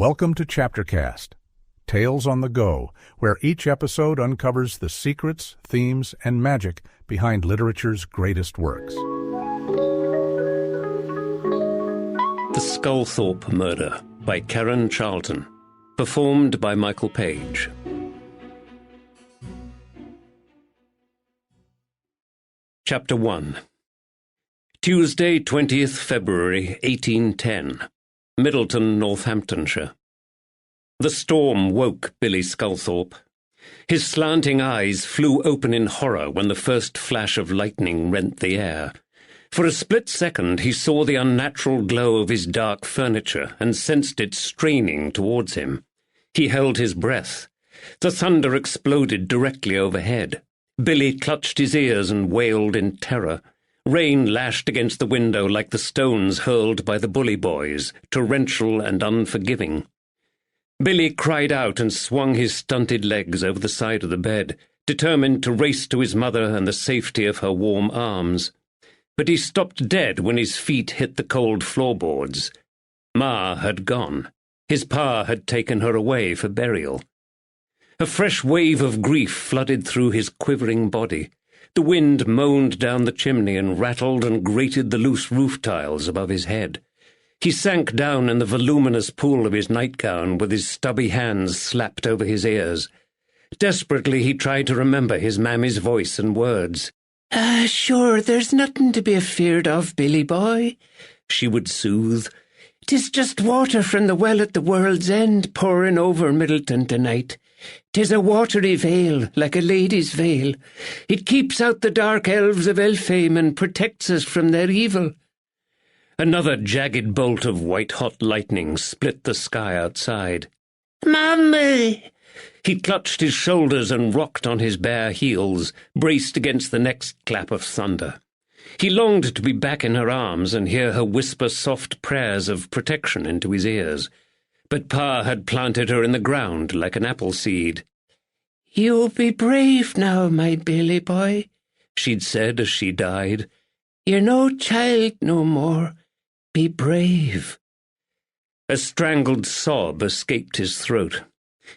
Welcome to ChapterCast, Tales on the Go, where each episode uncovers the secrets, themes, and magic behind literature's greatest works. The Sculthorpe Murder by Karen Charlton, performed by Michael Page. Chapter 1. Tuesday, 20th February, 1810. Middleton, Northamptonshire. The storm woke Billy Sculthorpe. His slanting eyes flew open in horror when the first flash of lightning rent the air. For a split second he saw the unnatural glow of his dark furniture and sensed it straining towards him. He held his breath. The thunder exploded directly overhead. Billy clutched his ears and wailed in terror. Rain lashed against the window like the stones hurled by the bully boys, torrential and unforgiving. Billy cried out and swung his stunted legs over the side of the bed, determined to race to his mother and the safety of her warm arms. But he stopped dead when his feet hit the cold floorboards. Ma had gone. His pa had taken her away for burial. A fresh wave of grief flooded through his quivering body. The wind moaned down the chimney and rattled and grated the loose roof tiles above his head. He sank down in the voluminous pool of his nightgown with his stubby hands slapped over his ears. Desperately he tried to remember his mammy's voice and words. Sure, there's nothing to be afeard of, Billy boy," she would soothe. "'Tis just water from the well at the world's end pouring over Middleton tonight. 'Tis a watery veil, like a lady's veil. It keeps out the dark elves of Elfame and protects us from their evil." Another jagged bolt of white-hot lightning split the sky outside. "Mammy!" He clutched his shoulders and rocked on his bare heels, braced against the next clap of thunder. He longed to be back in her arms and hear her whisper soft prayers of protection into his ears. But Pa had planted her in the ground like an apple seed. "You be brave now, my Billy boy," she'd said as she died. "You're no child no more. Be brave." A strangled sob escaped his throat.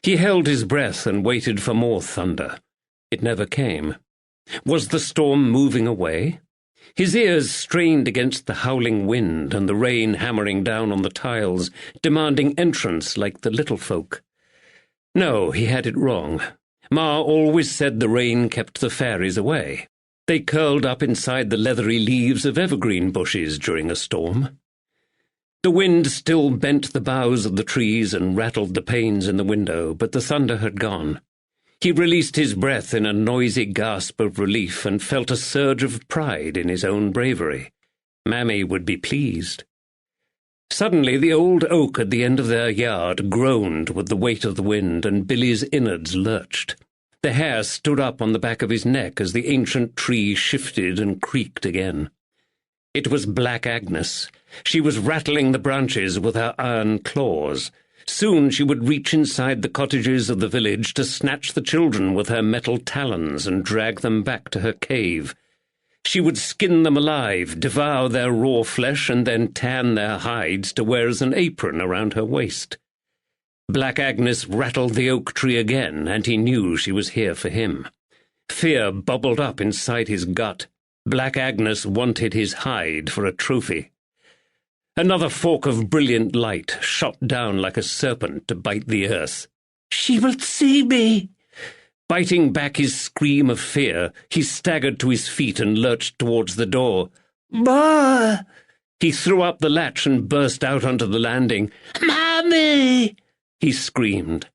He held his breath and waited for more thunder. It never came. Was the storm moving away? His ears strained against the howling wind and the rain hammering down on the tiles, demanding entrance like the little folk. No, he had it wrong. Ma always said the rain kept the fairies away. They curled up inside the leathery leaves of evergreen bushes during a storm. The wind still bent the boughs of the trees and rattled the panes in the window, but the thunder had gone. He released his breath in a noisy gasp of relief and felt a surge of pride in his own bravery. Mammy would be pleased. Suddenly the old oak at the end of their yard groaned with the weight of the wind, and Billy's innards lurched. The hair stood up on the back of his neck as the ancient tree shifted and creaked again. It was Black Agnes. She was rattling the branches with her iron claws. Soon she would reach inside the cottages of the village to snatch the children with her metal talons and drag them back to her cave. She would skin them alive, devour their raw flesh, and then tan their hides to wear as an apron around her waist. Black Agnes rattled the oak tree again, and he knew she was here for him. Fear bubbled up inside his gut. Black Agnes wanted his hide for a trophy. Another fork of brilliant light shot down like a serpent to bite the earth. "She will see me!" Biting back his scream of fear, he staggered to his feet and lurched towards the door. "Ma!" He threw up the latch and burst out onto the landing. "Mommy!" he screamed.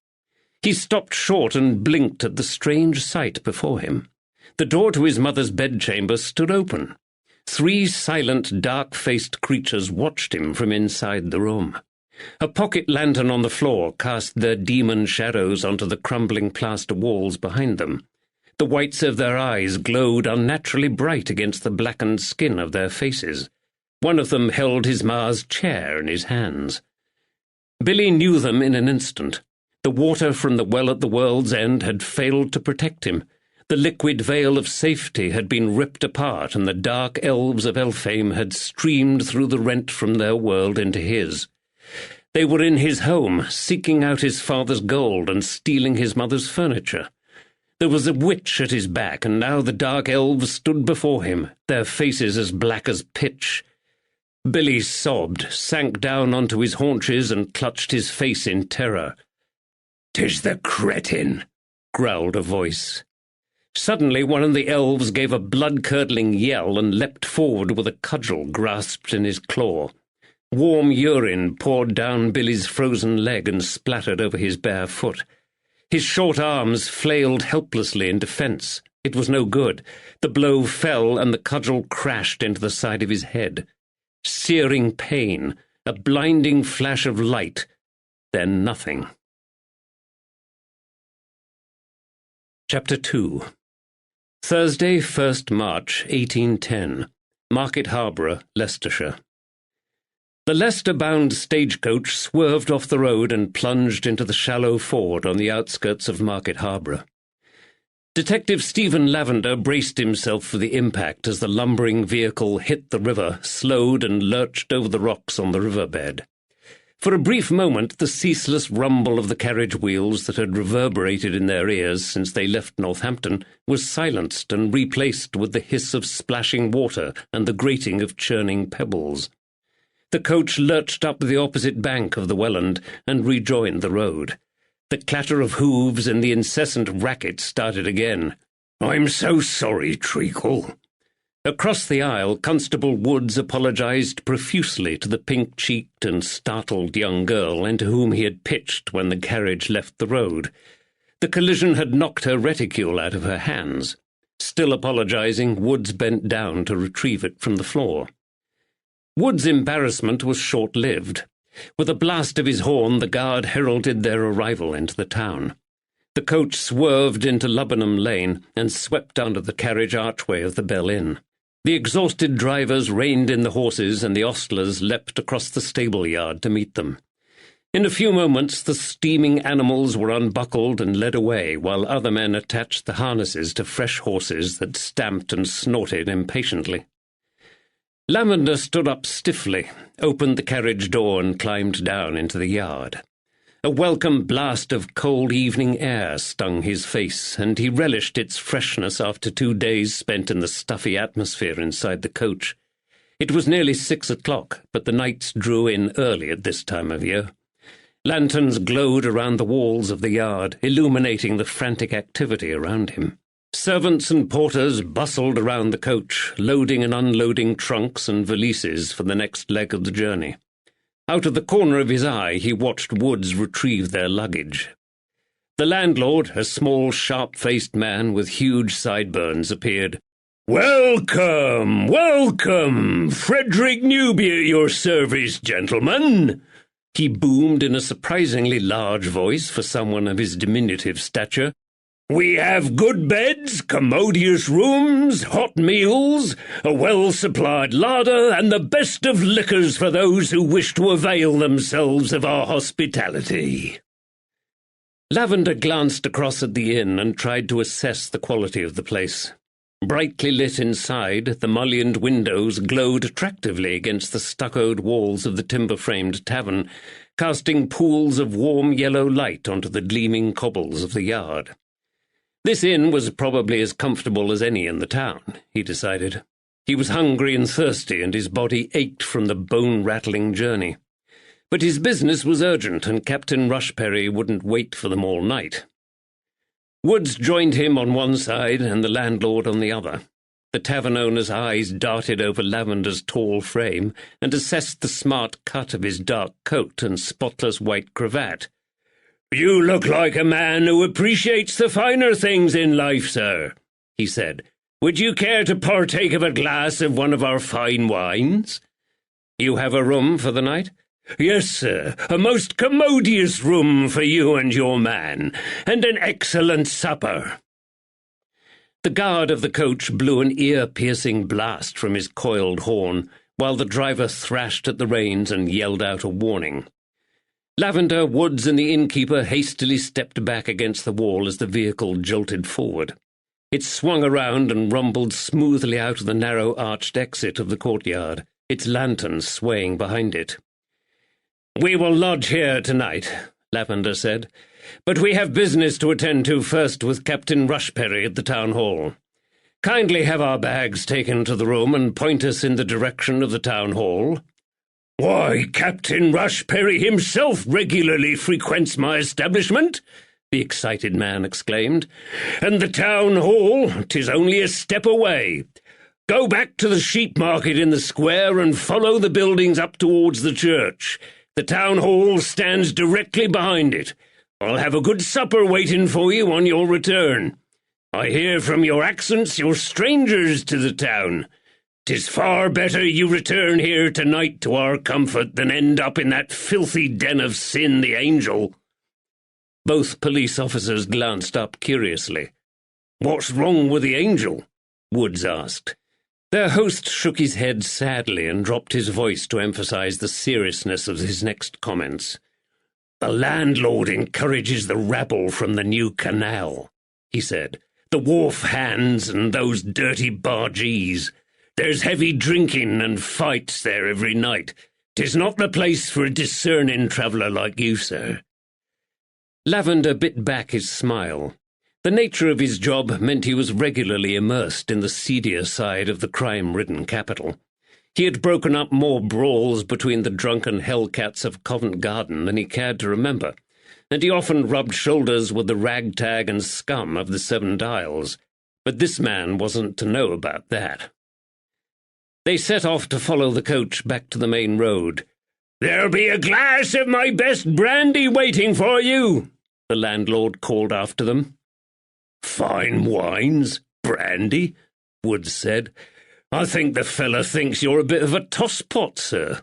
He stopped short and blinked at the strange sight before him. The door to his mother's bedchamber stood open. 3 silent, dark-faced creatures watched him from inside the room. A pocket lantern on the floor cast their demon shadows onto the crumbling plaster walls behind them. The whites of their eyes glowed unnaturally bright against the blackened skin of their faces. One of them held his ma's chair in his hands. Billy knew them in an instant. The water from the well at the world's end had failed to protect him. The liquid veil of safety had been ripped apart, and the dark elves of Elfame had streamed through the rent from their world into his. They were in his home, seeking out his father's gold and stealing his mother's furniture. There was a witch at his back, and now the dark elves stood before him, their faces as black as pitch. Billy sobbed, sank down onto his haunches, and clutched his face in terror. "'Tis the cretin," growled a voice. Suddenly one of the elves gave a blood-curdling yell and leapt forward with a cudgel grasped in his claw. Warm urine poured down Billy's frozen leg and splattered over his bare foot. His short arms flailed helplessly in defence. It was no good. The blow fell, and the cudgel crashed into the side of his head. Searing pain, a blinding flash of light, then nothing. Chapter 2. Thursday, 1st March, 1810. Market Harborough, Leicestershire. The Leicester-bound stagecoach swerved off the road and plunged into the shallow ford on the outskirts of Market Harborough. Detective Stephen Lavender braced himself for the impact as the lumbering vehicle hit the river, slowed and lurched over the rocks on the riverbed. For a brief moment the ceaseless rumble of the carriage wheels that had reverberated in their ears since they left Northampton was silenced and replaced with the hiss of splashing water and the grating of churning pebbles. The coach lurched up the opposite bank of the Welland and rejoined the road. The clatter of hooves and the incessant racket started again. "I'm so sorry, Treacle." Across the aisle, Constable Woods apologised profusely to the pink-cheeked and startled young girl into whom he had pitched when the carriage left the road. The collision had knocked her reticule out of her hands. Still apologising, Woods bent down to retrieve it from the floor. Wood's embarrassment was short-lived. With a blast of his horn, the guard heralded their arrival into the town. The coach swerved into Lubbenham Lane and swept under the carriage archway of the Bell Inn. The exhausted drivers reined in the horses, and the ostlers leapt across the stable-yard to meet them. In a few moments the steaming animals were unbuckled and led away, while other men attached the harnesses to fresh horses that stamped and snorted impatiently. Lavender stood up stiffly, opened the carriage door and climbed down into the yard. A welcome blast of cold evening air stung his face, and he relished its freshness after 2 days spent in the stuffy atmosphere inside the coach. It was nearly 6 o'clock, but the nights drew in early at this time of year. Lanterns glowed around the walls of the yard, illuminating the frantic activity around him. Servants and porters bustled around the coach, loading and unloading trunks and valises for the next leg of the journey. Out of the corner of his eye he watched Woods retrieve their luggage. The landlord, a small, sharp-faced man with huge sideburns, appeared. "Welcome, welcome! Frederick Newby at your service, gentlemen!" he boomed in a surprisingly large voice for someone of his diminutive stature. "We have good beds, commodious rooms, hot meals, a well-supplied larder, and the best of liquors for those who wish to avail themselves of our hospitality." Lavender glanced across at the inn and tried to assess the quality of the place. Brightly lit inside, the mullioned windows glowed attractively against the stuccoed walls of the timber-framed tavern, casting pools of warm yellow light onto the gleaming cobbles of the yard. This inn was probably as comfortable as any in the town, he decided. He was hungry and thirsty, and his body ached from the bone-rattling journey. But his business was urgent, and Captain Rushperry wouldn't wait for them all night. Woods joined him on one side and the landlord on the other. The tavern owner's eyes darted over Lavender's tall frame and assessed the smart cut of his dark coat and spotless white cravat. "You look like a man who appreciates the finer things in life, sir," he said. "Would you care to partake of a glass of one of our fine wines?" "You have a room for the night?" "Yes, sir, a most commodious room for you and your man, and an excellent supper." The guard of the coach blew an ear-piercing blast from his coiled horn, while the driver thrashed at the reins and yelled out a warning. Lavender, Woods, and the innkeeper hastily stepped back against the wall as the vehicle jolted forward. It swung around and rumbled smoothly out of the narrow arched exit of the courtyard, its lantern swaying behind it. "We will lodge here tonight," Lavender said, "but we have business to attend to first with Captain Rushperry at the town hall. Kindly have our bags taken to the room and point us in the direction of the town hall." "Why, Captain Rushperry himself regularly frequents my establishment," the excited man exclaimed, "and the town hall, 'tis only a step away. Go back to the sheep market in the square and follow the buildings up towards the church. The town hall stands directly behind it. I'll have a good supper waiting for you on your return. I hear from your accents you're strangers to the town. 'Tis far better you return here tonight to our comfort than end up in that filthy den of Sin the Angel." Both police officers glanced up curiously. "What's wrong with the angel?" Woods asked. Their host shook his head sadly and dropped his voice to emphasize the seriousness of his next comments. "The landlord encourages the rabble from the new canal," he said. "The wharf hands and those dirty bargees. There's heavy drinking and fights there every night. 'Tis not the place for a discerning traveller like you, sir." Lavender bit back his smile. The nature of his job meant he was regularly immersed in the seedier side of the crime-ridden capital. He had broken up more brawls between the drunken hellcats of Covent Garden than he cared to remember, and he often rubbed shoulders with the ragtag and scum of the Seven Dials. But this man wasn't to know about that. They set off to follow the coach back to the main road. "There'll be a glass of my best brandy waiting for you," the landlord called after them. "Fine wines, brandy," Woods said. "I think the fella thinks you're a bit of a tosspot, sir."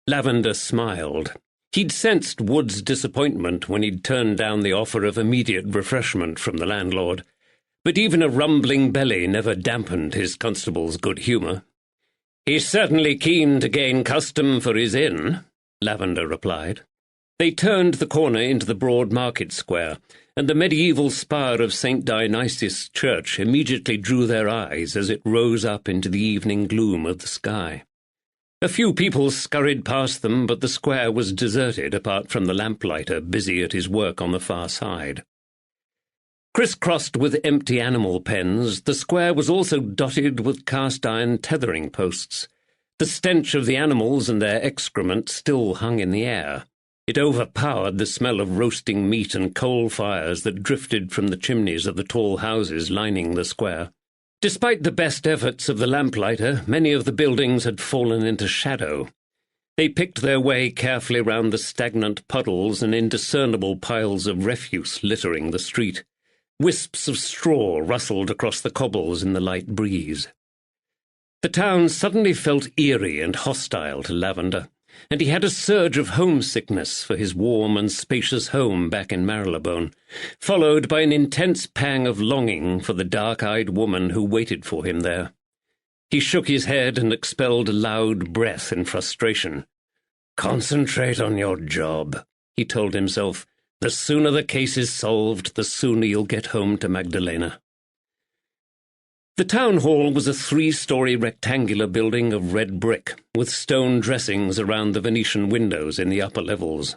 Lavender smiled. He'd sensed Wood's disappointment when he'd turned down the offer of immediate refreshment from the landlord, but even a rumbling belly never dampened his constable's good humour. "He's certainly keen to gain custom for his inn," Lavender replied. They turned the corner into the broad market square, and the medieval spire of St. Dionysius Church immediately drew their eyes as it rose up into the evening gloom of the sky. A few people scurried past them, but the square was deserted apart from the lamplighter busy at his work on the far side. Crisscrossed with empty animal pens, the square was also dotted with cast-iron tethering posts. The stench of the animals and their excrement still hung in the air. It overpowered the smell of roasting meat and coal fires that drifted from the chimneys of the tall houses lining the square. Despite the best efforts of the lamplighter, many of the buildings had fallen into shadow. They picked their way carefully round the stagnant puddles and indiscernible piles of refuse littering the street. Wisps of straw rustled across the cobbles in the light breeze. The town suddenly felt eerie and hostile to Lavender, and he had a surge of homesickness for his warm and spacious home back in Marylebone, followed by an intense pang of longing for the dark-eyed woman who waited for him there. He shook his head and expelled a loud breath in frustration. "Concentrate on your job," he told himself. "The sooner the case is solved, the sooner you'll get home to Magdalena." The town hall was a 3-story rectangular building of red brick, with stone dressings around the Venetian windows in the upper levels.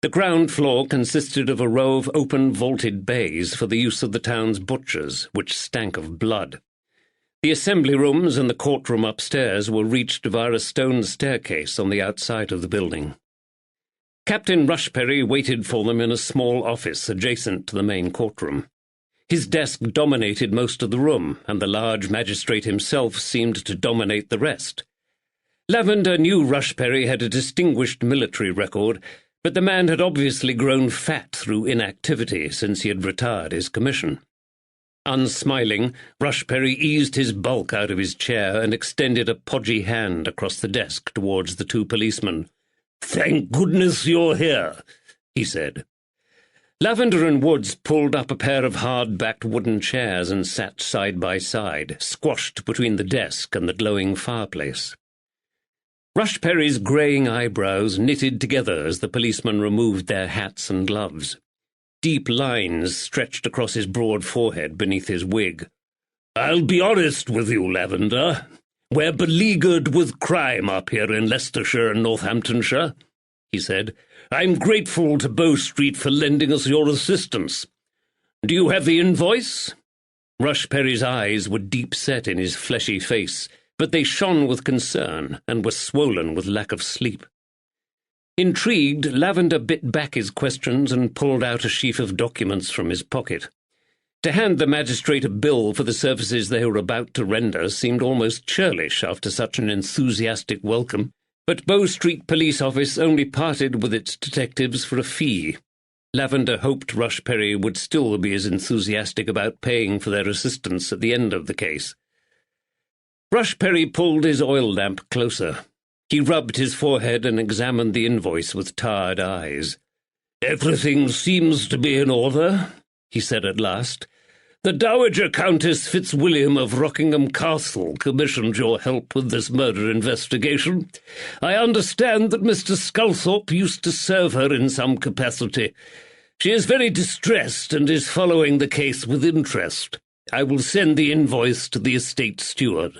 The ground floor consisted of a row of open vaulted bays for the use of the town's butchers, which stank of blood. The assembly rooms and the courtroom upstairs were reached via a stone staircase on the outside of the building. Captain Rushperry waited for them in a small office adjacent to the main courtroom. His desk dominated most of the room, and the large magistrate himself seemed to dominate the rest. Lavender knew Rushperry had a distinguished military record, but the man had obviously grown fat through inactivity since he had retired his commission. Unsmiling, Rushperry eased his bulk out of his chair and extended a podgy hand across the desk towards the 2 policemen. "Thank goodness you're here," he said. Lavender and Woods pulled up a pair of hard-backed wooden chairs and sat side by side, squashed between the desk and the glowing fireplace. Rushperry's greying eyebrows knitted together as the policemen removed their hats and gloves. Deep lines stretched across his broad forehead beneath his wig. "I'll be honest with you, Lavender. We're beleaguered with crime up here in Leicestershire and Northamptonshire," he said. "I'm grateful to Bow Street for lending us your assistance. Do you have the invoice?" Rushperry's eyes were deep-set in his fleshy face, but they shone with concern and were swollen with lack of sleep. Intrigued, Lavender bit back his questions and pulled out a sheaf of documents from his pocket. To hand the magistrate a bill for the services they were about to render seemed almost churlish after such an enthusiastic welcome, but Bow Street Police Office only parted with its detectives for a fee. Lavender hoped Rushperry would still be as enthusiastic about paying for their assistance at the end of the case. Rushperry pulled his oil lamp closer. He rubbed his forehead and examined the invoice with tired eyes. "Everything seems to be in order," he said at last. "The Dowager Countess Fitzwilliam of Rockingham Castle commissioned your help with this murder investigation. I understand that Mr. Sculthorpe used to serve her in some capacity. She is very distressed and is following the case with interest. I will send the invoice to the estate steward."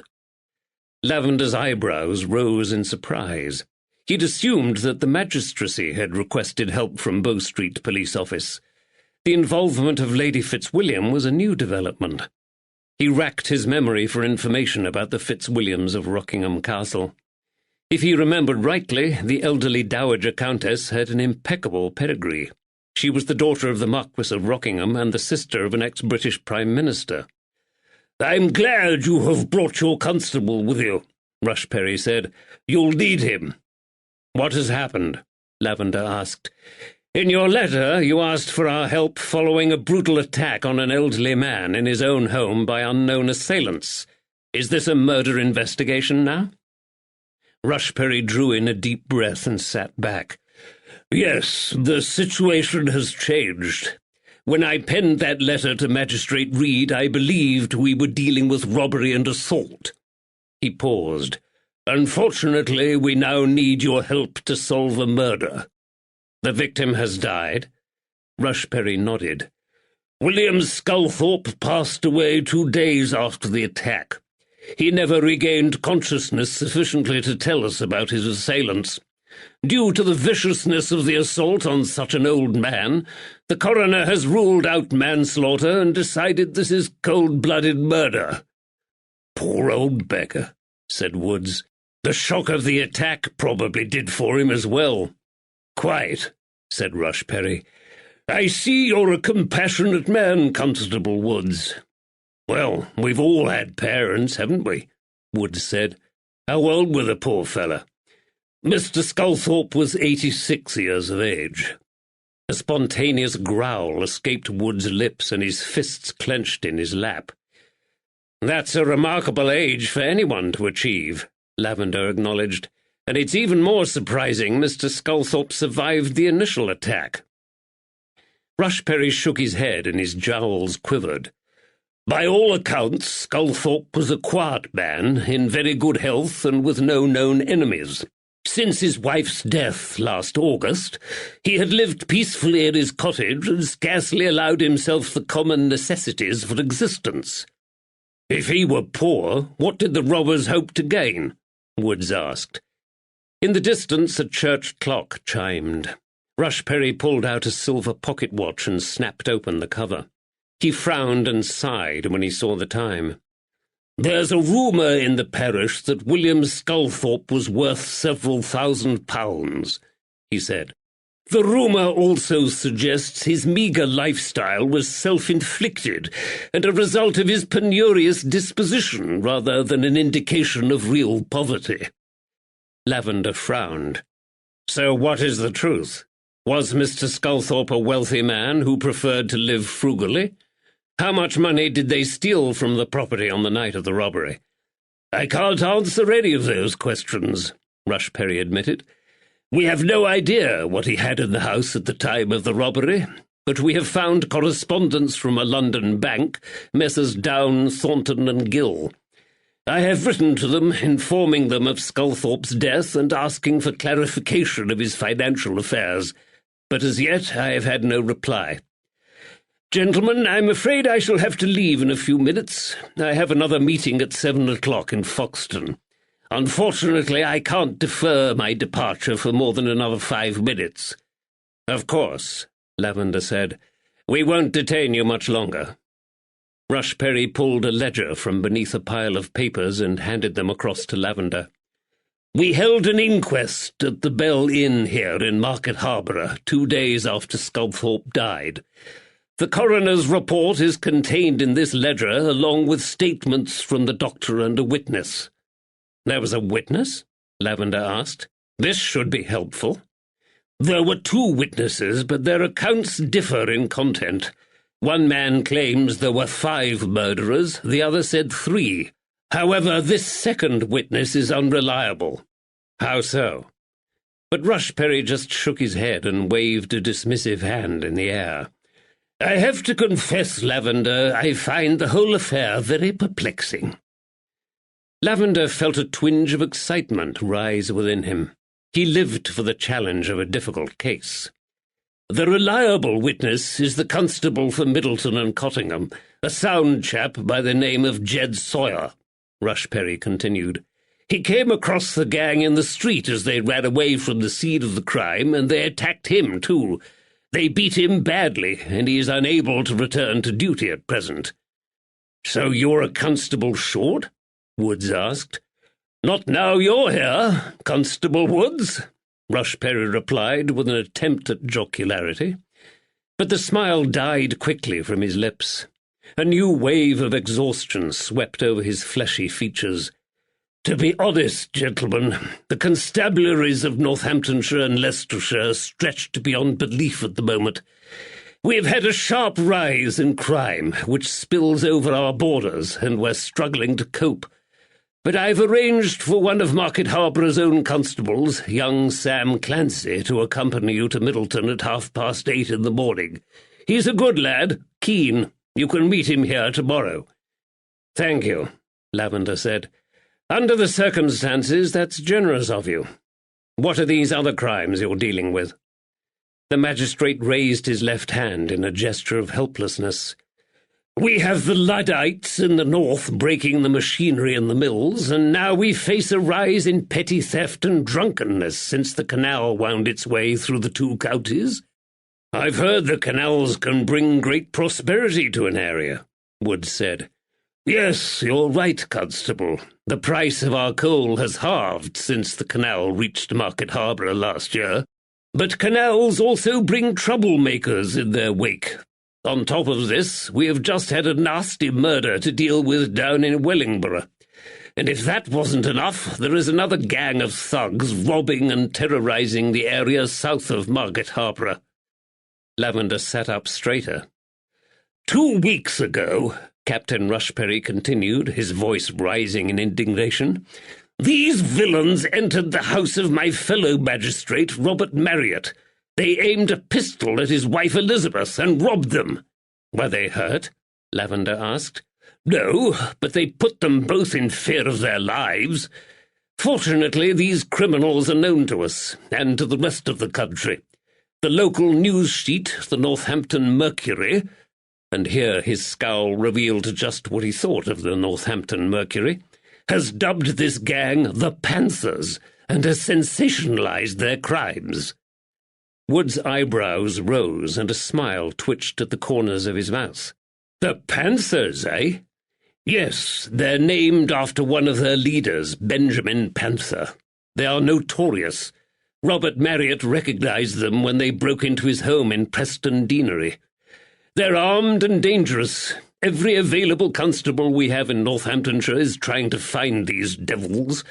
Lavender's eyebrows rose in surprise. He'd assumed that the magistracy had requested help from Bow Street Police Office. The involvement of Lady Fitzwilliam was a new development. He racked his memory for information about the Fitzwilliams of Rockingham Castle. If he remembered rightly, the elderly Dowager Countess had an impeccable pedigree. She was the daughter of the Marquis of Rockingham and the sister of an ex-British Prime Minister. "I'm glad you have brought your constable with you," Rushperry said. "You'll need him." "What has happened?" Lavender asked. "In your letter you asked for our help following a brutal attack on an elderly man in his own home by unknown assailants. Is this a murder investigation now?" Rushperry drew in a deep breath and sat back. "Yes, the situation has changed. When I penned that letter to Magistrate Reed, I believed we were dealing with robbery and assault." He paused. "Unfortunately, we now need your help to solve a murder." "The victim has died?" Rushperry nodded. "William Sculthorpe passed away 2 days after the attack. He never regained consciousness sufficiently to tell us about his assailants. Due to the viciousness of the assault on such an old man, the coroner has ruled out manslaughter and decided this is cold-blooded murder." "Poor old beggar," said Woods. "The shock of the attack probably did for him as well." "Quite," said Rushperry. "I see you're a compassionate man, Constable Woods." "Well, we've all had parents, haven't we?" Woods said. "How old were the poor fella?" "Mr. Sculthorpe was 86 years of age." A spontaneous growl escaped Wood's lips, and his fists clenched in his lap. "That's a remarkable age for anyone to achieve," Lavender acknowledged, "and it's even more surprising Mr. Sculthorpe survived the initial attack." Rushperry shook his head and his jowls quivered. "By all accounts, Sculthorpe was a quiet man, in very good health and with no known enemies. Since his wife's death last August, he had lived peacefully in his cottage and scarcely allowed himself the common necessities for existence." "If he were poor, what did the robbers hope to gain?" Woods asked. In the distance a church clock chimed. Rushperry pulled out a silver pocket watch and snapped open the cover. He frowned and sighed when he saw the time. "There's a rumour in the parish that William Sculthorpe was worth several £1,000s, he said. "The rumour also suggests his meagre lifestyle was self-inflicted and a result of his penurious disposition rather than an indication of real poverty." Lavender frowned. "So what is the truth? Was Mr. Sculthorpe a wealthy man who preferred to live frugally? How much money did they steal from the property on the night of the robbery?" "I can't answer any of those questions," Rushperry admitted. "We have no idea what he had in the house at the time of the robbery, but we have found correspondence from a London bank, Messrs. Down, Thornton and Gill. I have written to them, informing them of Sculthorpe's death and asking for clarification of his financial affairs, but as yet I have had no reply. Gentlemen, I'm afraid I shall have to leave in a few minutes. I have another meeting at 7 o'clock in Foxton. Unfortunately, I can't defer my departure for more than another 5 minutes. Of course, Lavender said. We won't detain you much longer. Rushperry pulled a ledger from beneath a pile of papers and handed them across to Lavender. We held an inquest at the Bell Inn here in Market Harborough 2 days after Sculthorpe died. The coroner's report is contained in this ledger, along with statements from the doctor and a witness. There was a witness? Lavender asked. This should be helpful. There were 2 witnesses, but their accounts differ in content. One man claims there were 5 murderers, the other said 3. However, this second witness is unreliable. How so? But Rushperry just shook his head and waved a dismissive hand in the air. I have to confess, Lavender, I find the whole affair very perplexing. Lavender felt a twinge of excitement rise within him. He lived for the challenge of a difficult case. The reliable witness is the constable for Middleton and Cottingham, a sound chap by the name of Jed Sawyer. Rushperry continued. He came across the gang in the street as they ran away from the scene of the crime, and they attacked him, too. They beat him badly, and he is unable to return to duty at present. So you're a constable short? Woods asked. Not now you're here, Constable Woods, Rushperry replied with an attempt at jocularity. But the smile died quickly from his lips. A new wave of exhaustion swept over his fleshy features. To be honest, gentlemen, the constabularies of Northamptonshire and Leicestershire are stretched beyond belief at the moment. We have had a sharp rise in crime, which spills over our borders, and we're struggling to cope. But I've arranged for one of Market Harbour's own constables, young Sam Clancy, to accompany you to Middleton at 8:30 in the morning. He's a good lad, keen. You can meet him here tomorrow. Thank you, Lavender said. Under the circumstances, that's generous of you. What are these other crimes you're dealing with? The magistrate raised his left hand in a gesture of helplessness. We have the Luddites in the north breaking the machinery in the mills, and now we face a rise in petty theft and drunkenness since the canal wound its way through the 2 counties. I've heard the canals can bring great prosperity to an area, Woods said. Yes, you're right, Constable. The price of our coal has halved since the canal reached Market Harbour last year. But canals also bring troublemakers in their wake. On top of this, we have just had a nasty murder to deal with down in Wellingborough. And if that wasn't enough, there is another gang of thugs robbing and terrorising the area south of Market Harbour. Lavender sat up straighter. 2 weeks ago, Captain Rushperry continued, his voice rising in indignation, these villains entered the house of my fellow magistrate, Robert Marriott. They aimed a pistol at his wife Elizabeth and robbed them. Were they hurt? Lavender asked. No, but they put them both in fear of their lives. Fortunately, these criminals are known to us, and to the rest of the country. The local news sheet, the Northampton Mercury, and here his scowl revealed just what he thought of the Northampton Mercury, has dubbed this gang the Panthers and has sensationalized their crimes. Wood's eyebrows rose and a smile twitched at the corners of his mouth. The Panthers, eh? Yes, they're named after one of their leaders, Benjamin Panther. They are notorious. Robert Marriott recognized them when they broke into his home in Preston Deanery. They're armed and dangerous. Every available constable we have in Northamptonshire is trying to find these devils.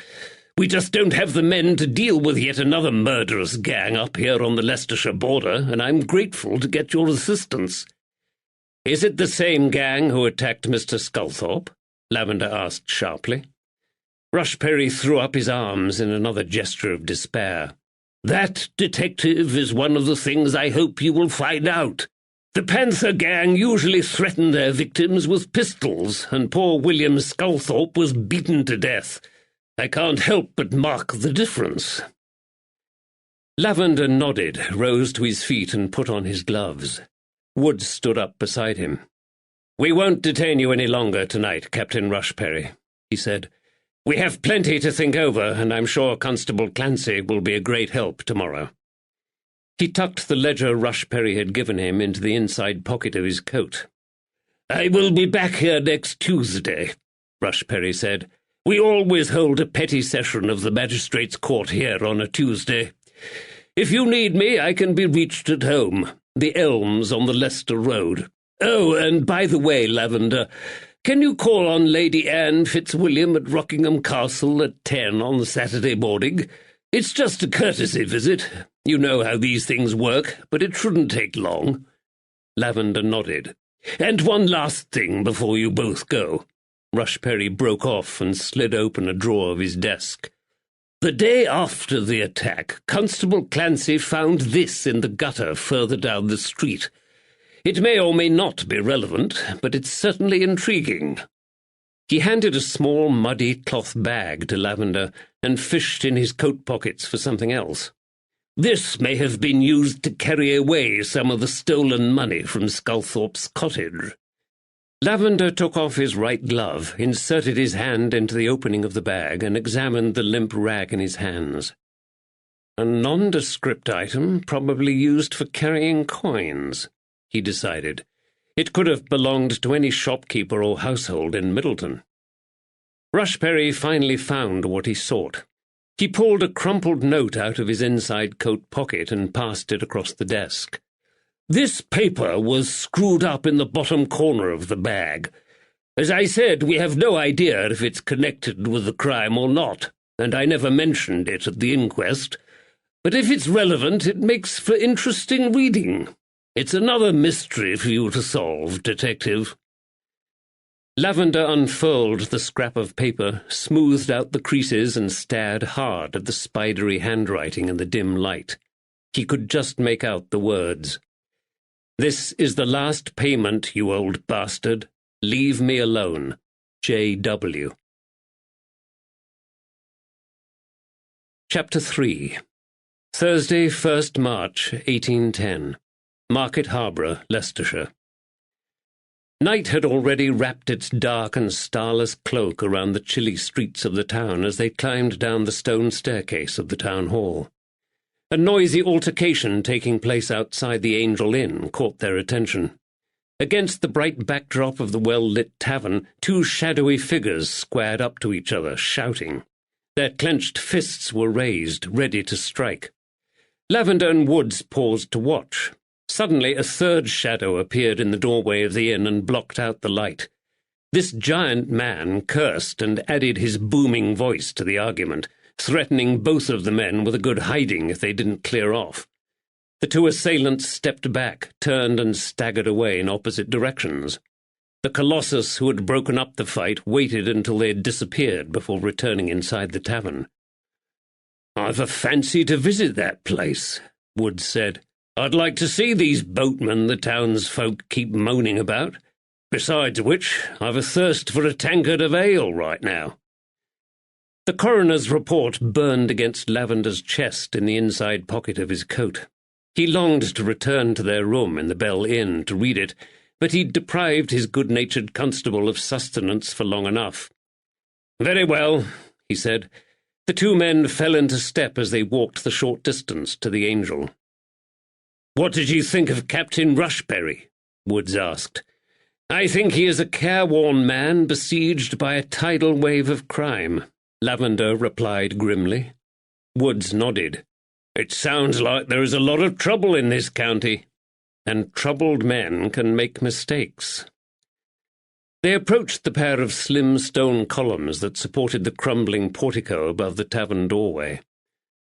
We just don't have the men to deal with yet another murderous gang up here on the Leicestershire border, and I'm grateful to get your assistance. Is it the same gang who attacked Mr. Sculthorpe? Lavender asked sharply. Rushperry threw up his arms in another gesture of despair. That, detective, is one of the things I hope you will find out. The Panther gang usually threaten their victims with pistols, and poor William Sculthorpe was beaten to death. I can't help but mark the difference. Lavender nodded, rose to his feet and put on his gloves. Woods stood up beside him. We won't detain you any longer tonight, Captain Rushperry, he said. We have plenty to think over, and I'm sure Constable Clancy will be a great help tomorrow. He tucked the ledger Rushperry had given him into the inside pocket of his coat. "I will be back here next Tuesday," Rushperry said. "We always hold a petty session of the Magistrates' Court here on a Tuesday. If you need me, I can be reached at home, the Elms on the Leicester Road. Oh, and by the way, Lavender, can you call on Lady Anne Fitzwilliam at Rockingham Castle at 10 on Saturday morning? It's just a courtesy visit. You know how these things work, but it shouldn't take long." Lavender nodded. "And one last thing before you both go." Rushperry broke off and slid open a drawer of his desk. "The day after the attack, Constable Clancy found this in the gutter further down the street. It may or may not be relevant, but it's certainly intriguing." He handed a small, muddy cloth bag to Lavender and fished in his coat pockets for something else. "This may have been used to carry away some of the stolen money from Sculthorpe's cottage." Lavender took off his right glove, inserted his hand into the opening of the bag, and examined the limp rag in his hands. "A nondescript item, probably used for carrying coins," he decided. It could have belonged to any shopkeeper or household in Middleton. Rushperry finally found what he sought. He pulled a crumpled note out of his inside coat pocket and passed it across the desk. "This paper was screwed up in the bottom corner of the bag. As I said, we have no idea if it's connected with the crime or not, and I never mentioned it at the inquest. But if it's relevant, it makes for interesting reading. It's another mystery for you to solve, Detective." Lavender unfurled the scrap of paper, smoothed out the creases, and stared hard at the spidery handwriting in the dim light. He could just make out the words. "This is the last payment, you old bastard. Leave me alone. J.W." Chapter 3. Thursday, 1st March, 1810. Market Harborough, Leicestershire. Night had already wrapped its dark and starless cloak around the chilly streets of the town as they climbed down the stone staircase of the town hall. A noisy altercation taking place outside the Angel Inn caught their attention. Against the bright backdrop of the well-lit tavern, two shadowy figures squared up to each other, shouting. Their clenched fists were raised, ready to strike. Lavender and Woods paused to watch. Suddenly a third shadow appeared in the doorway of the inn and blocked out the light. This giant man cursed and added his booming voice to the argument, threatening both of the men with a good hiding if they didn't clear off. The two assailants stepped back, turned and staggered away in opposite directions. The colossus who had broken up the fight waited until they had disappeared before returning inside the tavern. "I've a fancy to visit that place," Woods said. "I'd like to see these boatmen the townsfolk keep moaning about. Besides which, I've a thirst for a tankard of ale right now." The coroner's report burned against Lavender's chest in the inside pocket of his coat. He longed to return to their room in the Bell Inn to read it, but he'd deprived his good-natured constable of sustenance for long enough. "Very well," he said. The two men fell into step as they walked the short distance to the Angel. "What did you think of Captain Rushperry?" Woods asked. "I think he is a careworn man besieged by a tidal wave of crime," Lavender replied grimly. Woods nodded. "It sounds like there is a lot of trouble in this county, and troubled men can make mistakes." They approached the pair of slim stone columns that supported the crumbling portico above the tavern doorway.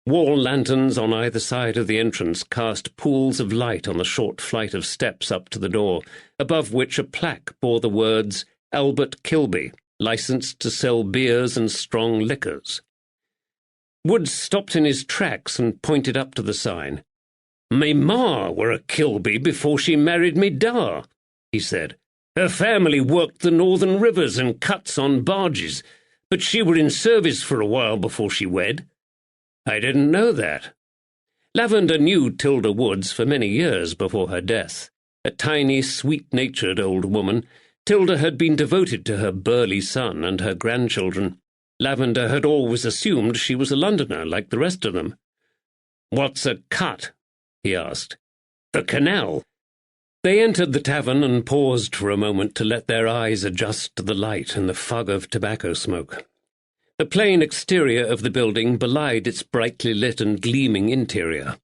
Wall lanterns on either side of the entrance cast pools of light on the short flight of steps up to the door, above which a plaque bore the words, "Albert Kilby, licensed to sell beers and strong liquors." Woods stopped in his tracks and pointed up to the sign. "Me ma were a Kilby before she married me da," he said. "Her family worked the northern rivers and cuts on barges, but she were in service for a while before she wed." "I didn't know that." Lavender knew Tilda Woods for many years before her death. A tiny, sweet-natured old woman, Tilda had been devoted to her burly son and her grandchildren. Lavender had always assumed she was a Londoner, like the rest of them. "What's a cut?" he asked. "The canal." They entered the tavern and paused for a moment to let their eyes adjust to the light and the fog of tobacco smoke. The plain exterior of the building belied its brightly lit and gleaming interior.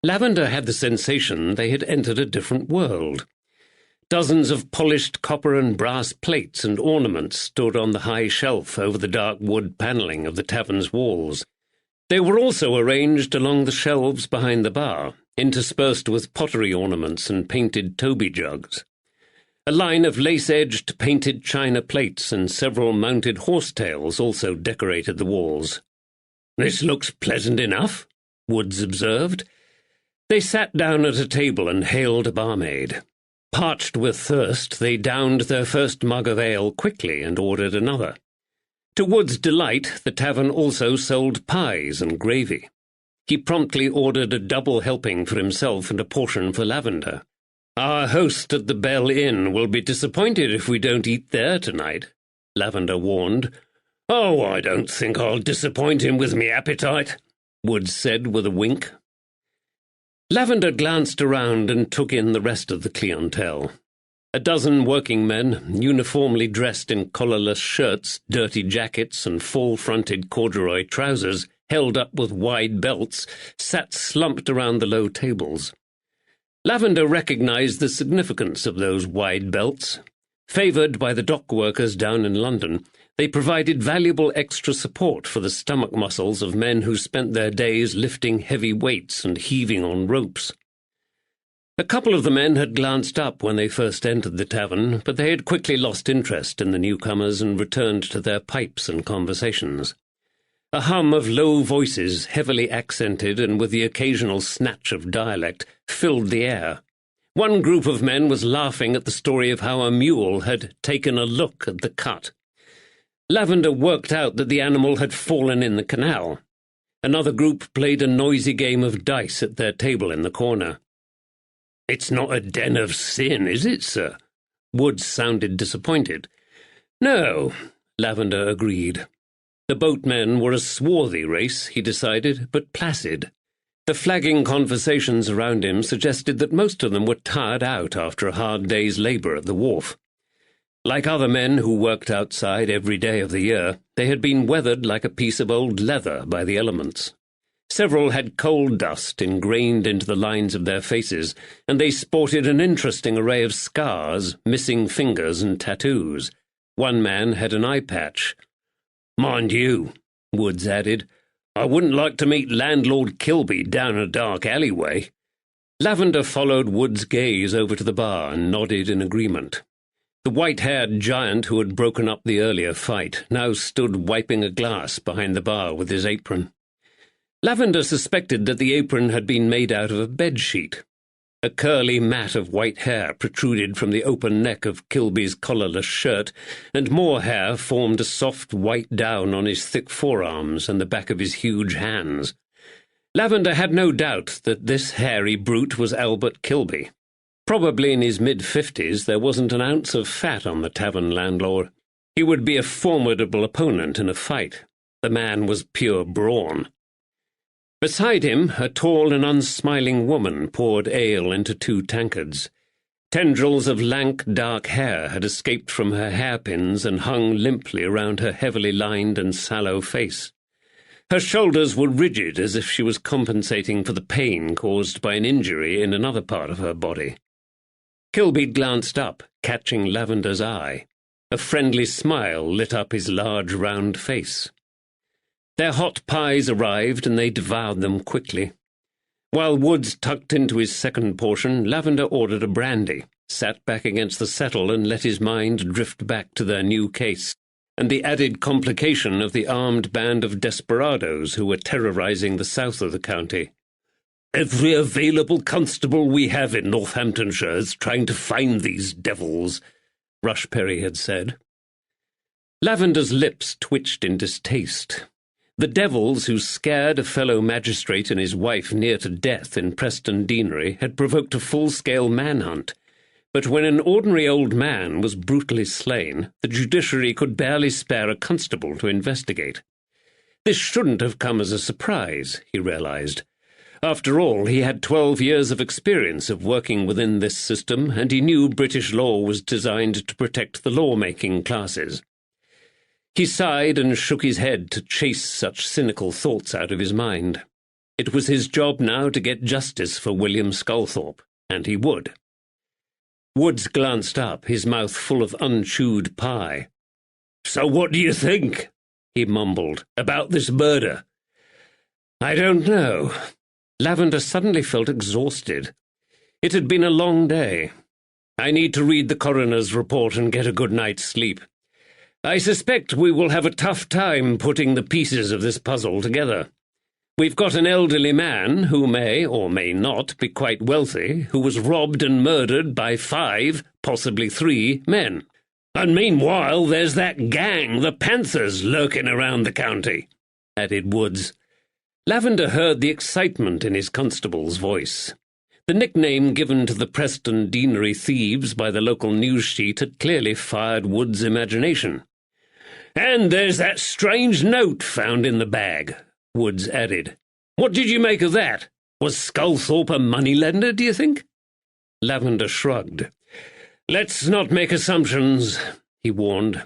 Lavender had the sensation they had entered a different world. Dozens of polished copper and brass plates and ornaments stood on the high shelf over the dark wood panelling of the tavern's walls. They were also arranged along the shelves behind the bar, interspersed with pottery ornaments and painted Toby jugs. A line of lace-edged painted china plates and several mounted horsetails also decorated the walls. "This looks pleasant enough," Woods observed. They sat down at a table and hailed a barmaid. Parched with thirst, they downed their first mug of ale quickly and ordered another. To Wood's delight, the tavern also sold pies and gravy. He promptly ordered a double helping for himself and a portion for Lavender. "Our host at the Bell Inn will be disappointed if we don't eat there tonight," Lavender warned. "Oh, I don't think I'll disappoint him with me appetite," Woods said with a wink. Lavender glanced around and took in the rest of the clientele. A dozen working men, uniformly dressed in collarless shirts, dirty jackets, and full-fronted corduroy trousers, held up with wide belts, sat slumped around the low tables. Lavender recognized the significance of those wide belts. Favoured by the dock workers down in London, they provided valuable extra support for the stomach muscles of men who spent their days lifting heavy weights and heaving on ropes. A couple of the men had glanced up when they first entered the tavern, but they had quickly lost interest in the newcomers and returned to their pipes and conversations. A hum of low voices, heavily accented and with the occasional snatch of dialect, filled the air. One group of men was laughing at the story of how a mule had taken a look at the cut. Lavender worked out that the animal had fallen in the canal. Another group played a noisy game of dice at their table in the corner. "It's not a den of sin, is it, sir?" Woods sounded disappointed. "No," Lavender agreed. The boatmen were a swarthy race, he decided, but placid. The flagging conversations around him suggested that most of them were tired out after a hard day's labour at the wharf. Like other men who worked outside every day of the year, they had been weathered like a piece of old leather by the elements. Several had coal dust ingrained into the lines of their faces, and they sported an interesting array of scars, missing fingers, and tattoos. One man had an eye patch. "Mind you," Woods added, "I wouldn't like to meet Landlord Kilby down a dark alleyway." Lavender followed Wood's gaze over to the bar and nodded in agreement. The white-haired giant who had broken up the earlier fight now stood wiping a glass behind the bar with his apron. Lavender suspected that the apron had been made out of a bedsheet. A curly mat of white hair protruded from the open neck of Kilby's collarless shirt, and more hair formed a soft white down on his thick forearms and the back of his huge hands. Lavender had no doubt that this hairy brute was Albert Kilby. Probably in his mid-50s, there wasn't an ounce of fat on the tavern landlord. He would be a formidable opponent in a fight. The man was pure brawn. Beside him, a tall and unsmiling woman poured ale into 2 tankards. Tendrils of lank, dark hair had escaped from her hairpins and hung limply around her heavily lined and sallow face. Her shoulders were rigid, as if she was compensating for the pain caused by an injury in another part of her body. Kilby glanced up, catching Lavender's eye. A friendly smile lit up his large, round face. Their hot pies arrived, and they devoured them quickly. While Woods tucked into his second portion, Lavender ordered a brandy, sat back against the settle and let his mind drift back to their new case, and the added complication of the armed band of desperadoes who were terrorizing the south of the county. "Every available constable we have in Northamptonshire is trying to find these devils," Rushperry had said. Lavender's lips twitched in distaste. The devils who scared a fellow magistrate and his wife near to death in Preston Deanery had provoked a full-scale manhunt. But when an ordinary old man was brutally slain, the judiciary could barely spare a constable to investigate. This shouldn't have come as a surprise, he realized. After all, he had 12 years of experience of working within this system, and he knew British law was designed to protect the law-making classes. He sighed and shook his head to chase such cynical thoughts out of his mind. It was his job now to get justice for William Sculthorpe, and he would. Woods glanced up, his mouth full of unchewed pie. "So what do you think?" he mumbled, "about this murder?" "I don't know." Lavender suddenly felt exhausted. It had been a long day. "I need to read the coroner's report and get a good night's sleep. I suspect we will have a tough time putting the pieces of this puzzle together. We've got an elderly man, who may or may not be quite wealthy, who was robbed and murdered by 5, possibly 3, men. And meanwhile there's that gang, the Panthers, lurking around the county," added Woods. Lavender heard the excitement in his constable's voice. The nickname given to the Preston Deanery thieves by the local news sheet had clearly fired Woods' imagination. "And there's that strange note found in the bag," Woods added. "What did you make of that? Was Sculthorpe a moneylender, do you think?" Lavender shrugged. "Let's not make assumptions," he warned.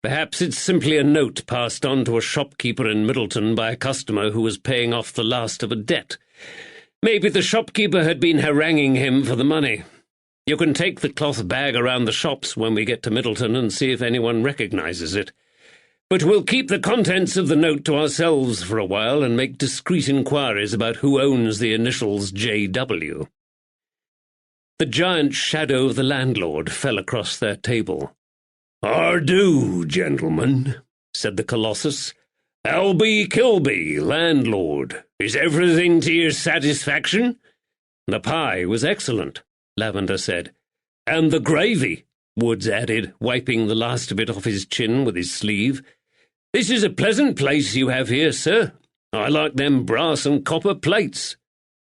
"Perhaps it's simply a note passed on to a shopkeeper in Middleton by a customer who was paying off the last of a debt. Maybe the shopkeeper had been haranguing him for the money. You can take the cloth bag around the shops when we get to Middleton and see if anyone recognizes it. But we'll keep the contents of the note to ourselves for a while and make discreet inquiries about who owns the initials J.W. The giant shadow of the landlord fell across their table. "Ardoo, gentlemen," said the Colossus. "Albie Kilby, landlord. Is everything to your satisfaction?" "The pie was excellent," Lavender said. "And the gravy," Woods added, wiping the last of it off his chin with his sleeve. "This is a pleasant place you have here, sir. I like them brass and copper plates."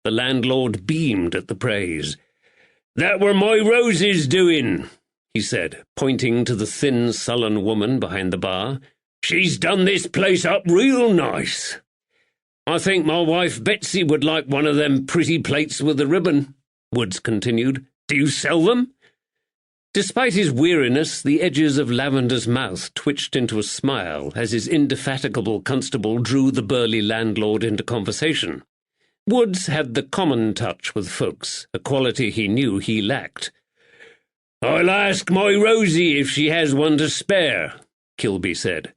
The landlord beamed at the praise. "That were my Rose's doing," he said, pointing to the thin, sullen woman behind the bar. "She's done this place up real nice. I think my wife Betsy would like one of them pretty plates with the ribbon," Woods continued. "Do you sell them?" Despite his weariness, the edges of Lavender's mouth twitched into a smile as his indefatigable constable drew the burly landlord into conversation. Woods had the common touch with folks, a quality he knew he lacked. "I'll ask my Rosie if she has one to spare," Kilby said.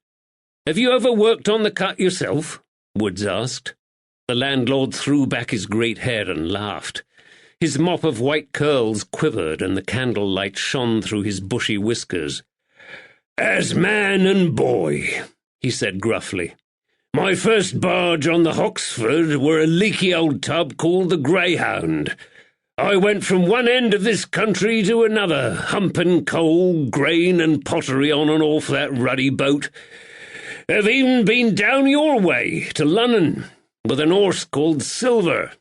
"Have you ever worked on the cut yourself?" Woods asked. The landlord threw back his great hair and laughed. His mop of white curls quivered, and the candlelight shone through his bushy whiskers. "As man and boy," he said gruffly. "My first barge on the Hoxford were a leaky old tub called the Greyhound. I went from one end of this country to another, humping coal, grain, and pottery on and off that ruddy boat. Have even been down your way, to London, with an horse called Silver."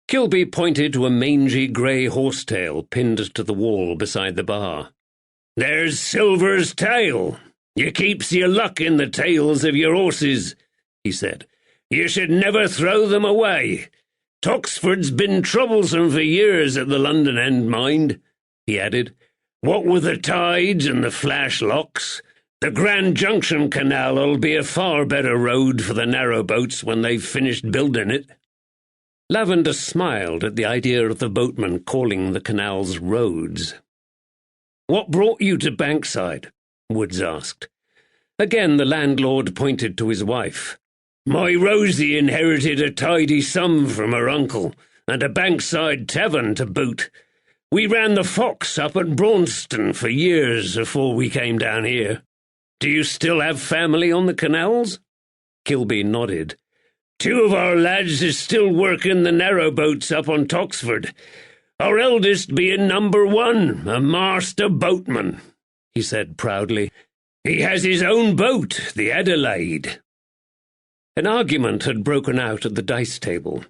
Kilby pointed to a mangy grey horsetail pinned to the wall beside the bar. "There's Silver's tail. You keeps your luck in the tails of your horses," he said. "You should never throw them away. Toxford's been troublesome for years at the London end, mind," he added. "What with the tides and the flash locks, the Grand Junction Canal'll be a far better road for the narrow boats when they've finished building it." Lavender smiled at the idea of the boatmen calling the canals roads. "What brought you to Bankside?" Woods asked. Again the landlord pointed to his wife. "My Rosie inherited a tidy sum from her uncle, and a Bankside tavern to boot. We ran the Fox up at Braunston for years before we came down here. Do you still have family on the canals?" Kilby nodded. "Two of our lads is still working the narrow boats up on Toxford. Our eldest being number 1, a master boatman," he said proudly. "He has his own boat, the Adelaide." An argument had broken out at the dice table.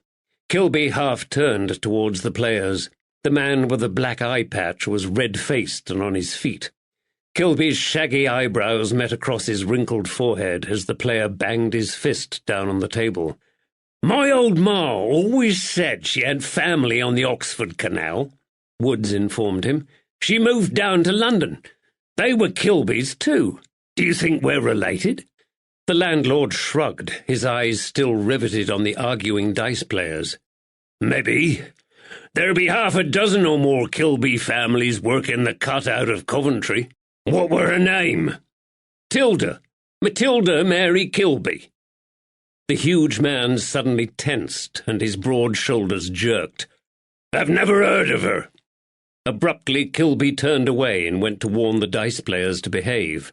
Kilby half turned towards the players. The man with the black eye patch was red-faced and on his feet. Kilby's shaggy eyebrows met across his wrinkled forehead as the player banged his fist down on the table. "My old ma always said she had family on the Oxford Canal," Woods informed him. "She moved down to London. They were Kilbys too. Do you think we're related?" The landlord shrugged, his eyes still riveted on the arguing dice players. "Maybe. There'll be half a dozen or more Kilby families working the cut out of Coventry. What were her name?" Matilda Mary Kilby." The huge man suddenly tensed, and his broad shoulders jerked. "I've never heard of her." Abruptly, Kilby turned away and went to warn the dice players to behave.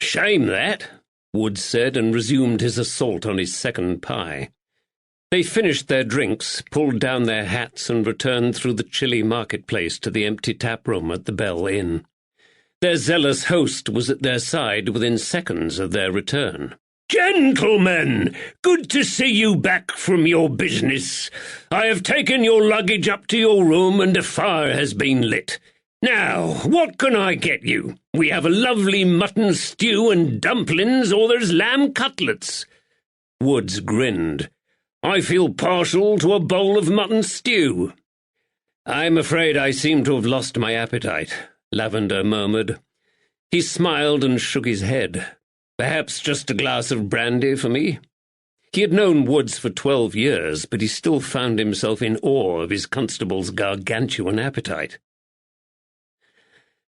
"Shame that," Woods said, and resumed his assault on his second pie. They finished their drinks, pulled down their hats, and returned through the chilly marketplace to the empty tap-room at the Bell Inn. Their zealous host was at their side within seconds of their return. "Gentlemen, good to see you back from your business. I have taken your luggage up to your room and a fire has been lit. Now, what can I get you? We have a lovely mutton stew and dumplings, or there's lamb cutlets." Woods grinned. "I feel partial to a bowl of mutton stew." "I'm afraid I seem to have lost my appetite," Lavender murmured. He smiled and shook his head. "Perhaps just a glass of brandy for me?" He had known Woods for 12 years, but he still found himself in awe of his constable's gargantuan appetite.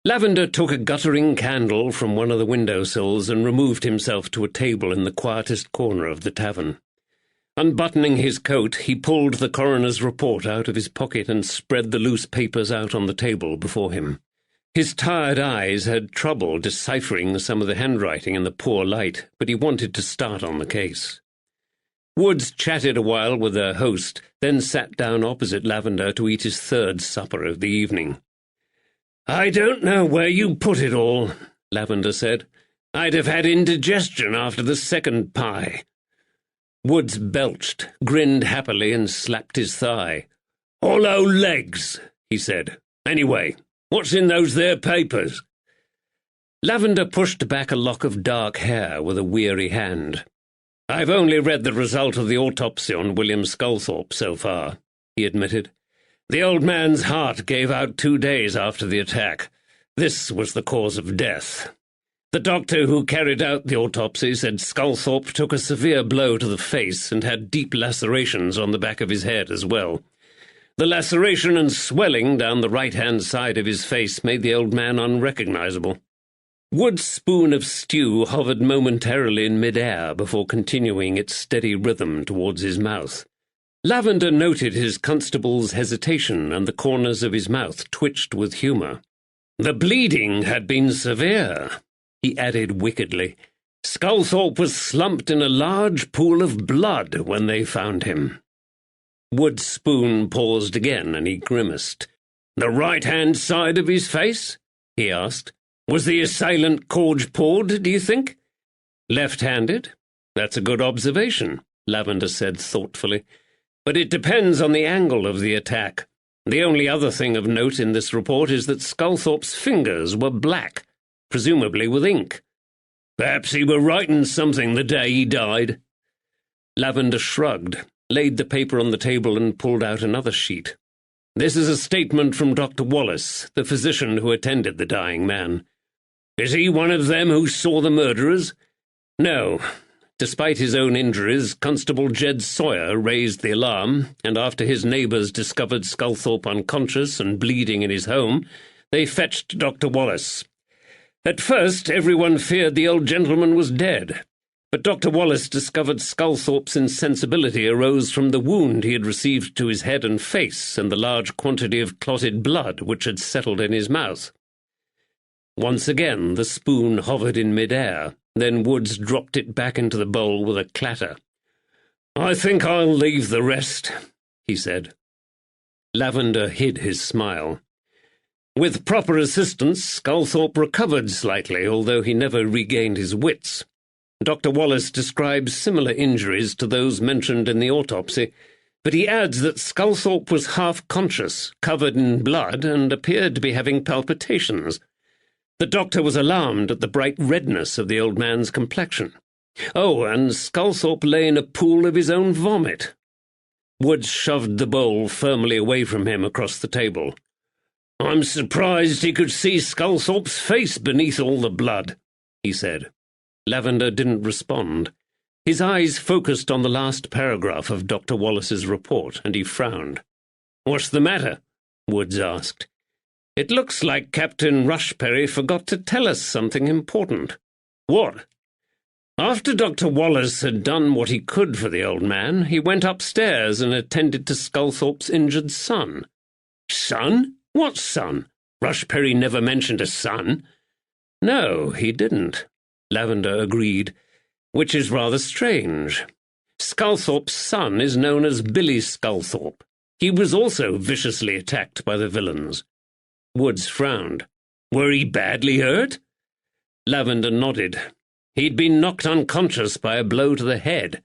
Lavender took a guttering candle from one of the window-sills and removed himself to a table in the quietest corner of the tavern. Unbuttoning his coat, he pulled the coroner's report out of his pocket and spread the loose papers out on the table before him. His tired eyes had trouble deciphering some of the handwriting in the poor light, but he wanted to start on the case. Woods chatted a while with their host, then sat down opposite Lavender to eat his third supper of the evening. "I don't know where you put it all," Lavender said. "I'd have had indigestion after the second pie." Woods belched, grinned happily, and slapped his thigh. "Hollow legs," he said. "Anyway, what's in those there papers?" Lavender pushed back a lock of dark hair with a weary hand. "I've only read the result of the autopsy on William Sculthorpe so far," he admitted. "The old man's heart gave out 2 days after the attack. This was the cause of death. The doctor who carried out the autopsy said Sculthorpe took a severe blow to the face and had deep lacerations on the back of his head as well. The laceration and swelling down the right-hand side of his face made the old man unrecognizable." Wood's spoon of stew hovered momentarily in mid-air before continuing its steady rhythm towards his mouth. Lavender noted his constable's hesitation, and the corners of his mouth twitched with humour. "The bleeding had been severe," he added wickedly. "Sculthorpe was slumped in a large pool of blood when they found him." Wood's spoon paused again, and he grimaced. "The right-hand side of his face?" he asked. "Was the assailant corge-pawed, do you think?" "Left-handed? That's a good observation," Lavender said thoughtfully. "But it depends on the angle of the attack. The only other thing of note in this report is that Sculthorpe's fingers were black, presumably with ink. Perhaps he were writing something the day he died." Lavender shrugged, laid the paper on the table, and pulled out another sheet. "This is a statement from Dr. Wallace, the physician who attended the dying man." "Is he one of them who saw the murderers?" "No. Despite his own injuries, Constable Jed Sawyer raised the alarm, and after his neighbours discovered Sculthorpe unconscious and bleeding in his home, they fetched Dr. Wallace. At first, everyone feared the old gentleman was dead, but Dr. Wallace discovered Sculthorpe's insensibility arose from the wound he had received to his head and face and the large quantity of clotted blood which had settled in his mouth." Once again the spoon hovered in mid-air. Then Woods dropped it back into the bowl with a clatter. "I think I'll leave the rest," he said. Lavender hid his smile. With proper assistance, Sculthorpe recovered slightly, although he never regained his wits. Dr. Wallace describes similar injuries to those mentioned in the autopsy, but he adds that Sculthorpe was half-conscious, covered in blood, and appeared to be having palpitations. The doctor was alarmed at the bright redness of the old man's complexion. Oh, and Sculthorpe lay in a pool of his own vomit. Woods shoved the bowl firmly away from him across the table. "I'm surprised he could see Sculthorpe's face beneath all the blood," he said. Lavender didn't respond. His eyes focused on the last paragraph of Dr. Wallace's report, and he frowned. "What's the matter?" Woods asked. "It looks like Captain Rushperry forgot to tell us something important." "What?" "After Dr. Wallace had done what he could for the old man, he went upstairs and attended to Sculthorpe's injured son." "Son? What son? Rushperry never mentioned a son." "No, he didn't," Lavender agreed, "which is rather strange. Sculthorpe's son is known as Billy Sculthorpe. He was also viciously attacked by the villains." Woods frowned. "Were he badly hurt?" Lavender nodded. "He'd been knocked unconscious by a blow to the head."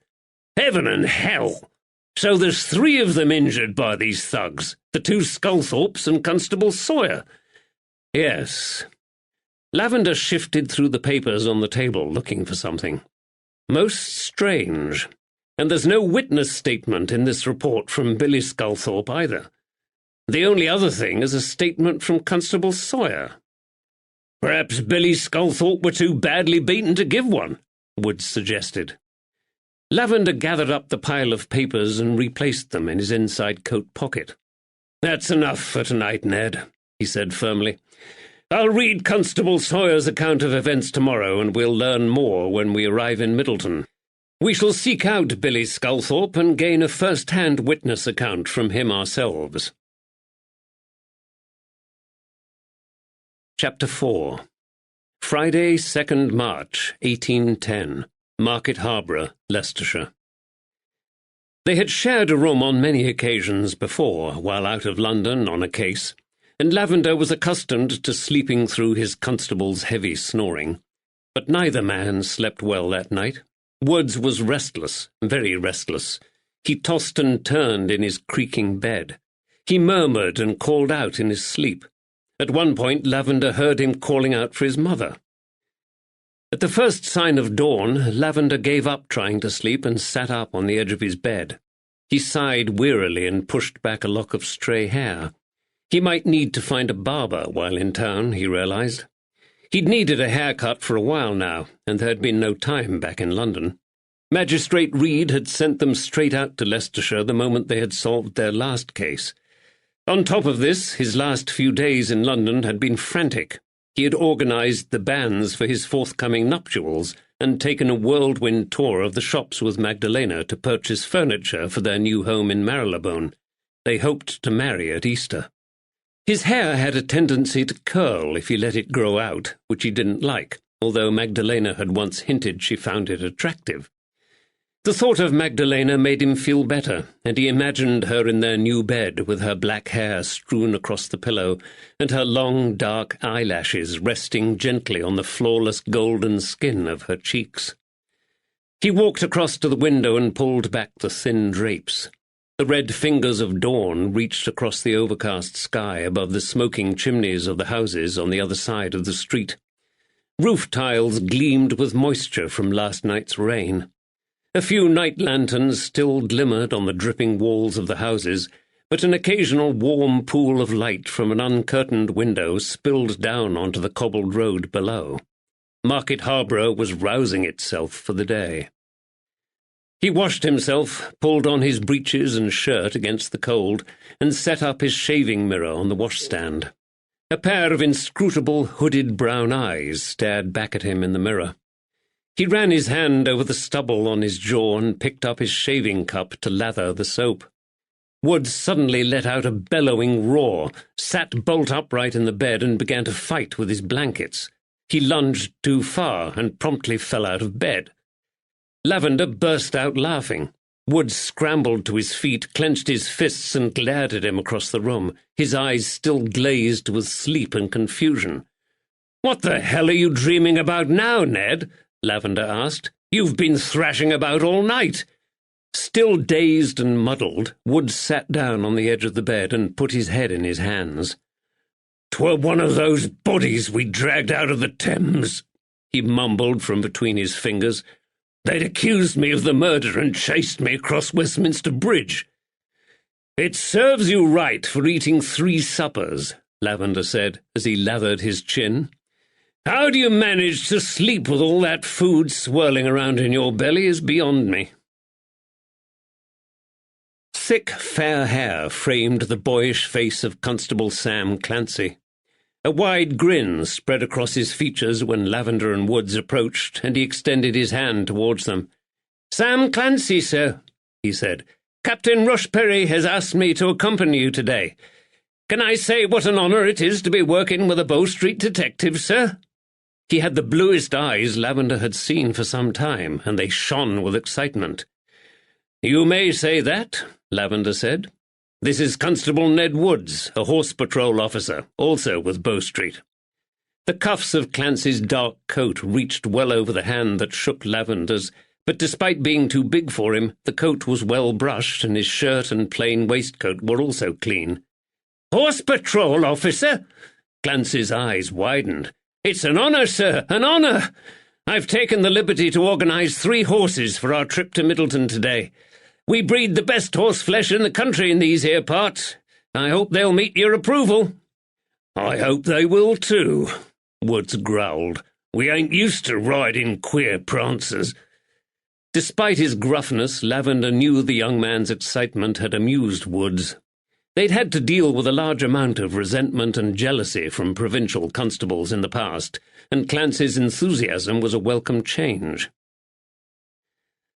"Heaven and hell! So there's 3 of them injured by these thugs, the 2 Sculthorpes and Constable Sawyer." "Yes." Lavender shifted through the papers on the table, looking for something. "Most strange. And there's no witness statement in this report from Billy Sculthorpe either. The only other thing is a statement from Constable Sawyer." "Perhaps Billy Sculthorpe were too badly beaten to give one," Woods suggested. Lavender gathered up the pile of papers and replaced them in his inside coat pocket. "That's enough for tonight, Ned," he said firmly. "I'll read Constable Sawyer's account of events tomorrow, and we'll learn more when we arrive in Middleton. We shall seek out Billy Sculthorpe and gain a first-hand witness account from him ourselves." Chapter 4. Friday, 2nd March, 1810. Market Harborough, Leicestershire. They had shared a room on many occasions before, while out of London on a case, and Lavender was accustomed to sleeping through his constable's heavy snoring. But neither man slept well that night. Woods was restless, very restless. He tossed and turned in his creaking bed. He murmured and called out in his sleep. At one point Lavender heard him calling out for his mother. At the first sign of dawn, Lavender gave up trying to sleep and sat up on the edge of his bed. He sighed wearily and pushed back a lock of stray hair. He might need to find a barber while in town, he realized. He'd needed a haircut for a while now, and there had been no time back in London. Magistrate Reed had sent them straight out to Leicestershire the moment they had solved their last case. On top of this, his last few days in London had been frantic. He had organised the banns for his forthcoming nuptials and taken a whirlwind tour of the shops with Magdalena to purchase furniture for their new home in Marylebone. They hoped to marry at Easter. His hair had a tendency to curl if he let it grow out, which he didn't like, although Magdalena had once hinted she found it attractive. The thought of Magdalena made him feel better, and he imagined her in their new bed with her black hair strewn across the pillow and her long, dark eyelashes resting gently on the flawless golden skin of her cheeks. He walked across to the window and pulled back the thin drapes. The red fingers of dawn reached across the overcast sky above the smoking chimneys of the houses on the other side of the street. Roof tiles gleamed with moisture from last night's rain. A few night lanterns still glimmered on the dripping walls of the houses, but an occasional warm pool of light from an uncurtained window spilled down onto the cobbled road below. Market Harborough was rousing itself for the day. He washed himself, pulled on his breeches and shirt against the cold, and set up his shaving mirror on the washstand. A pair of inscrutable, hooded brown eyes stared back at him in the mirror. He ran his hand over the stubble on his jaw and picked up his shaving cup to lather the soap. Woods suddenly let out a bellowing roar, sat bolt upright in the bed and began to fight with his blankets. He lunged too far and promptly fell out of bed. Lavender burst out laughing. Woods scrambled to his feet, clenched his fists and glared at him across the room, his eyes still glazed with sleep and confusion. "What the hell are you dreaming about now, Ned?" Lavender asked. "You've been thrashing about all night." Still dazed and muddled, Woods sat down on the edge of the bed and put his head in his hands. "'Twere one of those bodies we dragged out of the Thames," he mumbled from between his fingers. "They'd accused me of the murder and chased me across Westminster Bridge." "It serves you right for eating 3 suppers," Lavender said as he lathered his chin. "How do you manage to sleep with all that food swirling around in your belly is beyond me." Thick, fair hair framed the boyish face of Constable Sam Clancy. A wide grin spread across his features when Lavender and Woods approached, and he extended his hand towards them. "Sam Clancy, sir," he said. "Captain Rushperry has asked me to accompany you today. Can I say what an honour it is to be working with a Bow Street detective, sir?" He had the bluest eyes Lavender had seen for some time, and they shone with excitement. "You may say that," Lavender said. "This is Constable Ned Woods, a horse patrol officer, also with Bow Street." The cuffs of Clancy's dark coat reached well over the hand that shook Lavender's, but despite being too big for him, the coat was well brushed, and his shirt and plain waistcoat were also clean. "Horse patrol officer?" Clancy's eyes widened. "It's an honour, sir, an honour! I've taken the liberty to organise 3 horses for our trip to Middleton today. We breed the best horse flesh in the country in these here parts. I hope they'll meet your approval." "I hope they will too," Woods growled. "We ain't used to riding queer prancers." Despite his gruffness, Lavender knew the young man's excitement had amused Woods. They'd had to deal with a large amount of resentment and jealousy from provincial constables in the past, and Clancy's enthusiasm was a welcome change.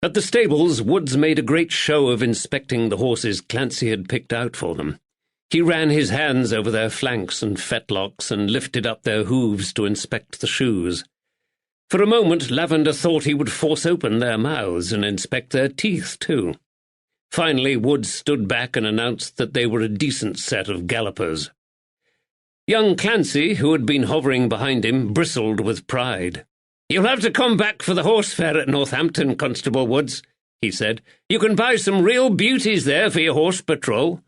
At the stables, Woods made a great show of inspecting the horses Clancy had picked out for them. He ran his hands over their flanks and fetlocks and lifted up their hooves to inspect the shoes. For a moment, Lavender thought he would force open their mouths and inspect their teeth, too. Finally, Woods stood back and announced that they were a decent set of gallopers. Young Clancy, who had been hovering behind him, bristled with pride. "You'll have to come back for the horse fair at Northampton, Constable Woods," he said. "You can buy some real beauties there for your horse patrol."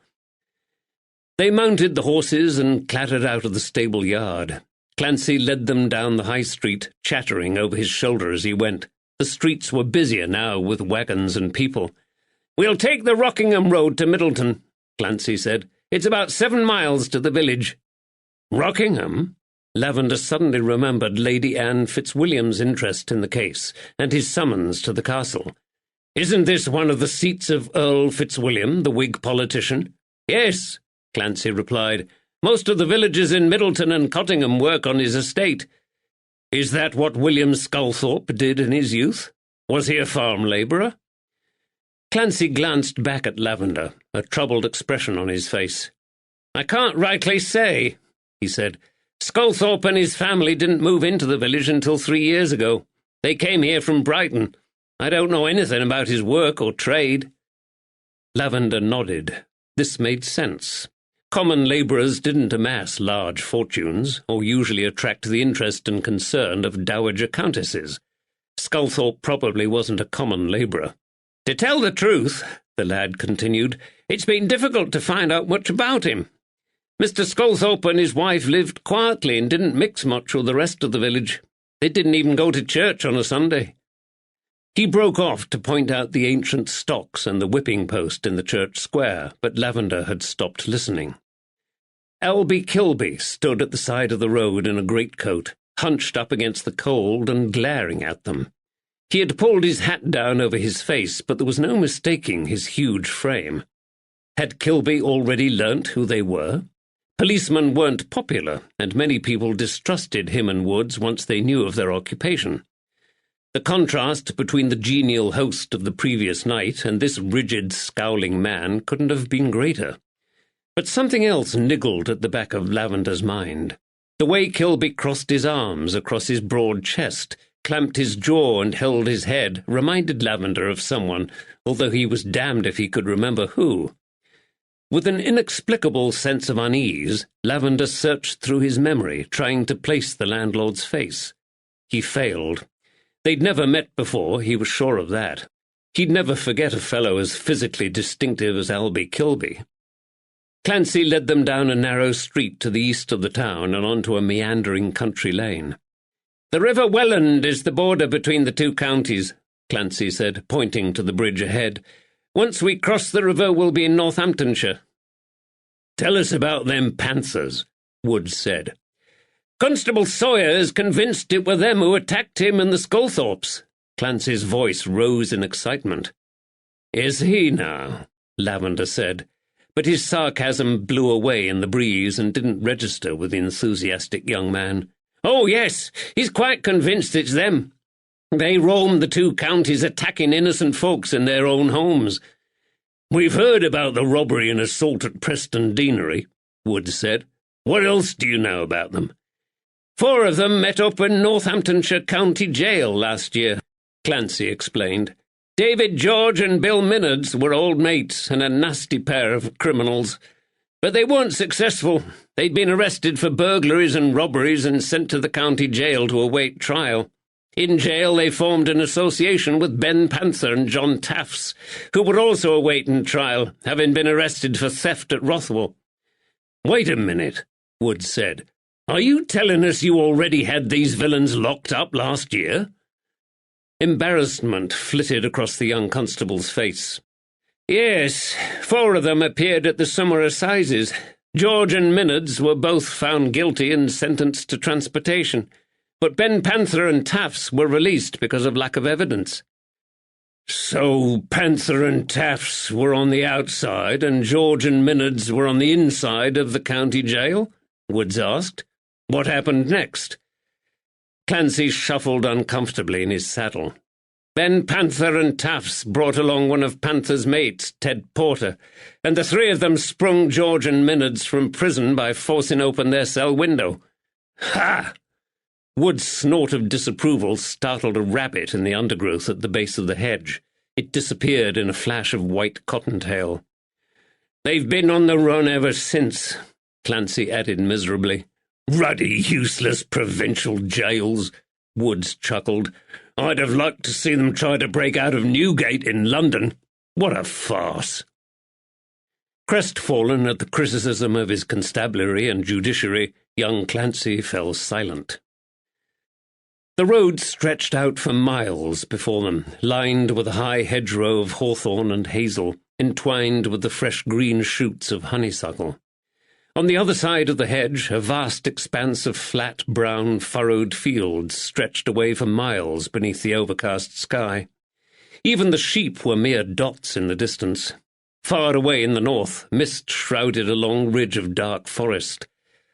They mounted the horses and clattered out of the stable yard. Clancy led them down the high street, chattering over his shoulder as he went. The streets were busier now with wagons and people. "We'll take the Rockingham road to Middleton," Clancy said. "It's about 7 miles to the village." "Rockingham?" Lavender suddenly remembered Lady Anne Fitzwilliam's interest in the case, and his summons to the castle. "Isn't this one of the seats of Earl Fitzwilliam, the Whig politician?" "Yes," Clancy replied. "Most of the villagers in Middleton and Cottingham work on his estate." "Is that what William Sculthorpe did in his youth? Was he a farm labourer?" Clancy glanced back at Lavender, a troubled expression on his face. "I can't rightly say," he said. "Sculthorpe and his family didn't move into the village until 3 years ago. They came here from Brighton. I don't know anything about his work or trade." Lavender nodded. This made sense. Common labourers didn't amass large fortunes, or usually attract the interest and concern of dowager countesses. Sculthorpe probably wasn't a common labourer. "To tell the truth," the lad continued, "it's been difficult to find out much about him. Mr. Sculthorpe and his wife lived quietly and didn't mix much with the rest of the village. They didn't even go to church on a Sunday." He broke off to point out the ancient stocks and the whipping post in the church square, but Lavender had stopped listening. Albie Kilby stood at the side of the road in a greatcoat, hunched up against the cold and glaring at them. He had pulled his hat down over his face, but there was no mistaking his huge frame. Had Kilby already learnt who they were? Policemen weren't popular, and many people distrusted him and Woods once they knew of their occupation. The contrast between the genial host of the previous night and this rigid, scowling man couldn't have been greater. But something else niggled at the back of Lavender's mind. The way Kilby crossed his arms across his broad chest, clamped his jaw and held his head, reminded Lavender of someone, although he was damned if he could remember who. With an inexplicable sense of unease, Lavender searched through his memory, trying to place the landlord's face. He failed. They'd never met before, he was sure of that. He'd never forget a fellow as physically distinctive as Albie Kilby. Clancy led them down a narrow street to the east of the town and onto a meandering country lane. "The River Welland is the border between the two counties," Clancy said, pointing to the bridge ahead. "Once we cross the river, we'll be in Northamptonshire." "Tell us about them panthers," Woods said. "Constable Sawyer is convinced it were them who attacked him and the Sculthorpes." Clancy's voice rose in excitement. "Is he now?" Lavender said, but his sarcasm blew away in the breeze and didn't register with the enthusiastic young man. "Oh, yes, he's quite convinced it's them. They roam the two counties attacking innocent folks in their own homes." "We've heard about the robbery and assault at Preston Deanery," Woods said. "What else do you know about them?" "4 of them met up in Northamptonshire County Jail last year," Clancy explained. "David George and Bill Minards were old mates and a nasty pair of criminals. But they weren't successful. They'd been arrested for burglaries and robberies and sent to the county jail to await trial. In jail they formed an association with Ben Panther and John Taffs, who were also awaiting trial, having been arrested for theft at Rothwell." "Wait a minute," Woods said. "Are you telling us you already had these villains locked up last year?" Embarrassment flitted across the young constable's face. "Yes, 4 of them appeared at the summer assizes. George and Minards were both found guilty and sentenced to transportation, but Ben Panther and Taffs were released because of lack of evidence." "So Panther and Taffs were on the outside and George and Minards were on the inside of the county jail?" Woods asked. "What happened next?" Clancy shuffled uncomfortably in his saddle. "Ben Panther and Taffs brought along one of Panther's mates, Ted Porter, and the 3 of them sprung George and Minards from prison by forcing open their cell window." "Ha!" Wood's snort of disapproval startled a rabbit in the undergrowth at the base of the hedge. It disappeared in a flash of white cottontail. "They've been on the run ever since," Clancy added miserably. "Ruddy, useless provincial jails," Woods chuckled. "I'd have liked to see them try to break out of Newgate in London. What a farce." Crestfallen at the criticism of his constabulary and judiciary, young Clancy fell silent. The road stretched out for miles before them, lined with a high hedgerow of hawthorn and hazel, entwined with the fresh green shoots of honeysuckle. On the other side of the hedge, a vast expanse of flat, brown, furrowed fields stretched away for miles beneath the overcast sky. Even the sheep were mere dots in the distance. Far away in the north, mist shrouded a long ridge of dark forest.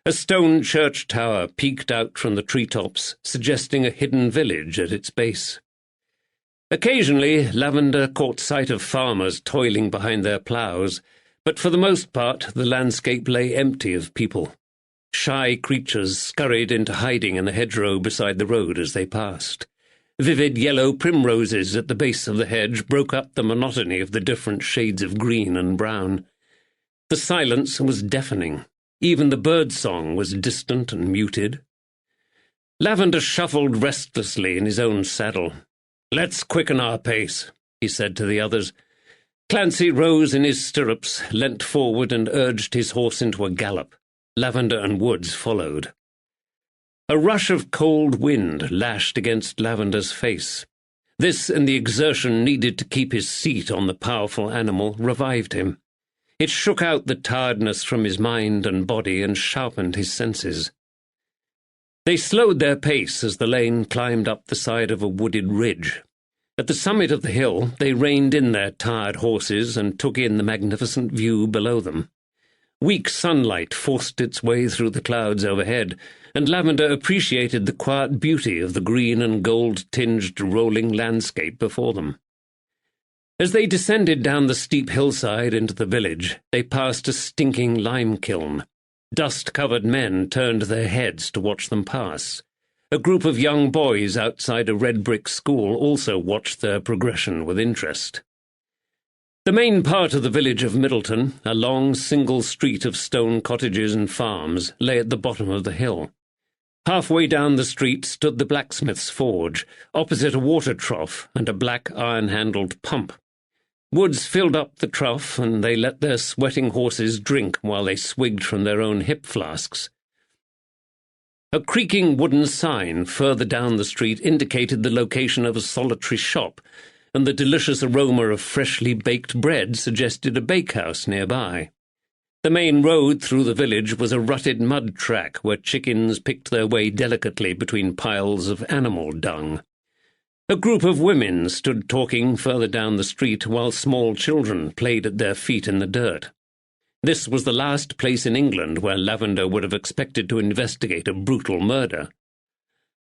A stone church tower peeked out from the treetops, suggesting a hidden village at its base. Occasionally, Lavender caught sight of farmers toiling behind their ploughs, but for the most part the landscape lay empty of people. Shy creatures scurried into hiding in the hedgerow beside the road as they passed. Vivid yellow primroses at the base of the hedge broke up the monotony of the different shades of green and brown. The silence was deafening. Even the bird-song was distant and muted. Lavender shuffled restlessly in his own saddle. "Let's quicken our pace," he said to the others. Clancy rose in his stirrups, leant forward and urged his horse into a gallop. Lavender and Woods followed. A rush of cold wind lashed against Lavender's face. This and the exertion needed to keep his seat on the powerful animal revived him. It shook out the tiredness from his mind and body and sharpened his senses. They slowed their pace as the lane climbed up the side of a wooded ridge. At the summit of the hill, they reined in their tired horses and took in the magnificent view below them. Weak sunlight forced its way through the clouds overhead, and Lavender appreciated the quiet beauty of the green and gold-tinged rolling landscape before them. As they descended down the steep hillside into the village, they passed a stinking lime kiln. Dust-covered men turned their heads to watch them pass. A group of young boys outside a red-brick school also watched their progression with interest. The main part of the village of Middleton, a long single street of stone cottages and farms, lay at the bottom of the hill. Halfway down the street stood the blacksmith's forge, opposite a water trough and a black iron-handled pump. Woods filled up the trough, and they let their sweating horses drink while they swigged from their own hip flasks. A creaking wooden sign further down the street indicated the location of a solitary shop, and the delicious aroma of freshly baked bread suggested a bakehouse nearby. The main road through the village was a rutted mud track where chickens picked their way delicately between piles of animal dung. A group of women stood talking further down the street while small children played at their feet in the dirt. This was the last place in England where Lavender would have expected to investigate a brutal murder.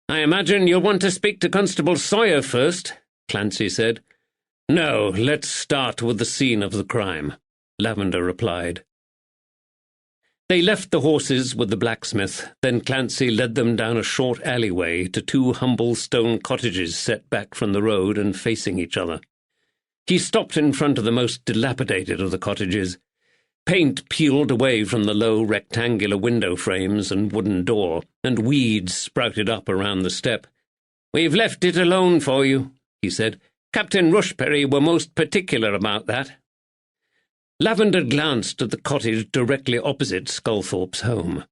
"I imagine you'll want to speak to Constable Sawyer first," Clancy said. "No, let's start with the scene of the crime," Lavender replied. They left the horses with the blacksmith, then Clancy led them down a short alleyway to two humble stone cottages set back from the road and facing each other. He stopped in front of the most dilapidated of the cottages. Paint peeled away from the low rectangular window frames and wooden door, and weeds sprouted up around the step. "We've left it alone for you," he said. "Captain Rushberry were most particular about that." Lavender glanced at the cottage directly opposite Sculthorpe's home.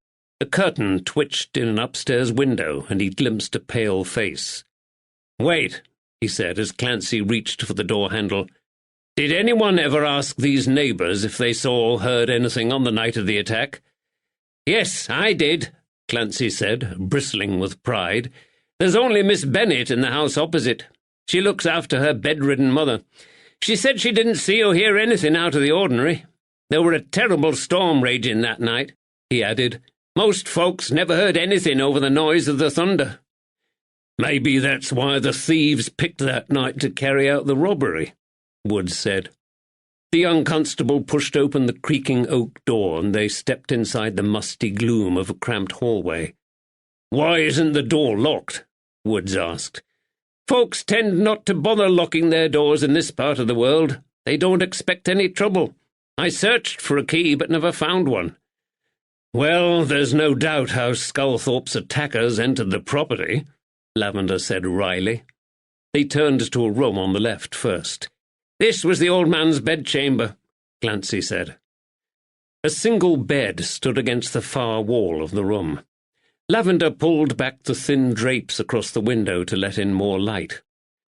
A curtain twitched in an upstairs window, and he glimpsed a pale face. "Wait," he said as Clancy reached for the door handle. "Did anyone ever ask these neighbours if they saw or heard anything on the night of the attack?" "Yes, I did," Clancy said, bristling with pride. "There's only Miss Bennet in the house opposite. She looks after her bedridden mother. She said she didn't see or hear anything out of the ordinary. There were a terrible storm raging that night," he added. "Most folks never heard anything over the noise of the thunder." "Maybe that's why the thieves picked that night to carry out the robbery," Woods said. The young constable pushed open the creaking oak door, and they stepped inside the musty gloom of a cramped hallway. "Why isn't the door locked?" Woods asked. "Folks tend not to bother locking their doors in this part of the world. They don't expect any trouble. I searched for a key but never found one." "Well, there's no doubt how Sculthorpe's attackers entered the property," Lavender said wryly. They turned to a room on the left first. "This was the old man's bedchamber," Clancy said. A single bed stood against the far wall of the room. Lavender pulled back the thin drapes across the window to let in more light.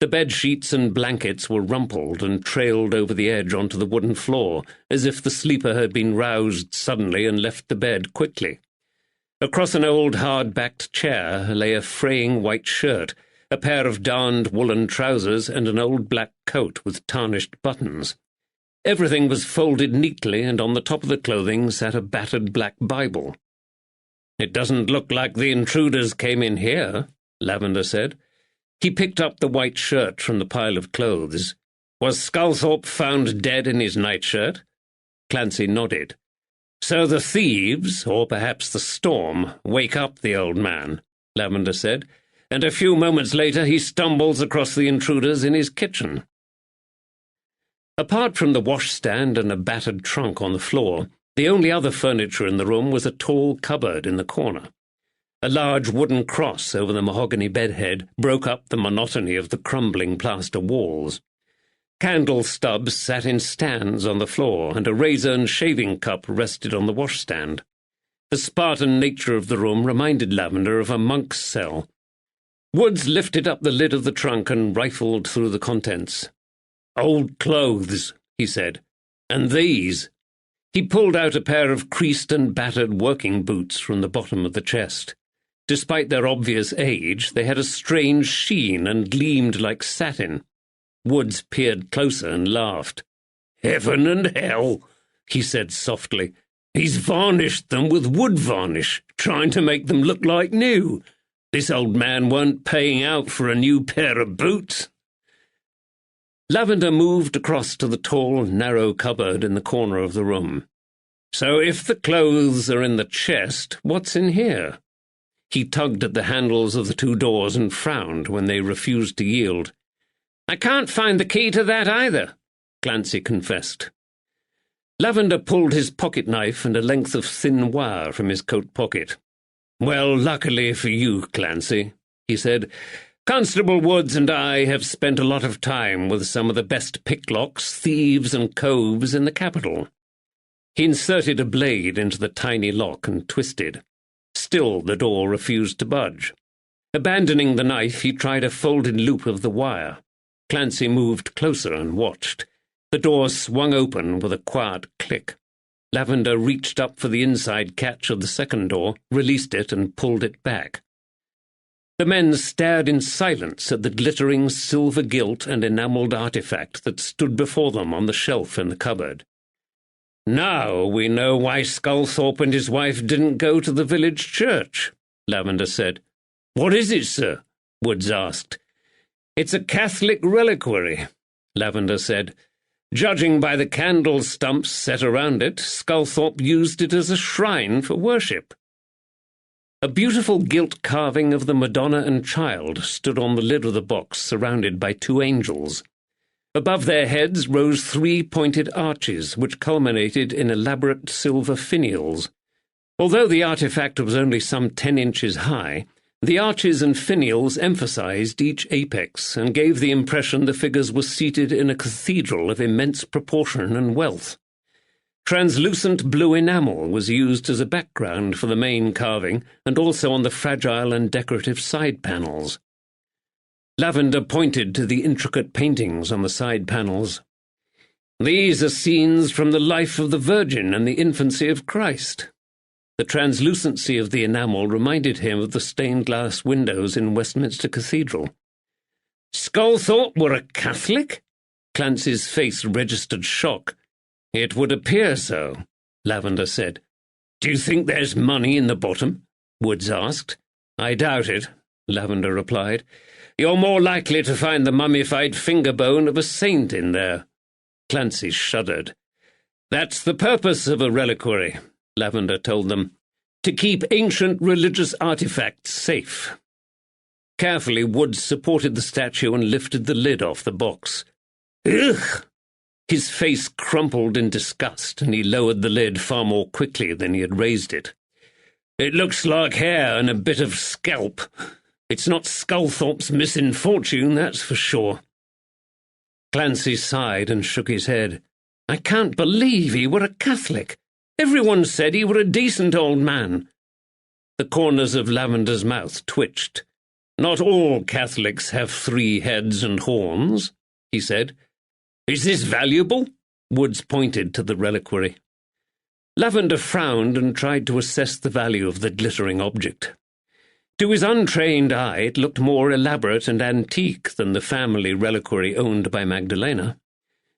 The bed sheets and blankets were rumpled and trailed over the edge onto the wooden floor, as if the sleeper had been roused suddenly and left the bed quickly. Across an old hard-backed chair lay a fraying white shirt, a pair of darned woolen trousers, and an old black coat with tarnished buttons. Everything was folded neatly, and on the top of the clothing sat a battered black Bible. "It doesn't look like the intruders came in here," Lavender said. He picked up the white shirt from the pile of clothes. "Was Sculthorpe found dead in his nightshirt?" Clancy nodded. "So the thieves, or perhaps the storm, wake up the old man," Lavender said, "and a few moments later he stumbles across the intruders in his kitchen." Apart from the washstand and a battered trunk on the floor, the only other furniture in the room was a tall cupboard in the corner. A large wooden cross over the mahogany bedhead broke up the monotony of the crumbling plaster walls. Candle stubs sat in stands on the floor, and a razor and shaving cup rested on the washstand. The Spartan nature of the room reminded Lavender of a monk's cell. Woods lifted up the lid of the trunk and rifled through the contents. "Old clothes," he said. "And these." He pulled out a pair of creased and battered working boots from the bottom of the chest. Despite their obvious age, they had a strange sheen and gleamed like satin. Woods peered closer and laughed. "Heaven and hell," he said softly. "He's varnished them with wood varnish, trying to make them look like new. This old man weren't paying out for a new pair of boots." Lavender moved across to the tall, narrow cupboard in the corner of the room. "So if the clothes are in the chest, what's in here?" He tugged at the handles of the two doors and frowned when they refused to yield. "I can't find the key to that either," Clancy confessed. Lavender pulled his pocket-knife and a length of thin wire from his coat pocket. "Well, luckily for you, Clancy," he said, "Constable Woods and I have spent a lot of time with some of the best picklocks, thieves, and coves in the capital." He inserted a blade into the tiny lock and twisted. Still the door refused to budge. Abandoning the knife, he tried a folded loop of the wire. Clancy moved closer and watched. The door swung open with a quiet click. Lavender reached up for the inside catch of the second door, released it, and pulled it back. The men stared in silence at the glittering silver gilt and enamelled artifact that stood before them on the shelf in the cupboard. "Now we know why Sculthorpe and his wife didn't go to the village church," Lavender said. "What is it, sir?" Woods asked. "It's a Catholic reliquary," Lavender said. "Judging by the candle stumps set around it, Sculthorpe used it as a shrine for worship." A beautiful gilt carving of the Madonna and Child stood on the lid of the box, surrounded by two angels. Above their heads rose three pointed arches, which culminated in elaborate silver finials. Although the artifact was only some 10 inches high, the arches and finials emphasized each apex and gave the impression the figures were seated in a cathedral of immense proportion and wealth. Translucent blue enamel was used as a background for the main carving and also on the fragile and decorative side panels. Lavender pointed to the intricate paintings on the side panels. "These are scenes from the life of the Virgin and the infancy of Christ." The translucency of the enamel reminded him of the stained glass windows in Westminster Cathedral. "Sculthorpe were a Catholic?" Clancy's face registered shock. "It would appear so," Lavender said. "Do you think there's money in the bottom?" Woods asked. "I doubt it," Lavender replied. "You're more likely to find the mummified finger bone of a saint in there." Clancy shuddered. "That's the purpose of a reliquary," Lavender told them, "to keep ancient religious artifacts safe." Carefully, Woods supported the statue and lifted the lid off the box. "Ugh!" His face crumpled in disgust, and he lowered the lid far more quickly than he had raised it. "It looks like hair and a bit of scalp. It's not Sculthorpe's misfortune, that's for sure." Clancy sighed and shook his head. "I can't believe he were a Catholic. Everyone said he were a decent old man." The corners of Lavender's mouth twitched. "Not all Catholics have 3 heads and horns," he said. "Is this valuable?" Woods pointed to the reliquary. Lavender frowned and tried to assess the value of the glittering object. To his untrained eye, it looked more elaborate and antique than the family reliquary owned by Magdalena.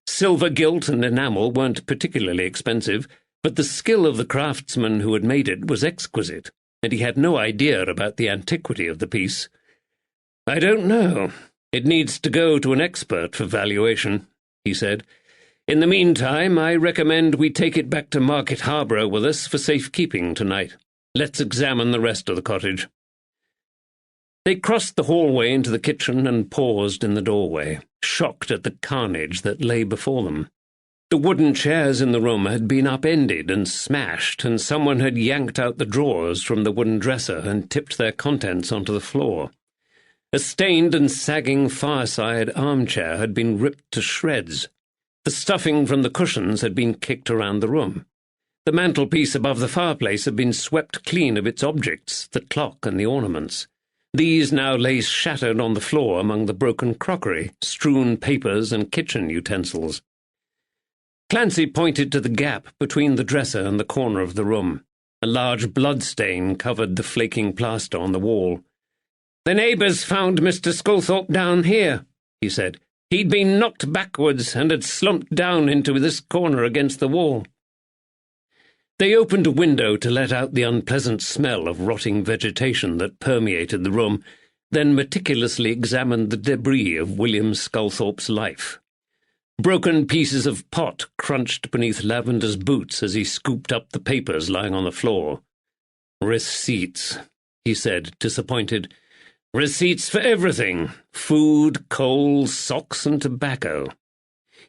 Silver gilt and enamel weren't particularly expensive, but the skill of the craftsman who had made it was exquisite, and he had no idea about the antiquity of the piece. "I don't know. It needs to go to an expert for valuation," he said. "In the meantime, I recommend we take it back to Market Harborough with us for safekeeping tonight. Let's examine the rest of the cottage." They crossed the hallway into the kitchen and paused in the doorway, shocked at the carnage that lay before them. The wooden chairs in the room had been upended and smashed, and someone had yanked out the drawers from the wooden dresser and tipped their contents onto the floor. A stained and sagging fireside armchair had been ripped to shreds. The stuffing from the cushions had been kicked around the room. The mantelpiece above the fireplace had been swept clean of its objects, the clock and the ornaments. These now lay shattered on the floor among the broken crockery, strewn papers, and kitchen utensils. Clancy pointed to the gap between the dresser and the corner of the room. A large bloodstain covered the flaking plaster on the wall. "The neighbours found Mr. Sculthorpe down here," he said. "He'd been knocked backwards and had slumped down into this corner against the wall." They opened a window to let out the unpleasant smell of rotting vegetation that permeated the room, then meticulously examined the debris of William Sculthorpe's life. Broken pieces of pot crunched beneath Lavender's boots as he scooped up the papers lying on the floor. "Receipts," he said, disappointed. "Receipts for everything: food, coal, socks, and tobacco."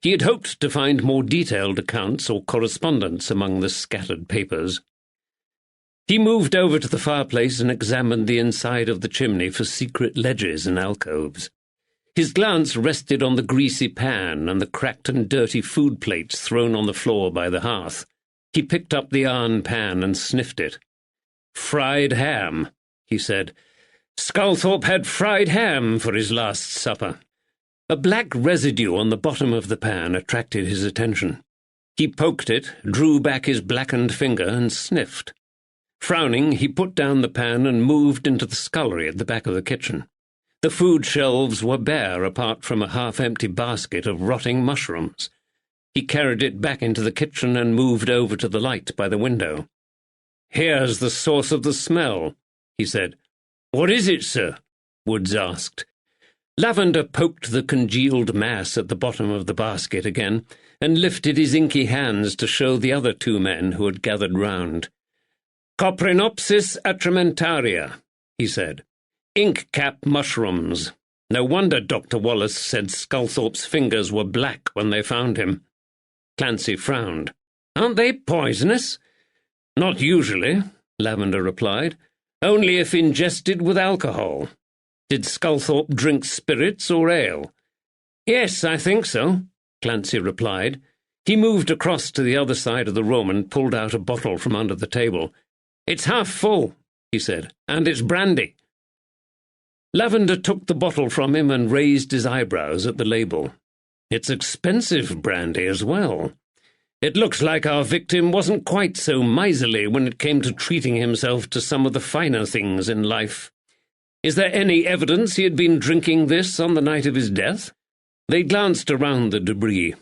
He had hoped to find more detailed accounts or correspondence among the scattered papers. He moved over to the fireplace and examined the inside of the chimney for secret ledges and alcoves. His glance rested on the greasy pan and the cracked and dirty food plates thrown on the floor by the hearth. He picked up the iron pan and sniffed it. "Fried ham," he said. "Sculthorpe had fried ham for his last supper." A black residue on the bottom of the pan attracted his attention. He poked it, drew back his blackened finger, and sniffed. Frowning, he put down the pan and moved into the scullery at the back of the kitchen. The food shelves were bare apart from a half-empty basket of rotting mushrooms. He carried it back into the kitchen and moved over to the light by the window. "Here's the source of the smell," he said. "What is it, sir?" Woods asked. Lavender poked the congealed mass at the bottom of the basket again and lifted his inky hands to show the other two men who had gathered round. "Coprinopsis atramentaria," he said. "Ink-cap mushrooms. No wonder Dr. Wallace said Sculthorpe's fingers were black when they found him." Clancy frowned. "Aren't they poisonous?" "Not usually," Lavender replied. "Only if ingested with alcohol. Did Sculthorpe drink spirits or ale?" "Yes, I think so," Clancy replied. He moved across to the other side of the room and pulled out a bottle from under the table. "It's half full," he said, "and it's brandy." Lavender took the bottle from him and raised his eyebrows at the label. "It's expensive brandy as well. It looks like our victim wasn't quite so miserly when it came to treating himself to some of the finer things in life. Is there any evidence he had been drinking this on the night of his death?" They glanced around the debris.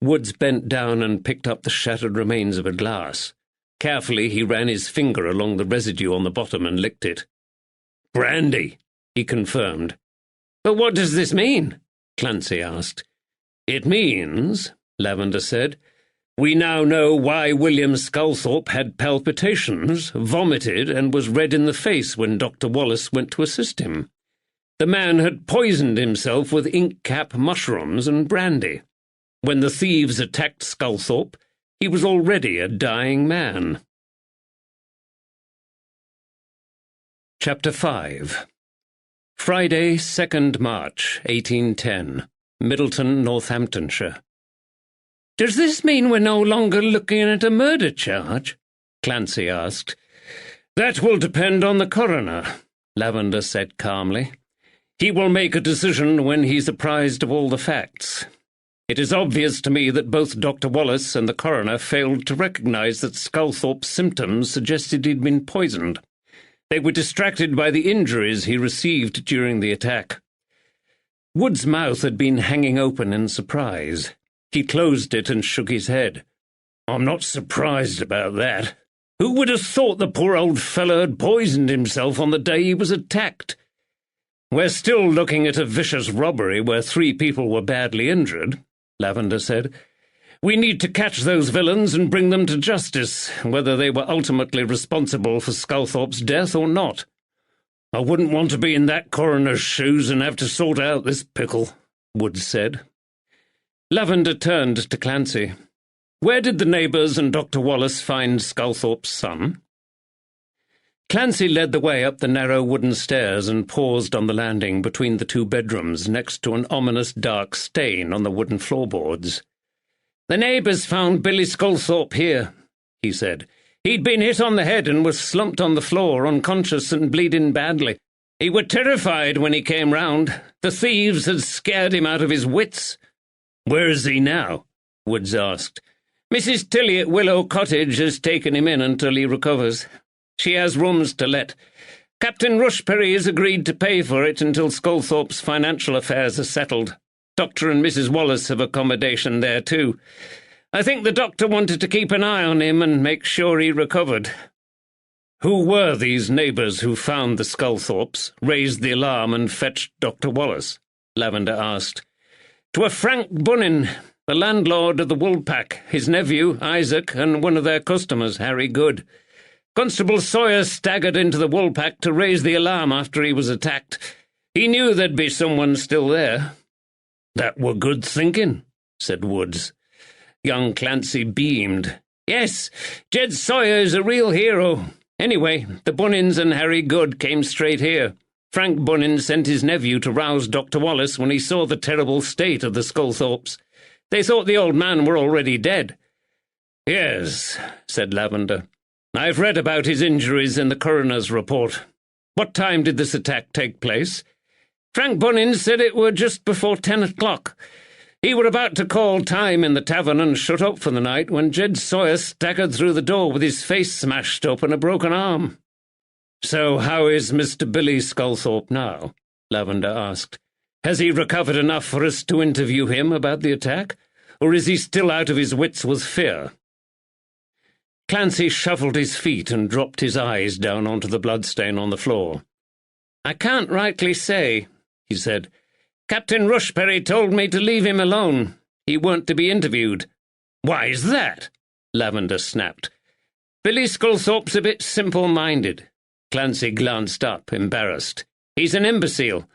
Woods bent down and picked up the shattered remains of a glass. Carefully, he ran his finger along the residue on the bottom and licked it. "Brandy," he confirmed. "But what does this mean?" Clancy asked. "It means," Lavender said, "we now know why William Sculthorpe had palpitations, vomited, and was red in the face when Dr. Wallace went to assist him. The man had poisoned himself with ink-cap mushrooms and brandy. When the thieves attacked Sculthorpe, he was already a dying man." Chapter 5. Friday, 2nd March, 1810. Middleton, Northamptonshire. "Does this mean we're no longer looking at a murder charge?" Clancy asked. "That will depend on the coroner," Lavender said calmly. "He will make a decision when he's apprised of all the facts. It is obvious to me that both Dr. Wallace and the coroner failed to recognize that Sculthorpe's symptoms suggested he'd been poisoned. They were distracted by the injuries he received during the attack." Wood's mouth had been hanging open in surprise. He closed it and shook his head. "I'm not surprised about that. Who would have thought the poor old fellow had poisoned himself on the day he was attacked? We're still looking at a vicious robbery where 3 people were badly injured," Lavender said. "We need to catch those villains and bring them to justice, whether they were ultimately responsible for Sculthorpe's death or not. I wouldn't want to be in that coroner's shoes and have to sort out this pickle," Woods said. Lavender turned to Clancy. "Where did the neighbours and Dr. Wallace find Sculthorpe's son?" Clancy led the way up the narrow wooden stairs and paused on the landing between the 2 bedrooms next to an ominous dark stain on the wooden floorboards. "The neighbours found Billy Sculthorpe here," he said. "He'd been hit on the head and was slumped on the floor, unconscious and bleeding badly. He were terrified when he came round. The thieves had scared him out of his wits." "Where is he now?" Woods asked. "Mrs. Tilly at Willow Cottage has taken him in until he recovers. She has rooms to let. Captain Rushperry has agreed to pay for it until Sculthorpe's financial affairs are settled. Dr. and Mrs. Wallace have accommodation there too. I think the doctor wanted to keep an eye on him and make sure he recovered." "Who were these neighbours who found the Sculthorpes, raised the alarm and fetched Dr. Wallace?" Lavender asked. "'Twere Frank Bunnin, the landlord of the Woolpack, his nephew, Isaac, and one of their customers, Harry Good. Constable Sawyer staggered into the Woolpack to raise the alarm after he was attacked. He knew there'd be someone still there." "That were good thinking," said Woods. Young Clancy beamed. "Yes, Jed Sawyer is a real hero. Anyway, the Bunnins and Harry Good came straight here. Frank Bunnin sent his nephew to rouse Dr. Wallace when he saw the terrible state of the Sculthorpes. They thought the old man were already dead. Yes, said Lavender. I've read about his injuries in the coroner's report. What time did this attack take place? Frank Bunnin said it were just before 10 o'clock. He were about to call time in the tavern and shut up for the night when Jed Sawyer staggered through the door with his face smashed up and a broken arm. So how is Mr. Billy Sculthorpe now? Lavender asked. Has he recovered enough for us to interview him about the attack, or is he still out of his wits with fear? Clancy shuffled his feet and dropped his eyes down onto the bloodstain on the floor. I can't rightly say, he said. Captain Rushberry told me to leave him alone. He weren't to be interviewed. Why is that? Lavender snapped. Billy Sculthorpe's a bit simple-minded. Clancy glanced up, embarrassed. He's an imbecile.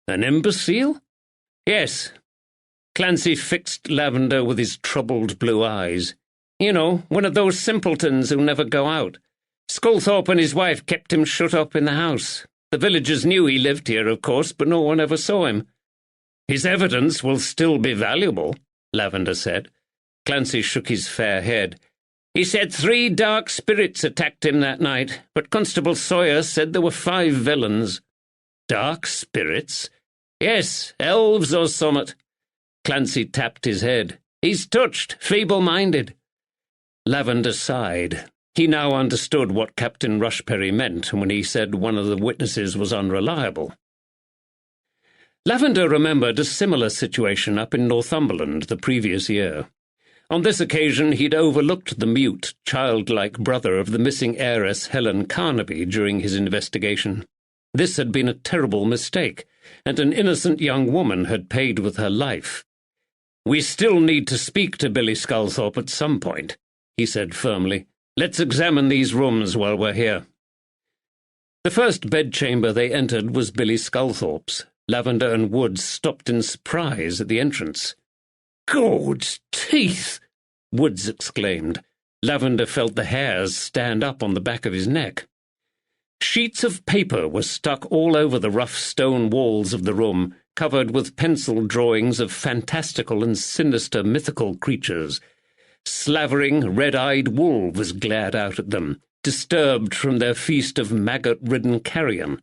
An imbecile? Yes. Clancy fixed Lavender with his troubled blue eyes. You know, one of those simpletons who never go out. Sculthorpe and his wife kept him shut up in the house. The villagers knew he lived here, of course, but no one ever saw him. His evidence will still be valuable, Lavender said. Clancy shook his fair head. He said 3 dark spirits attacked him that night, but Constable Sawyer said there were 5 villains. Dark spirits? Yes, elves or summat. Clancy tapped his head. He's touched, feeble-minded. Lavender sighed. He now understood what Captain Rushberry meant when he said one of the witnesses was unreliable. Lavender remembered a similar situation up in Northumberland the previous year. On this occasion he'd overlooked the mute, childlike brother of the missing heiress Helen Carnaby during his investigation. This had been a terrible mistake, and an innocent young woman had paid with her life. We still need to speak to Billy Sculthorpe at some point, he said firmly. Let's examine these rooms while we're here. The first bedchamber they entered was Billy Sculthorpe's. Lavender and Woods stopped in surprise at the entrance. God's teeth! Woods exclaimed. Lavender felt the hairs stand up on the back of his neck. Sheets of paper were stuck all over the rough stone walls of the room, covered with pencil drawings of fantastical and sinister mythical creatures. Slavering, red-eyed wolves glared out at them, disturbed from their feast of maggot-ridden carrion.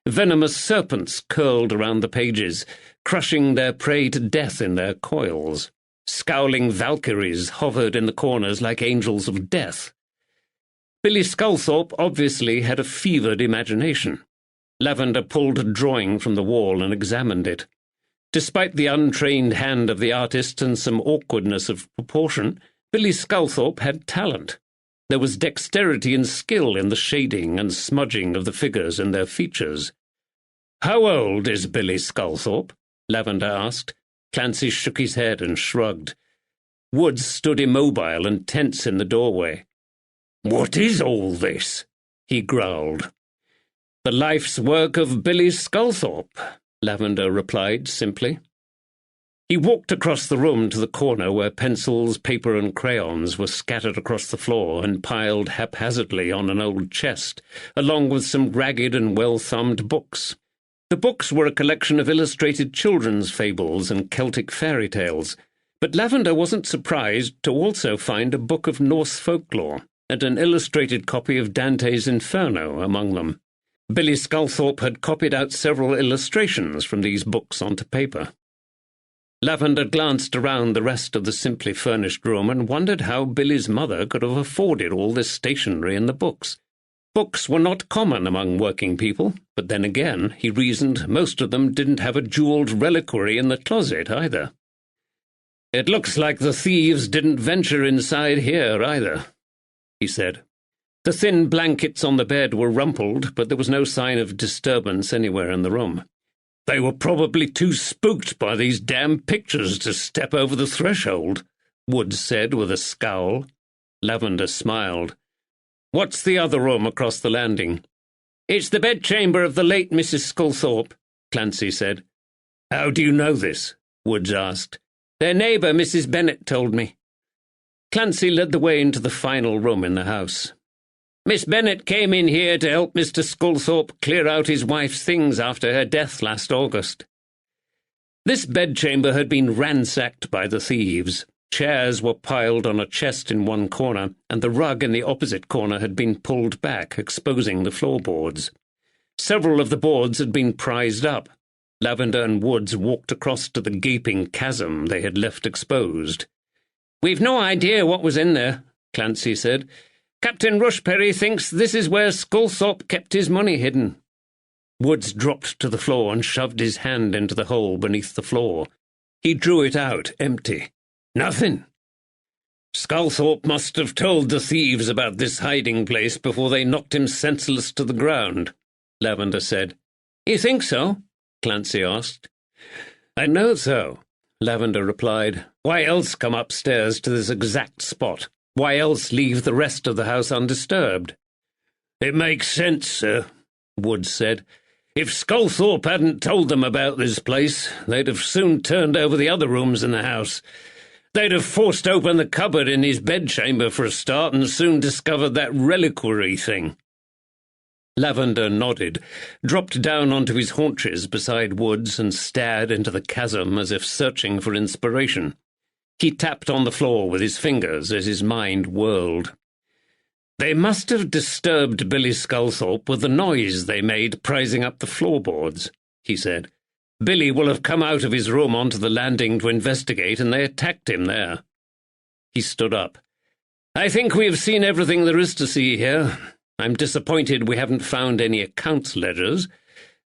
Venomous serpents curled around the pages, crushing their prey to death in their coils. Scowling Valkyries hovered in the corners like angels of death. Billy Sculthorpe obviously had a fevered imagination. Lavender pulled a drawing from the wall and examined it. Despite the untrained hand of the artist and some awkwardness of proportion, Billy Sculthorpe had talent. There was dexterity and skill in the shading and smudging of the figures and their features. "How old is Billy Sculthorpe?" Lavender asked. Clancy shook his head and shrugged. Woods stood immobile and tense in the doorway. "What is all this?" he growled. "The life's work of Billy Sculthorpe," Lavender replied simply. He walked across the room to the corner where pencils, paper, and crayons were scattered across the floor and piled haphazardly on an old chest, along with some ragged and well-thumbed books. The books were a collection of illustrated children's fables and Celtic fairy tales, but Lavender wasn't surprised to also find a book of Norse folklore and an illustrated copy of Dante's Inferno among them. Billy Sculthorpe had copied out several illustrations from these books onto paper. Lavender glanced around the rest of the simply furnished room and wondered how Billy's mother could have afforded all this stationery and the books. Books were not common among working people, but then again, he reasoned, most of them didn't have a jewelled reliquary in the closet either. "It looks like the thieves didn't venture inside here either," he said. The thin blankets on the bed were rumpled, but there was no sign of disturbance anywhere in the room. "They were probably too spooked by these damn pictures to step over the threshold," Woods said with a scowl. Lavender smiled. "What's the other room across the landing?" "It's the bedchamber of the late Mrs. Sculthorpe," Clancy said. "How do you know this?" Woods asked. "Their neighbour, Mrs. Bennet, told me." Clancy led the way into the final room in the house. Miss Bennet came in here to help Mr. Sculthorpe clear out his wife's things after her death last August. This bedchamber had been ransacked by the thieves. Chairs were piled on a chest in one corner, and the rug in the opposite corner had been pulled back, exposing the floorboards. Several of the boards had been prized up. Lavender and Woods walked across to the gaping chasm they had left exposed. "We've no idea what was in there," Clancy said. "Captain Rushperry thinks this is where Sculthorpe kept his money hidden." Woods dropped to the floor and shoved his hand into the hole beneath the floor. He drew it out, empty. "Nothing." "Sculthorpe must have told the thieves about this hiding place before they knocked him senseless to the ground," Lavender said. "You think so?" Clancy asked. "I know so," Lavender replied. "Why else come upstairs to this exact spot? Why else leave the rest of the house undisturbed?" "It makes sense, sir," Woods said. "If Sculthorpe hadn't told them about this place, they'd have soon turned over the other rooms in the house. They'd have forced open the cupboard in his bedchamber for a start and soon discovered that reliquary thing." Lavender nodded, dropped down onto his haunches beside Woods and stared into the chasm as if searching for inspiration. He tapped on the floor with his fingers as his mind whirled. "They must have disturbed Billy Sculthorpe with the noise they made prizing up the floorboards," he said. "Billy will have come out of his room onto the landing to investigate, and they attacked him there." He stood up. "I think we have seen everything there is to see here. I'm disappointed we haven't found any accounts ledgers.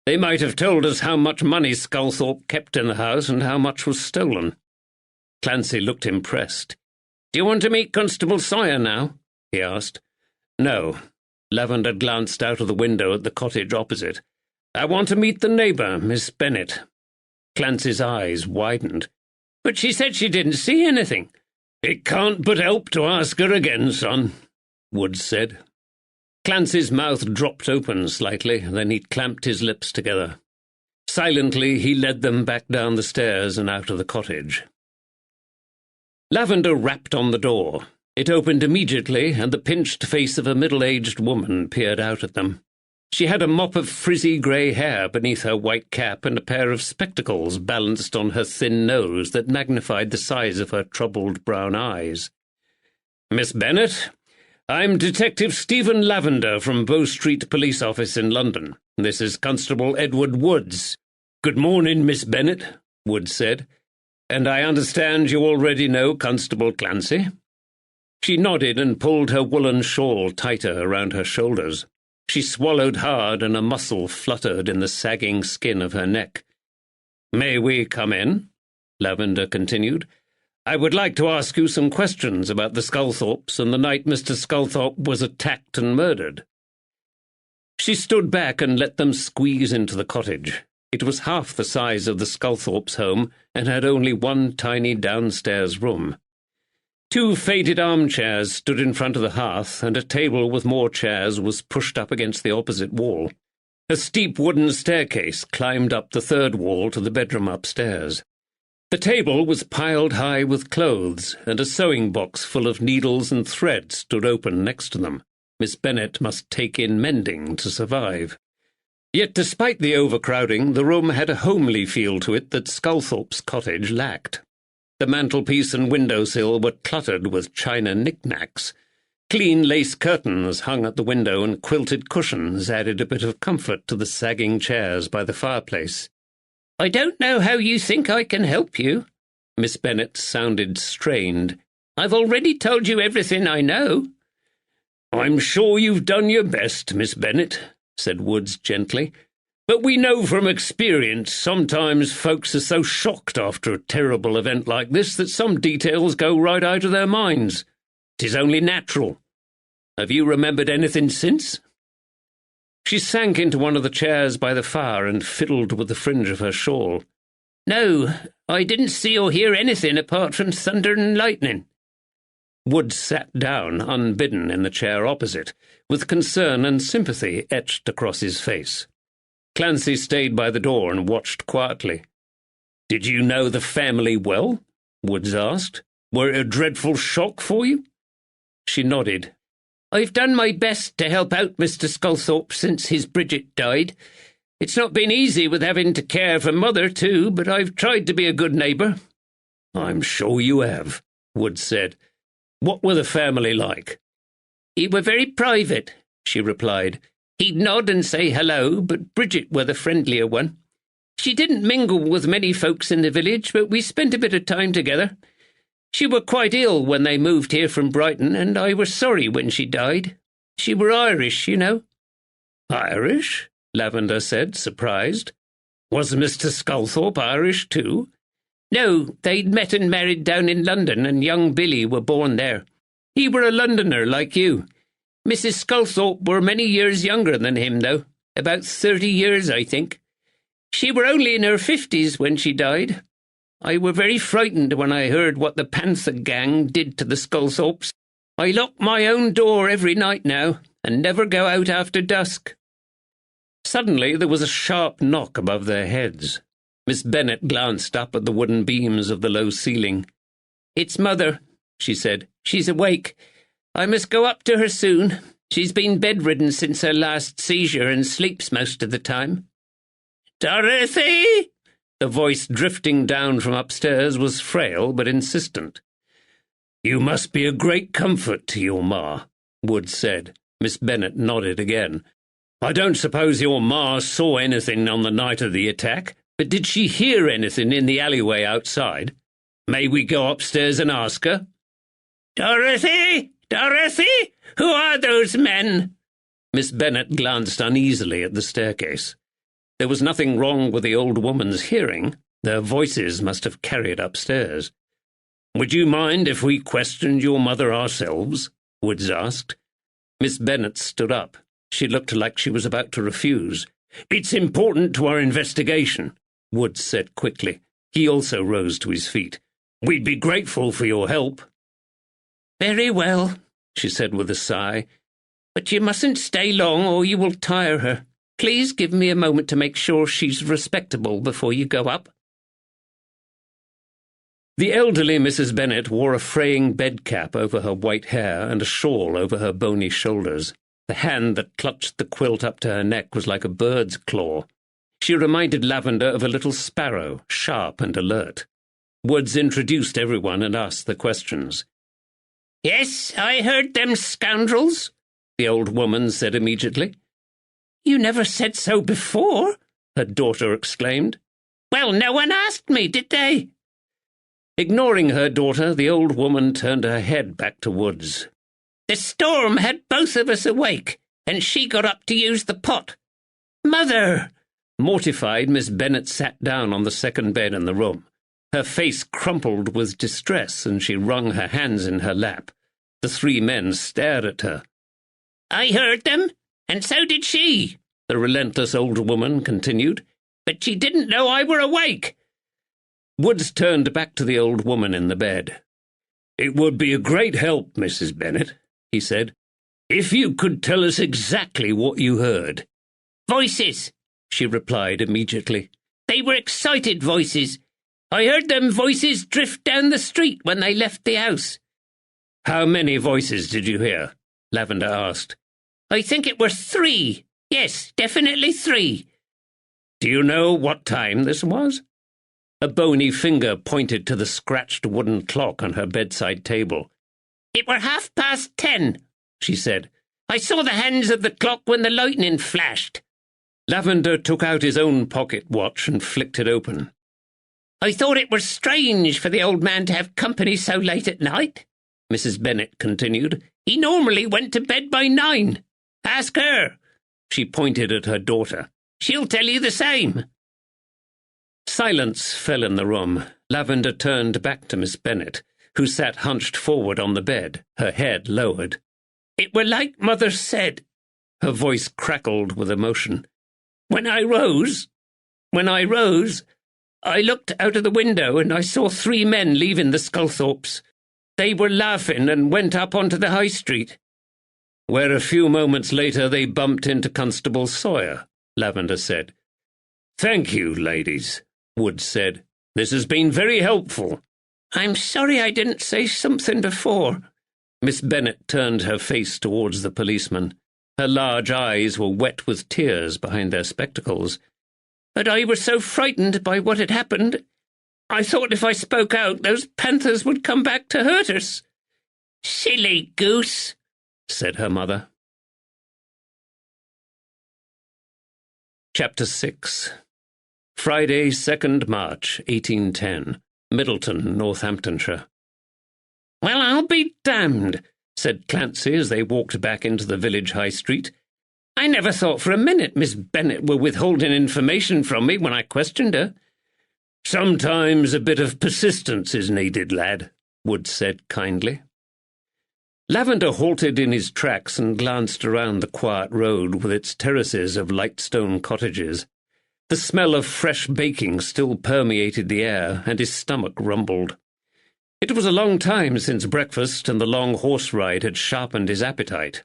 They might have told us how much money Sculthorpe kept in the house and how much was stolen." Clancy looked impressed. "Do you want to meet Constable Sawyer now?" he asked. "No." Lavender glanced out of the window at the cottage opposite. "I want to meet the neighbour, Miss Bennet." Clancy's eyes widened. "But she said she didn't see anything." "It can't but help to ask her again, son," Woods said. Clancy's mouth dropped open slightly, then he clamped his lips together. Silently, he led them back down the stairs and out of the cottage. Lavender rapped on the door. It opened immediately, and the pinched face of a middle-aged woman peered out at them. She had a mop of frizzy grey hair beneath her white cap and a pair of spectacles balanced on her thin nose that magnified the size of her troubled brown eyes. "Miss Bennet? I'm Detective Stephen Lavender from Bow Street Police Office in London. This is Constable Edward Woods." "Good morning, Miss Bennet," Woods said. "And I understand you already know Constable Clancy?" She nodded and pulled her woolen shawl tighter around her shoulders. She swallowed hard, and a muscle fluttered in the sagging skin of her neck. "May we come in?" Lavender continued. "I would like to ask you some questions about the Sculthorpes and the night Mr. Sculthorpe was attacked and murdered." She stood back and let them squeeze into the cottage. It was half the size of the Sculthorpes' home and had only one tiny downstairs room. 2 faded armchairs stood in front of the hearth, and a table with more chairs was pushed up against the opposite wall. A steep wooden staircase climbed up the third wall to the bedroom upstairs. The table was piled high with clothes, and a sewing box full of needles and thread stood open next to them. Miss Bennet must take in mending to survive. Yet despite the overcrowding, the room had a homely feel to it that Sculthorpe's cottage lacked. The mantelpiece and windowsill were cluttered with china knickknacks. Clean lace curtains hung at the window, and quilted cushions added a bit of comfort to the sagging chairs by the fireplace. "I don't know how you think I can help you." Miss Bennet sounded strained. "I've already told you everything I know." "I'm sure you've done your best, Miss Bennet," said Woods gently. "But we know from experience sometimes folks are so shocked after a terrible event like this that some details go right out of their minds. 'Tis only natural. Have you remembered anything since?" She sank into one of the chairs by the fire and fiddled with the fringe of her shawl. "No, I didn't see or hear anything apart from thunder and lightning." Woods sat down, unbidden, in the chair opposite, with concern and sympathy etched across his face. Clancy stayed by the door and watched quietly. "Did you know the family well?" Woods asked. "Were it a dreadful shock for you?" She nodded. I've done my best to help out Mr. Sculthorpe since his Bridget died. It's not been easy with having to care for Mother too, but I've tried to be a good neighbour." "I'm sure you have," Woods said. "What were the family like?" "He were very private," she replied. "He'd nod and say hello, but Bridget were the friendlier one. She didn't mingle with many folks in the village, but we spent a bit of time together. She were quite ill when they moved here from Brighton, and I was sorry when she died. She were Irish, you know." "Irish?" Lavender said, surprised. "Was Mr. Sculthorpe Irish too?" "No, they'd met and married down in London, and young Billy were born there. He were a Londoner like you. Mrs. Sculthorpe were many years younger than him, though. About 30 years, I think. She were only in her 50s when she died. I were very frightened when I heard what the Panther gang did to the Sculthorpes. I lock my own door every night now, and never go out after dusk." Suddenly there was a sharp knock above their heads. Miss Bennet glanced up at the wooden beams of the low ceiling. "It's Mother," she said. "She's awake. I must go up to her soon. She's been bedridden since her last seizure and sleeps most of the time." "Dorothy!" The voice drifting down from upstairs was frail but insistent. "You must be a great comfort to your ma," Woods said. Miss Bennet nodded again. "I don't suppose your ma saw anything on the night of the attack, but did she hear anything in the alleyway outside? May we go upstairs and ask her?" "Dorothy! Dorothy! Who are those men?" Miss Bennet glanced uneasily at the staircase. There was nothing wrong with the old woman's hearing. Their voices must have carried upstairs. "Would you mind if we questioned your mother ourselves?" Woods asked. Miss Bennet stood up. She looked like she was about to refuse. "It's important to our investigation," Woods said quickly. He also rose to his feet. "We'd be grateful for your help." "Very well," she said with a sigh. "But you mustn't stay long or you will tire her. Please give me a moment to make sure she's respectable before you go up." The elderly Mrs. Bennet wore a fraying bedcap over her white hair and a shawl over her bony shoulders. The hand that clutched the quilt up to her neck was like a bird's claw. She reminded Lavender of a little sparrow, sharp and alert. Woods introduced everyone and asked the questions. "Yes, I heard them scoundrels," the old woman said immediately. "You never said so before," her daughter exclaimed. "Well, no one asked me, did they?" Ignoring her daughter, the old woman turned her head back to Woods. "The storm had both of us awake, and she got up to use the pot. Mother!" Mortified, Miss Bennet sat down on the second bed in the room. Her face crumpled with distress, and she wrung her hands in her lap. The three men stared at her. "I heard them, and so did she," the relentless old woman continued. "But she didn't know I were awake." Woods turned back to the old woman in the bed. "It would be a great help, Mrs. Bennet," he said, "if you could tell us exactly what you heard." "Voices," she replied immediately. "They were excited voices. I heard them voices drift down the street when they left the house." "How many voices did you hear?" Lavender asked. "I think it were 3. Yes, definitely 3. "Do you know what time this was?" A bony finger pointed to the scratched wooden clock on her bedside table. "It were 10:30, she said. "I saw the hands of the clock when the lightning flashed." Lavender took out his own pocket watch and flicked it open. "I thought it were strange for the old man to have company so late at night," Mrs. Bennet continued. "He normally went to bed by 9. Ask her." She pointed at her daughter. "She'll tell you the same." Silence fell in the room. Lavender turned back to Miss Bennet, who sat hunched forward on the bed, her head lowered. "It were like Mother said." Her voice crackled with emotion. When I rose, I looked out of the window and I saw 3 men leaving the Sculthorpes. They were laughing and went up onto the high street." "Where a few moments later they bumped into Constable Sawyer," Lavender said. "Thank you, ladies," Woods said. "This has been very helpful." "I'm sorry I didn't say something before." Miss Bennet turned her face towards the policeman. Her large eyes were wet with tears behind their spectacles. "But I was so frightened by what had happened. I thought if I spoke out, those panthers would come back to hurt us." "Silly goose," said her mother. Chapter 6. Friday, 2nd March, 1810. Middleton, Northamptonshire. "Well, I'll be damned," said Clancy as they walked back into the village high street. "I never thought for a minute Miss Bennet were withholding information from me when I questioned her." "Sometimes a bit of persistence is needed, lad," Woods said kindly. Lavender halted in his tracks and glanced around the quiet road with its terraces of light stone cottages. The smell of fresh baking still permeated the air, and his stomach rumbled. It was a long time since breakfast, and the long horse ride had sharpened his appetite.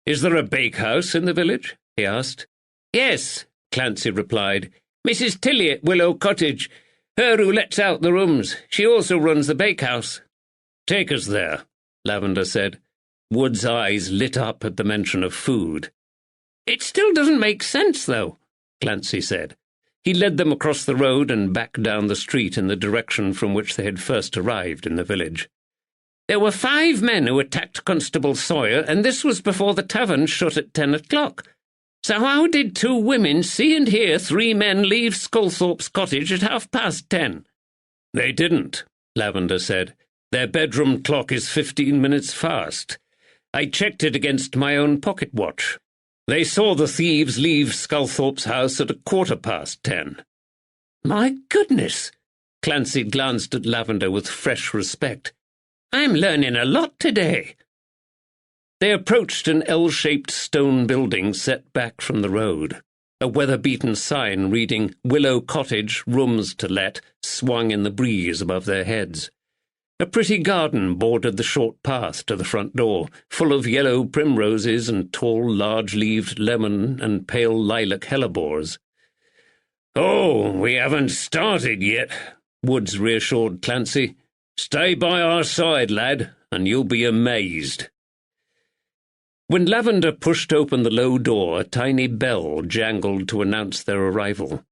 "Is there a bakehouse in the village?" he asked. "Yes," Clancy replied. "Mrs. Tilly at Willow Cottage. Her who lets out the rooms. She also runs the bakehouse." "Take us there," Lavender said. Wood's eyes lit up at the mention of food. "It still doesn't make sense, though," Clancy said. He led them across the road and back down the street in the direction from which they had first arrived in the village. "There were 5 men who attacked Constable Sawyer, and this was before the tavern shut at 10 o'clock. So how did 2 women see and hear 3 men leave Sculthorpe's cottage at 10:30? "They didn't," Lavender said. "Their bedroom clock is 15 minutes fast. I checked it against my own pocket watch. They saw the thieves leave Sculthorpe's house at 10:15. "My goodness!" Clancy glanced at Lavender with fresh respect. "I'm learning a lot today." They approached an L-shaped stone building set back from the road. A weather-beaten sign reading "Willow Cottage, Rooms to Let" swung in the breeze above their heads. A pretty garden bordered the short path to the front door, full of yellow primroses and tall, large-leaved lemon and pale lilac hellebores. "Oh, we haven't started yet," Woods reassured Clancy. "Stay by our side, lad, and you'll be amazed." When Lavender pushed open the low door, a tiny bell jangled to announce their arrival.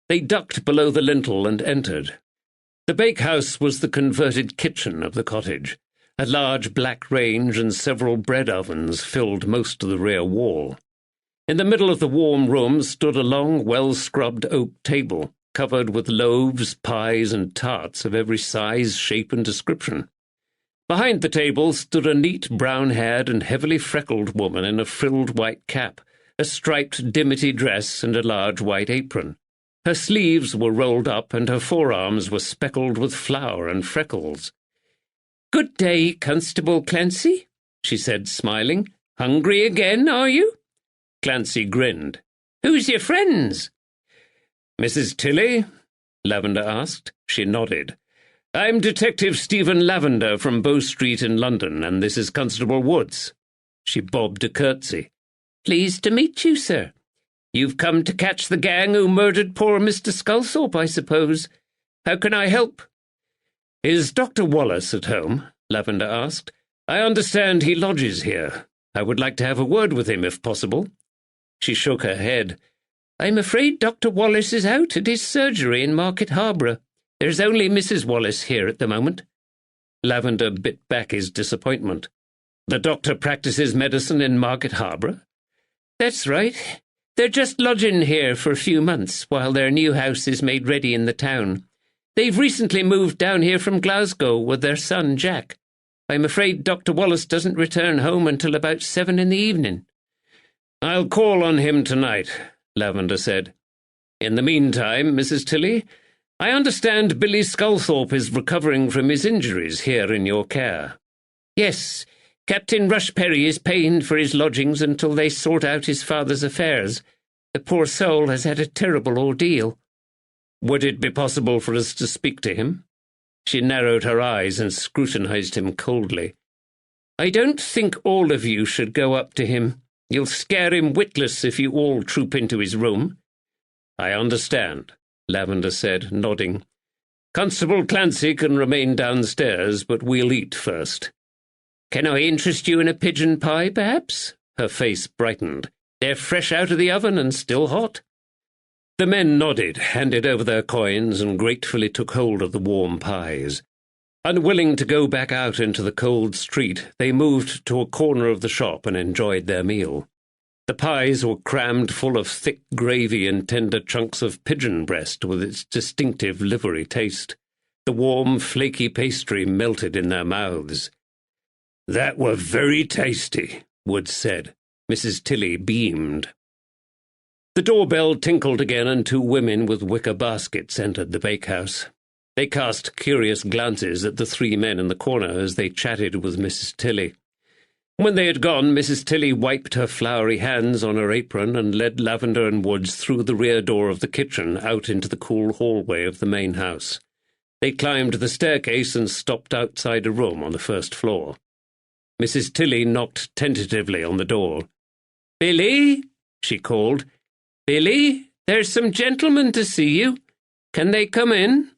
They ducked below the lintel and entered. The bakehouse was the converted kitchen of the cottage. A large black range and several bread ovens filled most of the rear wall. In the middle of the warm room stood a long, well-scrubbed oak table, covered with loaves, pies, and tarts of every size, shape, and description. Behind the table stood a neat, brown-haired and heavily freckled woman in a frilled white cap, a striped dimity dress, and a large white apron. Her sleeves were rolled up, and her forearms were speckled with flour and freckles. "Good day, Constable Clancy," she said, smiling. "Hungry again, are you?" Clancy grinned. "Who's your friends?" "Mrs. Tilly?" Lavender asked. She nodded. "I'm Detective Stephen Lavender from Bow Street in London, and this is Constable Woods." She bobbed a curtsy. "Pleased to meet you, sir. You've come to catch the gang who murdered poor Mr. Sculthorpe, I suppose. How can I help?" "Is Dr. Wallace at home?" Lavender asked. "I understand he lodges here. I would like to have a word with him, if possible." She shook her head. "I'm afraid Dr. Wallace is out at his surgery in Market Harborough. There's only Mrs. Wallace here at the moment." Lavender bit back his disappointment. "The doctor practices medicine in Market Harborough?" "That's right. They're just lodging here for a few months while their new house is made ready in the town. They've recently moved down here from Glasgow with their son, Jack. I'm afraid Dr. Wallace doesn't return home until about 7 in the evening." "I'll call on him tonight," Lavender said. "In the meantime, Mrs. Tilly, I understand Billy Sculthorpe is recovering from his injuries here in your care." "Yes. Captain Rushperry is paying for his lodgings until they sort out his father's affairs. The poor soul has had a terrible ordeal." "Would it be possible for us to speak to him?" She narrowed her eyes and scrutinized him coldly. "I don't think all of you should go up to him. You'll scare him witless if you all troop into his room." "I understand," Lavender said, nodding. "Constable Clancy can remain downstairs, but we'll eat first." Can I interest you in a pigeon pie, perhaps? Her face brightened. They're fresh out of the oven and still hot. The men nodded, handed over their coins, and gratefully took hold of the warm pies. Unwilling to go back out into the cold street, they moved to a corner of the shop and enjoyed their meal. The pies were crammed full of thick gravy and tender chunks of pigeon breast with its distinctive livery taste. The warm, flaky pastry melted in their mouths. "That were very tasty," Wood said. Mrs. Tilly beamed. The doorbell tinkled again, and two women with wicker baskets entered the bakehouse. They cast curious glances at the three men in the corner as they chatted with Mrs. Tilly. When they had gone, Mrs. Tilly wiped her floury hands on her apron and led Lavender and Woods through the rear door of the kitchen out into the cool hallway of the main house. They climbed the staircase and stopped outside a room on the first floor. Mrs. Tilly knocked tentatively on the door. "Billy," she called. "Billy, there's some gentlemen to see you. Can they come in?"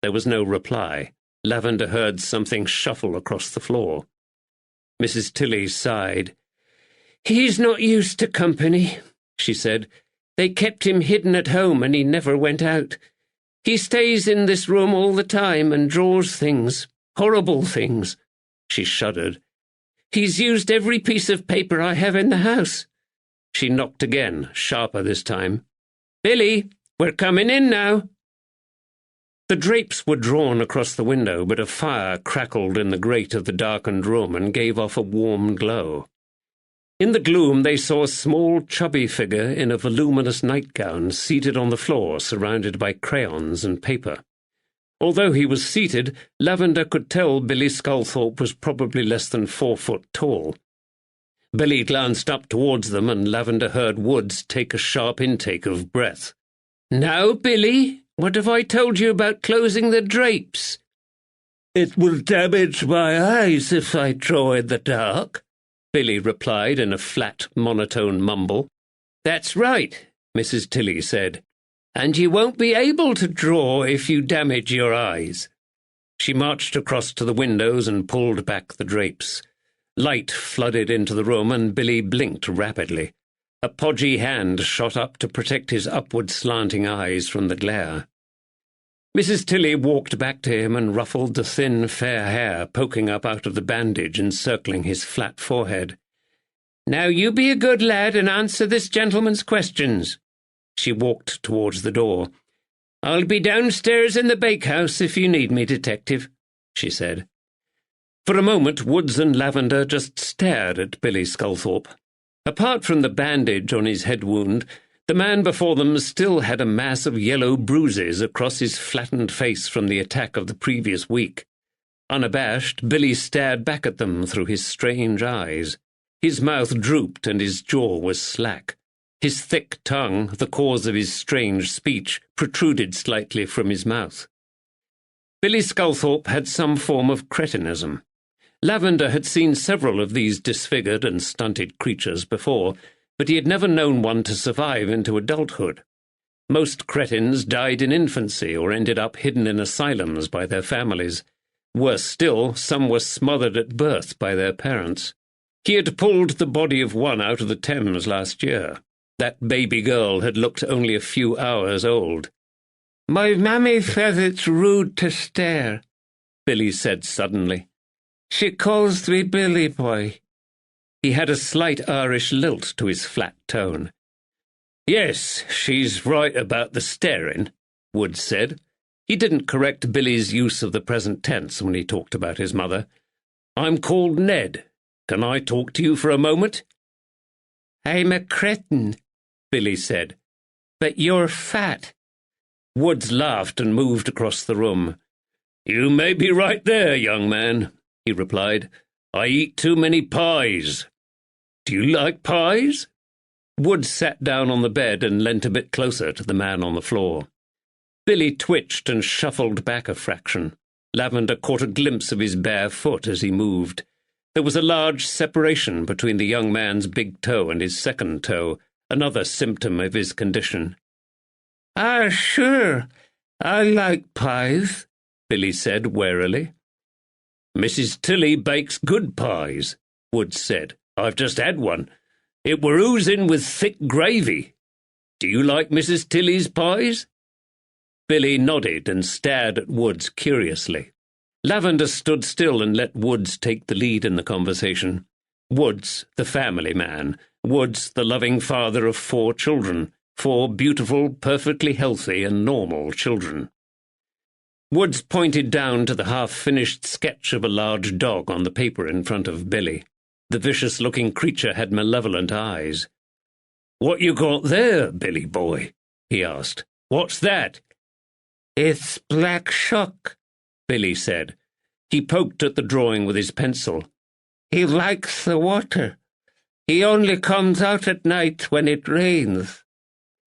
There was no reply. Lavender heard something shuffle across the floor. Mrs. Tilly sighed. "He's not used to company," she said. "They kept him hidden at home and he never went out. He stays in this room all the time and draws things, horrible things." She shuddered. "He's used every piece of paper I have in the house." She knocked again, sharper this time. "Billy, we're coming in now." The drapes were drawn across the window, but a fire crackled in the grate of the darkened room and gave off a warm glow. In the gloom they saw a small, chubby figure in a voluminous nightgown seated on the floor, surrounded by crayons and paper. Although he was seated, Lavender could tell Billy Sculthorpe was probably less than 4 foot tall. Billy glanced up towards them, and Lavender heard Woods take a sharp intake of breath. "Now, Billy, what have I told you about closing the drapes?" "It will damage my eyes if I draw in the dark," Billy replied in a flat, monotone mumble. "That's right," Mrs. Tilly said. "And you won't be able to draw if you damage your eyes." She marched across to the windows and pulled back the drapes. Light flooded into the room, and Billy blinked rapidly. A podgy hand shot up to protect his upward slanting eyes from the glare. Mrs. Tilly walked back to him and ruffled the thin, fair hair poking up out of the bandage encircling his flat forehead. "Now you be a good lad and answer this gentleman's questions." She walked towards the door. "I'll be downstairs in the bakehouse if you need me, detective," she said. For a moment, Woods and Lavender just stared at Billy Sculthorpe. Apart from the bandage on his head wound, the man before them still had a mass of yellow bruises across his flattened face from the attack of the previous week. Unabashed, Billy stared back at them through his strange eyes. His mouth drooped and his jaw was slack. His thick tongue, the cause of his strange speech, protruded slightly from his mouth. Billy Sculthorpe had some form of cretinism. Lavender had seen several of these disfigured and stunted creatures before, but he had never known one to survive into adulthood. Most cretins died in infancy or ended up hidden in asylums by their families. Worse still, some were smothered at birth by their parents. He had pulled the body of one out of the Thames last year. That baby girl had looked only a few hours old. "My mammy says it's rude to stare," Billy said suddenly. "She calls me Billy boy." He had a slight Irish lilt to his flat tone. "Yes, she's right about the staring," Wood said. He didn't correct Billy's use of the present tense when he talked about his mother. "I'm called Ned. Can I talk to you for a moment?" "I'm a cretin," Billy said. "But you're fat." Woods laughed and moved across the room. "You may be right there, young man," he replied. "I eat too many pies. Do you like pies?" Woods sat down on the bed and leant a bit closer to the man on the floor. Billy twitched and shuffled back a fraction. Lavender caught a glimpse of his bare foot as he moved. There was a large separation between the young man's big toe and his second toe, another symptom of his condition. "Ah, sure, I like pies," Billy said warily. Mrs. Tilly bakes good pies, Woods said. I've just had one. It were oozing with thick gravy. Do you like Mrs. Tilly's pies? Billy nodded and stared at Woods curiously. Lavender stood still and let Woods take the lead in the conversation. Woods, the family man. Woods, the loving father of 4 children. 4 beautiful, perfectly healthy and normal children. Woods pointed down to the half-finished sketch of a large dog on the paper in front of Billy. The vicious-looking creature had malevolent eyes. "What you got there, Billy boy?" he asked. "What's that?" "It's Black Shuck," Billy said. He poked at the drawing with his pencil. "He likes the water. He only comes out at night when it rains.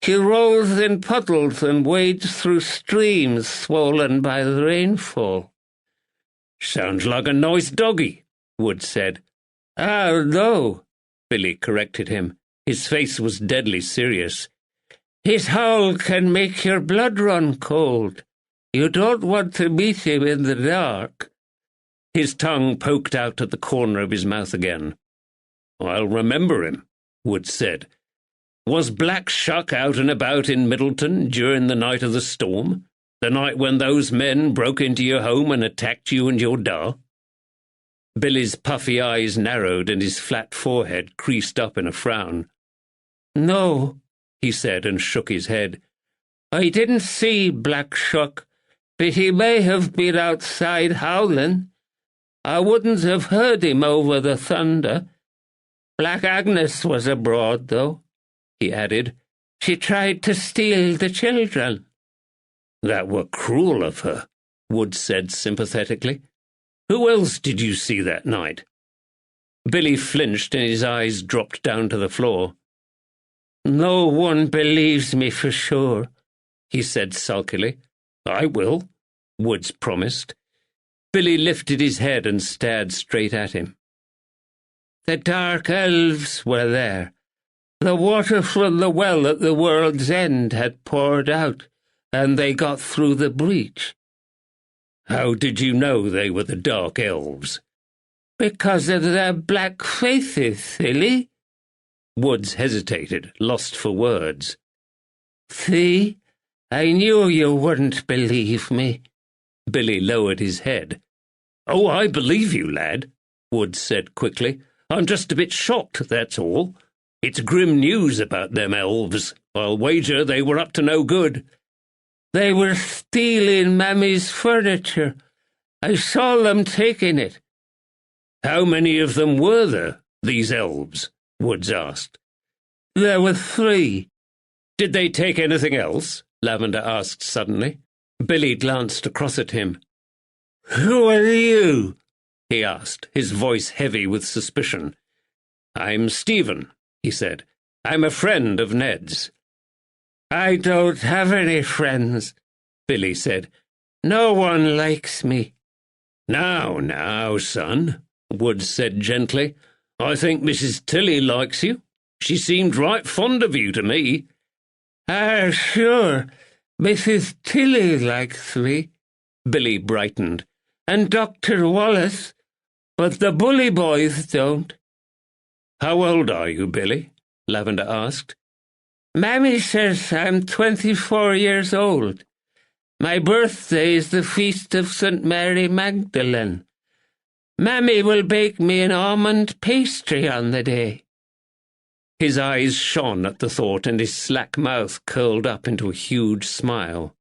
He rolls in puddles and wades through streams swollen by the rainfall." "Sounds like a nice doggy," Wood said. "Ah, no," Billy corrected him. His face was deadly serious. "His howl can make your blood run cold. You don't want to meet him in the dark." His tongue poked out at the corner of his mouth again. "I'll remember him," Wood said. "Was Black Shuck out and about in Middleton during the night of the storm? The night when those men broke into your home and attacked you and your da?" Billy's puffy eyes narrowed and his flat forehead creased up in a frown. "No," he said and shook his head. "I didn't see Black Shuck, but he may have been outside howling. I wouldn't have heard him over the thunder. Black Agnes was abroad, though," he added. "She tried to steal the children." "That were cruel of her," Wood said sympathetically. "Who else did you see that night?" Billy flinched and his eyes dropped down to the floor. "No one believes me for sure," he said sulkily. "I will," Woods promised. Billy lifted his head and stared straight at him. "The dark elves were there. The water from the well at the world's end had poured out, and they got through the breach." "How did you know they were the Dark Elves?" "Because of their black faces, silly." Woods hesitated, lost for words. "See? I knew you wouldn't believe me." Billy lowered his head. "Oh, I believe you, lad," Woods said quickly. "I'm just a bit shocked, that's all. It's grim news about them elves. I'll wager they were up to no good." "They were stealing Mammy's furniture. I saw them taking it." "How many of them were there, these elves?" Woods asked. "There were 3. "Did they take anything else?" Lavender asked suddenly. Billy glanced across at him. "Who are you?" he asked, his voice heavy with suspicion. "I'm Stephen," he said. "I'm a friend of Ned's." "I don't have any friends," Billy said. "No one likes me." Now, son," Woods said gently. "I think Mrs. Tilly likes you. She seemed right fond of you to me." "Ah, sure, Mrs. Tilly likes me," Billy brightened. "and Dr. Wallace, but the bully boys don't." "How old are you, Billy?" Lavender asked. "Mammy says I'm 24 years old. My birthday is the feast of St. Mary Magdalene. Mammy will bake me an almond pastry on the day." His eyes shone at the thought, and his slack mouth curled up into a huge smile.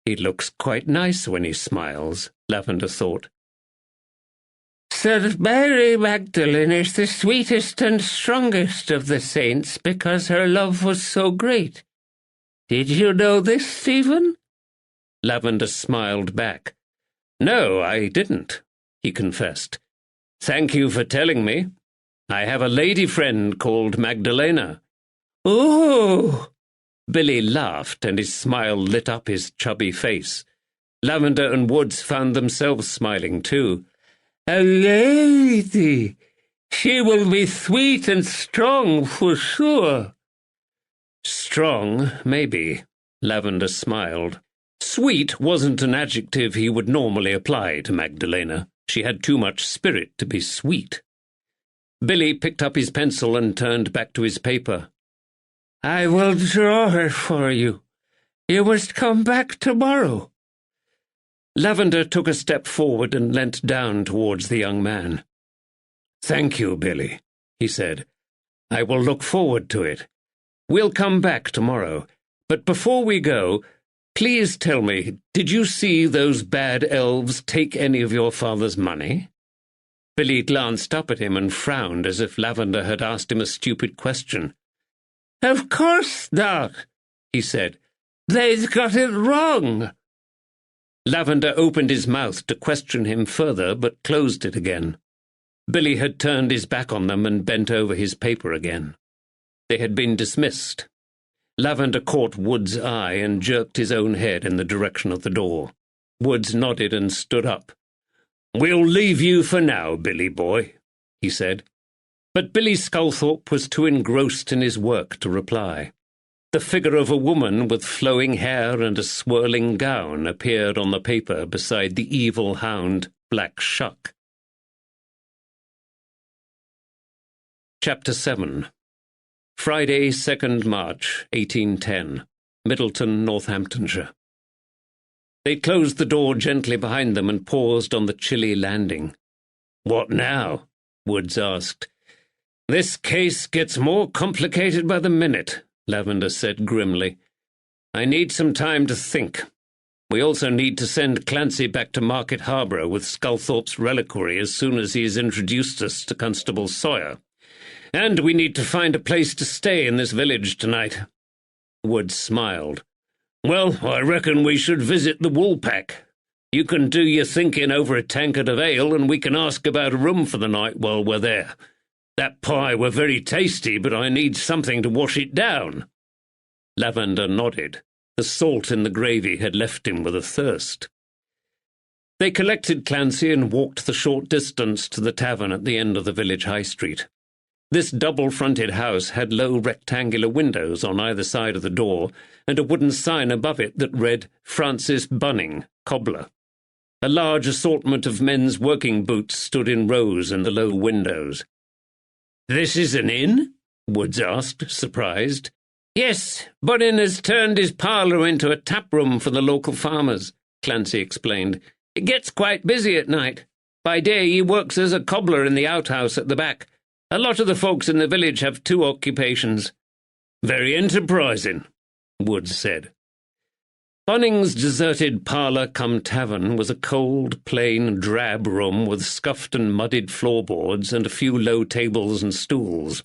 He looks quite nice when he smiles, Lavender thought. "St. Mary Magdalene is the sweetest and strongest of the saints because her love was so great. Did you know this, Stephen?" Lavender smiled back. "No, I didn't," he confessed. "Thank you for telling me. I have a lady friend called Magdalena." "Oh!" Billy laughed, and his smile lit up his chubby face. Lavender and Woods found themselves smiling too. "A lady! She will be sweet and strong for sure." "Strong, maybe," Lavender smiled. Sweet wasn't an adjective he would normally apply to Magdalena. She had too much spirit to be sweet. Billy picked up his pencil and turned back to his paper. "I will draw her for you. You must come back tomorrow." Lavender took a step forward and leant down towards the young man. "Thank you, Billy," he said. "I will look forward to it. We'll come back tomorrow. But before we go, please tell me, did you see those bad elves take any of your father's money?" Billy glanced up at him and frowned as if Lavender had asked him a stupid question. "Of course not," he said. "They've got it wrong." Lavender opened his mouth to question him further, but closed it again. Billy had turned his back on them and bent over his paper again. They had been dismissed. Lavender caught Wood's eye and jerked his own head in the direction of the door. Woods nodded and stood up. "We'll leave you for now, Billy boy," he said. But Billy Sculthorpe was too engrossed in his work to reply. The figure of a woman with flowing hair and a swirling gown appeared on the paper beside the evil hound, Black Shuck. Chapter 7. Friday, 2nd March, 1810. Middleton, Northamptonshire. They closed the door gently behind them and paused on the chilly landing. "What now?" Woods asked. "This case gets more complicated by the minute," Lavender said grimly. "I need some time to think. We also need to send Clancy back to Market Harbour with Sculthorpe's reliquary as soon as he has introduced us to Constable Sawyer. And we need to find a place to stay in this village tonight." Woods smiled. "Well, I reckon we should visit the Woolpack. You can do your thinking over a tankard of ale, and we can ask about a room for the night while we're there. That pie were very tasty, but I need something to wash it down." Lavender nodded. The salt in the gravy had left him with a thirst. They collected Clancy and walked the short distance to the tavern at the end of the village high street. This double-fronted house had low rectangular windows on either side of the door, and a wooden sign above it that read Francis Bunning, Cobbler. A large assortment of men's working boots stood in rows in the low windows. "This is an inn?" Woods asked, surprised. "Yes, Bunning has turned his parlour into a tap-room for the local farmers," Clancy explained. "It gets quite busy at night. By day he works as a cobbler in the outhouse at the back. A lot of the folks in the village have two occupations." "Very enterprising," Woods said. Bunning's deserted parlour-cum-tavern was a cold, plain, drab room with scuffed and muddied floorboards and a few low tables and stools.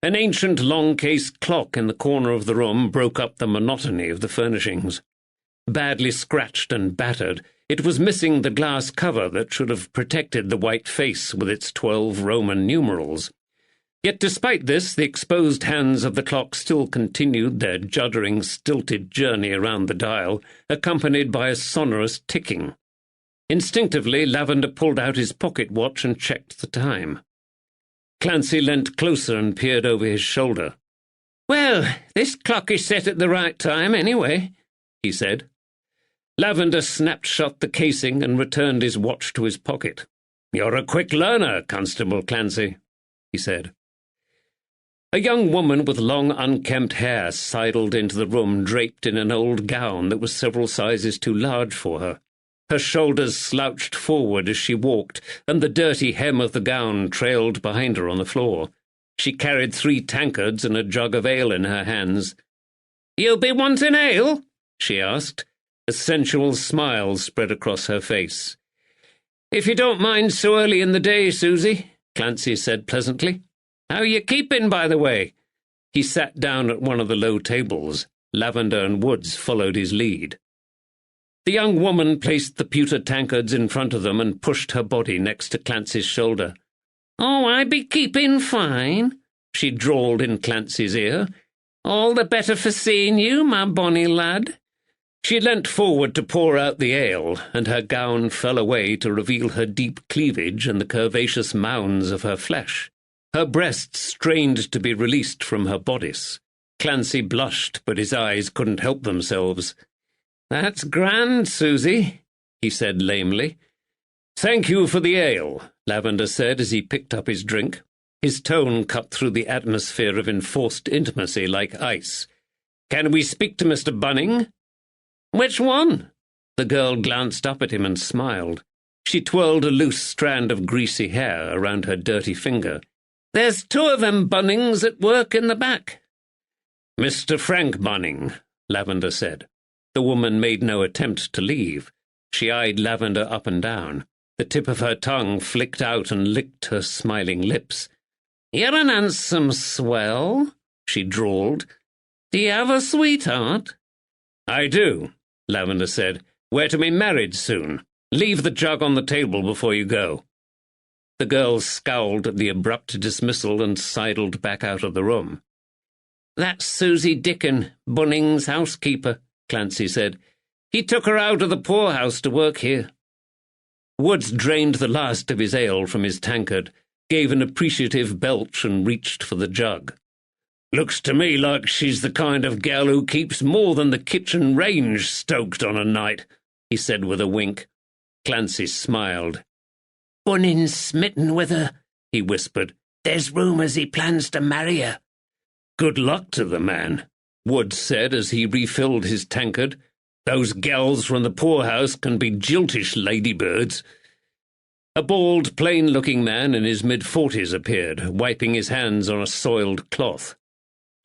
An ancient long-case clock in the corner of the room broke up the monotony of the furnishings. Badly scratched and battered, it was missing the glass cover that should have protected the white face with its 12 Roman numerals. Yet despite this, the exposed hands of the clock still continued their juddering, stilted journey around the dial, accompanied by a sonorous ticking. Instinctively, Lavender pulled out his pocket watch and checked the time. Clancy leant closer and peered over his shoulder. "Well, this clock is set at the right time, anyway," he said. Lavender snapped shut the casing and returned his watch to his pocket. "You're a quick learner, Constable Clancy," he said. A young woman with long, unkempt hair sidled into the room draped in an old gown that was several sizes too large for her. Her shoulders slouched forward as she walked, and the dirty hem of the gown trailed behind her on the floor. She carried 3 tankards and a jug of ale in her hands. "You'll be wanting ale?" she asked. A sensual smile spread across her face. "If you don't mind so early in the day, Susie," Clancy said pleasantly. "How you keeping, by the way?" He sat down at one of the low tables. Lavender and Woods followed his lead. The young woman placed the pewter tankards in front of them and pushed her body next to Clancy's shoulder. "Oh, I be keeping fine," she drawled in Clancy's ear. "All the better for seeing you, my bonny lad." She leant forward to pour out the ale, and her gown fell away to reveal her deep cleavage and the curvaceous mounds of her flesh. Her breasts strained to be released from her bodice. Clancy blushed, but his eyes couldn't help themselves. "That's grand, Susie," he said lamely. "Thank you for the ale," Lavender said as he picked up his drink. His tone cut through the atmosphere of enforced intimacy like ice. "Can we speak to Mr. Bunning?" "Which one?" The girl glanced up at him and smiled. She twirled a loose strand of greasy hair around her dirty finger. "There's two of them Bunnings at work in the back." "Mr. Frank Bunning," Lavender said. The woman made no attempt to leave. She eyed Lavender up and down. The tip of her tongue flicked out and licked her smiling lips. "You're an handsome swell," she drawled. "Do you have a sweetheart?" "I do," Lavender said. "We're to be married soon. Leave the jug on the table before you go." The girl scowled at the abrupt dismissal and sidled back out of the room. "That's Susie Dickon, Bunning's housekeeper," Clancy said. "He took her out of the poorhouse to work here." Woods drained the last of his ale from his tankard, gave an appreciative belch and reached for the jug. "Looks to me like she's the kind of gal who keeps more than the kitchen range stoked on a night," he said with a wink. Clancy smiled. "Bunning's smitten with her," he whispered. "There's rumours he plans to marry her." "Good luck to the man," Woods said as he refilled his tankard. "Those gals from the poorhouse can be jiltish ladybirds." A bald, plain-looking man in his mid-40s appeared, wiping his hands on a soiled cloth.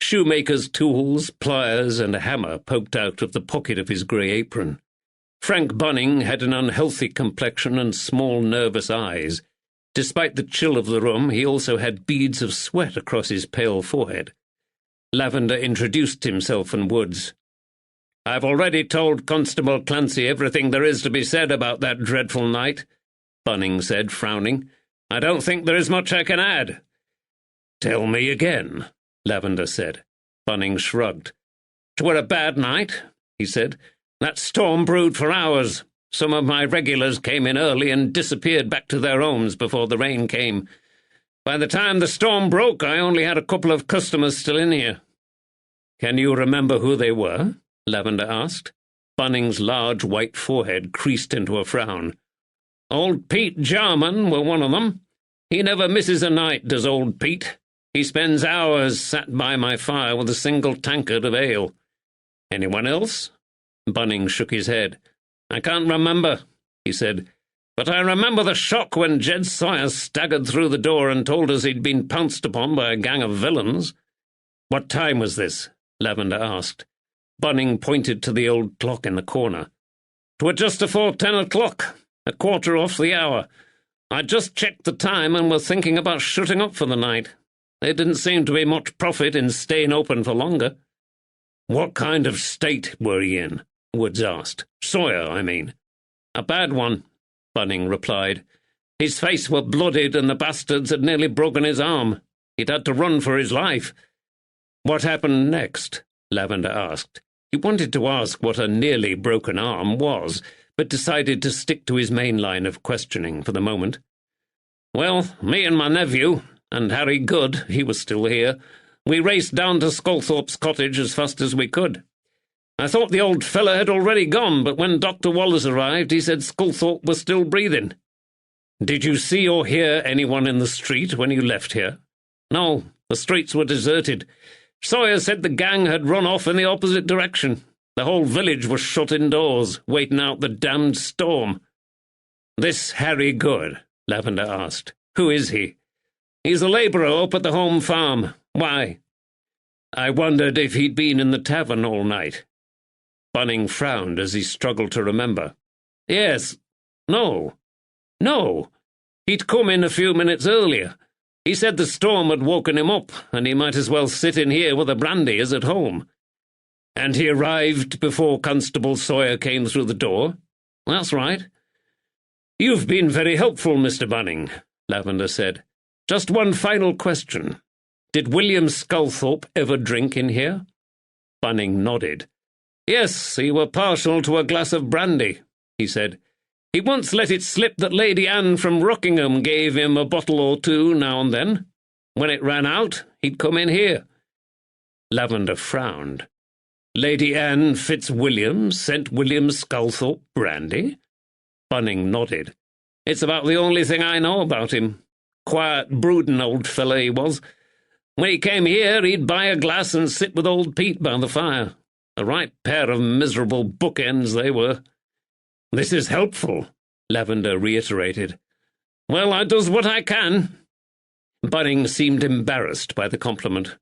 Shoemaker's tools, pliers, and a hammer poked out of the pocket of his grey apron. Frank Bunning had an unhealthy complexion and small, nervous eyes. Despite the chill of the room, he also had beads of sweat across his pale forehead. Lavender introduced himself and Woods. "I've already told Constable Clancy everything there is to be said about that dreadful night," Bunning said, frowning. "I don't think there is much I can add." "Tell me again," Lavender said. Bunning shrugged. "'Twere a bad night," he said. "That storm brewed for hours. Some of my regulars came in early and disappeared back to their homes before the rain came. By the time the storm broke, I only had a couple of customers still in here." "Can you remember who they were?" Lavender asked. Bunning's large white forehead creased into a frown. "Old Pete Jarman were one of them. He never misses a night, does old Pete. He spends hours sat by my fire with a single tankard of ale." "Anyone else?" Bunning shook his head. "I can't remember," he said, "but I remember the shock when Jed Sawyer staggered through the door and told us he'd been pounced upon by a gang of villains." "What time was this?" Lavender asked. Bunning pointed to the old clock in the corner. "'Twere just afore 10 o'clock, a quarter off the hour. I just checked the time and were thinking about shutting up for the night. There didn't seem to be much profit in staying open for longer." "What kind of state were he in?" Woods asked. "Sawyer, I mean." "A bad one," Bunning replied. "His face were blooded and the bastards had nearly broken his arm. He'd had to run for his life." "What happened next?" Lavender asked. He wanted to ask what a nearly broken arm was, but decided to stick to his main line of questioning for the moment. "Well, me and my nephew, and Harry Good, he was still here, we raced down to Sculthorpe's cottage as fast as we could. I thought the old fellow had already gone, but when Dr. Wallace arrived, he said Sculthorpe was still breathing." "Did you see or hear anyone in the street when you left here?" "No, the streets were deserted. Sawyer said the gang had run off in the opposite direction. The whole village was shut indoors, waiting out the damned storm." "This Harry Good?" Lavender asked. "Who is he?" "He's a labourer up at the home farm. Why?" "I wondered if he'd been in the tavern all night." Bunning frowned as he struggled to remember. "Yes. No. He'd come in a few minutes earlier. He said the storm had woken him up, and he might as well sit in here with a brandy as at home." "And he arrived before Constable Sawyer came through the door?" "That's right." "You've been very helpful, Mr. Bunning," Lavender said. "Just one final question. Did William Sculthorpe ever drink in here?" Bunning nodded. "Yes, he were partial to a glass of brandy," he said. "He once let it slip that Lady Anne from Rockingham gave him a bottle or two now and then. When it ran out, he'd come in here." Lavender frowned. "Lady Anne Fitzwilliam sent William Sculthorpe brandy?" Bunning nodded. It's about the only thing I know about him. Quiet, brooding old fellow he was. When he came here, he'd buy a glass and sit with old Pete by the fire. A right pair of miserable bookends they were. This is helpful, Lavender reiterated. Well, I does what I can. Bunning seemed embarrassed by the compliment.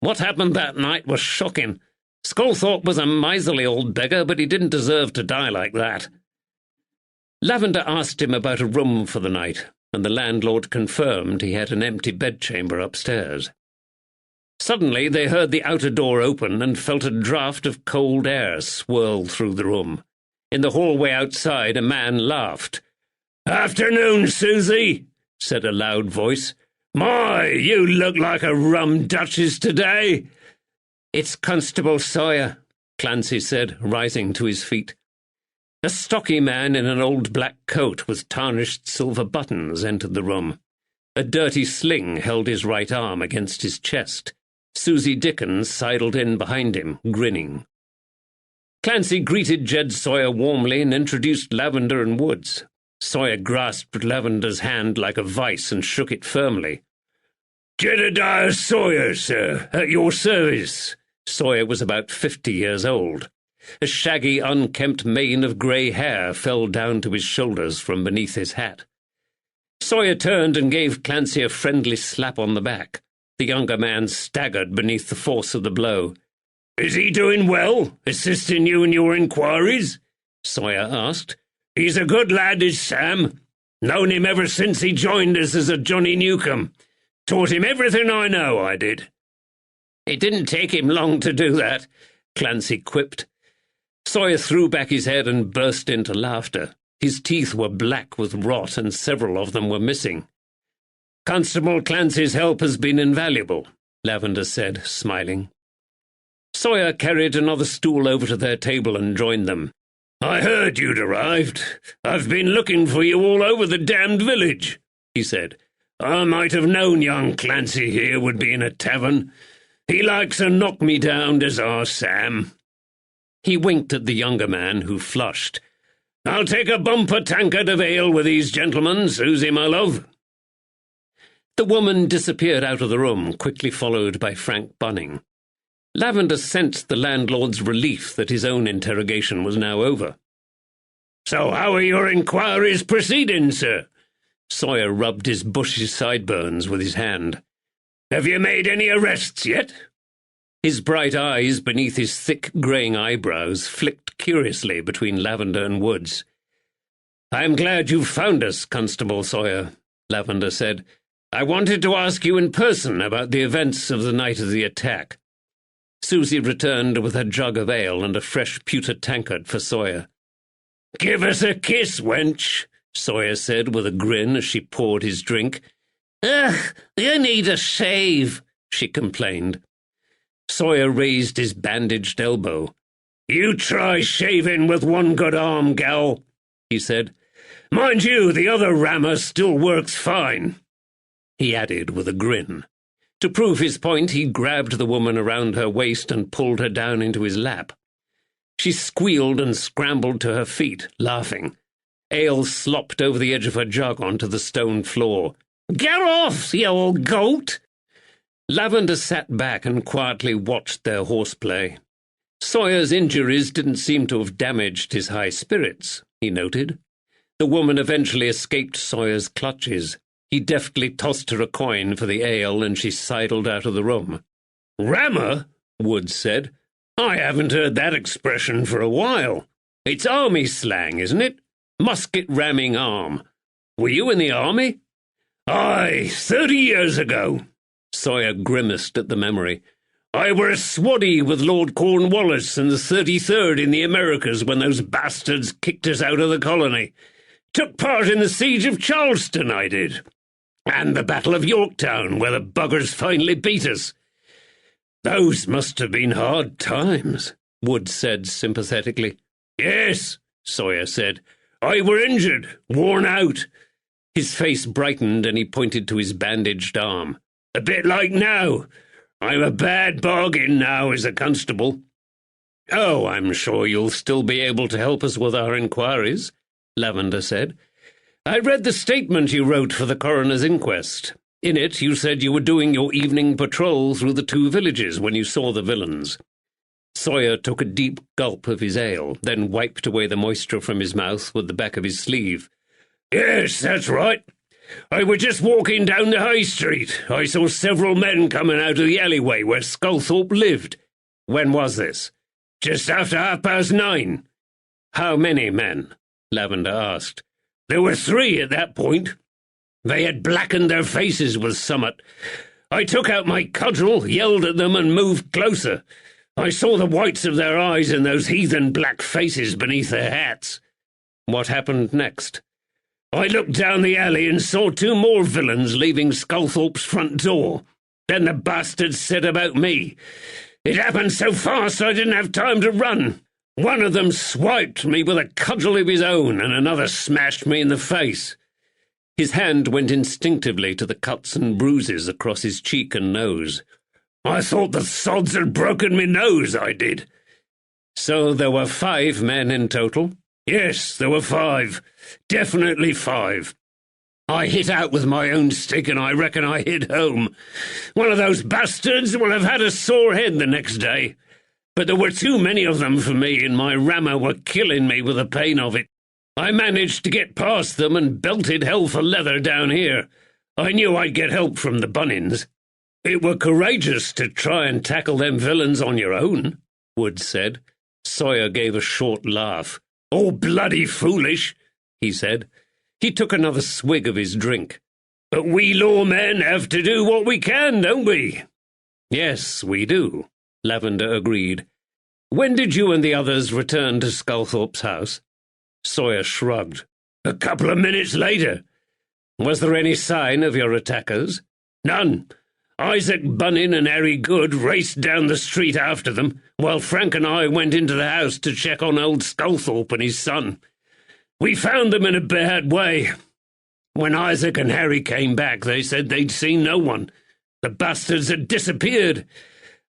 What happened that night was shocking. Sculthorpe was a miserly old beggar, but he didn't deserve to die like that. Lavender asked him about a room for the night, and the landlord confirmed he had an empty bedchamber upstairs. Suddenly they heard the outer door open and felt a draught of cold air swirl through the room. In the hallway outside a man laughed. "Afternoon, Susie," said a loud voice. "My, you look like a rum duchess today." "It's Constable Sawyer," Clancy said, rising to his feet. A stocky man in an old black coat with tarnished silver buttons entered the room. A dirty sling held his right arm against his chest. Susie Dickens sidled in behind him, grinning. Clancy greeted Jed Sawyer warmly and introduced Lavender and Woods. Sawyer grasped Lavender's hand like a vice and shook it firmly. "Jedediah Sawyer, sir, at your service." Sawyer was about 50 years old. A shaggy, unkempt mane of grey hair fell down to his shoulders from beneath his hat. Sawyer turned and gave Clancy a friendly slap on the back. The younger man staggered beneath the force of the blow. "Is he doing well, assisting you in your inquiries?" Sawyer asked. "He's a good lad, is Sam. Known him ever since he joined us as a Johnny Newcomb. Taught him everything I know, I did." "It didn't take him long to do that," Clancy quipped. Sawyer threw back his head and burst into laughter. His teeth were black with rot, and several of them were missing. "Constable Clancy's help has been invaluable," Lavender said, smiling. Sawyer carried another stool over to their table and joined them. "I heard you'd arrived. I've been looking for you all over the damned village," he said. "I might have known young Clancy here would be in a tavern. He likes to knock me down, does our Sam." He winked at the younger man, who flushed. "I'll take a bumper tankard of ale with these gentlemen, Susie, my love." The woman disappeared out of the room, quickly followed by Frank Bunning. Lavender sensed the landlord's relief that his own interrogation was now over. "So how are your inquiries proceeding, sir?" Sawyer rubbed his bushy sideburns with his hand. "Have you made any arrests yet?" His bright eyes beneath his thick greying eyebrows flicked curiously between Lavender and Woods. "I'm glad you've found us, Constable Sawyer," Lavender said. "I wanted to ask you in person about the events of the night of the attack." Susie returned with a jug of ale and a fresh pewter tankard for Sawyer. "Give us a kiss, wench," Sawyer said with a grin as she poured his drink. "Ugh, you need a shave," she complained. Sawyer raised his bandaged elbow. "You try shaving with one good arm, gal," he said. "Mind you, the other rammer still works fine," he added with a grin. To prove his point, he grabbed the woman around her waist and pulled her down into his lap. She squealed and scrambled to her feet, laughing. Ale slopped over the edge of her jug onto the stone floor. "Get off, you old goat!" Lavender sat back and quietly watched their horseplay. Sawyer's injuries didn't seem to have damaged his high spirits, he noted. The woman eventually escaped Sawyer's clutches. He deftly tossed her a coin for the ale, and she sidled out of the room. "Rammer?" Woods said. "I haven't heard that expression for a while. It's army slang, isn't it? Musket-ramming arm. Were you in the army?" "Aye, 30 years ago." Sawyer grimaced at the memory. "I were a swaddy with Lord Cornwallis and the 33rd in the Americas when those bastards kicked us out of the colony. Took part in the siege of Charleston, I did. And the Battle of Yorktown, where the buggers finally beat us." "Those must have been hard times," Wood said sympathetically. "Yes," Sawyer said. "I were injured, worn out." His face brightened and he pointed to his bandaged arm. "A bit like now. I'm a bad bargain now as a constable." "Oh, I'm sure you'll still be able to help us with our inquiries," Lavender said. I read the statement you wrote for the coroner's inquest. In it, you said you were doing your evening patrol through the 2 villages when you saw the villains. Sawyer took a deep gulp of his ale, then wiped away the moisture from his mouth with the back of his sleeve. Yes, that's right. I was just walking down the high street. I saw several men coming out of the alleyway where Sculthorpe lived. When was this? Just after 9:30. How many men? Lavender asked. There were 3 at that point. They had blackened their faces with summat. I took out my cudgel, yelled at them, and moved closer. I saw the whites of their eyes in those heathen black faces beneath their hats. What happened next? I looked down the alley and saw 2 more villains leaving Sculthorpe's front door. Then the bastards set about me. It happened so fast I didn't have time to run. One of them swiped me with a cudgel of his own, and another smashed me in the face. His hand went instinctively to the cuts and bruises across his cheek and nose. I thought the sods had broken me nose, I did. So there were 5 men in total? Yes, there were 5. Definitely 5. I hit out with my own stick, and I reckon I hit home. One of those bastards will have had a sore head the next day. But there were too many of them for me, and my rammer were killing me with the pain of it. I managed to get past them and belted hell for leather down here. I knew I'd get help from the Bunnings. It were courageous to try and tackle them villains on your own, Wood said. Sawyer gave a short laugh. Oh, bloody foolish, he said. He took another swig of his drink. But we lawmen have to do what we can, don't we? Yes, we do, Lavender agreed. When did you and the others return to Sculthorpe's house? Sawyer shrugged. A couple of minutes later. Was there any sign of your attackers? None. Isaac Bunning and Harry Good raced down the street after them, while Frank and I went into the house to check on old Sculthorpe and his son. We found them in a bad way. When Isaac and Harry came back, they said they'd seen no one. The bastards had disappeared.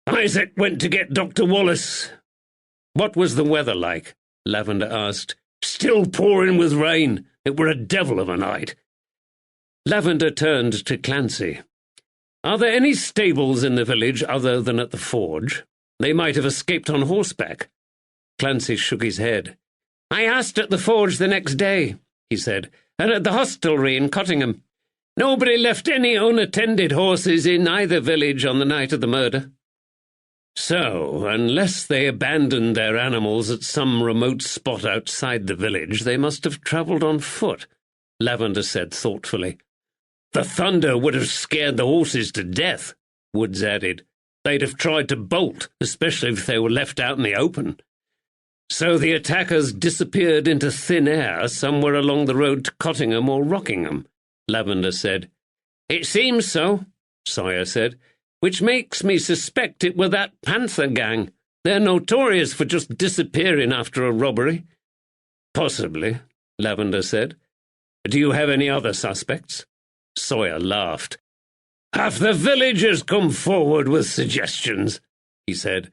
Isaac went to get Dr. Wallace. What was the weather like? Lavender asked. Still pouring with rain. It were a devil of a night. Lavender turned to Clancy. Are there any stables in the village other than at the forge? They might have escaped on horseback. Clancy shook his head. I asked at the forge the next day, he said, and at the hostelry in Cottingham. Nobody left any unattended horses in either village on the night of the murder. So, unless they abandoned their animals at some remote spot outside the village, they must have travelled on foot, Lavender said thoughtfully. The thunder would have scared the horses to death, Woods added. They'd have tried to bolt, especially if they were left out in the open. So the attackers disappeared into thin air somewhere along the road to Cottingham or Rockingham, Lavender said. It seems so, Sawyer said, which makes me suspect it were that Panther gang. They're notorious for just disappearing after a robbery. Possibly, Lavender said. Do you have any other suspects? Sawyer laughed. Half the village has come forward with suggestions, he said.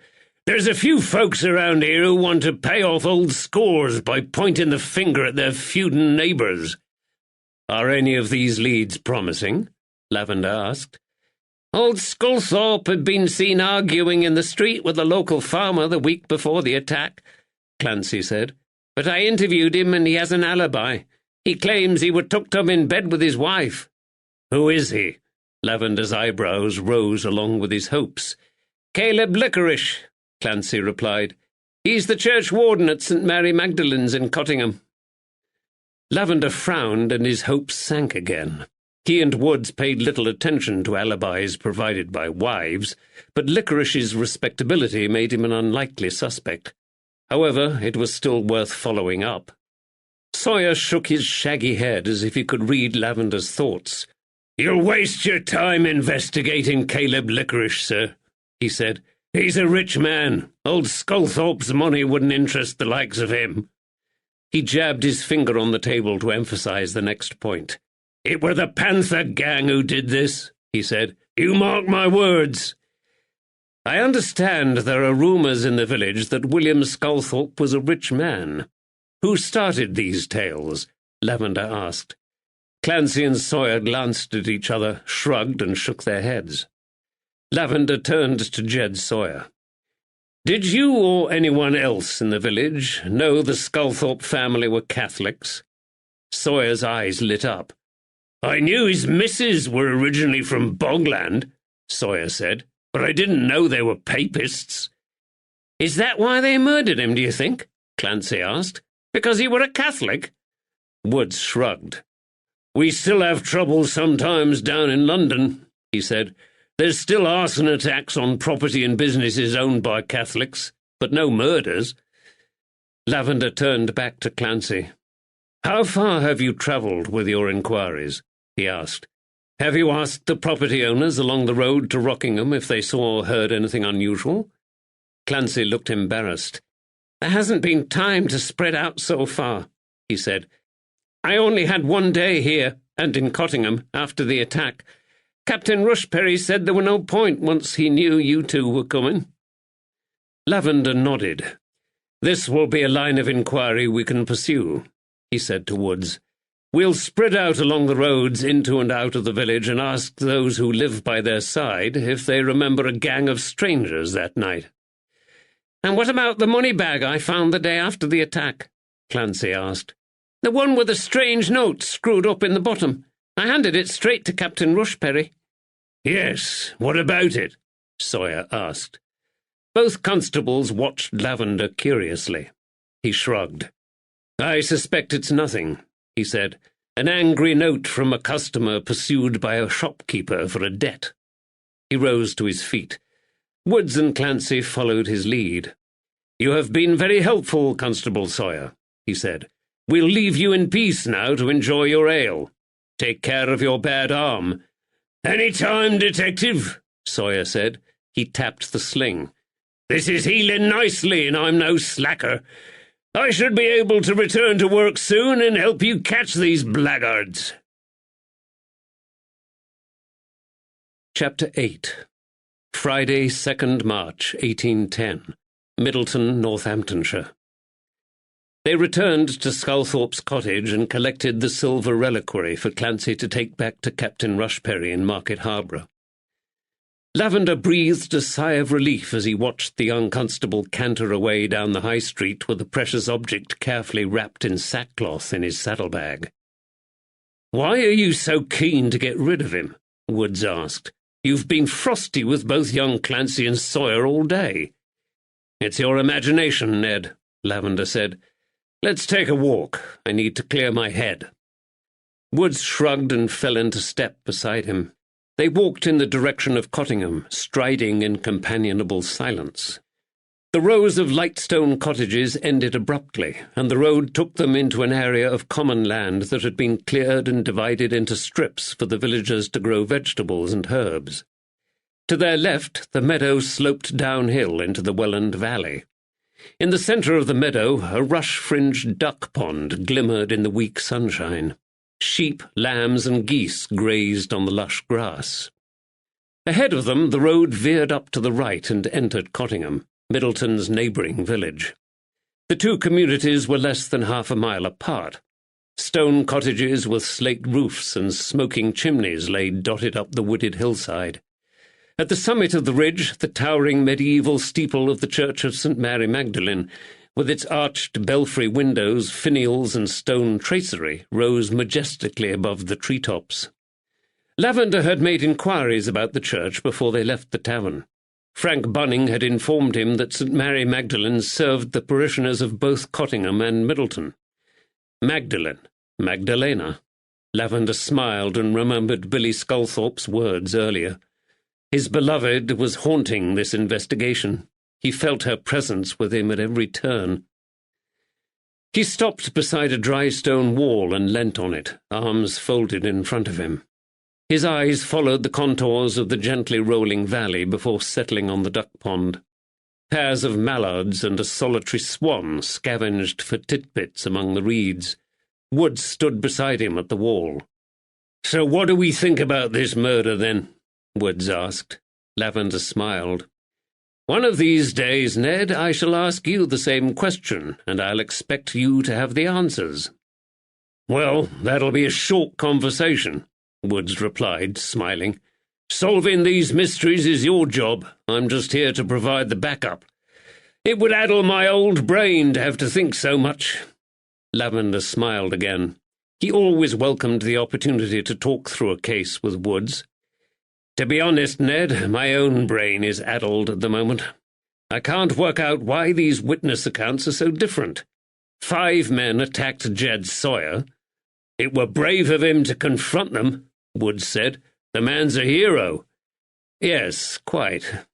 There's a few folks around here who want to pay off old scores by pointing the finger at their feuding neighbours. Are any of these leads promising? Lavender asked. Old Sculthorpe had been seen arguing in the street with a local farmer the week before the attack, Clancy said. But I interviewed him and he has an alibi. He claims he were tucked up in bed with his wife. Who is he? Lavender's eyebrows rose along with his hopes. Caleb Licorice, Clancy replied. He's the church warden at St. Mary Magdalene's in Cottingham. Lavender frowned and his hopes sank again. He and Woods paid little attention to alibis provided by wives, but Licorice's respectability made him an unlikely suspect. However, it was still worth following up. Sawyer shook his shaggy head as if he could read Lavender's thoughts. You'll waste your time investigating Caleb Licorice, sir, he said. He's a rich man. Old Sculthorpe's money wouldn't interest the likes of him. He jabbed his finger on the table to emphasize the next point. It were the Panther gang who did this, he said. You mark my words. I understand there are rumours in the village that William Sculthorpe was a rich man. Who started these tales? Lavender asked. Clancy and Sawyer glanced at each other, shrugged, and shook their heads. Lavender turned to Jed Sawyer. "Did you or anyone else in the village know the Sculthorpe family were Catholics?" Sawyer's eyes lit up. "I knew his missus were originally from Bogland," Sawyer said, "but I didn't know they were papists." "Is that why they murdered him, do you think?" Clancy asked. "Because he were a Catholic?" Woods shrugged. "We still have trouble sometimes down in London," he said. "There's still arson attacks on property and businesses owned by Catholics, but no murders." Lavender turned back to Clancy. "How far have you travelled with your inquiries?" he asked. "Have you asked the property owners along the road to Rockingham if they saw or heard anything unusual?" Clancy looked embarrassed. "There hasn't been time to spread out so far," he said. "I only had one day here, and in Cottingham, after the attack. Captain Rushperry said there were no point once he knew you two were coming." Lavender nodded. "This will be a line of inquiry we can pursue," he said to Woods. "We'll spread out along the roads into and out of the village and ask those who live by their side if they remember a gang of strangers that night." "And what about the money bag I found the day after the attack?" Clancy asked. "The one with a strange note screwed up in the bottom. I handed it straight to Captain Rushperry." "Yes, what about it?" Sawyer asked. Both constables watched Lavender curiously. He shrugged. "I suspect it's nothing," he said. "An angry note from a customer pursued by a shopkeeper for a debt." He rose to his feet. Woods and Clancy followed his lead. "You have been very helpful, Constable Sawyer," he said. "We'll leave you in peace now to enjoy your ale. Take care of your bad arm." "Any time, Detective," Sawyer said. He tapped the sling. "This is healing nicely, and I'm no slacker. I should be able to return to work soon and help you catch these blackguards." Chapter 8. Friday, 2nd March, 1810. Middleton, Northamptonshire. They returned to Sculthorpe's cottage and collected the silver reliquary for Clancy to take back to Captain Rushperry in Market Harborough. Lavender breathed a sigh of relief as he watched the young constable canter away down the high street with the precious object carefully wrapped in sackcloth in his saddlebag. "Why are you so keen to get rid of him?" Woods asked. "You've been frosty with both young Clancy and Sawyer all day." "It's your imagination, Ned," Lavender said. "Let's take a walk. I need to clear my head." Woods shrugged and fell into step beside him. They walked in the direction of Cottingham, striding in companionable silence. The rows of light stone cottages ended abruptly, and the road took them into an area of common land that had been cleared and divided into strips for the villagers to grow vegetables and herbs. To their left, the meadow sloped downhill into the Welland Valley. In the centre of the meadow, a rush-fringed duck pond glimmered in the weak sunshine. Sheep, lambs, and geese grazed on the lush grass. Ahead of them, the road veered up to the right and entered Cottingham, Middleton's neighbouring village. The two communities were less than half a mile apart. Stone cottages with slate roofs and smoking chimneys lay dotted up the wooded hillside. At the summit of the ridge, the towering medieval steeple of the Church of St. Mary Magdalene, with its arched belfry windows, finials, and stone tracery, rose majestically above the treetops. Lavender had made inquiries about the church before they left the tavern. Frank Bunning had informed him that St. Mary Magdalene served the parishioners of both Cottingham and Middleton. Magdalena. Lavender smiled and remembered Billy Sculthorpe's words earlier. His beloved was haunting this investigation. He felt her presence with him at every turn. He stopped beside a dry stone wall and leant on it, arms folded in front of him. His eyes followed the contours of the gently rolling valley before settling on the duck pond. Pairs of mallards and a solitary swan scavenged for titbits among the reeds. Woods stood beside him at the wall. "So what do we think about this murder, then?" Woods asked. Lavender smiled. "One of these days, Ned, I shall ask you the same question, and I'll expect you to have the answers." Well, that'll be a short conversation, Woods replied, smiling. Solving these mysteries is your job. I'm just here to provide the backup. It would addle my old brain to have to think so much. Lavender smiled again. He always welcomed the opportunity to talk through a case with Woods. To be honest, Ned, my own brain is addled at the moment. I can't work out why these witness accounts are so different. 5 men attacked Jed Sawyer. It were brave of him to confront them, Woods said. The man's a hero. Yes, quite.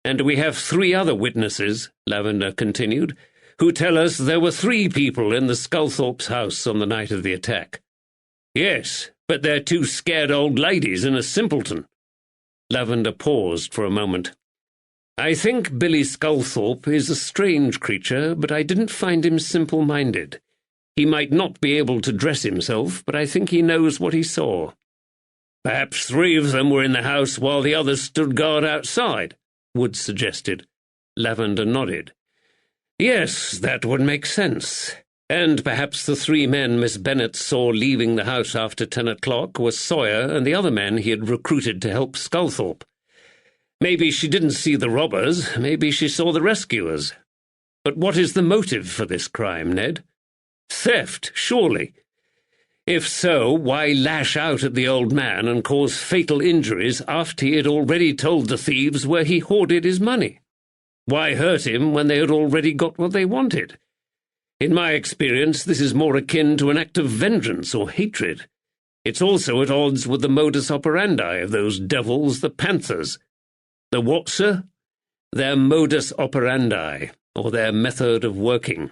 And we have 3 other witnesses, Lavender continued, who tell us there were 3 people in the Sculthorpe's house on the night of the attack. Yes, but they're 2 scared old ladies and a simpleton. Lavender paused for a moment. I think Billy Sculthorpe is a strange creature, but I didn't find him simple-minded. He might not be able to dress himself, but I think he knows what he saw. Perhaps 3 of them were in the house while the others stood guard outside, Woods suggested. Lavender nodded. Yes, that would make sense. And perhaps the 3 men Miss Bennet saw leaving the house after 10 o'clock were Sawyer and the other men he had recruited to help Sculthorpe. Maybe she didn't see the robbers, maybe she saw the rescuers. But what is the motive for this crime, Ned? Theft, surely. If so, why lash out at the old man and cause fatal injuries after he had already told the thieves where he hoarded his money? Why hurt him when they had already got what they wanted? In my experience, this is more akin to an act of vengeance or hatred. It's also at odds with the modus operandi of those devils, the Panthers. The what, sir? Their modus operandi, or their method of working.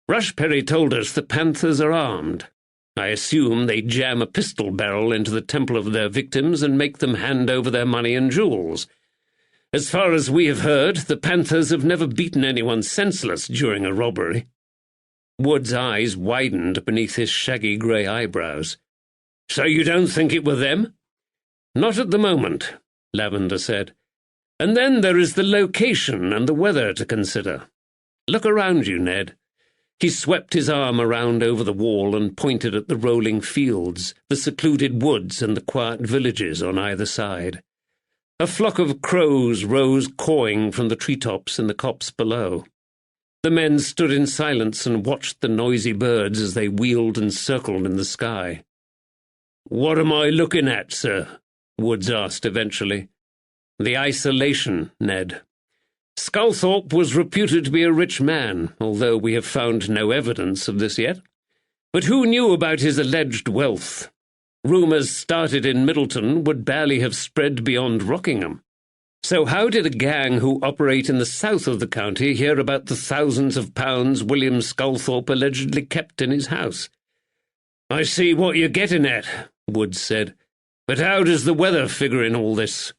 Rushperry told us the Panthers are armed. I assume they jam a pistol barrel into the temple of their victims and make them hand over their money and jewels. As far as we have heard, the Panthers have never beaten anyone senseless during a robbery. Wood's eyes widened beneath his shaggy grey eyebrows. So you don't think it were them? Not at the moment, Lavender said. And then there is the location and the weather to consider. Look around you, Ned. He swept his arm around over the wall and pointed at the rolling fields, the secluded woods and the quiet villages on either side. A flock of crows rose cawing from the treetops in the copse below. The men stood in silence and watched the noisy birds as they wheeled and circled in the sky. "What am I looking at, sir?" Woods asked eventually. "The isolation, Ned. Sculthorpe was reputed to be a rich man, although we have found no evidence of this yet. But who knew about his alleged wealth? Rumours started in Middleton would barely have spread beyond Rockingham. So how did a gang who operate in the south of the county hear about the thousands of pounds William Sculthorpe allegedly kept in his house?" "I see what you're getting at," Woods said. "But how does the weather figure in all this?"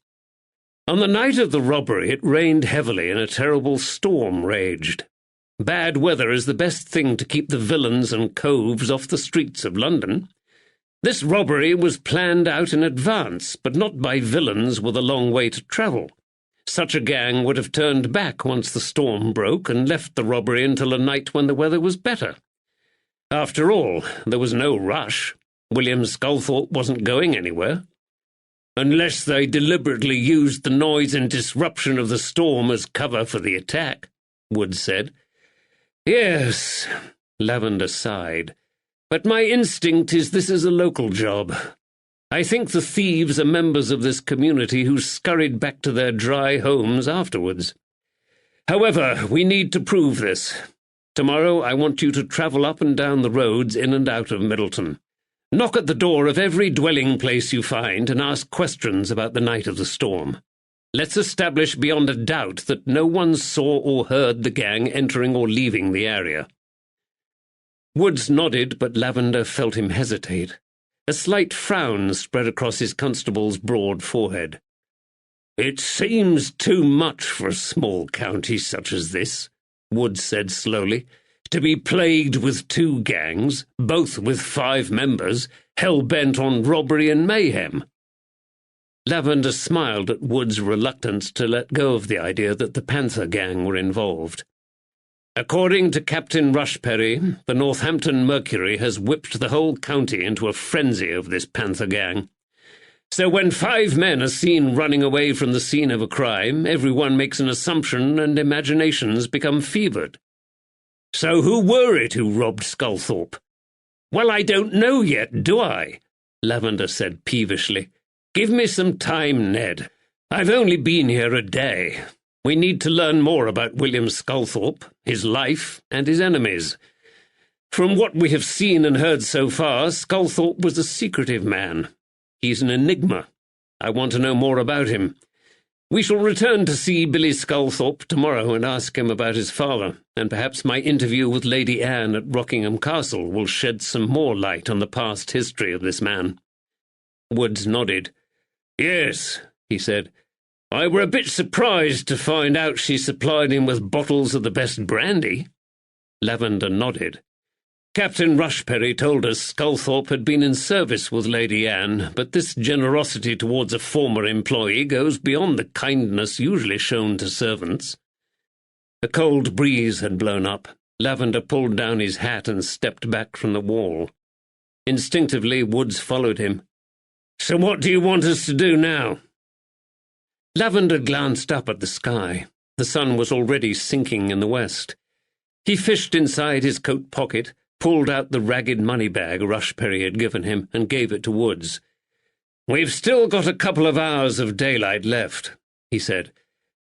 On the night of the robbery it rained heavily and a terrible storm raged. Bad weather is the best thing to keep the villains and coves off the streets of London. This robbery was planned out in advance, but not by villains with a long way to travel. Such a gang would have turned back once the storm broke and left the robbery until a night when the weather was better. After all, there was no rush. William Sculthorpe wasn't going anywhere. Unless they deliberately used the noise and disruption of the storm as cover for the attack, Woods said. "Yes," Lavender sighed. "But my instinct is this is a local job. I think the thieves are members of this community who scurried back to their dry homes afterwards. However, we need to prove this. Tomorrow I want you to travel up and down the roads in and out of Middleton. Knock at the door of every dwelling place you find and ask questions about the night of the storm. Let's establish beyond a doubt that no one saw or heard the gang entering or leaving the area." Woods nodded, but Lavender felt him hesitate. A slight frown spread across his constable's broad forehead. "It seems too much for a small county such as this," Woods said slowly, "to be plagued with 2 gangs, both with 5 members, hell-bent on robbery and mayhem." Lavender smiled at Woods' reluctance to let go of the idea that the Panther gang were involved. According to Captain Rushperry, the Northampton Mercury has whipped the whole county into a frenzy of this panther gang. So when 5 men are seen running away from the scene of a crime, everyone makes an assumption and imaginations become fevered. So who were it who robbed Sculthorpe? Well, I don't know yet, do I? Lavender said peevishly. Give me some time, Ned. I've only been here a day. We need to learn more about William Sculthorpe, his life, and his enemies. From what we have seen and heard so far, Sculthorpe was a secretive man. He's an enigma. I want to know more about him. We shall return to see Billy Sculthorpe tomorrow and ask him about his father, and perhaps my interview with Lady Anne at Rockingham Castle will shed some more light on the past history of this man. Woods nodded. Yes, he said. I were a bit surprised to find out she supplied him with bottles of the best brandy. Lavender nodded. Captain Rushperry told us Sculthorpe had been in service with Lady Anne, but this generosity towards a former employee goes beyond the kindness usually shown to servants. A cold breeze had blown up. Lavender pulled down his hat and stepped back from the wall. Instinctively, Woods followed him. So what do you want us to do now? Lavender glanced up at the sky. The sun was already sinking in the west. He fished inside his coat pocket, pulled out the ragged money bag Rushperry had given him, and gave it to Woods. We've still got a couple of hours of daylight left, he said.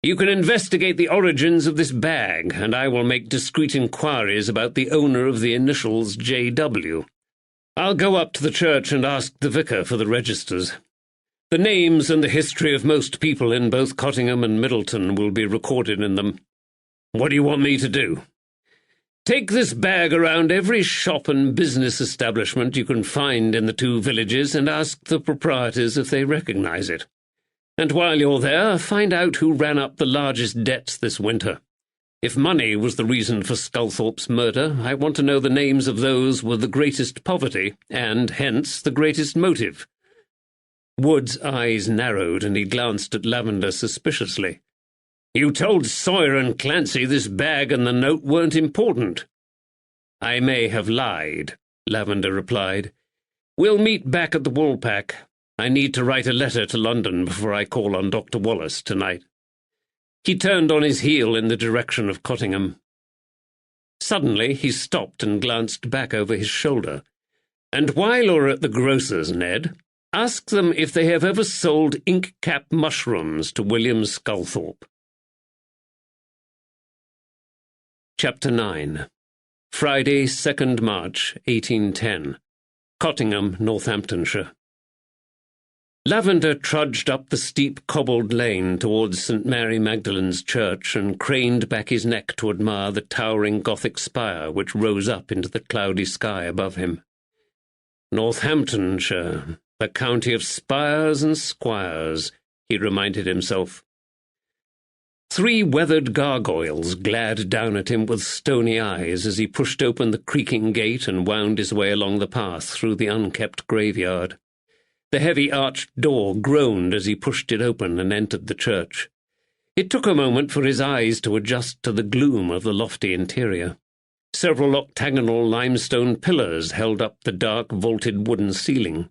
You can investigate the origins of this bag, and I will make discreet inquiries about the owner of the initials J.W. I'll go up to the church and ask the vicar for the registers. The names and the history of most people in both Cottingham and Middleton will be recorded in them. What do you want me to do? Take this bag around every shop and business establishment you can find in the 2 villages and ask the proprietors if they recognize it. And while you're there, find out who ran up the largest debts this winter. If money was the reason for Sculthorpe's murder, I want to know the names of those with the greatest poverty, and, hence, the greatest motive. Wood's eyes narrowed, and he glanced at Lavender suspiciously. You told Sawyer and Clancy this bag and the note weren't important. I may have lied, Lavender replied. We'll meet back at the Woolpack. I need to write a letter to London before I call on Dr. Wallace tonight. He turned on his heel in the direction of Cottingham. Suddenly he stopped and glanced back over his shoulder. And while you're at the grocer's, Ned, ask them if they have ever sold ink-cap mushrooms to William Sculthorpe. Chapter 9. Friday, 2nd March, 1810. Cottingham, Northamptonshire. Lavender trudged up the steep cobbled lane towards St. Mary Magdalene's church and craned back his neck to admire the towering Gothic spire which rose up into the cloudy sky above him. Northamptonshire, the county of spires and squires, he reminded himself. 3 weathered gargoyles glared down at him with stony eyes as he pushed open the creaking gate and wound his way along the path through the unkept graveyard. The heavy arched door groaned as he pushed it open and entered the church. It took a moment for his eyes to adjust to the gloom of the lofty interior. Several octagonal limestone pillars held up the dark vaulted wooden ceiling.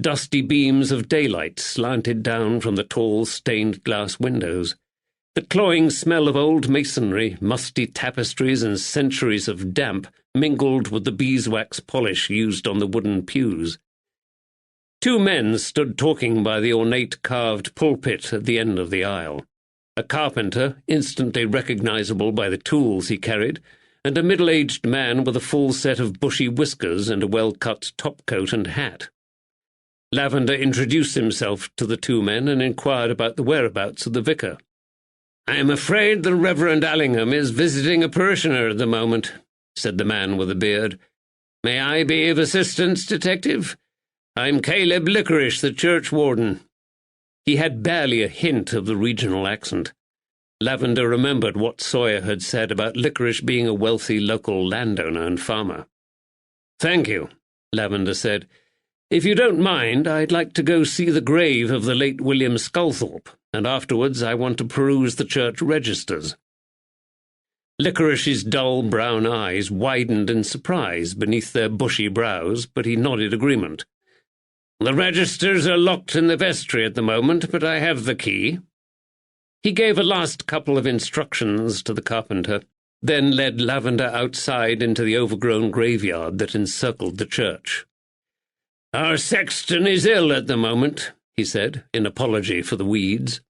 Dusty beams of daylight slanted down from the tall stained glass windows. The cloying smell of old masonry, musty tapestries, and centuries of damp mingled with the beeswax polish used on the wooden pews. 2 men stood talking by the ornate carved pulpit at the end of the aisle. A carpenter, instantly recognizable by the tools he carried, and a middle-aged man with a full set of bushy whiskers and a well-cut topcoat and hat. Lavender introduced himself to the 2 men and inquired about the whereabouts of the vicar. "I am afraid the Reverend Allingham is visiting a parishioner at the moment," said the man with the beard. "May I be of assistance, detective? I'm Caleb Licorice, the churchwarden." He had barely a hint of the regional accent. Lavender remembered what Sawyer had said about Licorice being a wealthy local landowner and farmer. "Thank you," Lavender said. "If you don't mind, I'd like to go see the grave of the late William Sculthorpe, and afterwards I want to peruse the church registers." Licorice's dull brown eyes widened in surprise beneath their bushy brows, but he nodded agreement. "The registers are locked in the vestry at the moment, but I have the key." He gave a last couple of instructions to the carpenter, then led Lavender outside into the overgrown graveyard that encircled the church. "Our sexton is ill at the moment," he said, in apology for the weeds.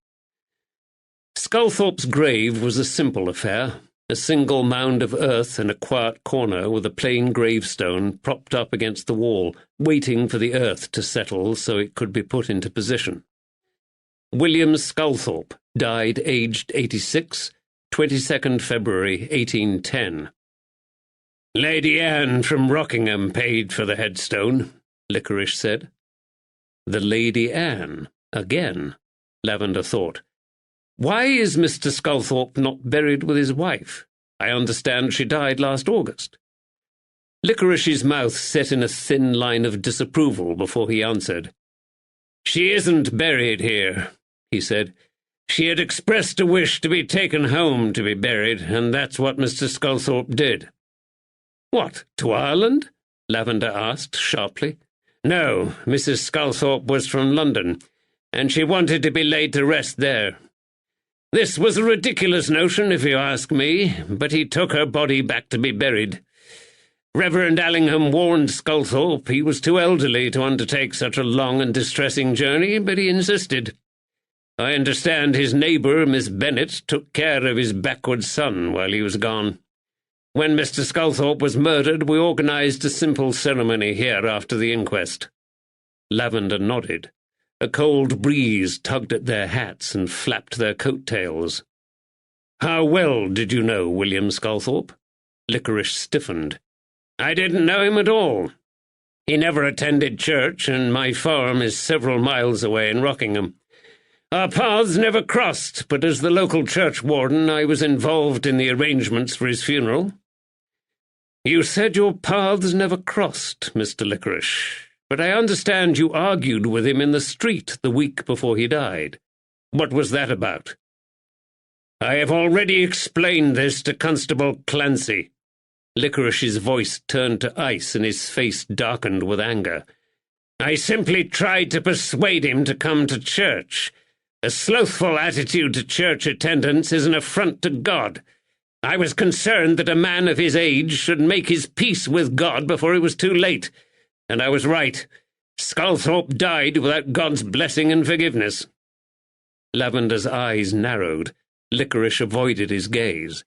Sculthorpe's grave was a simple affair, a single mound of earth in a quiet corner with a plain gravestone propped up against the wall, waiting for the earth to settle so it could be put into position. William Sculthorpe died aged 86, 22nd February 1810. "Lady Anne from Rockingham paid for the headstone," Licorice said. The Lady Anne, again, Lavender thought. Why is Mr. Sculthorpe not buried with his wife? I understand she died last August. Licorice's mouth set in a thin line of disapproval before he answered. "She isn't buried here," he said. "She had expressed a wish to be taken home to be buried, and that's what Mr. Sculthorpe did." "What, to Ireland?" Lavender asked sharply. "No, Mrs. Sculthorpe was from London, and she wanted to be laid to rest there. This was a ridiculous notion, if you ask me, but he took her body back to be buried. Reverend Allingham warned Sculthorpe he was too elderly to undertake such a long and distressing journey, but he insisted. I understand his neighbour, Miss Bennet, took care of his backward son while he was gone. When Mr. Sculthorpe was murdered, we organised a simple ceremony here after the inquest." Lavender nodded. A cold breeze tugged at their hats and flapped their coat-tails. "How well did you know William Sculthorpe?" Licorice stiffened. "I didn't know him at all. He never attended church, and my farm is several miles away in Rockingham. Our paths never crossed, but as the local churchwarden I was involved in the arrangements for his funeral." "You said your paths never crossed, Mr. Licorice, but I understand you argued with him in the street the week before he died. What was that about?" "I have already explained this to Constable Clancy." Licorice's voice turned to ice and his face darkened with anger. "I simply tried to persuade him to come to church. A slothful attitude to church attendance is an affront to God. I was concerned that a man of his age should make his peace with God before it was too late. And I was right. Sculthorpe died without God's blessing and forgiveness." Lavender's eyes narrowed. Licorice avoided his gaze.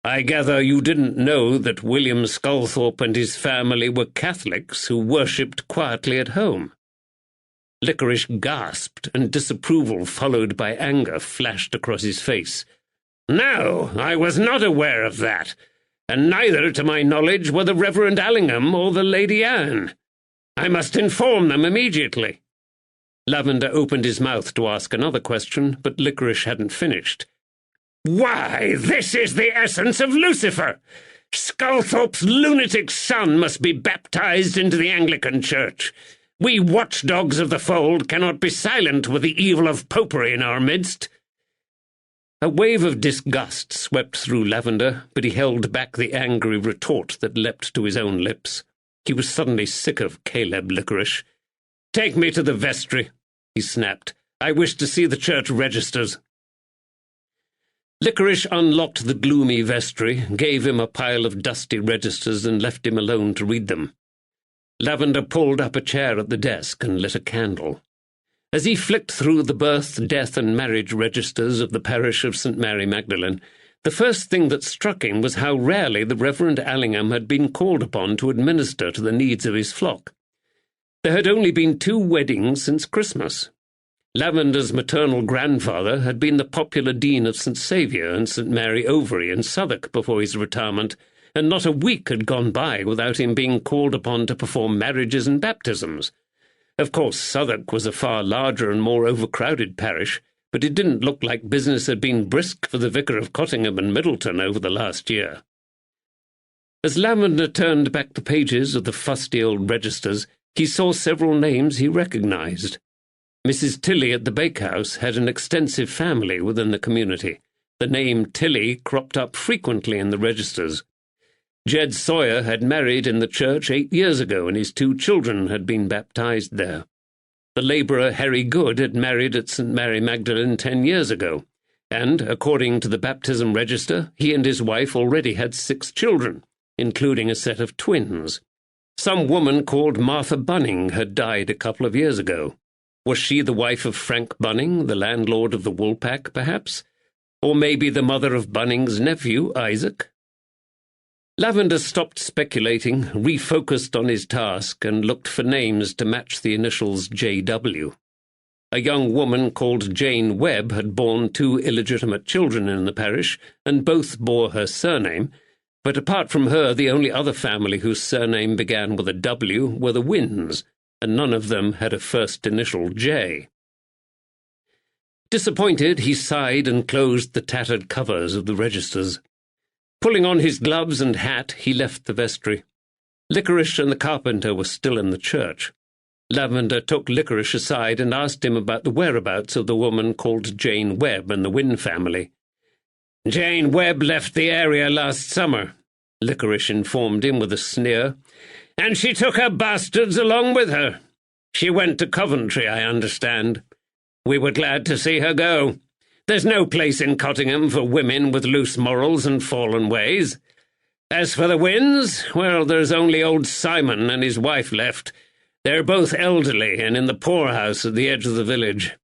"I gather you didn't know that William Sculthorpe and his family were Catholics who worshipped quietly at home." Licorice gasped, and disapproval followed by anger flashed across his face. "No, I was not aware of that, and neither, to my knowledge, were the Reverend Allingham or the Lady Anne. I must inform them immediately." Lavender opened his mouth to ask another question, but Licorice hadn't finished. "Why, this is the essence of Lucifer! Sculthorpe's lunatic son must be baptized into the Anglican Church. We watchdogs of the fold cannot be silent with the evil of popery in our midst." A wave of disgust swept through Lavender, but he held back the angry retort that leapt to his own lips. He was suddenly sick of Caleb Licorice. "Take me to the vestry," he snapped. "I wish to see the church registers." Licorice unlocked the gloomy vestry, gave him a pile of dusty registers, and left him alone to read them. Lavender pulled up a chair at the desk and lit a candle. As he flicked through the birth, death, and marriage registers of the parish of St. Mary Magdalene, the first thing that struck him was how rarely the Reverend Allingham had been called upon to administer to the needs of his flock. There had only been 2 weddings since Christmas. Lavender's maternal grandfather had been the popular dean of St. Saviour and St. Mary Overy in Southwark before his retirement, and not a week had gone by without him being called upon to perform marriages and baptisms. Of course, Southwark was a far larger and more overcrowded parish, but it didn't look like business had been brisk for the vicar of Cottingham and Middleton over the last year. As Lavender turned back the pages of the fusty old registers, he saw several names he recognised. Mrs. Tilly at the bakehouse had an extensive family within the community. The name Tilly cropped up frequently in the registers. Jed Sawyer had married in the church 8 years ago, and his 2 children had been baptized there. The labourer Harry Good had married at St. Mary Magdalene 10 years ago, and, according to the baptism register, he and his wife already had 6 children, including a set of twins. Some woman called Martha Bunning had died a couple of years ago. Was she the wife of Frank Bunning, the landlord of the Woolpack, perhaps? Or maybe the mother of Bunning's nephew, Isaac? Lavender stopped speculating, refocused on his task, and looked for names to match the initials J.W. A young woman called Jane Webb had borne 2 illegitimate children in the parish, and both bore her surname, but apart from her, the only other family whose surname began with a W were the Winns, and none of them had a first initial J. Disappointed, he sighed and closed the tattered covers of the registers. Pulling on his gloves and hat, he left the vestry. Licorice and the carpenter were still in the church. Lavender took Licorice aside and asked him about the whereabouts of the woman called Jane Webb and the Wynn family. "Jane Webb left the area last summer," Licorice informed him with a sneer, "and she took her bastards along with her. She went to Coventry, I understand. We were glad to see her go. There's no place in Cottingham for women with loose morals and fallen ways. As for the Winns, well, there's only old Simon and his wife left. They're both elderly and in the poorhouse at the edge of the village."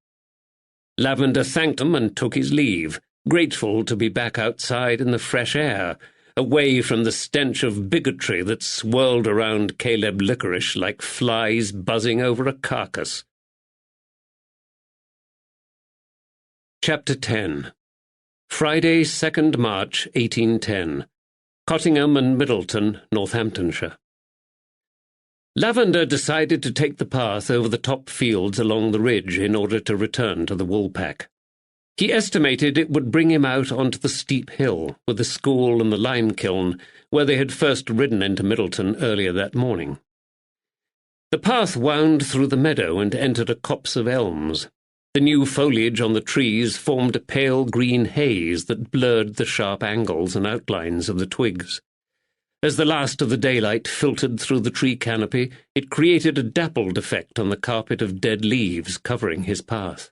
Lavender thanked him and took his leave, grateful to be back outside in the fresh air, away from the stench of bigotry that swirled around Caleb Licorice like flies buzzing over a carcass. Chapter 10. Friday, 2nd March, 1810. Cottingham and Middleton, Northamptonshire. Lavender decided to take the path over the top fields along the ridge in order to return to the Woolpack. He estimated it would bring him out onto the steep hill, with the school and the lime kiln, where they had first ridden into Middleton earlier that morning. The path wound through the meadow and entered a copse of elms. The new foliage on the trees formed a pale green haze that blurred the sharp angles and outlines of the twigs. As the last of the daylight filtered through the tree canopy, it created a dappled effect on the carpet of dead leaves covering his path.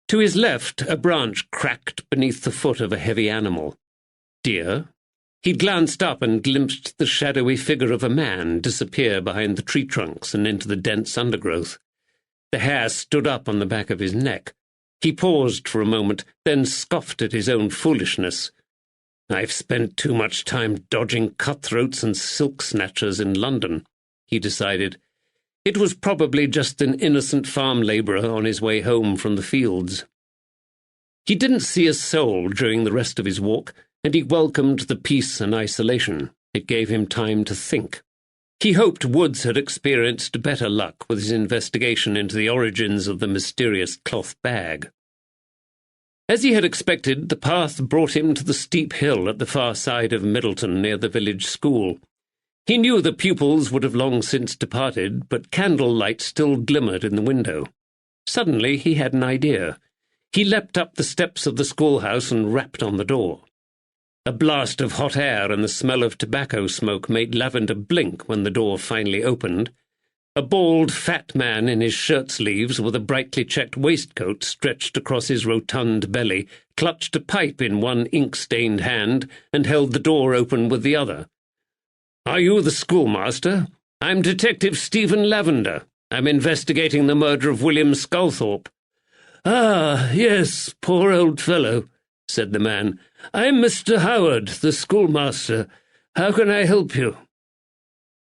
To his left, a branch cracked beneath the foot of a heavy animal. Deer? He glanced up and glimpsed the shadowy figure of a man disappear behind the tree trunks and into the dense undergrowth. The hair stood up on the back of his neck. He paused for a moment, then scoffed at his own foolishness. "I've spent too much time dodging cutthroats and silk snatchers in London," he decided. It was probably just an innocent farm labourer on his way home from the fields. He didn't see a soul during the rest of his walk, and he welcomed the peace and isolation. It gave him time to think. He hoped Woods had experienced better luck with his investigation into the origins of the mysterious cloth bag. As he had expected, the path brought him to the steep hill at the far side of Middleton near the village school. He knew the pupils would have long since departed, but candlelight still glimmered in the window. Suddenly he had an idea. He leapt up the steps of the schoolhouse and rapped on the door. A blast of hot air and the smell of tobacco smoke made Lavender blink when the door finally opened. A bald, fat man in his shirt-sleeves with a brightly checked waistcoat stretched across his rotund belly clutched a pipe in one ink-stained hand and held the door open with the other. "Are you the schoolmaster? I'm Detective Stephen Lavender. I'm investigating the murder of William Sculthorpe." "Ah, yes, poor old fellow," said the man. "I'm Mr. Howard, the schoolmaster. How can I help you?"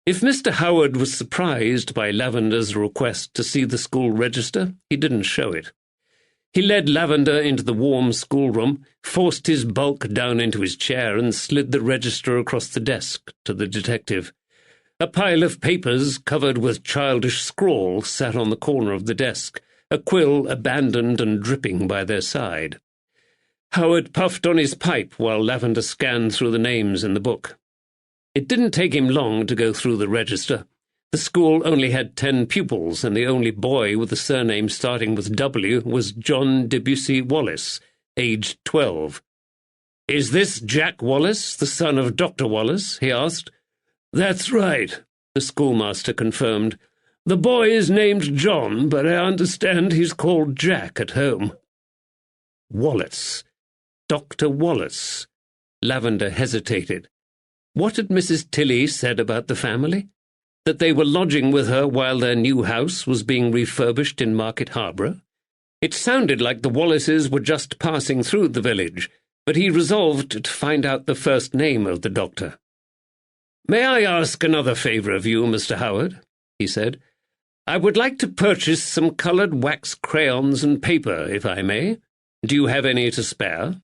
If Mr. Howard was surprised by Lavender's request to see the school register, he didn't show it. He led Lavender into the warm schoolroom, forced his bulk down into his chair, and slid the register across the desk to the detective. A pile of papers covered with childish scrawl sat on the corner of the desk, a quill abandoned and dripping by their side. Howard puffed on his pipe while Lavender scanned through the names in the book. It didn't take him long to go through the register. The school only had 10 pupils, and the only boy with a surname starting with W was John Debussy Wallace, aged 12. "Is this Jack Wallace, the son of Dr. Wallace?" he asked. "That's right," the schoolmaster confirmed. "The boy is named John, but I understand he's called Jack at home." Wallace. Dr. Wallace. Lavender hesitated. What had Mrs. Tilley said about the family? That they were lodging with her while their new house was being refurbished in Market Harborough? It sounded like the Wallaces were just passing through the village, but he resolved to find out the first name of the doctor. "May I ask another favour of you, Mr. Howard?" he said. "I would like to purchase some coloured wax crayons and paper, if I may. Do you have any to spare?"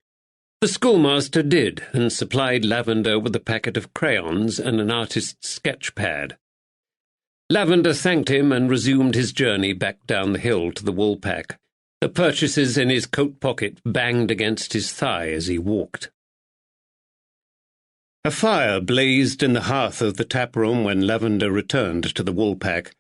The schoolmaster did, and supplied Lavender with a packet of crayons and an artist's sketch pad. Lavender thanked him and resumed his journey back down the hill to the Woolpack. The purchases in his coat pocket banged against his thigh as he walked. A fire blazed in the hearth of the tap-room when Lavender returned to the Woolpack,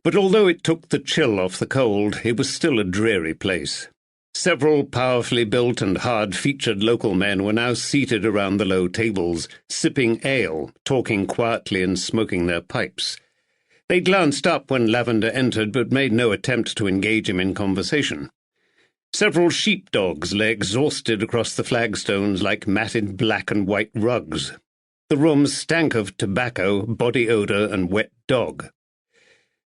but although it took the chill off the cold, it was still a dreary place. Several powerfully built and hard-featured local men were now seated around the low tables, sipping ale, talking quietly and smoking their pipes. They glanced up when Lavender entered, but made no attempt to engage him in conversation. Several sheepdogs lay exhausted across the flagstones like matted black and white rugs. The room stank of tobacco, body odour, and wet dog.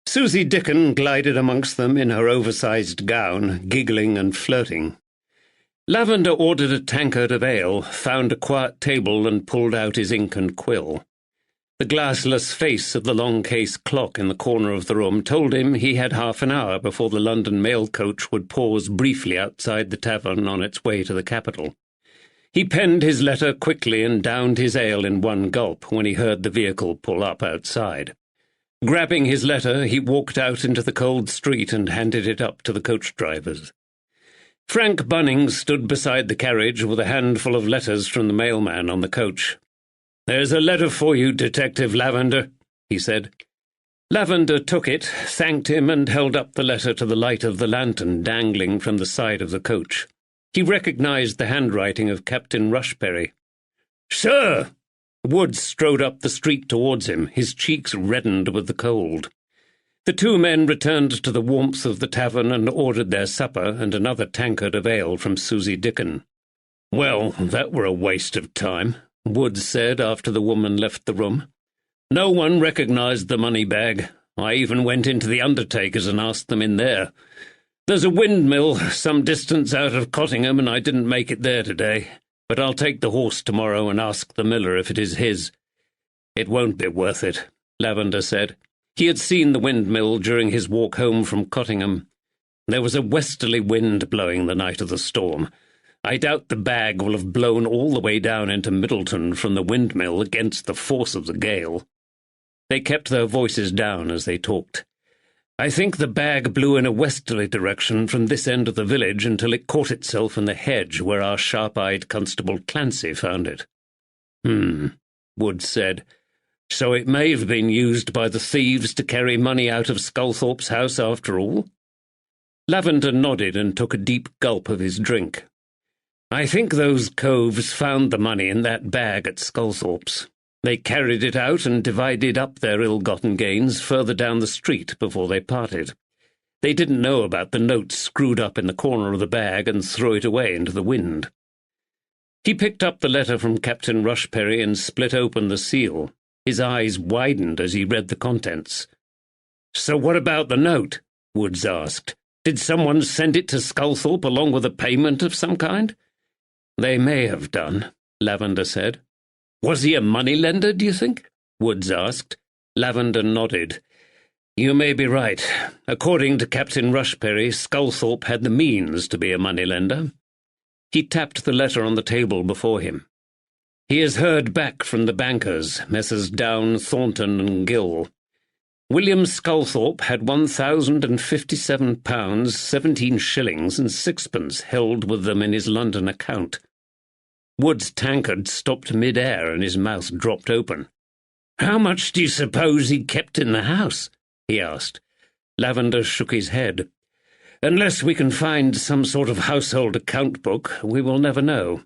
Susie Dickon glided amongst them in her oversized gown, giggling and flirting. Lavender ordered a tankard of ale, found a quiet table, and pulled out his ink and quill. The glassless face of the long-case clock in the corner of the room told him he had half an hour before the London mail coach would pause briefly outside the tavern on its way to the capital. He penned his letter quickly and downed his ale in one gulp when he heard the vehicle pull up outside. Grabbing his letter, he walked out into the cold street and handed it up to the coach drivers. Frank Bunning stood beside the carriage with a handful of letters from the mailman on the coach. "There's a letter for you, Detective Lavender," he said. Lavender took it, thanked him, and held up the letter to the light of the lantern dangling from the side of the coach. He recognized the handwriting of Captain Rushberry. "Sir!" Woods strode up the street towards him, his cheeks reddened with the cold. The two men returned to the warmth of the tavern and ordered their supper and another tankard of ale from Susie Dickon. "Well, that were a waste of time," Woods said after the woman left the room. "No one recognized the money bag. I even went into the undertaker's and asked them in there. There's a windmill some distance out of Cottingham, and I didn't make it there today. But I'll take the horse tomorrow and ask the miller if it is his." "It won't be worth it," Lavender said. He had seen the windmill during his walk home from Cottingham. There was a westerly wind blowing the night of the storm. I doubt the bag will have blown all the way down into Middleton from the windmill against the force of the gale. They kept their voices down as they talked. "I think the bag blew in a westerly direction from this end of the village until it caught itself in the hedge where our sharp-eyed Constable Clancy found it." Woods said. "So it may have been used by the thieves to carry money out of Sculthorpe's house after all?" Lavender nodded and took a deep gulp of his drink. "I think those coves found the money in that bag at Sculthorpe's. They carried it out and divided up their ill-gotten gains further down the street before they parted. They didn't know about the notes screwed up in the corner of the bag and threw it away into the wind." He picked up the letter from Captain Rushberry and split open the seal. His eyes widened as he read the contents. "So what about the note?" Woods asked. "Did someone send it to Sculthorpe along with a payment of some kind?" "They may have done," Lavender said. "Was he a moneylender, do you think?" Woods asked. Lavender nodded. "You may be right. According to Captain Rushberry, Sculthorpe had the means to be a moneylender." He tapped the letter on the table before him. "He has heard back from the bankers, Messrs. Down, Thornton and Gill. William Sculthorpe had £1,057, 17 shillings and sixpence held with them in his London account." Wood's tankard stopped mid-air and his mouth dropped open. "How much do you suppose he kept in the house?" he asked. Lavender shook his head. Unless we can find some sort of household account book, we will never know.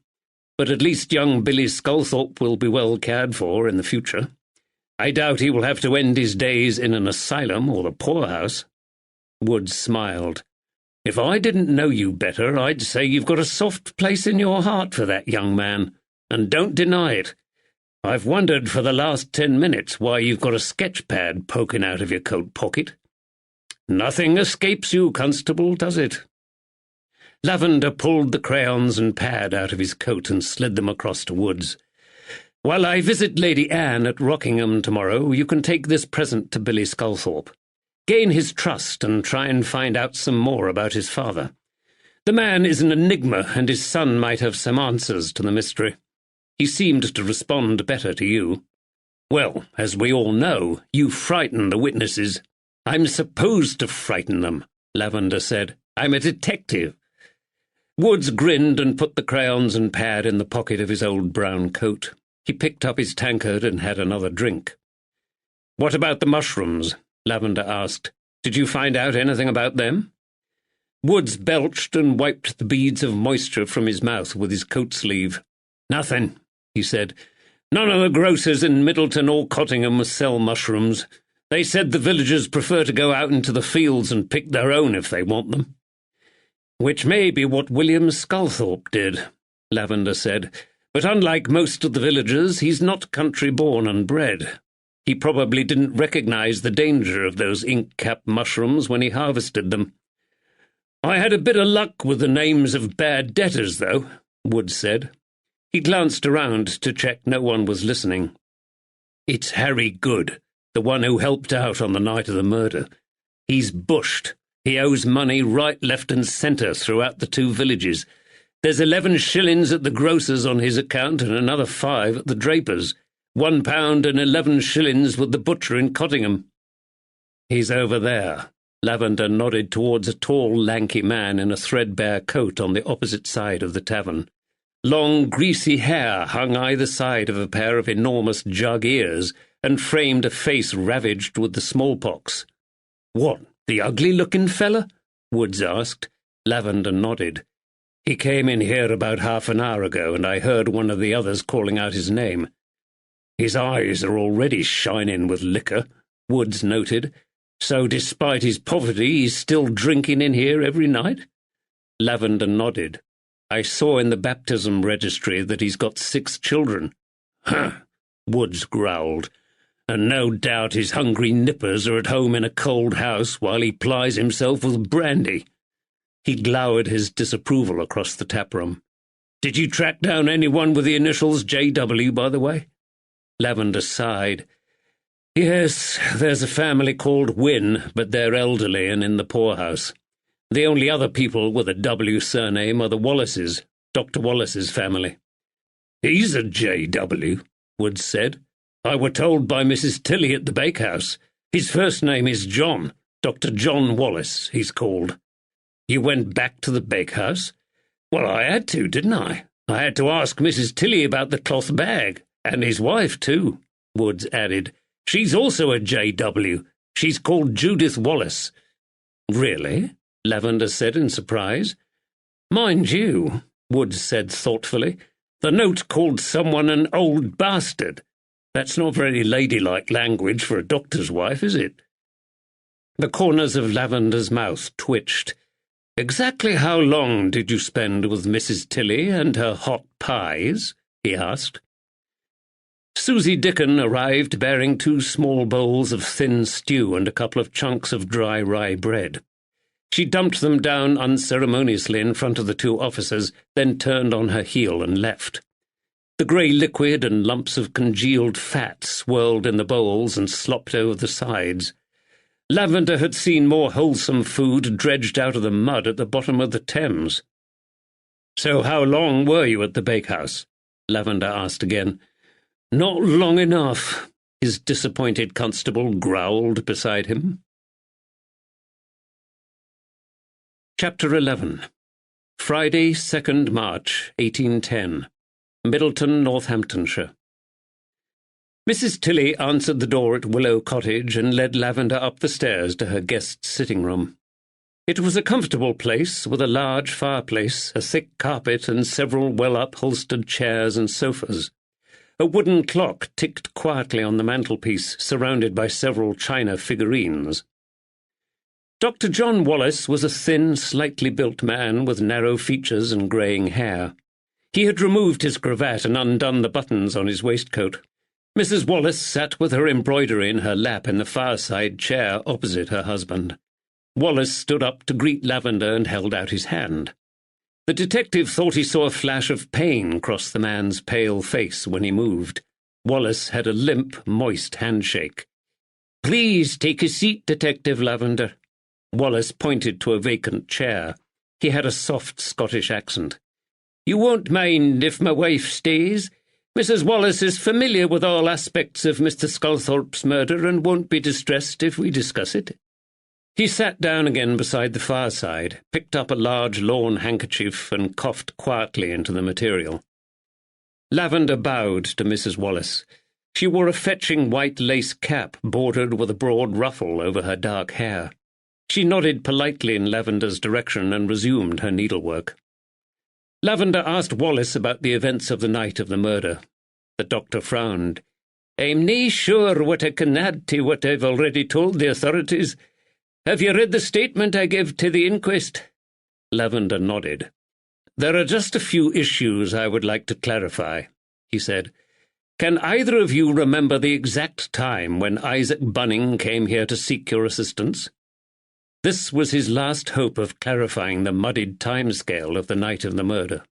But at least young Billy Sculthorpe will be well cared for in the future. I doubt he will have to end his days in an asylum or the poorhouse." Woods smiled. "If I didn't know you better, I'd say you've got a soft place in your heart for that young man, and don't deny it. I've wondered for the last 10 minutes why you've got a sketch pad poking out of your coat pocket. Nothing escapes you, Constable, does it?" Lavender pulled the crayons and pad out of his coat and slid them across to Woods. "While I visit Lady Anne at Rockingham tomorrow, you can take this present to Billy Sculthorpe. Gain his trust and try and find out some more about his father. The man is an enigma, and his son might have some answers to the mystery. He seemed to respond better to you. Well, as we all know, you frighten the witnesses." "I'm supposed to frighten them," Lavender said. "I'm a detective." Woods grinned and put the crayons and pad in the pocket of his old brown coat. He picked up his tankard and had another drink. "What about the mushrooms?" Lavender asked. "Did you find out anything about them?" Woods belched and wiped the beads of moisture from his mouth with his coat sleeve. "Nothing," he said. "None of the grocers in Middleton or Cottingham sell mushrooms. They said the villagers prefer to go out into the fields and pick their own if they want them." "Which may be what William Sculthorpe did," Lavender said. "But unlike most of the villagers, he's not country-born and bred. He probably didn't recognize the danger of those ink-cap mushrooms when he harvested them." "I had a bit of luck with the names of bad debtors, though," Woods said. He glanced around to check no one was listening. "It's Harry Good, the one who helped out on the night of the murder. He's bushed. He owes money right, left and centre throughout the 2 villages. There's 11 shillings at the grocer's on his account and another 5 at the draper's. £1 and 11 shillings with the butcher in Cottingham." "He's over there." Lavender nodded towards a tall, lanky man in a threadbare coat on the opposite side of the tavern. Long, greasy hair hung either side of a pair of enormous jug ears and framed a face ravaged with the smallpox. "What, the ugly-looking fella?" Woods asked. Lavender nodded. "He came in here about half an hour ago, and I heard one of the others calling out his name. His eyes are already shining with liquor," Woods noted. "So despite his poverty, he's still drinking in here every night?" Lavender nodded. "I saw in the baptism registry that he's got 6 children." "Huh," Woods growled. "And no doubt his hungry nippers are at home in a cold house while he plies himself with brandy." He glowered his disapproval across the taproom. "Did you track down anyone with the initials J.W., by the way?" Lavender sighed. "Yes, there's a family called Wynne, but they're elderly and in the poorhouse. The only other people with a W surname are the Wallaces, Dr. Wallace's family." "He's a J.W., Woods said. "I were told by Mrs. Tilly at the bakehouse. His first name is John, Dr. John Wallace, he's called." "You went back to the bakehouse?" "Well, I had to, didn't I? I had to ask Mrs. Tilly about the cloth bag, and his wife, too," Woods added. "She's also a J.W. She's called Judith Wallace." "Really?" Lavender said in surprise. "Mind you," Woods said thoughtfully, "the note called someone an old bastard. That's not very ladylike language for a doctor's wife, is it?" The corners of Lavender's mouth twitched. "Exactly how long did you spend with Mrs. Tilly and her hot pies?" he asked. Susie Dickon arrived bearing 2 small bowls of thin stew and a couple of chunks of dry rye bread. She dumped them down unceremoniously in front of the 2 officers, then turned on her heel and left. The grey liquid and lumps of congealed fat swirled in the bowls and slopped over the sides. Lavender had seen more wholesome food dredged out of the mud at the bottom of the Thames. "So how long were you at the bakehouse?" Lavender asked again. "Not long enough," his disappointed constable growled beside him. Chapter 11. Friday, 2nd March, 1810. Middleton, Northamptonshire. Mrs. Tilly answered the door at Willow Cottage and led Lavender up the stairs to her guest's sitting-room. It was a comfortable place, with a large fireplace, a thick carpet, and several well-upholstered chairs and sofas. A wooden clock ticked quietly on the mantelpiece, surrounded by several china figurines. Dr. John Wallace was a thin, slightly built man with narrow features and greying hair. He had removed his cravat and undone the buttons on his waistcoat. Mrs. Wallace sat with her embroidery in her lap in the fireside chair opposite her husband. Wallace stood up to greet Lavender and held out his hand. The detective thought he saw a flash of pain cross the man's pale face when he moved. Wallace had a limp, moist handshake. "Please take a seat, Detective Lavender." Wallace pointed to a vacant chair. He had a soft Scottish accent. "You won't mind if my wife stays? Mrs. Wallace is familiar with all aspects of Mr. Sculthorpe's murder and won't be distressed if we discuss it." He sat down again beside the fireside, picked up a large lawn handkerchief and coughed quietly into the material. Lavender bowed to Mrs. Wallace. She wore a fetching white lace cap bordered with a broad ruffle over her dark hair. She nodded politely in Lavender's direction and resumed her needlework. Lavender asked Wallace about the events of the night of the murder. The doctor frowned. "I'm nae sure what I can add to what I've already told the authorities. Have you read the statement I gave to the inquest?" Lavender nodded. "There are just a few issues I would like to clarify," he said. "Can either of you remember the exact time when Isaac Bunning came here to seek your assistance?" This was his last hope of clarifying the muddied timescale of the night of the murder.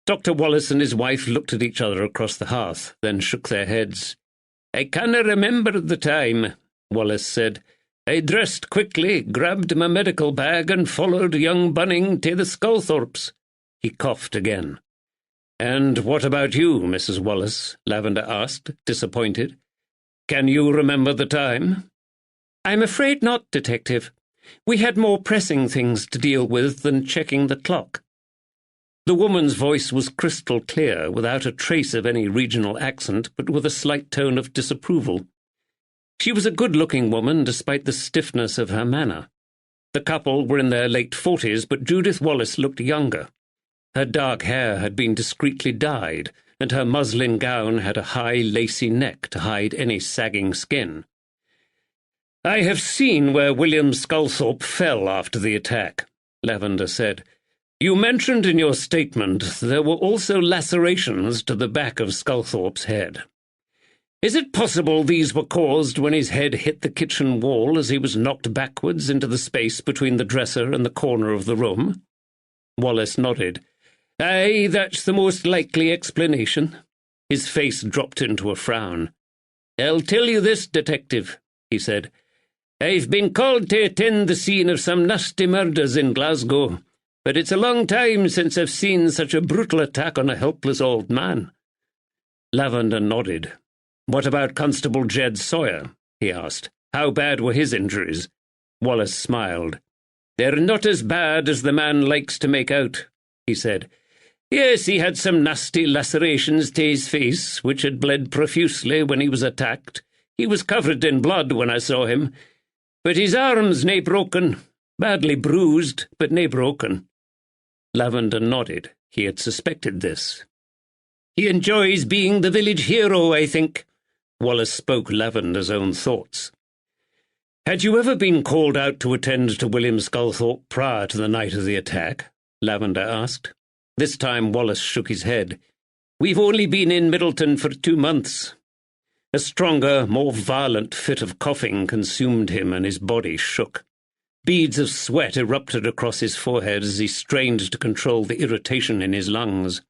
Dr. Wallace and his wife looked at each other across the hearth, then shook their heads. "I canna remember the time," Wallace said. "I dressed quickly, grabbed my medical bag, and followed young Bunning to the Sculthorpes." He coughed again. "And what about you, Mrs. Wallace?" Lavender asked, disappointed. "Can you remember the time?" "I'm afraid not, Detective. We had more pressing things to deal with than checking the clock." The woman's voice was crystal clear, without a trace of any regional accent, but with a slight tone of disapproval. She was a good-looking woman, despite the stiffness of her manner. The couple were in their late 40s, but Judith Wallace looked younger. Her dark hair had been discreetly dyed, and her muslin gown had a high, lacy neck to hide any sagging skin. "I have seen where William Sculthorpe fell after the attack," Lavender said. "You mentioned in your statement there were also lacerations to the back of Sculthorpe's head. Is it possible these were caused when his head hit the kitchen wall as he was knocked backwards into the space between the dresser and the corner of the room?" Wallace nodded. "Aye, that's the most likely explanation." His face dropped into a frown. "I'll tell you this, Detective," he said. "I've been called to attend the scene of some nasty murders in Glasgow, but it's a long time since I've seen such a brutal attack on a helpless old man." Lavender nodded. "What about Constable Jed Sawyer?" he asked. "How bad were his injuries?" Wallace smiled. "They're not as bad as the man likes to make out," he said. "Yes, he had some nasty lacerations to his face, which had bled profusely when he was attacked. He was covered in blood when I saw him. But his arm's nae broken. Badly bruised, but nae broken." Lavender nodded. He had suspected this. "He enjoys being the village hero, I think." Wallace spoke Lavender's own thoughts. "Had you ever been called out to attend to William Sculthorpe prior to the night of the attack?" Lavender asked. This time Wallace shook his head. "We've only been in Middleton for 2 months." A stronger, more violent fit of coughing consumed him, and his body shook. Beads of sweat erupted across his forehead as he strained to control the irritation in his lungs.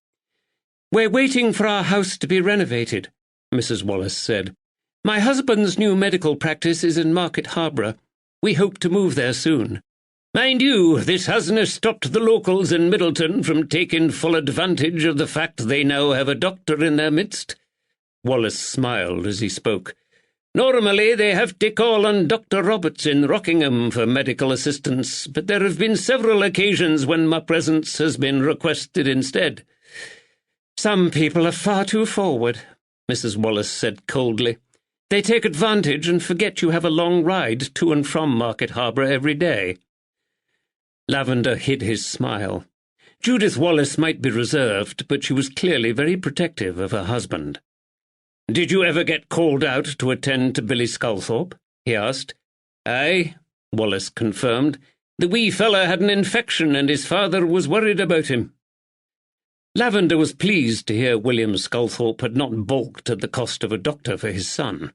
"We're waiting for our house to be renovated," Mrs. Wallace said. "My husband's new medical practice is in Market Harborough. We hope to move there soon. Mind you, this hasn't stopped the locals in Middleton from taking full advantage of the fact they now have a doctor in their midst." Wallace smiled as he spoke. "Normally they have to call on Dr. Roberts in Rockingham for medical assistance, but there have been several occasions when my presence has been requested instead." "Some people are far too forward," Mrs. Wallace said coldly. "They take advantage and forget you have a long ride to and from Market Harborough every day." Lavender hid his smile. Judith Wallace might be reserved, but she was clearly very protective of her husband. "Did you ever get called out to attend to Billy Sculthorpe?" he asked. "Aye," Wallace confirmed. "The wee fella had an infection, and his father was worried about him." Lavender was pleased to hear William Sculthorpe had not balked at the cost of a doctor for his son.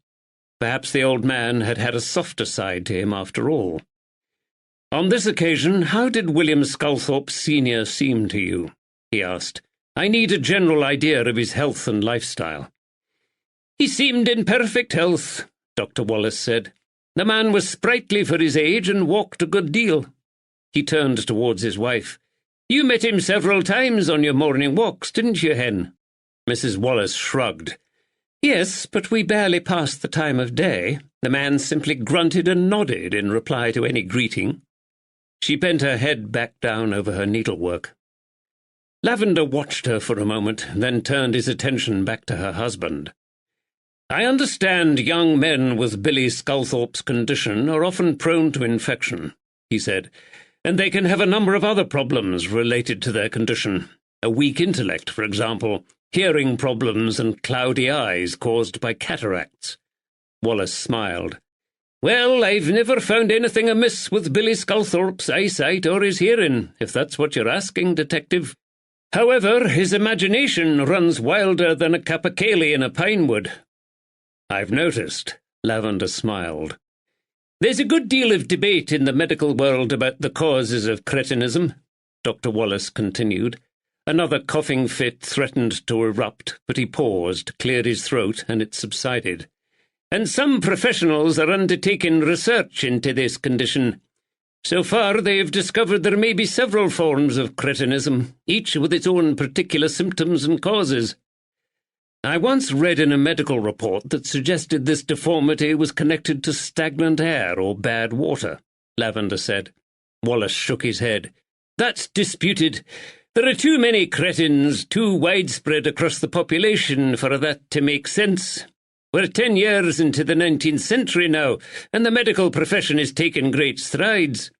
Perhaps the old man had had a softer side to him after all. "On this occasion, how did William Sculthorpe Sr. seem to you?" he asked. "I need a general idea of his health and lifestyle." "He seemed in perfect health," Dr. Wallace said. "The man was sprightly for his age and walked a good deal." He turned towards his wife. "You met him several times on your morning walks, didn't you, Hen?" Mrs. Wallace shrugged. "Yes, but we barely passed the time of day. The man simply grunted and nodded in reply to any greeting." She bent her head back down over her needlework. Lavender watched her for a moment, then turned his attention back to her husband. "I understand young men with Billy Sculthorpe's condition are often prone to infection," he said, "and they can have a number of other problems related to their condition. A weak intellect, for example, hearing problems and cloudy eyes caused by cataracts." Wallace smiled. "Well, I've never found anything amiss with Billy Sculthorpe's eyesight or his hearing, if that's what you're asking, Detective. However, his imagination runs wilder than a capercaillie in a pinewood." "I've noticed," Lavender smiled. "There's a good deal of debate in the medical world about the causes of cretinism," Dr. Wallace continued. Another coughing fit threatened to erupt, but he paused, cleared his throat, and it subsided. "And some professionals are undertaking research into this condition. So far they have discovered there may be several forms of cretinism, each with its own particular symptoms and causes. I once read in a medical report that suggested this deformity was connected to stagnant air or bad water," Lavender said. Wallace shook his head. "That's disputed. There are too many cretins, too widespread across the population for that to make sense. We're 10 years into the 19th century now, and the medical profession is taking great strides.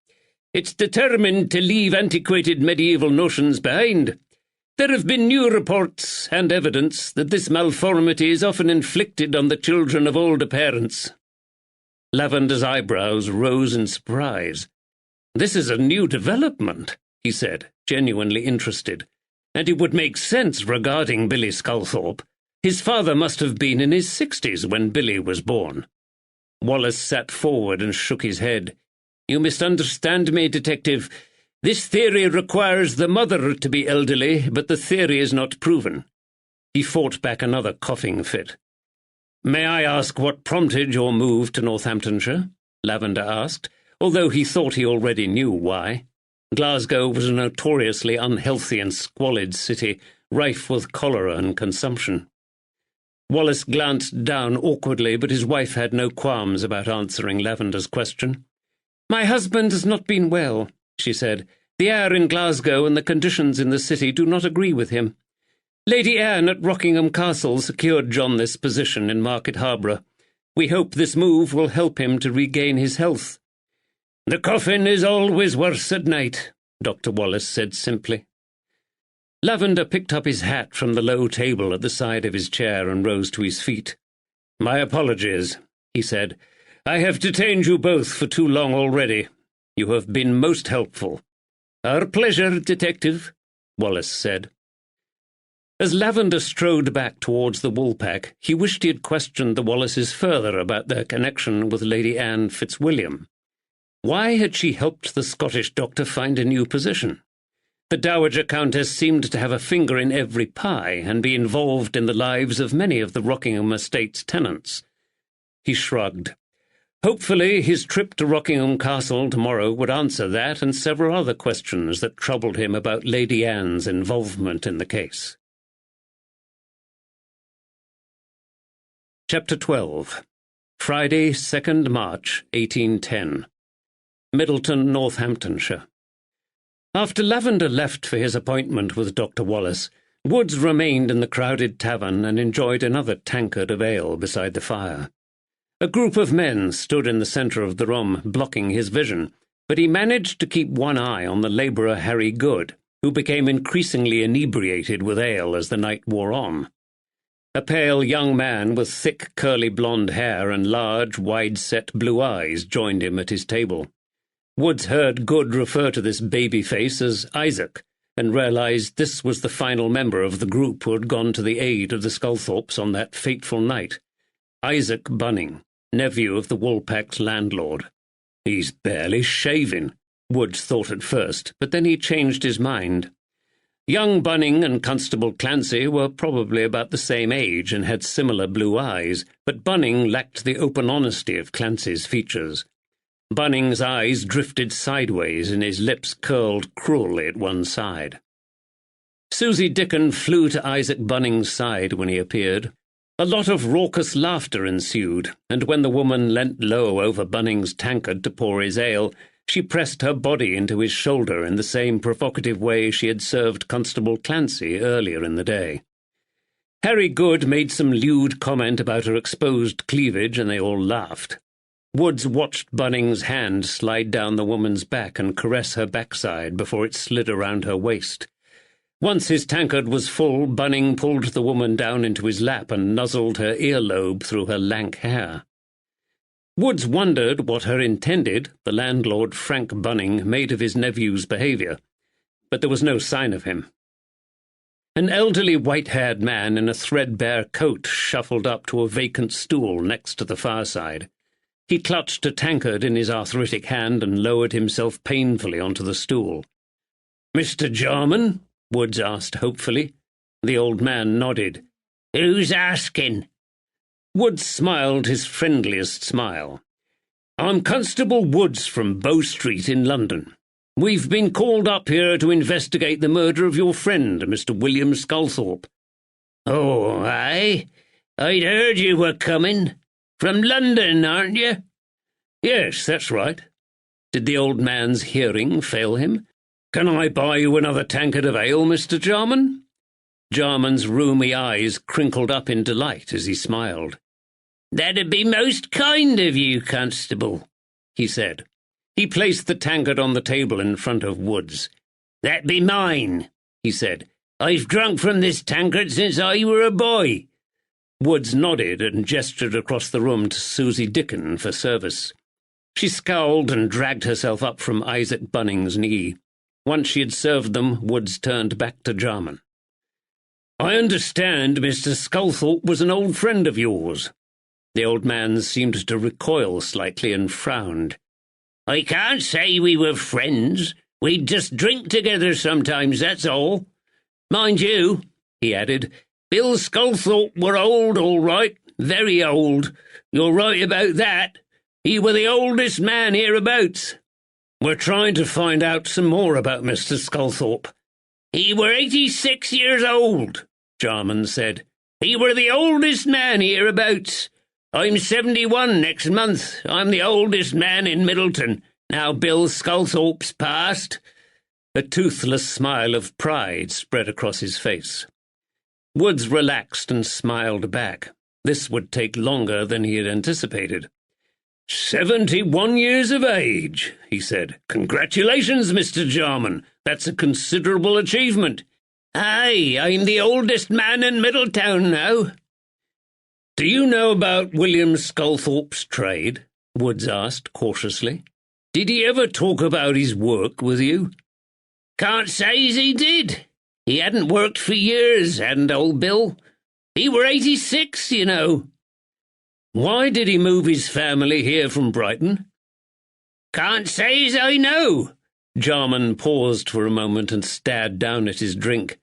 It's determined to leave antiquated medieval notions behind. There have been new reports and evidence that this malformity is often inflicted on the children of older parents." Lavender's eyebrows rose in surprise. "This is a new development," he said, genuinely interested. "And it would make sense regarding Billy Sculthorpe. His father must have been in his 60s when Billy was born." Wallace sat forward and shook his head. "You misunderstand me, Detective. This theory requires the mother to be elderly, but the theory is not proven." He fought back another coughing fit. "May I ask what prompted your move to Northamptonshire?" Lavender asked, although he thought he already knew why. Glasgow was a notoriously unhealthy and squalid city, rife with cholera and consumption. Wallace glanced down awkwardly, but his wife had no qualms about answering Lavender's question. "My husband has not been well," she said. "The air in Glasgow and the conditions in the city do not agree with him. Lady Anne at Rockingham Castle secured John this position in Market Harborough. We hope this move will help him to regain his health." "The coffin is always worse at night," Dr. Wallace said simply. Lavender picked up his hat from the low table at the side of his chair and rose to his feet. "My apologies," he said. "I have detained you both for too long already. You have been most helpful." "Our pleasure, Detective," Wallace said. As Lavender strode back towards the Woolpack, he wished he had questioned the Wallaces further about their connection with Lady Anne Fitzwilliam. Why had she helped the Scottish doctor find a new position? The Dowager Countess seemed to have a finger in every pie and be involved in the lives of many of the Rockingham estate's tenants. He shrugged. Hopefully his trip to Rockingham Castle tomorrow would answer that and several other questions that troubled him about Lady Anne's involvement in the case. Chapter 12. Friday, 2nd March, 1810. Middleton, Northamptonshire. After Lavender left for his appointment with Dr. Wallace, Woods remained in the crowded tavern and enjoyed another tankard of ale beside the fire. A group of men stood in the centre of the room, blocking his vision, but he managed to keep one eye on the labourer Harry Good, who became increasingly inebriated with ale as the night wore on. A pale young man with thick curly blonde hair and large, wide-set blue eyes joined him at his table. Woods heard Good refer to this baby face as Isaac, and realised this was the final member of the group who had gone to the aid of the Sculthorpes on that fateful night. Isaac Bunning, nephew of the Woolpack's landlord. "He's barely shaving," Woods thought at first, but then he changed his mind. Young Bunning and Constable Clancy were probably about the same age and had similar blue eyes, but Bunning lacked the open honesty of Clancy's features. Bunning's eyes drifted sideways and his lips curled cruelly at one side. Susie Dickon flew to Isaac Bunning's side when he appeared. A lot of raucous laughter ensued, and when the woman leant low over Bunning's tankard to pour his ale, she pressed her body into his shoulder in the same provocative way she had served Constable Clancy earlier in the day. Harry Good made some lewd comment about her exposed cleavage, and they all laughed. Woods watched Bunning's hand slide down the woman's back and caress her backside before it slid around her waist. Once his tankard was full, Bunning pulled the woman down into his lap and nuzzled her earlobe through her lank hair. Woods wondered what her intended, the landlord Frank Bunning, made of his nephew's behaviour, but there was no sign of him. An elderly white-haired man in a threadbare coat shuffled up to a vacant stool next to the fireside. He clutched a tankard in his arthritic hand and lowered himself painfully onto the stool. "Mr. Jarman?" Woods asked hopefully. The old man nodded. "Who's asking?" Woods smiled his friendliest smile. "I'm Constable Woods from Bow Street in London. We've been called up here to investigate the murder of your friend, Mr. William Sculthorpe." "Oh, aye? I'd heard you were coming. From London, aren't you?" "Yes, that's right." Did the old man's hearing fail him? "Can I buy you another tankard of ale, Mr. Jarman?" Jarman's rheumy eyes crinkled up in delight as he smiled. "That'd be most kind of you, Constable," he said. He placed the tankard on the table in front of Woods. "That be mine," he said. "I've drunk from this tankard since I were a boy." Woods nodded and gestured across the room to Susie Dickon for service. She scowled and dragged herself up from Isaac Bunning's knee. Once she had served them, Woods turned back to Jarman. "I understand Mr. Sculthorpe was an old friend of yours." The old man seemed to recoil slightly and frowned. "I can't say we were friends. We'd just drink together sometimes, that's all. Mind you," he added, "Bill Sculthorpe were old, all right, very old. You're right about that. He were the oldest man hereabouts." "We're trying to find out some more about Mr. Sculthorpe." "He were 86 years old," Jarman said. "He were the oldest man hereabouts. I'm 71 next month. I'm the oldest man in Middleton, now Bill Sculthorpe's passed." A toothless smile of pride spread across his face. Woods relaxed and smiled back. This would take longer than he had anticipated. 71 years of age," he said. "Congratulations, Mr. Jarman. That's a considerable achievement." "Aye, I'm the oldest man in Middletown now." "Do you know about William Sculthorpe's trade?" Woods asked cautiously. "Did he ever talk about his work with you?" "Can't say as he did. He hadn't worked for years, hadn't old Bill. He were 86, you know." "Why did he move his family here from Brighton?" "Can't say as I know." Jarman paused for a moment and stared down at his drink.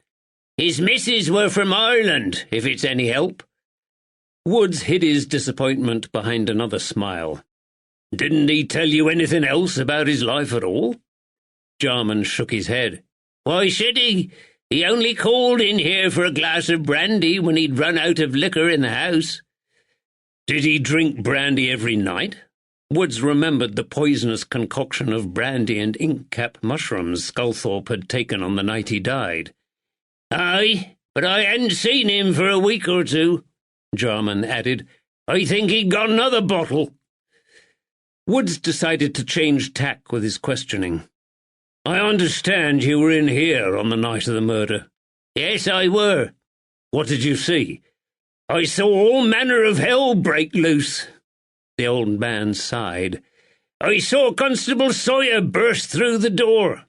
"His missus were from Ireland, if it's any help." Woods hid his disappointment behind another smile. "Didn't he tell you anything else about his life at all?" Jarman shook his head. "Why should he? He only called in here for a glass of brandy when he'd run out of liquor in the house." "Did he drink brandy every night?" Woods remembered the poisonous concoction of brandy and ink-cap mushrooms Sculthorpe had taken on the night he died. "Aye, but I hadn't seen him for a week or two," Jarman added. "I think he'd got another bottle." Woods decided to change tack with his questioning. "I understand you were in here on the night of the murder." "Yes, I were." "What did you see?" "I saw all manner of hell break loose." The old man sighed. "I saw Constable Sawyer burst through the door."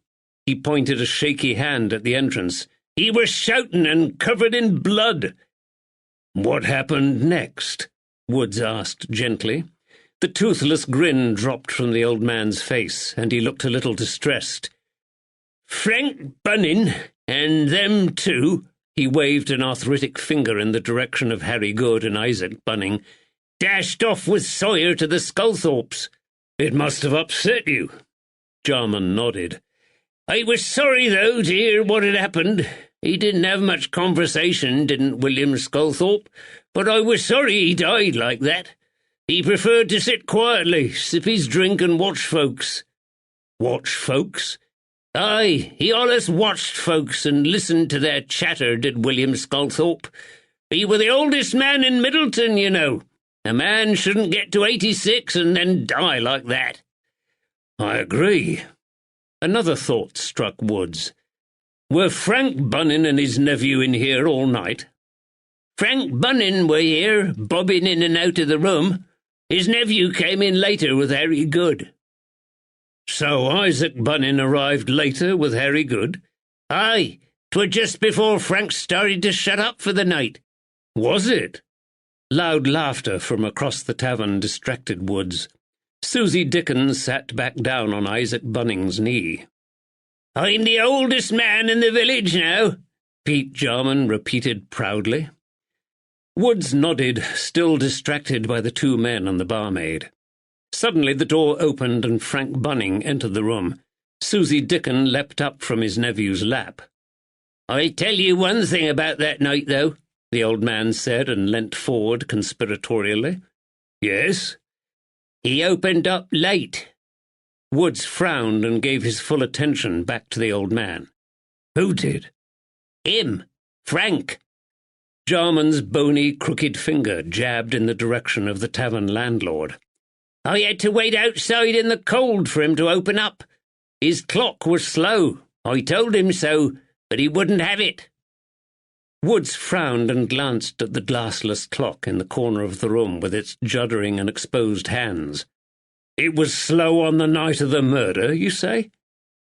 He pointed a shaky hand at the entrance. "He was shouting and covered in blood." "What happened next?" Woods asked gently. The toothless grin dropped from the old man's face, and he looked a little distressed. "Frank Bunning, and them two," he waved an arthritic finger in the direction of Harry Good and Isaac Bunning, "dashed off with Sawyer to the Sculthorpes." "It must have upset you." Jarman nodded. "I was sorry, though, to hear what had happened. He didn't have much conversation, didn't William Sculthorpe, but I was sorry he died like that. He preferred to sit quietly, sip his drink and watch folks." "Watch folks?" "Aye, he allus watched folks and listened to their chatter, did William Sculthorpe. He were the oldest man in Middleton, you know. A man shouldn't get to 86 and then die like that." "I agree." Another thought struck Woods. "Were Frank Bunning and his nephew in here all night?" "Frank Bunning were here, bobbing in and out of the room. His nephew came in later with Harry Good." "So Isaac Bunning arrived later with Harry Good?" "Aye, 'twere just before Frank started to shut up for the night." "Was it?" Loud laughter from across the tavern distracted Woods. Susie Dickens sat back down on Isaac Bunning's knee. "I'm the oldest man in the village now," Pete Jarman repeated proudly. Woods nodded, still distracted by the two men and the barmaid. Suddenly the door opened and Frank Bunning entered the room. Susie Dickon leapt up from his nephew's lap. "I tell you one thing about that night, though," the old man said, and leant forward conspiratorially. "Yes?" "He opened up late." Woods frowned and gave his full attention back to the old man. "Who did?" "Him. Frank." Jarman's bony, crooked finger jabbed in the direction of the tavern landlord. "I had to wait outside in the cold for him to open up. His clock was slow. I told him so, but he wouldn't have it." Woods frowned and glanced at the glassless clock in the corner of the room with its juddering and exposed hands. "It was slow on the night of the murder, you say?"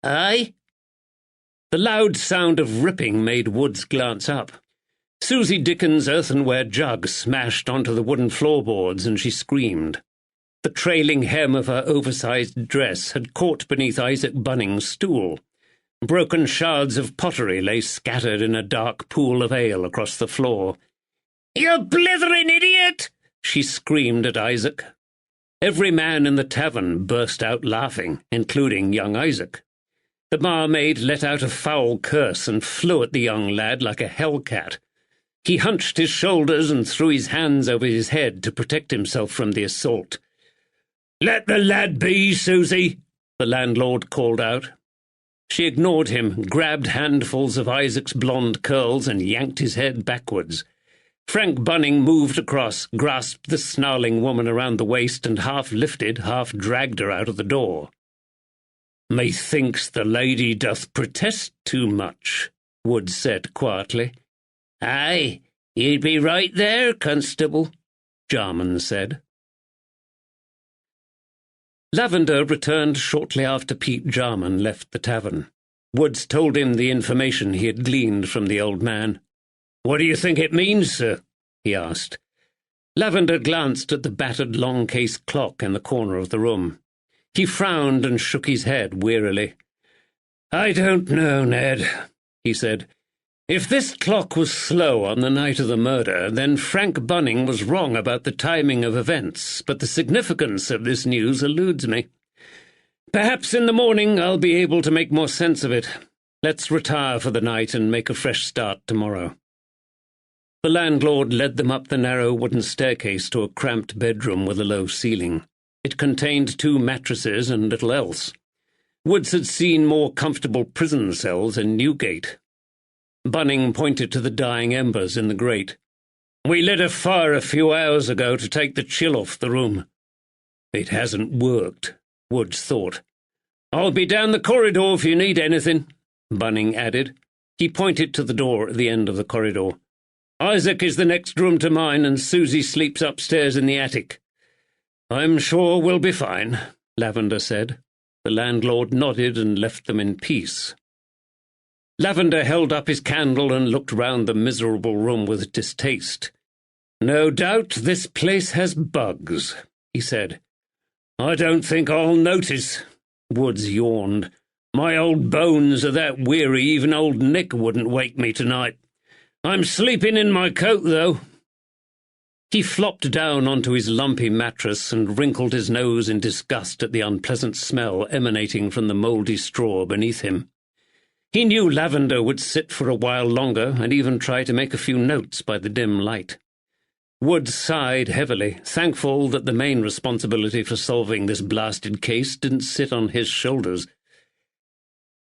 "Aye." The loud sound of ripping made Woods glance up. Susie Dickens' earthenware jug smashed onto the wooden floorboards, and she screamed. The trailing hem of her oversized dress had caught beneath Isaac Bunning's stool. Broken shards of pottery lay scattered in a dark pool of ale across the floor. "You blithering idiot!" she screamed at Isaac. Every man in the tavern burst out laughing, including young Isaac. The barmaid let out a foul curse and flew at the young lad like a hellcat. He hunched his shoulders and threw his hands over his head to protect himself from the assault. "Let the lad be, Susie," the landlord called out. She ignored him, grabbed handfuls of Isaac's blonde curls, and yanked his head backwards. Frank Bunning moved across, grasped the snarling woman around the waist, and half lifted, half dragged her out of the door. "Methinks the lady doth protest too much," Wood said quietly. "Aye, you'd be right there, constable," Jarman said. Lavender returned shortly after Pete Jarman left the tavern. Woods told him the information he had gleaned from the old man. "What do you think it means, sir?" he asked. Lavender glanced at the battered long-case clock in the corner of the room. He frowned and shook his head wearily. "I don't know, Ned," he said. "If this clock was slow on the night of the murder, then Frank Bunning was wrong about the timing of events, but the significance of this news eludes me. Perhaps in the morning I'll be able to make more sense of it. Let's retire for the night and make a fresh start tomorrow." The landlord led them up the narrow wooden staircase to a cramped bedroom with a low ceiling. It contained 2 mattresses and little else. Woods had seen more comfortable prison cells in Newgate. Bunning pointed to the dying embers in the grate. "We lit a fire a few hours ago to take the chill off the room." It hasn't worked, Woods thought. I'll be down the corridor if you need anything, Bunning added. He pointed to the door at the end of the corridor. Isaac is the next room to mine, and Susie sleeps upstairs in the attic. I'm sure we'll be fine, Lavender said. The landlord nodded and left them in peace. Lavender held up his candle and looked round the miserable room with distaste. No doubt this place has bugs, he said. I don't think I'll notice. Woods yawned. My old bones are that weary even old Nick wouldn't wake me tonight. I'm sleeping in my coat, though. He flopped down onto his lumpy mattress and wrinkled his nose in disgust at the unpleasant smell emanating from the mouldy straw beneath him. He knew Lavender would sit for a while longer and even try to make a few notes by the dim light. Woods sighed heavily, thankful that the main responsibility for solving this blasted case didn't sit on his shoulders.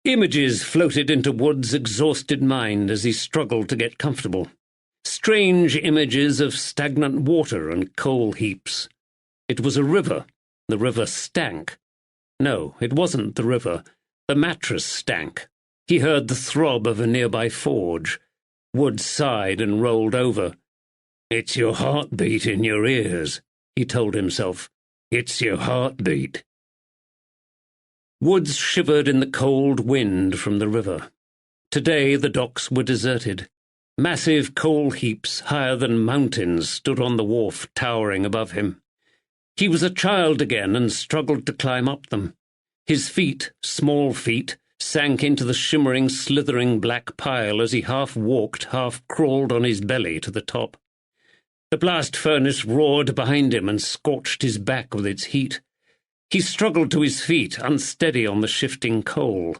Images floated into Wood's exhausted mind as he struggled to get comfortable. Strange images of stagnant water and coal heaps. It was a river. The river stank. No, it wasn't the river. The mattress stank. He heard the throb of a nearby forge. Wood sighed and rolled over. It's your heartbeat in your ears, he told himself. It's your heartbeat. Woods shivered in the cold wind from the river. Today the docks were deserted. Massive coal heaps higher than mountains stood on the wharf, towering above him. He was a child again and struggled to climb up them. His feet, small feet, sank into the shimmering, slithering black pile as he half walked, half crawled on his belly to the top. The blast furnace roared behind him and scorched his back with its heat. He struggled to his feet, unsteady on the shifting coal.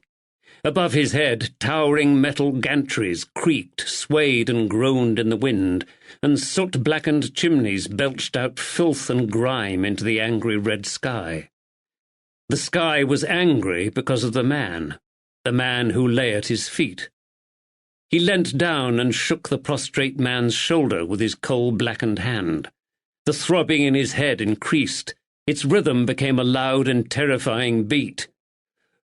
Above his head, towering metal gantries creaked, swayed and groaned in the wind, and soot-blackened chimneys belched out filth and grime into the angry red sky. The sky was angry because of the man who lay at his feet. He leant down and shook the prostrate man's shoulder with his coal-blackened hand. The throbbing in his head increased. Its rhythm became a loud and terrifying beat.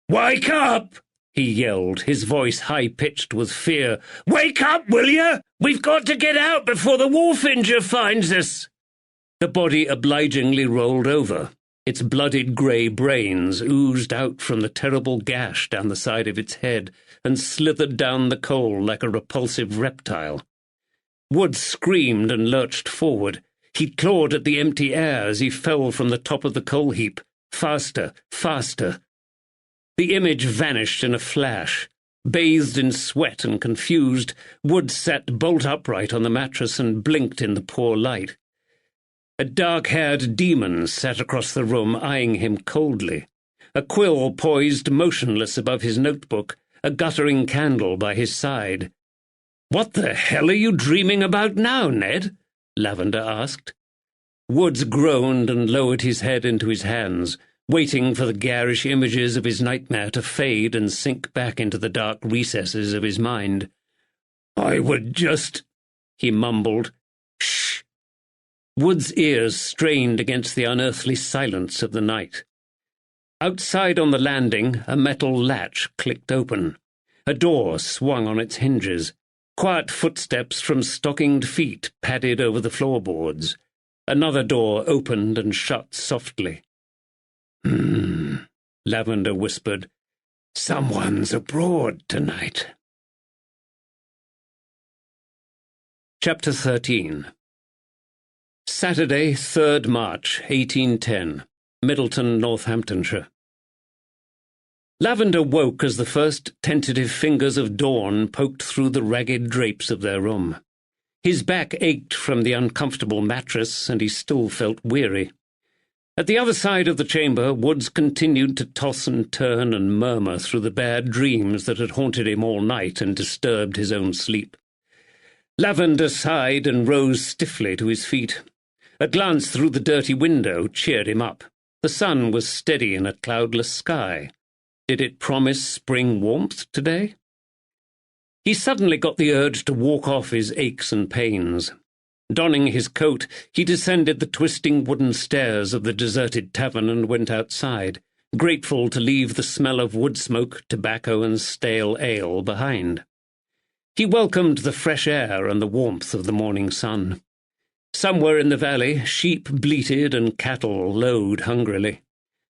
"Wake up!" he yelled, his voice high-pitched with fear. "Wake up, will you? We've got to get out before the wharfinger finds us!" The body obligingly rolled over. Its blooded grey brains oozed out from the terrible gash down the side of its head and slithered down the coal like a repulsive reptile. Wood screamed and lurched forward. He clawed at the empty air as he fell from the top of the coal heap. Faster, faster. The image vanished in a flash. Bathed in sweat and confused, Wood sat bolt upright on the mattress and blinked in the poor light. A dark-haired demon sat across the room, eyeing him coldly. A quill poised motionless above his notebook, a guttering candle by his side. "What the hell are you dreaming about now, Ned?" Lavender asked. Woods groaned and lowered his head into his hands, waiting for the garish images of his nightmare to fade and sink back into the dark recesses of his mind. "I would just—" he mumbled. "Shh!" Wood's ears strained against the unearthly silence of the night. Outside on the landing, a metal latch clicked open. A door swung on its hinges. Quiet footsteps from stockinged feet padded over the floorboards. Another door opened and shut softly. Lavender whispered. "Someone's abroad tonight." Chapter 13. Saturday, 3rd March, 1810. Middleton, Northamptonshire. Lavender woke as the first tentative fingers of dawn poked through the ragged drapes of their room. His back ached from the uncomfortable mattress, and he still felt weary. At the other side of the chamber, Woods continued to toss and turn and murmur through the bad dreams that had haunted him all night and disturbed his own sleep. Lavender sighed and rose stiffly to his feet. A glance through the dirty window cheered him up. The sun was steady in a cloudless sky. Did it promise spring warmth today? He suddenly got the urge to walk off his aches and pains. Donning his coat, he descended the twisting wooden stairs of the deserted tavern and went outside, grateful to leave the smell of wood smoke, tobacco, and stale ale behind. He welcomed the fresh air and the warmth of the morning sun. Somewhere in the valley, sheep bleated and cattle lowed hungrily.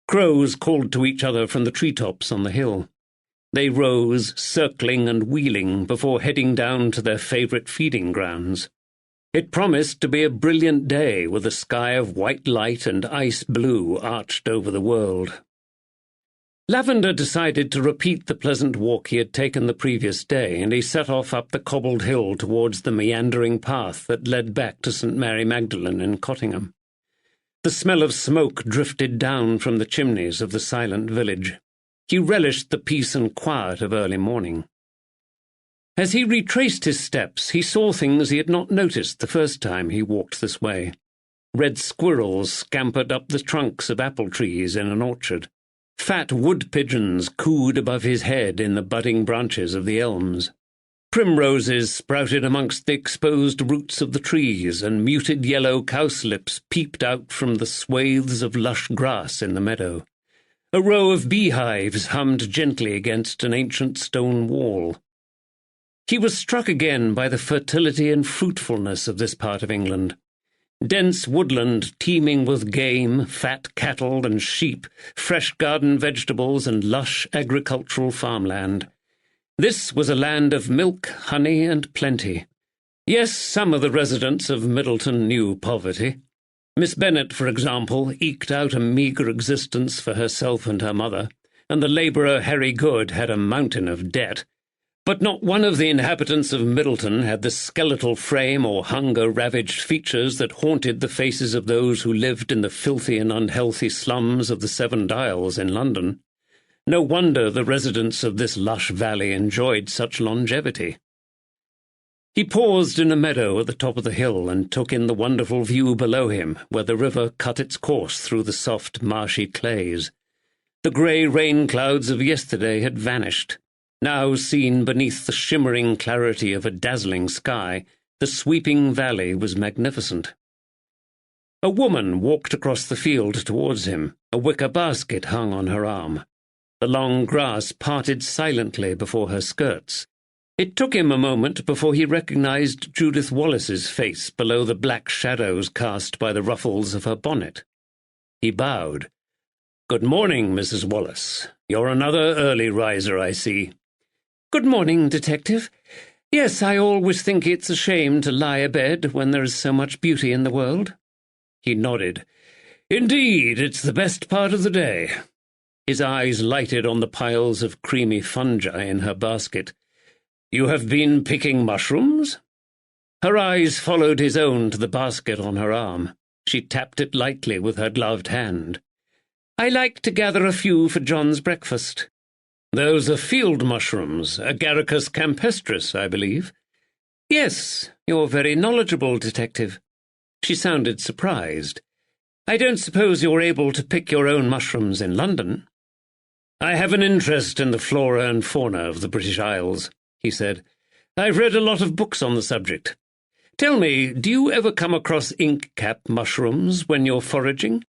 Crows called to each other from the treetops on the hill. They rose, circling and wheeling, before heading down to their favourite feeding grounds. It promised to be a brilliant day, with a sky of white light and ice blue arched over the world. Lavender decided to repeat the pleasant walk he had taken the previous day, and he set off up the cobbled hill towards the meandering path that led back to St. Mary Magdalene in Cottingham. The smell of smoke drifted down from the chimneys of the silent village. He relished the peace and quiet of early morning. As he retraced his steps, he saw things he had not noticed the first time he walked this way. Red squirrels scampered up the trunks of apple trees in an orchard. Fat wood pigeons cooed above his head in the budding branches of the elms. Primroses sprouted amongst the exposed roots of the trees, and muted yellow cowslips peeped out from the swathes of lush grass in the meadow. A row of beehives hummed gently against an ancient stone wall. He was struck again by the fertility and fruitfulness of this part of England. Dense woodland teeming with game, fat cattle and sheep, fresh garden vegetables and lush agricultural farmland. This was a land of milk, honey, and plenty. Yes, some of the residents of Middleton knew poverty. Miss Bennet, for example, eked out a meagre existence for herself and her mother, and the labourer Harry Good had a mountain of debt. But not one of the inhabitants of Middleton had the skeletal frame or hunger-ravaged features that haunted the faces of those who lived in the filthy and unhealthy slums of the Seven Dials in London. No wonder the residents of this lush valley enjoyed such longevity. He paused in a meadow at the top of the hill and took in the wonderful view below him, where the river cut its course through the soft, marshy clays. The grey rain clouds of yesterday had vanished. Now seen beneath the shimmering clarity of a dazzling sky, the sweeping valley was magnificent. A woman walked across the field towards him, a wicker basket hung on her arm. The long grass parted silently before her skirts. It took him a moment before he recognized Judith Wallace's face below the black shadows cast by the ruffles of her bonnet. He bowed. "Good morning, Mrs. Wallace. You're another early riser, I see." "Good morning, Detective. Yes, I always think it's a shame to lie abed when there is so much beauty in the world." He nodded. "Indeed, it's the best part of the day." His eyes lighted on the piles of creamy fungi in her basket. "You have been picking mushrooms?" Her eyes followed his own to the basket on her arm. She tapped it lightly with her gloved hand. "I like to gather a few for John's breakfast." "Those are field mushrooms, Agaricus campestris, I believe." "Yes, you're very knowledgeable, Detective." She sounded surprised. "I don't suppose you're able to pick your own mushrooms in London?" "I have an interest in the flora and fauna of the British Isles," he said. "I've read a lot of books on the subject. Tell me, do you ever come across ink-cap mushrooms when you're foraging?"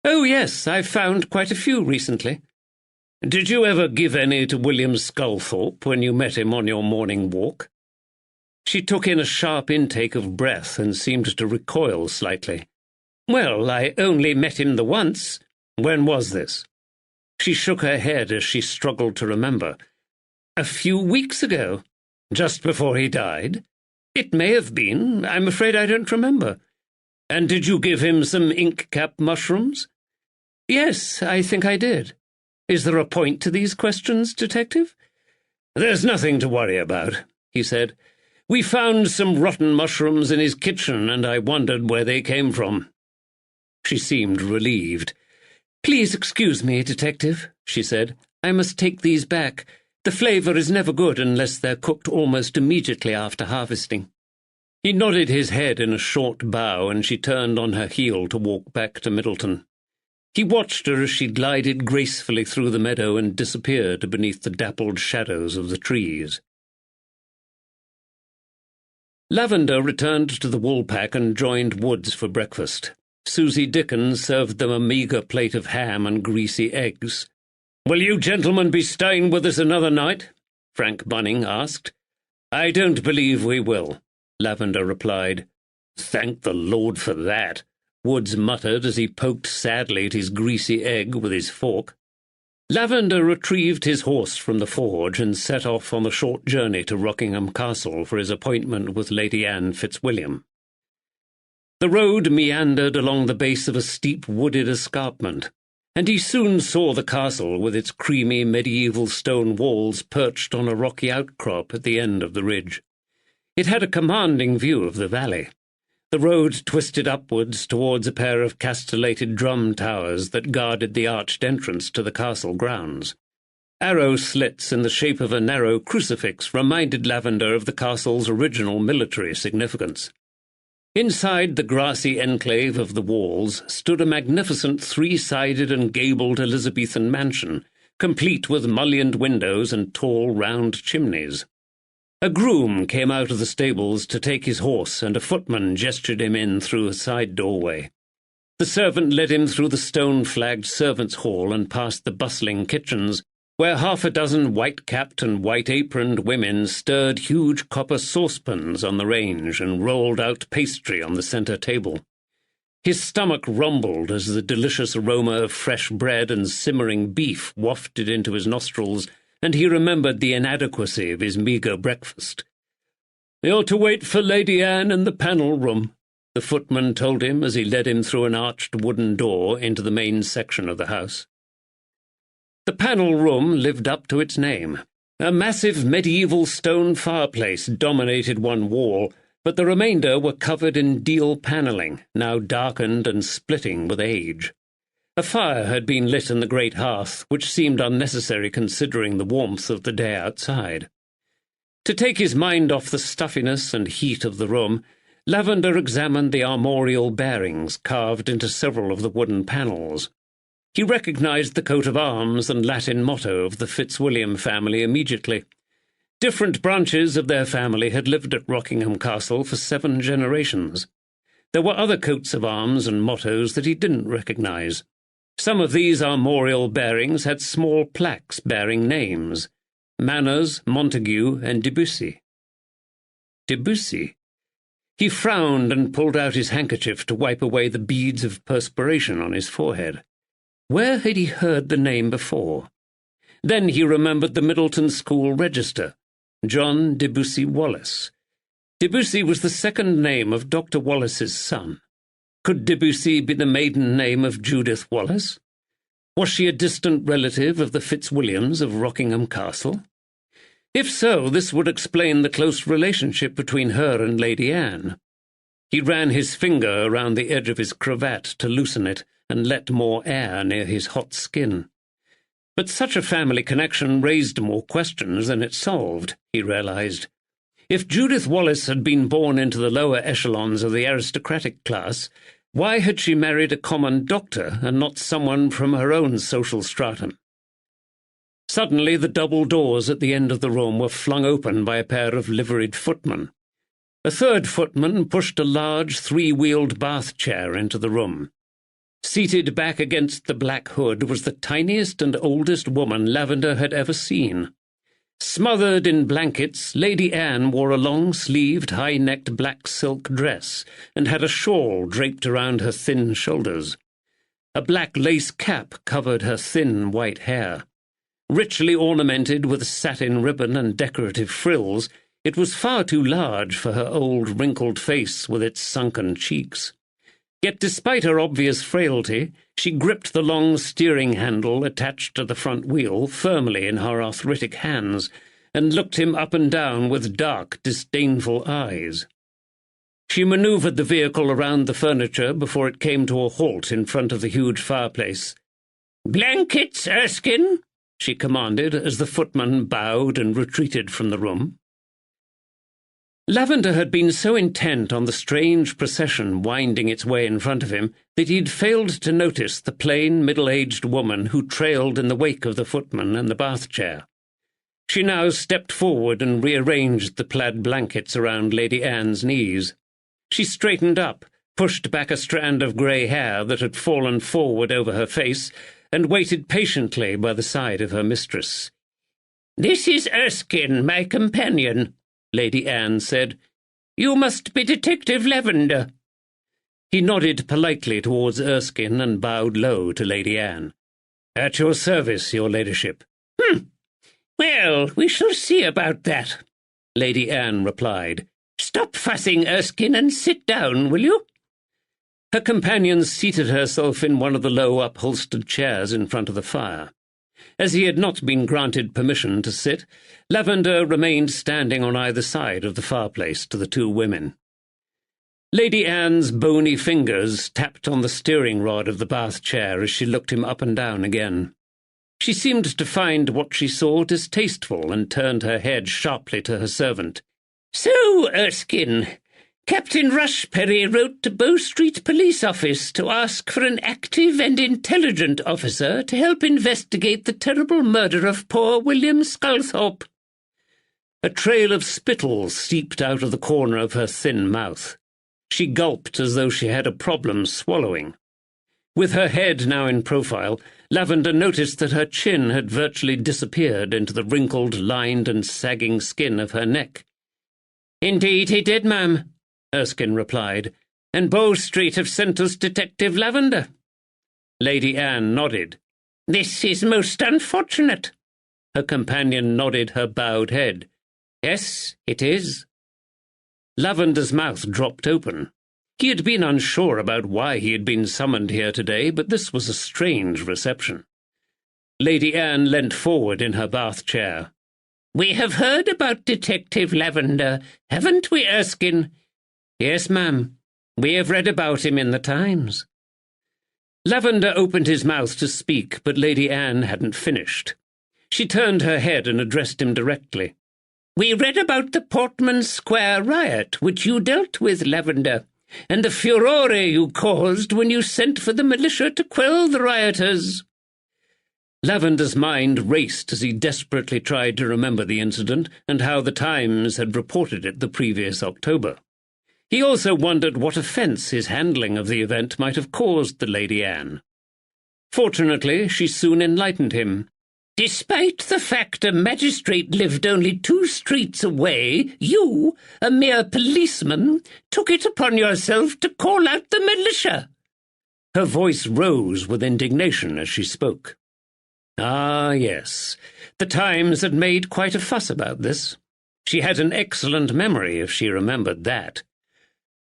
"Oh, yes, I've found quite a few recently." "Did you ever give any to William Sculthorpe when you met him on your morning walk?" She took in a sharp intake of breath and seemed to recoil slightly. "Well, I only met him the once." "When was this?" She shook her head as she struggled to remember. "A few weeks ago." "Just before he died?" "It may have been. I'm afraid I don't remember." "And did you give him some ink-cap mushrooms?" "Yes, I think I did. Is there a point to these questions, Detective?" "There's nothing to worry about," he said. "We found some rotten mushrooms in his kitchen, and I wondered where they came from." She seemed relieved. "Please excuse me, Detective," she said. "I must take these back. The flavour is never good unless they're cooked almost immediately after harvesting." He nodded his head in a short bow, and she turned on her heel to walk back to Middleton. He watched her as she glided gracefully through the meadow and disappeared beneath the dappled shadows of the trees. Lavender returned to the Woolpack and joined Woods for breakfast. Susie Dickens served them a meagre plate of ham and greasy eggs. "Will you gentlemen be staying with us another night?" Frank Bunning asked. "I don't believe we will," Lavender replied. "Thank the Lord for that," Woods muttered as he poked sadly at his greasy egg with his fork. Lavender retrieved his horse from the forge and set off on the short journey to Rockingham Castle for his appointment with Lady Anne Fitzwilliam. The road meandered along the base of a steep wooded escarpment, and he soon saw the castle with its creamy medieval stone walls perched on a rocky outcrop at the end of the ridge. It had a commanding view of the valley. The road twisted upwards towards a pair of castellated drum towers that guarded the arched entrance to the castle grounds. Arrow slits in the shape of a narrow crucifix reminded Lavender of the castle's original military significance. Inside the grassy enclave of the walls stood a magnificent three-sided and gabled Elizabethan mansion, complete with mullioned windows and tall round chimneys. A groom came out of the stables to take his horse, and a footman gestured him in through a side doorway. The servant led him through the stone-flagged servants' hall and past the bustling kitchens, where half a dozen white-capped and white-aproned women stirred huge copper saucepans on the range and rolled out pastry on the centre table. His stomach rumbled as the delicious aroma of fresh bread and simmering beef wafted into his nostrils, and he remembered the inadequacy of his meagre breakfast. "You're to wait for Lady Anne in the panel room," the footman told him as he led him through an arched wooden door into the main section of the house. The panel room lived up to its name. A massive medieval stone fireplace dominated one wall, but the remainder were covered in deal panelling, now darkened and splitting with age. A fire had been lit in the great hearth, which seemed unnecessary considering the warmth of the day outside. To take his mind off the stuffiness and heat of the room, Lavender examined the armorial bearings carved into several of the wooden panels. He recognized the coat of arms and Latin motto of the Fitzwilliam family immediately. Different branches of their family had lived at Rockingham Castle for 7 generations. There were other coats of arms and mottos that he didn't recognize. Some of these armorial bearings had small plaques bearing names: Manners, Montague, and Debussy. Debussy? He frowned and pulled out his handkerchief to wipe away the beads of perspiration on his forehead. Where had he heard the name before? Then he remembered the Middleton School register: John Debussy Wallace. Debussy was the second name of Dr. Wallace's son. Could Debussy be the maiden name of Judith Wallace? Was she a distant relative of the Fitzwilliams of Rockingham Castle? If so, this would explain the close relationship between her and Lady Anne. He ran his finger around the edge of his cravat to loosen it and let more air near his hot skin. But such a family connection raised more questions than it solved, he realized. If Judith Wallace had been born into the lower echelons of the aristocratic class, why had she married a common doctor and not someone from her own social stratum? Suddenly the double doors at the end of the room were flung open by a pair of liveried footmen. A third footman pushed a large 3-wheeled bath chair into the room. Seated back against the black hood was the tiniest and oldest woman Lavender had ever seen. Smothered in blankets, Lady Anne wore a long-sleeved, high-necked black silk dress and had a shawl draped around her thin shoulders. A black lace cap covered her thin white hair. Richly ornamented with satin ribbon and decorative frills, it was far too large for her old, wrinkled face with its sunken cheeks. Yet despite her obvious frailty, she gripped the long steering handle attached to the front wheel firmly in her arthritic hands and looked him up and down with dark, disdainful eyes. She manoeuvred the vehicle around the furniture before it came to a halt in front of the huge fireplace. "Blankets, Erskine," she commanded as the footman bowed and retreated from the room. Lavender had been so intent on the strange procession winding its way in front of him that he'd failed to notice the plain, middle-aged woman who trailed in the wake of the footman and the bath chair. She now stepped forward and rearranged the plaid blankets around Lady Anne's knees. She straightened up, pushed back a strand of grey hair that had fallen forward over her face, and waited patiently by the side of her mistress. "This is Erskine, my companion," Lady Anne said. "You must be Detective Lavender." He nodded politely towards Erskine and bowed low to Lady Anne. "At your service, your ladyship." "Well, we shall see about that," Lady Anne replied. "Stop fussing, Erskine, and sit down, will you?" Her companion seated herself in one of the low upholstered chairs in front of the fire. As he had not been granted permission to sit, Lavender remained standing on either side of the fireplace to the two women. Lady Anne's bony fingers tapped on the steering rod of the bath chair as she looked him up and down again. She seemed to find what she saw distasteful and turned her head sharply to her servant. "So, Erskine, Captain Rushperry wrote to Bow Street Police Office to ask for an active and intelligent officer to help investigate the terrible murder of poor William Sculthorpe." A trail of spittle seeped out of the corner of her thin mouth. She gulped as though she had a problem swallowing. With her head now in profile, Lavender noticed that her chin had virtually disappeared into the wrinkled, lined and sagging skin of her neck. "Indeed he did, ma'am," Erskine replied, "and Bow Street have sent us Detective Lavender." Lady Anne nodded. "This is most unfortunate." Her companion nodded her bowed head. "Yes, it is." Lavender's mouth dropped open. He had been unsure about why he had been summoned here today, but this was a strange reception. Lady Anne leant forward in her bath chair. "We have heard about Detective Lavender, haven't we, Erskine?" "Yes, ma'am. We have read about him in the Times." Lavender opened his mouth to speak, but Lady Anne hadn't finished. She turned her head and addressed him directly. "We read about the Portman Square riot, which you dealt with, Lavender, and the furore you caused when you sent for the militia to quell the rioters." Lavender's mind raced as he desperately tried to remember the incident and how the Times had reported it the previous October. He also wondered what offence his handling of the event might have caused the Lady Anne. Fortunately, she soon enlightened him. "Despite the fact a magistrate lived only 2 streets away, you, a mere policeman, took it upon yourself to call out the militia." Her voice rose with indignation as she spoke. Ah, yes, the Times had made quite a fuss about this. She had an excellent memory if she remembered that.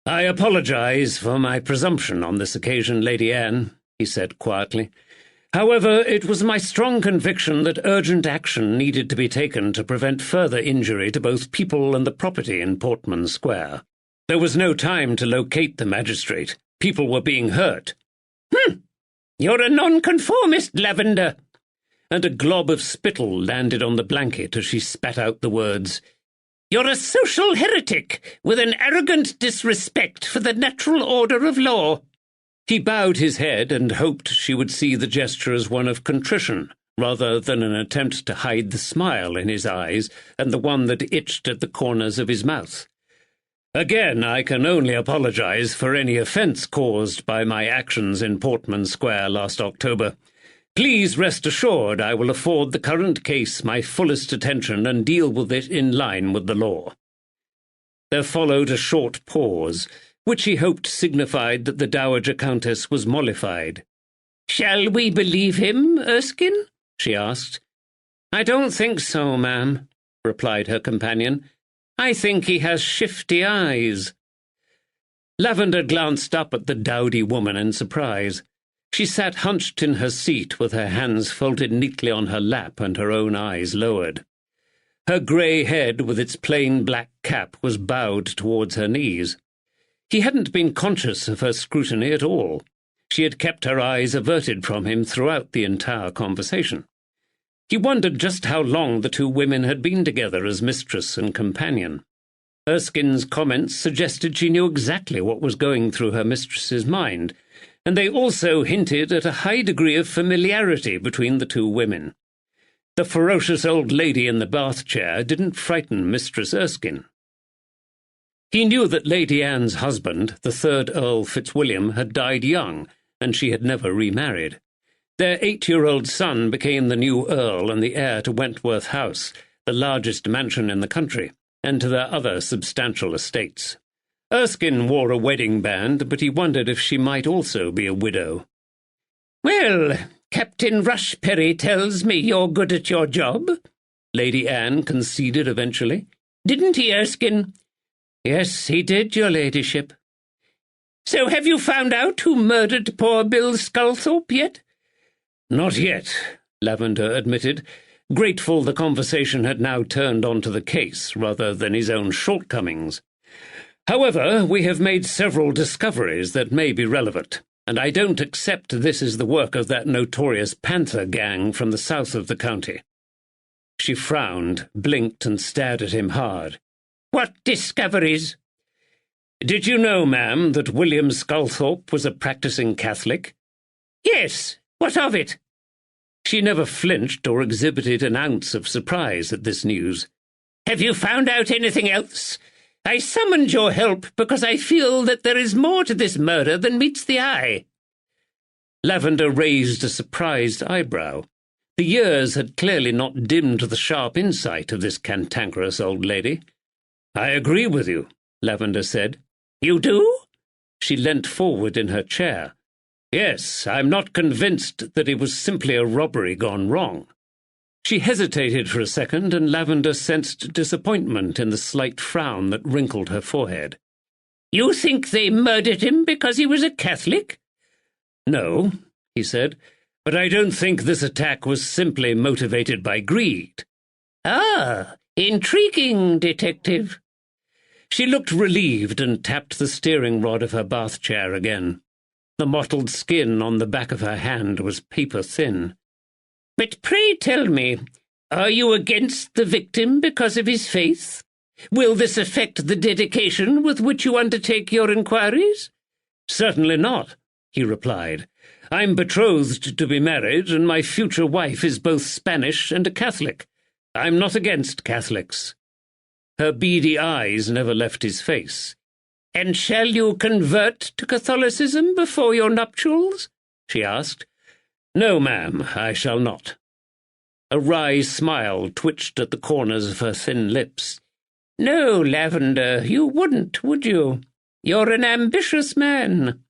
"I apologize for my presumption on this occasion, Lady Anne," he said quietly. "However, it was my strong conviction that urgent action needed to be taken to prevent further injury to both people and the property in Portman Square. There was no time to locate the magistrate. People were being hurt." "You're a nonconformist, Lavender." And a glob of spittle landed on the blanket as she spat out the words, "You're a social heretic with an arrogant disrespect for the natural order of law." He bowed his head and hoped she would see the gesture as one of contrition, rather than an attempt to hide the smile in his eyes and the one that itched at the corners of his mouth. "Again, I can only apologize for any offence caused by my actions in Portman Square last October. Please rest assured I will afford the current case my fullest attention and deal with it in line with the law." There followed a short pause, which he hoped signified that the Dowager Countess was mollified. "Shall we believe him, Erskine?" she asked. "I don't think so, ma'am," replied her companion. "I think he has shifty eyes." Lavender glanced up at the dowdy woman in surprise. She sat hunched in her seat with her hands folded neatly on her lap and her own eyes lowered. Her grey head with its plain black cap was bowed towards her knees. He hadn't been conscious of her scrutiny at all. She had kept her eyes averted from him throughout the entire conversation. He wondered just how long the two women had been together as mistress and companion. Erskine's comments suggested she knew exactly what was going through her mistress's mind, and they also hinted at a high degree of familiarity between the two women. The ferocious old lady in the bath chair didn't frighten Mistress Erskine. He knew that Lady Anne's husband, the 3rd Earl Fitzwilliam, had died young, and she had never remarried. Their 8-year-old son became the new Earl and the heir to Wentworth House, the largest mansion in the country, and to their other substantial estates. Erskine wore a wedding band, but he wondered if she might also be a widow. "Well, Captain Rushperry tells me you're good at your job," Lady Anne conceded eventually. "Didn't he, Erskine?" "Yes, he did, your ladyship." "So have you found out who murdered poor Bill Sculthorpe yet?" "Not yet," Lavender admitted, grateful the conversation had now turned onto the case rather than his own shortcomings. "However, we have made several discoveries that may be relevant, and I don't accept this is the work of that notorious Panther gang from the south of the county." She frowned, blinked, and stared at him hard. "What discoveries?" "Did you know, ma'am, that William Sculthorpe was a practising Catholic?" "Yes. What of it?" She never flinched or exhibited an ounce of surprise at this news. "Have you found out anything else? I summoned your help because I feel that there is more to this murder than meets the eye." Lavender raised a surprised eyebrow. The years had clearly not dimmed the sharp insight of this cantankerous old lady. "I agree with you," Lavender said. "You do?" She leant forward in her chair. "Yes, I'm not convinced that it was simply a robbery gone wrong." She hesitated for a second, and Lavender sensed disappointment in the slight frown that wrinkled her forehead. "You think they murdered him because he was a Catholic?" "No," he said, "but I don't think this attack was simply motivated by greed." "Ah, intriguing, Detective." She looked relieved and tapped the steering rod of her bath chair again. The mottled skin on the back of her hand was paper-thin. "But pray tell me, are you against the victim because of his faith? Will this affect the dedication with which you undertake your inquiries?" "Certainly not," he replied. "I'm betrothed to be married, and my future wife is both Spanish and a Catholic. I'm not against Catholics." Her beady eyes never left his face. "And shall you convert to Catholicism before your nuptials?" she asked. "No, ma'am, I shall not." A wry smile twitched at the corners of her thin lips. "No, Lavender, you wouldn't, would you? You're an ambitious man."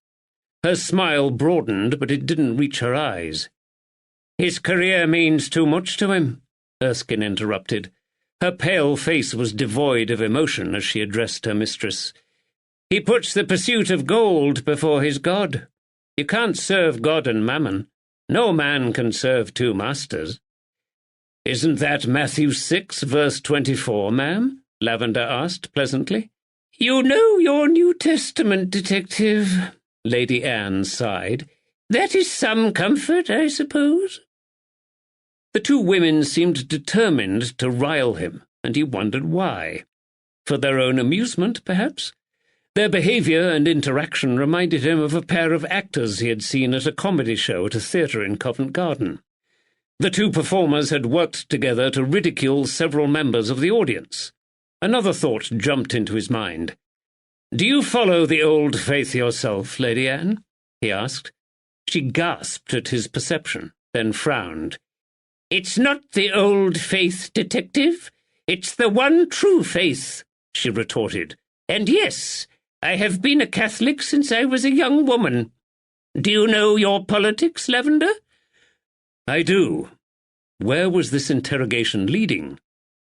Her smile broadened, but it didn't reach her eyes. "His career means too much to him," Erskine interrupted. Her pale face was devoid of emotion as she addressed her mistress. "He puts the pursuit of gold before his God. You can't serve God and mammon. No man can serve two masters." "Isn't that Matthew 6, verse 24, ma'am?" Lavender asked pleasantly. "You know your New Testament, Detective," Lady Anne sighed. "That is some comfort, I suppose." The two women seemed determined to rile him, and he wondered why. For their own amusement, perhaps? Their behaviour and interaction reminded him of a pair of actors he had seen at a comedy show at a theatre in Covent Garden. The two performers had worked together to ridicule several members of the audience. Another thought jumped into his mind. "Do you follow the old faith yourself, Lady Anne?" he asked. She gasped at his perception, then frowned. "It's not the old faith, Detective. It's the one true faith," she retorted. "And yes, I have been a Catholic since I was a young woman. Do you know your politics, Lavender?" "I do." Where was this interrogation leading?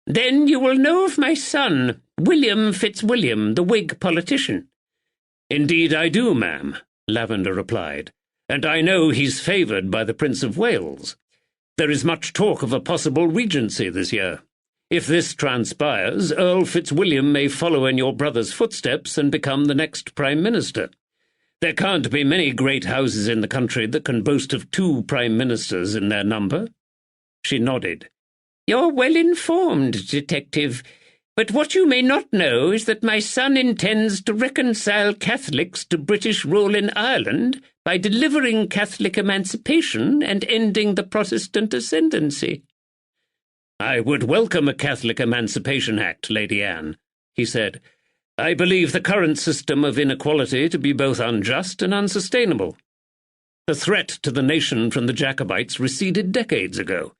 "Then you will know of my son, William Fitzwilliam, the Whig politician." "Indeed I do, ma'am," Lavender replied, "and I know he's favoured by the Prince of Wales. There is much talk of a possible regency this year. If this transpires, Earl Fitzwilliam may follow in your brother's footsteps and become the next Prime Minister. There can't be many great houses in the country that can boast of 2 Prime Ministers in their number." She nodded. "You're well informed, Detective, but what you may not know is that my son intends to reconcile Catholics to British rule in Ireland by delivering Catholic emancipation and ending the Protestant ascendancy." "I would welcome a Catholic Emancipation Act, Lady Anne," he said. "I believe the current system of inequality to be both unjust and unsustainable. The threat to the nation from the Jacobites receded decades ago.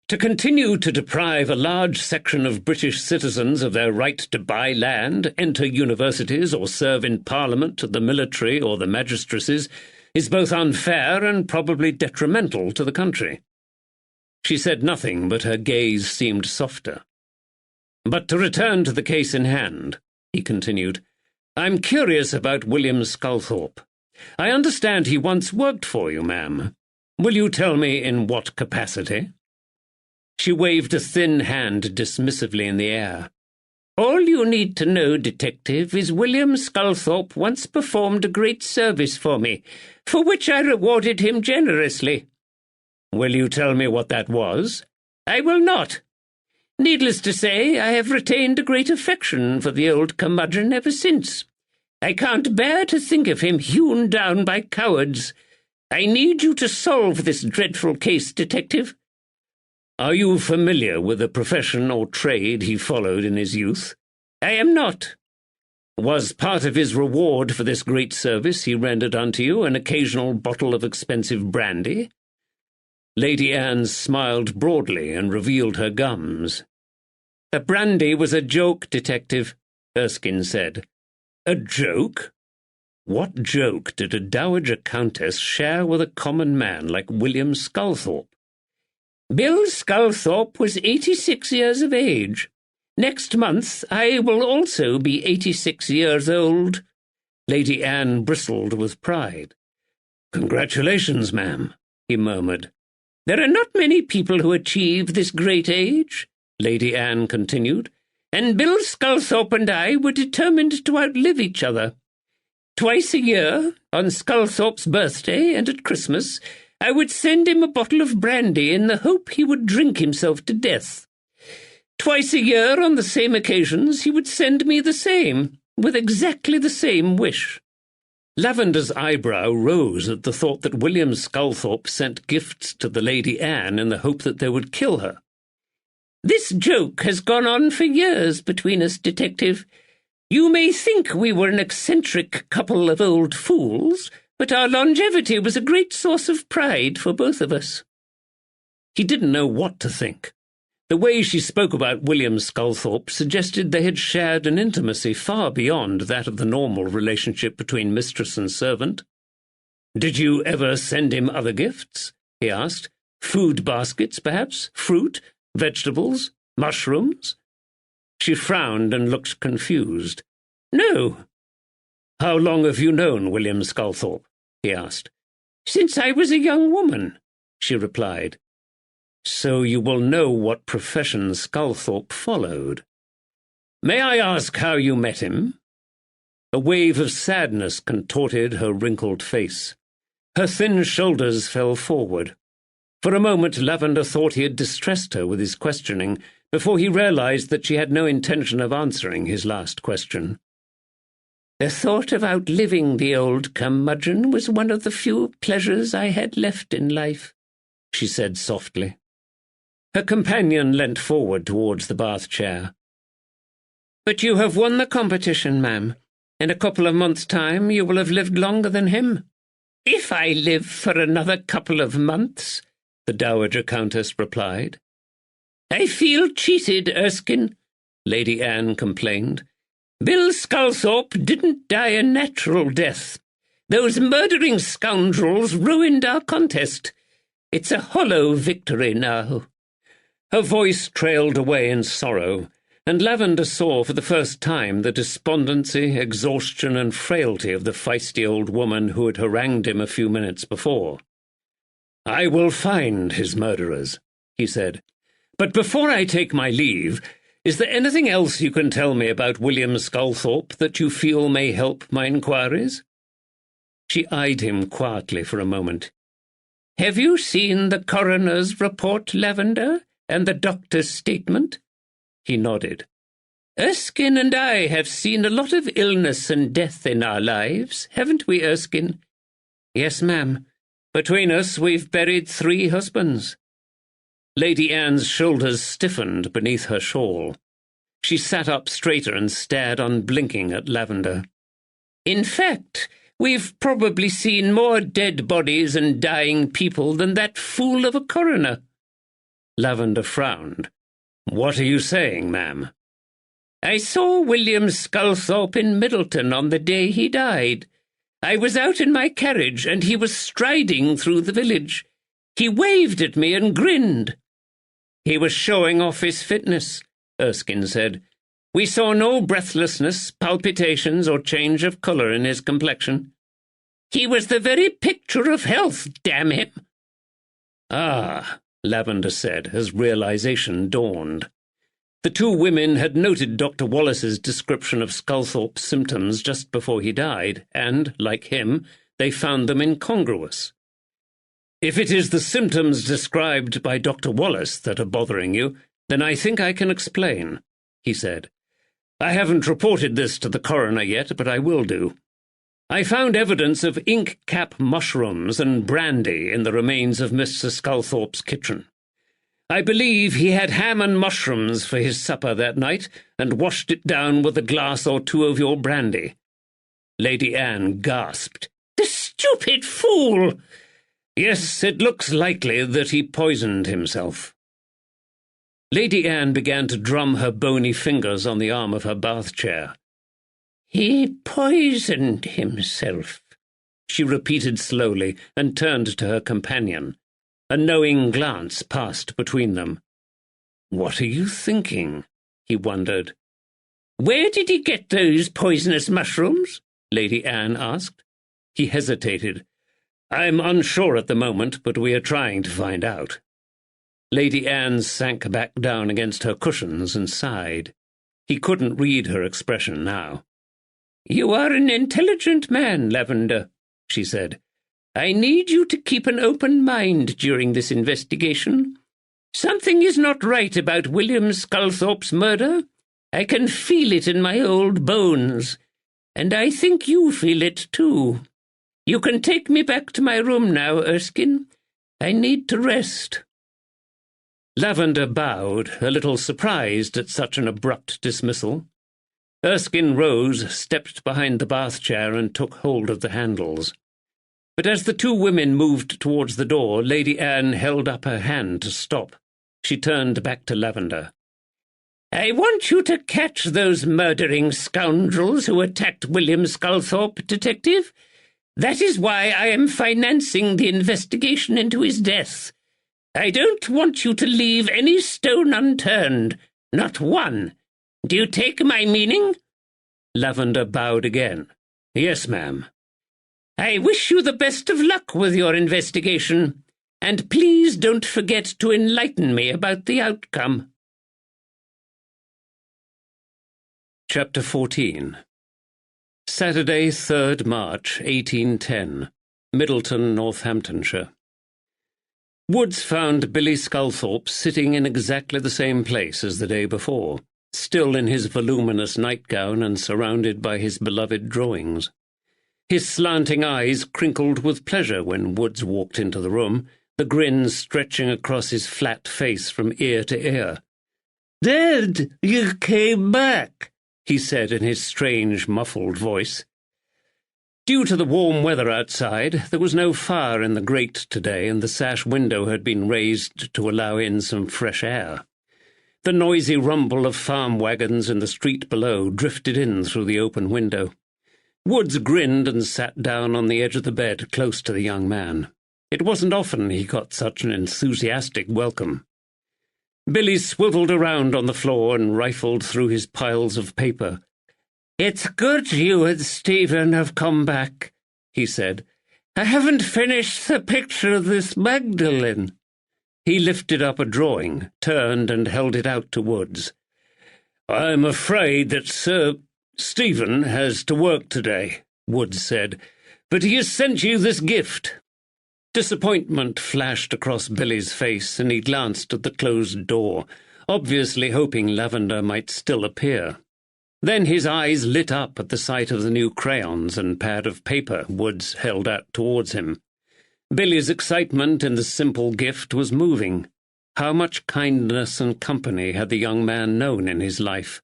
To continue to deprive a large section of British citizens of their right to buy land, enter universities, or serve in Parliament, the military, or the magistracies is both unfair and probably detrimental to the country." She said nothing, but her gaze seemed softer. "But to return to the case in hand," he continued, "I'm curious about William Sculthorpe. I understand he once worked for you, ma'am. Will you tell me in what capacity?" She waved a thin hand dismissively in the air. "All you need to know, Detective, is William Sculthorpe once performed a great service for me, for which I rewarded him generously." "Will you tell me what that was?" "I will not. Needless to say, I have retained a great affection for the old curmudgeon ever since. I can't bear to think of him hewn down by cowards. I need you to solve this dreadful case, Detective." "Are you familiar with the profession or trade he followed in his youth?" "I am not." "Was part of his reward for this great service he rendered unto you an occasional bottle of expensive brandy?" Lady Anne smiled broadly and revealed her gums. "The brandy was a joke, Detective," Erskine said. "A joke? What joke did a dowager countess share with a common man like William Sculthorpe?" "Bill Sculthorpe was 86 years of age. Next month I will also be 86 years old." Lady Anne bristled with pride. "Congratulations, ma'am," he murmured. "There are not many people who achieve this great age," Lady Anne continued, "and Bill Sculthorpe and I were determined to outlive each other. Twice a year, on Sculthorpe's birthday and at Christmas, I would send him a bottle of brandy in the hope he would drink himself to death. Twice a year, on the same occasions, he would send me the same, with exactly the same wish." Lavender's eyebrow rose at the thought that William Sculthorpe sent gifts to the Lady Anne in the hope that they would kill her. "This joke has gone on for years between us, Detective. You may think we were an eccentric couple of old fools, but our longevity was a great source of pride for both of us." He didn't know what to think. The way she spoke about William Sculthorpe suggested they had shared an intimacy far beyond that of the normal relationship between mistress and servant. "Did you ever send him other gifts?" he asked. "Food baskets, perhaps? Fruit? Vegetables? Mushrooms?" She frowned and looked confused. "No." "How long have you known William Sculthorpe?" he asked. "Since I was a young woman," she replied. "So you will know what profession Sculthorpe followed. May I ask how you met him?" A wave of sadness contorted her wrinkled face. Her thin shoulders fell forward. For a moment Lavender thought he had distressed her with his questioning, before he realized that she had no intention of answering his last question. "The thought of outliving the old curmudgeon was one of the few pleasures I had left in life," she said softly. Her companion leant forward towards the bath chair. "But you have won the competition, ma'am. In a couple of months' time you will have lived longer than him." "If I live for another couple of months," the Dowager Countess replied. "I feel cheated, Erskine," Lady Anne complained. "Bill Sculthorpe didn't die a natural death. Those murdering scoundrels ruined our contest. It's a hollow victory now." Her voice trailed away in sorrow, and Lavender saw for the first time the despondency, exhaustion, and frailty of the feisty old woman who had harangued him a few minutes before. "I will find his murderers," he said. "But before I take my leave, is there anything else you can tell me about William Sculthorpe that you feel may help my inquiries?" She eyed him quietly for a moment. "Have you seen the coroner's report, Lavender, and the doctor's statement?" He nodded. "Erskine and I have seen a lot of illness and death in our lives, haven't we, Erskine?" "Yes, ma'am. Between us we've buried 3 husbands." Lady Anne's shoulders stiffened beneath her shawl. She sat up straighter and stared unblinking at Lavender. In fact, we've probably seen more dead bodies and dying people than that fool of a coroner. Lavender frowned. What are you saying, ma'am? I saw William Sculthorpe in Middleton on the day he died. I was out in my carriage, and he was striding through the village. He waved at me and grinned. He was showing off his fitness, Erskine said. We saw no breathlessness, palpitations, or change of colour in his complexion. He was the very picture of health, damn him. Ah, Lavender said, as realization dawned. The two women had noted Dr. Wallace's description of Sculthorpe's symptoms just before he died, and, like him, they found them incongruous. If it is the symptoms described by Dr. Wallace that are bothering you, then I think I can explain, he said. I haven't reported this to the coroner yet, but I will do. I found evidence of ink-cap mushrooms and brandy in the remains of Mr. Sculthorpe's kitchen. I believe he had ham and mushrooms for his supper that night and washed it down with a glass or two of your brandy. Lady Anne gasped. The stupid fool! Yes, it looks likely that he poisoned himself. Lady Anne began to drum her bony fingers on the arm of her bath chair. He poisoned himself, she repeated slowly and turned to her companion. A knowing glance passed between them. What are you thinking? He wondered. Where did he get those poisonous mushrooms? Lady Anne asked. He hesitated. I'm unsure at the moment, but we are trying to find out. Lady Anne sank back down against her cushions and sighed. He couldn't read her expression now. You are an intelligent man, Lavender, she said. I need you to keep an open mind during this investigation. Something is not right about William Sculthorpe's murder. I can feel it in my old bones, and I think you feel it too. You can take me back to my room now, Erskine. I need to rest. Lavender bowed, a little surprised at such an abrupt dismissal. Erskine rose, stepped behind the bath chair, and took hold of the handles. But as the two women moved towards the door, Lady Anne held up her hand to stop. She turned back to Lavender. I want you to catch those murdering scoundrels who attacked William Sculthorpe, Detective. That is why I am financing the investigation into his death. I don't want you to leave any stone unturned, not one. Do you take my meaning? Lavender bowed again. Yes, ma'am. I wish you the best of luck with your investigation, and please don't forget to enlighten me about the outcome. Chapter 14. Saturday, 3rd March, 1810. Middleton, Northamptonshire. Woods found Billy Sculthorpe sitting in exactly the same place as the day before, still in his voluminous nightgown and surrounded by his beloved drawings. His slanting eyes crinkled with pleasure when Woods walked into the room, the grin stretching across his flat face from ear to ear. "Dad, you came back," he said in his strange, muffled voice. Due to the warm weather outside, there was no fire in the grate today, and the sash window had been raised to allow in some fresh air. The noisy rumble of farm wagons in the street below drifted in through the open window. Woods grinned and sat down on the edge of the bed close to the young man. It wasn't often he got such an enthusiastic welcome. Billy swivelled around on the floor and rifled through his piles of paper. "It's good you and Stephen have come back," he said. "I haven't finished the picture of this Magdalene." He lifted up a drawing, turned and held it out to Woods. "I'm afraid that Sir Stephen has to work today," Woods said, "but he has sent you this gift." Disappointment flashed across Billy's face, and he glanced at the closed door, obviously hoping Lavender might still appear. Then his eyes lit up at the sight of the new crayons and pad of paper Woods held out towards him. Billy's excitement in the simple gift was moving. How much kindness and company had the young man known in his life?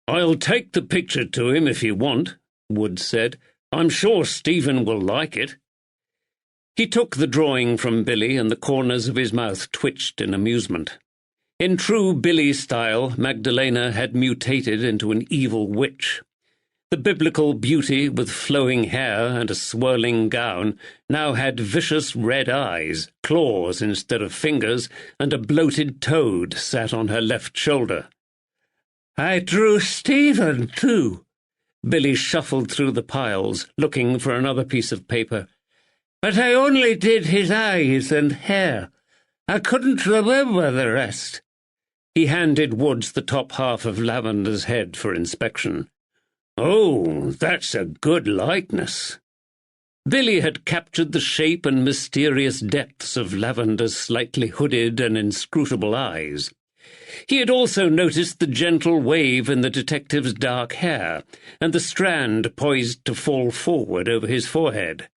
"I'll take the picture to him if you want," Woods said. "I'm sure Stephen will like it." He took the drawing from Billy, and the corners of his mouth twitched in amusement. In true Billy style, Magdalena had mutated into an evil witch. The biblical beauty with flowing hair and a swirling gown now had vicious red eyes, claws instead of fingers, and a bloated toad sat on her left shoulder. "I drew Stephen, too." Billy shuffled through the piles, looking for another piece of paper. "But I only did his eyes and hair. I couldn't remember the rest." He handed Woods the top half of Lavender's head for inspection. "Oh, that's a good likeness." Billy had captured the shape and mysterious depths of Lavender's slightly hooded and inscrutable eyes. He had also noticed the gentle wave in the detective's dark hair, and the strand poised to fall forward over his forehead.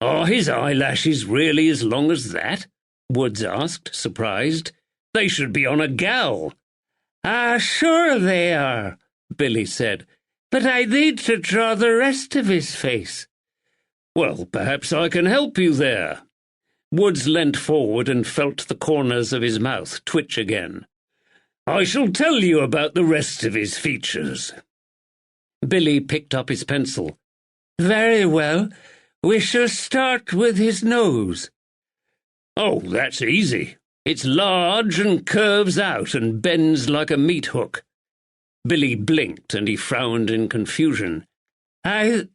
"Are his eyelashes really as long as that?" Woods asked, surprised. "They should be on a gal." "Ah, sure they are," Billy said. "But I need to draw the rest of his face." "Well, perhaps I can help you there." Woods leant forward and felt the corners of his mouth twitch again. "I shall tell you about the rest of his features." Billy picked up his pencil. "Very well. We shall start with his nose." "Oh, that's easy. It's large and curves out and bends like a meat hook." Billy blinked and he frowned in confusion. I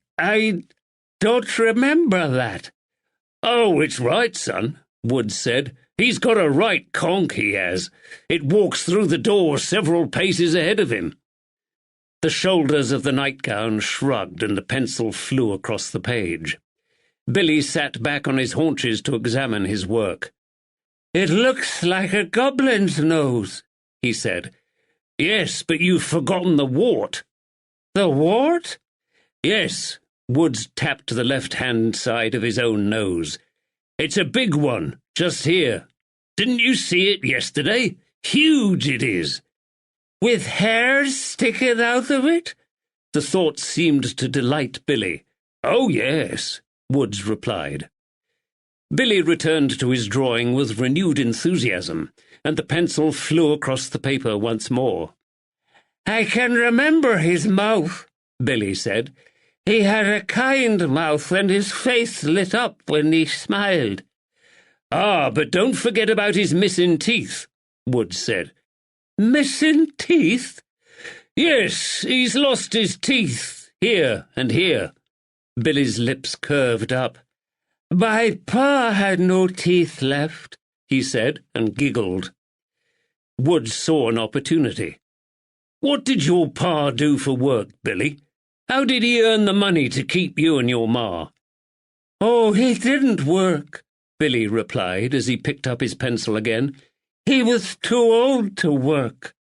don't remember that." "Oh, it's right, son," Woods said. "He's got a right conk, he has. It walks through the door several paces ahead of him." The shoulders of the nightgown shrugged and the pencil flew across the page. Billy sat back on his haunches to examine his work. "It looks like a goblin's nose," he said. "Yes, but you've forgotten the wart." "The wart?" "Yes." Woods tapped the left-hand side of his own nose. "It's a big one, just here. Didn't you see it yesterday? Huge it is." "With hairs sticking out of it?" The thought seemed to delight Billy. "Oh, yes," Woods replied. Billy returned to his drawing with renewed enthusiasm, and the pencil flew across the paper once more. "I can remember his mouth," Billy said. "He had a kind mouth, and his face lit up when he smiled." "Ah, but don't forget about his missing teeth," Woods said. "Missing teeth?" "Yes, he's lost his teeth, here and here." Billy's lips curved up. "My pa had no teeth left," he said, and giggled. Woods saw an opportunity. "What did your pa do for work, Billy? How did he earn the money to keep you and your ma?" "Oh, he didn't work," Billy replied as he picked up his pencil again. "He was too old to work."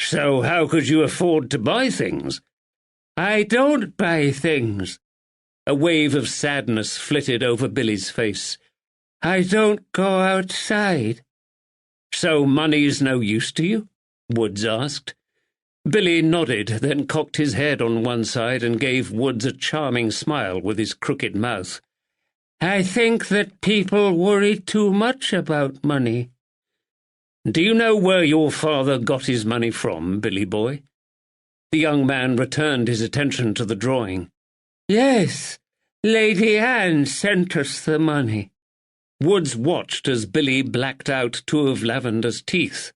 "So how could you afford to buy things?" "I don't buy things." A wave of sadness flitted over Billy's face. "I don't go outside." "So money's no use to you?" Woods asked. Billy nodded, then cocked his head on one side and gave Woods a charming smile with his crooked mouth. "I think that people worry too much about money." "Do you know where your father got his money from, Billy boy?" The young man returned his attention to the drawing. "Yes, Lady Anne sent us the money." Woods watched as Billy blacked out two of Lavender's teeth.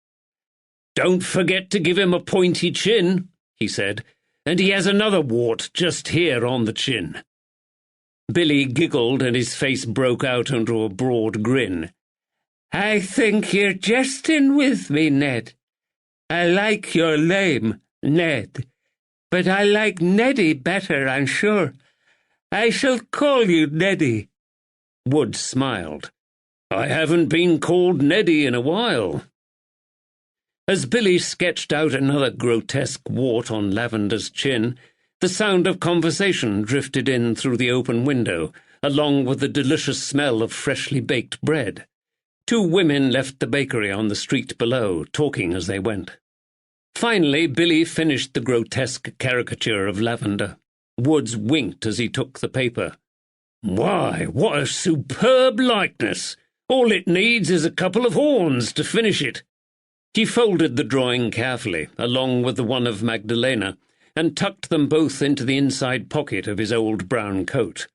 "Don't forget to give him a pointy chin," he said, "and he has another wart just here on the chin." Billy giggled and his face broke out into a broad grin. "I think you're jesting with me, Ned. I like your name, Ned, but I like Neddy better, I'm sure. I shall call you Neddy." Woods smiled. "I haven't been called Neddy in a while." As Billy sketched out another grotesque wart on Lavender's chin, the sound of conversation drifted in through the open window, along with the delicious smell of freshly baked bread. Two women left the bakery on the street below, talking as they went. Finally, Billy finished the grotesque caricature of Lavender. Woods winked as he took the paper. "Why, what a superb likeness! All it needs is a couple of horns to finish it." He folded the drawing carefully, along with the one of Magdalena, and tucked them both into the inside pocket of his old brown coat.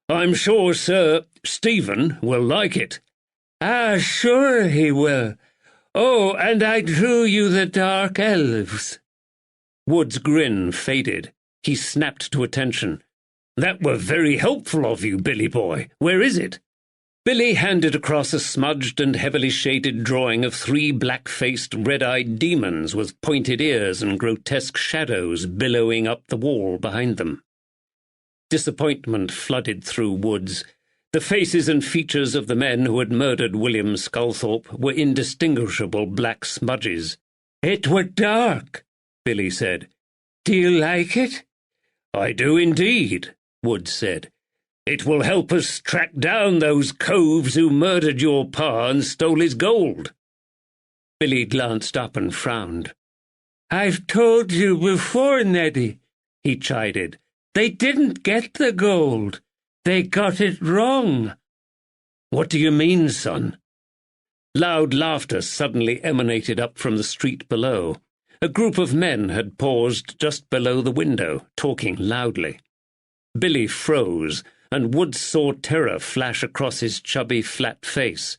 "I'm sure, sir, Stephen will like it." "Ah, sure he will. Oh, and I drew you the dark elves." Wood's grin faded. He snapped to attention. "That were very helpful of you, Billy boy. Where is it?" Billy handed across a smudged and heavily shaded drawing of three black-faced, red-eyed demons with pointed ears and grotesque shadows billowing up the wall behind them. Disappointment flooded through Woods. The faces and features of the men who had murdered William Sculthorpe were indistinguishable black smudges. "It were dark," Billy said. "Do you like it?" "I do indeed," Woods said. "It will help us track down those coves who murdered your pa and stole his gold." Billy glanced up and frowned. "I've told you before, Neddy," he chided. "They didn't get the gold. They got it wrong." "What do you mean, son?" Loud laughter suddenly emanated up from the street below. A group of men had paused just below the window, talking loudly. Billy froze, and Woods saw terror flash across his chubby, flat face.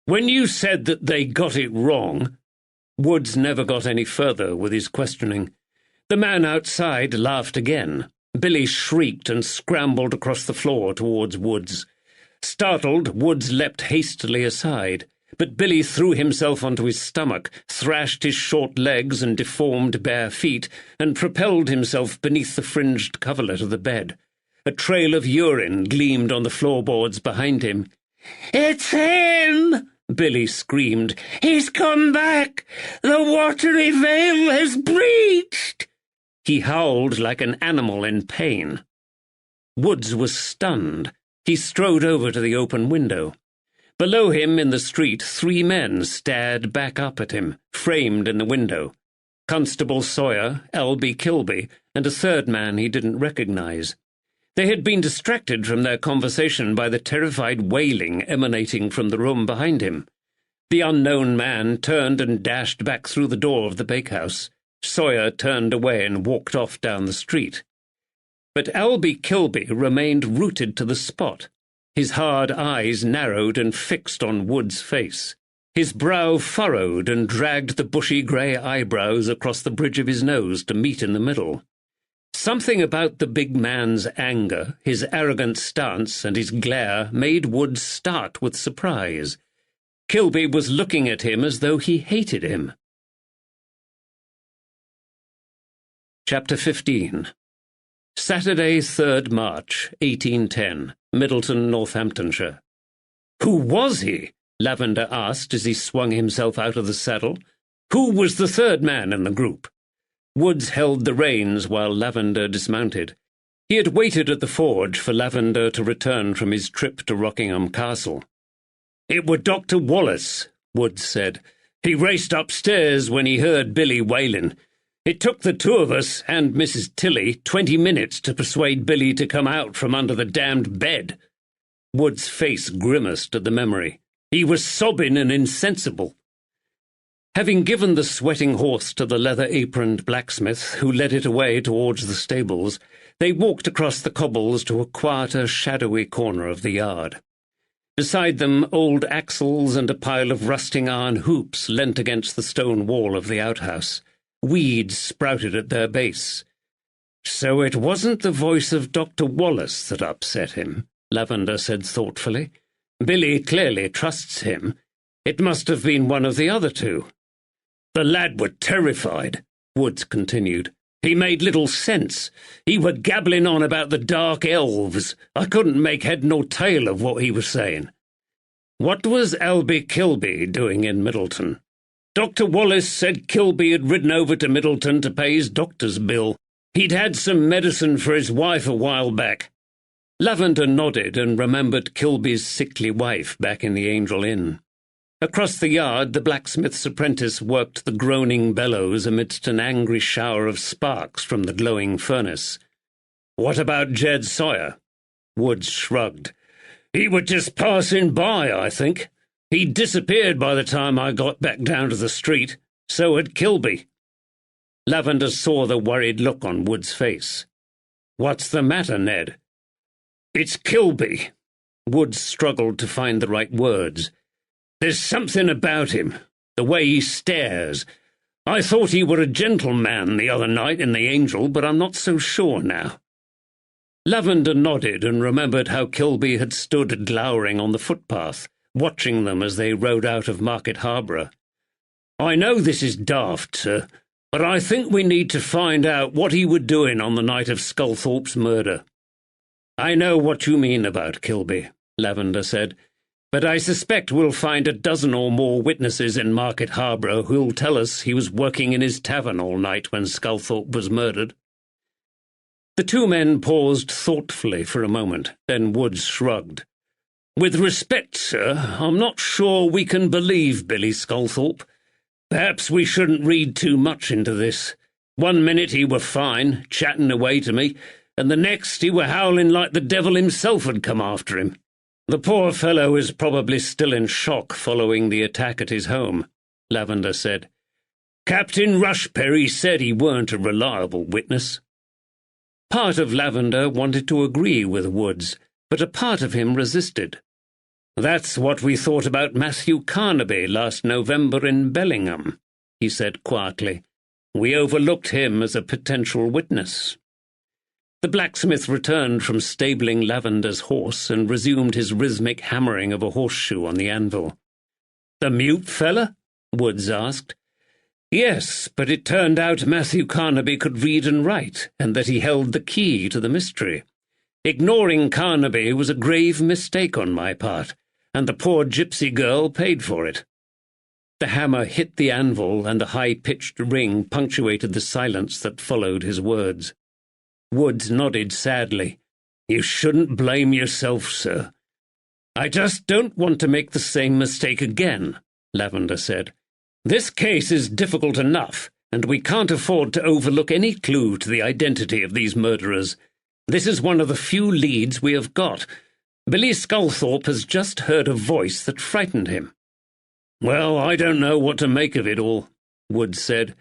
"When you said that they got it wrong—" Woods never got any further with his questioning. The man outside laughed again. Billy shrieked and scrambled across the floor towards Woods. Startled, Woods leapt hastily aside, but Billy threw himself onto his stomach, thrashed his short legs and deformed bare feet, and propelled himself beneath the fringed coverlet of the bed. A trail of urine gleamed on the floorboards behind him. "It's him!" Billy screamed. "He's come back! The watery veil has breached!" He howled like an animal in pain. Woods was stunned. He strode over to the open window. Below him in the street, three men stared back up at him, framed in the window. Constable Sawyer, L.B. Kilby, and a third man he didn't recognize. They had been distracted from their conversation by the terrified wailing emanating from the room behind him. The unknown man turned and dashed back through the door of the bakehouse. Sawyer turned away and walked off down the street. But L.B. Kilby remained rooted to the spot. His hard eyes narrowed and fixed on Wood's face. His brow furrowed and dragged the bushy grey eyebrows across the bridge of his nose to meet in the middle. Something about the big man's anger, his arrogant stance, and his glare made Wood start with surprise. Kilby was looking at him as though he hated him. Chapter 15. Saturday, 3rd March, 1810, Middleton, Northamptonshire. "Who was he?" Lavender asked as he swung himself out of the saddle. "Who was the third man in the group?" Woods held the reins while Lavender dismounted. He had waited at the forge for Lavender to return from his trip to Rockingham Castle. "It were Dr. Wallace," Woods said. "He raced upstairs when he heard Billy wailing. It took the two of us and Mrs. Tilly 20 minutes to persuade Billy to come out from under the damned bed." Wood's face grimaced at the memory. "He was sobbing and insensible." Having given the sweating horse to the leather-aproned blacksmith, who led it away towards the stables, they walked across the cobbles to a quieter, shadowy corner of the yard. Beside them, old axles and a pile of rusting iron hoops leant against the stone wall of the outhouse. Weeds sprouted at their base. "So it wasn't the voice of Dr. Wallace that upset him," Lavender said thoughtfully. "Billy clearly trusts him. It must have been one of the other two." "The lad were terrified," Woods continued. "He made little sense. He were gabbling on about the dark elves. I couldn't make head nor tail of what he was saying." "What was L.B. Kilby doing in Middleton?" "Dr. Wallace said Kilby had ridden over to Middleton to pay his doctor's bill. He'd had some medicine for his wife a while back." Lavender nodded and remembered Kilby's sickly wife back in the Angel Inn. Across the yard, the blacksmith's apprentice worked the groaning bellows amidst an angry shower of sparks from the glowing furnace. "What about Jed Sawyer?" Woods shrugged. "He was just passing by, I think. He disappeared by the time I got back down to the street. So had Kilby." Lavender saw the worried look on Wood's face. "What's the matter, Ned?" "It's Kilby." Woods struggled to find the right words. "There's something about him, the way he stares. I thought he were a gentleman the other night in the Angel, but I'm not so sure now." Lavender nodded and remembered how Kilby had stood glowering on the footpath, watching them as they rode out of Market Harborough. "I know this is daft, sir, but I think we need to find out what he were doing on the night of Sculthorpe's murder." "I know what you mean about Kilby," Lavender said, "but I suspect we'll find a dozen or more witnesses in Market Harborough who'll tell us he was working in his tavern all night when Sculthorpe was murdered." The two men paused thoughtfully for a moment, then Woods shrugged. "With respect, sir, I'm not sure we can believe Billy Sculthorpe. Perhaps we shouldn't read too much into this. One minute he were fine, chatting away to me, and the next he were howling like the devil himself had come after him. The poor fellow is probably still in shock following the attack at his home," Lavender said. "Captain Rushperry said he weren't a reliable witness." Part of Lavender wanted to agree with Woods, but a part of him resisted. "That's what we thought about Matthew Carnaby last November in Bellingham," he said quietly. "We overlooked him as a potential witness." The blacksmith returned from stabling Lavender's horse and resumed his rhythmic hammering of a horseshoe on the anvil. "The mute fella?" Woods asked. "Yes, but it turned out Matthew Carnaby could read and write, and that he held the key to the mystery. Ignoring Carnaby was a grave mistake on my part, and the poor gypsy girl paid for it." The hammer hit the anvil, and the high-pitched ring punctuated the silence that followed his words. Woods nodded sadly. "You shouldn't blame yourself, sir." "I just don't want to make the same mistake again," Lavender said. "This case is difficult enough, and we can't afford to overlook any clue to the identity of these murderers. This is one of the few leads we have got. Billy Sculthorpe has just heard a voice that frightened him." "Well, I don't know what to make of it all," Woods said.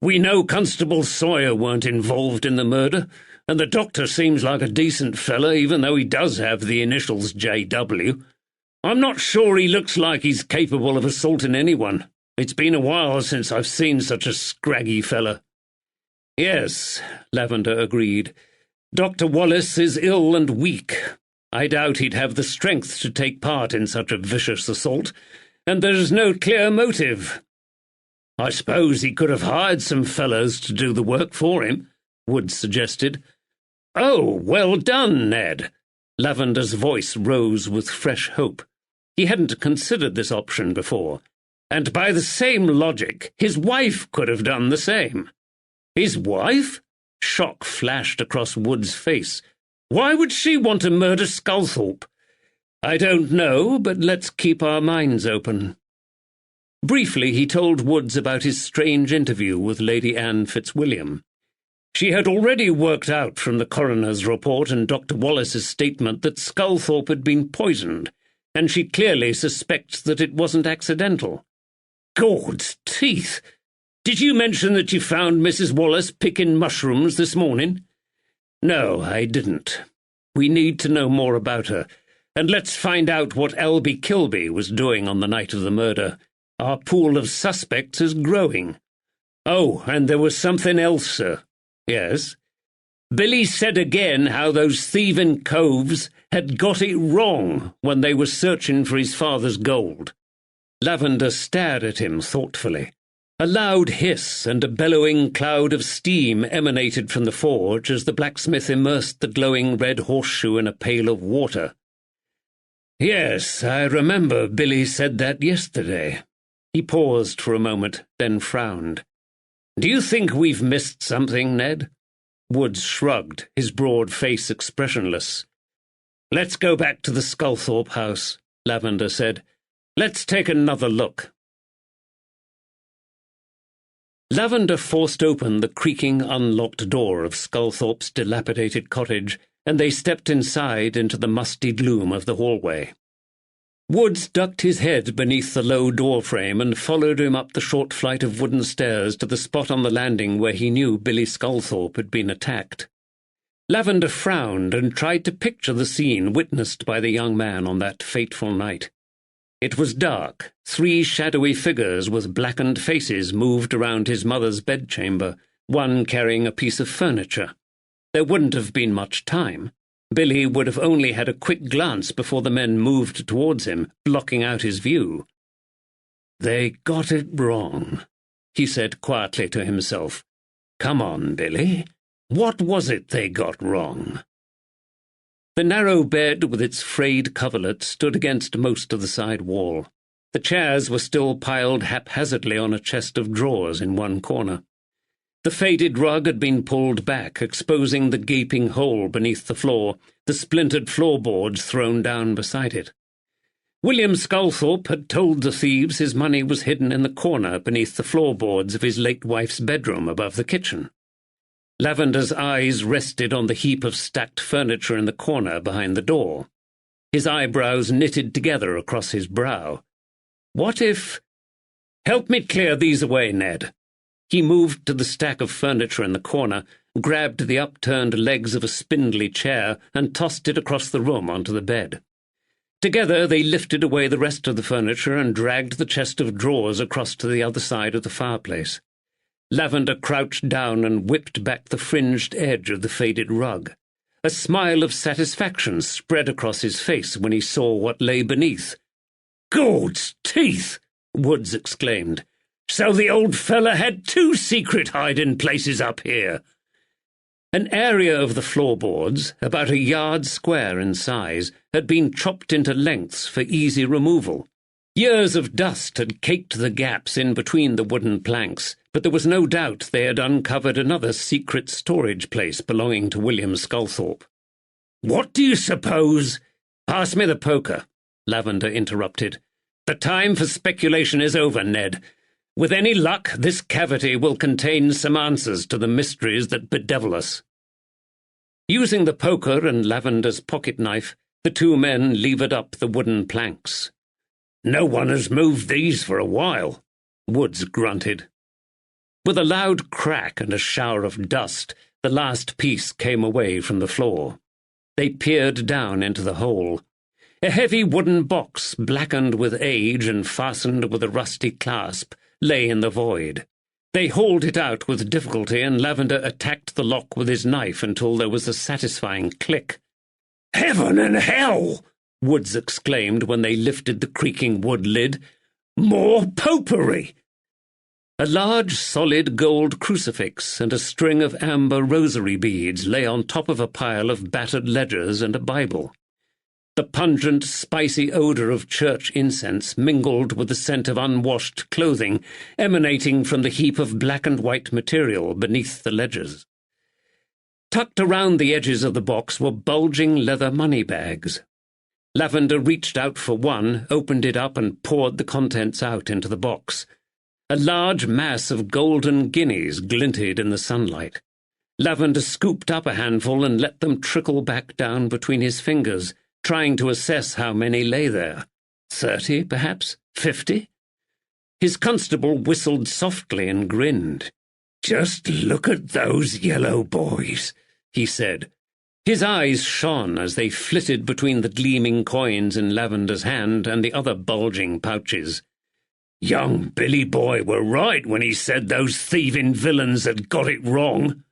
"We know Constable Sawyer weren't involved in the murder, and the doctor seems like a decent fella, even though he does have the initials J.W. I'm not sure he looks like he's capable of assaulting anyone. It's been a while since I've seen such a scraggy fella." "Yes," Lavender agreed. "Dr. Wallace is ill and weak. I doubt he'd have the strength to take part in such a vicious assault, and there's no clear motive." "I suppose he could have hired some fellows to do the work for him," Woods suggested. "Oh, well done, Ned." Lavender's voice rose with fresh hope. He hadn't considered this option before. "And by the same logic, his wife could have done the same." "His wife?" Shock flashed across Wood's face. "Why would she want to murder Sculthorpe?" "I don't know, but let's keep our minds open." Briefly, he told Woods about his strange interview with Lady Anne Fitzwilliam. She had already worked out from the coroner's report and Dr. Wallace's statement that Sculthorpe had been poisoned, and she clearly suspects that it wasn't accidental. "Gord's teeth! Did you mention that you found Mrs. Wallace picking mushrooms this morning?" "No, I didn't. We need to know more about her, and let's find out what Albie Kilby was doing on the night of the murder. Our pool of suspects is growing." "Oh, and there was something else, sir." "Yes?" "Billy said again how those thieving coves had got it wrong when they were searching for his father's gold." Lavender stared at him thoughtfully. A loud hiss and a bellowing cloud of steam emanated from the forge as the blacksmith immersed the glowing red horseshoe in a pail of water. "Yes, I remember Billy said that yesterday." He paused for a moment, then frowned. "Do you think we've missed something, Ned?" Woods shrugged, his broad face expressionless. "Let's go back to the Sculthorpe house," Lavender said. Let's take another look. Lavender forced open the creaking, unlocked door of Sculthorpe's dilapidated cottage, and they stepped inside into the musty gloom of the hallway. Woods ducked his head beneath the low door frame and followed him up the short flight of wooden stairs to the spot on the landing where he knew Billy Sculthorpe had been attacked. Lavender frowned and tried to picture the scene witnessed by the young man on that fateful night. It was dark. 3 shadowy figures with blackened faces moved around his mother's bedchamber, one carrying a piece of furniture. There wouldn't have been much time. Billy would have only had a quick glance before the men moved towards him, blocking out his view. "They got it wrong," he said quietly to himself. "Come on, Billy. What was it they got wrong?" The narrow bed with its frayed coverlet stood against most of the side wall. The chairs were still piled haphazardly on a chest of drawers in one corner. The faded rug had been pulled back, exposing the gaping hole beneath the floor, the splintered floorboards thrown down beside it. William Sculthorpe had told the thieves his money was hidden in the corner beneath the floorboards of his late wife's bedroom above the kitchen. Lavender's eyes rested on the heap of stacked furniture in the corner behind the door. His eyebrows knitted together across his brow. What if— "Help me clear these away, Ned." He moved to the stack of furniture in the corner, grabbed the upturned legs of a spindly chair, and tossed it across the room onto the bed. Together they lifted away the rest of the furniture and dragged the chest of drawers across to the other side of the fireplace. Lavender crouched down and whipped back the fringed edge of the faded rug. A smile of satisfaction spread across his face when he saw what lay beneath. "Gawd's teeth!" Woods exclaimed. "So the old fella had 2 secret hiding places up here." An area of the floorboards, about a yard square in size, had been chopped into lengths for easy removal. Years of dust had caked the gaps in between the wooden planks, but there was no doubt they had uncovered another secret storage place belonging to William Sculthorpe. "What do you suppose—" "Pass me the poker," Lavender interrupted. "The time for speculation is over, Ned. With any luck, this cavity will contain some answers to the mysteries that bedevil us." Using the poker and Lavender's pocket-knife, the 2 men levered up the wooden planks. "No one has moved these for a while," Woods grunted. With a loud crack and a shower of dust, the last piece came away from the floor. They peered down into the hole. A heavy wooden box, blackened with age and fastened with a rusty clasp, lay in the void. They hauled it out with difficulty, and Lavender attacked the lock with his knife until there was a satisfying click. "Heaven and hell!" Woods exclaimed when they lifted the creaking wood lid. "More popery!" A large, solid gold crucifix and a string of amber rosary beads lay on top of a pile of battered ledgers and a Bible. The pungent, spicy odour of church incense mingled with the scent of unwashed clothing emanating from the heap of black and white material beneath the ledgers. Tucked around the edges of the box were bulging leather money bags. Lavender reached out for one, opened it up, and poured the contents out into the box. A large mass of golden guineas glinted in the sunlight. Lavender scooped up a handful and let them trickle back down between his fingers, trying to assess how many lay there. 30, perhaps? 50? His constable whistled softly and grinned. "Just look at those yellow boys," he said. His eyes shone as they flitted between the gleaming coins in Lavender's hand and the other bulging pouches. "Young Billy Boy were right when he said those thieving villains had got it wrong.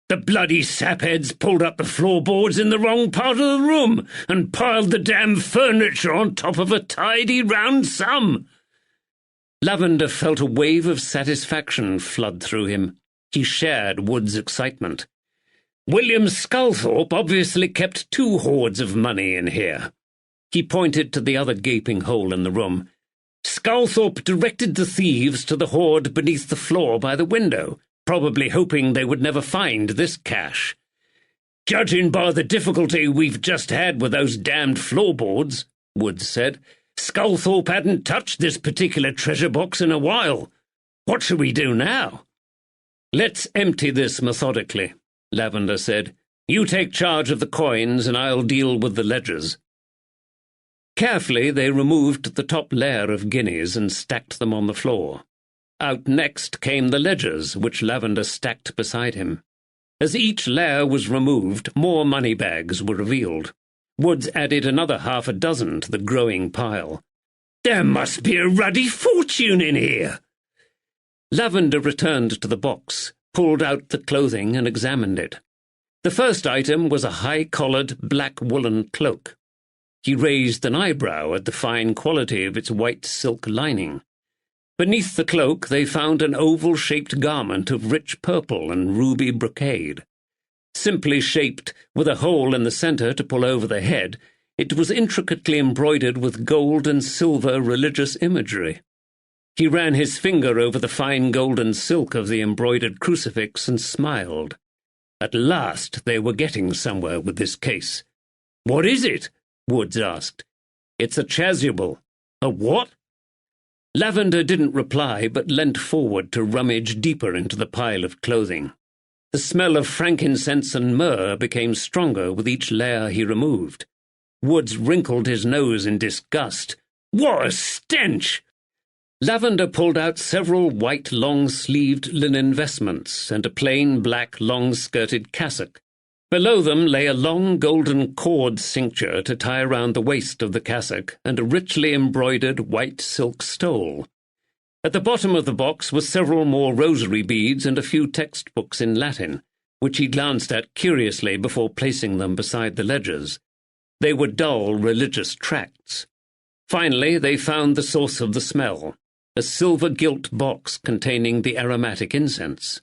The bloody sapheads pulled up the floorboards in the wrong part of the room and piled the damn furniture on top of a tidy round sum." Lavender felt a wave of satisfaction flood through him. He shared Wood's excitement. "William Sculthorpe obviously kept 2 hoards of money in here." He pointed to the other gaping hole in the room. "Sculthorpe directed the thieves to the hoard beneath the floor by the window, probably hoping they would never find this cash. Judging by the difficulty we've just had with those damned floorboards," Woods said, Sculthorpe hadn't touched this particular treasure box in a while. What shall we do now? Let's empty this methodically, Lavender said. You take charge of the coins and I'll deal with the ledgers. Carefully they removed the top layer of guineas and stacked them on the floor. Out next came the ledgers, which Lavender stacked beside him. As each layer was removed, more money bags were revealed. Woods added another 6 to the growing pile. There must be a ruddy fortune in here. Lavender returned to the box, pulled out the clothing and examined it. The first item was a high-collared black woolen cloak. He raised an eyebrow at the fine quality of its white silk lining. Beneath the cloak they found an oval-shaped garment of rich purple and ruby brocade. Simply shaped, with a hole in the centre to pull over the head, it was intricately embroidered with gold and silver religious imagery. He ran his finger over the fine golden silk of the embroidered crucifix and smiled. At last they were getting somewhere with this case. "What is it?" Woods asked. "It's a chasuble." "A what?" Lavender didn't reply, but leant forward to rummage deeper into the pile of clothing. The smell of frankincense and myrrh became stronger with each layer he removed. Woods wrinkled his nose in disgust. "What a stench!" Lavender pulled out several white long-sleeved linen vestments and a plain black long-skirted cassock. Below them lay a long golden cord cincture to tie around the waist of the cassock and a richly embroidered white silk stole. At the bottom of the box were several more rosary beads and a few textbooks in Latin, which he glanced at curiously before placing them beside the ledgers. They were dull religious tracts. Finally, they found the source of the smell, a silver-gilt box containing the aromatic incense.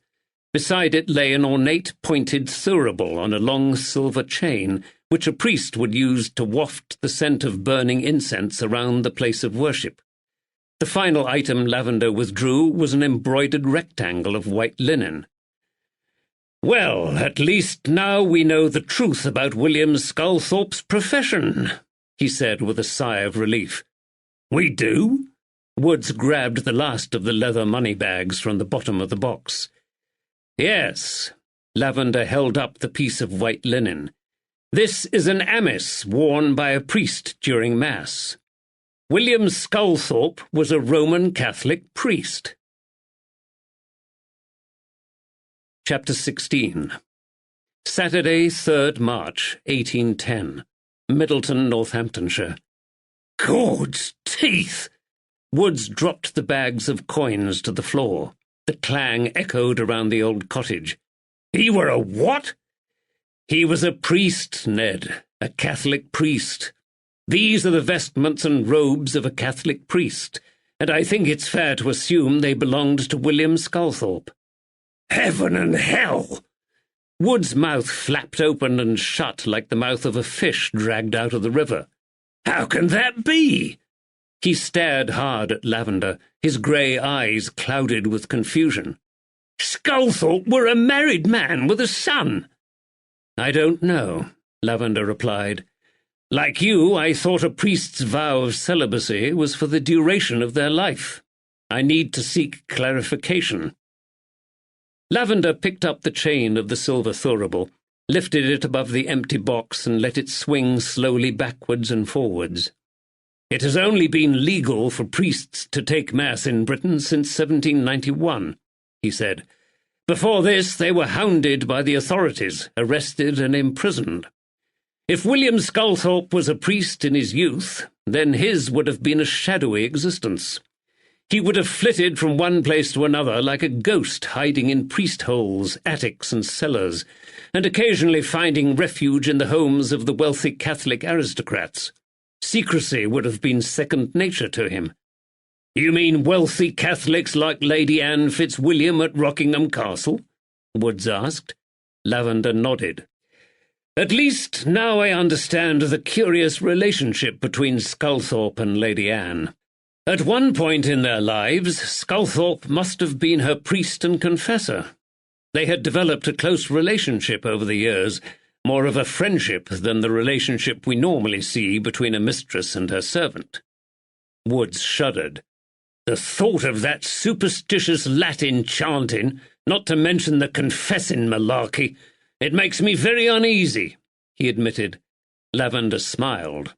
Beside it lay an ornate pointed thurible on a long silver chain, which a priest would use to waft the scent of burning incense around the place of worship. The final item Lavender withdrew was an embroidered rectangle of white linen. "Well, at least now we know the truth about William Sculthorpe's profession," he said with a sigh of relief. "We do?" Woods grabbed the last of the leather money bags from the bottom of the box. "Yes." Lavender held up the piece of white linen. "This is an amice worn by a priest during Mass. William Sculthorpe was a Roman Catholic priest." Chapter 16. Saturday, 3rd March, 1810. Middleton, Northamptonshire. "God's teeth!" Woods dropped the bags of coins to the floor. The clang echoed around the old cottage. "He were a what?" "He was a priest, Ned, a Catholic priest. These are the vestments and robes of a Catholic priest, and I think it's fair to assume they belonged to William Sculthorpe." "Heaven and hell!" Wood's mouth flapped open and shut like the mouth of a fish dragged out of the river. "How can that be?" He stared hard at Lavender, his grey eyes clouded with confusion. "Sculthorpe were a married man with a son." "I don't know," Lavender replied. "Like you, I thought a priest's vow of celibacy was for the duration of their life. I need to seek clarification." Lavender picked up the chain of the silver thurible, lifted it above the empty box and let it swing slowly backwards and forwards. "It has only been legal for priests to take Mass in Britain since 1791, he said. "Before this they were hounded by the authorities, arrested and imprisoned. If William Sculthorpe was a priest in his youth, then his would have been a shadowy existence. He would have flitted from one place to another like a ghost, hiding in priest-holes, attics and cellars, and occasionally finding refuge in the homes of the wealthy Catholic aristocrats. Secrecy would have been second nature to him." "You mean wealthy Catholics like Lady Anne Fitzwilliam at Rockingham Castle?" Woods asked. Lavender nodded. "At least now I understand the curious relationship between Sculthorpe and Lady Anne. At one point in their lives, Sculthorpe must have been her priest and confessor. They had developed a close relationship over the years, more of a friendship than the relationship we normally see between a mistress and her servant. Woods shuddered. The thought of that superstitious Latin chanting, not to mention the confessing malarkey, it makes me very uneasy, he admitted. Lavender smiled.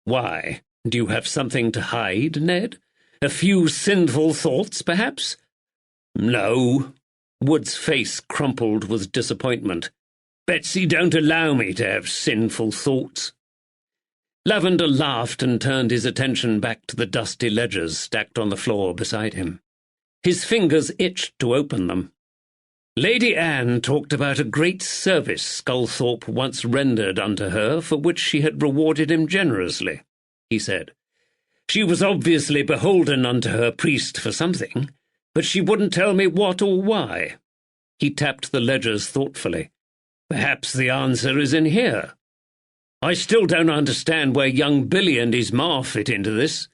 Why? Do you have something to hide, Ned? A few sinful thoughts, perhaps? No. Wood's face crumpled with disappointment. Betsy don't allow me to have sinful thoughts. Lavender laughed and turned his attention back to the dusty ledgers stacked on the floor beside him. His fingers itched to open them. Lady Anne talked about a great service Sculthorpe once rendered unto her, for which she had rewarded him generously, he said. She was obviously beholden unto her priest for something, but she wouldn't tell me what or why. He tapped the ledgers thoughtfully. Perhaps the answer is in here. I still don't understand where young Billy and his ma fit into this.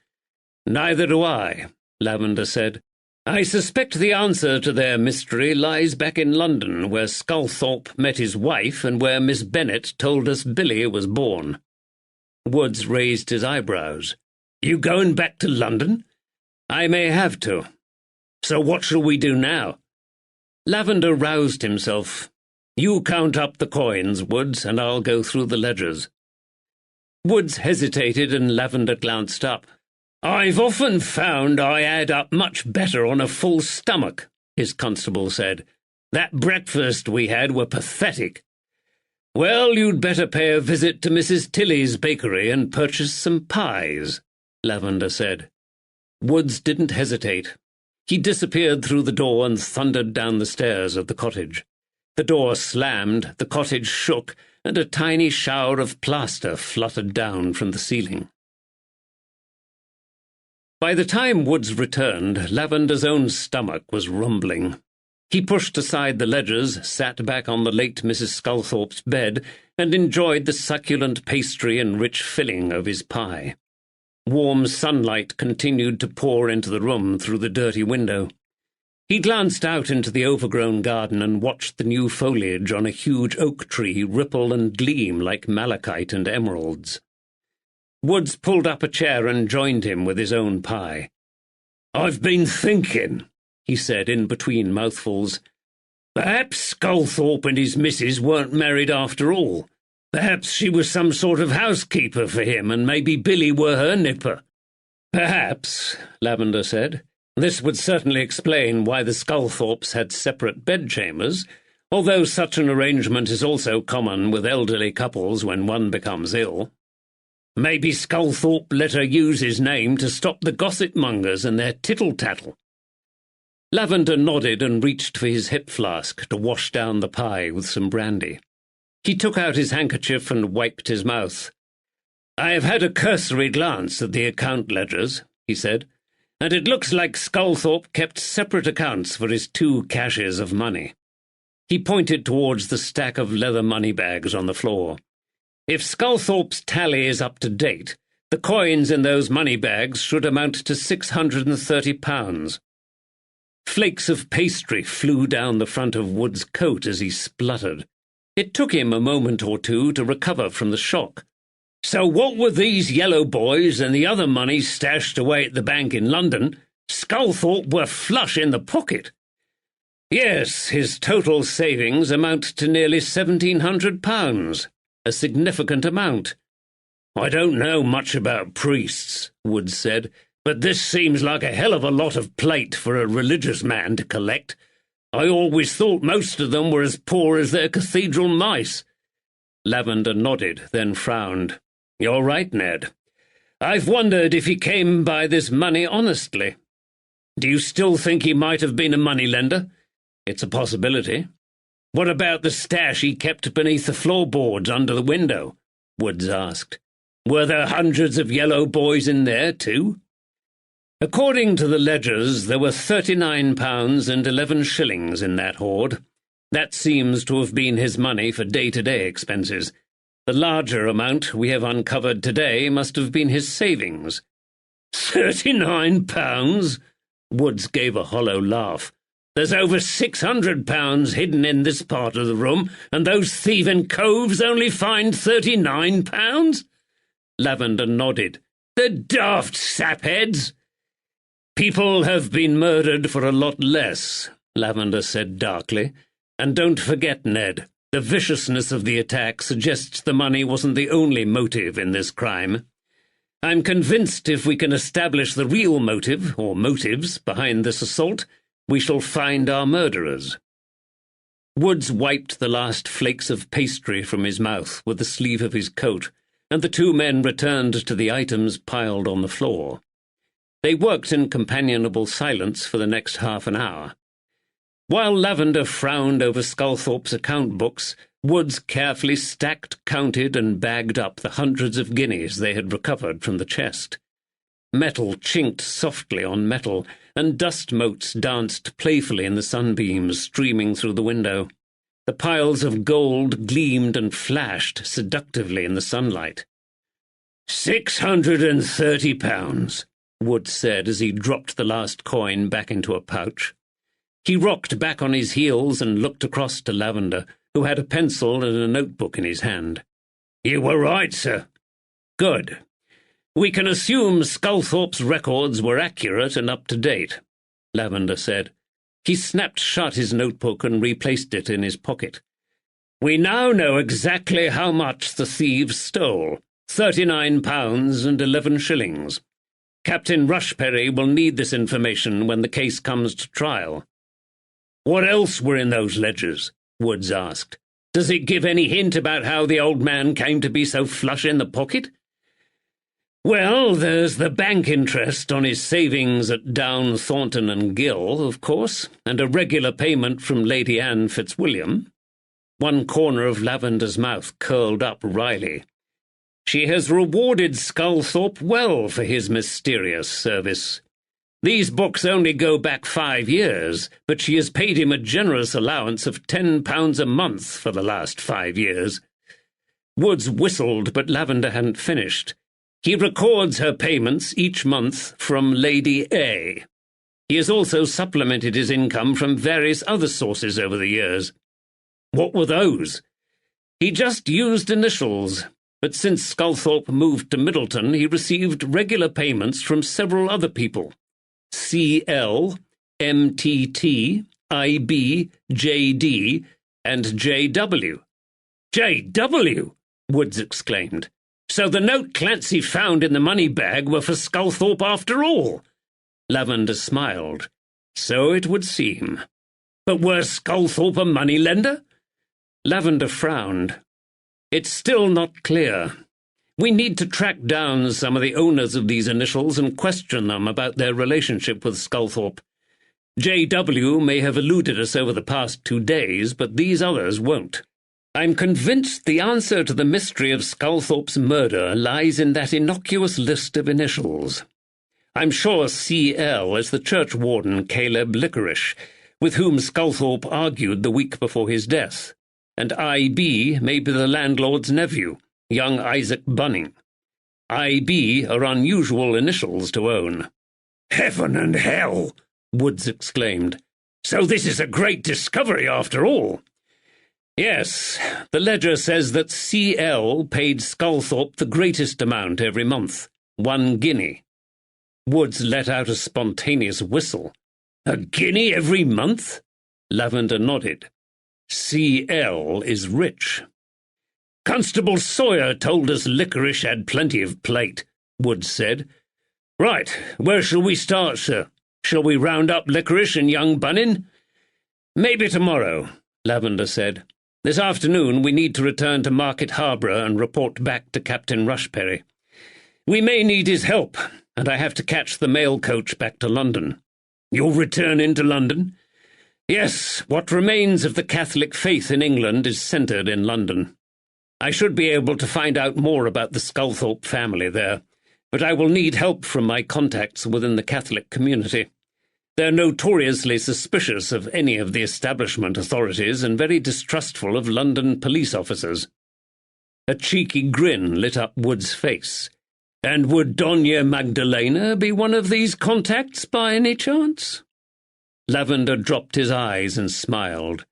Neither do I, Lavender said. I suspect the answer to their mystery lies back in London, where Sculthorpe met his wife and where Miss Bennet told us Billy was born. Woods raised his eyebrows. You going back to London? I may have to. So what shall we do now? Lavender roused himself. You count up the coins, Woods, and I'll go through the ledgers. Woods hesitated and Lavender glanced up. I've often found I add up much better on a full stomach, his constable said. That breakfast we had were pathetic. Well, you'd better pay a visit to Mrs. Tilly's bakery and purchase some pies, Lavender said. Woods didn't hesitate. He disappeared through the door and thundered down the stairs of the cottage. The door slammed, the cottage shook, and a tiny shower of plaster fluttered down from the ceiling. By the time Woods returned, Lavender's own stomach was rumbling. He pushed aside the ledgers, sat back on the late Mrs. Sculthorpe's bed, and enjoyed the succulent pastry and rich filling of his pie. Warm sunlight continued to pour into the room through the dirty window. He glanced out into the overgrown garden and watched the new foliage on a huge oak tree ripple and gleam like malachite and emeralds. Woods pulled up a chair and joined him with his own pie. I've been thinking, he said in between mouthfuls. Perhaps Sculthorpe and his missus weren't married after all. Perhaps she was some sort of housekeeper for him, and maybe Billy were her nipper. Perhaps, Lavender said. This would certainly explain why the Sculthorpes had separate bedchambers, although such an arrangement is also common with elderly couples when one becomes ill. Maybe Sculthorpe let her use his name to stop the gossip-mongers and their tittle-tattle. Lavender nodded and reached for his hip flask to wash down the pie with some brandy. He took out his handkerchief and wiped his mouth. I have had a cursory glance at the account ledgers, he said, and it looks like Sculthorpe kept separate accounts for his 2 caches of money. He pointed towards the stack of leather money bags on the floor. If Sculthorpe's tally is up to date, the coins in those money bags should amount to £630. Flakes of pastry flew down the front of Wood's coat as he spluttered. It took him a moment or two to recover from the shock. So what with these yellow boys and the other money stashed away at the bank in London, Sculthorpe were flush in the pocket. Yes, his total savings amount to nearly £1,700, a significant amount. I don't know much about priests, Woods said, but this seems like a hell of a lot of plate for a religious man to collect. I always thought most of them were as poor as their cathedral mice. Lavender nodded, then frowned. You're right, Ned. I've wondered if he came by this money honestly. Do you still think he might have been a moneylender? It's a possibility. What about the stash he kept beneath the floorboards under the window? Woods asked. Were there hundreds of yellow boys in there, too? According to the ledgers, there were £39 and 11 shillings in that hoard. That seems to have been his money for day-to-day expenses. The larger amount we have uncovered today must have been his savings. £39? Woods gave a hollow laugh. There's over £600 hidden in this part of the room, and those thieving coves only find £39? Lavender nodded. The daft sapheads! People have been murdered for a lot less, Lavender said darkly. And don't forget, Ned, the viciousness of the attack suggests the money wasn't the only motive in this crime. I'm convinced if we can establish the real motive, or motives, behind this assault, we shall find our murderers. Woods wiped the last flakes of pastry from his mouth with the sleeve of his coat, and the two men returned to the items piled on the floor. They worked in companionable silence for the next half an hour. While Lavender frowned over Sculthorpe's account books, Woods carefully stacked, counted, and bagged up the hundreds of guineas they had recovered from the chest. Metal chinked softly on metal, and dust motes danced playfully in the sunbeams streaming through the window. The piles of gold gleamed and flashed seductively in the sunlight. £630, Woods said as he dropped the last coin back into a pouch. He rocked back on his heels and looked across to Lavender, who had a pencil and a notebook in his hand. "You were right, sir." "Good. We can assume Sculthorpe's records were accurate and up to date," Lavender said. He snapped shut his notebook and replaced it in his pocket. "We now know exactly how much the thieves stole, £39 and 11 shillings. Captain Rushperry will need this information when the case comes to trial." "What else were in those ledgers?" Woods asked. "Does it give any hint about how the old man came to be so flush in the pocket?" "Well, there's the bank interest on his savings at Down, Thornton and Gill, of course, and a regular payment from Lady Anne Fitzwilliam." One corner of Lavender's mouth curled up wryly. "She has rewarded Sculthorpe well for his mysterious service. These books only go back 5 years, but she has paid him a generous allowance of £10 a month for the last 5 years. Woods whistled, but Lavender hadn't finished. He records her payments each month from Lady A. He has also supplemented his income from various other sources over the years. What were those? He just used initials, but since Sculthorpe moved to Middleton, he received regular payments from several other people. CL, MTT, IB, JD, and JW. JW! Woods exclaimed. So the note Clancy found in the money bag were for Sculthorpe after all. Lavender smiled. So it would seem. But were Sculthorpe a moneylender? Lavender frowned. It's still not clear. We need to track down some of the owners of these initials and question them about their relationship with Sculthorpe. JW may have eluded us over the past 2 days, but these others won't. I'm convinced the answer to the mystery of Sculthorpe's murder lies in that innocuous list of initials. I'm sure CL is the churchwarden Caleb Licorice, with whom Sculthorpe argued the week before his death, and IB may be the landlord's nephew, young Isaac Bunning. IB are unusual initials to own. "Heaven and hell!" Woods exclaimed. "So this is a great discovery after all." "Yes, the ledger says that CL paid Sculthorpe the greatest amount every month, 1 guinea. Woods let out a spontaneous whistle. "A guinea every month?" Lavender nodded. "CL is rich." "Constable Sawyer told us Licorice had plenty of plate," Woods said. "Right, where shall we start, sir? Shall we round up Licorice and young Bunnin?" "Maybe tomorrow," Lavender said. "This afternoon we need to return to Market Harbour and report back to Captain Rushperry. We may need his help, and I have to catch the mail coach back to London." "You'll return into London?" "Yes, what remains of the Catholic faith in England is centred in London. I should be able to find out more about the Sculthorpe family there, but I will need help from my contacts within the Catholic community. They're notoriously suspicious of any of the establishment authorities and very distrustful of London police officers." A cheeky grin lit up Wood's face. "And would Doña Magdalena be one of these contacts by any chance?" Lavender dropped his eyes and smiled.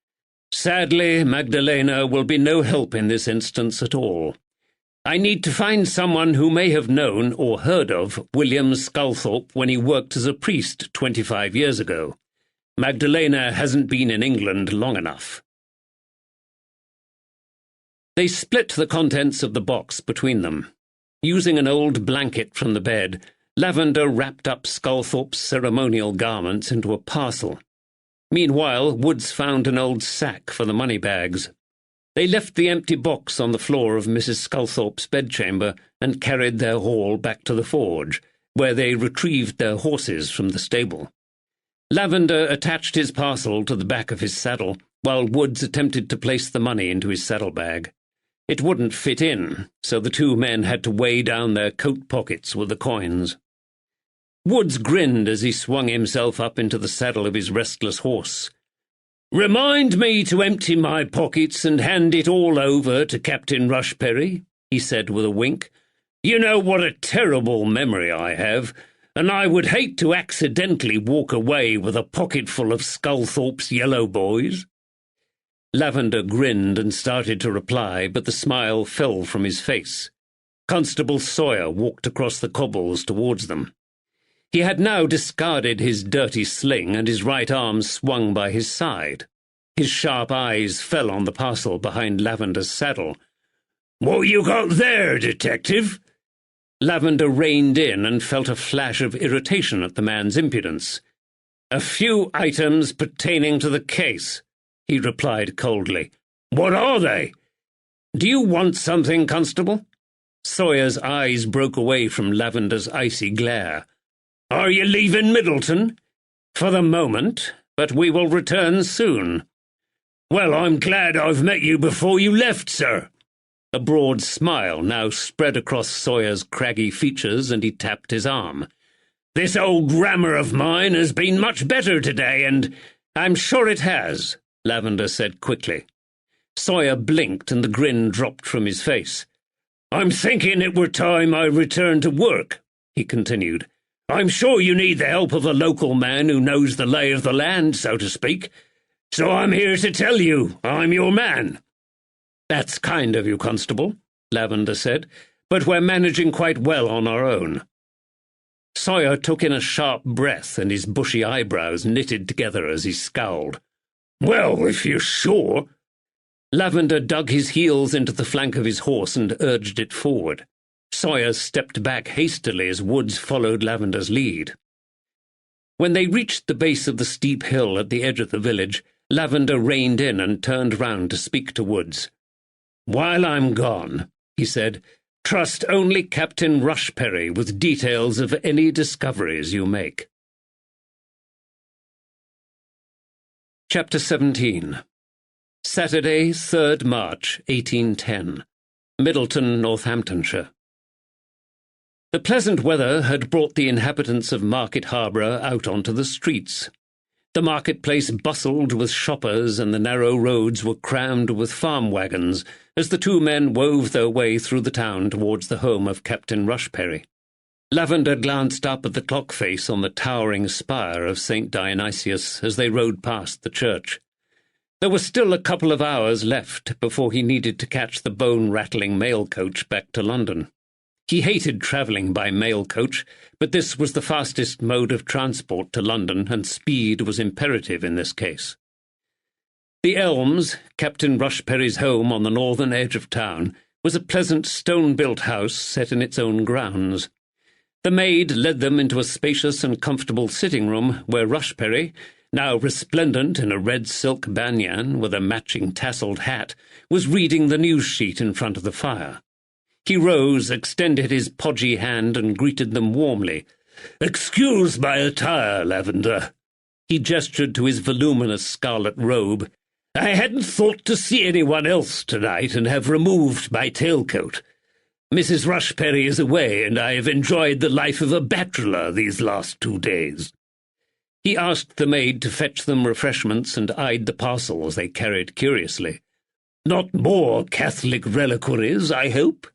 "Sadly, Magdalena will be no help in this instance at all. I need to find someone who may have known or heard of William Sculthorpe when he worked as a priest 25 years ago. Magdalena hasn't been in England long enough." They split the contents of the box between them. Using an old blanket from the bed, Lavender wrapped up Sculthorpe's ceremonial garments into a parcel. Meanwhile, Woods found an old sack for the money bags. They left the empty box on the floor of Mrs. Sculthorpe's bedchamber and carried their haul back to the forge, where they retrieved their horses from the stable. Lavender attached his parcel to the back of his saddle, while Woods attempted to place the money into his saddlebag. It wouldn't fit in, so the two men had to weigh down their coat pockets with the coins. Woods grinned as he swung himself up into the saddle of his restless horse. "Remind me to empty my pockets and hand it all over to Captain Rushperry," he said with a wink. "You know what a terrible memory I have, and I would hate to accidentally walk away with a pocketful of Sculthorpe's yellow boys." Lavender grinned and started to reply, but the smile fell from his face. Constable Sawyer walked across the cobbles towards them. He had now discarded his dirty sling, and his right arm swung by his side. His sharp eyes fell on the parcel behind Lavender's saddle. "What you got there, detective?" Lavender reined in and felt a flash of irritation at the man's impudence. "A few items pertaining to the case," he replied coldly. "What are they?" "Do you want something, Constable?" Sawyer's eyes broke away from Lavender's icy glare. "Are you leaving Middleton?" "For the moment, but we will return soon." "Well, I'm glad I've met you before you left, sir." A broad smile now spread across Sawyer's craggy features, and he tapped his arm. "This old rammer of mine has been much better today, and—" "I'm sure it has," Lavender said quickly. Sawyer blinked, and the grin dropped from his face. "I'm thinking it were time I returned to work," he continued. "I'm sure you need the help of a local man who knows the lay of the land, so to speak. So I'm here to tell you I'm your man." "That's kind of you, Constable," Lavender said, "but we're managing quite well on our own." Sawyer took in a sharp breath, and his bushy eyebrows knitted together as he scowled. "Well, if you're sure—" Lavender dug his heels into the flank of his horse and urged it forward. Sawyer stepped back hastily as Woods followed Lavender's lead. When they reached the base of the steep hill at the edge of the village, Lavender reined in and turned round to speak to Woods. "While I'm gone," he said, "trust only Captain Rushperry with details of any discoveries you make." Chapter 17. Saturday, 3rd March, 1810. Middleton, Northamptonshire. The pleasant weather had brought the inhabitants of Market Harborough out onto the streets. The marketplace bustled with shoppers, and the narrow roads were crammed with farm wagons as the two men wove their way through the town towards the home of Captain Rushperry. Lavender glanced up at the clock face on the towering spire of St. Dionysius as they rode past the church. There was still a couple of hours left before he needed to catch the bone-rattling mail coach back to London. He hated travelling by mail coach, but this was the fastest mode of transport to London, and speed was imperative in this case. The Elms, Captain Rushperry's home on the northern edge of town, was a pleasant stone-built house set in its own grounds. The maid led them into a spacious and comfortable sitting-room where Rushperry, now resplendent in a red silk banyan with a matching tasselled hat, was reading the news sheet in front of the fire. He rose, extended his podgy hand, and greeted them warmly. "Excuse my attire, Lavender." He gestured to his voluminous scarlet robe. "I hadn't thought to see anyone else tonight, and have removed my tailcoat. Mrs. Rushperry is away, and I have enjoyed the life of a bachelor these last 2 days." He asked the maid to fetch them refreshments, and eyed the parcels they carried curiously. "Not more Catholic reliquaries, I hope?"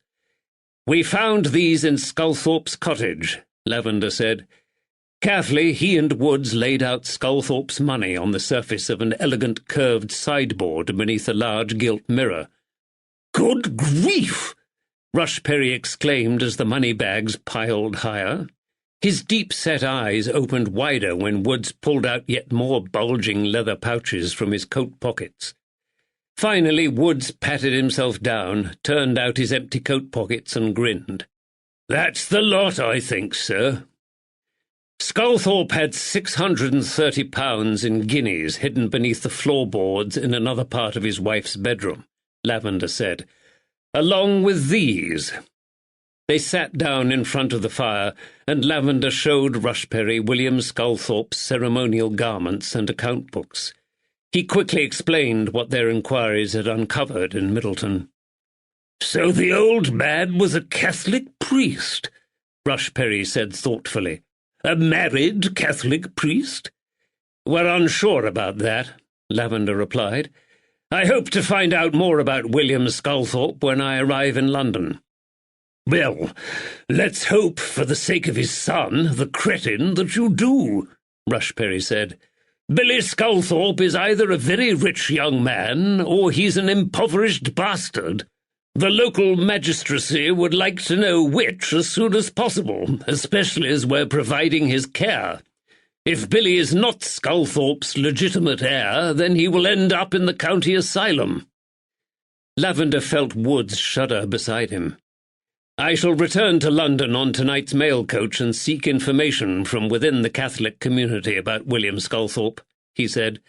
"We found these in Sculthorpe's cottage," Lavender said. Carefully, he and Woods laid out Sculthorpe's money on the surface of an elegant curved sideboard beneath a large gilt mirror. "Good grief!" Rushperry exclaimed as the money bags piled higher. His deep-set eyes opened wider when Woods pulled out yet more bulging leather pouches from his coat pockets. Finally, Woods patted himself down, turned out his empty coat pockets and grinned. "That's the lot, I think, sir." Sculthorpe had £630 in guineas hidden beneath the floorboards in another part of his wife's bedroom, Lavender said, "along with these." They sat down in front of the fire, and Lavender showed Rushperry William Sculthorpe's ceremonial garments and account books. He quickly explained what their inquiries had uncovered in Middleton. "So the old man was a Catholic priest," Rushperry said thoughtfully. "A married Catholic priest?" "We're unsure about that," Lavender replied. "I hope to find out more about William Sculthorpe when I arrive in London." "Well, let's hope, for the sake of his son, the cretin, that you do," Rushperry said. "Billy Sculthorpe is either a very rich young man, or he's an impoverished bastard. The local magistracy would like to know which as soon as possible, especially as we're providing his care. If Billy is not Sculthorpe's legitimate heir, then he will end up in the county asylum." Lavender felt Woods shudder beside him. "I shall return to London on tonight's mail coach and seek information from within the Catholic community about William Sculthorpe," he said.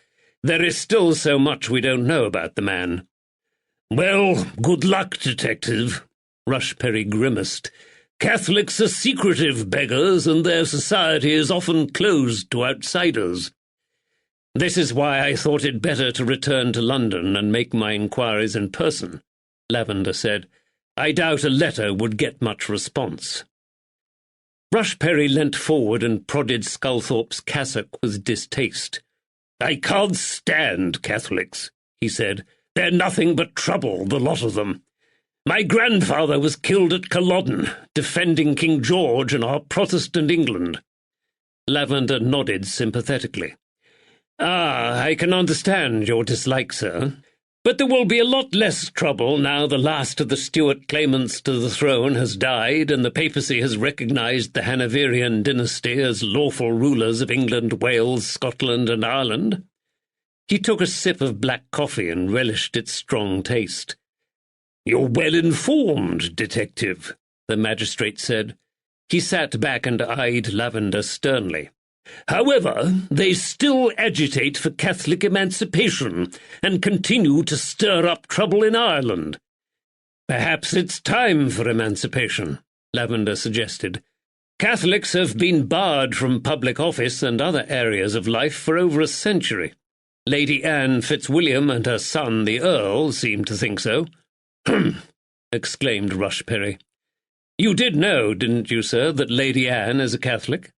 "There is still so much we don't know about the man." "Well, good luck, detective," Rushperry grimaced. "Catholics are secretive beggars, and their society is often closed to outsiders." "This is why I thought it better to return to London and make my inquiries in person," Lavender said. "I doubt a letter would get much response." Rushperry leant forward and prodded Sculthorpe's cassock with distaste. "I can't stand Catholics," he said. "They're nothing but trouble, the lot of them. My grandfather was killed at Culloden, defending King George and our Protestant England." Lavender nodded sympathetically. "Ah, I can understand your dislike, sir. But there will be a lot less trouble now the last of the Stuart claimants to the throne has died and the papacy has recognised the Hanoverian dynasty as lawful rulers of England, Wales, Scotland and Ireland." He took a sip of black coffee and relished its strong taste. "You're well informed, detective," the magistrate said. He sat back and eyed Lavender sternly. "However, they still agitate for Catholic emancipation and continue to stir up trouble in Ireland." "Perhaps it's time for emancipation," Lavender suggested. "Catholics have been barred from public office and other areas of life for over a century. Lady Anne Fitzwilliam and her son, the Earl, seem to think so." "H'm," exclaimed Rushperry. "You did know, didn't you, sir, that Lady Anne is a Catholic?"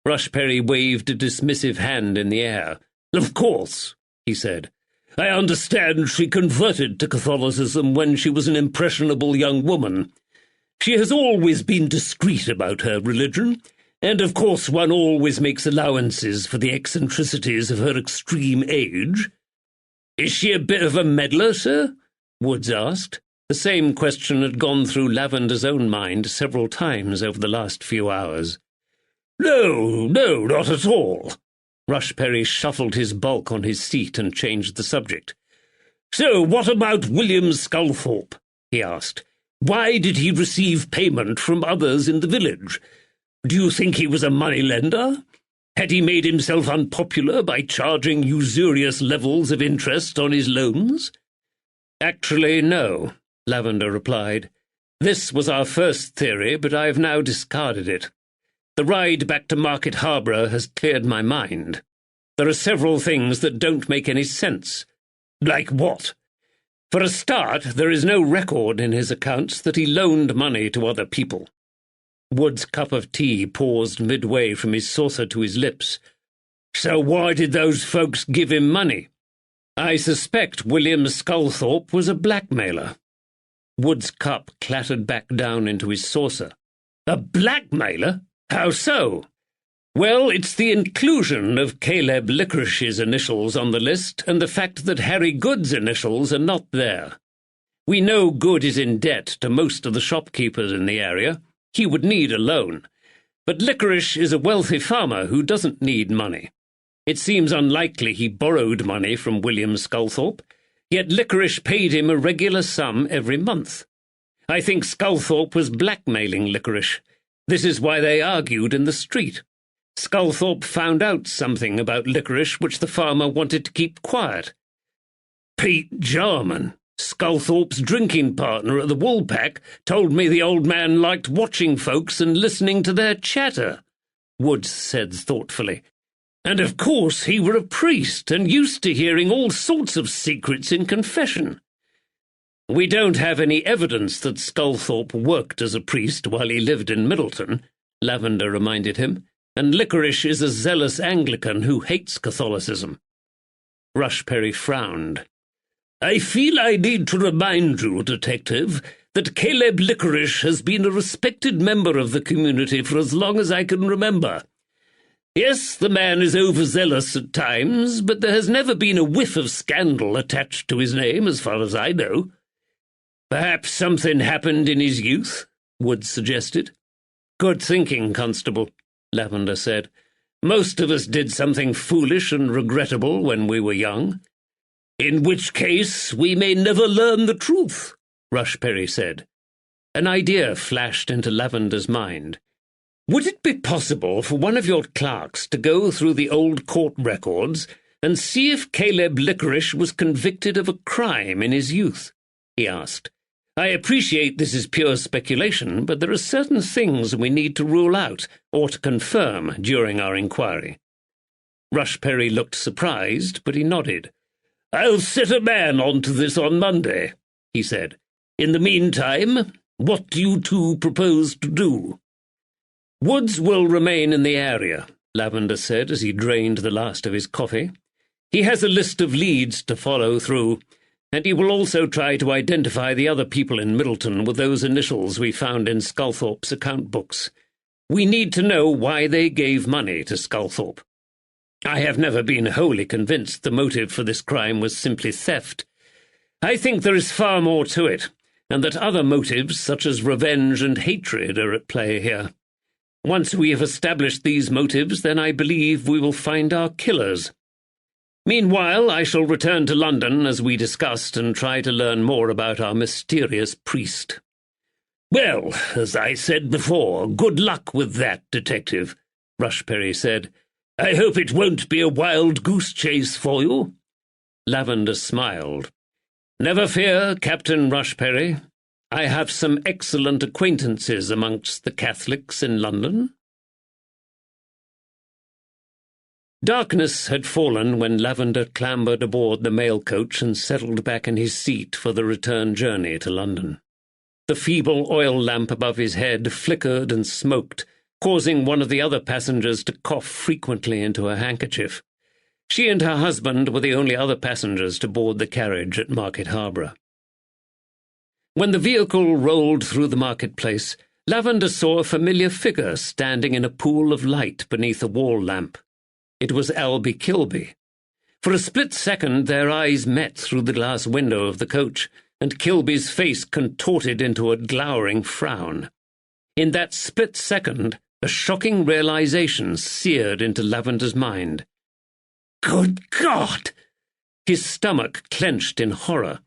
Rushperry waved a dismissive hand in the air. "Of course," he said. "I understand she converted to Catholicism when she was an impressionable young woman. She has always been discreet about her religion, and of course one always makes allowances for the eccentricities of her extreme age." "Is she a bit of a meddler, sir?" Woods asked. The same question had gone through Lavender's own mind several times over the last few hours. No, not at all." Rushperry shuffled his bulk on his seat and changed the subject. "So what about William Sculthorpe?" he asked. "Why did he receive payment from others in the village? Do you think he was a moneylender? Had he made himself unpopular by charging usurious levels of interest on his loans?" "Actually, no," Lavender replied. "This was our first theory, but I have now discarded it. The ride back to Market Harborough has cleared my mind. There are several things that don't make any sense." "Like what?" "For a start, there is no record in his accounts that he loaned money to other people." Wood's cup of tea paused midway from his saucer to his lips. "So why did those folks give him money?" "I suspect William Sculthorpe was a blackmailer." Wood's cup clattered back down into his saucer. "A blackmailer? How so?" "Well, it's the inclusion of Caleb Licorice's initials on the list and the fact that Harry Good's initials are not there. We know Good is in debt to most of the shopkeepers in the area. He would need a loan. But Licorice is a wealthy farmer who doesn't need money. It seems unlikely he borrowed money from William Sculthorpe, yet Licorice paid him a regular sum every month. I think Sculthorpe was blackmailing Licorice. This is why they argued in the street. Sculthorpe found out something about Licorice which the farmer wanted to keep quiet. Pete Jarman, Sculthorpe's drinking partner at the Woolpack, told me the old man liked watching folks and listening to their chatter, Woods said thoughtfully. And of course he were a priest and used to hearing all sorts of secrets in confession. We don't have any evidence that Sculthorpe worked as a priest while he lived in Middleton, Lavender reminded him, and Licorice is a zealous Anglican who hates Catholicism. Rushperry frowned. I feel I need to remind you, Detective, that Caleb Licorice has been a respected member of the community for as long as I can remember. Yes, the man is overzealous at times, but there has never been a whiff of scandal attached to his name, as far as I know. Perhaps something happened in his youth, Woods suggested. Good thinking, Constable, Lavender said. Most of us did something foolish and regrettable when we were young. In which case we may never learn the truth, Rushperry said. An idea flashed into Lavender's mind. Would it be possible for one of your clerks to go through the old court records and see if Caleb Licorice was convicted of a crime in his youth? He asked. I appreciate this is pure speculation, but there are certain things we need to rule out or to confirm during our inquiry. Rushperry looked surprised, but he nodded. I'll set a man on to this on Monday, he said. In the meantime, what do you two propose to do? Woods will remain in the area, Lavender said as he drained the last of his coffee. He has a list of leads to follow through, and he will also try to identify the other people in Middleton with those initials we found in Sculthorpe's account books. We need to know why they gave money to Sculthorpe. I have never been wholly convinced the motive for this crime was simply theft. I think there is far more to it, and that other motives such as revenge and hatred are at play here. Once we have established these motives, then I believe we will find our killers. Meanwhile, I shall return to London, as we discussed, and try to learn more about our mysterious priest. Well, as I said before, good luck with that, Detective, Rushperry said. I hope it won't be a wild goose chase for you. Lavender smiled. Never fear, Captain Rushperry. I have some excellent acquaintances amongst the Catholics in London. Darkness had fallen when Lavender clambered aboard the mail coach and settled back in his seat for the return journey to London. The feeble oil lamp above his head flickered and smoked, causing one of the other passengers to cough frequently into her handkerchief. She and her husband were the only other passengers to board the carriage at Market Harborough. When the vehicle rolled through the marketplace, Lavender saw a familiar figure standing in a pool of light beneath a wall lamp. It was Albie Kilby. For a split second their eyes met through the glass window of the coach, and Kilby's face contorted into a glowering frown. In that split second, a shocking realization seared into Lavender's mind. Good God! His stomach clenched in horror.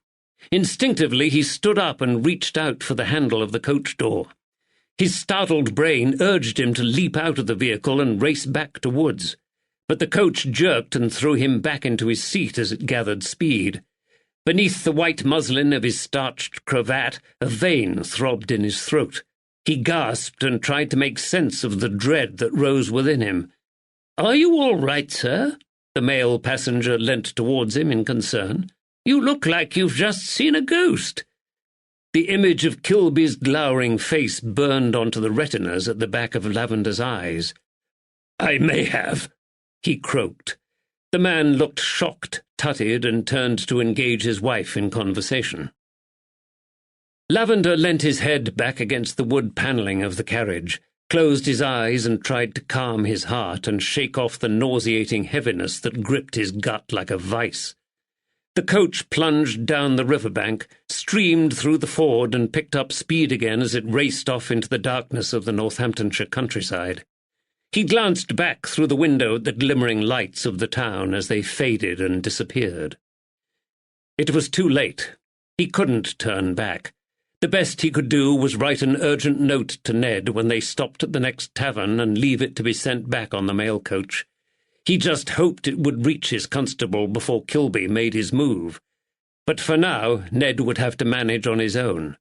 Instinctively he stood up and reached out for the handle of the coach door. His startled brain urged him to leap out of the vehicle and race back to Woods, but the coach jerked and threw him back into his seat as it gathered speed. Beneath the white muslin of his starched cravat, a vein throbbed in his throat. He gasped and tried to make sense of the dread that rose within him. "Are you all right, sir?" The male passenger leant towards him in concern. "You look like you've just seen a ghost." The image of Kilby's glowering face burned onto the retinas at the back of Lavender's eyes. "I may have," he croaked. The man looked shocked, tutted, and turned to engage his wife in conversation. Lavender leant his head back against the wood panelling of the carriage, closed his eyes and tried to calm his heart and shake off the nauseating heaviness that gripped his gut like a vice. The coach plunged down the riverbank, streamed through the ford, and picked up speed again as it raced off into the darkness of the Northamptonshire countryside. He glanced back through the window at the glimmering lights of the town as they faded and disappeared. It was too late. He couldn't turn back. The best he could do was write an urgent note to Ned when they stopped at the next tavern and leave it to be sent back on the mail coach. He just hoped it would reach his constable before Kilby made his move. But for now, Ned would have to manage on his own.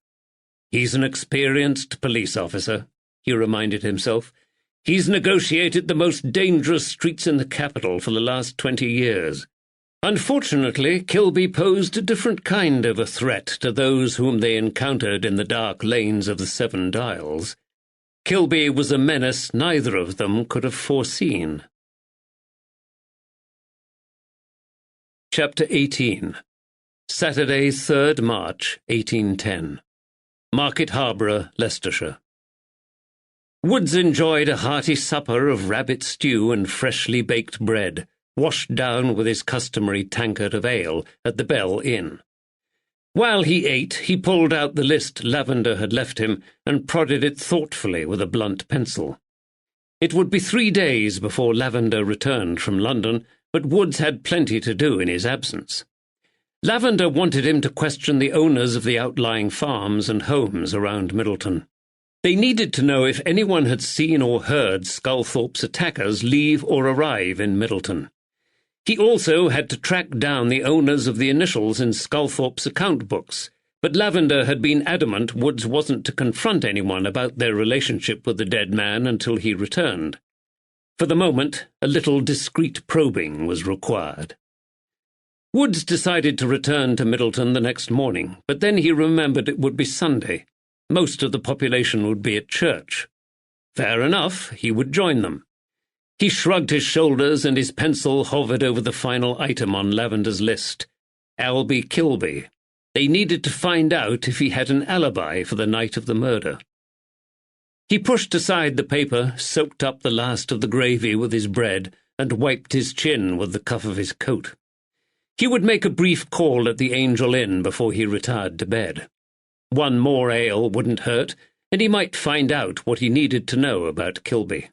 He's an experienced police officer, he reminded himself. He's negotiated the most dangerous streets in the capital for the last 20 years. Unfortunately, Kilby posed a different kind of a threat to those whom they encountered in the dark lanes of the Seven Dials. Kilby was a menace neither of them could have foreseen. Chapter 18. Saturday, 3rd March, 1810. Market Harborough, Leicestershire. Woods enjoyed a hearty supper of rabbit stew and freshly baked bread, washed down with his customary tankard of ale at the Bell Inn. While he ate, he pulled out the list Lavender had left him and prodded it thoughtfully with a blunt pencil. It would be 3 days before Lavender returned from London, but Woods had plenty to do in his absence. Lavender wanted him to question the owners of the outlying farms and homes around Middleton. They needed to know if anyone had seen or heard Sculthorpe's attackers leave or arrive in Middleton. He also had to track down the owners of the initials in Sculthorpe's account books, but Lavender had been adamant Woods wasn't to confront anyone about their relationship with the dead man until he returned. For the moment, a little discreet probing was required. Woods decided to return to Middleton the next morning, but then he remembered it would be Sunday. Most of the population would be at church. Fair enough, he would join them. He shrugged his shoulders and his pencil hovered over the final item on Lavender's list. Albie Kilby. They needed to find out if he had an alibi for the night of the murder. He pushed aside the paper, soaked up the last of the gravy with his bread, and wiped his chin with the cuff of his coat. He would make a brief call at the Angel Inn before he retired to bed. One more ale wouldn't hurt, and he might find out what he needed to know about Kilby.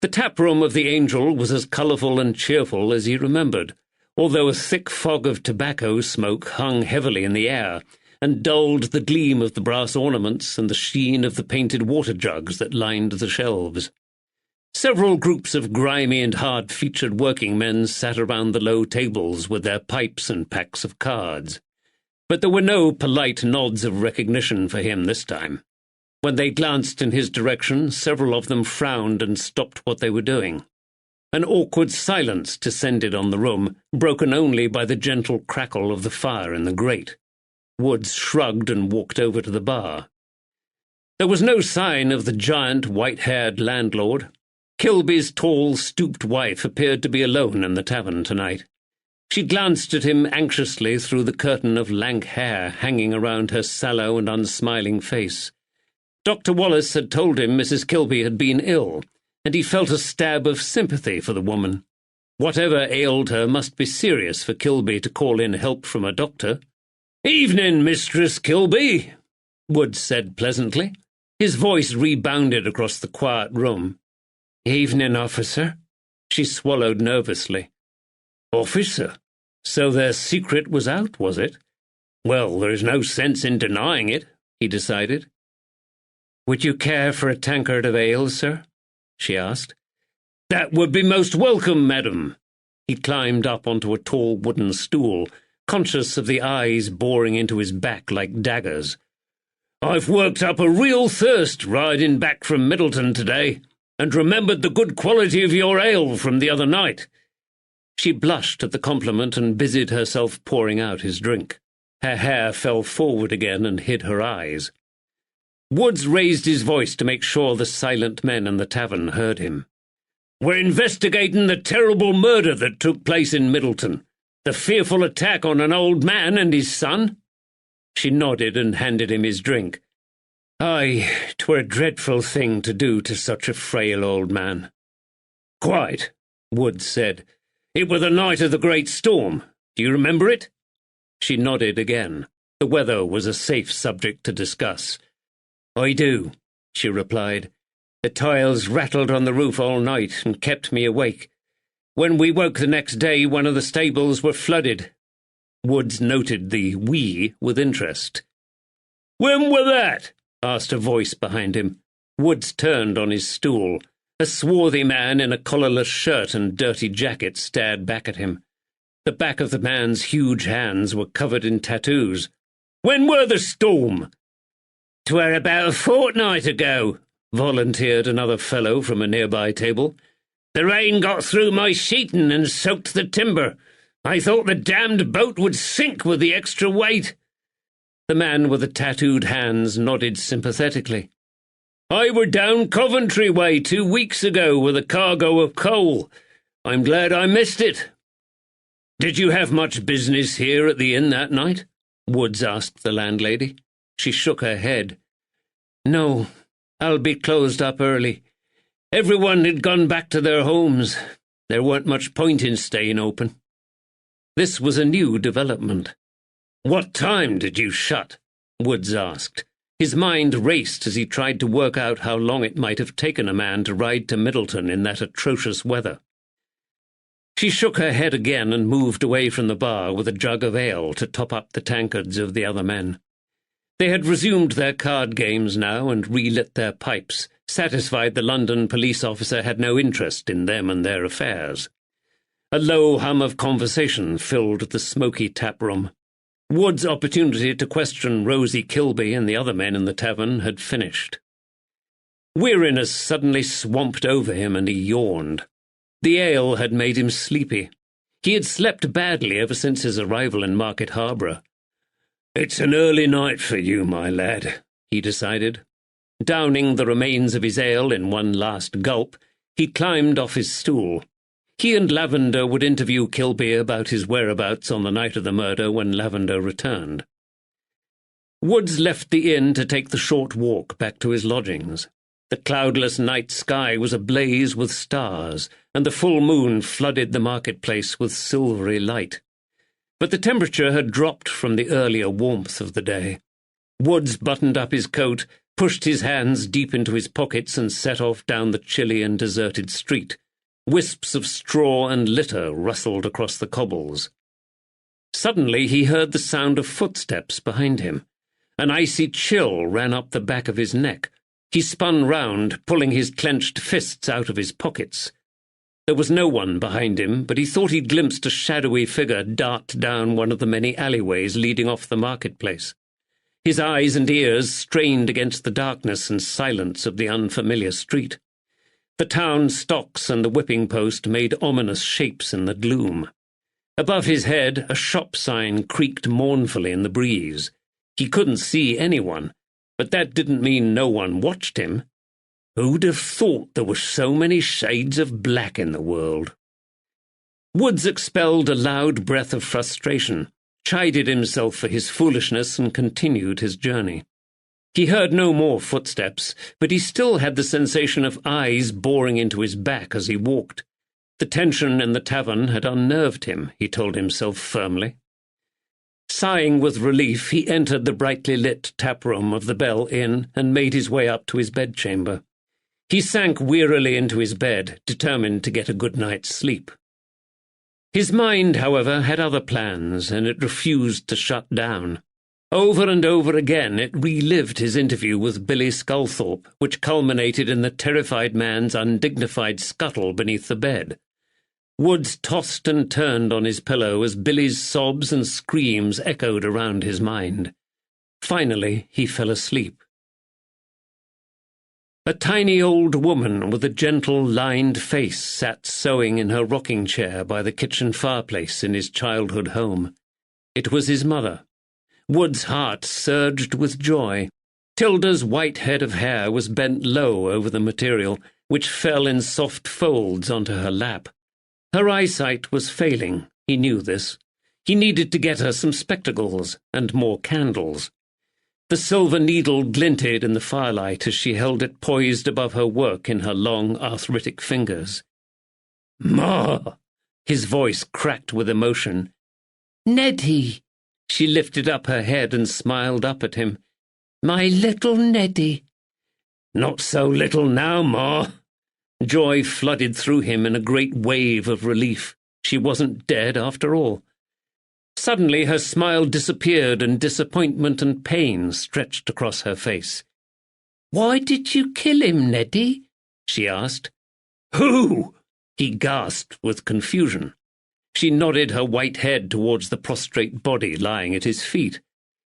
The tap-room of the Angel was as colourful and cheerful as he remembered, although a thick fog of tobacco smoke hung heavily in the air, and dulled the gleam of the brass ornaments and the sheen of the painted water jugs that lined the shelves. Several groups of grimy and hard-featured working men sat around the low tables with their pipes and packs of cards. But there were no polite nods of recognition for him this time. When they glanced in his direction, several of them frowned and stopped what they were doing. An awkward silence descended on the room, broken only by the gentle crackle of the fire in the grate. Woods shrugged and walked over to the bar. There was no sign of the giant, white-haired landlord. Kilby's tall, stooped wife appeared to be alone in the tavern tonight. She glanced at him anxiously through the curtain of lank hair hanging around her sallow and unsmiling face. Dr. Wallace had told him Mrs. Kilby had been ill, and he felt a stab of sympathy for the woman. Whatever ailed her must be serious for Kilby to call in help from a doctor. "Evening, Mistress Kilby," Woods said pleasantly. His voice rebounded across the quiet room. "Evening, officer." She swallowed nervously. "Officer? So their secret was out, was it? Well, there's no sense in denying it," he decided. "Would you care for a tankard of ale, sir?" she asked. "That would be most welcome, madam." He climbed up onto a tall wooden stool, conscious of the eyes boring into his back like daggers. "I've worked up a real thirst riding back from Middleton today, and remembered the good quality of your ale from the other night." She blushed at the compliment and busied herself pouring out his drink. Her hair fell forward again and hid her eyes. Woods raised his voice to make sure the silent men in the tavern heard him. "We're investigating the terrible murder that took place in Middleton. The fearful attack on an old man and his son." She nodded and handed him his drink. "Aye, 'twere a dreadful thing to do to such a frail old man." "Quite," Woods said. "It were the night of the great storm. Do you remember it?" She nodded again. The weather was a safe subject to discuss. "I do," she replied. "The tiles rattled on the roof all night and kept me awake. When we woke the next day, one of the stables were flooded." Woods noted the "we" with interest. "When were that?" asked a voice behind him. Woods turned on his stool. A swarthy man in a collarless shirt and dirty jacket stared back at him. The back of the man's huge hands were covered in tattoos. "When were the storm?" "'Twere about a fortnight ago," volunteered another fellow from a nearby table. "The rain got through my sheeting and soaked the timber. I thought the damned boat would sink with the extra weight." The man with the tattooed hands nodded sympathetically. "I were down Coventry way 2 weeks ago with a cargo of coal. I'm glad I missed it." "Did you have much business here at the inn that night?" Woods asked the landlady. She shook her head. "No, I'll be closed up early. Everyone had gone back to their homes. There weren't much point in staying open." This was a new development. "What time did you shut?" Woods asked. His mind raced as he tried to work out how long it might have taken a man to ride to Middleton in that atrocious weather. She shook her head again and moved away from the bar with a jug of ale to top up the tankards of the other men. They had resumed their card games now and relit their pipes, satisfied the London police officer had no interest in them and their affairs. A low hum of conversation filled the smoky tap-room. Wood's opportunity to question Rosie Kilby and the other men in the tavern had finished. Weariness suddenly swamped over him and he yawned. The ale had made him sleepy. He had slept badly ever since his arrival in Market Harborough. "It's an early night for you, my lad," he decided. Downing the remains of his ale in one last gulp, he climbed off his stool. He and Lavender would interview Kilby about his whereabouts on the night of the murder when Lavender returned. Woods left the inn to take the short walk back to his lodgings. The cloudless night sky was ablaze with stars, and the full moon flooded the marketplace with silvery light. But the temperature had dropped from the earlier warmth of the day. Woods buttoned up his coat, pushed his hands deep into his pockets, and set off down the chilly and deserted street. Wisps of straw and litter rustled across the cobbles. Suddenly he heard the sound of footsteps behind him. An icy chill ran up the back of his neck. He spun round, pulling his clenched fists out of his pockets. There was no one behind him, but he thought he glimpsed a shadowy figure dart down one of the many alleyways leading off the marketplace. His eyes and ears strained against the darkness and silence of the unfamiliar street. The town stocks and the whipping post made ominous shapes in the gloom. Above his head, a shop sign creaked mournfully in the breeze. He couldn't see anyone, but that didn't mean no one watched him. Who'd have thought there were so many shades of black in the world? Woods expelled a loud breath of frustration, chided himself for his foolishness, and continued his journey. He heard no more footsteps, but he still had the sensation of eyes boring into his back as he walked. The tension in the tavern had unnerved him, he told himself firmly. Sighing with relief, he entered the brightly lit tap-room of the Bell Inn and made his way up to his bedchamber. He sank wearily into his bed, determined to get a good night's sleep. His mind, however, had other plans, and it refused to shut down. Over and over again it relived his interview with Billy Sculthorpe, which culminated in the terrified man's undignified scuttle beneath the bed. Woods tossed and turned on his pillow as Billy's sobs and screams echoed around his mind. Finally he fell asleep. A tiny old woman with a gentle, lined face sat sewing in her rocking chair by the kitchen fireplace in his childhood home. It was his mother. Wood's heart surged with joy. Tilda's white head of hair was bent low over the material, which fell in soft folds onto her lap. Her eyesight was failing, he knew this. He needed to get her some spectacles and more candles. The silver needle glinted in the firelight as she held it poised above her work in her long, arthritic fingers. "Ma!" His voice cracked with emotion. Neddy. She lifted up her head and smiled up at him. My little Neddy. Not so little now, Ma. Joy flooded through him in a great wave of relief. She wasn't dead after all. Suddenly her smile disappeared and disappointment and pain stretched across her face. Why did you kill him, Neddy? She asked. Who? He gasped with confusion. She nodded her white head towards the prostrate body lying at his feet.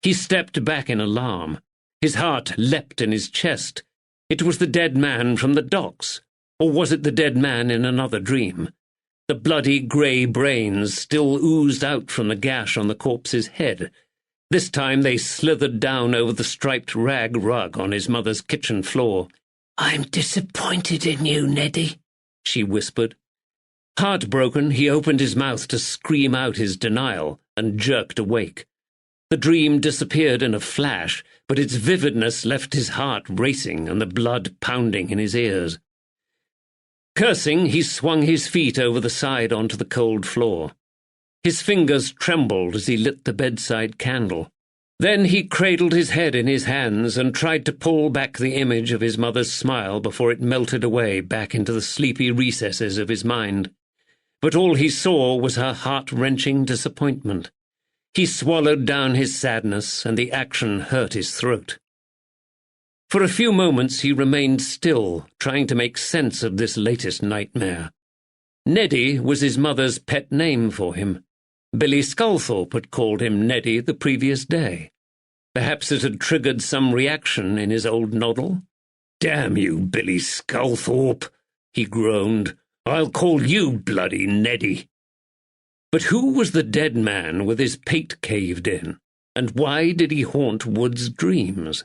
He stepped back in alarm. His heart leapt in his chest. It was the dead man from the docks. Or was it the dead man in another dream? The bloody grey brains still oozed out from the gash on the corpse's head. This time they slithered down over the striped rag rug on his mother's kitchen floor. I'm disappointed in you, Neddy, she whispered. Heartbroken, he opened his mouth to scream out his denial and jerked awake. The dream disappeared in a flash, but its vividness left his heart racing and the blood pounding in his ears. Cursing, he swung his feet over the side onto the cold floor. His fingers trembled as he lit the bedside candle. Then he cradled his head in his hands and tried to pull back the image of his mother's smile before it melted away back into the sleepy recesses of his mind. But all he saw was her heart-wrenching disappointment. He swallowed down his sadness, and the action hurt his throat. For a few moments he remained still, trying to make sense of this latest nightmare. Neddy was his mother's pet name for him. Billy Sculthorpe had called him Neddy the previous day. Perhaps it had triggered some reaction in his old noddle. "Damn you, Billy Sculthorpe," he groaned. "I'll call you bloody Neddy." But who was the dead man with his pate caved in, and why did he haunt Wood's dreams?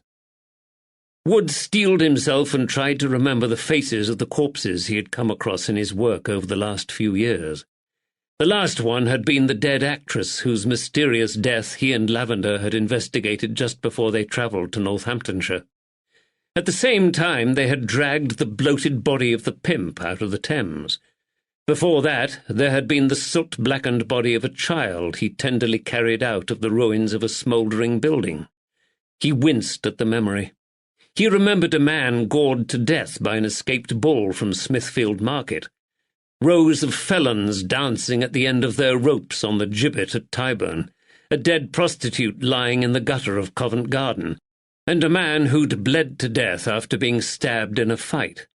Wood steeled himself and tried to remember the faces of the corpses he had come across in his work over the last few years. The last one had been the dead actress whose mysterious death he and Lavender had investigated just before they travelled to Northamptonshire. At the same time, they had dragged the bloated body of the pimp out of the Thames. Before that, there had been the soot-blackened body of a child he tenderly carried out of the ruins of a smouldering building. He winced at the memory. He remembered a man gored to death by an escaped bull from Smithfield Market, rows of felons dancing at the end of their ropes on the gibbet at Tyburn, a dead prostitute lying in the gutter of Covent Garden, and a man who'd bled to death after being stabbed in a fight.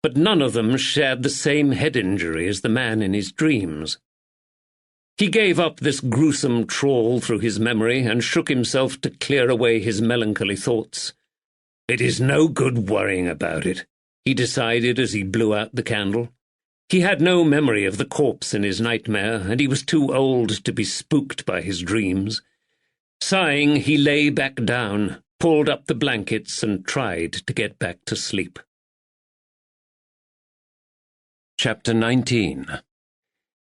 But none of them shared the same head injury as the man in his dreams. He gave up this gruesome trawl through his memory and shook himself to clear away his melancholy thoughts. "It is no good worrying about it," he decided as he blew out the candle. He had no memory of the corpse in his nightmare, and he was too old to be spooked by his dreams. Sighing, he lay back down, pulled up the blankets, and tried to get back to sleep. Chapter 19.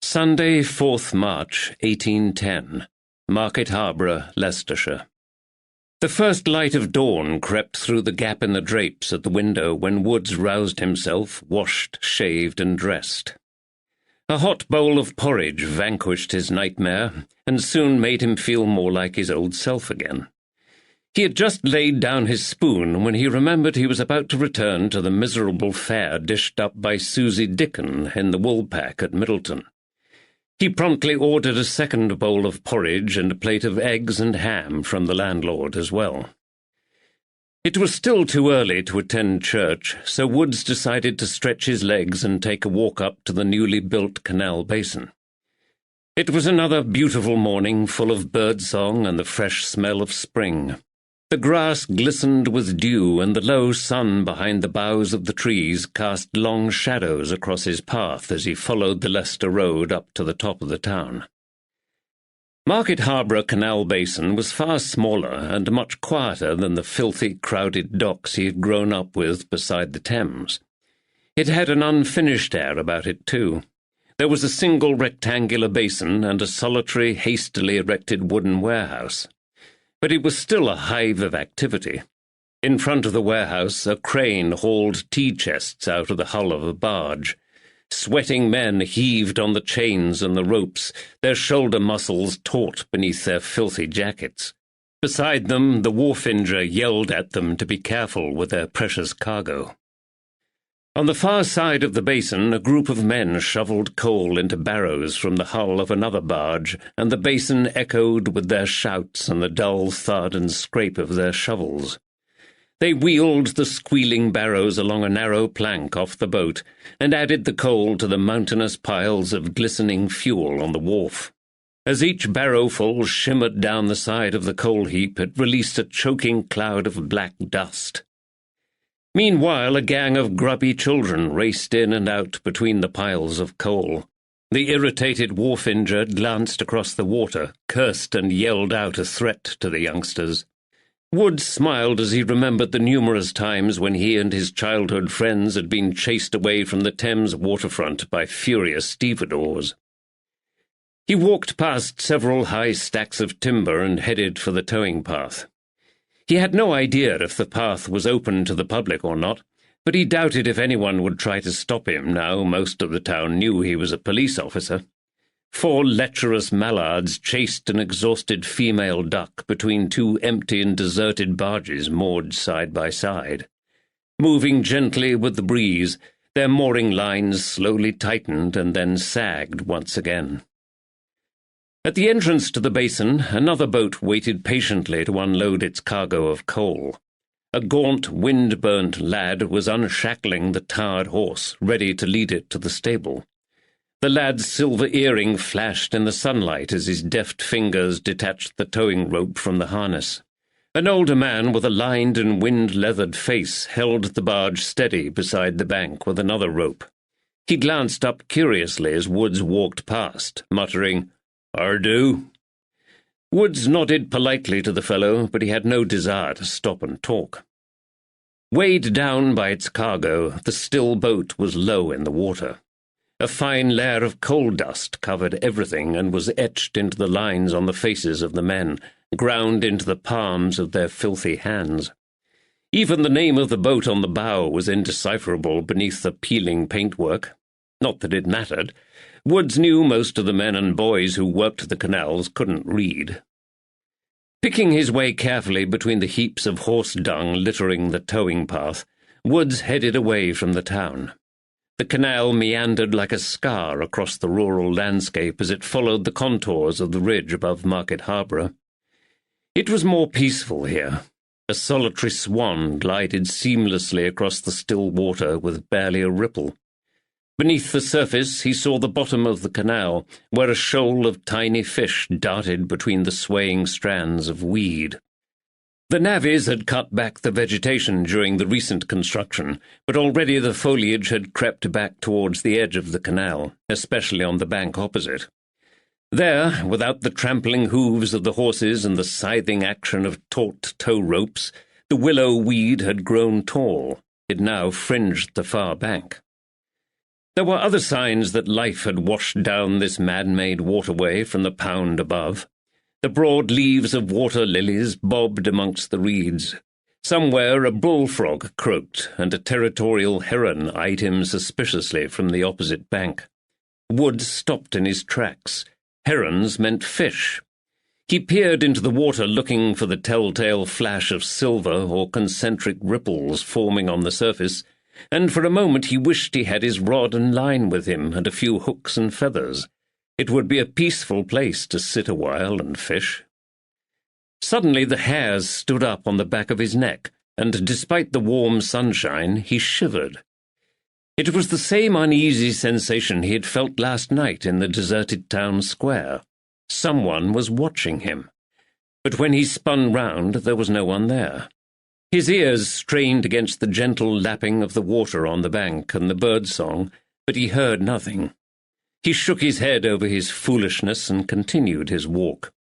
Sunday, 4th March, 1810. Market Harborough, Leicestershire. The first light of dawn crept through the gap in the drapes at the window when Woods roused himself, washed, shaved, and dressed. A hot bowl of porridge vanquished his nightmare, and soon made him feel more like his old self again. He had just laid down his spoon when he remembered he was about to return to the miserable fare dished up by Susie Dickon in the Woolpack at Middleton. He promptly ordered a second bowl of porridge and a plate of eggs and ham from the landlord as well. It was still too early to attend church, so Woods decided to stretch his legs and take a walk up to the newly built canal basin. It was another beautiful morning, full of birdsong and the fresh smell of spring. The grass glistened with dew, and the low sun behind the boughs of the trees cast long shadows across his path as he followed the Leicester Road up to the top of the town. Market Harborough Canal Basin was far smaller and much quieter than the filthy, crowded docks he had grown up with beside the Thames. It had an unfinished air about it, too. There was a single rectangular basin and a solitary, hastily erected wooden warehouse. But it was still a hive of activity. In front of the warehouse, a crane hauled tea chests out of the hull of a barge. Sweating men heaved on the chains and the ropes, their shoulder muscles taut beneath their filthy jackets. Beside them, the wharfinger yelled at them to be careful with their precious cargo. On the far side of the basin, a group of men shoveled coal into barrows from the hull of another barge, and the basin echoed with their shouts and the dull thud and scrape of their shovels. They wheeled the squealing barrows along a narrow plank off the boat, and added the coal to the mountainous piles of glistening fuel on the wharf. As each barrowful shimmered down the side of the coal heap, it released a choking cloud of black dust. Meanwhile, a gang of grubby children raced in and out between the piles of coal. The irritated wharfinger glanced across the water, cursed and yelled out a threat to the youngsters. Wood smiled as he remembered the numerous times when he and his childhood friends had been chased away from the Thames waterfront by furious stevedores. He walked past several high stacks of timber and headed for the towing path. He had no idea if the path was open to the public or not, but he doubted if anyone would try to stop him now most of the town knew he was a police officer. 4 lecherous mallards chased an exhausted female duck between 2 empty and deserted barges moored side by side. Moving gently with the breeze, their mooring lines slowly tightened and then sagged once again. At the entrance to the basin, another boat waited patiently to unload its cargo of coal. A gaunt, wind-burnt lad was unshackling the tarred horse, ready to lead it to the stable. The lad's silver earring flashed in the sunlight as his deft fingers detached the towing rope from the harness. An older man with a lined and wind-leathered face held the barge steady beside the bank with another rope. He glanced up curiously as Woods walked past, muttering, "Ardo." Woods nodded politely to the fellow, but he had no desire to stop and talk. Weighed down by its cargo, the still boat was low in the water. A fine layer of coal dust covered everything and was etched into the lines on the faces of the men, ground into the palms of their filthy hands. Even the name of the boat on the bow was indecipherable beneath the peeling paintwork. Not that it mattered. Woods knew most of the men and boys who worked the canals couldn't read. Picking his way carefully between the heaps of horse dung littering the towing path, Woods headed away from the town. The canal meandered like a scar across the rural landscape as it followed the contours of the ridge above Market Harbour. It was more peaceful here. A solitary swan glided seamlessly across the still water with barely a ripple. Beneath the surface he saw the bottom of the canal, where a shoal of tiny fish darted between the swaying strands of weed. The navvies had cut back the vegetation during the recent construction, but already the foliage had crept back towards the edge of the canal, especially on the bank opposite. There, without the trampling hooves of the horses and the scything action of taut tow ropes, the willow weed had grown tall. It now fringed the far bank. There were other signs that life had washed down this man-made waterway from the pound above. The broad leaves of water lilies bobbed amongst the reeds. Somewhere a bullfrog croaked, and a territorial heron eyed him suspiciously from the opposite bank. Wood stopped in his tracks. Herons meant fish. He peered into the water looking for the telltale flash of silver or concentric ripples forming on the surface, and for a moment he wished he had his rod and line with him and a few hooks and feathers. It would be a peaceful place to sit a while and fish. Suddenly the hairs stood up on the back of his neck, and despite the warm sunshine, he shivered. It was the same uneasy sensation he had felt last night in the deserted town square. Someone was watching him. But when he spun round, there was no one there. His ears strained against the gentle lapping of the water on the bank and the bird-song, but he heard nothing. He shook his head over his foolishness and continued his walk.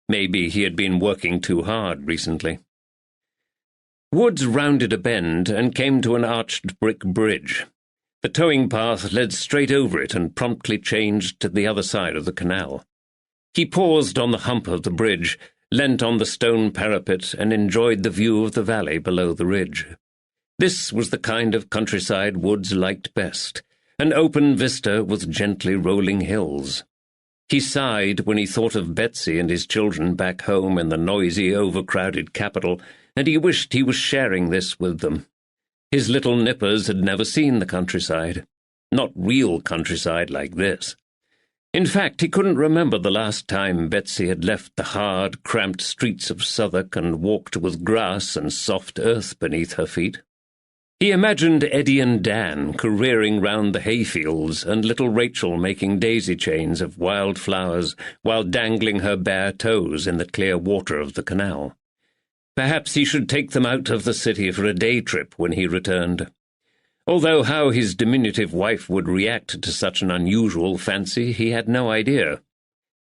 Maybe he had been working too hard recently. Woods rounded a bend and came to an arched brick bridge. The towing path led straight over it and promptly changed to the other side of the canal. He paused on the hump of the bridge, leant on the stone parapet, and enjoyed the view of the valley below the ridge. This was the kind of countryside Woods liked best, an open vista with gently rolling hills. He sighed when he thought of Betsy and his children back home in the noisy, overcrowded capital, and he wished he was sharing this with them. His little nippers had never seen the countryside. Not real countryside like this. In fact, he couldn't remember the last time Betsy had left the hard, cramped streets of Southwark and walked with grass and soft earth beneath her feet. He imagined Eddie and Dan careering round the hayfields and little Rachel making daisy chains of wild flowers while dangling her bare toes in the clear water of the canal. Perhaps he should take them out of the city for a day trip when he returned. Although how his diminutive wife would react to such an unusual fancy, he had no idea.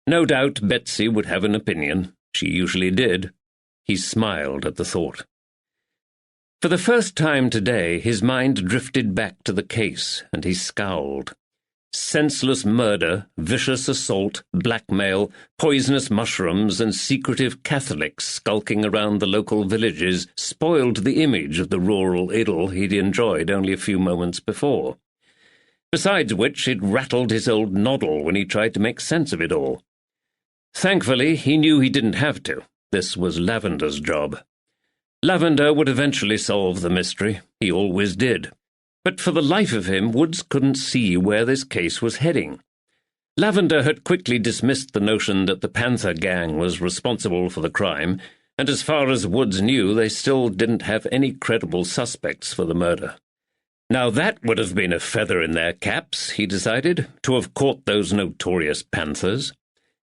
No doubt Betsy would have an opinion. She usually did. He smiled at the thought. For the first time today, his mind drifted back to the case, and he scowled. Senseless murder, vicious assault, blackmail, poisonous mushrooms, and secretive Catholics skulking around the local villages spoiled the image of the rural idyll he'd enjoyed only a few moments before. Besides which, it rattled his old noddle when he tried to make sense of it all. Thankfully, he knew he didn't have to. This was Lavender's job. Lavender would eventually solve the mystery. He always did. But for the life of him, Woods couldn't see where this case was heading. Lavender had quickly dismissed the notion that the Panther gang was responsible for the crime, and as far as Woods knew, they still didn't have any credible suspects for the murder. Now that would have been a feather in their caps, he decided, to have caught those notorious Panthers.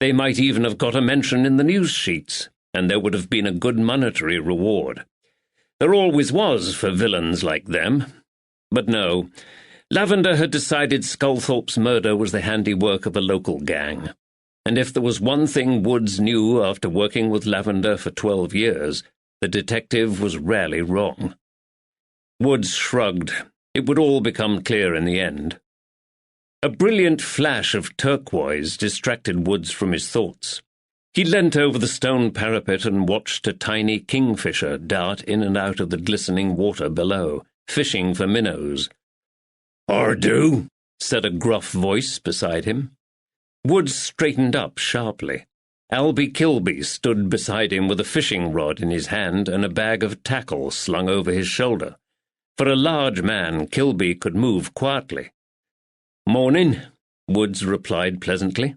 They might even have got a mention in the news sheets, and there would have been a good monetary reward. There always was for villains like them. But no, Lavender had decided Sculthorpe's murder was the handiwork of a local gang. And if there was one thing Woods knew after working with Lavender for 12 years, the detective was rarely wrong. Woods shrugged. It would all become clear in the end. A brilliant flash of turquoise distracted Woods from his thoughts. He leant over the stone parapet and watched a tiny kingfisher dart in and out of the glistening water below, fishing for minnows. "Ardu," said a gruff voice beside him. Woods straightened up sharply. Albie Kilby stood beside him with a fishing rod in his hand and a bag of tackle slung over his shoulder. For a large man, Kilby could move quietly. "Morning," Woods replied pleasantly.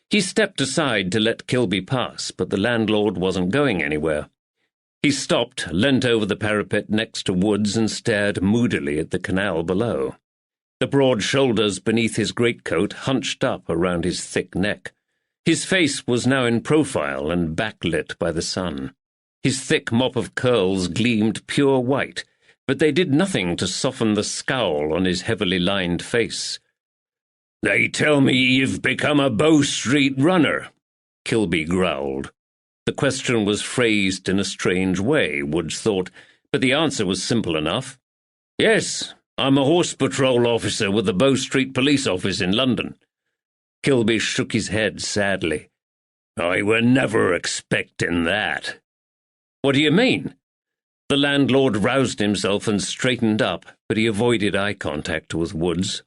He stepped aside to let Kilby pass, but the landlord wasn't going anywhere. He stopped, leant over the parapet next to Woods and stared moodily at the canal below. The broad shoulders beneath his greatcoat hunched up around his thick neck. His face was now in profile and backlit by the sun. His thick mop of curls gleamed pure white, but they did nothing to soften the scowl on his heavily lined face. "They tell me you've become a Bow Street runner," Kilby growled. The question was phrased in a strange way, Woods thought, but the answer was simple enough. "Yes, I'm a horse patrol officer with the Bow Street Police Office in London." Kilby shook his head sadly. "I were never expecting that." "What do you mean?" The landlord roused himself and straightened up, but he avoided eye contact with Woods.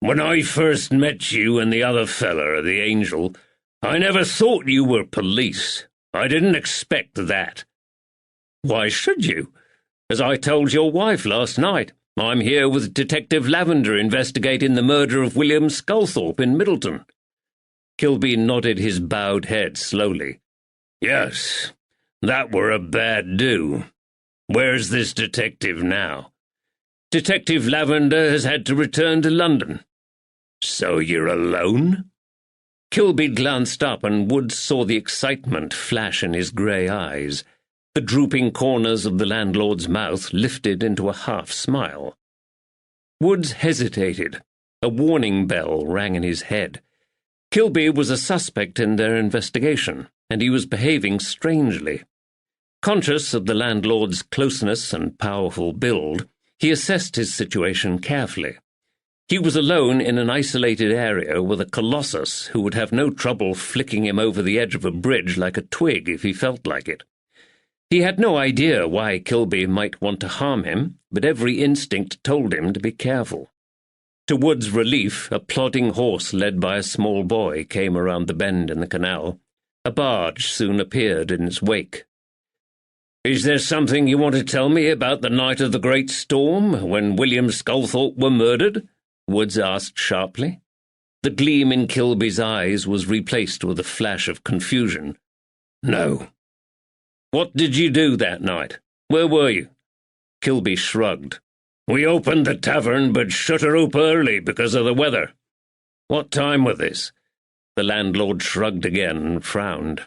"When I first met you and the other feller, the Angel, I never thought you were police. I didn't expect that." "Why should you? As I told your wife last night, I'm here with Detective Lavender investigating the murder of William Sculthorpe in Middleton." Kilby nodded his bowed head slowly. "Yes, that were a bad do. Where's this detective now?" "Detective Lavender has had to return to London." "So you're alone?" Kilby glanced up, and Woods saw the excitement flash in his grey eyes. The drooping corners of the landlord's mouth lifted into a half-smile. Woods hesitated. A warning bell rang in his head. Kilby was a suspect in their investigation, and he was behaving strangely. Conscious of the landlord's closeness and powerful build, he assessed his situation carefully. He was alone in an isolated area with a colossus who would have no trouble flicking him over the edge of a bridge like a twig if he felt like it. He had no idea why Kilby might want to harm him, but every instinct told him to be careful. To Wood's relief, a plodding horse led by a small boy came around the bend in the canal. A barge soon appeared in its wake. "Is there something you want to tell me about the night of the great storm, when William Sculthorpe were murdered?" Woods asked sharply. The gleam in Kilby's eyes was replaced with a flash of confusion. "No." "What did you do that night? Where were you?" Kilby shrugged. "We opened the tavern, but shut her up early because of the weather." "What time was this?" The landlord shrugged again and frowned.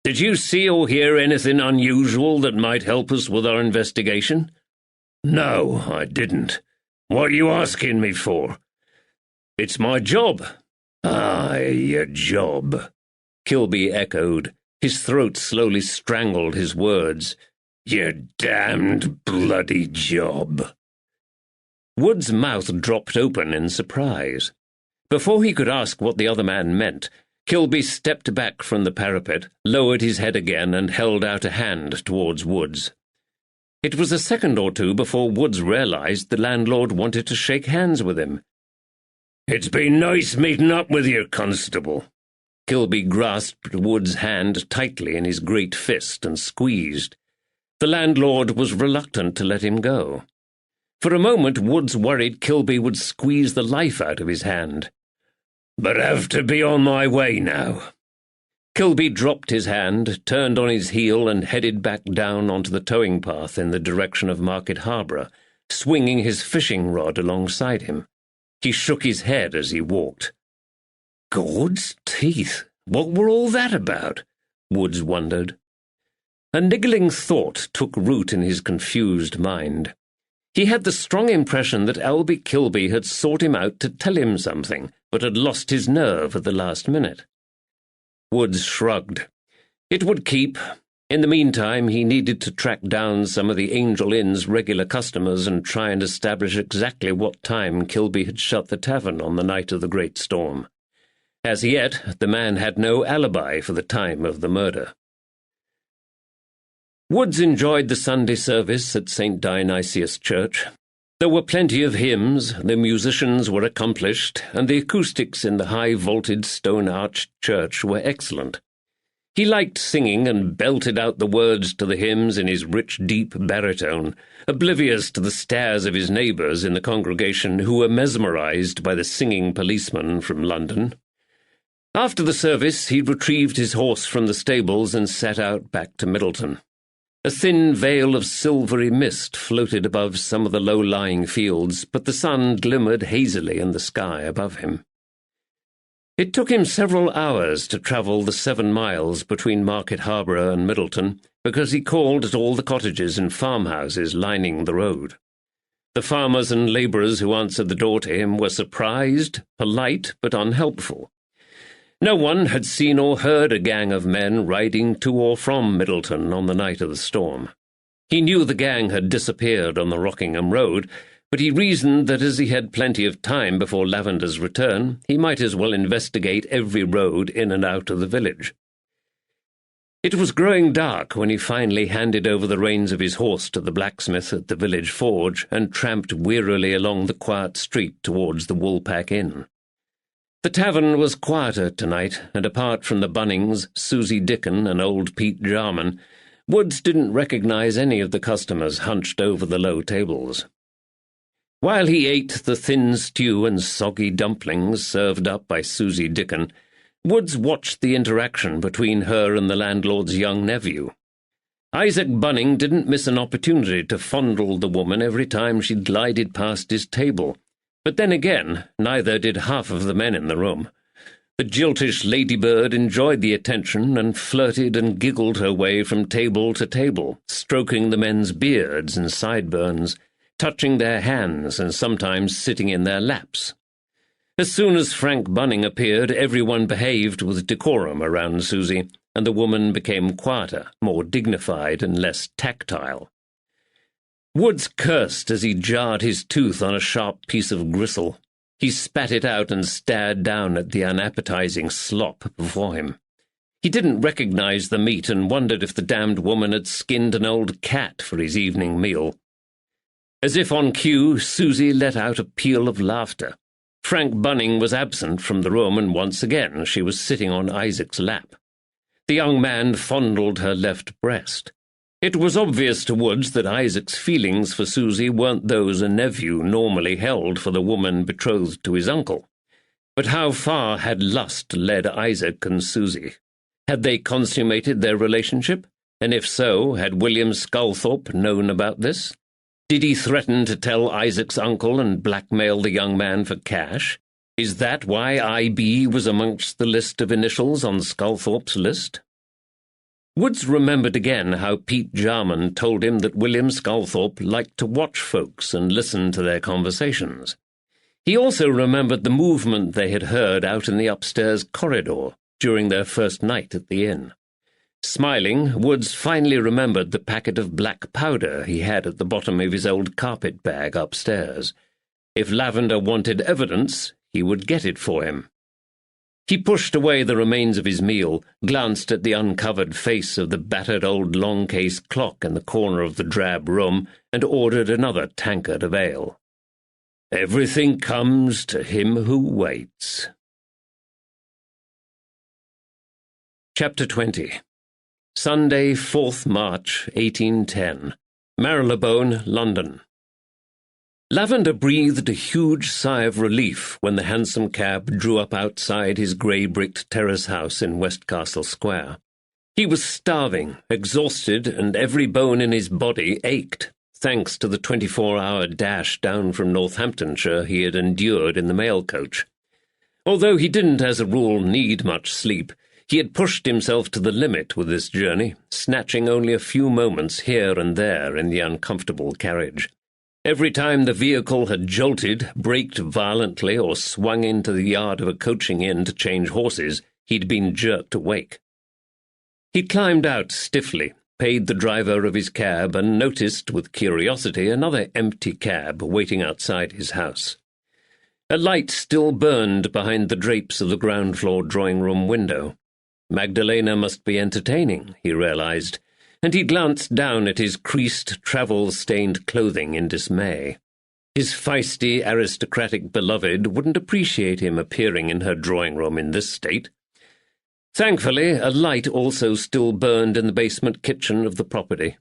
"Did you see or hear anything unusual that might help us with our investigation?" "No, I didn't. What are you asking me for?" "It's my job." "Ah, your job," Kilby echoed. His throat slowly strangled his words. "Your damned bloody job." Wood's mouth dropped open in surprise. Before he could ask what the other man meant, Kilby stepped back from the parapet, lowered his head again, and held out a hand towards Woods. It was a second or two before Woods realized the landlord wanted to shake hands with him. "It's been nice meeting up with you, Constable." Kilby grasped Wood's hand tightly in his great fist and squeezed. The landlord was reluctant to let him go. For a moment Woods worried Kilby would squeeze the life out of his hand. "But have to be on my way now." Kilby dropped his hand, turned on his heel, and headed back down onto the towing path in the direction of Market Harbour, swinging his fishing rod alongside him. He shook his head as he walked. "God's teeth! What were all that about?" Woods wondered. A niggling thought took root in his confused mind. He had the strong impression that Albie Kilby had sought him out to tell him something, but had lost his nerve at the last minute. Woods shrugged. It would keep. In the meantime, he needed to track down some of the Angel Inn's regular customers and try and establish exactly what time Kilby had shut the tavern on the night of the great storm. As yet, the man had no alibi for the time of the murder. Woods enjoyed the Sunday service at St. Dionysius Church. There were plenty of hymns, the musicians were accomplished, and the acoustics in the high-vaulted stone-arched church were excellent. He liked singing and belted out the words to the hymns in his rich, deep baritone, oblivious to the stares of his neighbours in the congregation who were mesmerised by the singing policeman from London. After the service, he retrieved his horse from the stables and set out back to Middleton. A thin veil of silvery mist floated above some of the low-lying fields, but the sun glimmered hazily in the sky above him. It took him several hours to travel the 7 miles between Market Harbour and Middleton, because he called at all the cottages and farmhouses lining the road. The farmers and labourers who answered the door to him were surprised, polite, but unhelpful. No one had seen or heard a gang of men riding to or from Middleton on the night of the storm. He knew the gang had disappeared on the Rockingham Road, but he reasoned that as he had plenty of time before Lavender's return, he might as well investigate every road in and out of the village. It was growing dark when he finally handed over the reins of his horse to the blacksmith at the village forge and tramped wearily along the quiet street towards the Woolpack Inn. The tavern was quieter tonight, and apart from the Bunnings, Susie Dickon, and old Pete Jarman, Woods didn't recognise any of the customers hunched over the low tables. While he ate the thin stew and soggy dumplings served up by Susie Dickon, Woods watched the interaction between her and the landlord's young nephew. Isaac Bunning didn't miss an opportunity to fondle the woman every time she glided past his table, but then again, neither did half of the men in the room. The jiltish ladybird enjoyed the attention and flirted and giggled her way from table to table, stroking the men's beards and sideburns, touching their hands and sometimes sitting in their laps. As soon as Frank Bunning appeared, everyone behaved with decorum around Susie, and the woman became quieter, more dignified and less tactile. Woods cursed as he jarred his tooth on a sharp piece of gristle. He spat it out and stared down at the unappetizing slop before him. He didn't recognize the meat and wondered if the damned woman had skinned an old cat for his evening meal. As if on cue, Susie let out a peal of laughter. Frank Bunning was absent from the room, and once again she was sitting on Isaac's lap. The young man fondled her left breast. It was obvious to Woods that Isaac's feelings for Susie weren't those a nephew normally held for the woman betrothed to his uncle. But how far had lust led Isaac and Susie? Had they consummated their relationship? And if so, had William Sculthorpe known about this? Did he threaten to tell Isaac's uncle and blackmail the young man for cash? Is that why I.B. was amongst the list of initials on Sculthorpe's list? Woods remembered again how Pete Jarman told him that William Sculthorpe liked to watch folks and listen to their conversations. He also remembered the movement they had heard out in the upstairs corridor during their first night at the inn. Smiling, Woods finally remembered the packet of black powder he had at the bottom of his old carpet bag upstairs. If Lavender wanted evidence, he would get it for him. He pushed away the remains of his meal, glanced at the uncovered face of the battered old long-case clock in the corner of the drab room, and ordered another tankard of ale. Everything comes to him who waits. Chapter 20. Sunday, 4th March, 1810. Marylebone, London. Lavender breathed a huge sigh of relief when the hansom cab drew up outside his grey-bricked terrace house in Westcastle Square. He was starving, exhausted, and every bone in his body ached, thanks to the 24-hour dash down from Northamptonshire he had endured in the mail coach. Although he didn't, as a rule, need much sleep, he had pushed himself to the limit with this journey, snatching only a few moments here and there in the uncomfortable carriage. Every time the vehicle had jolted, braked violently, or swung into the yard of a coaching inn to change horses, he'd been jerked awake. He climbed out stiffly, paid the driver of his cab, and noticed with curiosity another empty cab waiting outside his house. A light still burned behind the drapes of the ground-floor drawing-room window. Magdalena must be entertaining, he realized, and he glanced down at his creased, travel-stained clothing in dismay. His feisty, aristocratic beloved wouldn't appreciate him appearing in her drawing-room in this state. Thankfully, a light also still burned in the basement kitchen of the property.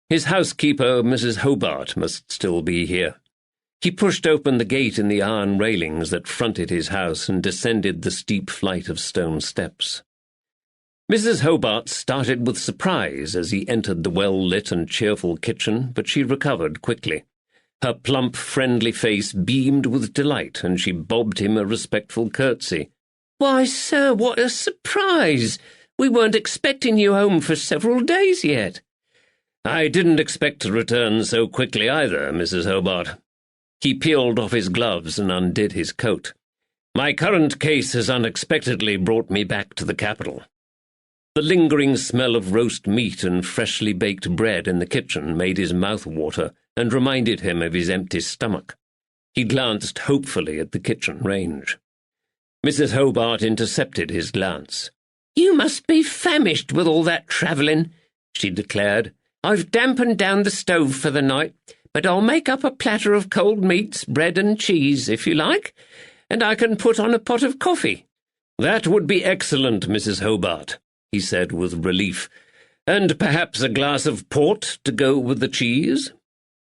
His housekeeper, Mrs. Hobart, must still be here. He pushed open the gate in the iron railings that fronted his house and descended the steep flight of stone steps. Mrs. Hobart started with surprise as he entered the well-lit and cheerful kitchen, but she recovered quickly. Her plump, friendly face beamed with delight, and she bobbed him a respectful curtsy. "Why, sir, what a surprise! We weren't expecting you home for several days yet." "I didn't expect to return so quickly either, Mrs. Hobart." He peeled off his gloves and undid his coat. "My current case has unexpectedly brought me back to the capital." The lingering smell of roast meat and freshly baked bread in the kitchen made his mouth water and reminded him of his empty stomach. He glanced hopefully at the kitchen range. Mrs. Hobart intercepted his glance. "You must be famished with all that travelling," she declared. "I've dampened down the stove for the night, but I'll make up a platter of cold meats, bread and cheese, if you like, and I can put on a pot of coffee." "That would be excellent, Mrs. Hobart," he said with relief. "And perhaps a glass of port to go with the cheese?"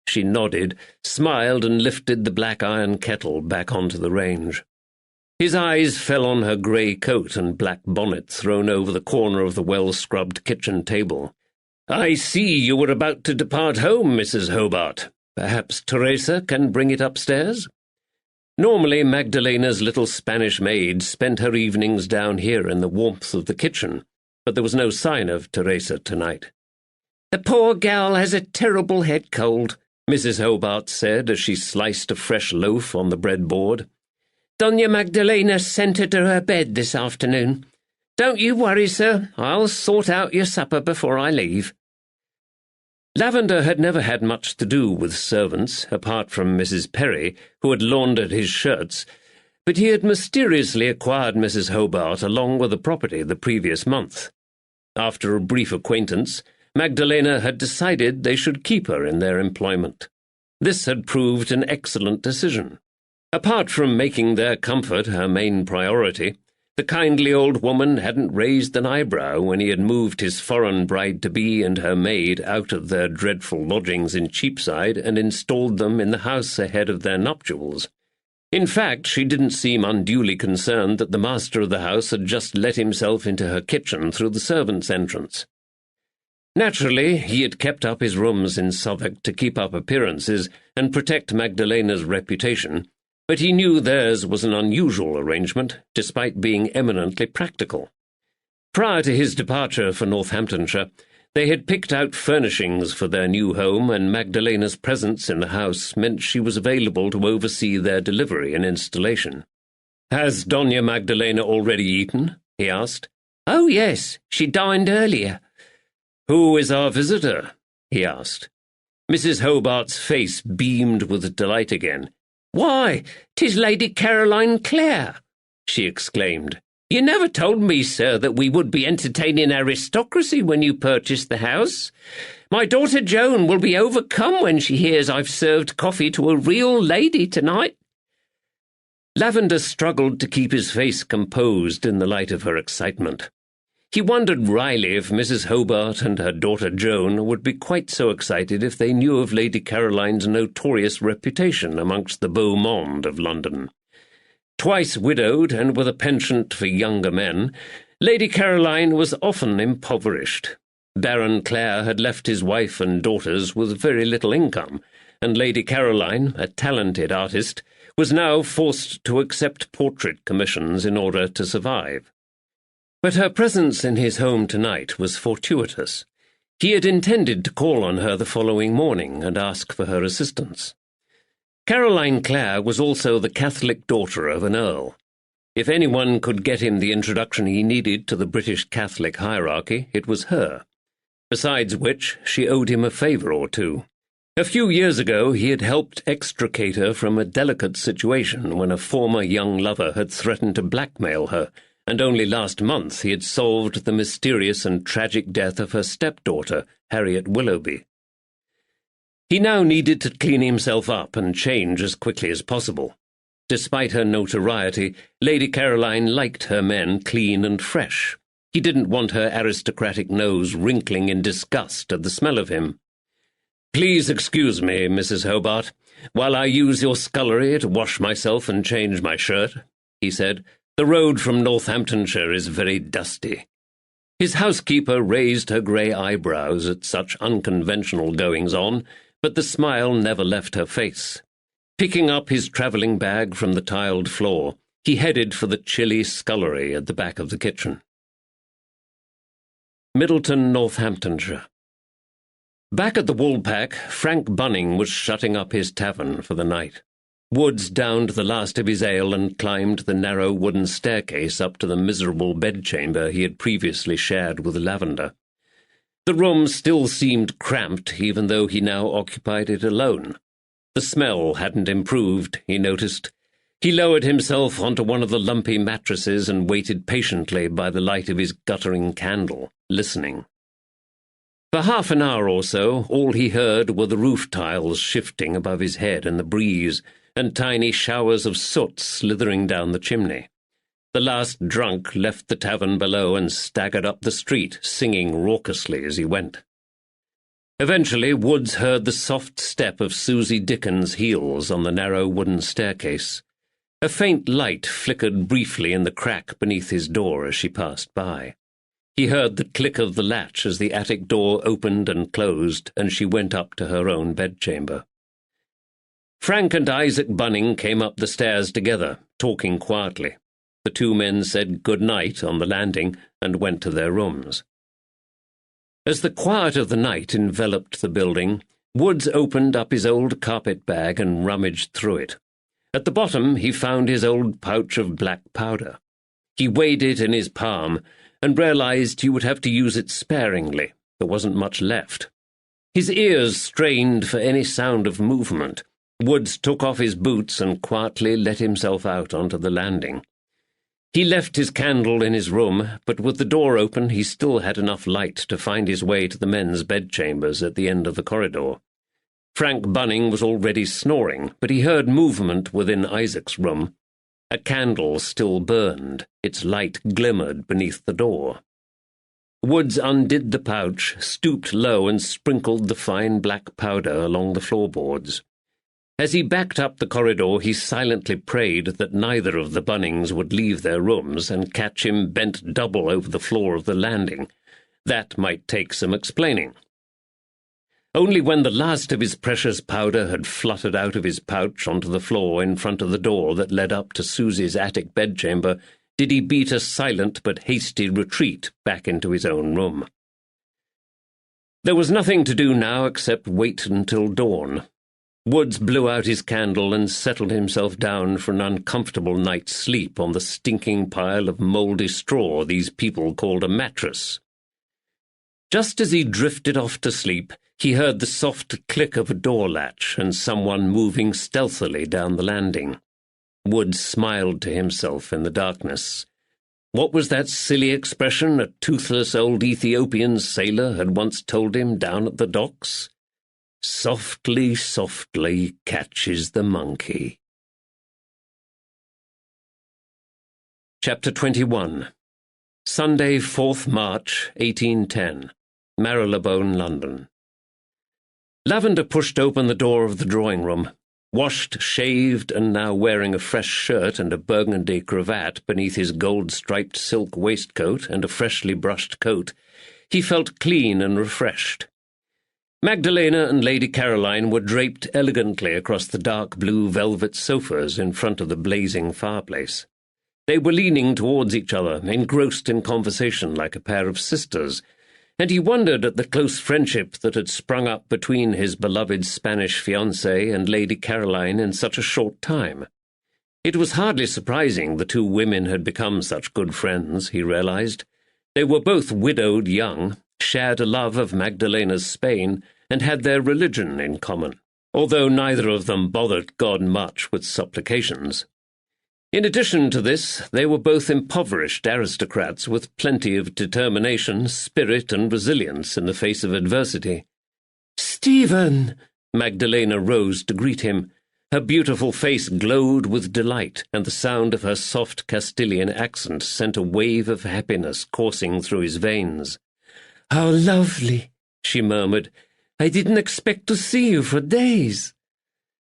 She nodded, smiled, and lifted the black iron kettle back onto the range. His eyes fell on her grey coat and black bonnet thrown over the corner of the well-scrubbed kitchen table. "I see you were about to depart home, Mrs. Hobart. Perhaps Teresa can bring it upstairs?" Normally, Magdalena's little Spanish maid spent her evenings down here in the warmth of the kitchen, but there was no sign of Teresa tonight. "The poor gal has a terrible head cold," Mrs. Hobart said as she sliced a fresh loaf on the breadboard. "Doña Magdalena sent her to her bed this afternoon. Don't you worry, sir. I'll sort out your supper before I leave." Lavender had never had much to do with servants, apart from Mrs. Perry, who had laundered his shirts, but he had mysteriously acquired Mrs. Hobart along with the property the previous month. After a brief acquaintance, Magdalena had decided they should keep her in their employment. This had proved an excellent decision. Apart from making their comfort her main priority, the kindly old woman hadn't raised an eyebrow when he had moved his foreign bride-to-be and her maid out of their dreadful lodgings in Cheapside and installed them in the house ahead of their nuptials. In fact, she didn't seem unduly concerned that the master of the house had just let himself into her kitchen through the servants' entrance. Naturally, he had kept up his rooms in Southwark to keep up appearances and protect Magdalena's reputation, but he knew theirs was an unusual arrangement, despite being eminently practical. Prior to his departure for Northamptonshire, they had picked out furnishings for their new home, and Magdalena's presence in the house meant she was available to oversee their delivery and installation. "Has Doña Magdalena already eaten?" he asked. "Oh, yes, she dined earlier." "Who is our visitor?" he asked. Mrs. Hobart's face beamed with delight again. "Why, 'tis Lady Caroline Clare," she exclaimed. "You never told me, sir, that we would be entertaining aristocracy when you purchased the house. My daughter Joan will be overcome when she hears I've served coffee to a real lady tonight." Lavender struggled to keep his face composed in the light of her excitement. He wondered wryly if Mrs. Hobart and her daughter Joan would be quite so excited if they knew of Lady Caroline's notorious reputation amongst the beau monde of London. Twice widowed and with a penchant for younger men, Lady Caroline was often impoverished. Baron Clare had left his wife and daughters with very little income, and Lady Caroline, a talented artist, was now forced to accept portrait commissions in order to survive. But her presence in his home tonight was fortuitous. He had intended to call on her the following morning and ask for her assistance. Caroline Clare was also the Catholic daughter of an earl. If anyone could get him the introduction he needed to the British Catholic hierarchy, it was her. Besides which, she owed him a favour or two. A few years ago he had helped extricate her from a delicate situation when a former young lover had threatened to blackmail her, and only last month he had solved the mysterious and tragic death of her stepdaughter, Harriet Willoughby. He now needed to clean himself up and change as quickly as possible. Despite her notoriety, Lady Caroline liked her men clean and fresh. He didn't want her aristocratic nose wrinkling in disgust at the smell of him. "Please excuse me, Mrs. Hobart, while I use your scullery to wash myself and change my shirt," he said. "The road from Northamptonshire is very dusty." His housekeeper raised her grey eyebrows at such unconventional goings-on, but the smile never left her face. Picking up his travelling bag from the tiled floor, he headed for the chilly scullery at the back of the kitchen. Middleton, Northamptonshire. Back at the Woolpack, Frank Bunning was shutting up his tavern for the night. Woods downed the last of his ale and climbed the narrow wooden staircase up to the miserable bedchamber he had previously shared with Lavender. The room still seemed cramped, even though he now occupied it alone. The smell hadn't improved, he noticed. He lowered himself onto one of the lumpy mattresses and waited patiently by the light of his guttering candle, listening. For half an hour or so, all he heard were the roof tiles shifting above his head in the breeze, and tiny showers of soot slithering down the chimney. The last drunk left the tavern below and staggered up the street, singing raucously as he went. Eventually, Woods heard the soft step of Susie Dickens's heels on the narrow wooden staircase. A faint light flickered briefly in the crack beneath his door as she passed by. He heard the click of the latch as the attic door opened and closed, and she went up to her own bedchamber. Frank and Isaac Bunning came up the stairs together, talking quietly. The two men said good night on the landing and went to their rooms. As the quiet of the night enveloped the building, Woods opened up his old carpet bag and rummaged through it. At the bottom he found his old pouch of black powder. He weighed it in his palm and realized he would have to use it sparingly. There wasn't much left. His ears strained for any sound of movement. Woods took off his boots and quietly let himself out onto the landing. He left his candle in his room, but with the door open he still had enough light to find his way to the men's bedchambers at the end of the corridor. Frank Bunning was already snoring, but he heard movement within Isaac's room. A candle still burned. Its light glimmered beneath the door. Woods undid the pouch, stooped low and sprinkled the fine black powder along the floorboards. As he backed up the corridor, he silently prayed that neither of the Bunnings would leave their rooms and catch him bent double over the floor of the landing. That might take some explaining. Only when the last of his precious powder had fluttered out of his pouch onto the floor in front of the door that led up to Susie's attic bedchamber did he beat a silent but hasty retreat back into his own room. There was nothing to do now except wait until dawn. Woods blew out his candle and settled himself down for an uncomfortable night's sleep on the stinking pile of mouldy straw these people called a mattress. Just as he drifted off to sleep, he heard the soft click of a door latch and someone moving stealthily down the landing. Woods smiled to himself in the darkness. What was that silly expression a toothless old Ethiopian sailor had once told him down at the docks? Softly, softly catches the monkey. Chapter 21. Sunday, 4th March, 1810. Marylebone, London. Lavender pushed open the door of the drawing-room. Washed, shaved, and now wearing a fresh shirt and a burgundy cravat beneath his gold-striped silk waistcoat and a freshly brushed coat, he felt clean and refreshed. Magdalena and Lady Caroline were draped elegantly across the dark blue velvet sofas in front of the blazing fireplace. They were leaning towards each other, engrossed in conversation like a pair of sisters, and he wondered at the close friendship that had sprung up between his beloved Spanish fiancée and Lady Caroline in such a short time. It was hardly surprising the two women had become such good friends, he realized. They were both widowed young, shared a love of Magdalena's Spain, and had their religion in common, although neither of them bothered God much with supplications. In addition to this, they were both impoverished aristocrats with plenty of determination, spirit, and resilience in the face of adversity. "Stephen!" Magdalena rose to greet him. Her beautiful face glowed with delight, and the sound of her soft Castilian accent sent a wave of happiness coursing through his veins. "How lovely," she murmured. "I didn't expect to see you for days."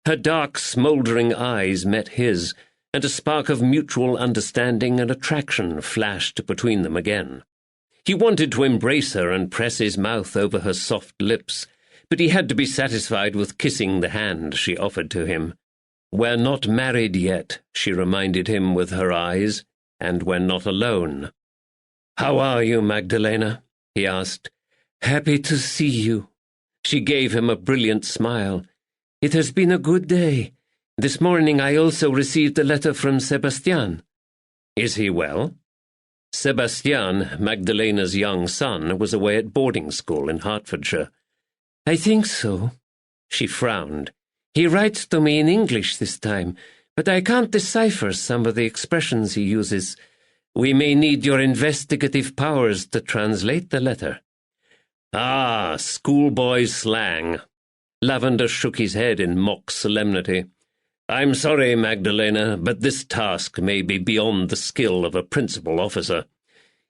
Her dark, smouldering eyes met his, and a spark of mutual understanding and attraction flashed between them again. He wanted to embrace her and press his mouth over her soft lips, but he had to be satisfied with kissing the hand she offered to him. "We're not married yet," she reminded him with her eyes, "and we're not alone." "How are you, Magdalena?" he asked. "Happy to see you." She gave him a brilliant smile. "It has been a good day. This morning I also received a letter from Sebastian." "Is he well?" Sebastian, Magdalena's young son, was away at boarding school in Hertfordshire. "I think so." She frowned. "He writes to me in English this time, but I can't decipher some of the expressions he uses. We may need your investigative powers to translate the letter." "Ah, schoolboy slang." Lavender shook his head in mock solemnity. "I'm sorry, Magdalena, but this task may be beyond the skill of a principal officer.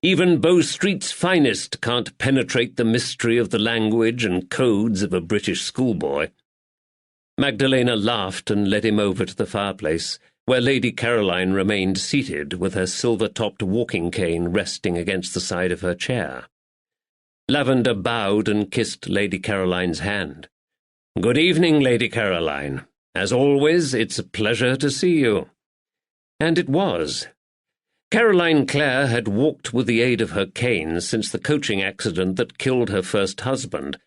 Even Bow Street's finest can't penetrate the mystery of the language and codes of a British schoolboy." Magdalena laughed and led him over to the fireplace, where Lady Caroline remained seated with her silver-topped walking cane resting against the side of her chair. Lavender bowed and kissed Lady Caroline's hand. "Good evening, Lady Caroline. As always, it's a pleasure to see you." And it was. Caroline Clare had walked with the aid of her cane since the coaching accident that killed her first husband,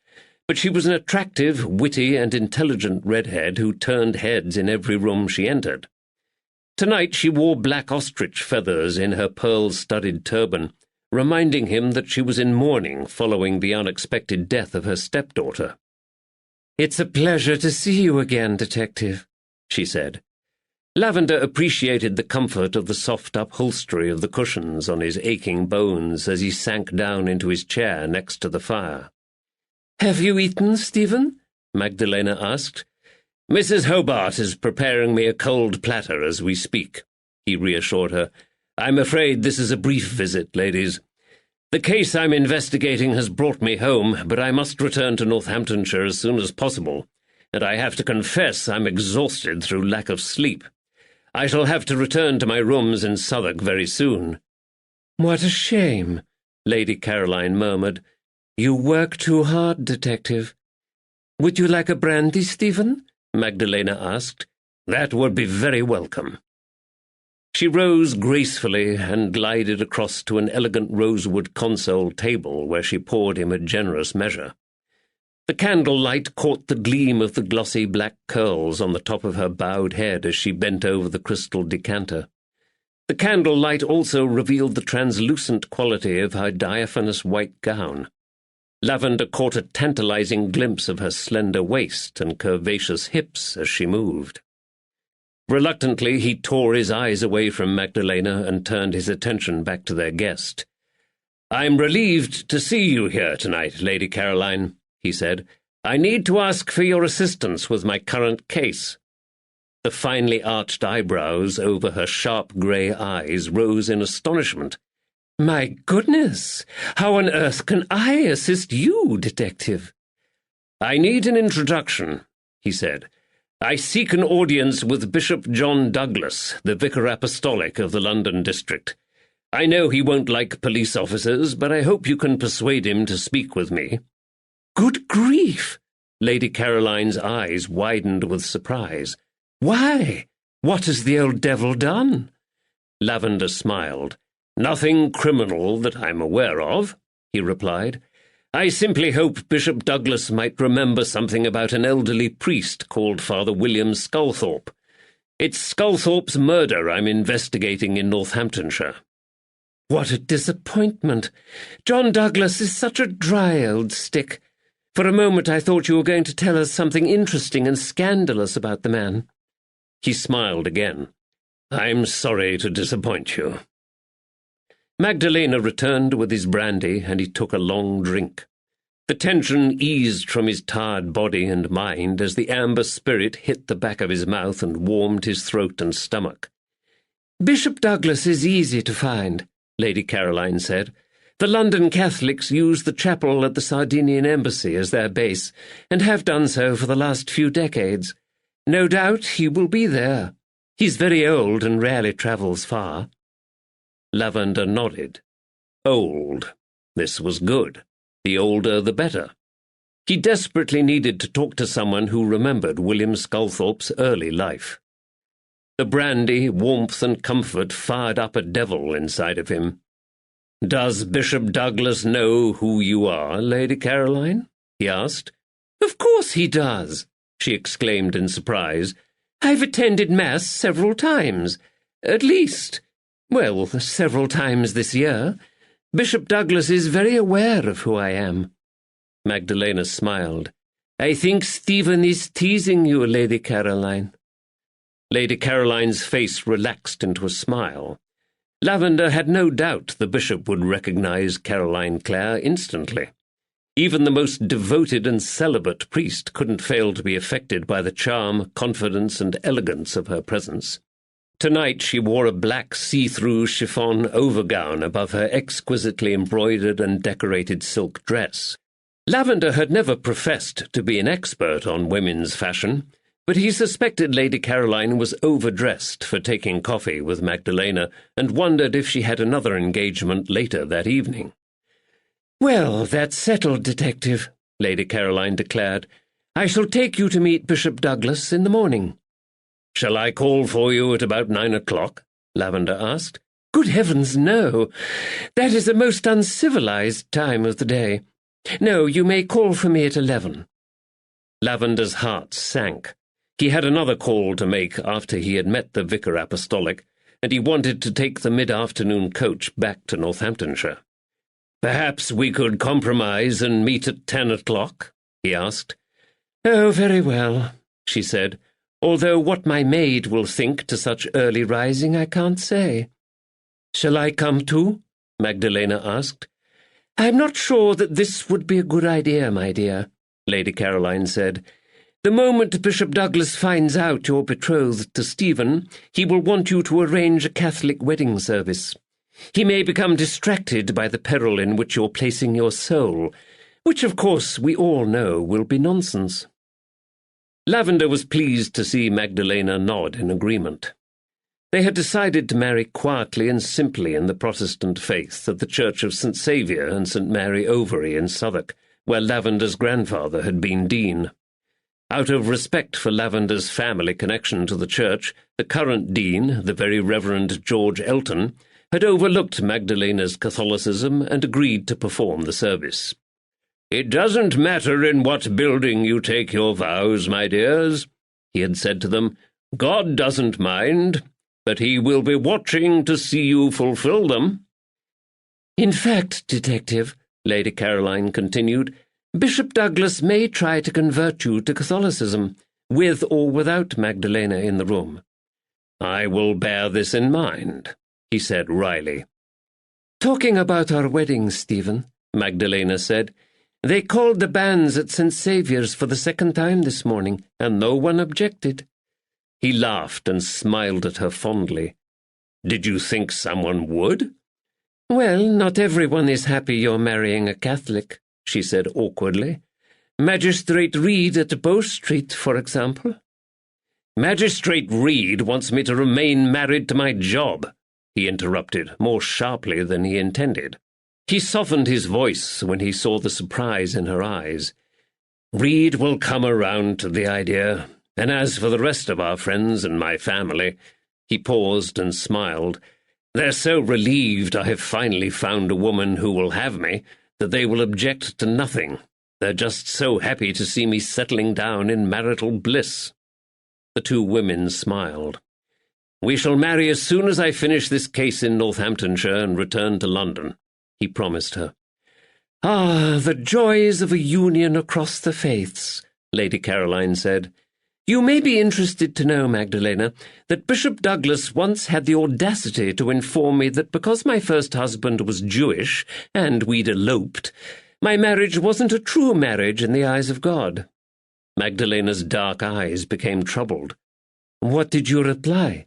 but she was an attractive, witty, and intelligent redhead who turned heads in every room she entered. Tonight she wore black ostrich feathers in her pearl-studded turban, reminding him that she was in mourning following the unexpected death of her stepdaughter. "It's a pleasure to see you again, Detective," she said. Lavender appreciated the comfort of the soft upholstery of the cushions on his aching bones as he sank down into his chair next to the fire. "Have you eaten, Stephen?" Magdalena asked. "Mrs. Hobart is preparing me a cold platter as we speak," he reassured her. "I'm afraid this is a brief visit, ladies. The case I'm investigating has brought me home, but I must return to Northamptonshire as soon as possible, and I have to confess I'm exhausted through lack of sleep. I shall have to return to my rooms in Southwark very soon." "What a shame," Lady Caroline murmured. "You work too hard, Detective." "Would you like a brandy, Stephen?" Magdalena asked. "That would be very welcome." She rose gracefully and glided across to an elegant rosewood console table where she poured him a generous measure. The candlelight caught the gleam of the glossy black curls on the top of her bowed head as she bent over the crystal decanter. The candlelight also revealed the translucent quality of her diaphanous white gown. Lavender caught a tantalizing glimpse of her slender waist and curvaceous hips as she moved. Reluctantly, he tore his eyes away from Magdalena and turned his attention back to their guest. "I'm relieved to see you here tonight, Lady Caroline," he said. "I need to ask for your assistance with my current case." The finely arched eyebrows over her sharp grey eyes rose in astonishment. "My goodness! How on earth can I assist you, Detective?" "I need an introduction," he said. "I seek an audience with Bishop John Douglas, the Vicar Apostolic of the London district. I know he won't like police officers, but I hope you can persuade him to speak with me." "Good grief!" Lady Caroline's eyes widened with surprise. "Why? What has the old devil done?" Lavender smiled. "Nothing criminal that I'm aware of," he replied. "I simply hope Bishop Douglas might remember something about an elderly priest called Father William Sculthorpe. It's Sculthorpe's murder I'm investigating in Northamptonshire." "What a disappointment! John Douglas is such a dry old stick. For a moment I thought you were going to tell us something interesting and scandalous about the man." He smiled again. "I'm sorry to disappoint you." Magdalena returned with his brandy, and he took a long drink. The tension eased from his tired body and mind as the amber spirit hit the back of his mouth and warmed his throat and stomach. "Bishop Douglas is easy to find," Lady Caroline said. "The London Catholics use the chapel at the Sardinian embassy as their base, and have done so for the last few decades. No doubt he will be there. He's very old and rarely travels far." Lavender nodded. Old. This was good. The older the better. He desperately needed to talk to someone who remembered William Sculthorpe's early life. The brandy, warmth, and comfort fired up a devil inside of him. "Does Bishop Douglas know who you are, Lady Caroline?" he asked. "Of course he does," she exclaimed in surprise. "I've attended Mass several times. At least, well, several times this year. Bishop Douglas is very aware of who I am." Magdalena smiled. "I think Stephen is teasing you, Lady Caroline." Lady Caroline's face relaxed into a smile. Lavender had no doubt the bishop would recognize Caroline Clare instantly. Even the most devoted and celibate priest couldn't fail to be affected by the charm, confidence, and elegance of her presence. Tonight she wore a black see-through chiffon overgown above her exquisitely embroidered and decorated silk dress. Lavender had never professed to be an expert on women's fashion, but he suspected Lady Caroline was overdressed for taking coffee with Magdalena and wondered if she had another engagement later that evening. "Well, that's settled, Detective," Lady Caroline declared. "I shall take you to meet Bishop Douglas in the morning." "Shall I call for you at about 9 o'clock?" Lavender asked. "Good heavens, no. That is a most uncivilized time of the day. No, you may call for me at 11. Lavender's heart sank. He had another call to make after he had met the Vicar Apostolic, and he wanted to take the mid-afternoon coach back to Northamptonshire. "Perhaps we could compromise and meet at 10 o'clock?" he asked. "Oh, very well," she said. "Although what my maid will think to such early rising I can't say." "Shall I come too?" Magdalena asked. "I'm not sure that this would be a good idea, my dear," Lady Caroline said. The moment Bishop Douglas finds out you're betrothed to Stephen, he will want you to arrange a Catholic wedding service. He may become distracted by the peril in which you're placing your soul, which, of course, we all know will be nonsense." Lavender was pleased to see Magdalena nod in agreement. They had decided to marry quietly and simply in the Protestant faith at the Church of St. Saviour and St. Mary Overy in Southwark, where Lavender's grandfather had been dean. Out of respect for Lavender's family connection to the church, the current dean, the Very Reverend George Elton, had overlooked Magdalena's Catholicism and agreed to perform the service. "It doesn't matter in what building you take your vows, my dears," he had said to them. "God doesn't mind, but he will be watching to see you fulfill them." "In fact, Detective," Lady Caroline continued, "Bishop Douglas may try to convert you to Catholicism, with or without Magdalena in the room." "I will bear this in mind," he said wryly. "Talking about our wedding, Stephen," Magdalena said, "they called the banns at St. Saviour's for the second time this morning, and no one objected." He laughed and smiled at her fondly. "Did you think someone would?" "Well, not everyone is happy you're marrying a Catholic," she said awkwardly. "Magistrate Reed at Bow Street, for example." "Magistrate Reed wants me to remain married to my job," he interrupted, more sharply than he intended. He softened his voice when he saw the surprise in her eyes. "Reed will come around to the idea, and as for the rest of our friends and my family," he paused and smiled, "they're so relieved I have finally found a woman who will have me that they will object to nothing. They're just so happy to see me settling down in marital bliss." The two women smiled. "We shall marry as soon as I finish this case in Northamptonshire and return to London," he promised her. "Ah, the joys of a union across the faiths," Lady Caroline said. "You may be interested to know, Magdalena, that Bishop Douglas once had the audacity to inform me that because my first husband was Jewish and we'd eloped, my marriage wasn't a true marriage in the eyes of God." Magdalena's dark eyes became troubled. "What did you reply?"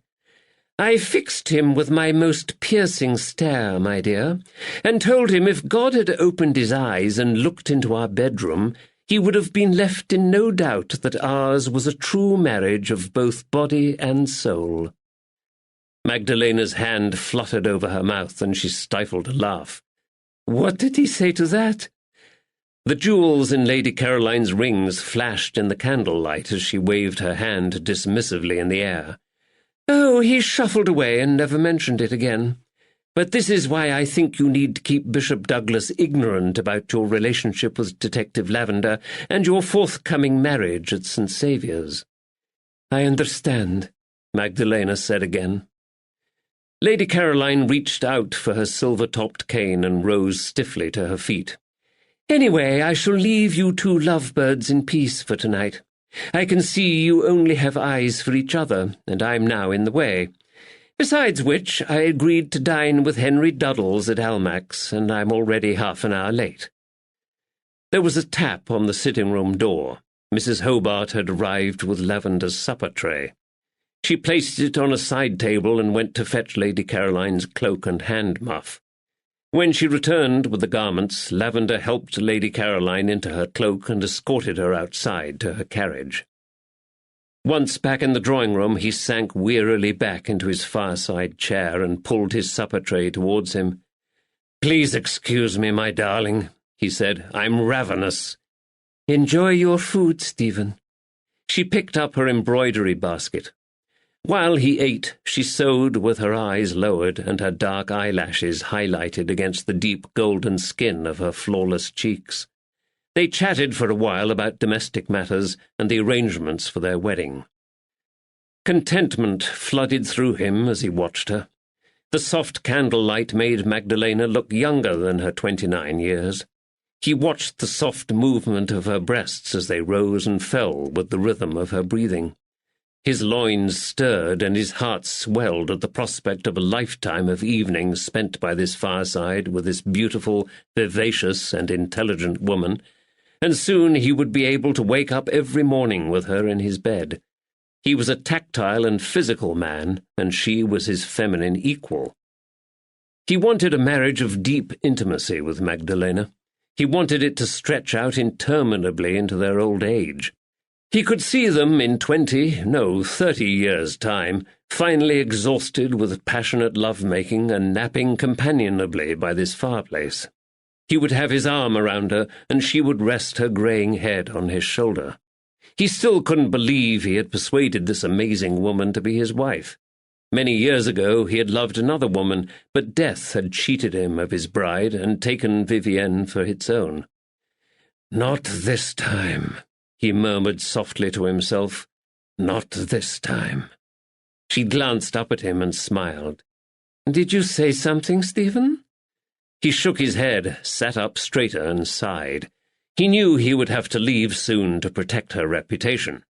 "I fixed him with my most piercing stare, my dear, and told him if God had opened his eyes and looked into our bedroom, he would have been left in no doubt that ours was a true marriage of both body and soul." Magdalena's hand fluttered over her mouth, and she stifled a laugh. "What did he say to that?" The jewels in Lady Caroline's rings flashed in the candlelight as she waved her hand dismissively in the air. "Oh, he shuffled away and never mentioned it again. But this is why I think you need to keep Bishop Douglas ignorant about your relationship with Detective Lavender and your forthcoming marriage at St. Saviour's." "I understand," Magdalena said again. Lady Caroline reached out for her silver-topped cane and rose stiffly to her feet. "Anyway, I shall leave you two lovebirds in peace for tonight. I can see you only have eyes for each other, and I'm now in the way. Besides which, I agreed to dine with Henry Duddles at Almack's, and I'm already half an hour late." There was a tap on the sitting-room door. Mrs. Hobart had arrived with Lavender's supper tray. She placed it on a side table and went to fetch Lady Caroline's cloak and hand muff. When she returned with the garments, Lavender helped Lady Caroline into her cloak and escorted her outside to her carriage. Once back in the drawing-room, he sank wearily back into his fireside chair and pulled his supper tray towards him. "Please excuse me, my darling," he said. "I'm ravenous." "Enjoy your food, Stephen." She picked up her embroidery basket. While he ate, she sewed with her eyes lowered and her dark eyelashes highlighted against the deep golden skin of her flawless cheeks. They chatted for a while about domestic matters and the arrangements for their wedding. Contentment flooded through him as he watched her. The soft candlelight made Magdalena look younger than her 29 years. He watched the soft movement of her breasts as they rose and fell with the rhythm of her breathing. His loins stirred and his heart swelled at the prospect of a lifetime of evenings spent by this fireside with this beautiful, vivacious, and intelligent woman, and soon he would be able to wake up every morning with her in his bed. He was a tactile and physical man, and she was his feminine equal. He wanted a marriage of deep intimacy with Magdalena. He wanted it to stretch out interminably into their old age. He could see them in 30 years' time, finally exhausted with passionate love-making and napping companionably by this fireplace. He would have his arm around her, and she would rest her greying head on his shoulder. He still couldn't believe he had persuaded this amazing woman to be his wife. Many years ago he had loved another woman, but death had cheated him of his bride and taken Vivienne for its own. "Not this time," he murmured softly to himself. "Not this time." She glanced up at him and smiled. "Did you say something, Stephen?" He shook his head, sat up straighter, and sighed. He knew he would have to leave soon to protect her reputation.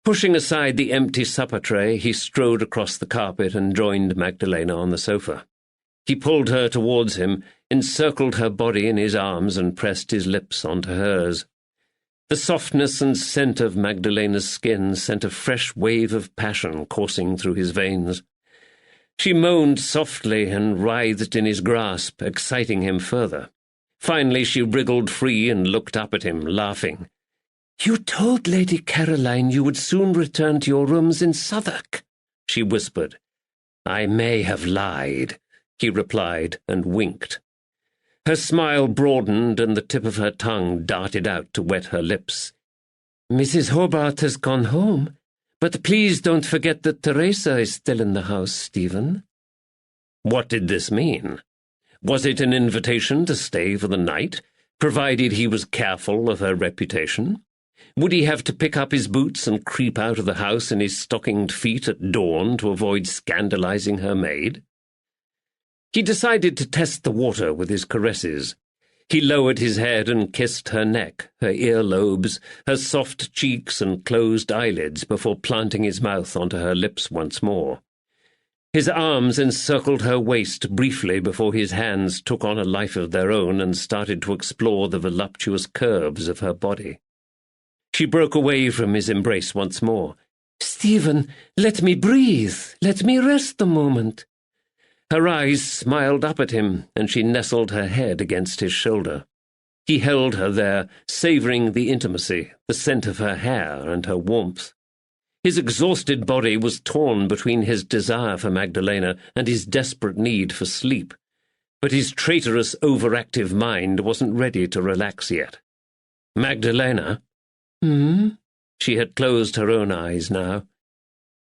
Pushing aside the empty supper tray, he strode across the carpet and joined Magdalena on the sofa. He pulled her towards him, encircled her body in his arms, and pressed his lips onto hers. The softness and scent of Magdalena's skin sent a fresh wave of passion coursing through his veins. She moaned softly and writhed in his grasp, exciting him further. Finally she wriggled free and looked up at him, laughing. "You told Lady Caroline you would soon return to your rooms in Southwark," she whispered. "I may have lied," he replied, and winked. Her smile broadened, and the tip of her tongue darted out to wet her lips. "Mrs. Hobart has gone home, but please don't forget that Teresa is still in the house, Stephen." What did this mean? Was it an invitation to stay for the night, provided he was careful of her reputation? Would he have to pick up his boots and creep out of the house in his stockinged feet at dawn to avoid scandalizing her maid? He decided to test the water with his caresses. He lowered his head and kissed her neck, her earlobes, her soft cheeks and closed eyelids before planting his mouth onto her lips once more. His arms encircled her waist briefly before his hands took on a life of their own and started to explore the voluptuous curves of her body. She broke away from his embrace once more. "Stephen, let me breathe. Let me rest a moment." Her eyes smiled up at him, and she nestled her head against his shoulder. He held her there, savouring the intimacy, the scent of her hair and her warmth. His exhausted body was torn between his desire for Magdalena and his desperate need for sleep, but his traitorous, overactive mind wasn't ready to relax yet. "Magdalena?" She had closed her own eyes now.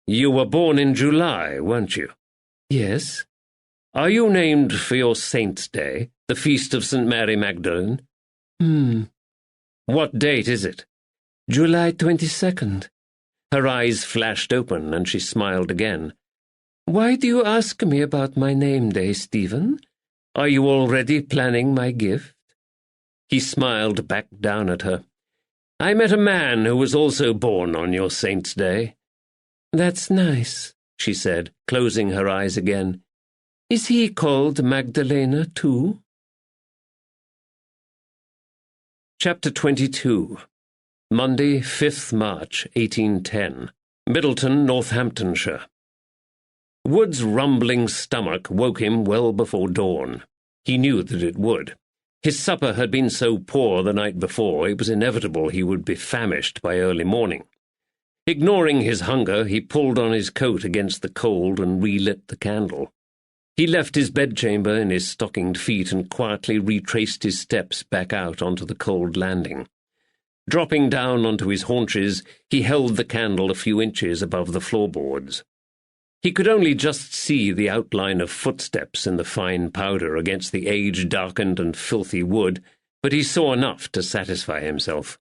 "You were born in July, weren't you?" "Yes." "Are you named for your saint's day, the feast of St. Mary Magdalene?" "What date is it?" "July 22nd. Her eyes flashed open, and she smiled again. "Why do you ask me about my name day, Stephen? Are you already planning my gift?" He smiled back down at her. "I met a man who was also born on your saint's day." "That's nice," she said, closing her eyes again. "Is he called Magdalena, too?" Chapter 22. Monday, 5th March, 1810. Middleton, Northamptonshire. Wood's rumbling stomach woke him well before dawn. He knew that it would. His supper had been so poor the night before, it was inevitable he would be famished by early morning. Ignoring his hunger, he pulled on his coat against the cold and relit the candle. He left his bedchamber in his stockinged feet and quietly retraced his steps back out onto the cold landing. Dropping down onto his haunches, he held the candle a few inches above the floorboards. He could only just see the outline of footsteps in the fine powder against the age-darkened and filthy wood, but he saw enough to satisfy himself.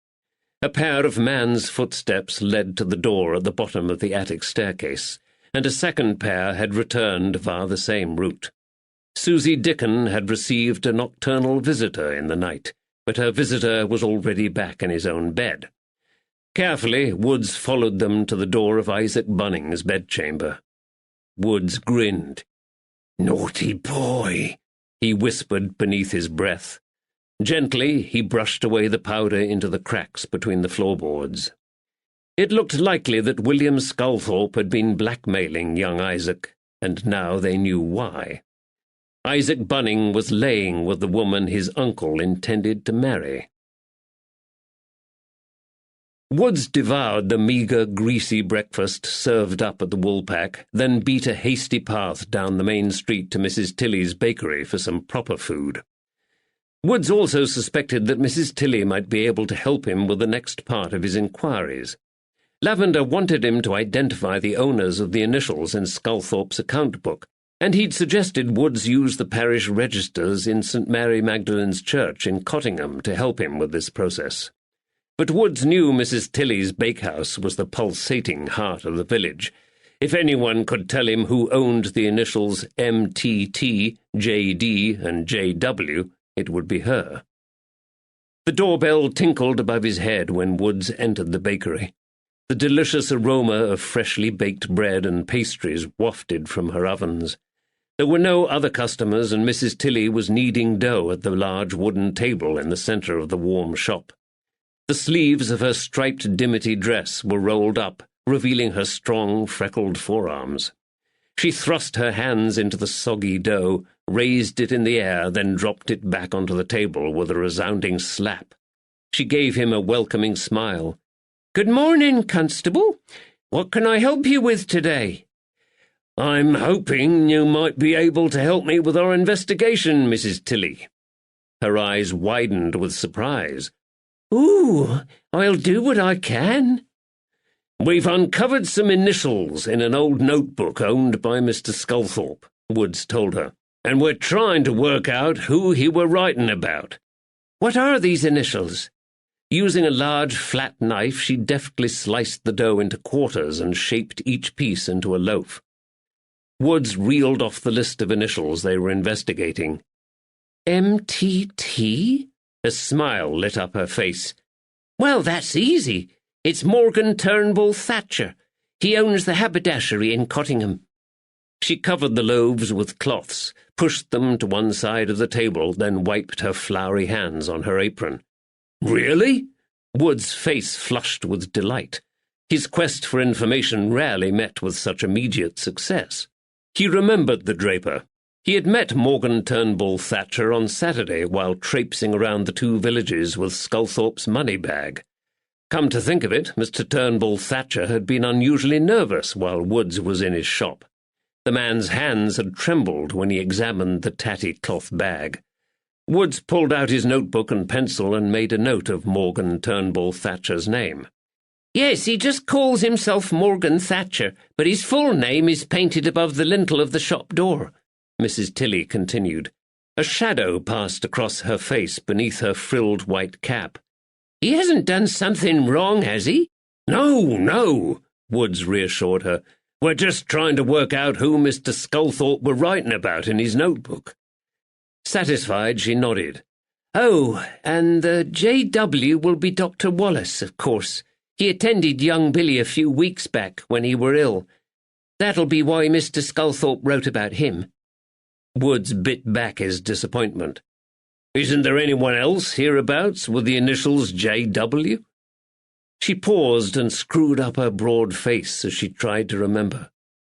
A pair of man's footsteps led to the door at the bottom of the attic staircase, and a second pair had returned via the same route. Susie Dickon had received a nocturnal visitor in the night, but her visitor was already back in his own bed. Carefully, Woods followed them to the door of Isaac Bunning's bedchamber. Woods grinned. "Naughty boy," he whispered beneath his breath. Gently, he brushed away the powder into the cracks between the floorboards. It looked likely that William Sculthorpe had been blackmailing young Isaac, and now they knew why. Isaac Bunning was laying with the woman his uncle intended to marry. Woods devoured the meagre, greasy breakfast served up at the Woolpack, then beat a hasty path down the main street to Mrs. Tilley's bakery for some proper food. Woods also suspected that Mrs. Tilley might be able to help him with the next part of his inquiries. Lavender wanted him to identify the owners of the initials in Sculthorpe's account book, and he'd suggested Woods use the parish registers in St. Mary Magdalene's Church in Cottingham to help him with this process. But Woods knew Mrs. Tilley's bakehouse was the pulsating heart of the village. If anyone could tell him who owned the initials MTT, JD, and JW, it would be her. The doorbell tinkled above his head when Woods entered the bakery. The delicious aroma of freshly baked bread and pastries wafted from her ovens. There were no other customers, and Mrs. Tilley was kneading dough at the large wooden table in the centre of the warm shop. The sleeves of her striped dimity dress were rolled up, revealing her strong, freckled forearms. She thrust her hands into the soggy dough, raised it in the air, then dropped it back onto the table with a resounding slap. She gave him a welcoming smile. "Good morning, Constable. What can I help you with today?" "I'm hoping you might be able to help me with our investigation, Mrs. Tilley." Her eyes widened with surprise. "Ooh, I'll do what I can." "We've uncovered some initials in an old notebook owned by Mr. Sculthorpe," Woods told her, "and we're trying to work out who he were writing about." "What are these initials?" Using a large flat knife, she deftly sliced the dough into quarters and shaped each piece into a loaf. Woods reeled off the list of initials they were investigating. "MTT?" A smile lit up her face. "Well, that's easy. It's Morgan Turnbull Thatcher. He owns the haberdashery in Cottingham." She covered the loaves with cloths, pushed them to one side of the table, then wiped her floury hands on her apron. "Really?" Wood's face flushed with delight. His quest for information rarely met with such immediate success. He remembered the draper. He had met Morgan Turnbull Thatcher on Saturday while traipsing around the two villages with Sculthorpe's money bag. Come to think of it, Mr. Turnbull Thatcher had been unusually nervous while Woods was in his shop. The man's hands had trembled when he examined the tatty cloth bag. Woods pulled out his notebook and pencil and made a note of Morgan Turnbull Thatcher's name. "Yes, he just calls himself Morgan Thatcher, but his full name is painted above the lintel of the shop door," Mrs. Tilley continued. A shadow passed across her face beneath her frilled white cap. "He hasn't done something wrong, has he?" No, Woods reassured her. "We're just trying to work out who Mr. Sculthorpe were writing about in his notebook." Satisfied, she nodded. "Oh, and the J.W. will be Dr. Wallace, of course. He attended young Billy a few weeks back when he were ill. That'll be why Mr. Sculthorpe wrote about him." Woods bit back his disappointment. "Isn't there anyone else hereabouts with the initials J.W.? She paused and screwed up her broad face as she tried to remember.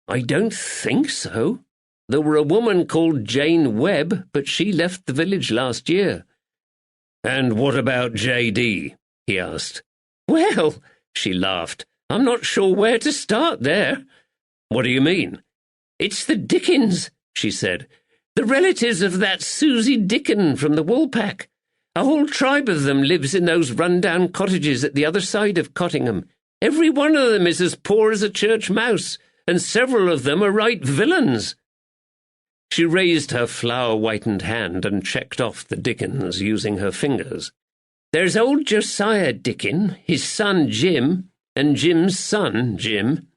"I don't think so. There were a woman called Jane Webb, but she left the village last year." "And what about J.D.?" he asked. "Well," she laughed, "I'm not sure where to start there." "What do you mean?" "It's the Dickens," she said. "The relatives of that Susie Dickon from the Woolpack. A whole tribe of them lives in those run-down cottages at the other side of Cottingham. Every one of them is as poor as a church mouse, and several of them are right villains." She raised her flower-whitened hand and checked off the Dickens using her fingers. "There's old Josiah Dickon, his son Jim, and Jim's son Jim.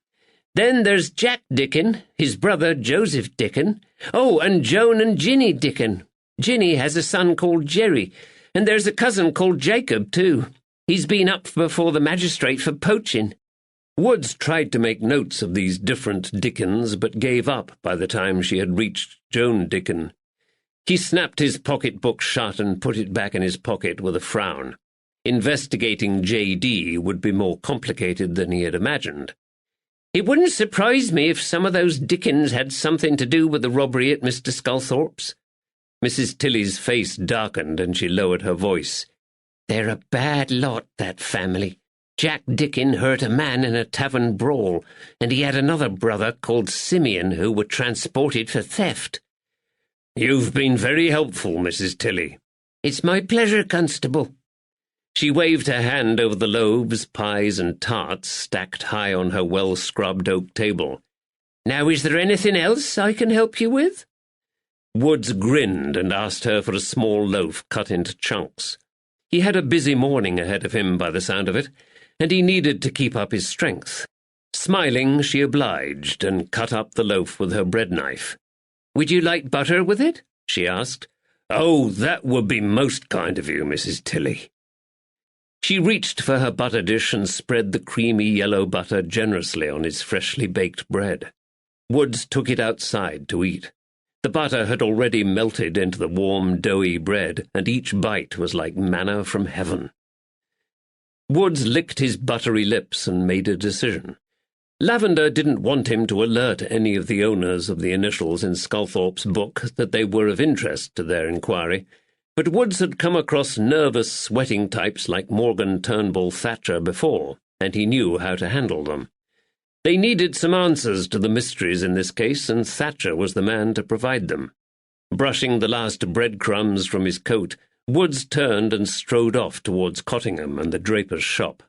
Then there's Jack Dickon, his brother Joseph Dickon. Oh, and Joan and Ginny Dickon. Ginny has a son called Jerry, and there's a cousin called Jacob, too. He's been up before the magistrate for poaching." Woods tried to make notes of these different Dickons, but gave up by the time she had reached Joan Dickon. He snapped his pocket-book shut and put it back in his pocket with a frown. Investigating J.D. would be more complicated than he had imagined. It wouldn't surprise me if some of those Dickens had something to do with the robbery at Mr. Sculthorpe's. Mrs. Tilly's face darkened and she lowered her voice. They're a bad lot, that family. Jack Dickens hurt a man in a tavern brawl, and he had another brother called Simeon who were transported for theft. You've been very helpful, Mrs. Tilly. It's my pleasure, Constable. She waved her hand over the loaves, pies, and tarts stacked high on her well-scrubbed oak table. Now, is there anything else I can help you with? Woods grinned and asked her for a small loaf cut into chunks. He had a busy morning ahead of him by the sound of it, and he needed to keep up his strength. Smiling, she obliged and cut up the loaf with her bread knife. Would you like butter with it? She asked. Oh, that would be most kind of you, Mrs. Tilly. She reached for her butter dish and spread the creamy yellow butter generously on his freshly baked bread. Woods took it outside to eat. The butter had already melted into the warm, doughy bread, and each bite was like manna from heaven. Woods licked his buttery lips and made a decision. Lavender didn't want him to alert any of the owners of the initials in Sculthorpe's book that they were of interest to their inquiry, but Woods had come across nervous, sweating types like Morgan Turnbull Thatcher before, and he knew how to handle them. They needed some answers to the mysteries in this case, and Thatcher was the man to provide them. Brushing the last breadcrumbs from his coat, Woods turned and strode off towards Cottingham and the draper's shop.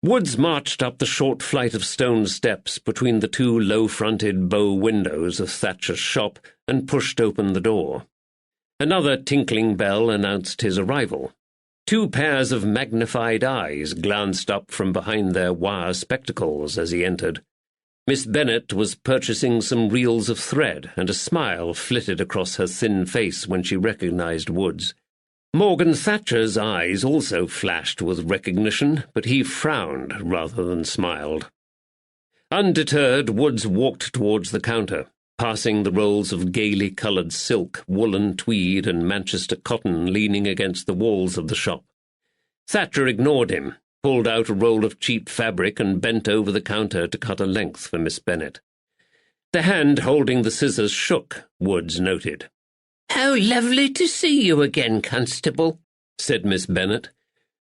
Woods marched up the short flight of stone steps between the two low-fronted bow windows of Thatcher's shop and pushed open the door. Another tinkling bell announced his arrival. Two pairs of magnified eyes glanced up from behind their wire spectacles as he entered. Miss Bennet was purchasing some reels of thread, and a smile flitted across her thin face when she recognized Woods. Morgan Thatcher's eyes also flashed with recognition, but he frowned rather than smiled. Undeterred, Woods walked towards the counter, passing the rolls of gaily coloured silk, woolen tweed, and Manchester cotton leaning against the walls of the shop. Thatcher ignored him, pulled out a roll of cheap fabric, and bent over the counter to cut a length for Miss Bennet. The hand holding the scissors shook, Woods noted. "How lovely to see you again, Constable," said Miss Bennet.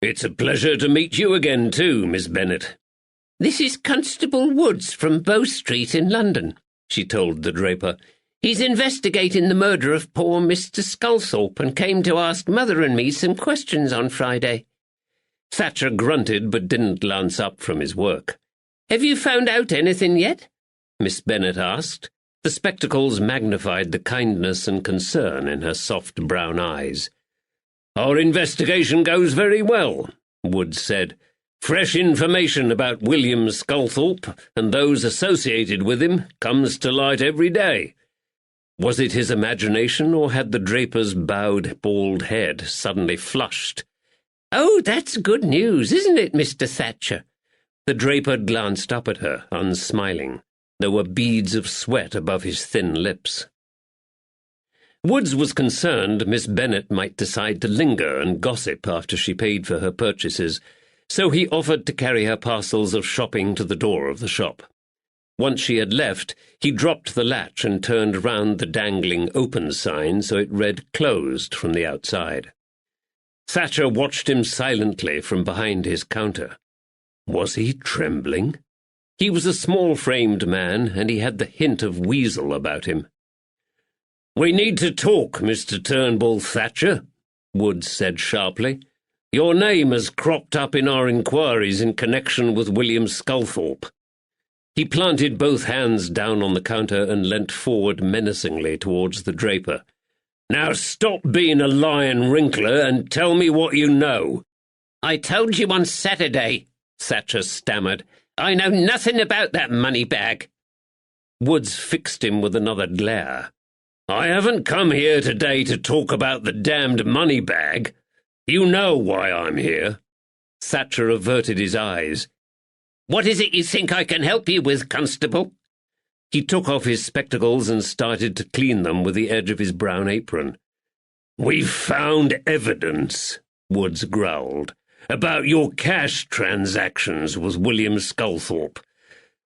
"It's a pleasure to meet you again too, Miss Bennet." "This is Constable Woods from Bow Street in London," she told the draper. "He's investigating the murder of poor Mr. Sculthorpe and came to ask Mother and me some questions on Friday." Thatcher grunted but didn't glance up from his work. "Have you found out anything yet?" Miss Bennet asked. The spectacles magnified the kindness and concern in her soft brown eyes. "Our investigation goes very well," Woods said. "Fresh information about William Sculthorpe and those associated with him comes to light every day." Was it his imagination, or had the draper's bowed, bald head suddenly flushed? "Oh, that's good news, isn't it, Mr. Thatcher?" The draper glanced up at her, unsmiling. There were beads of sweat above his thin lips. Woods was concerned Miss Bennet might decide to linger and gossip after she paid for her purchases, so he offered to carry her parcels of shopping to the door of the shop. Once she had left, he dropped the latch and turned round the dangling open sign so it read closed from the outside. Thatcher watched him silently from behind his counter. Was he trembling? He was a small-framed man, and he had the hint of weasel about him. "We need to talk, Mr. Turnbull Thatcher," Woods said sharply. "Your name has cropped up in our inquiries in connection with William Sculthorpe." He planted both hands down on the counter and leant forward menacingly towards the draper. "Now stop being a lying wrinkler and tell me what you know." "I told you on Saturday," Thatcher stammered. "I know nothing about that money bag." Woods fixed him with another glare. "I haven't come here today to talk about the damned money bag. You know why I'm here." Thatcher averted his eyes. "What is it you think I can help you with, Constable?" He took off his spectacles and started to clean them with the edge of his brown apron. "We've found evidence," Woods growled, "about your cash transactions with William Sculthorpe.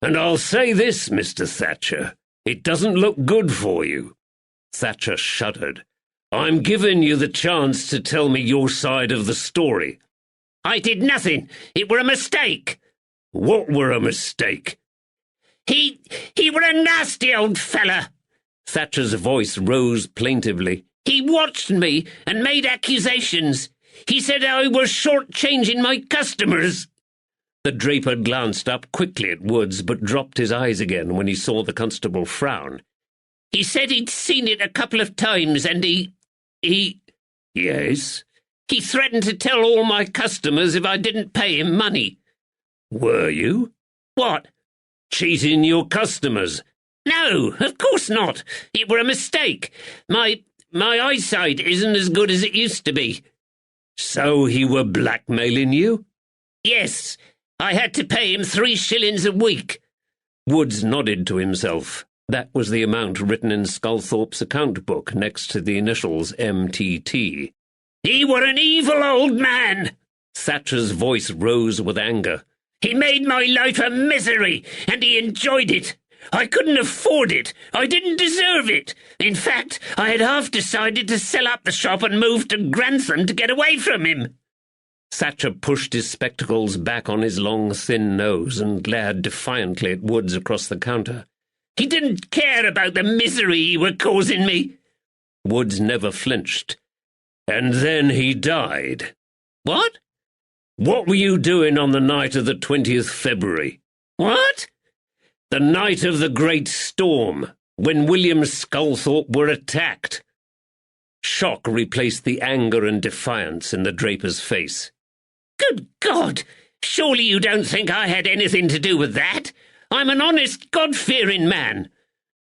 And I'll say this, Mr. Thatcher, it doesn't look good for you." Thatcher shuddered. "I'm giving you the chance to tell me your side of the story." "I did nothing. It were a mistake." "What were a mistake?" He were a nasty old fella." Thatcher's voice rose plaintively. "He watched me and made accusations. He said I was short-changing my customers." The draper glanced up quickly at Woods, but dropped his eyes again when he saw the constable frown. "He said he'd seen it a couple of times, and he... "Yes?" "He threatened to tell all my customers if I didn't pay him money." "Were you?" "What?" "Cheating your customers." "No, of course not. It were a mistake. My eyesight isn't as good as it used to be." "So he were blackmailing you?" "Yes. I had to pay him 3 shillings a week." Woods nodded to himself. That was the amount written in Sculthorpe's account book next to the initials MTT. "He were an evil old man." Thatcher's voice rose with anger. "He made my life a misery, and he enjoyed it. I couldn't afford it. I didn't deserve it. In fact, I had half decided to sell up the shop and move to Grantham to get away from him." Thatcher pushed his spectacles back on his long, thin nose and glared defiantly at Woods across the counter. "He didn't care about the misery he were causing me." Woods never flinched. "And then he died." "What?" "What were you doing on the night of the 20th February? "What?" "The night of the great storm, when William Sculthorpe were attacked." Shock replaced the anger and defiance in the draper's face. "Good God! Surely you don't think I had anything to do with that? I'm an honest, God-fearing man."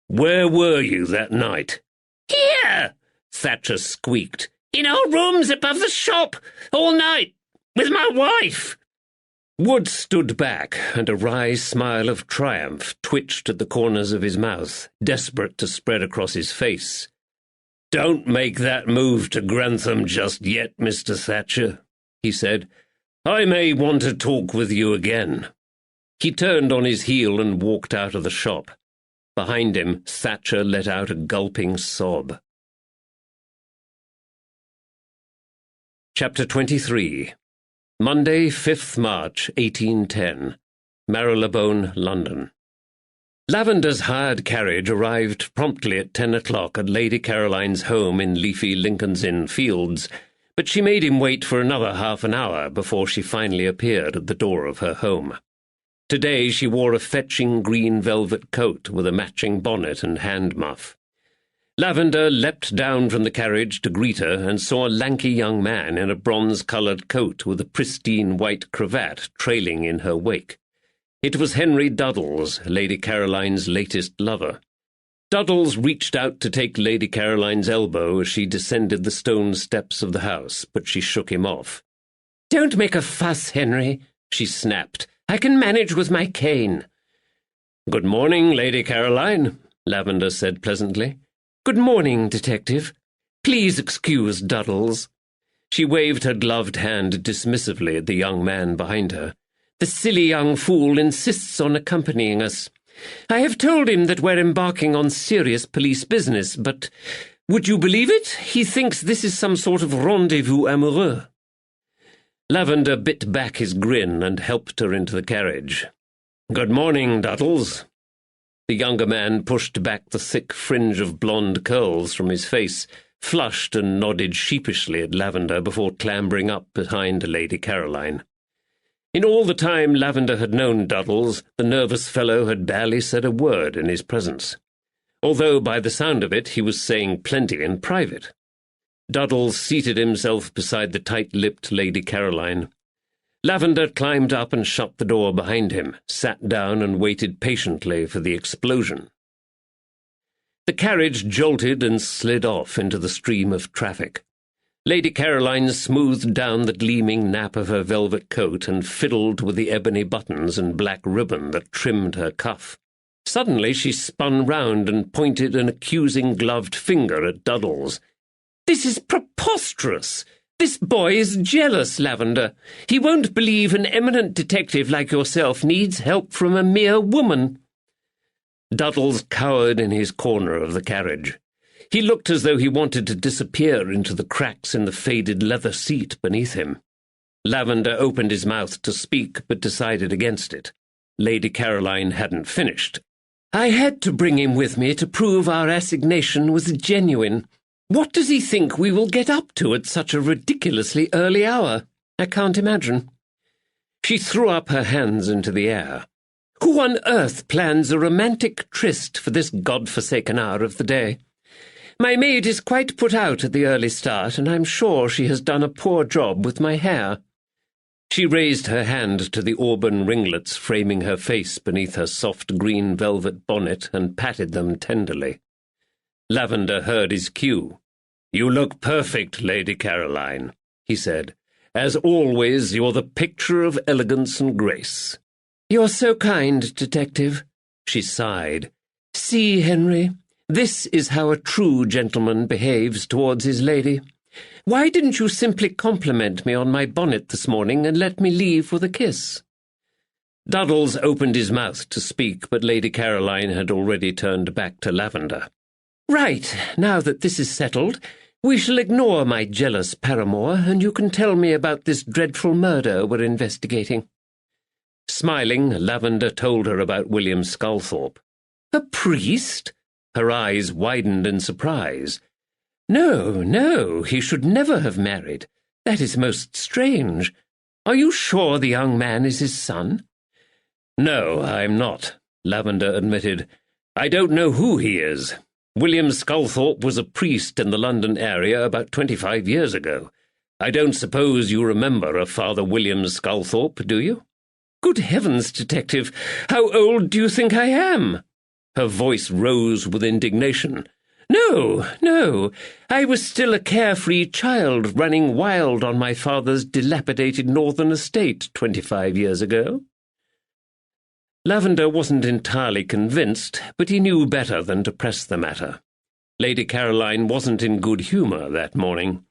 "Where were you that night?" "Here," Thatcher squeaked. "in our rooms above the shop, all night, with my wife." Wood stood back, and a wry smile of triumph twitched at the corners of his mouth, desperate to spread across his face. "Don't make that move to Grantham just yet, Mr. Thatcher," he said. "I may want to talk with you again." He turned on his heel and walked out of the shop. Behind him, Thatcher let out a gulping sob. Chapter 23. Monday, 5th March, 1810. Marylebone, London. Lavender's hired carriage arrived promptly at 10 o'clock at Lady Caroline's home in leafy Lincoln's Inn Fields, but she made him wait for another half an hour before she finally appeared at the door of her home. Today she wore a fetching green velvet coat with a matching bonnet and hand muff. Lavender leapt down from the carriage to greet her and saw a lanky young man in a bronze-coloured coat with a pristine white cravat trailing in her wake. It was Henry Duddles, Lady Caroline's latest lover. Duddles reached out to take Lady Caroline's elbow as she descended the stone steps of the house, but she shook him off. "Don't make a fuss, Henry," she snapped. "I can manage with my cane." "Good morning, Lady Caroline," Lavender said pleasantly. "Good morning, Detective. Please excuse Duddles." She waved her gloved hand dismissively at the young man behind her. "The silly young fool insists on accompanying us. I have told him that we're embarking on serious police business, but would you believe it? He thinks this is some sort of rendezvous amoureux." Lavender bit back his grin and helped her into the carriage. "Good morning, Duddles." The younger man pushed back the thick fringe of blonde curls from his face, flushed and nodded sheepishly at Lavender before clambering up behind Lady Caroline. In all the time Lavender had known Duddles, the nervous fellow had barely said a word in his presence, although by the sound of it he was saying plenty in private. Duddles seated himself beside the tight-lipped Lady Caroline. Lavender climbed up and shut the door behind him, sat down and waited patiently for the explosion. The carriage jolted and slid off into the stream of traffic. Lady Caroline smoothed down the gleaming nap of her velvet coat and fiddled with the ebony buttons and black ribbon that trimmed her cuff. Suddenly she spun round and pointed an accusing gloved finger at Duddles. "This is preposterous! This boy is jealous, Lavender. He won't believe an eminent detective like yourself needs help from a mere woman." Duddles cowered in his corner of the carriage. He looked as though he wanted to disappear into the cracks in the faded leather seat beneath him. Lavender opened his mouth to speak, but decided against it. Lady Caroline hadn't finished. "I had to bring him with me to prove our assignation was genuine. What does he think we will get up to at such a ridiculously early hour? I can't imagine." She threw up her hands into the air. "Who on earth plans a romantic tryst for this God-forsaken hour of the day? My maid is quite put out at the early start, and I'm sure she has done a poor job with my hair." She raised her hand to the auburn ringlets framing her face beneath her soft green velvet bonnet and patted them tenderly. Lavender heard his cue. "You look perfect, Lady Caroline," he said. "As always, you're the picture of elegance and grace." "You're so kind, Detective," she sighed. "See, Henry, this is how a true gentleman behaves towards his lady. Why didn't you simply compliment me on my bonnet this morning and let me leave with a kiss?" Duddles opened his mouth to speak, but Lady Caroline had already turned back to Lavender. "Right, now that this is settled, we shall ignore my jealous paramour, and you can tell me about this dreadful murder we're investigating." Smiling, Lavender told her about William Sculthorpe. "A priest?" Her eyes widened in surprise. No, he should never have married. That is most strange. Are you sure the young man is his son?" "No, I'm not," Lavender admitted. "I don't know who he is. William Sculthorpe was a priest in the London area about 25 years ago. I don't suppose you remember a Father William Sculthorpe, do you?" "Good heavens, Detective, how old do you think I am?" Her voice rose with indignation. No, I was still a carefree child running wild on my father's dilapidated northern estate 25 years ago." Lavender wasn't entirely convinced, but he knew better than to press the matter. Lady Caroline wasn't in good humour that morning.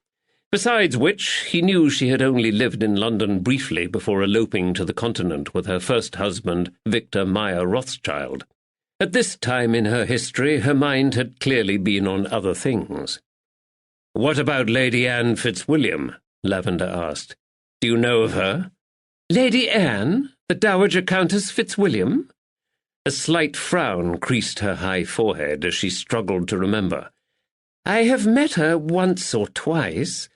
Besides which, he knew she had only lived in London briefly before eloping to the continent with her first husband, Victor Meyer Rothschild. At this time in her history, her mind had clearly been on other things. "What about Lady Anne Fitzwilliam?" Lavender asked. "Do you know of her?" "Lady Anne? The Dowager Countess Fitzwilliam?" A slight frown creased her high forehead as she struggled to remember. "I have met her once or twice.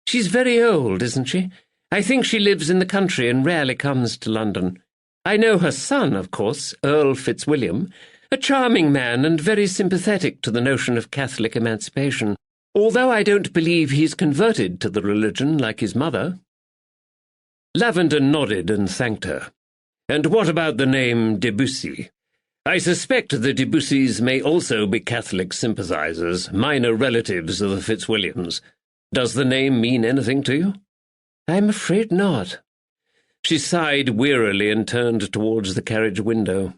She's very old, isn't she? I think she lives in the country and rarely comes to London. I know her son, of course, Earl Fitzwilliam, a charming man and very sympathetic to the notion of Catholic emancipation, although I don't believe he's converted to the religion like his mother." Lavender nodded and thanked her. "And what about the name Debussy? I suspect the Debussys may also be Catholic sympathizers, minor relatives of the Fitzwilliams. Does the name mean anything to you?" "I'm afraid not." She sighed wearily and turned towards the carriage window.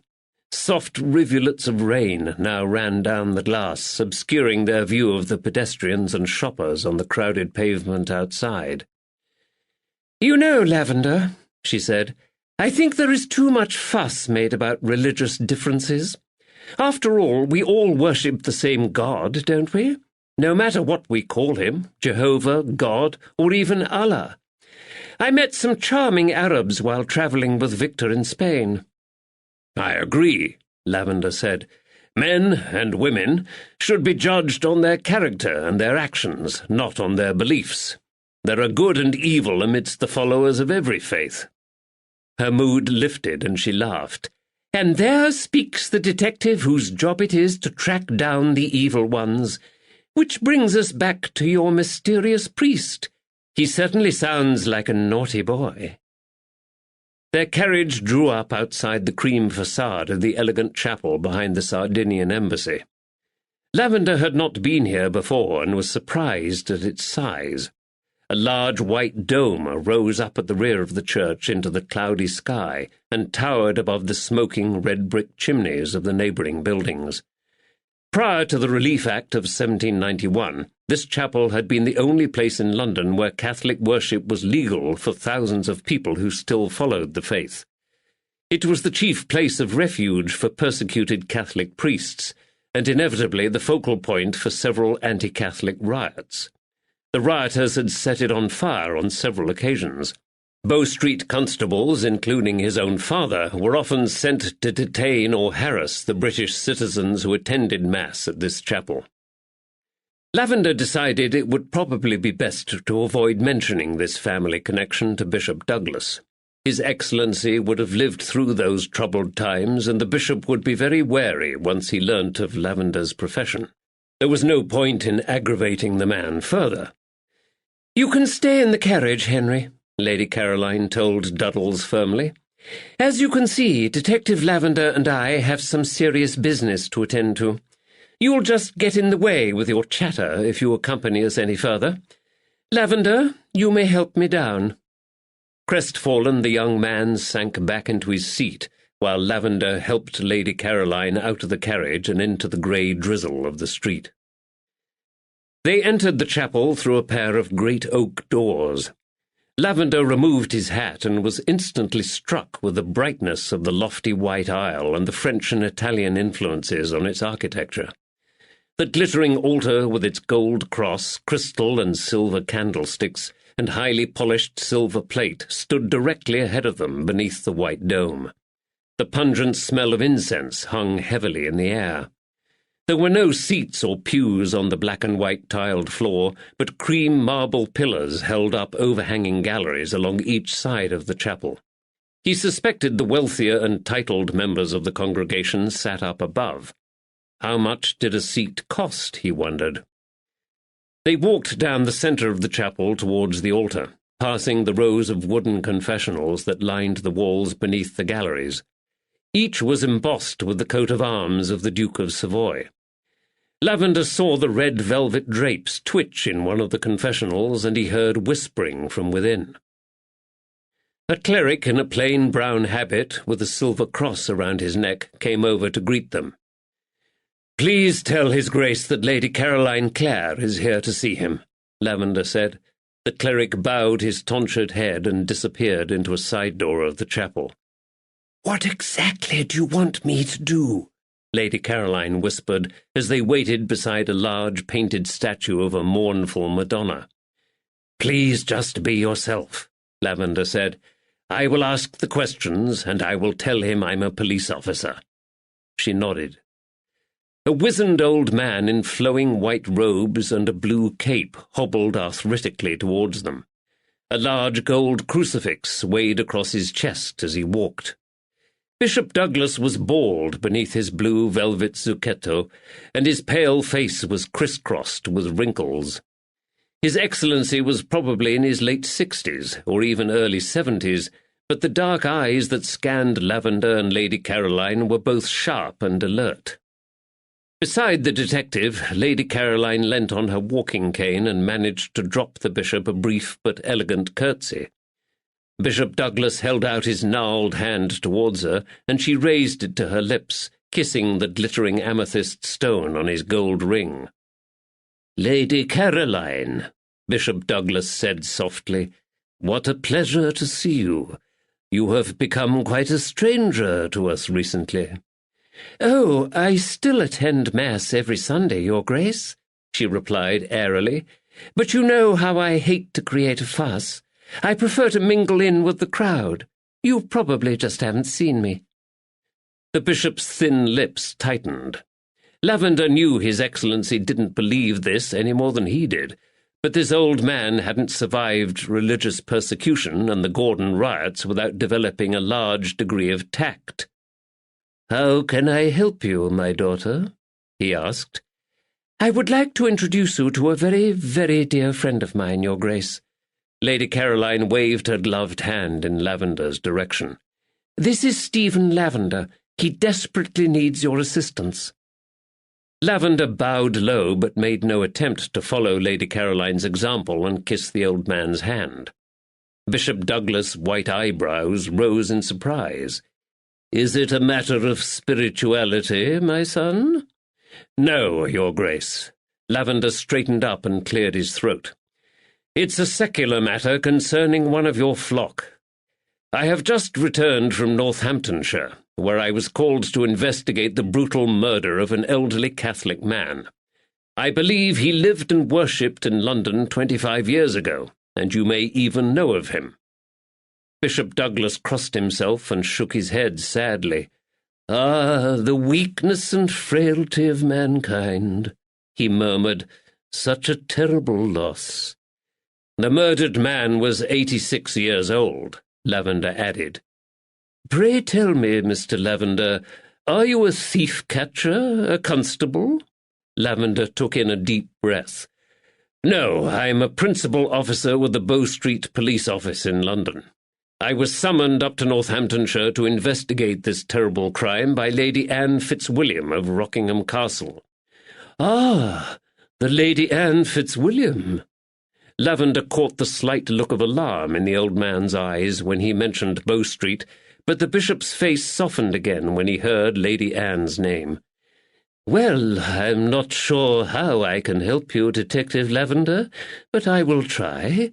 Soft rivulets of rain now ran down the glass, obscuring their view of the pedestrians and shoppers on the crowded pavement outside. "You know, Lavender," she said, "I think there is too much fuss made about religious differences. After all, we all worship the same God, don't we? No matter what we call him, Jehovah, God, or even Allah. I met some charming Arabs while travelling with Victor in Spain." "I agree," Lavender said. "Men and women should be judged on their character and their actions, not on their beliefs. There are good and evil amidst the followers of every faith." Her mood lifted and she laughed. "And there speaks the detective whose job it is to track down the evil ones. Which brings us back to your mysterious priest. He certainly sounds like a naughty boy." Their carriage drew up outside the cream facade of the elegant chapel behind the Sardinian embassy. Lavender had not been here before and was surprised at its size. A large white dome rose up at the rear of the church into the cloudy sky and towered above the smoking red-brick chimneys of the neighbouring buildings. Prior to the Relief Act of 1791, this chapel had been the only place in London where Catholic worship was legal for thousands of people who still followed the faith. It was the chief place of refuge for persecuted Catholic priests, and inevitably the focal point for several anti-Catholic riots. The rioters had set it on fire on several occasions. Bow Street constables, including his own father, were often sent to detain or harass the British citizens who attended Mass at this chapel. Lavender decided it would probably be best to avoid mentioning this family connection to Bishop Douglas. His Excellency would have lived through those troubled times, and the bishop would be very wary once he learnt of Lavender's profession. There was no point in aggravating the man further. "You can stay in the carriage, Henry," Lady Caroline told Duddles firmly. "As you can see, Detective Lavender and I have some serious business to attend to. You'll just get in the way with your chatter if you accompany us any further. Lavender, you may help me down." Crestfallen, the young man sank back into his seat, while Lavender helped Lady Caroline out of the carriage and into the grey drizzle of the street. They entered the chapel through a pair of great oak doors. Lavender removed his hat and was instantly struck with the brightness of the lofty white aisle and the French and Italian influences on its architecture. The glittering altar with its gold cross, crystal and silver candlesticks, and highly polished silver plate stood directly ahead of them beneath the white dome. The pungent smell of incense hung heavily in the air. There were no seats or pews on the black and white tiled floor, but cream marble pillars held up overhanging galleries along each side of the chapel. He suspected the wealthier and titled members of the congregation sat up above. How much did a seat cost, he wondered. They walked down the centre of the chapel towards the altar, passing the rows of wooden confessionals that lined the walls beneath the galleries. Each was embossed with the coat of arms of the Duke of Savoy. Lavender saw the red velvet drapes twitch in one of the confessionals, and he heard whispering from within. A cleric in a plain brown habit, with a silver cross around his neck, came over to greet them. "Please tell His Grace that Lady Caroline Clare is here to see him," Lavender said. The cleric bowed his tonsured head and disappeared into a side door of the chapel. "What exactly do you want me to do?" Lady Caroline whispered as they waited beside a large painted statue of a mournful Madonna. "Please just be yourself," Lavender said. "I will ask the questions, and I will tell him I'm a police officer." She nodded. A wizened old man in flowing white robes and a blue cape hobbled arthritically towards them. A large gold crucifix swayed across his chest as he walked. Bishop Douglas was bald beneath his blue velvet zucchetto, and his pale face was crisscrossed with wrinkles. His Excellency was probably in his late 60s, or even early 70s, but the dark eyes that scanned Lavender and Lady Caroline were both sharp and alert. Beside the detective, Lady Caroline leant on her walking cane and managed to drop the bishop a brief but elegant curtsy. Bishop Douglas held out his gnarled hand towards her, and she raised it to her lips, kissing the glittering amethyst stone on his gold ring. "Lady Caroline," Bishop Douglas said softly, "what a pleasure to see you. You have become quite a stranger to us recently." "Oh, I still attend Mass every Sunday, Your Grace," she replied airily. "But you know how I hate to create a fuss. I prefer to mingle in with the crowd. You probably just haven't seen me." The bishop's thin lips tightened. Lavender knew His Excellency didn't believe this any more than he did, but this old man hadn't survived religious persecution and the Gordon riots without developing a large degree of tact. "How can I help you, my daughter?" he asked. "I would like to introduce you to a very, very dear friend of mine, Your Grace." Lady Caroline waved her gloved hand in Lavender's direction. "This is Stephen Lavender. He desperately needs your assistance." Lavender bowed low but made no attempt to follow Lady Caroline's example and kiss the old man's hand. Bishop Douglas' white eyebrows rose in surprise. "Is it a matter of spirituality, my son?" "No, Your Grace." Lavender straightened up and cleared his throat. "It's a secular matter concerning one of your flock. I have just returned from Northamptonshire, where I was called to investigate the brutal murder of an elderly Catholic man. I believe he lived and worshipped in London 25 years ago, and you may even know of him." Bishop Douglas crossed himself and shook his head sadly. "Ah, the weakness and frailty of mankind," he murmured. "Such a terrible loss." "The murdered man was 86 years old," Lavender added. "Pray tell me, Mr. Lavender, are you a thief-catcher, a constable?" Lavender took in a deep breath. "No, I'm a principal officer with the Bow Street Police Office in London. I was summoned up to Northamptonshire to investigate this terrible crime by Lady Anne Fitzwilliam of Rockingham Castle." "Ah, the Lady Anne Fitzwilliam." Lavender caught the slight look of alarm in the old man's eyes when he mentioned Bow Street, but the bishop's face softened again when he heard Lady Anne's name. "Well, I'm not sure how I can help you, Detective Lavender, but I will try.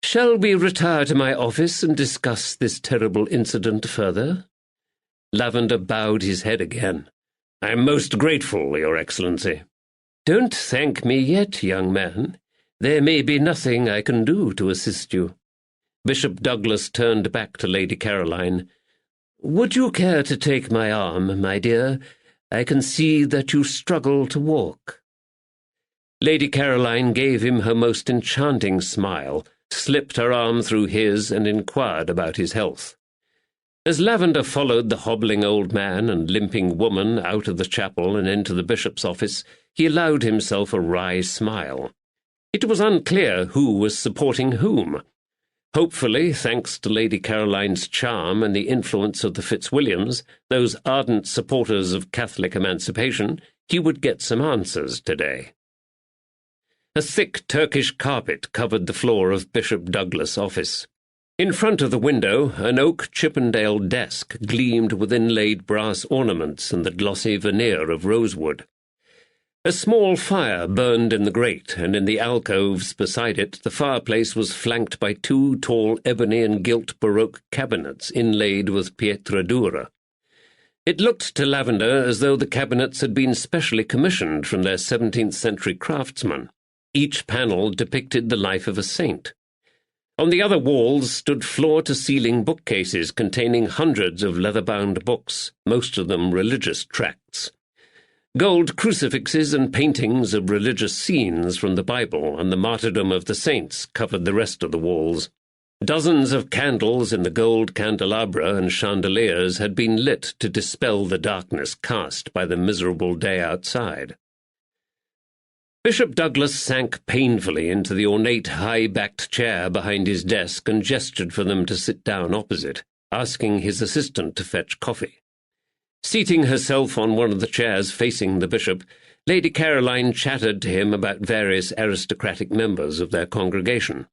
Shall we retire to my office and discuss this terrible incident further?" Lavender bowed his head again. "I'm most grateful, Your Excellency." "Don't thank me yet, young man. There may be nothing I can do to assist you." Bishop Douglas turned back to Lady Caroline. "Would you care to take my arm, my dear? I can see that you struggle to walk." Lady Caroline gave him her most enchanting smile, slipped her arm through his, and inquired about his health. As Lavender followed the hobbling old man and limping woman out of the chapel and into the bishop's office, he allowed himself a wry smile. It was unclear who was supporting whom. Hopefully, thanks to Lady Caroline's charm and the influence of the Fitzwilliams, those ardent supporters of Catholic emancipation, he would get some answers today. A thick Turkish carpet covered the floor of Bishop Douglas' office. In front of the window, an oak Chippendale desk gleamed with inlaid brass ornaments and the glossy veneer of rosewood. A small fire burned in the grate, and in the alcoves beside it the fireplace was flanked by two tall ebony and gilt Baroque cabinets inlaid with pietra dura. It looked to Lavender as though the cabinets had been specially commissioned from their 17th-century craftsmen. Each panel depicted the life of a saint. On the other walls stood floor-to-ceiling bookcases containing hundreds of leather-bound books, most of them religious tracts. Gold crucifixes and paintings of religious scenes from the Bible and the martyrdom of the saints covered the rest of the walls. Dozens of candles in the gold candelabra and chandeliers had been lit to dispel the darkness cast by the miserable day outside. Bishop Douglas sank painfully into the ornate high-backed chair behind his desk and gestured for them to sit down opposite, asking his assistant to fetch coffee. Seating herself on one of the chairs facing the bishop, Lady Caroline chattered to him about various aristocratic members of their congregation.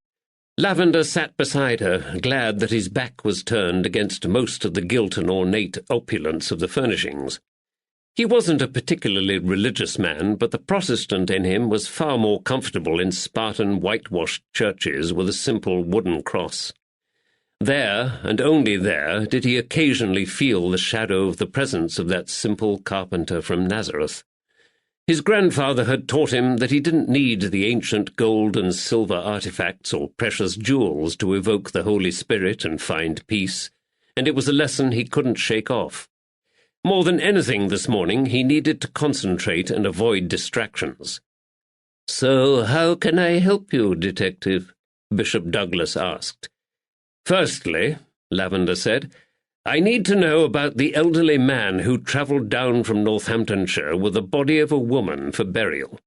Lavender sat beside her, glad that his back was turned against most of the gilt and ornate opulence of the furnishings. He wasn't a particularly religious man, but the Protestant in him was far more comfortable in Spartan whitewashed churches with a simple wooden cross. There, and only there, did he occasionally feel the shadow of the presence of that simple carpenter from Nazareth. His grandfather had taught him that he didn't need the ancient gold and silver artifacts or precious jewels to evoke the Holy Spirit and find peace, and it was a lesson he couldn't shake off. More than anything this morning, he needed to concentrate and avoid distractions. "So how can I help you, Detective?" Bishop Douglas asked. "Firstly," Lavender said, "I need to know about the elderly man who travelled down from Northamptonshire with the body of a woman for burial.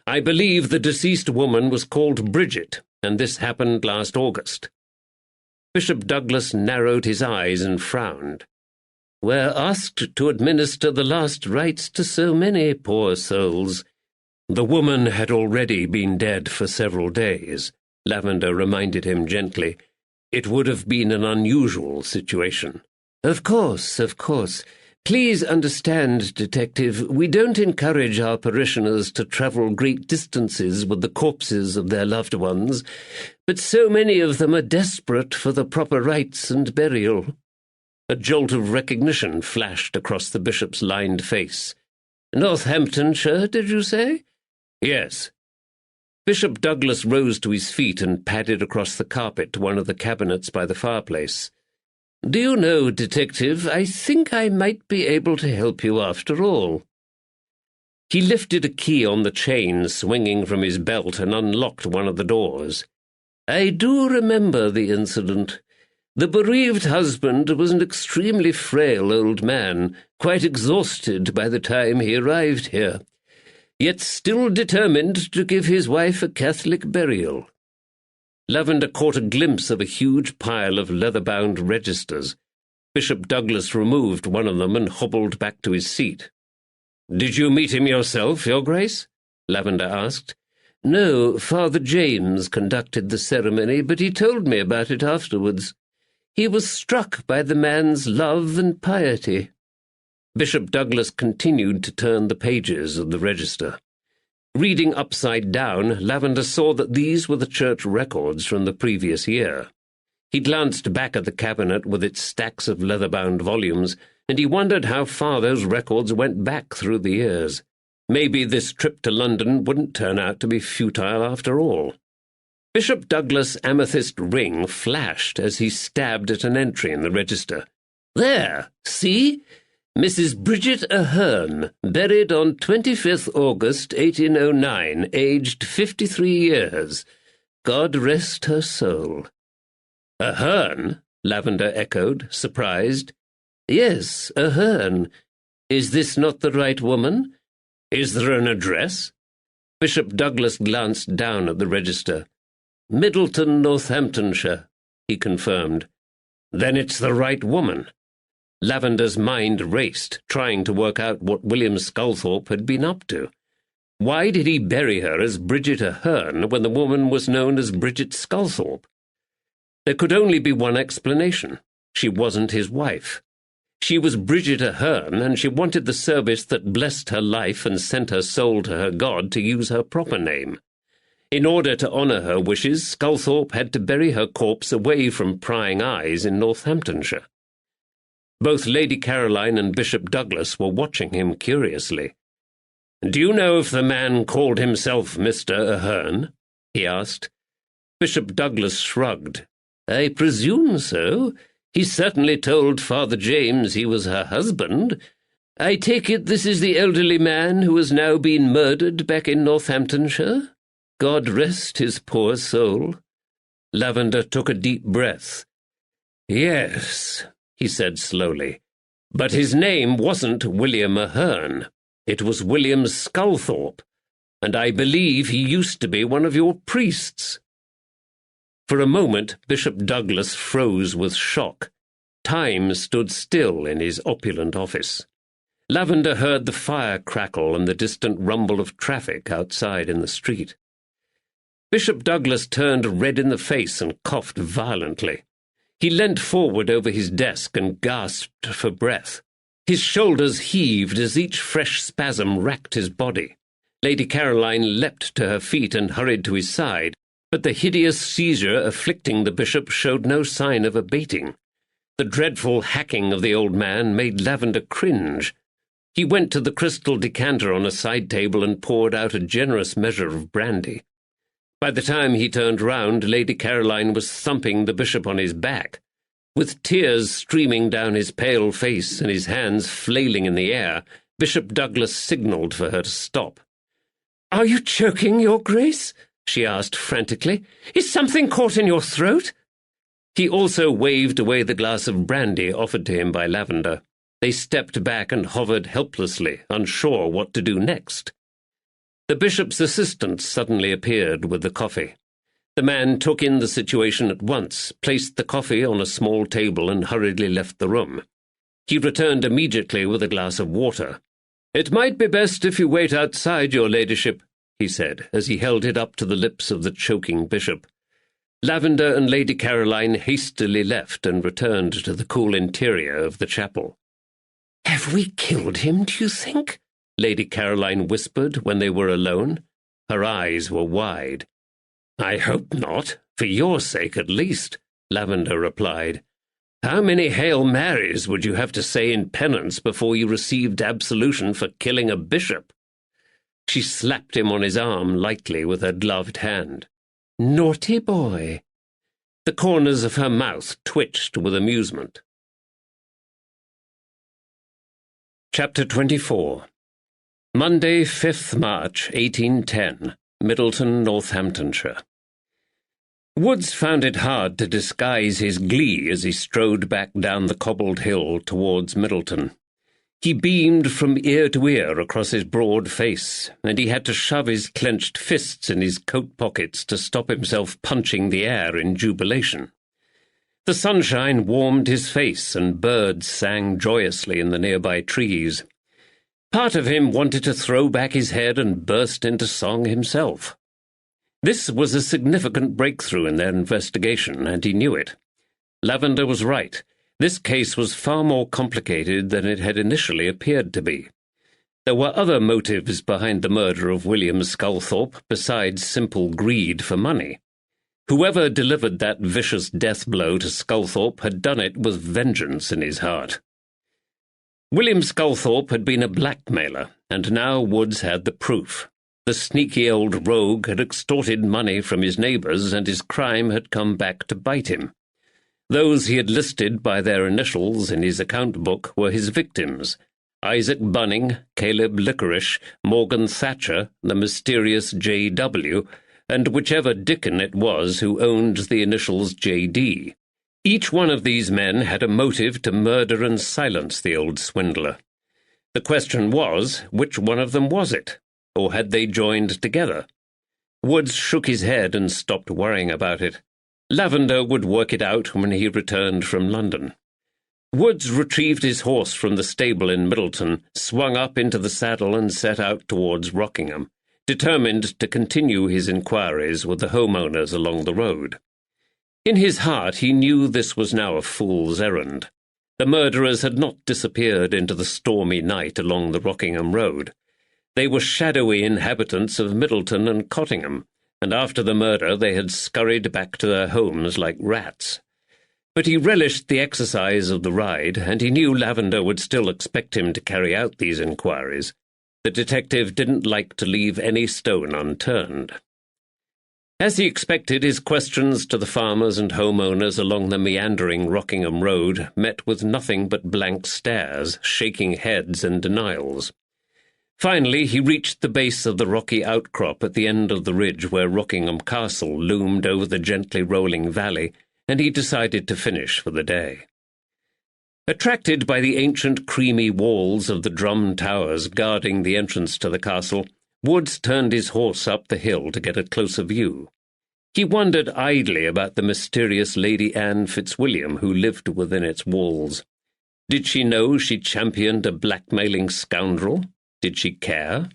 I believe the deceased woman was called Bridget, and this happened last August." Bishop Douglas narrowed his eyes and frowned. We're asked to administer the last rites to so many poor souls. The woman had already been dead for several days, Lavender reminded him gently. It would have been an unusual situation. Of course. Please understand, Detective, we don't encourage our parishioners to travel great distances with the corpses of their loved ones, but so many of them are desperate for the proper rites and burial. A jolt of recognition flashed across the bishop's lined face. Northamptonshire, did you say? Yes. Bishop Douglas rose to his feet and padded across the carpet to one of the cabinets by the fireplace. Do you know, Detective, I think I might be able to help you after all. He lifted a key on the chain swinging from his belt and unlocked one of the doors. I do remember the incident. The bereaved husband was an extremely frail old man, quite exhausted by the time he arrived here, yet still determined to give his wife a Catholic burial. Lavender caught a glimpse of a huge pile of leather-bound registers. Bishop Douglas removed one of them and hobbled back to his seat. "Did you meet him yourself, Your Grace?" Lavender asked. "No, Father James conducted the ceremony, but he told me about it afterwards. He was struck by the man's love and piety." Bishop Douglas continued to turn the pages of the register. Reading upside down, Lavender saw that these were the church records from the previous year. He glanced back at the cabinet with its stacks of leather-bound volumes, and he wondered how far those records went back through the years. Maybe this trip to London wouldn't turn out to be futile after all. Bishop Douglas' amethyst ring flashed as he stabbed at an entry in the register. There, see? Mrs. Bridget Ahern, buried on 25th August 1809, aged 53 years. God rest her soul. Ahern? Lavender echoed, surprised. Yes, Ahern. Is this not the right woman? Is there an address? Bishop Douglas glanced down at the register. Middleton, Northamptonshire, he confirmed. Then it's the right woman. Lavender's mind raced, trying to work out what William Sculthorpe had been up to. Why did he bury her as Bridget Ahern when the woman was known as Bridget Sculthorpe? There could only be one explanation. She wasn't his wife. She was Bridget Ahern, and she wanted the service that blessed her life and sent her soul to her God to use her proper name. In order to honour her wishes, Sculthorpe had to bury her corpse away from prying eyes in Northamptonshire. Both Lady Caroline and Bishop Douglas were watching him curiously. "Do you know if the man called himself Mr. Ahern?" he asked. Bishop Douglas shrugged. "I presume so. He certainly told Father James he was her husband. I take it this is the elderly man who has now been murdered back in Northamptonshire? God rest his poor soul." Lavender took a deep breath. "Yes," he said slowly, "but his name wasn't William Ahern. It was William Sculthorpe, and I believe he used to be one of your priests." For a moment, Bishop Douglas froze with shock. Time stood still in his opulent office. Lavender heard the fire crackle and the distant rumble of traffic outside in the street. Bishop Douglas turned red in the face and coughed violently. He leant forward over his desk and gasped for breath. His shoulders heaved as each fresh spasm racked his body. Lady Caroline leapt to her feet and hurried to his side, but the hideous seizure afflicting the bishop showed no sign of abating. The dreadful hacking of the old man made Lavender cringe. He went to the crystal decanter on a side table and poured out a generous measure of brandy. By the time he turned round, Lady Caroline was thumping the bishop on his back. With tears streaming down his pale face and his hands flailing in the air, Bishop Douglas signalled for her to stop. "Are you choking, Your Grace?" she asked frantically. "Is something caught in your throat?" He also waved away the glass of brandy offered to him by Lavender. They stepped back and hovered helplessly, unsure what to do next. The bishop's assistant suddenly appeared with the coffee. The man took in the situation at once, placed the coffee on a small table and hurriedly left the room. He returned immediately with a glass of water. "It might be best if you wait outside, your ladyship," he said, as he held it up to the lips of the choking bishop. Lavender and Lady Caroline hastily left and returned to the cool interior of the chapel. "Have we killed him, do you think?" Lady Caroline whispered when they were alone. Her eyes were wide. "I hope not, for your sake at least," Lavender replied. "How many Hail Marys would you have to say in penance before you received absolution for killing a bishop?" She slapped him on his arm lightly with her gloved hand. "Naughty boy." The corners of her mouth twitched with amusement. Chapter 24. Monday, 5th March, 1810, Middleton, Northamptonshire. Woods found it hard to disguise his glee as he strode back down the cobbled hill towards Middleton. He beamed from ear to ear across his broad face, and he had to shove his clenched fists in his coat pockets to stop himself punching the air in jubilation. The sunshine warmed his face, and birds sang joyously in the nearby trees. Part of him wanted to throw back his head and burst into song himself. This was a significant breakthrough in their investigation, and he knew it. Lavender was right. This case was far more complicated than it had initially appeared to be. There were other motives behind the murder of William Sculthorpe besides simple greed for money. Whoever delivered that vicious death blow to Sculthorpe had done it with vengeance in his heart. William Sculthorpe had been a blackmailer, and now Woods had the proof. The sneaky old rogue had extorted money from his neighbours, and his crime had come back to bite him. Those he had listed by their initials in his account book were his victims: Isaac Bunning, Caleb Licorice, Morgan Thatcher, the mysterious J.W., and whichever Dickon it was who owned the initials J.D. Each one of these men had a motive to murder and silence the old swindler. The question was, which one of them was it? Or had they joined together? Woods shook his head and stopped worrying about it. Lavender would work it out when he returned from London. Woods retrieved his horse from the stable in Middleton, swung up into the saddle and set out towards Rockingham, determined to continue his inquiries with the homeowners along the road. In his heart he knew this was now a fool's errand. The murderers had not disappeared into the stormy night along the Rockingham road. They were shadowy inhabitants of Middleton and Cottingham, and after the murder they had scurried back to their homes like rats. But he relished the exercise of the ride, and he knew Lavender would still expect him to carry out these inquiries. The detective didn't like to leave any stone unturned. As he expected, his questions to the farmers and homeowners along the meandering Rockingham road met with nothing but blank stares, shaking heads, and denials. Finally, he reached the base of the rocky outcrop at the end of the ridge where Rockingham Castle loomed over the gently rolling valley, and he decided to finish for the day. Attracted by the ancient creamy walls of the drum towers guarding the entrance to the castle, Woods turned his horse up the hill to get a closer view. He wondered idly about the mysterious Lady Anne Fitzwilliam who lived within its walls. Did she know she championed a blackmailing scoundrel? Did she care?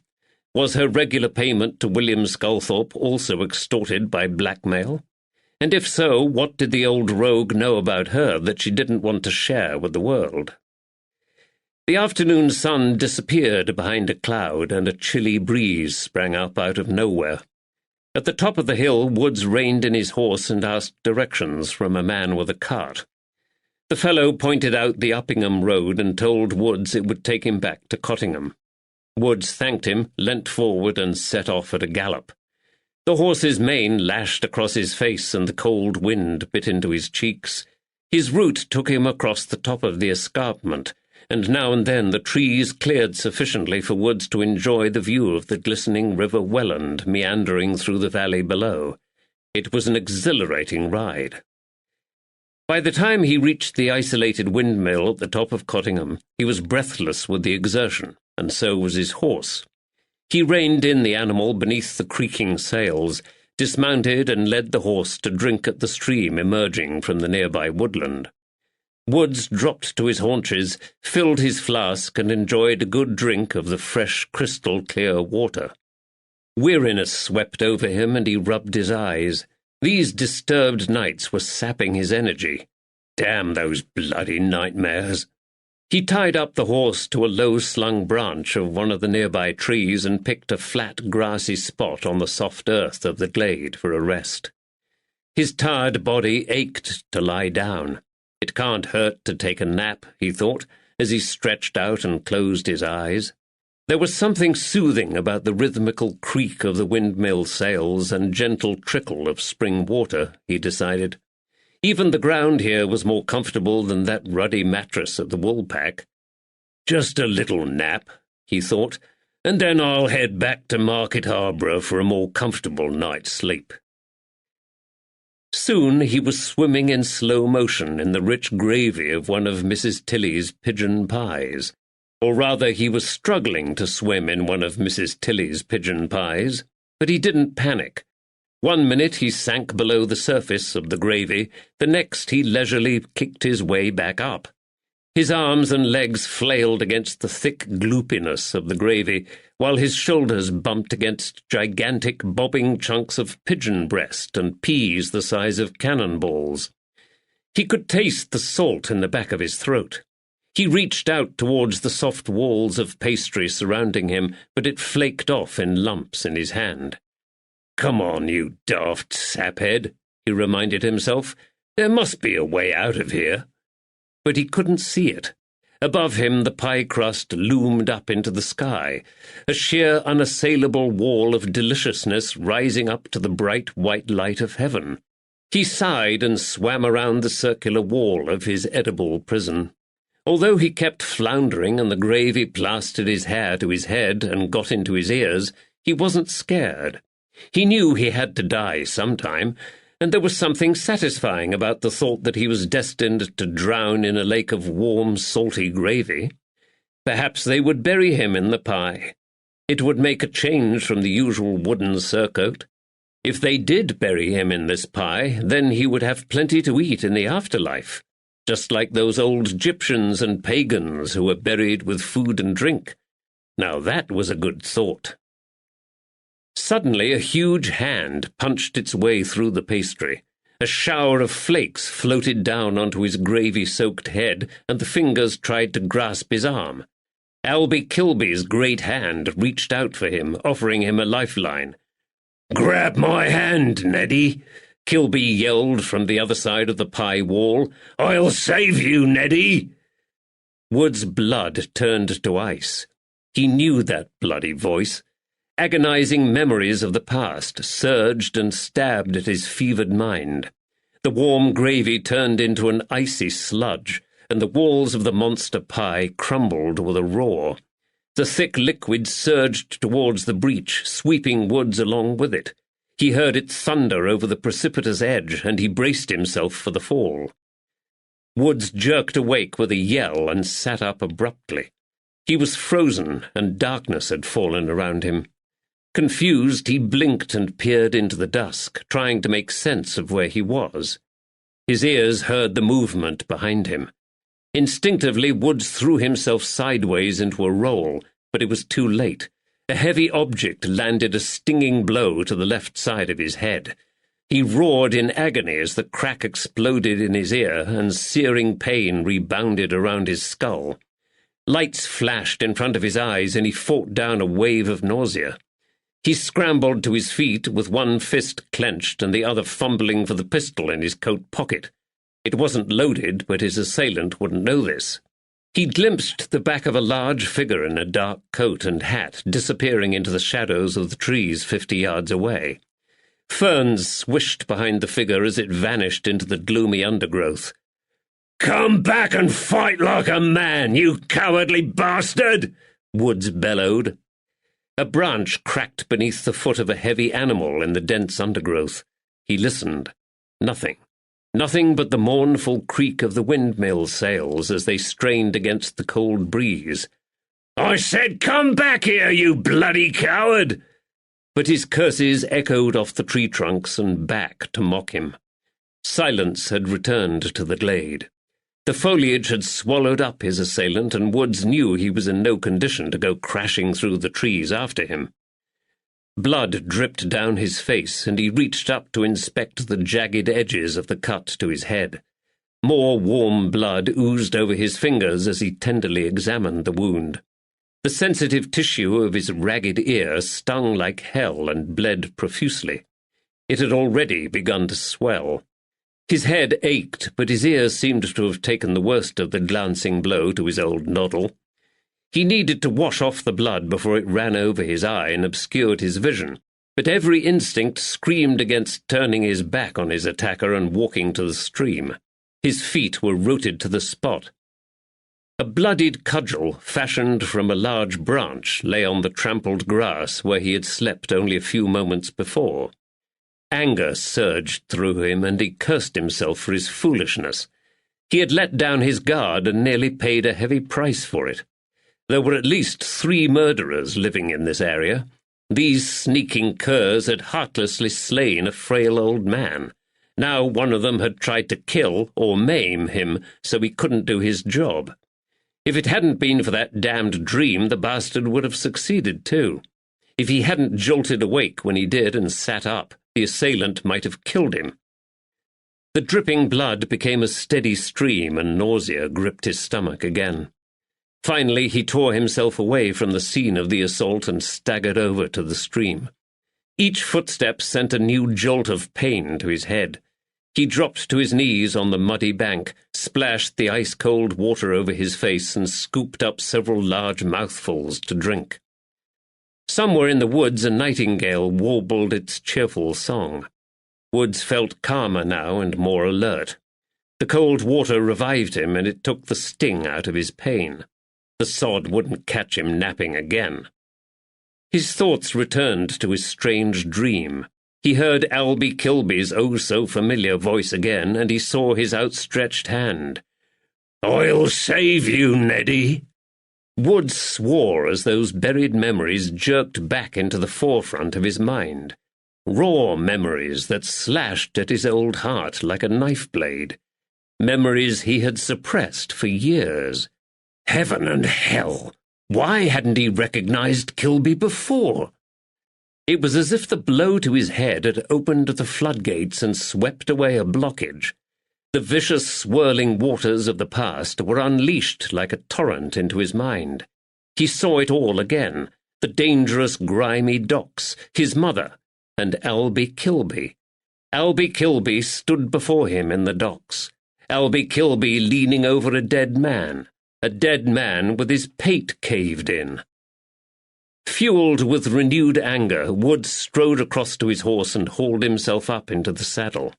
Was her regular payment to William Sculthorpe also extorted by blackmail? And if so, what did the old rogue know about her that she didn't want to share with the world? The afternoon sun disappeared behind a cloud, and a chilly breeze sprang up out of nowhere. At the top of the hill, Woods reined in his horse and asked directions from a man with a cart. The fellow pointed out the Uppingham road and told Woods it would take him back to Cottingham. Woods thanked him, leant forward, and set off at a gallop. The horse's mane lashed across his face, and the cold wind bit into his cheeks. His route took him across the top of the escarpment, and now and then the trees cleared sufficiently for Woods to enjoy the view of the glistening river Welland meandering through the valley below. It was an exhilarating ride. By the time he reached the isolated windmill at the top of Cottingham, he was breathless with the exertion, and so was his horse. He reined in the animal beneath the creaking sails, dismounted and led the horse to drink at the stream emerging from the nearby woodland. Woods dropped to his haunches, filled his flask, and enjoyed a good drink of the fresh, crystal-clear water. Weariness swept over him, and he rubbed his eyes. These disturbed nights were sapping his energy. Damn those bloody nightmares. He tied up the horse to a low-slung branch of one of the nearby trees and picked a flat, grassy spot on the soft earth of the glade for a rest. His tired body ached to lie down. It can't hurt to take a nap, he thought, as he stretched out and closed his eyes. There was something soothing about the rhythmical creak of the windmill sails and gentle trickle of spring water, he decided. Even the ground here was more comfortable than that ruddy mattress at the Woolpack. Just a little nap, he thought, and then I'll head back to Market Harborough for a more comfortable night's sleep. Soon he was swimming in slow motion in the rich gravy of one of Mrs. Tilly's pigeon pies. Or rather, he was struggling to swim in one of Mrs. Tilly's pigeon pies, but he didn't panic. 1 minute he sank below the surface of the gravy, the next he leisurely kicked his way back up. His arms and legs flailed against the thick gloopiness of the gravy, while his shoulders bumped against gigantic bobbing chunks of pigeon breast and peas the size of cannonballs. He could taste the salt in the back of his throat. He reached out towards the soft walls of pastry surrounding him, but it flaked off in lumps in his hand. "Come on, you daft saphead," he reminded himself. "There must be a way out of here." But he couldn't see it. Above him the pie crust loomed up into the sky, a sheer unassailable wall of deliciousness rising up to the bright white light of heaven. He sighed and swam around the circular wall of his edible prison. Although he kept floundering and the gravy plastered his hair to his head and got into his ears, he wasn't scared. He knew he had to die sometime, and there was something satisfying about the thought that he was destined to drown in a lake of warm, salty gravy. Perhaps they would bury him in the pie. It would make a change from the usual wooden surcoat. If they did bury him in this pie, then he would have plenty to eat in the afterlife, just like those old Egyptians and pagans who were buried with food and drink. Now that was a good thought. Suddenly a huge hand punched its way through the pastry. A shower of flakes floated down onto his gravy-soaked head, and the fingers tried to grasp his arm. Albie Kilby's great hand reached out for him, offering him a lifeline. "Grab my hand, Neddy," Kilby yelled from the other side of the pie wall. "I'll save you, Neddy." Wood's blood turned to ice. He knew that bloody voice. Agonizing memories of the past surged and stabbed at his fevered mind. The warm gravy turned into an icy sludge, and the walls of the monster pie crumbled with a roar. The thick liquid surged towards the breach, sweeping Woods along with it. He heard it thunder over the precipitous edge, and he braced himself for the fall. Woods jerked awake with a yell and sat up abruptly. He was frozen, and darkness had fallen around him. Confused, he blinked and peered into the dusk, trying to make sense of where he was. His ears heard the movement behind him. Instinctively, Woods threw himself sideways into a roll, but it was too late. A heavy object landed a stinging blow to the left side of his head. He roared in agony as the crack exploded in his ear and searing pain rebounded around his skull. Lights flashed in front of his eyes, and he fought down a wave of nausea. He scrambled to his feet with one fist clenched and the other fumbling for the pistol in his coat pocket. It wasn't loaded, but his assailant wouldn't know this. He glimpsed the back of a large figure in a dark coat and hat disappearing into the shadows of the trees 50 yards away. Ferns swished behind the figure as it vanished into the gloomy undergrowth. "Come back and fight like a man, you cowardly bastard!" Woods bellowed. A branch cracked beneath the foot of a heavy animal in the dense undergrowth. He listened. Nothing. Nothing but the mournful creak of the windmill sails as they strained against the cold breeze. "I said come back here, you bloody coward!" But his curses echoed off the tree trunks and back to mock him. Silence had returned to the glade. The foliage had swallowed up his assailant, and Woods knew he was in no condition to go crashing through the trees after him. Blood dripped down his face, and he reached up to inspect the jagged edges of the cut to his head. More warm blood oozed over his fingers as he tenderly examined the wound. The sensitive tissue of his ragged ear stung like hell and bled profusely. It had already begun to swell. His head ached, but his ear seemed to have taken the worst of the glancing blow to his old noddle. He needed to wash off the blood before it ran over his eye and obscured his vision, but every instinct screamed against turning his back on his attacker and walking to the stream. His feet were rooted to the spot. A bloodied cudgel, fashioned from a large branch, lay on the trampled grass where he had slept only a few moments before. Anger surged through him, and he cursed himself for his foolishness. He had let down his guard and nearly paid a heavy price for it. There were at least 3 murderers living in this area. These sneaking curs had heartlessly slain a frail old man. Now one of them had tried to kill or maim him so he couldn't do his job. If it hadn't been for that damned dream, the bastard would have succeeded too. If he hadn't jolted awake when he did and sat up, the assailant might have killed him. The dripping blood became a steady stream, and nausea gripped his stomach again. Finally, he tore himself away from the scene of the assault and staggered over to the stream. Each footstep sent a new jolt of pain to his head. He dropped to his knees on the muddy bank, splashed the ice-cold water over his face, and scooped up several large mouthfuls to drink. Somewhere in the woods a nightingale warbled its cheerful song. Woods felt calmer now and more alert. The cold water revived him, and it took the sting out of his pain. The sod wouldn't catch him napping again. His thoughts returned to his strange dream. He heard Albie Kilby's oh-so-familiar voice again, and he saw his outstretched hand. "I'll save you, Neddy." Woods swore as those buried memories jerked back into the forefront of his mind. Raw memories that slashed at his old heart like a knife blade. Memories he had suppressed for years. Heaven and hell! Why hadn't he recognized Kilby before? It was as if the blow to his head had opened the floodgates and swept away a blockage. The vicious, swirling waters of the past were unleashed like a torrent into his mind. He saw it all again, the dangerous, grimy docks, his mother, and Albie Kilby. Albie Kilby stood before him in the docks. Albie Kilby leaning over a dead man with his pate caved in. Fueled with renewed anger, Woods strode across to his horse and hauled himself up into the saddle.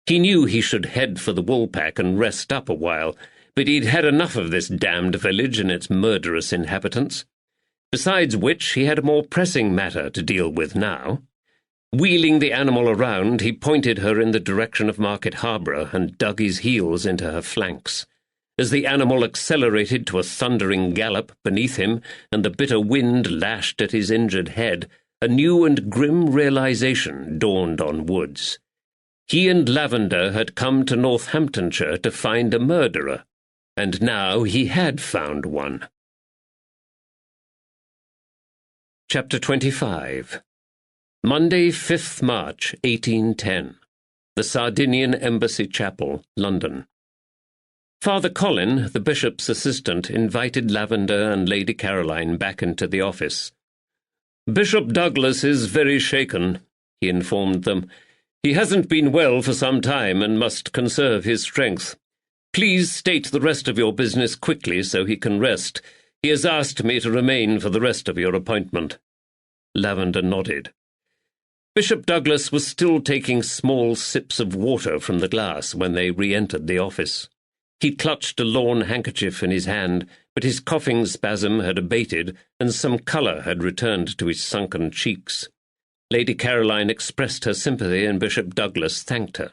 He knew he should head for the woolpack and rest up a while, but he'd had enough of this damned village and its murderous inhabitants. Besides which, he had a more pressing matter to deal with now. Wheeling the animal around, he pointed her in the direction of Market Harborough and dug his heels into her flanks. As the animal accelerated to a thundering gallop beneath him and the bitter wind lashed at his injured head, a new and grim realization dawned on Woods. He and Lavender had come to Northamptonshire to find a murderer, and now he had found one. Chapter 25. Monday, 5th March, 1810. The Sardinian Embassy Chapel, London. Father Colin, the bishop's assistant, invited Lavender and Lady Caroline back into the office. "Bishop Douglas is very shaken," he informed them. "He hasn't been well for some time and must conserve his strength. Please state the rest of your business quickly so he can rest. He has asked me to remain for the rest of your appointment." Lavender nodded. Bishop Douglas was still taking small sips of water from the glass when they re-entered the office. He clutched a lawn handkerchief in his hand, but his coughing spasm had abated, and some colour had returned to his sunken cheeks. Lady Caroline expressed her sympathy, and Bishop Douglas thanked her.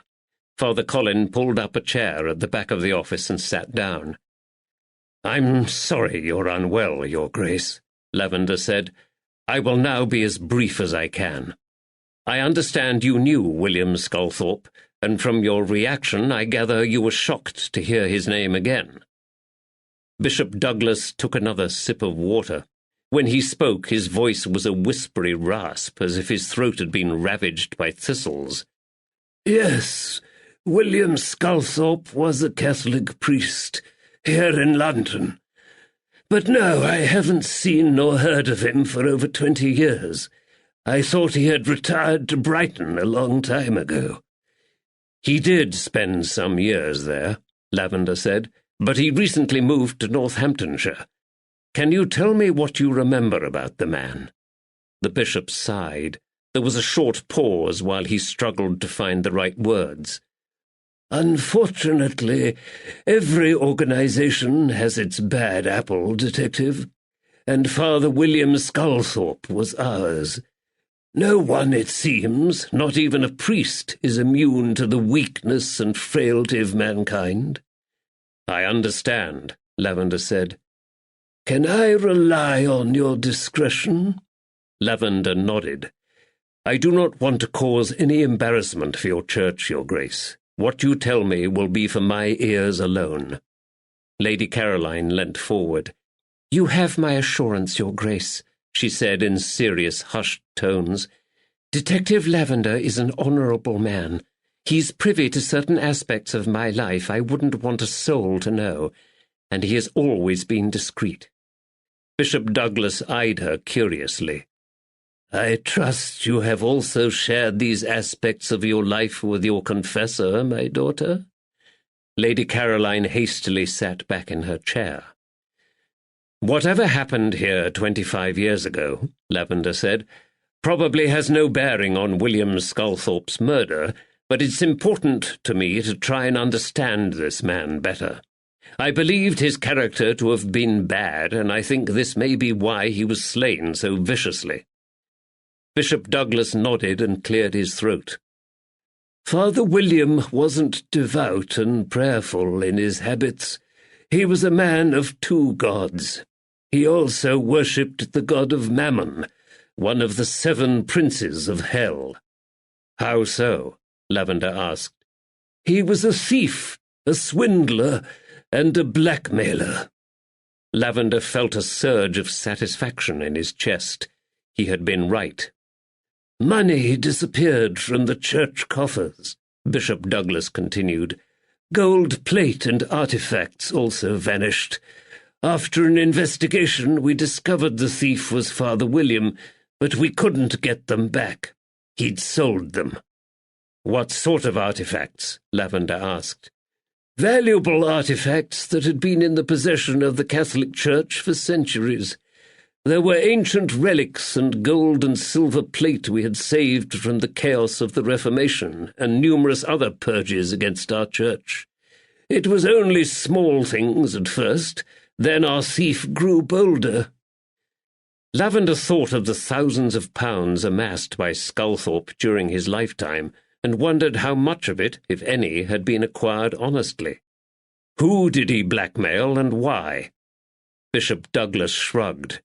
Father Colin pulled up a chair at the back of the office and sat down. "I'm sorry you're unwell, Your Grace," Lavender said. "I will now be as brief as I can." I understand you knew William Sculthorpe, and from your reaction I gather you were shocked to hear his name again. Bishop Douglas took another sip of water. When he spoke, his voice was a whispery rasp, as if his throat had been ravaged by thistles. Yes, William Sculthorpe was a Catholic priest here in London. But no, I haven't seen nor heard of him for over 20 years. I thought he had retired to Brighton a long time ago. He did spend some years there, Lavender said, but he recently moved to Northamptonshire. Can you tell me what you remember about the man? The bishop sighed. There was a short pause while he struggled to find the right words. Unfortunately, every organization has its bad apple, Detective, and Father William Sculthorpe was ours. No one, it seems, not even a priest, is immune to the weakness and frailty of mankind. I understand, Lavender said. Can I rely on your discretion? Lavender nodded. I do not want to cause any embarrassment for your church, Your Grace. What you tell me will be for my ears alone. Lady Caroline leant forward. You have my assurance, Your Grace, she said in serious, hushed tones. Detective Lavender is an honourable man. He's privy to certain aspects of my life I wouldn't want a soul to know, and he has always been discreet. Bishop Douglas eyed her curiously. I trust you have also shared these aspects of your life with your confessor, my daughter? Lady Caroline hastily sat back in her chair. Whatever happened here 25 years ago, Lavender said, probably has no bearing on William Sculthorpe's murder, but it's important to me to try and understand this man better. I believed his character to have been bad, and I think this may be why he was slain so viciously. Bishop Douglas nodded and cleared his throat. Father William wasn't devout and prayerful in his habits. He was a man of two gods. He also worshipped the god of Mammon, one of the 7 princes of hell. How so? Lavender asked. He was a thief, a swindler, and a blackmailer. Lavender felt a surge of satisfaction in his chest. He had been right. Money disappeared from the church coffers, Bishop Douglas continued. Gold plate and artifacts also vanished. After an investigation, we discovered the thief was Father William, but we couldn't get them back. He'd sold them. What sort of artifacts? Lavender asked. Valuable artifacts that had been in the possession of the Catholic Church for centuries. There were ancient relics and gold and silver plate we had saved from the chaos of the Reformation and numerous other purges against our church. It was only small things at first, then our thief grew bolder. Lavender thought of the thousands of pounds amassed by Sculthorpe during his lifetime and wondered how much of it, if any, had been acquired honestly. Who did he blackmail and why? Bishop Douglas shrugged.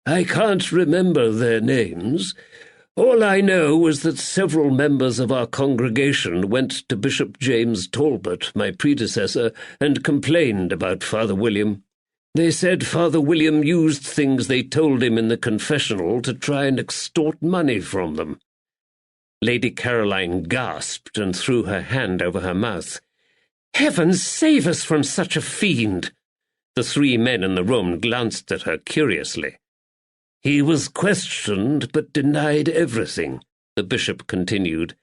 I can't remember their names. All I know was that several members of our congregation went to Bishop James Talbot, my predecessor, and complained about Father William. They said Father William used things they told him in the confessional to try and extort money from them. Lady Caroline gasped and threw her hand over her mouth. Heavens save us from such a fiend! The 3 men in the room glanced at her curiously. He was questioned but denied everything, the bishop continued.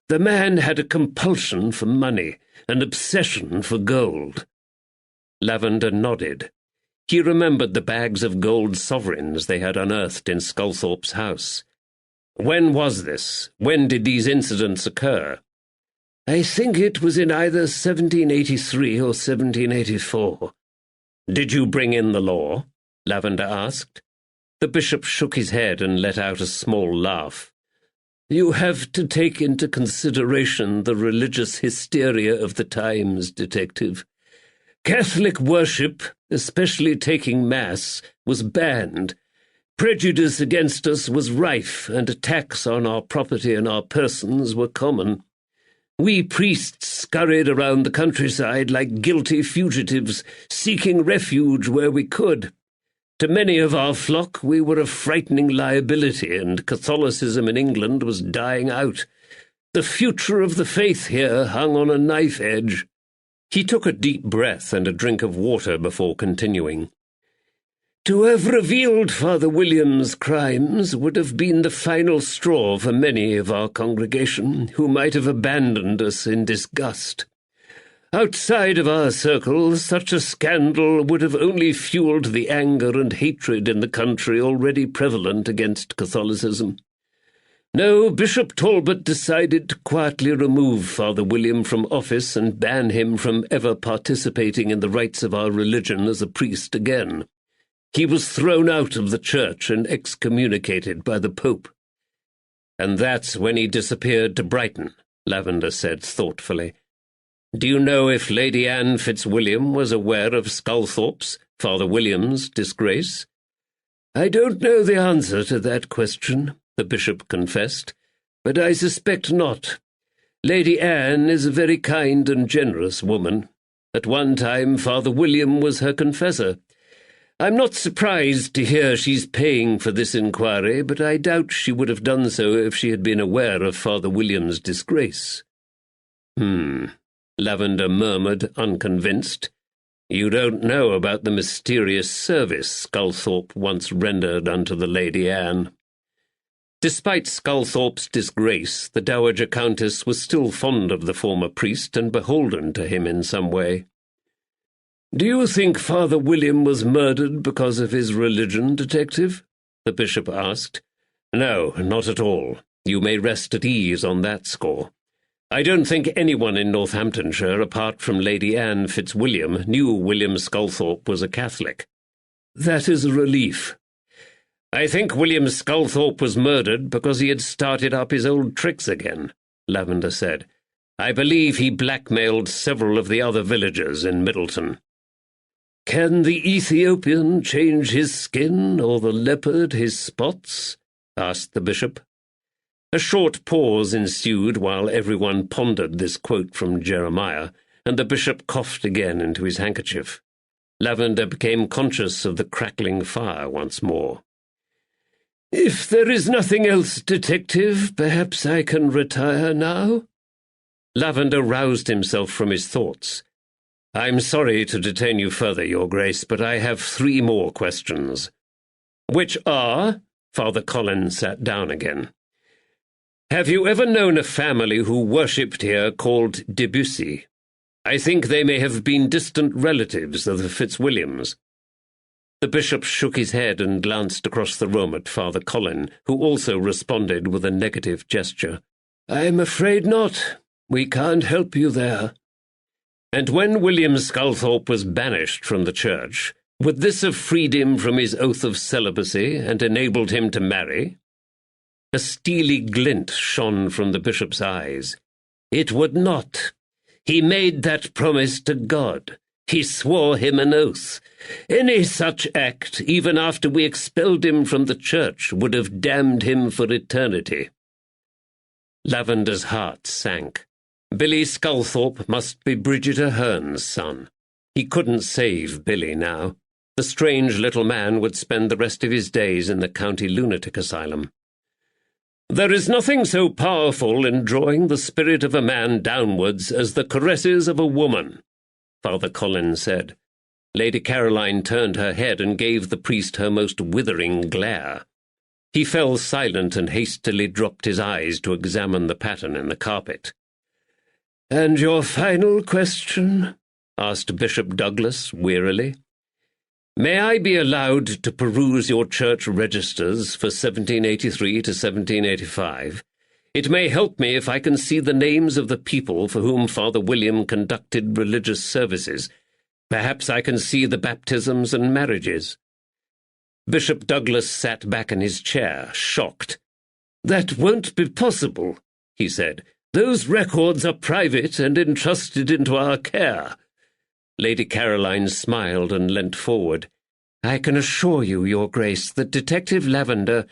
The man had a compulsion for money, an obsession for gold. Lavender nodded. He remembered the bags of gold sovereigns they had unearthed in Sculthorpe's house. When was this? When did these incidents occur? I think it was in either 1783 or 1784. Did you bring in the law? Lavender asked. The bishop shook his head and let out a small laugh. You have to take into consideration the religious hysteria of the times, Detective. Catholic worship, especially taking Mass, was banned. Prejudice against us was rife, and attacks on our property and our persons were common. We priests scurried around the countryside like guilty fugitives, seeking refuge where we could. To many of our flock we were a frightening liability, and Catholicism in England was dying out. The future of the faith here hung on a knife edge. He took a deep breath and a drink of water before continuing. To have revealed Father William's crimes would have been the final straw for many of our congregation, who might have abandoned us in disgust. Outside of our circle, such a scandal would have only fueled the anger and hatred in the country already prevalent against Catholicism. No, Bishop Talbot decided to quietly remove Father William from office and ban him from ever participating in the rites of our religion as a priest again. He was thrown out of the church and excommunicated by the Pope. And that's when he disappeared to Brighton, Lavender said thoughtfully. Do you know if Lady Anne Fitzwilliam was aware of Sculthorpe's, Father William's, disgrace? I don't know the answer to that question, the bishop confessed, but I suspect not. Lady Anne is a very kind and generous woman. At one time Father William was her confessor. I'm not surprised to hear she's paying for this inquiry, but I doubt she would have done so if she had been aware of Father William's disgrace. Lavender murmured, unconvinced. You don't know about the mysterious service Sculthorpe once rendered unto the Lady Anne. Despite Sculthorpe's disgrace, the Dowager Countess was still fond of the former priest and beholden to him in some way. Do you think Father William was murdered because of his religion, detective? The bishop asked. No, not at all. You may rest at ease on that score. I don't think anyone in Northamptonshire, apart from Lady Anne Fitzwilliam, knew William Sculthorpe was a Catholic. That is a relief. I think William Sculthorpe was murdered because he had started up his old tricks again, Lavender said. I believe he blackmailed several of the other villagers in Middleton. Can the Ethiopian change his skin, or the leopard his spots? Asked the bishop. A short pause ensued while everyone pondered this quote from Jeremiah, and the bishop coughed again into his handkerchief. Lavender became conscious of the crackling fire once more. If there is nothing else, detective, perhaps I can retire now? Lavender roused himself from his thoughts. I'm sorry to detain you further, Your Grace, but I have 3 more questions. Which are? Father Colin sat down again. Have you ever known a family who worshipped here called Debussy? I think they may have been distant relatives of the Fitzwilliams. The bishop shook his head and glanced across the room at Father Colin, who also responded with a negative gesture. I'm afraid not. We can't help you there. And when William Sculthorpe was banished from the church, would this have freed him from his oath of celibacy and enabled him to marry? A steely glint shone from the bishop's eyes. It would not. He made that promise to God. He swore him an oath. Any such act, even after we expelled him from the church, would have damned him for eternity. Lavender's heart sank. Billy Sculthorpe must be Bridget Ahearn's son. He couldn't save Billy now. The strange little man would spend the rest of his days in the county lunatic asylum. There is nothing so powerful in drawing the spirit of a man downwards as the caresses of a woman, Father Colin said. Lady Caroline turned her head and gave the priest her most withering glare. He fell silent and hastily dropped his eyes to examine the pattern in the carpet. And your final question? Asked Bishop Douglas wearily. May I be allowed to peruse your church registers for 1783 to 1785? It may help me if I can see the names of the people for whom Father William conducted religious services. Perhaps I can see the baptisms and marriages. Bishop Douglas sat back in his chair, shocked. That won't be possible, he said. Those records are private and entrusted into our care. Lady Caroline smiled and leant forward. I can assure you, Your Grace, that Detective Lavender—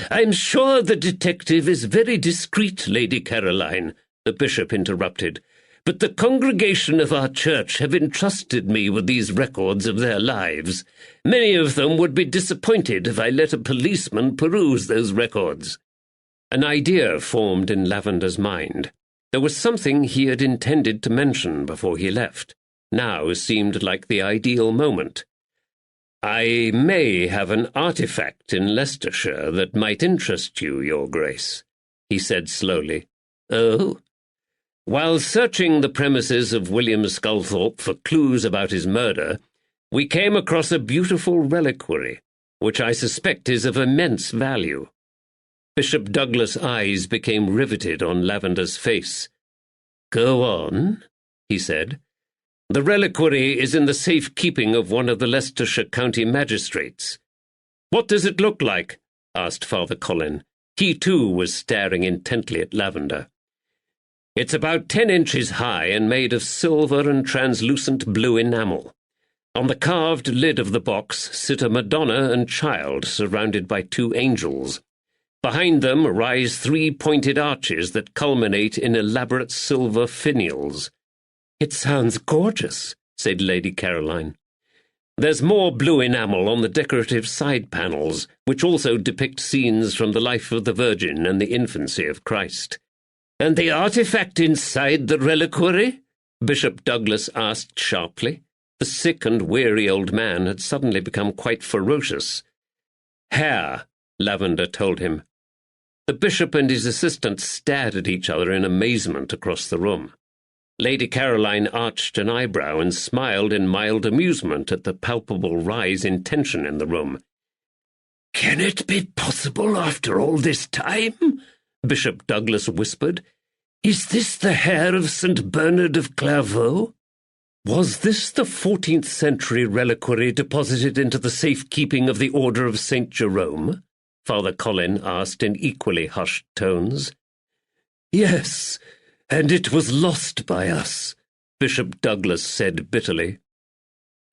I'm sure the detective is very discreet, Lady Caroline, the bishop interrupted, but the congregation of our church have entrusted me with these records of their lives. Many of them would be disappointed if I let a policeman peruse those records. An idea formed in Lavender's mind. There was something he had intended to mention before he left. Now seemed like the ideal moment. I may have an artifact in Leicestershire that might interest you, Your Grace, he said slowly. Oh? While searching the premises of William Sculthorpe for clues about his murder, we came across a beautiful reliquary, which I suspect is of immense value. Bishop Douglas' eyes became riveted on Lavender's face. Go on, he said. The reliquary is in the safe keeping of one of the Leicestershire county magistrates. What does it look like? Asked Father Colin. He too was staring intently at Lavender. It's about 10 inches high and made of silver and translucent blue enamel. On the carved lid of the box sit a Madonna and Child surrounded by 2 angels. Behind them rise 3 pointed arches that culminate in elaborate silver finials. It sounds gorgeous, said Lady Caroline. There's more blue enamel on the decorative side panels, which also depict scenes from the life of the Virgin and the infancy of Christ. And the artifact inside the reliquary? Bishop Douglas asked sharply. The sick and weary old man had suddenly become quite ferocious. Hair, Lavender told him. The bishop and his assistant stared at each other in amazement across the room. Lady Caroline arched an eyebrow and smiled in mild amusement at the palpable rise in tension in the room. Can it be possible after all this time? Bishop Douglas whispered. Is this the hair of St. Bernard of Clairvaux? Was this the 14th century reliquary deposited into the safe-keeping of the Order of St. Jerome? Father Colin asked in equally hushed tones. Yes, and it was lost by us, Bishop Douglas said bitterly.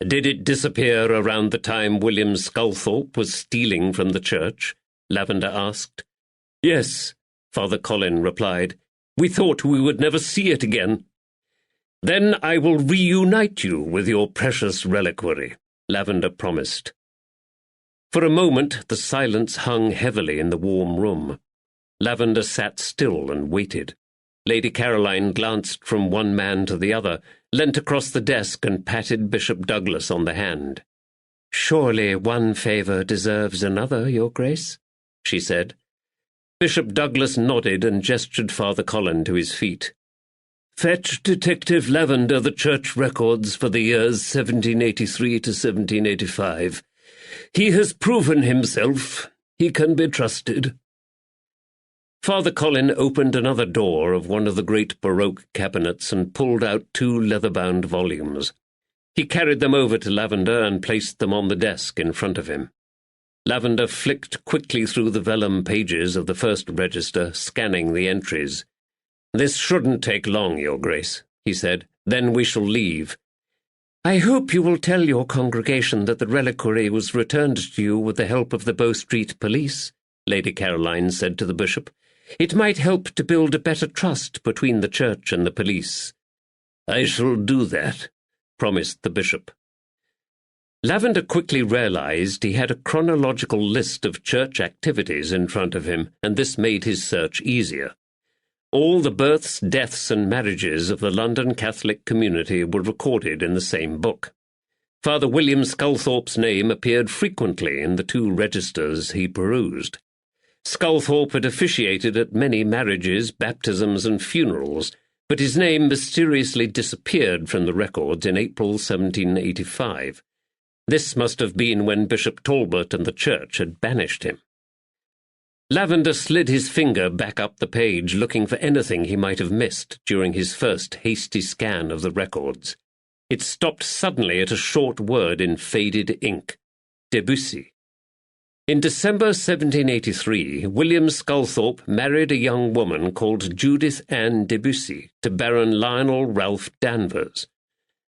Did it disappear around the time William Sculthorpe was stealing from the church? Lavender asked. Yes, Father Colin replied. We thought we would never see it again. Then I will reunite you with your precious reliquary, Lavender promised. For a moment the silence hung heavily in the warm room. Lavender sat still and waited. Lady Caroline glanced from one man to the other, leant across the desk and patted Bishop Douglas on the hand. Surely one favour deserves another, Your Grace, she said. Bishop Douglas nodded and gestured Father Colin to his feet. Fetch Detective Lavender the church records for the years 1783 to 1785. He has proven himself. He can be trusted. Father Colin opened another door of one of the great Baroque cabinets and pulled out 2 leather-bound volumes. He carried them over to Lavender and placed them on the desk in front of him. Lavender flicked quickly through the vellum pages of the first register, scanning the entries. This shouldn't take long, Your Grace, he said. Then we shall leave. I hope you will tell your congregation that the reliquary was returned to you with the help of the Bow Street police, Lady Caroline said to the bishop. It might help to build a better trust between the church and the police. I shall do that, promised the bishop. Lavender quickly realized he had a chronological list of church activities in front of him, and this made his search easier. All the births, deaths, and marriages of the London Catholic community were recorded in the same book. Father William Sculthorpe's name appeared frequently in the 2 registers he perused. Sculthorpe had officiated at many marriages, baptisms, and funerals, but his name mysteriously disappeared from the records in April 1785. This must have been when Bishop Talbot and the church had banished him. Lavender slid his finger back up the page, looking for anything he might have missed during his first hasty scan of the records. It stopped suddenly at a short word in faded ink. Debussy. In December 1783, William Sculthorpe married a young woman called Judith Ann Debussy to Baron Lionel Ralph Danvers.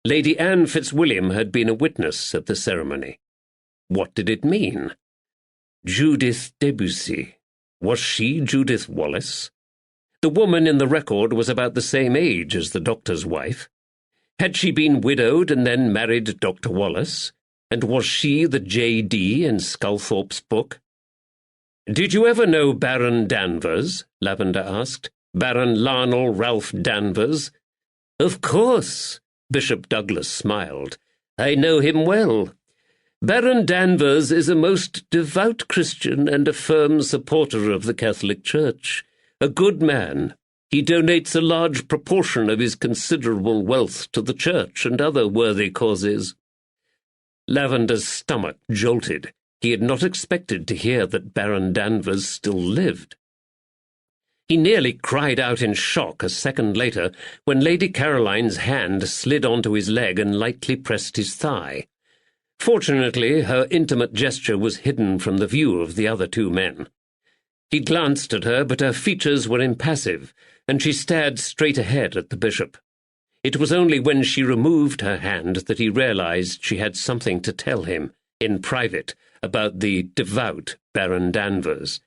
Lady Anne Fitzwilliam had been a witness at the ceremony. What did it mean? Judith Debussy. Was she Judith Wallace? The woman in the record was about the same age as the doctor's wife. Had she been widowed and then married Dr. Wallace? And was she the J.D. in Sculthorpe's book? "Did you ever know Baron Danvers?" Lavender asked. "Baron Lionel Ralph Danvers?" "Of course," Bishop Douglas smiled. "I know him well. Baron Danvers is a most devout Christian and a firm supporter of the Catholic Church. A good man. He donates a large proportion of his considerable wealth to the Church and other worthy causes." Lavender's stomach jolted. He had not expected to hear that Baron Danvers still lived. He nearly cried out in shock a second later when Lady Caroline's hand slid onto his leg and lightly pressed his thigh. Fortunately, her intimate gesture was hidden from the view of the other two men. He glanced at her, but her features were impassive, and she stared straight ahead at the bishop. It was only when she removed her hand that he realized she had something to tell him, in private, about the devout Baron Danvers.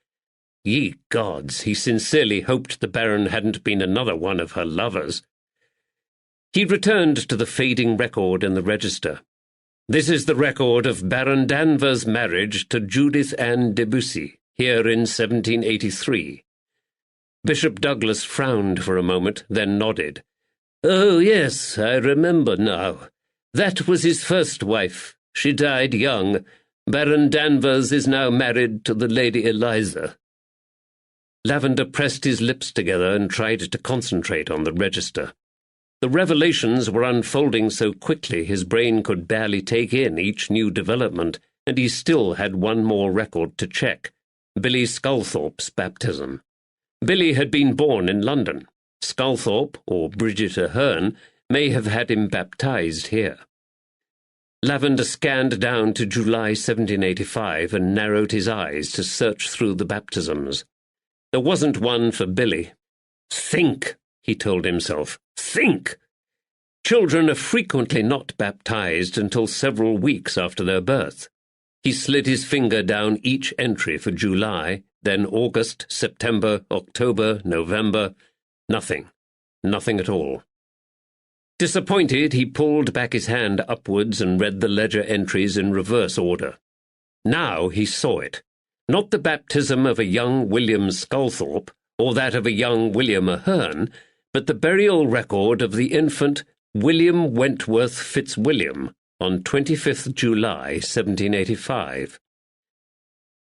Ye gods, he sincerely hoped the Baron hadn't been another one of her lovers. He returned to the fading record in the register. "This is the record of Baron Danvers' marriage to Judith Ann Debussy, here in 1783. Bishop Douglas frowned for a moment, then nodded. "Oh, yes, I remember now. That was his first wife. She died young. Baron Danvers is now married to the Lady Eliza." Lavender pressed his lips together and tried to concentrate on the register. The revelations were unfolding so quickly his brain could barely take in each new development, and he still had one more record to check: Billy Sculthorpe's baptism. Billy had been born in London. Sculthorpe, or Bridget Ahern, may have had him baptized here. Lavender scanned down to July 1785 and narrowed his eyes to search through the baptisms. There wasn't one for Billy. "Think," he told himself. "Think!" Children are frequently not baptized until several weeks after their birth. He slid his finger down each entry for July, then August, September, October, November. Nothing. Nothing at all. Disappointed, he pulled back his hand upwards and read the ledger entries in reverse order. Now he saw it. Not the baptism of a young William Sculthorpe, or that of a young William Ahern, but the burial record of the infant William Wentworth Fitzwilliam on 25th July, 1785.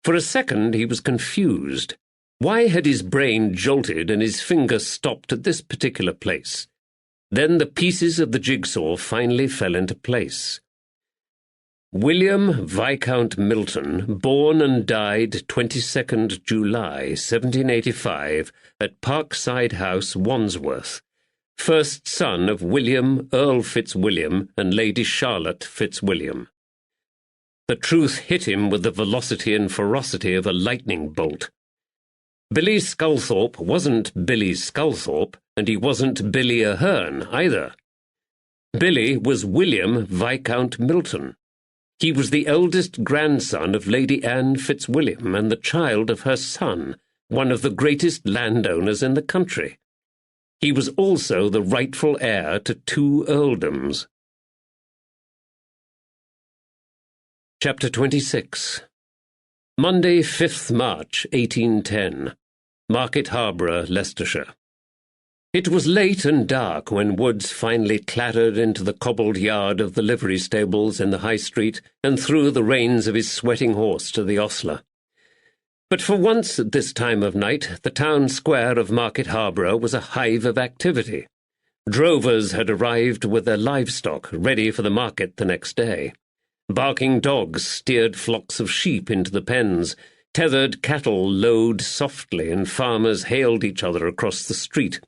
For a second he was confused. Why had his brain jolted and his finger stopped at this particular place? Then the pieces of the jigsaw finally fell into place. William Viscount Milton, born and died 22nd July, 1785, at Parkside House, Wandsworth, first son of William, Earl Fitzwilliam, and Lady Charlotte Fitzwilliam. The truth hit him with the velocity and ferocity of a lightning bolt. Billy Sculthorpe wasn't Billy Sculthorpe, and he wasn't Billy Ahern either. Billy was William Viscount Milton. He was the eldest grandson of Lady Anne Fitzwilliam and the child of her son, one of the greatest landowners in the country. He was also the rightful heir to 2 earldoms. Chapter 26. Monday, 5th March, 1810. Market Harborough, Leicestershire. It was late and dark when Woods finally clattered into the cobbled yard of the livery stables in the High Street and threw the reins of his sweating horse to the ostler. But for once at this time of night, the town square of Market Harborough was a hive of activity. Drovers had arrived with their livestock, ready for the market the next day. Barking dogs steered flocks of sheep into the pens. Tethered cattle lowed softly, and farmers hailed each other across the street.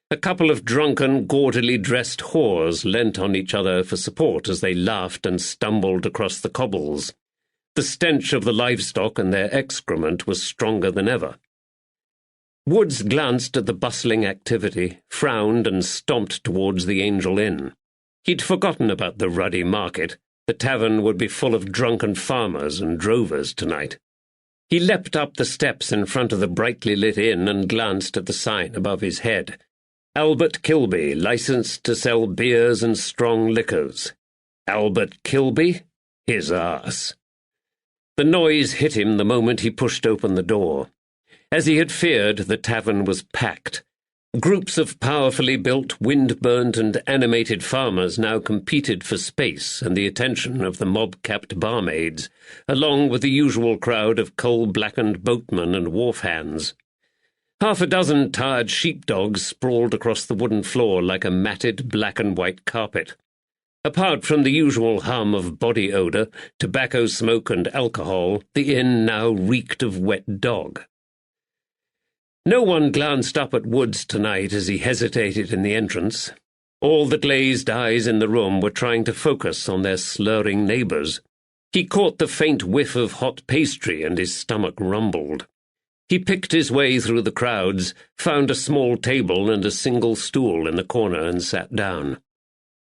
A couple of drunken, gaudily dressed whores leant on each other for support as they laughed and stumbled across the cobbles. The stench of the livestock and their excrement was stronger than ever. Woods glanced at the bustling activity, frowned, and stomped towards the Angel Inn. He'd forgotten about the ruddy market. The tavern would be full of drunken farmers and drovers tonight. He leapt up the steps in front of the brightly lit inn and glanced at the sign above his head. Albert Kilby, licensed to sell beers and strong liquors. Albert Kilby? His arse. The noise hit him the moment he pushed open the door. As he had feared, the tavern was packed. Groups of powerfully built, wind-burnt and animated farmers now competed for space and the attention of the mob-capped barmaids, along with the usual crowd of coal-blackened boatmen and wharf hands. Half a dozen tired sheepdogs sprawled across the wooden floor like a matted black-and-white carpet. Apart from the usual hum of body odour, tobacco smoke and alcohol, the inn now reeked of wet dog. No one glanced up at Woods tonight as he hesitated in the entrance. All the glazed eyes in the room were trying to focus on their slurring neighbours. He caught the faint whiff of hot pastry and his stomach rumbled. He picked his way through the crowds, found a small table and a single stool in the corner and sat down.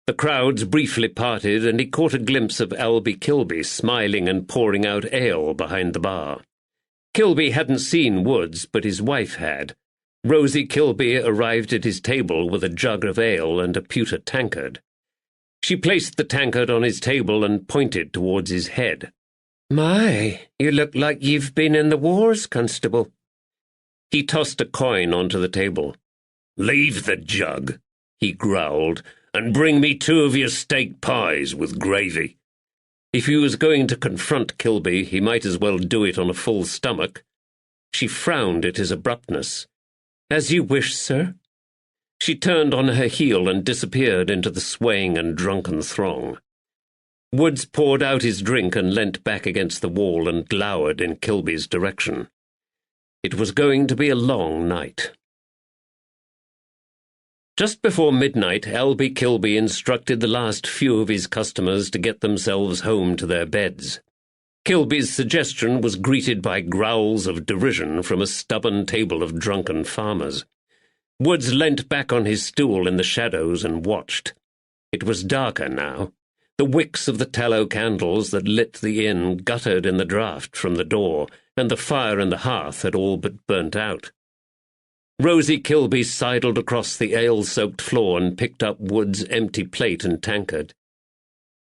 The crowds briefly parted and he caught a glimpse of Albie Kilby smiling and pouring out ale behind the bar. Kilby hadn't seen Woods, but his wife had. Rosie Kilby arrived at his table with a jug of ale and a pewter tankard. She placed the tankard on his table and pointed towards his head. "My, you look like you've been in the wars, Constable." He tossed a coin onto the table. "Leave the jug," he growled, "and bring me 2 of your steak pies with gravy." If he was going to confront Kilby, he might as well do it on a full stomach. She frowned at his abruptness. "As you wish, sir." She turned on her heel and disappeared into the swaying and drunken throng. Woods poured out his drink and leant back against the wall and glowered in Kilby's direction. It was going to be a long night. Just before midnight, Albie Kilby instructed the last few of his customers to get themselves home to their beds. Kilby's suggestion was greeted by growls of derision from a stubborn table of drunken farmers. Woods leant back on his stool in the shadows and watched. It was darker now. The wicks of the tallow candles that lit the inn guttered in the draught from the door, and the fire in the hearth had all but burnt out. Rosie Kilby sidled across the ale-soaked floor and picked up Wood's empty plate and tankard.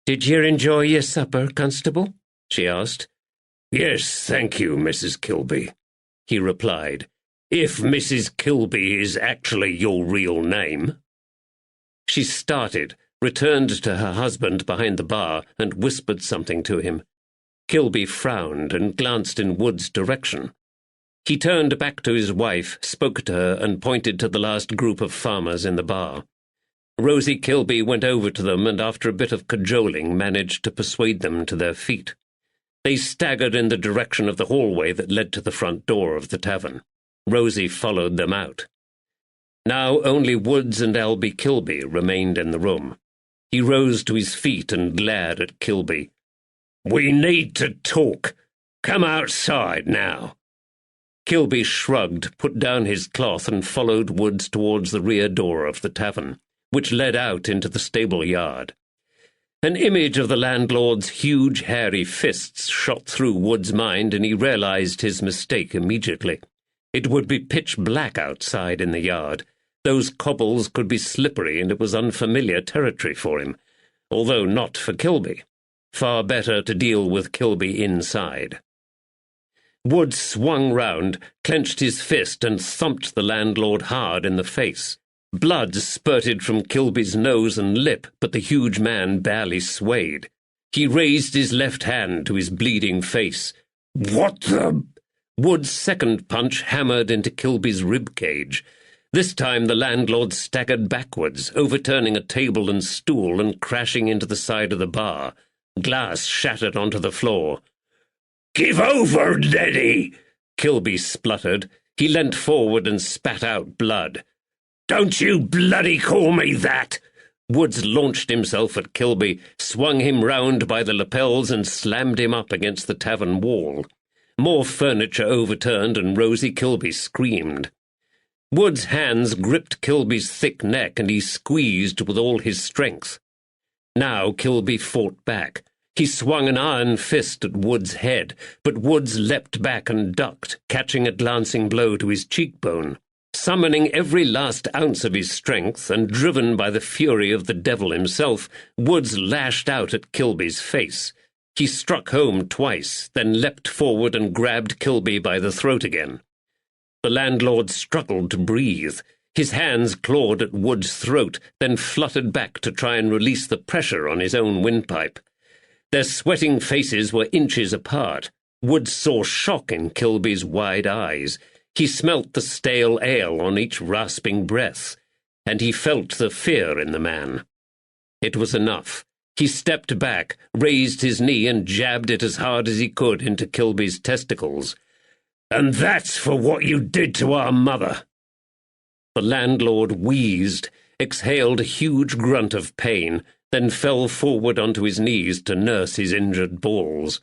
"Did you enjoy your supper, Constable?" she asked. "Yes, thank you, Mrs. Kilby," he replied. "If Mrs. Kilby is actually your real name." She started, returned to her husband behind the bar, and whispered something to him. Kilby frowned and glanced in Wood's direction. He turned back to his wife, spoke to her, and pointed to the last group of farmers in the bar. Rosie Kilby went over to them and, after a bit of cajoling, managed to persuade them to their feet. They staggered in the direction of the hallway that led to the front door of the tavern. Rosie followed them out. Now only Woods and Albie Kilby remained in the room. He rose to his feet and glared at Kilby. "We need to talk. Come outside now." Kilby shrugged, put down his cloth, and followed Woods towards the rear door of the tavern, which led out into the stable yard. An image of the landlord's huge, hairy fists shot through Wood's mind, and he realized his mistake immediately. It would be pitch black outside in the yard. Those cobbles could be slippery, and it was unfamiliar territory for him, although not for Kilby. Far better to deal with Kilby inside. Woods swung round, clenched his fist, and thumped the landlord hard in the face. Blood spurted from Kilby's nose and lip, but the huge man barely swayed. He raised his left hand to his bleeding face. "What the—" Wood's second punch hammered into Kilby's rib cage. This time the landlord staggered backwards, overturning a table and stool and crashing into the side of the bar. Glass shattered onto the floor. "Give over, Neddy!" Kilby spluttered. He leant forward and spat out blood. "Don't you bloody call me that!" Woods launched himself at Kilby, swung him round by the lapels and slammed him up against the tavern wall. More furniture overturned and Rosie Kilby screamed. Wood's hands gripped Kilby's thick neck and he squeezed with all his strength. Now Kilby fought back. He swung an iron fist at Wood's head, but Woods leapt back and ducked, catching a glancing blow to his cheekbone. Summoning every last ounce of his strength, and driven by the fury of the devil himself, Woods lashed out at Kilby's face. He struck home twice, then leapt forward and grabbed Kilby by the throat again. The landlord struggled to breathe. His hands clawed at Wood's throat, then fluttered back to try and release the pressure on his own windpipe. Their sweating faces were inches apart. Wood saw shock in Kilby's wide eyes. He smelt the stale ale on each rasping breath, and he felt the fear in the man. It was enough. He stepped back, raised his knee, and jabbed it as hard as he could into Kilby's testicles. "And that's for what you did to our mother." The landlord wheezed, exhaled a huge grunt of pain, then fell forward onto his knees to nurse his injured balls.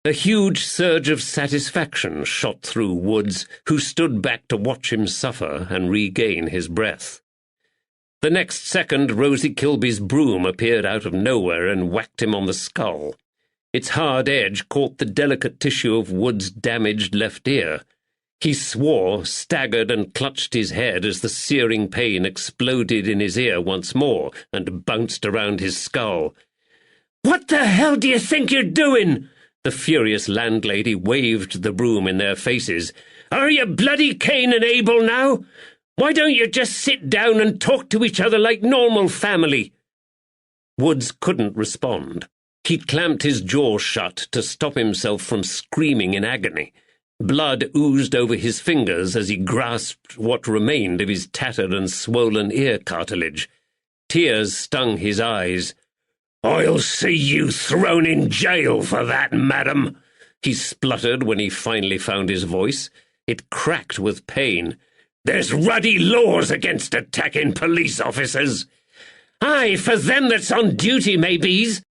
A huge surge of satisfaction shot through Woods, who stood back to watch him suffer and regain his breath. The next second, Rosie Kilby's broom appeared out of nowhere and whacked him on the skull. Its hard edge caught the delicate tissue of Wood's damaged left ear. He swore, staggered, and clutched his head as the searing pain exploded in his ear once more and bounced around his skull. "What the hell do you think you're doing?" The furious landlady waved the broom in their faces. "Are you bloody Cain and Abel now? Why don't you just sit down and talk to each other like normal family?" Woods couldn't respond. He clamped his jaw shut to stop himself from screaming in agony. Blood oozed over his fingers as he grasped what remained of his tattered and swollen ear cartilage. Tears stung his eyes. "I'll see you thrown in jail for that, madam," he spluttered when he finally found his voice. It cracked with pain. "There's ruddy laws against attacking police officers." "Aye, for them that's on duty, maybe's,"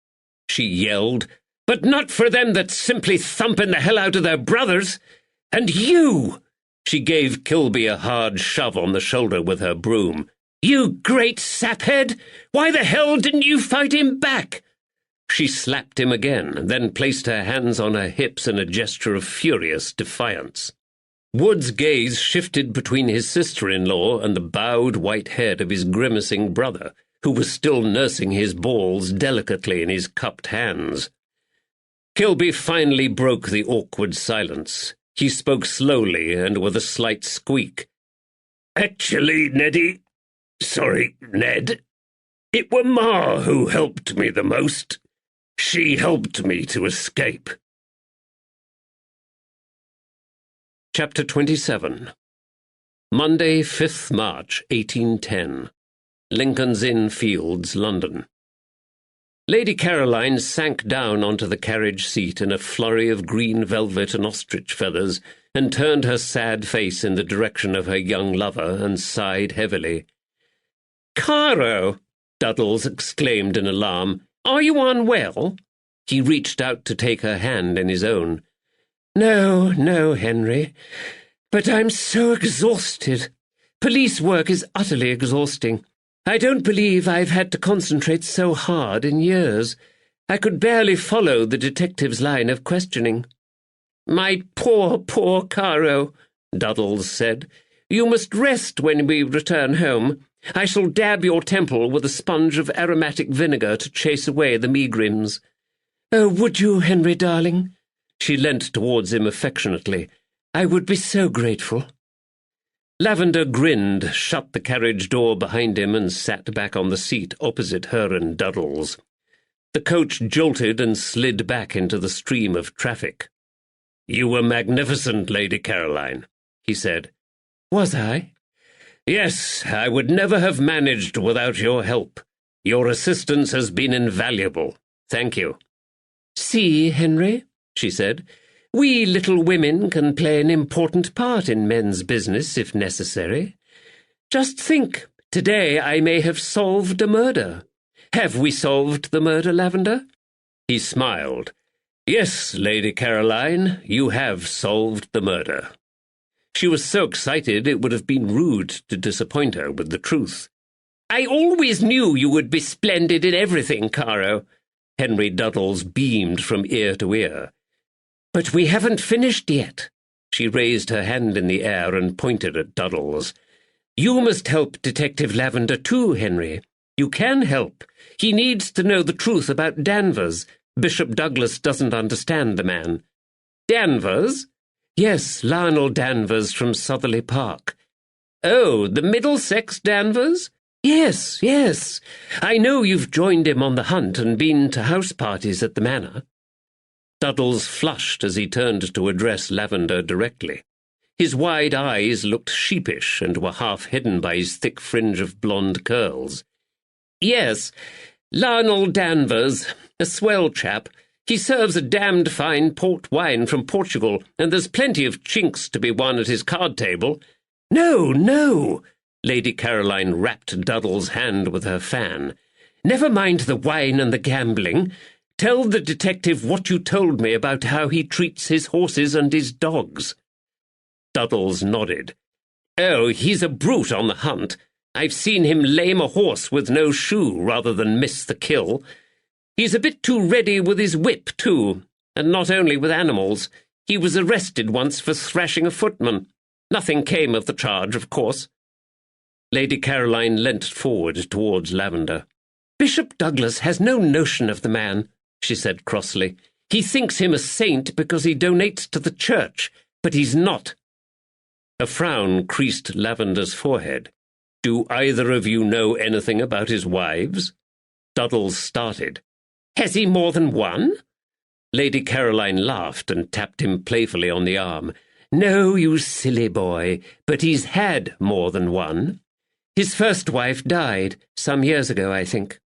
she yelled, "but not for them that's simply thumping the hell out of their brothers. And you!" She gave Kilby a hard shove on the shoulder with her broom. "You great saphead! Why the hell didn't you fight him back?" She slapped him again, then placed her hands on her hips in a gesture of furious defiance. Wood's gaze shifted between his sister-in-law and the bowed white head of his grimacing brother, who was still nursing his balls delicately in his cupped hands. Kilby finally broke the awkward silence. He spoke slowly and with a slight squeak. "Actually, Ned, it were Ma who helped me the most. She helped me to escape." Chapter 27. Monday, 5th March, 1810. Lincoln's Inn Fields, London. Lady Caroline sank down onto the carriage seat in a flurry of green velvet and ostrich feathers, and turned her sad face in the direction of her young lover, and sighed heavily. "Caro!" Duddles exclaimed in alarm. "Are you unwell?" He reached out to take her hand in his own. No, Henry. But I'm so exhausted. Police work is utterly exhausting. I don't believe I've had to concentrate so hard in years. I could barely follow the detective's line of questioning." "My poor Caro," Duddles said. "You must rest when we return home. I shall dab your temple with a sponge of aromatic vinegar to chase away the megrims." "Oh, would you, Henry, darling?" She leant towards him affectionately. "I would be so grateful." Lavender grinned, shut the carriage door behind him, and sat back on the seat opposite her and Duddles. The coach jolted and slid back into the stream of traffic. "You were magnificent, Lady Caroline," he said. "Was I?" "Yes, I would never have managed without your help. Your assistance has been invaluable. Thank you." "See, Henry," she said, "we little women can play an important part in men's business if necessary. Just think, today I may have solved a murder. Have we solved the murder, Lavender?" He smiled. "Yes, Lady Caroline, you have solved the murder." She was so excited it would have been rude to disappoint her with the truth. "I always knew you would be splendid in everything, Caro." Henry Duddles beamed from ear to ear. "But we haven't finished yet." She raised her hand in the air and pointed at Duddles. "You must help Detective Lavender too, Henry. You can help. He needs to know the truth about Danvers. Bishop Douglas doesn't understand the man." "Danvers?" "Yes, Lionel Danvers from Sotherley Park." "Oh, the Middlesex Danvers?" Yes, yes. I know you've joined him on the hunt and been to house parties at the manor." Duddles flushed as he turned to address Lavender directly. His wide eyes looked sheepish and were half hidden by his thick fringe of blonde curls. "Yes, Lionel Danvers, a swell chap. He serves a damned fine port wine from Portugal, and there's plenty of chinks to be won at his card table." "No, no!" Lady Caroline rapped Duddles' hand with her fan. "Never mind the wine and the gambling. Tell the detective what you told me about how he treats his horses and his dogs." Duddles nodded. "Oh, he's a brute on the hunt. I've seen him lame a horse with no shoe rather than miss the kill. He's a bit too ready with his whip, too, and not only with animals. He was arrested once for thrashing a footman. Nothing came of the charge, of course." Lady Caroline leant forward towards Lavender. "Bishop Douglas has no notion of the man," she said crossly. "He thinks him a saint because he donates to the church, but he's not." A frown creased Lavender's forehead. "Do either of you know anything about his wives?" Duddles started. "Has he more than one?" Lady Caroline laughed and tapped him playfully on the arm. "No, you silly boy, but he's had more than one. His first wife died some years ago, I think."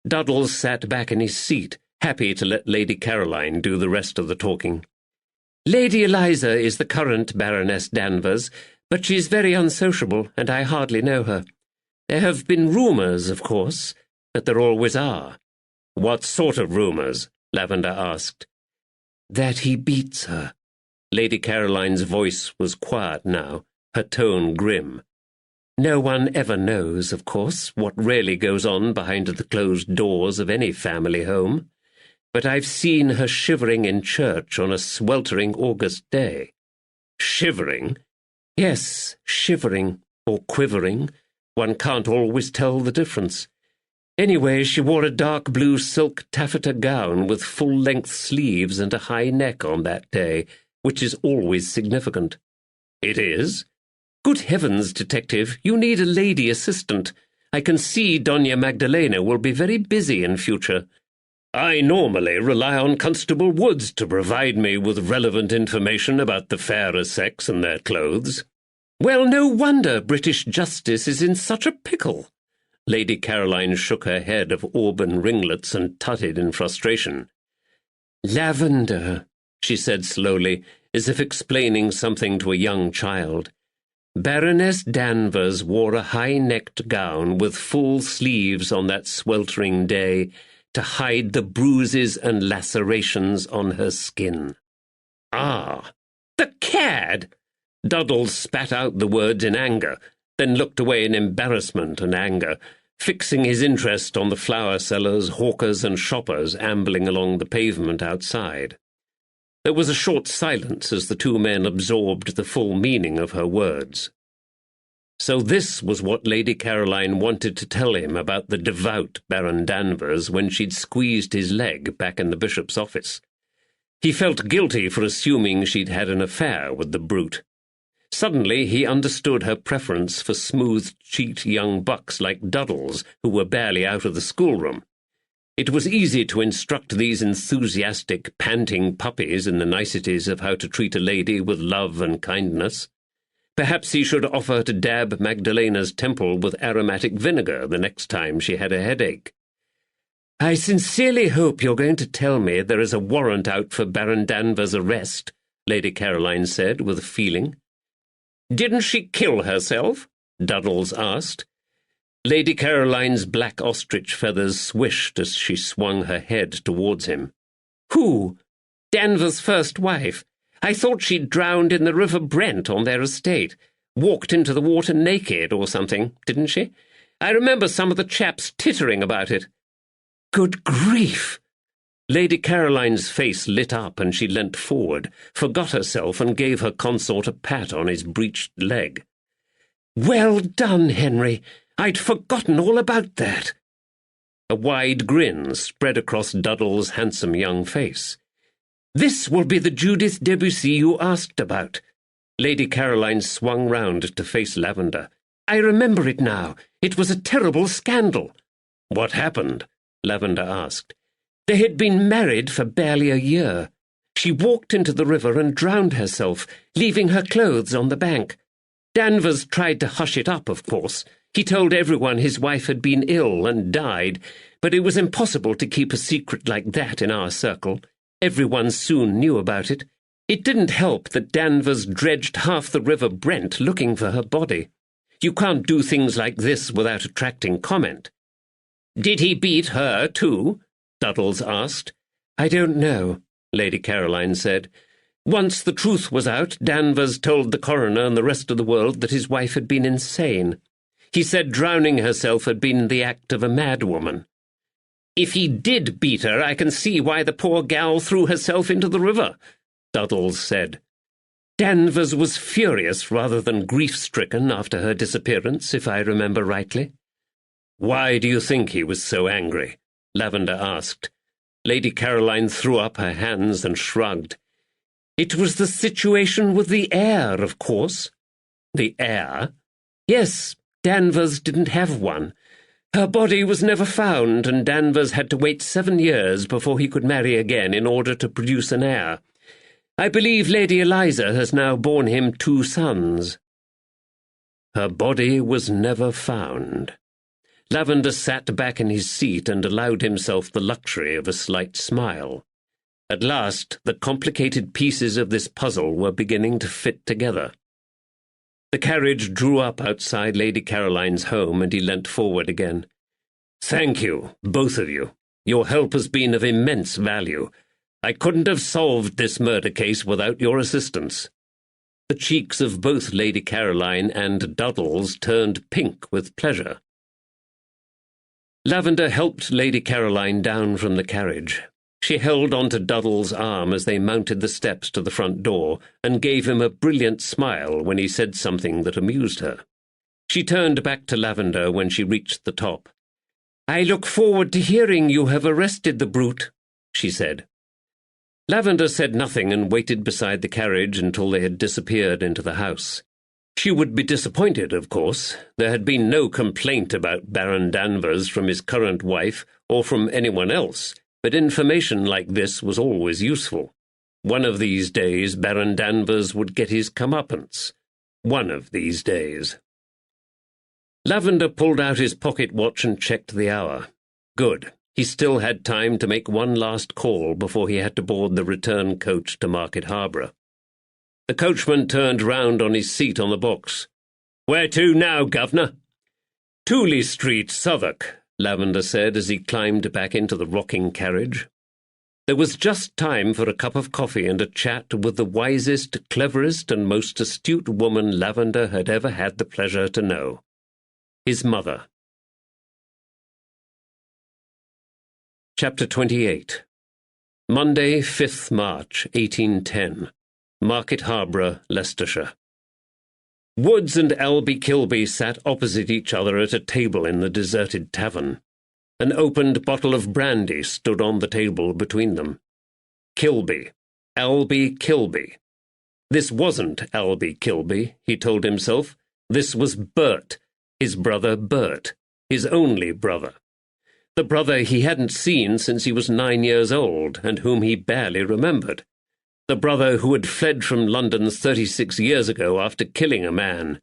Duddles sat back in his seat, happy to let Lady Caroline do the rest of the talking. "Lady Eliza is the current Baroness Danvers, but she's very unsociable, and I hardly know her. There have been rumours, of course, but there always are." "What sort of rumours?" Lavender asked. "That he beats her." Lady Caroline's voice was quiet now, her tone grim. "No one ever knows, of course, what really goes on behind the closed doors of any family home, but I've seen her shivering in church on a sweltering August day." "Shivering?" "Yes, shivering, or quivering. One can't always tell the difference. Anyway, she wore a dark blue silk taffeta gown with full-length sleeves and a high neck on that day, which is always significant." "It is?" "Good heavens, Detective, you need a lady assistant. I can see Doña Magdalena will be very busy in future." "I normally rely on Constable Woods to provide me with relevant information about the fairer sex and their clothes." "Well, no wonder British justice is in such a pickle." Lady Caroline shook her head of auburn ringlets and tutted in frustration. "Lavender," she said slowly, as if explaining something to a young child. "Baroness Danvers wore a high-necked gown with full sleeves on that sweltering day to hide the bruises and lacerations on her skin." "Ah, the cad!" Duddles spat out the words in anger, then looked away in embarrassment and anger, fixing his interest on the flower sellers, hawkers, and shoppers ambling along the pavement outside. There was a short silence as the two men absorbed the full meaning of her words. So this was what Lady Caroline wanted to tell him about the devout Baron Danvers when she'd squeezed his leg back in the bishop's office. He felt guilty for assuming she'd had an affair with the brute. Suddenly he understood her preference for smooth-cheeked young bucks like Duddles, who were barely out of the schoolroom. It was easy to instruct these enthusiastic, panting puppies in the niceties of how to treat a lady with love and kindness. Perhaps he should offer to dab Magdalena's temple with aromatic vinegar the next time she had a headache. "I sincerely hope you're going to tell me there is a warrant out for Baron Danvers' arrest," Lady Caroline said with feeling. "Didn't she kill herself?" Duddles asked. Lady Caroline's black ostrich feathers swished as she swung her head towards him. "Who?" "Danvers' first wife. I thought she'd drowned in the River Brent on their estate. Walked into the water naked or something, didn't she? I remember some of the chaps tittering about it." "Good grief!" Lady Caroline's face lit up and she leant forward, forgot herself and gave her consort a pat on his breeched leg. "Well done, Henry. I'd forgotten all about that." A wide grin spread across Duddle's handsome young face. "This will be the Judith Debussy you asked about." Lady Caroline swung round to face Lavender. "I remember it now. It was a terrible scandal." "What happened?" Lavender asked. "They had been married for barely a year. She walked into the river and drowned herself, leaving her clothes on the bank. Danvers tried to hush it up, of course. He told everyone his wife had been ill and died, but it was impossible to keep a secret like that in our circle. Everyone soon knew about it. It didn't help that Danvers dredged half the River Brent looking for her body. You can't do things like this without attracting comment." "Did he beat her, too?" Duddles asked. "I don't know," Lady Caroline said. "Once the truth was out, Danvers told the coroner and the rest of the world that his wife had been insane. He said drowning herself had been the act of a madwoman." "If he did beat her, I can see why the poor gal threw herself into the river," Duddles said. "Danvers was furious rather than grief-stricken after her disappearance, if I remember rightly." "Why do you think he was so angry?" Lavender asked. Lady Caroline threw up her hands and shrugged. "It was the situation with the heir, of course." "The heir?" "Yes, Danvers didn't have one. Her body was never found, and Danvers had to wait 7 years before he could marry again in order to produce an heir. I believe Lady Eliza has now borne him 2 sons." Her body was never found. Lavender sat back in his seat and allowed himself the luxury of a slight smile. At last, the complicated pieces of this puzzle were beginning to fit together. The carriage drew up outside Lady Caroline's home, and he leant forward again. "Thank you, both of you. Your help has been of immense value. I couldn't have solved this murder case without your assistance." The cheeks of both Lady Caroline and Duddles turned pink with pleasure. Lavender helped Lady Caroline down from the carriage. She held onto Duddle's arm as they mounted the steps to the front door, and gave him a brilliant smile when he said something that amused her. She turned back to Lavender when she reached the top. "I look forward to hearing you have arrested the brute," she said. Lavender said nothing and waited beside the carriage until they had disappeared into the house. She would be disappointed, of course. There had been no complaint about Baron Danvers from his current wife or from anyone else, but information like this was always useful. One of these days Baron Danvers would get his comeuppance. One of these days. Lavender pulled out his pocket watch and checked the hour. Good. He still had time to make one last call before he had to board the return coach to Market Harborough. The coachman turned round on his seat on the box. "Where to now, governor?" "Tooley Street, Southwark," Lavender said as he climbed back into the rocking carriage. There was just time for a cup of coffee and a chat with the wisest, cleverest, and most astute woman Lavender had ever had the pleasure to know. His mother. Chapter 28. Monday, 5th March, 1810. Market Harborough, Leicestershire. Woods and Albie Kilby sat opposite each other at a table in the deserted tavern. An opened bottle of brandy stood on the table between them. Kilby. Albie Kilby. This wasn't Albie Kilby, he told himself. This was Bert, his brother Bert, his only brother. The brother he hadn't seen since he was 9 years old, and whom he barely remembered. The brother who had fled from London 36 years ago after killing a man.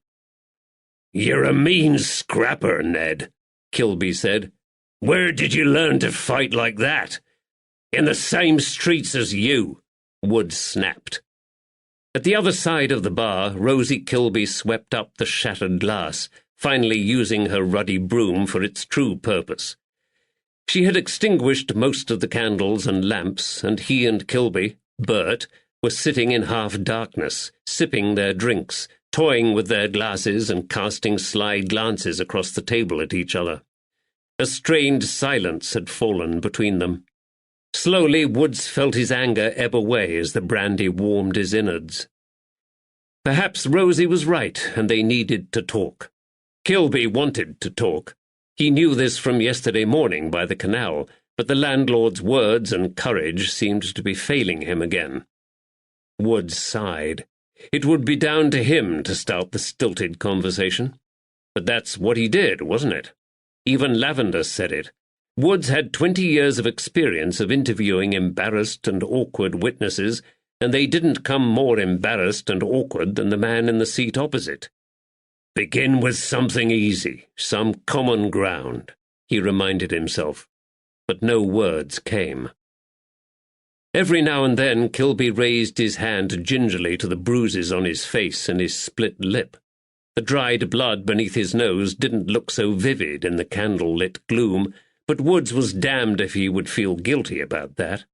"You're a mean scrapper, Ned," Kilby said. "Where did you learn to fight like that?" "In the same streets as you," Wood snapped. At the other side of the bar, Rosie Kilby swept up the shattered glass, finally using her ruddy broom for its true purpose. She had extinguished most of the candles and lamps, and he and Kilby, Bert, were sitting in half-darkness, sipping their drinks, toying with their glasses and casting sly glances across the table at each other. A strained silence had fallen between them. Slowly, Woods felt his anger ebb away as the brandy warmed his innards. Perhaps Rosie was right, and they needed to talk. Kilby wanted to talk. He knew this from yesterday morning by the canal, but the landlord's words and courage seemed to be failing him again. Woods sighed. It would be down to him to start the stilted conversation. But that's what he did, wasn't it? Even Lavender said it. Woods had 20 years of experience of interviewing embarrassed and awkward witnesses, and they didn't come more embarrassed and awkward than the man in the seat opposite. "Begin with something easy, some common ground," he reminded himself, but no words came. Every now and then Kilby raised his hand gingerly to the bruises on his face and his split lip. The dried blood beneath his nose didn't look so vivid in the candle-lit gloom, but Woods was damned if he would feel guilty about that.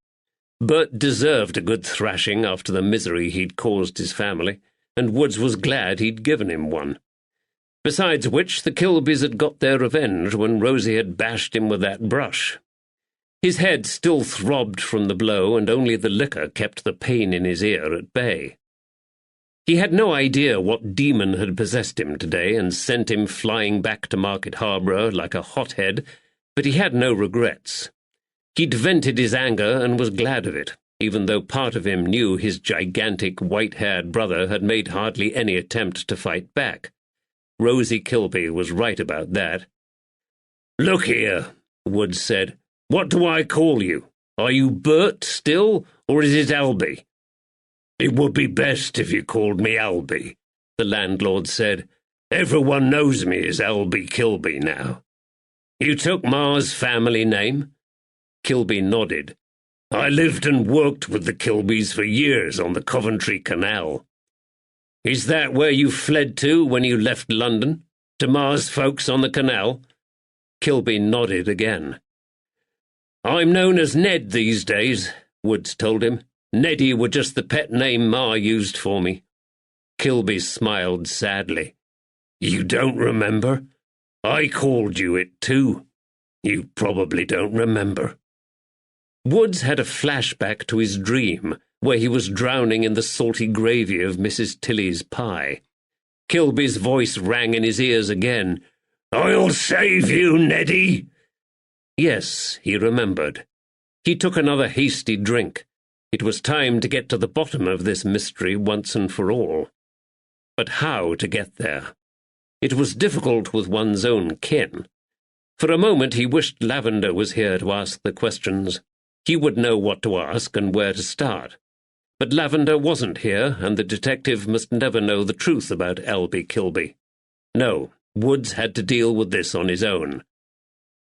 Bert deserved a good thrashing after the misery he'd caused his family, and Woods was glad he'd given him one. Besides which, the Kilbys had got their revenge when Rosie had bashed him with that brush. His head still throbbed from the blow, and only the liquor kept the pain in his ear at bay. He had no idea what demon had possessed him today and sent him flying back to Market Harborough like a hothead, but he had no regrets. He'd vented his anger and was glad of it, even though part of him knew his gigantic white-haired brother had made hardly any attempt to fight back. Rosie Kilby was right about that. "Look here," Woods said. "What do I call you? Are you Bert still, or is it Albie?" "It would be best if you called me Albie," the landlord said. "Everyone knows me as Albie Kilby now." "You took Ma's family name?" Kilby nodded. "I lived and worked with the Kilbys for years on the Coventry Canal." "Is that where you fled to when you left London? To Ma's folks on the canal?" Kilby nodded again. "I'm known as Ned these days," Woods told him. "Neddy were just the pet name Ma used for me." Kilby smiled sadly. "You don't remember? I called you it too. You probably don't remember." Woods had a flashback to his dream, where he was drowning in the salty gravy of Mrs. Tilly's pie. Kilby's voice rang in his ears again. "I'll save you, Neddy!" Yes, he remembered. He took another hasty drink. It was time to get to the bottom of this mystery once and for all. But how to get there? It was difficult with one's own kin. For a moment he wished Lavender was here to ask the questions. He would know what to ask and where to start. But Lavender wasn't here, and the detective must never know the truth about Albie Kilby. No, Woods had to deal with this on his own.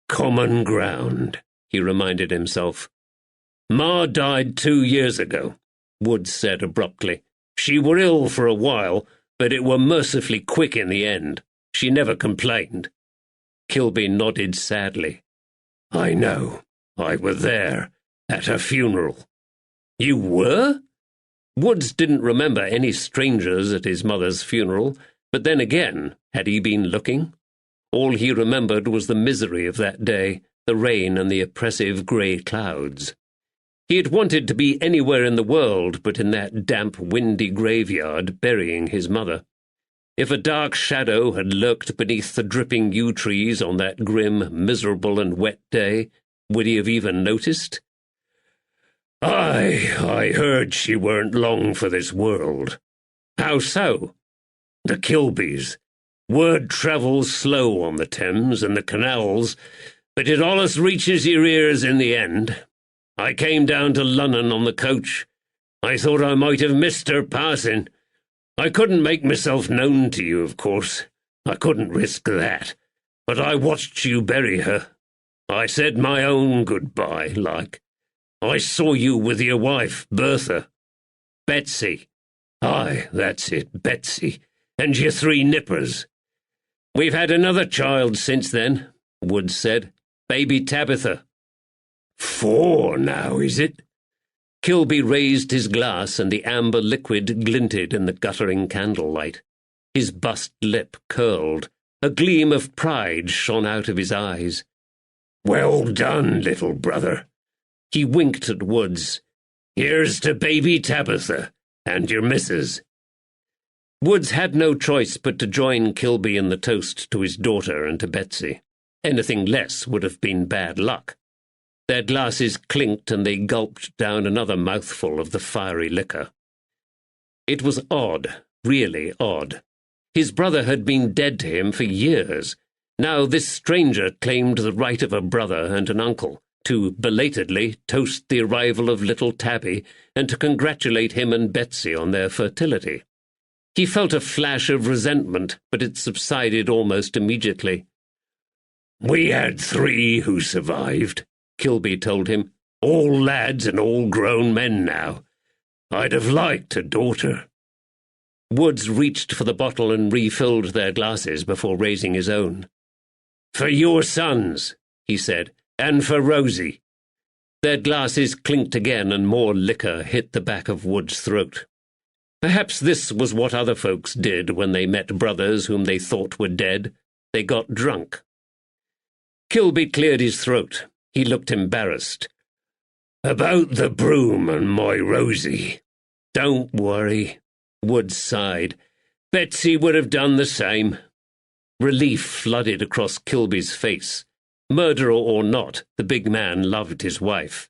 "Common ground," he reminded himself. "Ma died 2 years ago," Woods said abruptly. "She were ill for a while, but it were mercifully quick in the end. She never complained." Kilby nodded sadly. "I know. I were there, at her funeral." "You were?" Woods didn't remember any strangers at his mother's funeral, but then again, had he been looking? All he remembered was the misery of that day, the rain and the oppressive grey clouds. He had wanted to be anywhere in the world but in that damp, windy graveyard burying his mother. If a dark shadow had lurked beneath the dripping yew trees on that grim, miserable and wet day, would he have even noticed? I heard she weren't long for this world." "How so?" "The Kilbys. Word travels slow on the Thames and the canals, but it allus reaches your ears in the end. I came down to London on the coach. I thought I might have missed her passing. I couldn't make myself known to you, of course. I couldn't risk that. But I watched you bury her. I said my own goodbye, like. I saw you with your wife, Bertha. Betsy. Aye, that's it, Betsy. And your 3 nippers. We've had another child since then," Woods said. "Baby Tabitha." 4 now, is it? Kilby raised his glass, and the amber liquid glinted in the guttering candlelight. His bust lip curled. A gleam of pride shone out of his eyes. "Well done, little brother. He winked at Woods. "Here's to baby Tabitha, and your missus." Woods had no choice but to join Kilby in the toast to his daughter and to Betsy. Anything less would have been bad luck. Their glasses clinked and they gulped down another mouthful of the fiery liquor. It was odd, really odd. His brother had been dead to him for years. Now this stranger claimed the right of a brother and an uncle to belatedly toast the arrival of little Tabby and to congratulate him and Betsy on their fertility. He felt a flash of resentment, but it subsided almost immediately. "We had 3 who survived," Kilby told him. "All lads and all grown men now. I'd have liked a daughter." Woods reached for the bottle and refilled their glasses before raising his own. "For your sons," he said, "and for Rosie." Their glasses clinked again and more liquor hit the back of Wood's throat. Perhaps this was what other folks did when they met brothers whom they thought were dead. They got drunk. Kilby cleared his throat. He looked embarrassed. "About the broom and my Rosie." "Don't worry," Woods sighed. "Betsy would have done the same." Relief flooded across Kilby's face. Murderer or not, the big man loved his wife.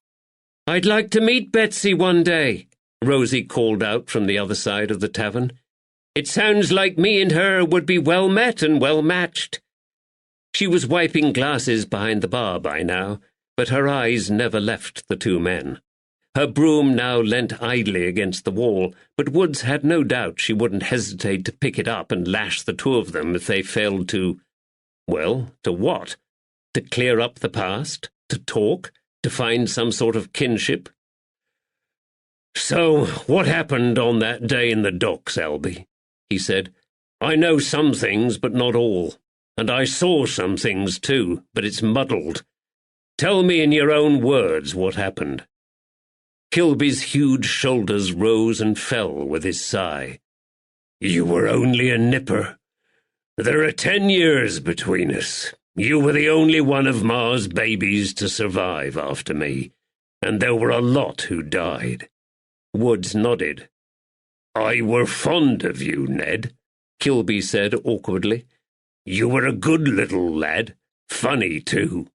"I'd like to meet Betsy one day," Rosie called out from the other side of the tavern. "It sounds like me and her would be well met and well matched." She was wiping glasses behind the bar by now, but her eyes never left the 2 men. Her broom now leant idly against the wall, but Woods had no doubt she wouldn't hesitate to pick it up and lash the 2 of them if they failed to— well, to what? To clear up the past? To talk? To find some sort of kinship? "So, what happened on that day in the docks, Albie?" he said. "I know some things, but not all. And I saw some things too, but it's muddled. Tell me in your own words what happened." Kilby's huge shoulders rose and fell with his sigh. "You were only a nipper. There are 10 years between us. You were the only one of Ma's babies to survive after me, and there were a lot who died." Woods nodded. "I were fond of you, Ned," Kilby said awkwardly. "You were a good little lad. Funny, too."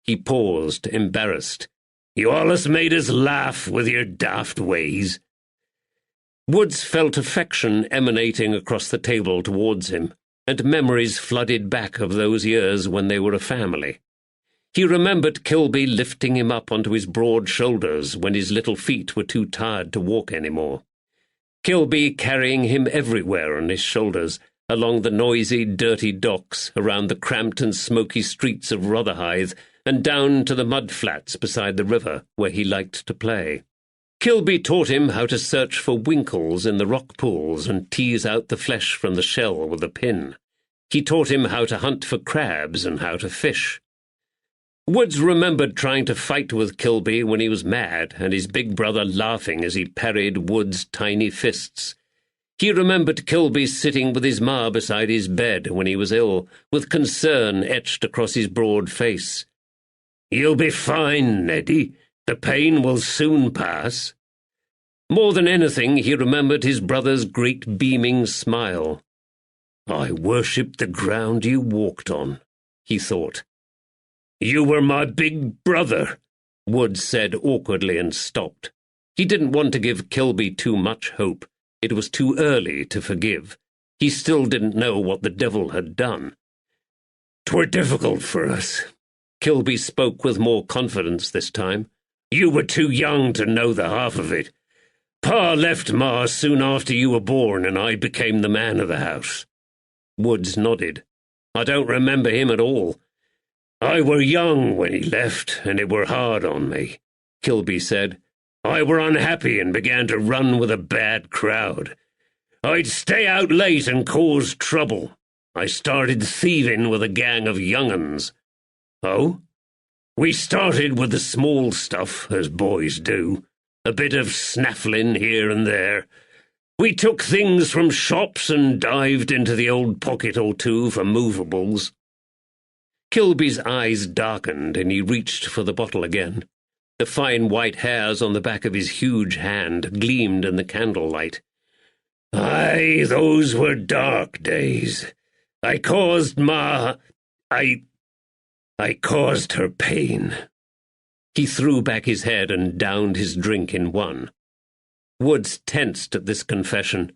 He paused, embarrassed. "You allus made us laugh with your daft ways." Woods felt affection emanating across the table towards him, and memories flooded back of those years when they were a family. He remembered Kilby lifting him up onto his broad shoulders when his little feet were too tired to walk any more. Kilby carrying him everywhere on his shoulders, along the noisy, dirty docks, around the cramped and smoky streets of Rotherhithe, and down to the mud flats beside the river, where he liked to play. Kilby taught him how to search for winkles in the rock pools and tease out the flesh from the shell with a pin. He taught him how to hunt for crabs and how to fish. Woods remembered trying to fight with Kilby when he was mad, and his big brother laughing as he parried Wood's tiny fists. He remembered Kilby sitting with his ma beside his bed when he was ill, with concern etched across his broad face. "You'll be fine, Neddy. The pain will soon pass." More than anything, he remembered his brother's great beaming smile. "I worshipped the ground you walked on," he thought. "You were my big brother," Woods said awkwardly and stopped. He didn't want to give Kilby too much hope. It was too early to forgive. He still didn't know what the devil had done. "'Twere difficult for us." Kilby spoke with more confidence this time. "You were too young to know the half of it. Pa left Ma soon after you were born, and I became the man of the house." Woods nodded. "I don't remember him at all." "I were young when he left, and it were hard on me," Kilby said. "I were unhappy and began to run with a bad crowd. I'd stay out late and cause trouble. I started thieving with a gang of young 'uns." "Oh?" "We started with the small stuff, as boys do, a bit of snaffling here and there. We took things from shops and dived into the old pocket or two for movables." Kilby's eyes darkened and he reached for the bottle again. The fine white hairs on the back of his huge hand gleamed in the candlelight. "Aye, those were dark days. I caused I caused her pain." He threw back his head and downed his drink in one. Woods tensed at this confession.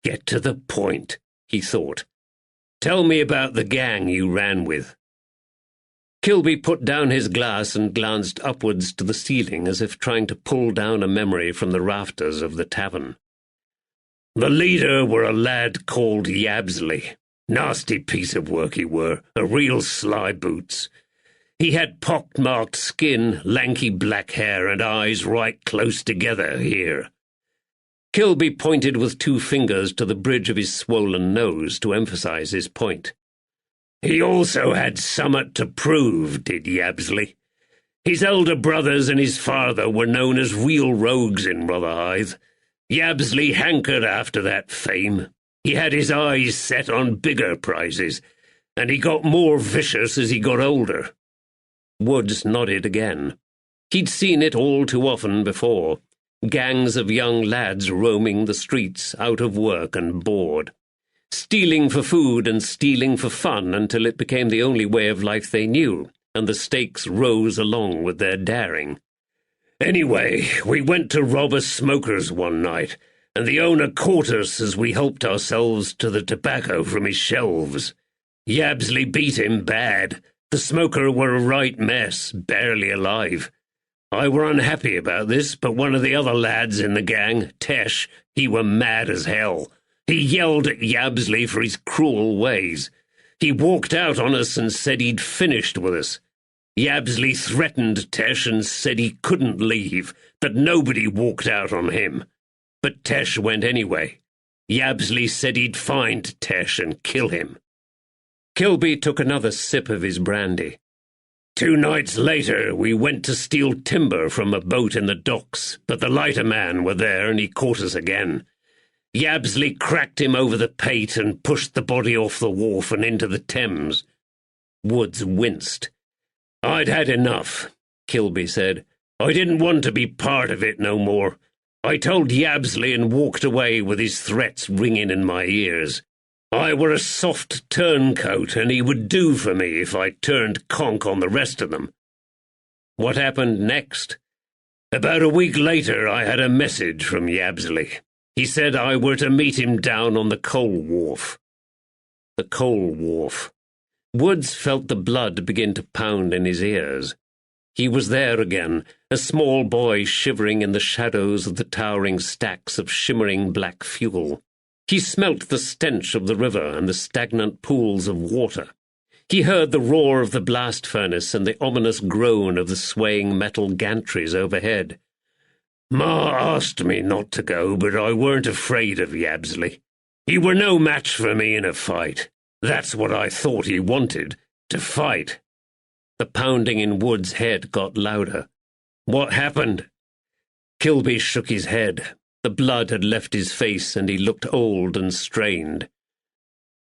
"Get to the point," he thought. "Tell me about the gang you ran with." Kilby put down his glass and glanced upwards to the ceiling as if trying to pull down a memory from the rafters of the tavern. "The leader were a lad called Yabsley. Nasty piece of work he were, a real sly boots. He had pock-marked skin, lanky black hair, and eyes right close together here." Kilby pointed with 2 fingers to the bridge of his swollen nose to emphasize his point. "He also had summat to prove, did Yabsley. His elder brothers and his father were known as real rogues in Rotherhithe. Yabsley hankered after that fame. He had his eyes set on bigger prizes, and he got more vicious as he got older." Woods nodded again. He'd seen it all too often before. Gangs of young lads roaming the streets, out of work and bored. Stealing for food and stealing for fun until it became the only way of life they knew, and the stakes rose along with their daring. "Anyway, we went to rob a smoker's one night, and the owner caught us as we helped ourselves to the tobacco from his shelves. Yabsley beat him bad. The smoker were a right mess, barely alive. I were unhappy about this, but one of the other lads in the gang, Tesh, he were mad as hell. He yelled at Yabsley for his cruel ways. He walked out on us and said he'd finished with us. Yabsley threatened Tesh and said he couldn't leave, that nobody walked out on him. But Tesh went anyway. Yabsley said he'd find Tesh and kill him." Kilby took another sip of his brandy. 2 nights later, we went to steal timber from a boat in the docks, but the lighter man were there and he caught us again. Yabsley cracked him over the pate and pushed the body off the wharf and into the Thames." Woods winced. "I'd had enough," Kilby said. "I didn't want to be part of it no more. I told Yabsley and walked away with his threats ringing in my ears. I were a soft turncoat, and he would do for me if I turned conk on the rest of them." "What happened next?" "About a week later I had a message from Yabsley. He said I were to meet him down on the coal wharf." The coal wharf. Woods felt the blood begin to pound in his ears. He was there again, a small boy shivering in the shadows of the towering stacks of shimmering black fuel. He smelt the stench of the river and the stagnant pools of water. He heard the roar of the blast furnace and the ominous groan of the swaying metal gantries overhead. "Ma asked me not to go, but I weren't afraid of Yabsley. He were no match for me in a fight. That's what I thought he wanted, to fight." The pounding in Wood's head got louder. "What happened?" Kilby shook his head. The blood had left his face, and he looked old and strained.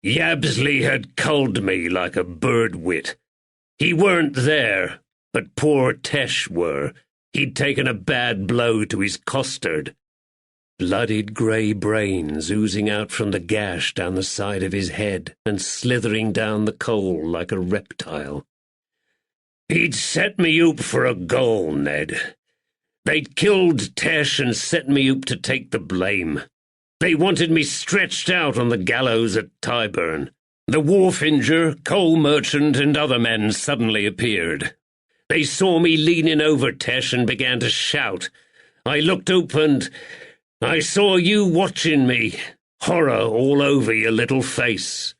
"Yabsley had culled me like a bird-wit. He weren't there, but poor Tesh were. He'd taken a bad blow to his costard." Bloodied grey brains oozing out from the gash down the side of his head and slithering down the coal like a reptile. "He'd set me up for a goal, Ned. They'd killed Tesh and set me up to take the blame. They wanted me stretched out on the gallows at Tyburn. The wharfinger, coal merchant, and other men suddenly appeared. They saw me leaning over Tesh and began to shout. I looked up and I saw you watching me, horror all over your little face.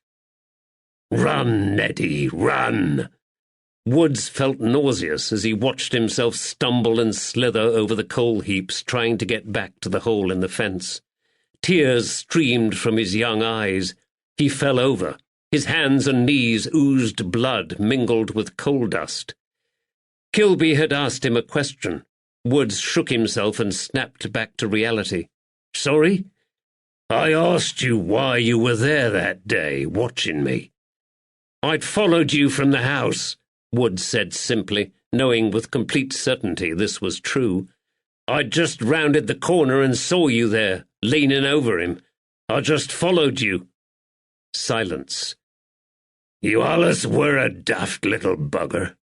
Run, Neddy, run!" Woods felt nauseous as he watched himself stumble and slither over the coal heaps, trying to get back to the hole in the fence. Tears streamed from his young eyes. He fell over. His hands and knees oozed blood mingled with coal dust. Kilby had asked him a question. Woods shook himself and snapped back to reality. "Sorry?" "I asked you why you were there that day, watching me." "I'd followed you from the house," Woods said simply, knowing with complete certainty this was true. "I'd just rounded the corner and saw you there, leaning over him. I just followed you." Silence. "You allus were a daft little bugger."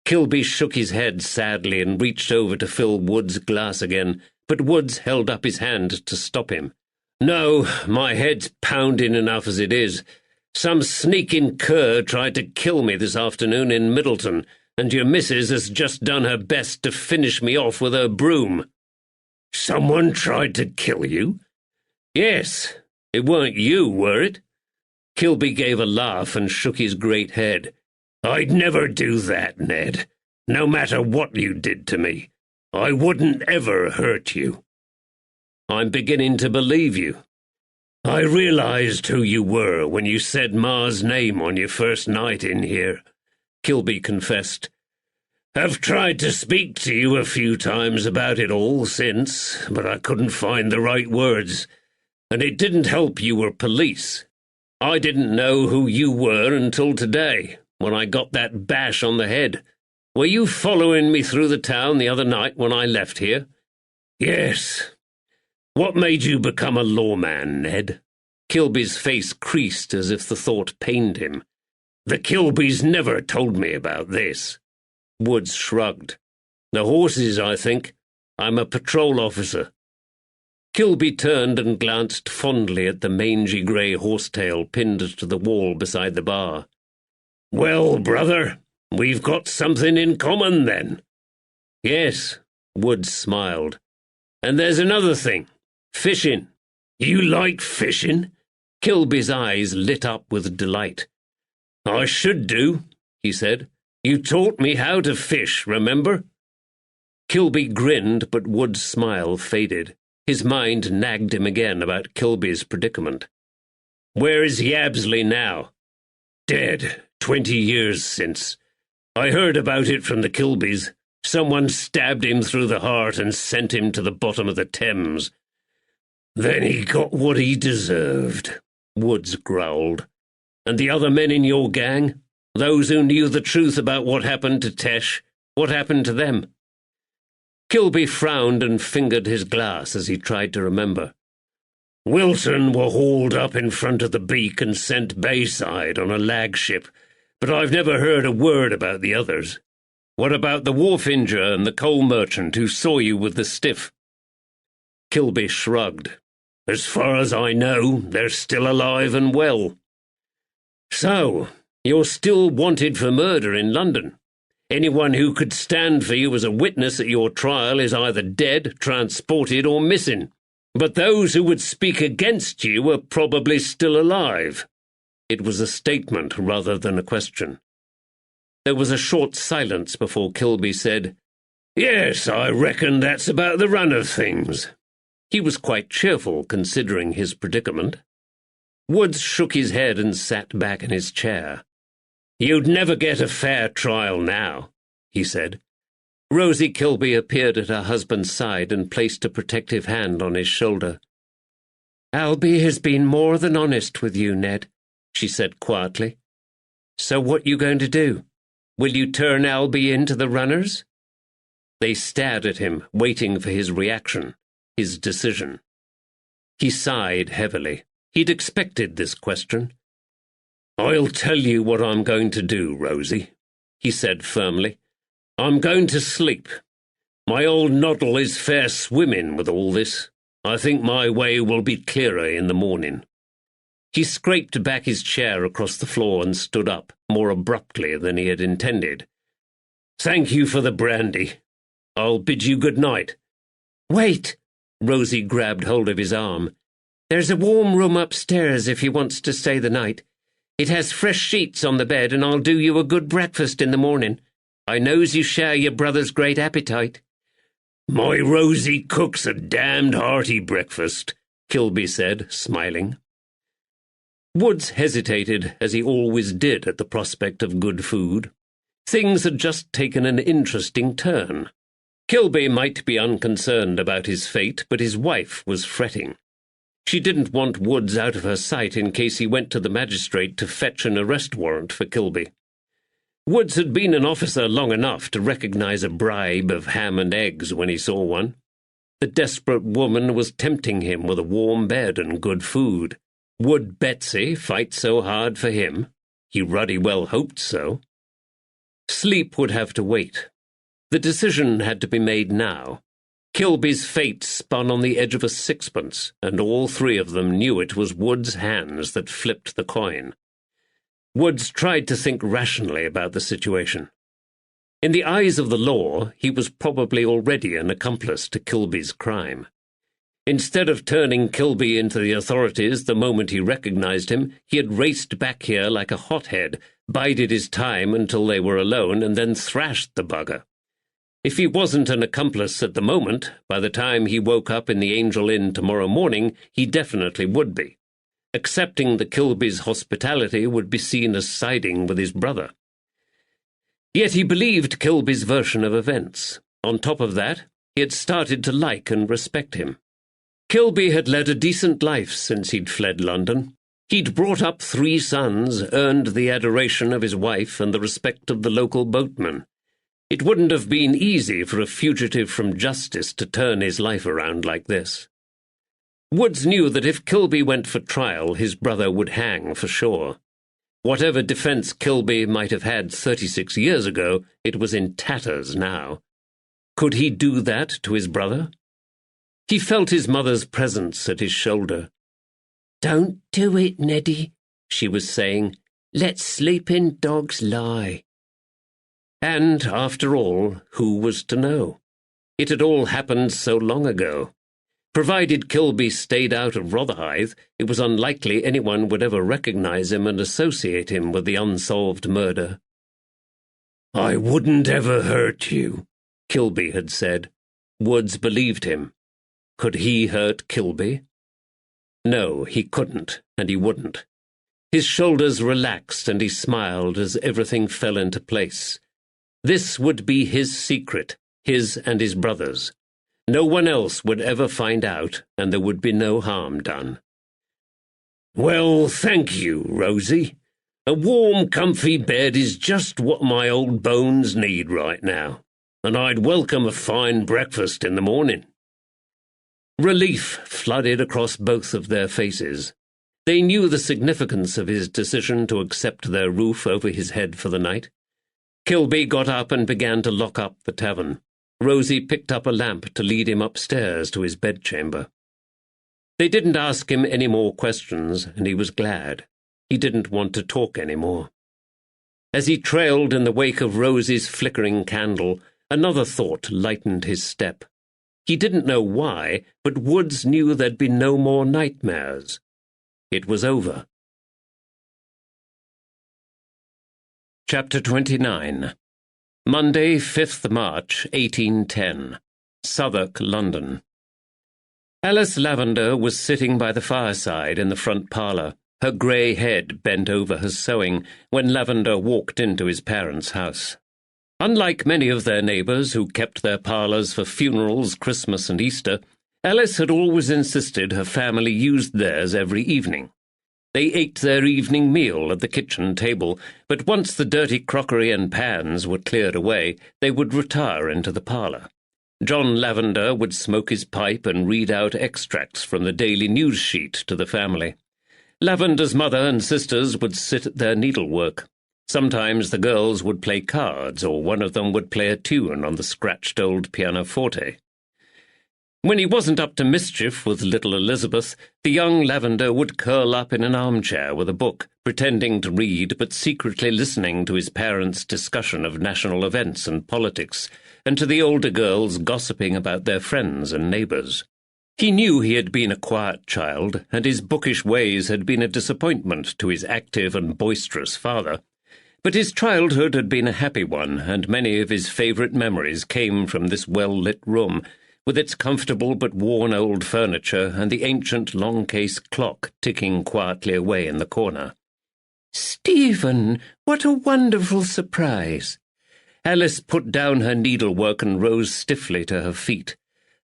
Kilby shook his head sadly and reached over to fill Wood's glass again, but Woods held up his hand to stop him. "No, my head's pounding enough as it is. Some sneaking cur tried to kill me this afternoon in Middleton, and your missus has just done her best to finish me off with her broom." "Someone tried to kill you?" "Yes. It weren't you, were it?" Kilby gave a laugh and shook his great head. "I'd never do that, Ned, no matter what you did to me. I wouldn't ever hurt you." "I'm beginning to believe you." "I realized who you were when you said Ma's name on your first night in here," Kilby confessed. "I've tried to speak to you a few times about it all since, but I couldn't find the right words, and it didn't help you were police. I didn't know who you were until today, when I got that bash on the head. Were you following me through the town the other night when I left here?" "Yes." "What made you become a lawman, Ned?" Kilby's face creased as if the thought pained him. "The Kilbys never told me about this." Woods shrugged. "The horses, I think. I'm a patrol officer." Kilby turned and glanced fondly at the mangy grey horsetail pinned to the wall beside the bar. "Well, brother, we've got something in common, then." "Yes," Woods smiled. "And there's another thing. Fishing." "You like fishing?" Kilby's eyes lit up with delight. "I should do," he said. "You taught me how to fish, remember?" Kilby grinned, but Wood's smile faded. His mind nagged him again about Kilby's predicament. "Where is Yabsley now?" "Dead, 20 years since. I heard about it from the Kilbys. Someone stabbed him through the heart and sent him to the bottom of the Thames. Then he got what he deserved," Woods growled. "And the other men in your gang? Those who knew the truth about what happened to Tesh? What happened to them?" Kilby frowned and fingered his glass as he tried to remember. "Wilton were hauled up in front of the Beak and sent Bayside on a lag ship, but I've never heard a word about the others." "What about the wharfinger and the coal merchant who saw you with the stiff?" Kilby shrugged. "As far as I know, they're still alive and well." "So, you're still wanted for murder in London. Anyone who could stand for you as a witness at your trial is either dead, transported, or missing. But those who would speak against you are probably still alive." It was a statement rather than a question. There was a short silence before Kilby said, "Yes, I reckon that's about the run of things." He was quite cheerful, considering his predicament. Woods shook his head and sat back in his chair. "You'd never get a fair trial now," he said. Rosie Kilby appeared at her husband's side and placed a protective hand on his shoulder. "Albie has been more than honest with you, Ned," she said quietly. "So what you going to do? Will you turn Albie into the runners?" They stared at him, waiting for his reaction, his decision. He sighed heavily. He'd expected this question. "I'll tell you what I'm going to do, Rosie," he said firmly. "I'm going to sleep. My old noddle is fair swimming with all this. I think my way will be clearer in the morning." He scraped back his chair across the floor and stood up, more abruptly than he had intended. "Thank you for the brandy. I'll bid you good night." "Wait!" Rosie grabbed hold of his arm. "There's a warm room upstairs if you wants to stay the night. It has fresh sheets on the bed, and I'll do you a good breakfast in the morning. I knows you share your brother's great appetite." "My Rosie cooks a damned hearty breakfast," Kilby said, smiling. Woods hesitated, as he always did at the prospect of good food. Things had just taken an interesting turn. Kilby might be unconcerned about his fate, but his wife was fretting. She didn't want Woods out of her sight in case he went to the magistrate to fetch an arrest warrant for Kilby. Woods had been an officer long enough to recognize a bribe of ham and eggs when he saw one. The desperate woman was tempting him with a warm bed and good food. Would Betsy fight so hard for him? He ruddy well hoped so. Sleep would have to wait. The decision had to be made now. Kilby's fate spun on the edge of a sixpence, and all three of them knew it was Wood's hands that flipped the coin. Woods tried to think rationally about the situation. In the eyes of the law, he was probably already an accomplice to Kilby's crime. Instead of turning Kilby into the authorities the moment he recognized him, he had raced back here like a hothead, bided his time until they were alone, and then thrashed the bugger. If he wasn't an accomplice at the moment, by the time he woke up in the Angel Inn tomorrow morning, he definitely would be. Accepting the Kilby's hospitality would be seen as siding with his brother. Yet he believed Kilby's version of events. On top of that, he had started to like and respect him. Kilby had led a decent life since he'd fled London. He'd brought up 3 sons, earned the adoration of his wife and the respect of the local boatmen. It wouldn't have been easy for a fugitive from justice to turn his life around like this. Woods knew that if Kilby went for trial, his brother would hang for sure. Whatever defence Kilby might have had 36 years ago, it was in tatters now. Could he do that to his brother? He felt his mother's presence at his shoulder. "Don't do it, Neddy," she was saying. "Let sleeping dogs lie." And, after all, who was to know? It had all happened so long ago. Provided Kilby stayed out of Rotherhithe, it was unlikely anyone would ever recognize him and associate him with the unsolved murder. "I wouldn't ever hurt you," Kilby had said. Woods believed him. Could he hurt Kilby? No, he couldn't, and he wouldn't. His shoulders relaxed and he smiled as everything fell into place. This would be his secret, his and his brother's. No one else would ever find out, and there would be no harm done. "Well, thank you, Rosie. A warm, comfy bed is just what my old bones need right now, and I'd welcome a fine breakfast in the morning." Relief flooded across both of their faces. They knew the significance of his decision to accept their roof over his head for the night. Kilby got up and began to lock up the tavern. Rosie picked up a lamp to lead him upstairs to his bedchamber. They didn't ask him any more questions, and he was glad. He didn't want to talk any more. As he trailed in the wake of Rosie's flickering candle, another thought lightened his step. He didn't know why, but Woods knew there'd be no more nightmares. It was over. Chapter 29. Monday, 5th March, 1810. Southwark, London. Alice Lavender was sitting by the fireside in the front parlour, her grey head bent over her sewing, when Lavender walked into his parents' house. Unlike many of their neighbours who kept their parlours for funerals, Christmas and Easter, Alice had always insisted her family used theirs every evening. They ate their evening meal at the kitchen table, but once the dirty crockery and pans were cleared away, they would retire into the parlour. John Lavender would smoke his pipe and read out extracts from the daily news sheet to the family. Lavender's mother and sisters would sit at their needlework. Sometimes the girls would play cards, or one of them would play a tune on the scratched old pianoforte. When he wasn't up to mischief with little Elizabeth, the young Lavender would curl up in an armchair with a book, pretending to read but secretly listening to his parents' discussion of national events and politics, and to the older girls gossiping about their friends and neighbours. He knew he had been a quiet child, and his bookish ways had been a disappointment to his active and boisterous father. But his childhood had been a happy one, and many of his favourite memories came from this well-lit room, with its comfortable but worn old furniture and the ancient long-case clock ticking quietly away in the corner. "Stephen, what a wonderful surprise!" Alice put down her needlework and rose stiffly to her feet.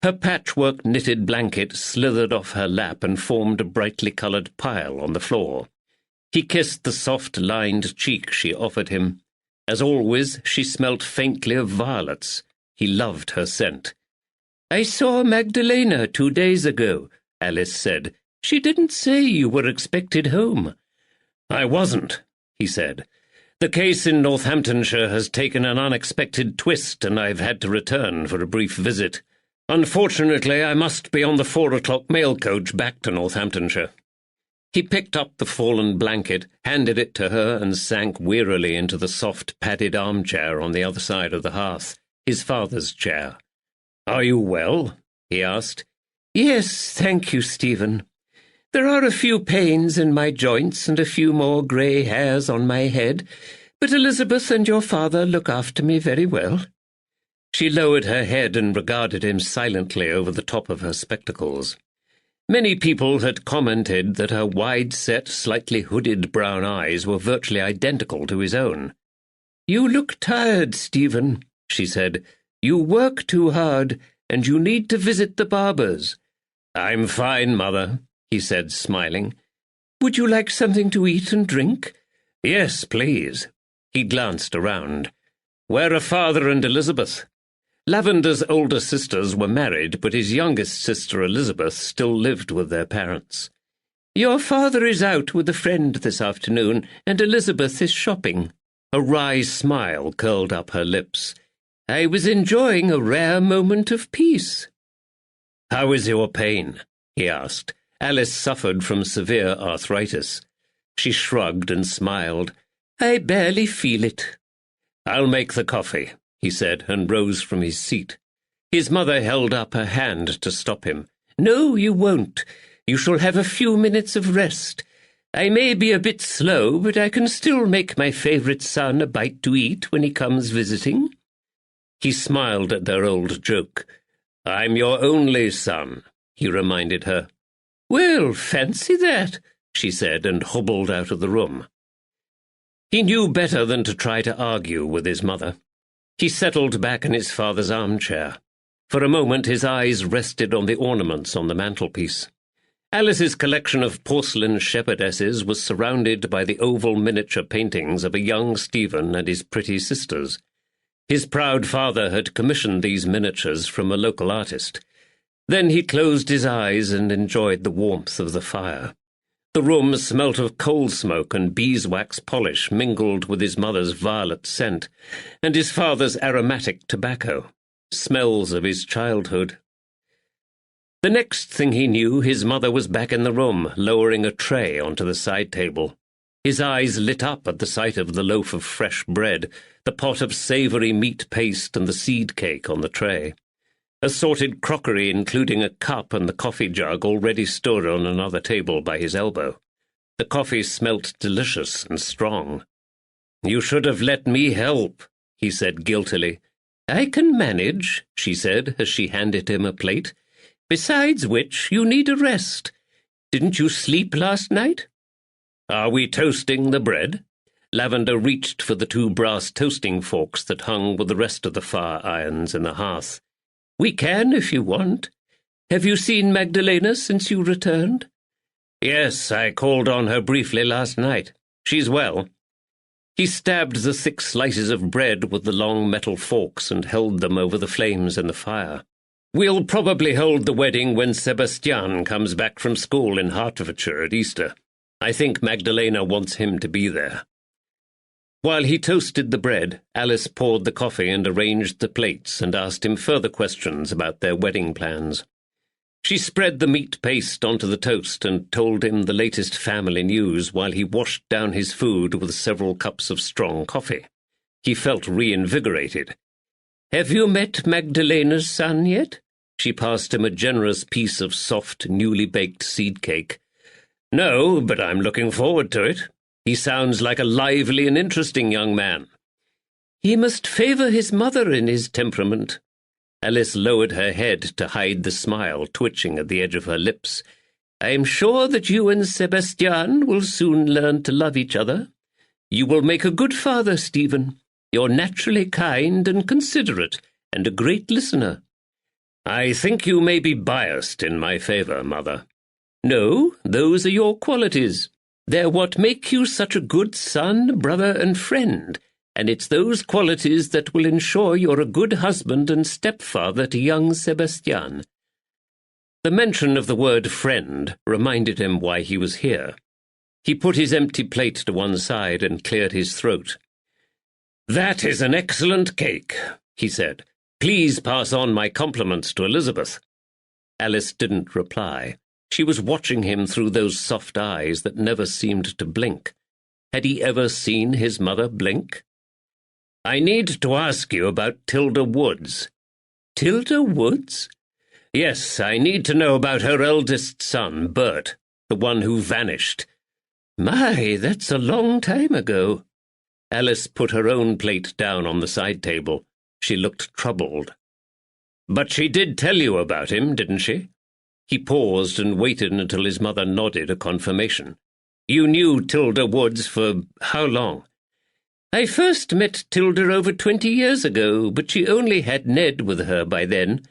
Her patchwork knitted blanket slithered off her lap and formed a brightly coloured pile on the floor. He kissed the soft, lined cheek she offered him. As always, she smelt faintly of violets. He loved her scent. "I saw Magdalena 2 days ago," Alice said. "She didn't say you were expected home." "I wasn't," he said. "The case in Northamptonshire has taken an unexpected twist, and I've had to return for a brief visit. Unfortunately, I must be on the 4 o'clock mail coach back to Northamptonshire." He picked up the fallen blanket, handed it to her, and sank wearily into the soft, padded armchair on the other side of the hearth, his father's chair. "Are you well?" he asked. "Yes, thank you, Stephen. There are a few pains in my joints and a few more grey hairs on my head, but Elizabeth and your father look after me very well." She lowered her head and regarded him silently over the top of her spectacles. Many people had commented that her wide-set, slightly hooded brown eyes were virtually identical to his own. "You look tired, Stephen," she said. "You work too hard, and you need to visit the barbers." "I'm fine, Mother," he said, smiling. "Would you like something to eat and drink?" "Yes, please." He glanced around. "Where are Father and Elizabeth?" Lavender's older sisters were married, but his youngest sister Elizabeth still lived with their parents. "Your father is out with a friend this afternoon, and Elizabeth is shopping." A wry smile curled up her lips. "I was enjoying a rare moment of peace." "How is your pain?" he asked. Alice suffered from severe arthritis. She shrugged and smiled. "I barely feel it." "I'll make the coffee," he said, and rose from his seat. His mother held up her hand to stop him. "No, you won't. You shall have a few minutes of rest. I may be a bit slow, but I can still make my favourite son a bite to eat when he comes visiting." He smiled at their old joke. "I'm your only son," he reminded her. "Well, fancy that," she said, and hobbled out of the room. He knew better than to try to argue with his mother. He settled back in his father's armchair. For a moment his eyes rested on the ornaments on the mantelpiece. Alice's collection of porcelain shepherdesses was surrounded by the oval miniature paintings of a young Stephen and his pretty sisters. His proud father had commissioned these miniatures from a local artist. Then he closed his eyes and enjoyed the warmth of the fire. The room smelt of coal smoke and beeswax polish mingled with his mother's violet scent, and his father's aromatic tobacco, smells of his childhood. The next thing he knew, his mother was back in the room, lowering a tray onto the side table. His eyes lit up at the sight of the loaf of fresh bread, the pot of savoury meat paste, and the seed cake on the tray. Assorted crockery, including a cup and the coffee jug, already stood on another table by his elbow. The coffee smelt delicious and strong. "You should have let me help," he said guiltily. "I can manage," she said, as she handed him a plate. "Besides which, you need a rest. Didn't you sleep last night?" "Are we toasting the bread?" Lavender reached for the 2 brass toasting forks that hung with the rest of the fire irons in the hearth. "We can, if you want. Have you seen Magdalena since you returned?" "Yes, I called on her briefly last night. She's well." He stabbed the thick slices of bread with the long metal forks and held them over the flames in the fire. "We'll probably hold the wedding when Sebastian comes back from school in Hertfordshire at Easter. I think Magdalena wants him to be there." While he toasted the bread, Alice poured the coffee and arranged the plates and asked him further questions about their wedding plans. She spread the meat paste onto the toast and told him the latest family news while he washed down his food with several cups of strong coffee. He felt reinvigorated. "Have you met Magdalena's son yet?" She passed him a generous piece of soft, newly baked seed cake. "No, but I'm looking forward to it. He sounds like a lively and interesting young man." "He must favour his mother in his temperament." Alice lowered her head to hide the smile twitching at the edge of her lips. "I'm sure that you and Sebastian will soon learn to love each other. You will make a good father, Stephen. You're naturally kind and considerate, and a great listener." "I think you may be biased in my favour, Mother." "No, those are your qualities. They're what make you such a good son, brother, and friend, and it's those qualities that will ensure you're a good husband and stepfather to young Sebastian." The mention of the word friend reminded him why he was here. He put his empty plate to one side and cleared his throat. "That is an excellent cake," he said. "Please pass on my compliments to Elizabeth." Alice didn't reply. She was watching him through those soft eyes that never seemed to blink. Had he ever seen his mother blink? "I need to ask you about Tilda Woods." "Tilda Woods?" "Yes, I need to know about her eldest son, Bert, the one who vanished." "My, that's a long time ago." Alice put her own plate down on the side table. She looked troubled. "But she did tell you about him, didn't she?" He paused and waited until his mother nodded a confirmation. "You knew Tilda Woods for how long?" "I first met Tilda over 20 years ago, but she only had Ned with her by then.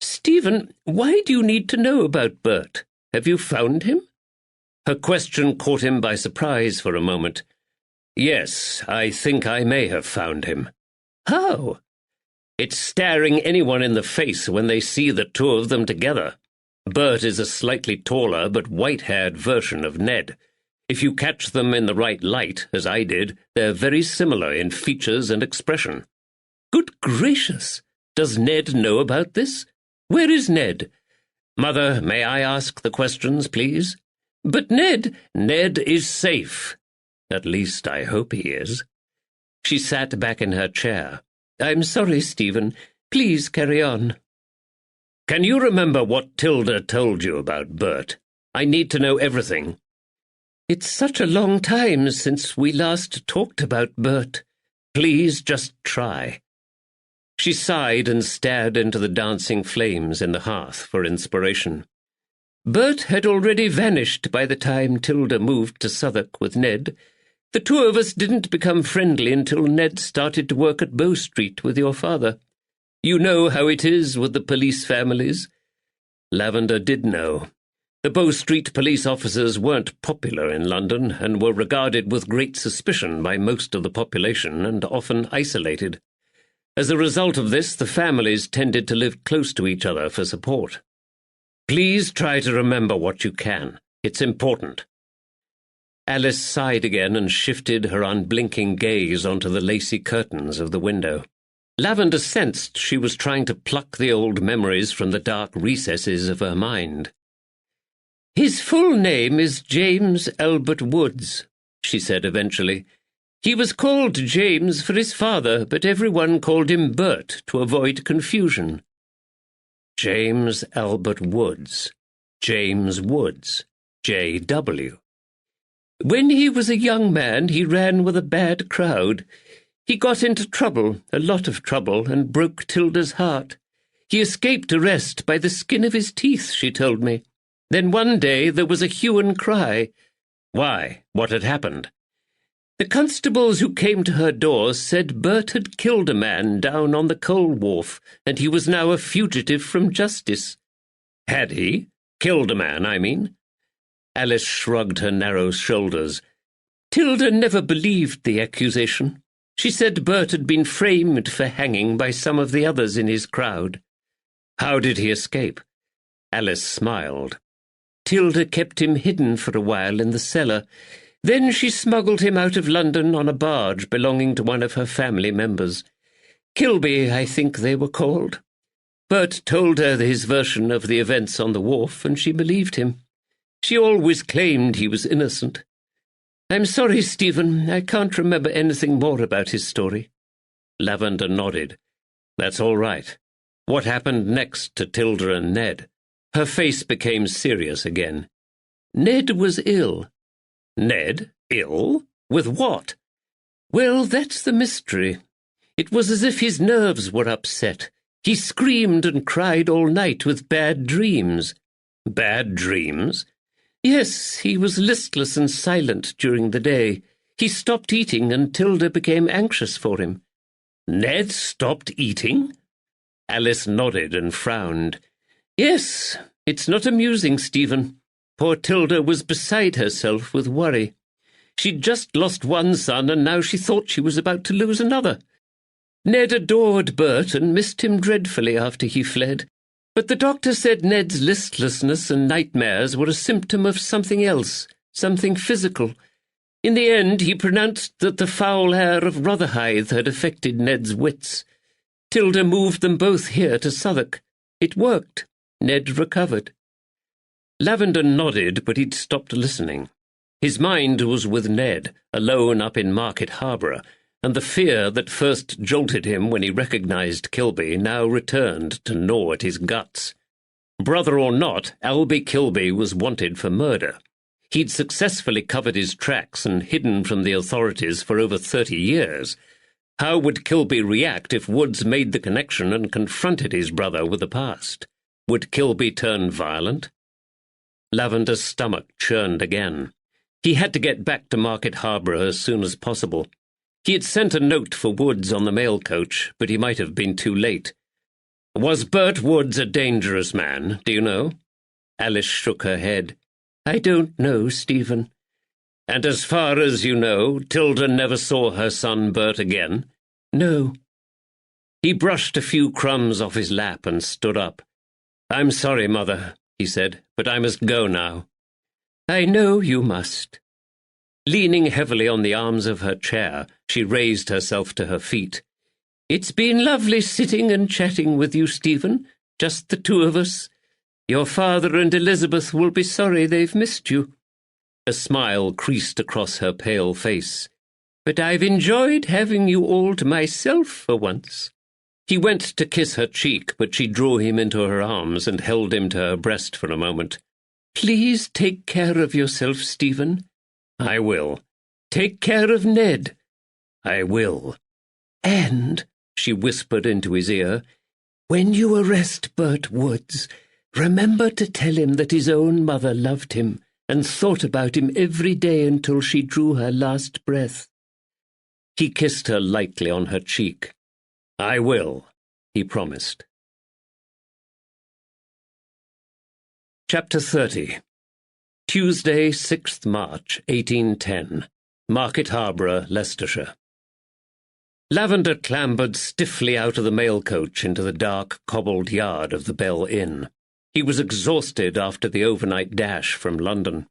Stephen, why do you need to know about Bert? Have you found him?" Her question caught him by surprise for a moment. "Yes, I think I may have found him." "How?" "It's staring anyone in the face when they see the two of them together. Bert is a slightly taller but white-haired version of Ned. If you catch them in the right light, as I did, they're very similar in features and expression." "Good gracious! Does Ned know about this? Where is Ned?" "Mother, may I ask the questions, please?" "But Ned—" "Ned is safe. At least I hope he is." She sat back in her chair. "I'm sorry, Stephen. Please carry on." "Can you remember what Tilda told you about Bert? I need to know everything." "It's such a long time since we last talked about Bert." "Please just try." She sighed and stared into the dancing flames in the hearth for inspiration. "Bert had already vanished by the time Tilda moved to Southwark with Ned. The two of us didn't become friendly until Ned started to work at Bow Street with your father. You know how it is with the police families." Lavender did know. The Bow Street police officers weren't popular in London and were regarded with great suspicion by most of the population and often isolated. As a result of this, the families tended to live close to each other for support. "Please try to remember what you can. It's important." Alice sighed again and shifted her unblinking gaze onto the lacy curtains of the window. Lavender sensed she was trying to pluck the old memories from the dark recesses of her mind. "His full name is James Albert Woods," she said eventually. "He was called James for his father, but everyone called him Bert to avoid confusion." James Albert Woods. James Woods. J.W. "When he was a young man, he ran with a bad crowd. He got into trouble, a lot of trouble, and broke Tilda's heart. He escaped arrest by the skin of his teeth, she told me. Then one day there was a hue and cry." "Why? What had happened?" "The constables who came to her door said Bert had killed a man down on the coal wharf, and he was now a fugitive from justice." "Had he? Killed a man, I mean?" Alice shrugged her narrow shoulders. "Tilda never believed the accusation. She said Bert had been framed for hanging by some of the others in his crowd." "How did he escape?" Alice smiled. "Tilda kept him hidden for a while in the cellar. Then she smuggled him out of London on a barge belonging to one of her family members. Kilby, I think they were called. Bert told her his version of the events on the wharf, and she believed him. She always claimed he was innocent. I'm sorry, Stephen, I can't remember anything more about his story." Lavender nodded. "That's all right. What happened next to Tilda and Ned?" Her face became serious again. "Ned was ill." "Ned? Ill? With what?" "Well, that's the mystery. It was as if his nerves were upset. He screamed and cried all night with bad dreams." "Bad dreams?" "Yes, he was listless and silent during the day. He stopped eating and Tilda became anxious for him." "Ned stopped eating?" Alice nodded and frowned. "Yes, it's not amusing, Stephen. Poor Tilda was beside herself with worry. She'd just lost one son, and now she thought she was about to lose another. Ned adored Bert and missed him dreadfully after he fled, but the doctor said Ned's listlessness and nightmares were a symptom of something else, something physical. In the end, he pronounced that the foul air of Rotherhithe had affected Ned's wits. Tilda moved them both here to Southwark. It worked. Ned recovered. Lavender nodded, but he'd stopped listening. His mind was with Ned, alone up in Market Harborough, and the fear that first jolted him when he recognised Kilby now returned to gnaw at his guts. Brother or not, Albie Kilby was wanted for murder. He'd successfully covered his tracks and hidden from the authorities for over 30 years. How would Kilby react if Woods made the connection and confronted his brother with the past? Would Kilby turn violent? Lavender's stomach churned again. He had to get back to Market Harborough as soon as possible. He had sent a note for Woods on the mail coach, but he might have been too late. Was Bert Woods a dangerous man, do you know? Alice shook her head. I don't know, Stephen. And as far as you know, Tilda never saw her son Bert again? No. He brushed a few crumbs off his lap and stood up. I'm sorry, Mother, he said, but I must go now. I know you must. Leaning heavily on the arms of her chair, she raised herself to her feet. It's been lovely sitting and chatting with you, Stephen, just the two of us. Your father and Elizabeth will be sorry they've missed you. A smile creased across her pale face. But I've enjoyed having you all to myself for once. He went to kiss her cheek, but she drew him into her arms and held him to her breast for a moment. Please take care of yourself, Stephen. I will. Take care of Ned. I will. And, she whispered into his ear, when you arrest Bert Woods, remember to tell him that his own mother loved him and thought about him every day until she drew her last breath. He kissed her lightly on her cheek. I will, he promised. Chapter 30. Tuesday, 6th March, 1810. Market Harborough, Leicestershire. Lavender clambered stiffly out of the mail coach into the dark, cobbled yard of the Bell Inn. He was exhausted after the overnight dash from London.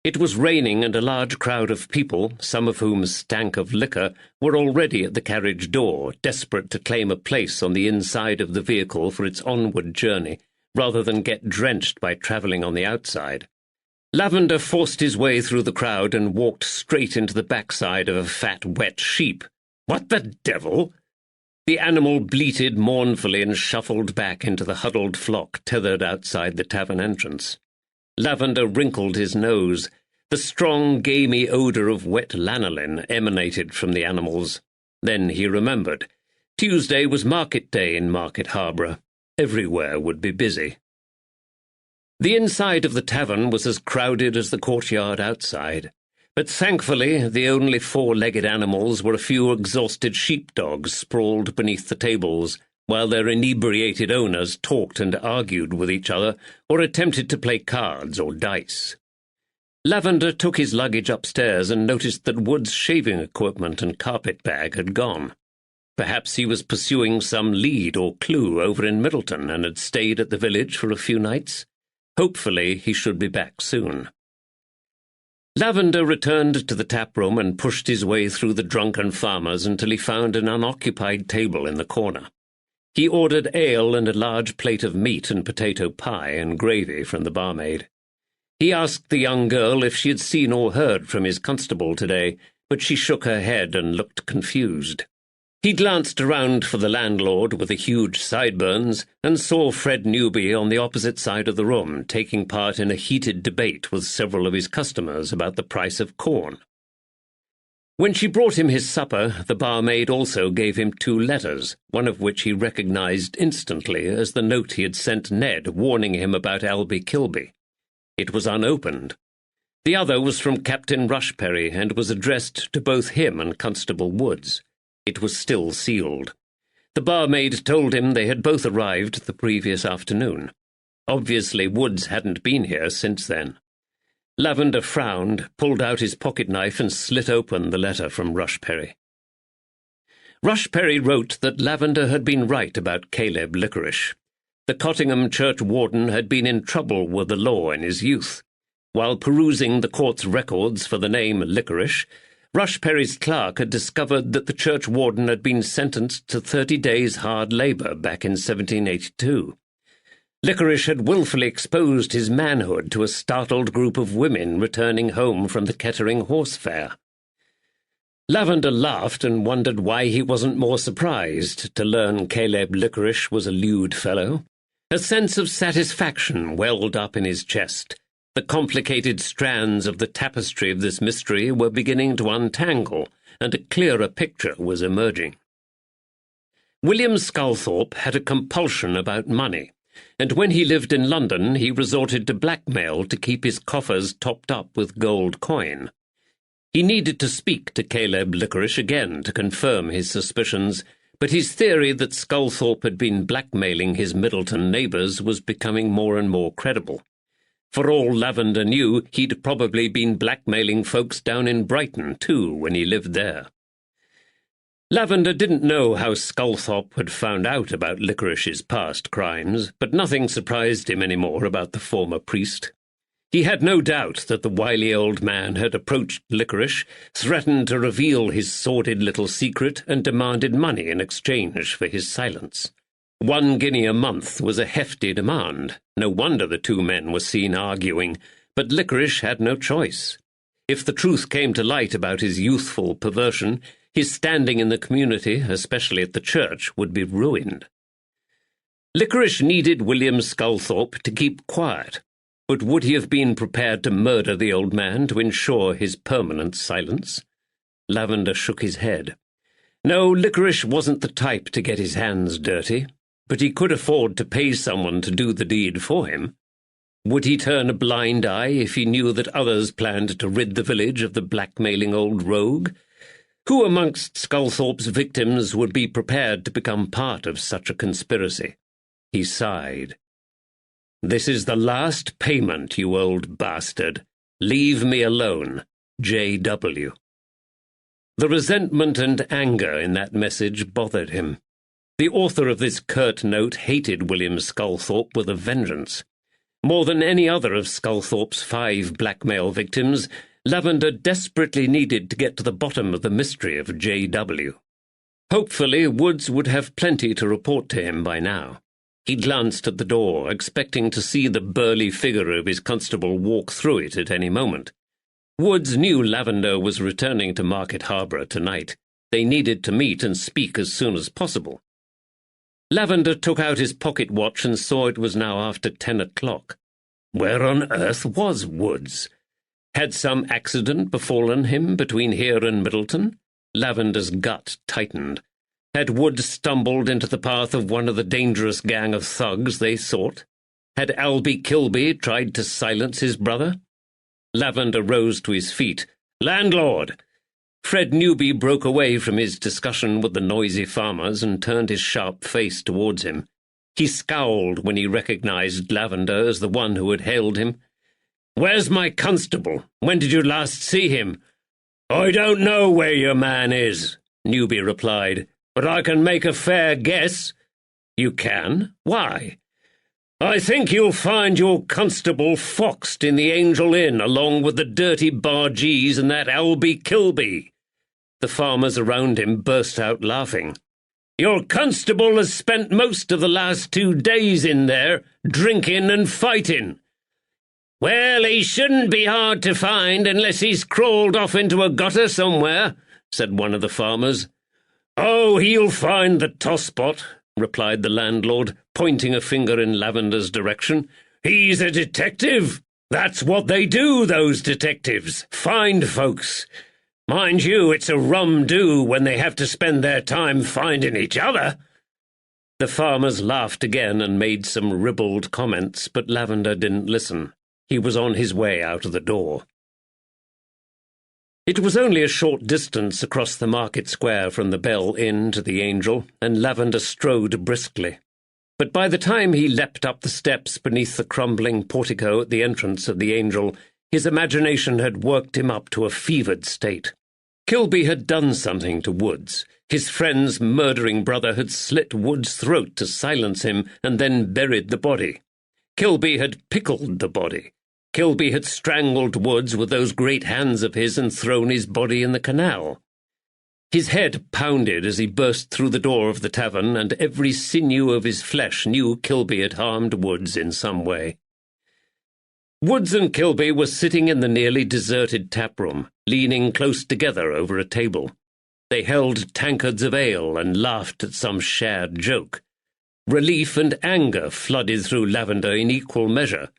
It was raining, and a large crowd of people, some of whom stank of liquor, were already at the carriage door, desperate to claim a place on the inside of the vehicle for its onward journey, rather than get drenched by travelling on the outside. Lavender forced his way through the crowd and walked straight into the backside of a fat, wet sheep. What the devil? The animal bleated mournfully and shuffled back into the huddled flock tethered outside the tavern entrance. Lavender wrinkled his nose. The strong, gamey odour of wet lanolin emanated from the animals. Then he remembered. Tuesday was market day in Market Harborough. Everywhere would be busy. The inside of the tavern was as crowded as the courtyard outside, but thankfully the only four-legged animals were a few exhausted sheepdogs sprawled beneath the tables, while their inebriated owners talked and argued with each other or attempted to play cards or dice. Lavender took his luggage upstairs and noticed that Wood's shaving equipment and carpet bag had gone. Perhaps he was pursuing some lead or clue over in Middleton and had stayed at the village for a few nights. Hopefully he should be back soon. Lavender returned to the tap-room and pushed his way through the drunken farmers until he found an unoccupied table in the corner. He ordered ale and a large plate of meat and potato pie and gravy from the barmaid. He asked the young girl if she had seen or heard from his constable today, but she shook her head and looked confused. He glanced around for the landlord with the huge sideburns and saw Fred Newby on the opposite side of the room, taking part in a heated debate with several of his customers about the price of corn. When she brought him his supper, the barmaid also gave him 2 letters, one of which he recognized instantly as the note he had sent Ned warning him about Albie Kilby. It was unopened. The other was from Captain Rushperry and was addressed to both him and Constable Woods. It was still sealed. The barmaid told him they had both arrived the previous afternoon. Obviously, Woods hadn't been here since then. Lavender frowned, pulled out his pocket-knife and slit open the letter from Rushperry. Rushperry wrote that Lavender had been right about Caleb Licorice. The Cottingham churchwarden had been in trouble with the law in his youth. While perusing the court's records for the name Licorice, Rushperry's clerk had discovered that the churchwarden had been sentenced to 30 days' hard labour back in 1782. Licorice had wilfully exposed his manhood to a startled group of women returning home from the Kettering horse fair. Lavender laughed and wondered why he wasn't more surprised to learn Caleb Licorice was a lewd fellow. A sense of satisfaction welled up in his chest. The complicated strands of the tapestry of this mystery were beginning to untangle, and a clearer picture was emerging. William Sculthorpe had a compulsion about money, and when he lived in London he resorted to blackmail to keep his coffers topped up with gold coin. He needed to speak to Caleb Licorice again to confirm his suspicions, but his theory that Sculthorpe had been blackmailing his Middleton neighbours was becoming more and more credible. For all Lavender knew, he'd probably been blackmailing folks down in Brighton, too, when he lived there. Lavender didn't know how Sculthorpe had found out about Licorice's past crimes, but nothing surprised him any more about the former priest. He had no doubt that the wily old man had approached Licorice, threatened to reveal his sordid little secret, and demanded money in exchange for his silence. 1 guinea a month was a hefty demand. No wonder the two men were seen arguing, but Licorice had no choice. If the truth came to light about his youthful perversion, his standing in the community, especially at the church, would be ruined. Licorice needed William Sculthorpe to keep quiet, but would he have been prepared to murder the old man to ensure his permanent silence? Lavender shook his head. No, Licorice wasn't the type to get his hands dirty, but he could afford to pay someone to do the deed for him. Would he turn a blind eye if he knew that others planned to rid the village of the blackmailing old rogue? Who amongst Sculthorpe's victims would be prepared to become part of such a conspiracy? He sighed. "This is the last payment, you old bastard. Leave me alone. J.W." The resentment and anger in that message bothered him. The author of this curt note hated William Sculthorpe with a vengeance. More than any other of Sculthorpe's 5 blackmail victims, Lavender desperately needed to get to the bottom of the mystery of J.W. Hopefully, Woods would have plenty to report to him by now. He glanced at the door, expecting to see the burly figure of his constable walk through it at any moment. Woods knew Lavender was returning to Market Harborough tonight. They needed to meet and speak as soon as possible. Lavender took out his pocket watch and saw it was now after 10 o'clock. Where on earth was Woods? Had some accident befallen him between here and Middleton? Lavender's gut tightened. Had Woods stumbled into the path of one of the dangerous gang of thugs they sought? Had Albie Kilby tried to silence his brother? Lavender rose to his feet. "Landlord!" Fred Newby broke away from his discussion with the noisy farmers and turned his sharp face towards him. He scowled when he recognized Lavender as the one who had hailed him. "Where's my constable? When did you last see him?" "I don't know where your man is," Newby replied, "but I can make a fair guess." "You can? Why?" "I think you'll find your constable foxed in the Angel Inn along with the dirty bargees and that Albie Kilby." The farmers around him burst out laughing. "Your constable has spent most of the last 2 days in there, drinking and fighting." "Well, he shouldn't be hard to find unless he's crawled off into a gutter somewhere," said one of the farmers. "Oh, he'll find the tosspot," replied the landlord, pointing a finger in Lavender's direction. "He's a detective. That's what they do, those detectives, find folks. Mind you, it's a rum do when they have to spend their time finding each other." The farmers laughed again and made some ribald comments, but Lavender didn't listen. He was on his way out of the door. It was only a short distance across the market square from the Bell Inn to the Angel, and Lavender strode briskly. But by the time he leapt up the steps beneath the crumbling portico at the entrance of the Angel, His imagination had worked him up to a fevered state. Kilby had done something to Woods. His friend's murdering brother had slit Woods' throat to silence him and then buried the body. Kilby had pickled the body. Kilby had strangled Woods with those great hands of his and thrown his body in the canal. His head pounded as he burst through the door of the tavern, and every sinew of his flesh knew Kilby had harmed Woods in some way. Woods and Kilby were sitting in the nearly deserted taproom, leaning close together over a table. They held tankards of ale and laughed at some shared joke. Relief and anger flooded through Lavender in equal measure.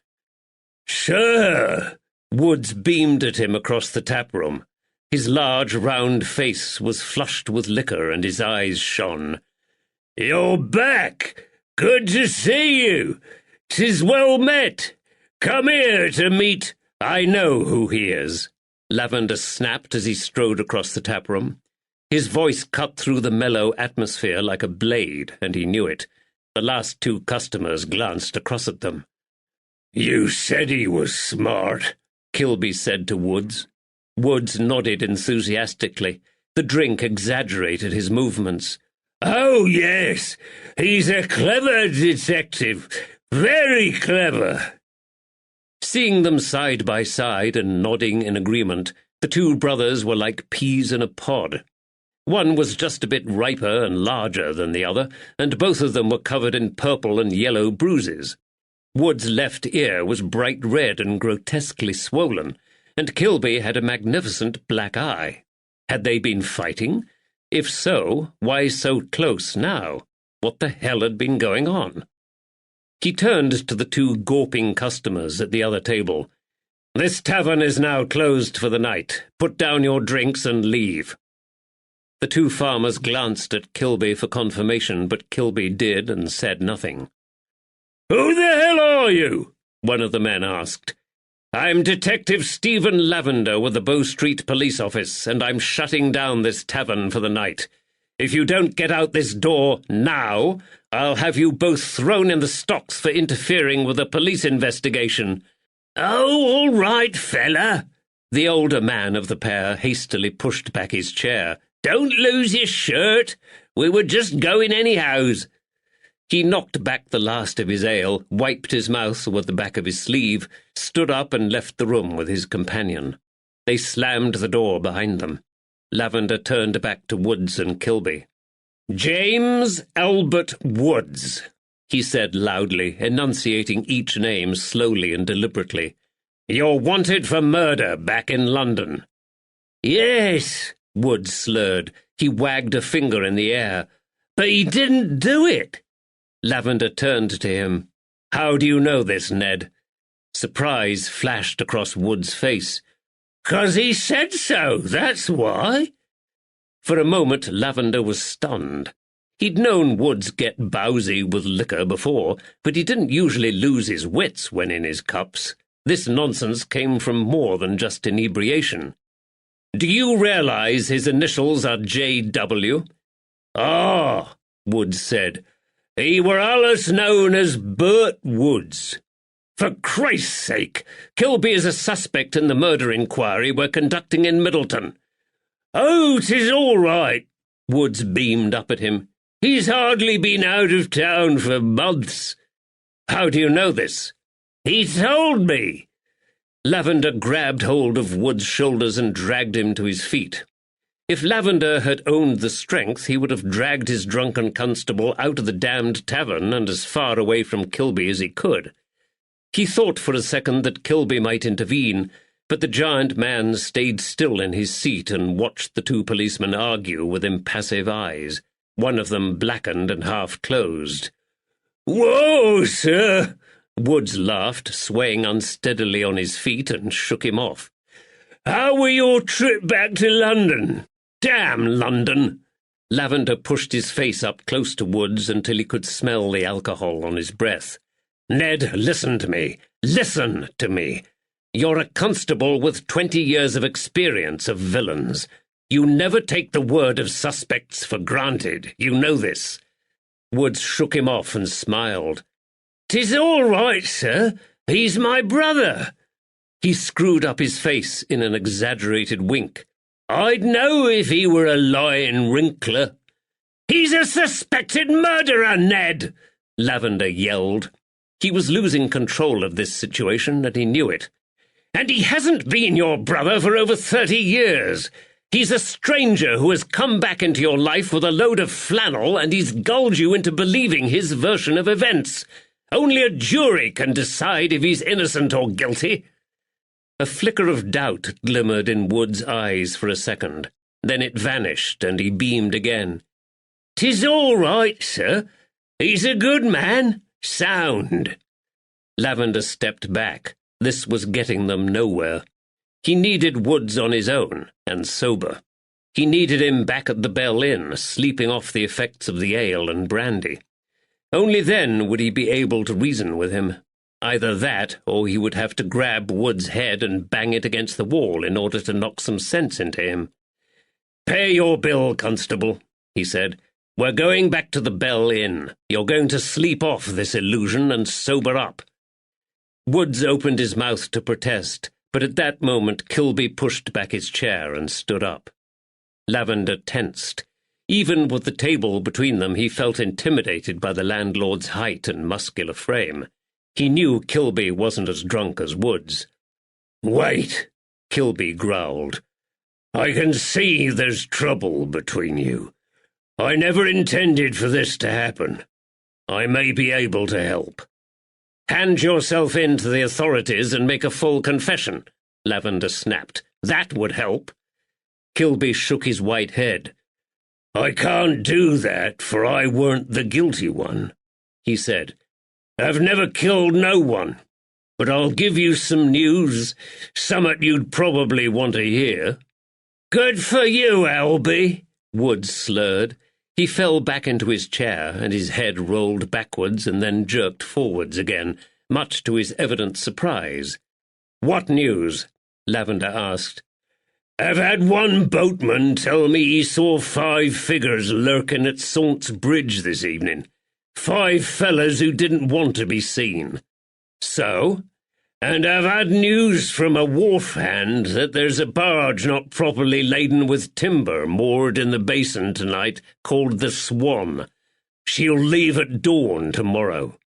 "Sir!" Woods beamed at him across the taproom. His large, round face was flushed with liquor, and his eyes shone. "You're back! Good to see you! 'Tis well met! Come here to meet—" "I know who he is," Lavender snapped as he strode across the taproom. His voice cut through the mellow atmosphere like a blade, and he knew it. The last two customers glanced across at them. "You said he was smart," Kilby said to Woods. Woods nodded enthusiastically. The drink exaggerated his movements. "Oh, yes, he's a clever detective. Very clever." Seeing them side by side and nodding in agreement, the two brothers were like peas in a pod. One was just a bit riper and larger than the other, and both of them were covered in purple and yellow bruises. Wood's left ear was bright red and grotesquely swollen, and Kilby had a magnificent black eye. Had they been fighting? If so, why so close now? What the hell had been going on? He turned to the two gawping customers at the other table. "This tavern is now closed for the night. Put down your drinks and leave." The two farmers glanced at Kilby for confirmation, but Kilby did and said nothing. "Who the hell are you?" one of the men asked. "I'm Detective Stephen Lavender with the Bow Street Police Office, and I'm shutting down this tavern for the night. If you don't get out this door now, I'll have you both thrown in the stocks for interfering with a police investigation." "Oh, all right, fella." The older man of the pair hastily pushed back his chair. "Don't lose your shirt. We were just going anyhows." He knocked back the last of his ale, wiped his mouth with the back of his sleeve, stood up and left the room with his companion. They slammed the door behind them. Lavender turned back to Woods and Kilby. "James Albert Woods," he said loudly, enunciating each name slowly and deliberately. "You're wanted for murder back in London." "Yes," Woods slurred. He wagged a finger in the air. "But he didn't do it." Lavender turned to him. "How do you know this, Ned?" Surprise flashed across Wood's face. "'Cause he said so, that's why." For a moment Lavender was stunned. He'd known Woods get bowsy with liquor before, but he didn't usually lose his wits when in his cups. This nonsense came from more than just inebriation. "Do you realize his initials are J.W.? "Ah," Woods said. "He were allus known as Bert Woods." "For Christ's sake, Kilby is a suspect in the murder inquiry we're conducting in Middleton." "Oh, 'tis all right," Woods beamed up at him. "He's hardly been out of town for months." "How do you know this?" "He told me." Lavender grabbed hold of Wood's shoulders and dragged him to his feet. If Lavender had owned the strength, he would have dragged his drunken constable out of the damned tavern and as far away from Kilby as he could. He thought for a second that Kilby might intervene, but the giant man stayed still in his seat and watched the two policemen argue with impassive eyes, one of them blackened and half-closed. "Whoa, sir!" Woods laughed, swaying unsteadily on his feet, and shook him off. "How were your trip back to London?" "Damn London!" Lavender pushed his face up close to Woods until he could smell the alcohol on his breath. "Ned, listen to me. Listen to me. You're a constable with 20 years of experience of villains. You never take the word of suspects for granted. You know this." Woods shook him off and smiled. "'Tis all right, sir. He's my brother." He screwed up his face in an exaggerated wink. "I'd know if he were a lying wrinkler." "He's a suspected murderer, Ned!" Lavender yelled. He was losing control of this situation, and he knew it. "And he hasn't been your brother for over 30 years. He's a stranger who has come back into your life with a load of flannel, and he's gulled you into believing his version of events. Only a jury can decide if he's innocent or guilty." A flicker of doubt glimmered in Wood's eyes for a second. Then it vanished, and he beamed again. "'Tis all right, sir. He's a good man. Sound." Lavender stepped back. This was getting them nowhere. He needed Woods on his own, and sober. He needed him back at the Bell Inn, sleeping off the effects of the ale and brandy. Only then would he be able to reason with him. Either that, or he would have to grab Wood's head and bang it against the wall in order to knock some sense into him. "Pay your bill, constable," he said. "We're going back to the Bell Inn. You're going to sleep off this illusion and sober up." Woods opened his mouth to protest, but at that moment Kilby pushed back his chair and stood up. Lavender tensed. Even with the table between them, he felt intimidated by the landlord's height and muscular frame. He knew Kilby wasn't as drunk as Woods. "Wait," Kilby growled. "I can see there's trouble between you. I never intended for this to happen. I may be able to help." "Hand yourself in to the authorities and make a full confession," Lavender snapped. "That would help." Kilby shook his white head. "I can't do that, for I weren't the guilty one," he said. "I've never killed no one. But I'll give you some news, summat you'd probably want to hear." "Good for you, Albie," Woods slurred. He fell back into his chair, and his head rolled backwards and then jerked forwards again, much to his evident surprise. "What news?" Lavender asked. "I've had one boatman tell me he saw 5 figures lurking at Saunts Bridge this evening. 5 fellas who didn't want to be seen." "So?" "And I've had news from a wharf hand that there's a barge not properly laden with timber moored in the basin tonight called the Swan. She'll leave at dawn tomorrow."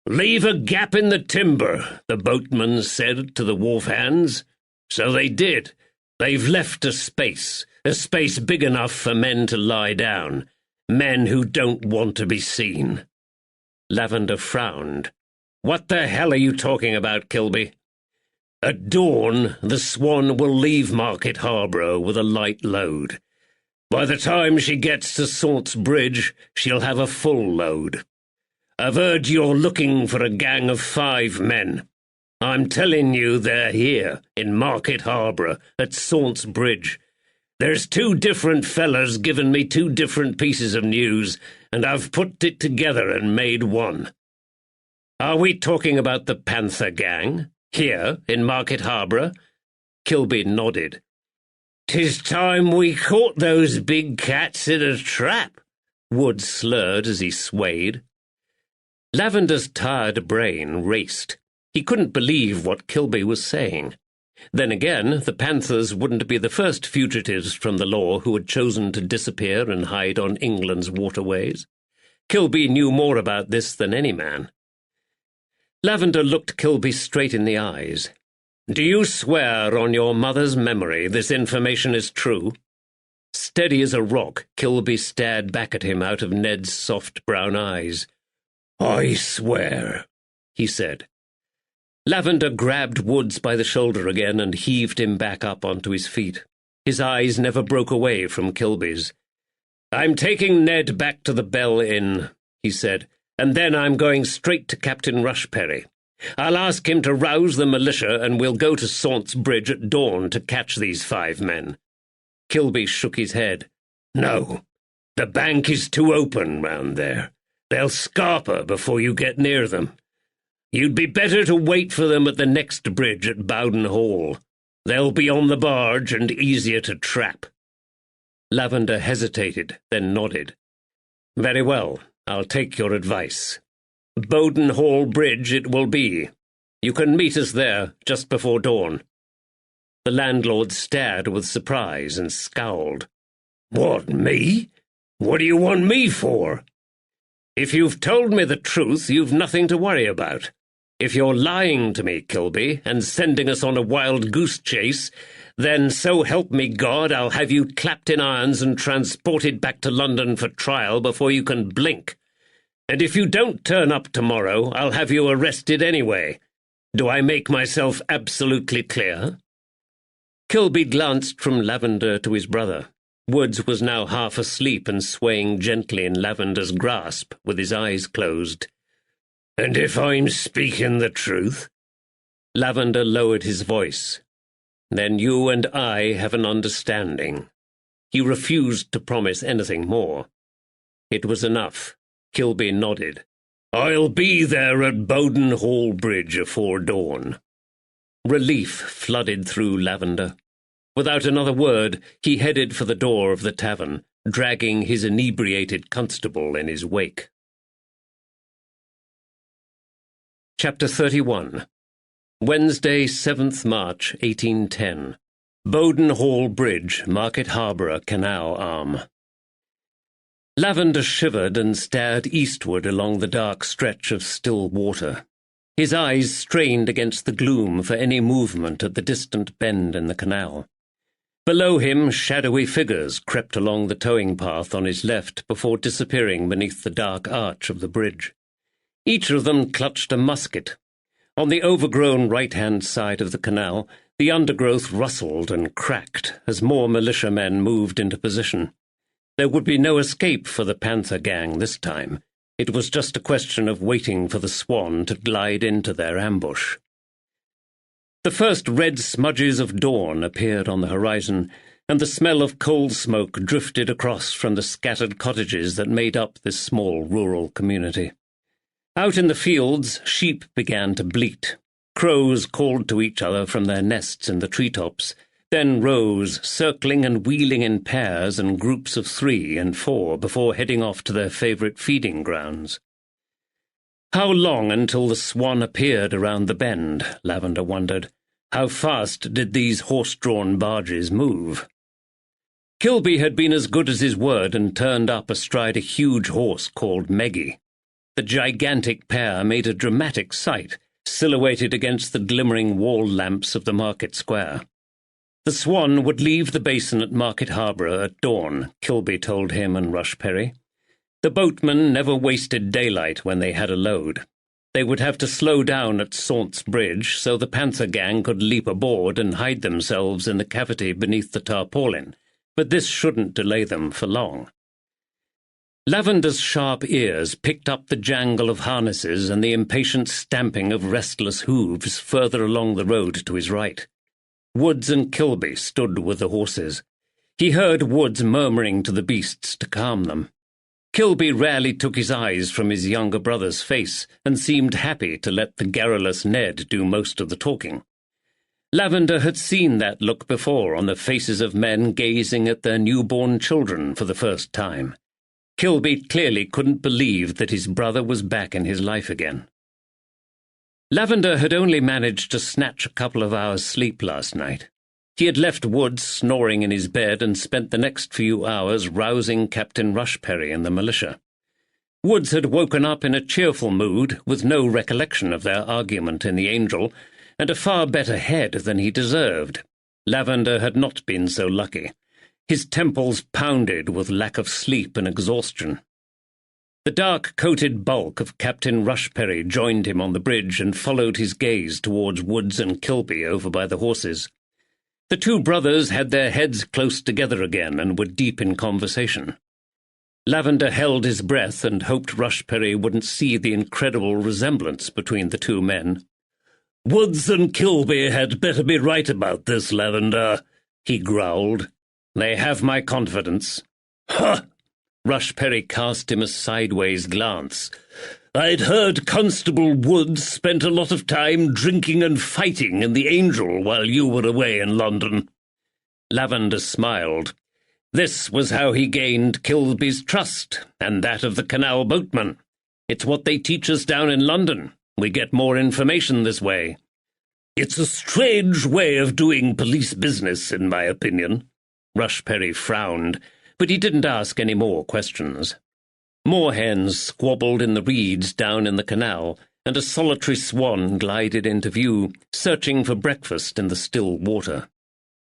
"Leave a gap in the timber," the boatman said to the wharf hands. So they did. They've left a space big enough for men to lie down, men who don't want to be seen. Lavender frowned. "What the hell are you talking about, Kilby?" "At dawn, the Swan will leave Market Harborough with a light load. By the time she gets to Saunts Bridge, she'll have a full load. I've heard you're looking for a gang of 5 men. I'm telling you they're here, in Market Harborough, at Saunts Bridge. There's 2 different fellas given me 2 different pieces of news, and I've put it together and made one." "Are we talking about the Panther Gang, here, in Market Harborough?" Kilby nodded. "'Tis time we caught those big cats in a trap," Wood slurred as he swayed. Lavender's tired brain raced. He couldn't believe what Kilby was saying. Then again, the Panthers wouldn't be the first fugitives from the law who had chosen to disappear and hide on England's waterways. Kilby knew more about this than any man. Lavender looked Kilby straight in the eyes. "Do you swear on your mother's memory this information is true?" Steady as a rock, Kilby stared back at him out of Ned's soft brown eyes. "I swear," he said. Lavender grabbed Woods by the shoulder again and heaved him back up onto his feet. His eyes never broke away from Kilby's. "I'm taking Ned back to the Bell Inn," he said, "and then I'm going straight to Captain Rushperry. I'll ask him to rouse the militia, and we'll go to Saunts Bridge at dawn to catch these 5 men. Kilby shook his head. "No, the bank is too open round there. They'll scarper before you get near them. You'd be better to wait for them at the next bridge at Bowden Hall. They'll be on the barge and easier to trap." Lavender hesitated, then nodded. "Very well, I'll take your advice. Bowden Hall Bridge it will be. You can meet us there just before dawn." The landlord stared with surprise and scowled. "What, me? What do you want me for?" "If you've told me the truth, you've nothing to worry about. If you're lying to me, Kilby, and sending us on a wild goose chase, then so help me God, I'll have you clapped in irons and transported back to London for trial before you can blink. And if you don't turn up tomorrow, I'll have you arrested anyway. Do I make myself absolutely clear?" Kilby glanced from Lavender to his brother. Woods was now half asleep and swaying gently in Lavender's grasp, with his eyes closed. "And if I'm speaking the truth?" Lavender lowered his voice. "Then you and I have an understanding." He refused to promise anything more. It was enough. Kilby nodded. "I'll be there at Bowden Hall Bridge afore dawn." Relief flooded through Lavender. Without another word, he headed for the door of the tavern, dragging his inebriated constable in his wake. Chapter 31. Wednesday, 7th March, 1810. Bowden Hall Bridge, Market Harborough Canal Arm. Lavender shivered and stared eastward along the dark stretch of still water. His eyes strained against the gloom for any movement at the distant bend in the canal. Below him, shadowy figures crept along the towing path on his left before disappearing beneath the dark arch of the bridge. Each of them clutched a musket. On the overgrown right-hand side of the canal, the undergrowth rustled and cracked as more militiamen moved into position. There would be no escape for the Panther gang this time. It was just a question of waiting for the Swan to glide into their ambush. The first red smudges of dawn appeared on the horizon, and the smell of coal smoke drifted across from the scattered cottages that made up this small rural community. Out in the fields, sheep began to bleat. Crows called to each other from their nests in the treetops, then rose, circling and wheeling in pairs and groups of 3 and 4 before heading off to their favourite feeding grounds. How long until the Swan appeared around the bend, Lavender wondered. How fast did these horse-drawn barges move? Kilby had been as good as his word and turned up astride a huge horse called Meggie. The gigantic pair made a dramatic sight, silhouetted against the glimmering wall lamps of the market square. The Swan would leave the basin at Market Harborough at dawn, Kilby told him and Rush Perry. The boatmen never wasted daylight when they had a load. They would have to slow down at Saunts Bridge so the Panther gang could leap aboard and hide themselves in the cavity beneath the tarpaulin, but this shouldn't delay them for long. Lavender's sharp ears picked up the jangle of harnesses and the impatient stamping of restless hooves further along the road to his right. Woods and Kilby stood with the horses. He heard Woods murmuring to the beasts to calm them. Kilby rarely took his eyes from his younger brother's face and seemed happy to let the garrulous Ned do most of the talking. Lavender had seen that look before on the faces of men gazing at their newborn children for the first time. Kilby clearly couldn't believe that his brother was back in his life again. Lavender had only managed to snatch a couple of hours' sleep last night. He had left Woods snoring in his bed and spent the next few hours rousing Captain Rushperry and the militia. Woods had woken up in a cheerful mood, with no recollection of their argument in the Angel, and a far better head than he deserved. Lavender had not been so lucky. His temples pounded with lack of sleep and exhaustion. The dark-coated bulk of Captain Rushperry joined him on the bridge and followed his gaze towards Woods and Kilby over by the horses. The two brothers had their heads close together again and were deep in conversation. Lavender held his breath and hoped Rushperry wouldn't see the incredible resemblance between the two men. "Woods and Kilby had better be right about this, Lavender," he growled. "They have my confidence." "Huh!" Rushperry cast him a sideways glance. "I'd heard Constable Woods spent a lot of time drinking and fighting in the Angel while you were away in London." Lavender smiled. This was how he gained Kilby's trust, and that of the canal boatmen. It's what they teach us down in London. We get more information this way. It's a strange way of doing police business, in my opinion. Rushperry frowned, but he didn't ask any more questions. Moorhens squabbled in the reeds down in the canal, and a solitary swan glided into view, searching for breakfast in the still water.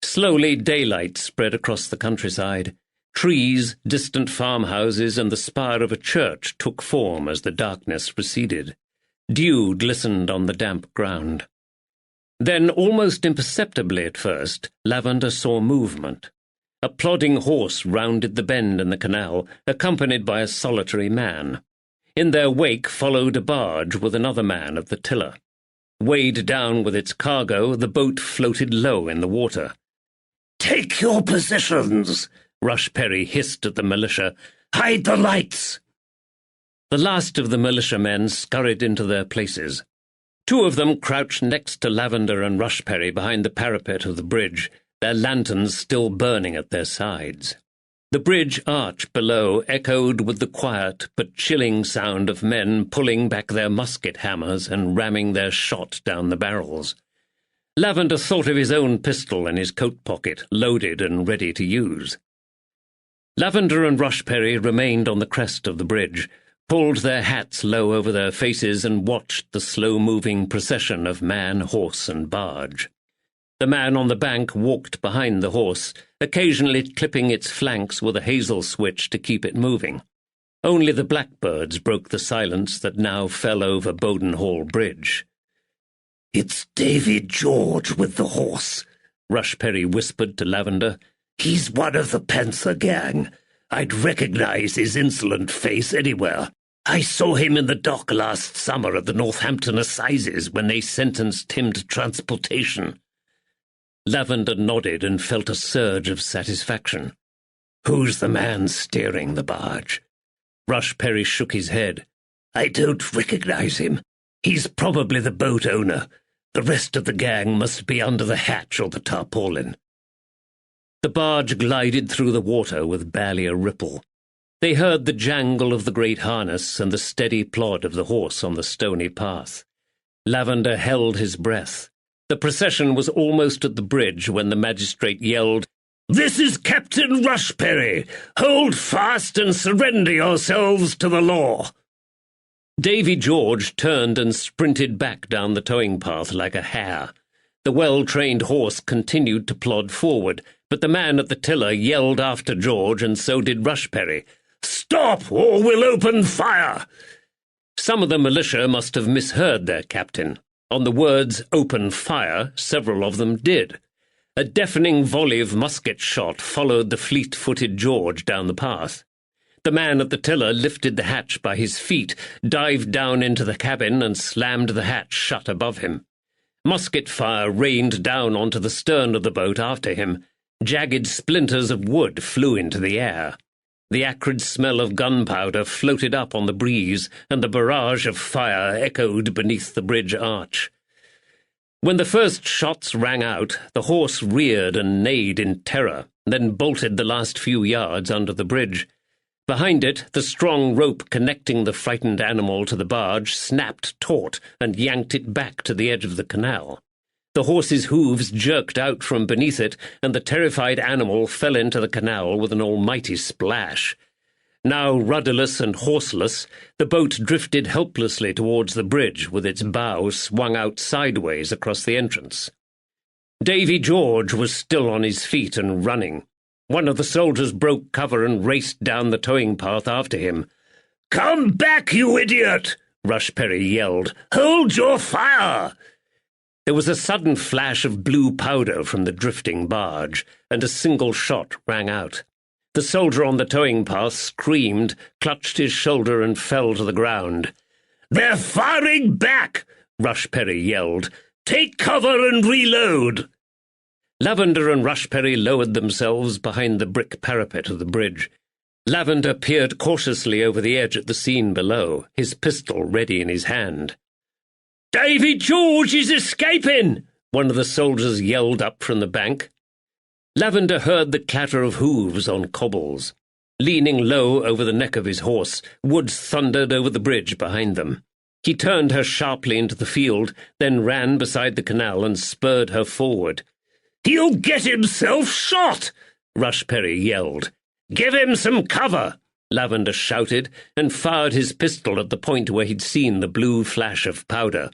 Slowly daylight spread across the countryside. Trees, distant farmhouses, and the spire of a church took form as the darkness receded. Dew glistened on the damp ground. Then, almost imperceptibly at first, Lavender saw movement. A plodding horse rounded the bend in the canal, accompanied by a solitary man. In their wake followed a barge with another man at the tiller. Weighed down with its cargo, the boat floated low in the water. "Take your positions!" Rushperry hissed at the militia. "Hide the lights!" The last of the militiamen scurried into their places. Two of them crouched next to Lavender and Rushperry behind the parapet of the bridge, their lanterns still burning at their sides. The bridge arch below echoed with the quiet but chilling sound of men pulling back their musket hammers and ramming their shot down the barrels. Lavender thought of his own pistol in his coat pocket, loaded and ready to use. Lavender and Rushperry remained on the crest of the bridge, pulled their hats low over their faces and watched the slow-moving procession of man, horse, and barge. The man on the bank walked behind the horse, occasionally clipping its flanks with a hazel switch to keep it moving. Only the blackbirds broke the silence that now fell over Bowden Hall Bridge. "It's Davy George with the horse," Rushperry whispered to Lavender. "He's one of the Panther gang. I'd recognize his insolent face anywhere. I saw him in the dock last summer at the Northampton Assizes when they sentenced him to transportation." Lavender nodded and felt a surge of satisfaction. "Who's the man steering the barge?" Rushperry shook his head. "I don't recognize him. He's probably the boat owner. The rest of the gang must be under the hatch or the tarpaulin." The barge glided through the water with barely a ripple. They heard the jangle of the great harness and the steady plod of the horse on the stony path. Lavender held his breath. The procession was almost at the bridge when the magistrate yelled, "This is Captain Rushperry! Hold fast and surrender yourselves to the law!" Davy George turned and sprinted back down the towing path like a hare. The well-trained horse continued to plod forward, but the man at the tiller yelled after George, and so did Rushperry. "Stop, or we'll open fire!" Some of the militia must have misheard their captain. On the words "open fire," several of them did. A deafening volley of musket shot followed the fleet-footed George down the path. The man at the tiller lifted the hatch by his feet, dived down into the cabin, and slammed the hatch shut above him. Musket fire rained down onto the stern of the boat after him. Jagged splinters of wood flew into the air. The acrid smell of gunpowder floated up on the breeze, and the barrage of fire echoed beneath the bridge arch. When the first shots rang out, the horse reared and neighed in terror, then bolted the last few yards under the bridge. Behind it, the strong rope connecting the frightened animal to the barge snapped taut and yanked it back to the edge of the canal. The horse's hooves jerked out from beneath it, and the terrified animal fell into the canal with an almighty splash. Now rudderless and horseless, the boat drifted helplessly towards the bridge, with its bow swung out sideways across the entrance. Davy George was still on his feet and running. One of the soldiers broke cover and raced down the towing path after him. "Come back, you idiot!" Rushperry yelled. "Hold your fire!" There was a sudden flash of blue powder from the drifting barge, and a single shot rang out. The soldier on the towing path screamed, clutched his shoulder, and fell to the ground. "They're firing back!" Rushperry yelled. "Take cover and reload!" Lavender and Rushperry lowered themselves behind the brick parapet of the bridge. Lavender peered cautiously over the edge at the scene below, his pistol ready in his hand. "Davy George is escaping!" one of the soldiers yelled up from the bank. Lavender heard the clatter of hooves on cobbles. Leaning low over the neck of his horse, Woods thundered over the bridge behind them. He turned her sharply into the field, then ran beside the canal and spurred her forward. "He'll get himself shot!" Rushperry yelled. "Give him some cover!" Lavender shouted, and fired his pistol at the point where he'd seen the blue flash of powder.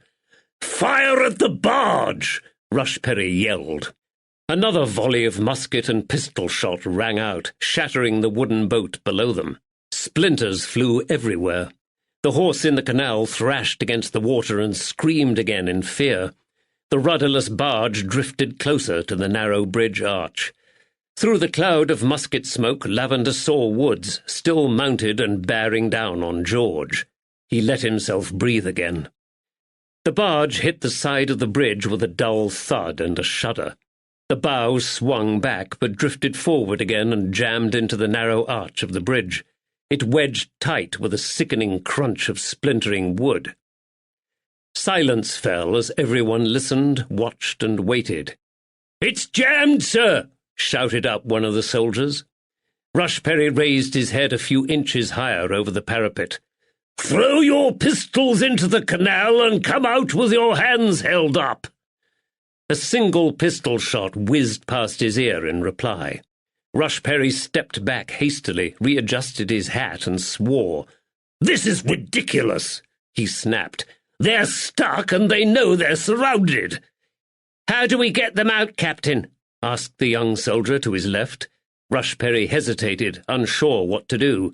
"Fire at the barge!" Rushperry yelled. Another volley of musket and pistol shot rang out, shattering the wooden boat below them. Splinters flew everywhere. The horse in the canal thrashed against the water and screamed again in fear. The rudderless barge drifted closer to the narrow bridge arch. Through the cloud of musket smoke, Lavender saw Woods, still mounted and bearing down on George. He let himself breathe again. The barge hit the side of the bridge with a dull thud and a shudder. The bow swung back, but drifted forward again and jammed into the narrow arch of the bridge. It wedged tight with a sickening crunch of splintering wood. Silence fell as everyone listened, watched, and waited. "It's jammed, sir!" shouted up one of the soldiers. Rushperry raised his head a few inches higher over the parapet. "Throw your pistols into the canal and come out with your hands held up." A single pistol shot whizzed past his ear in reply. Rushperry stepped back hastily, readjusted his hat, and swore. "This is ridiculous," he snapped. "They're stuck and they know they're surrounded." "How do we get them out, Captain?" asked the young soldier to his left. Rushperry hesitated, unsure what to do.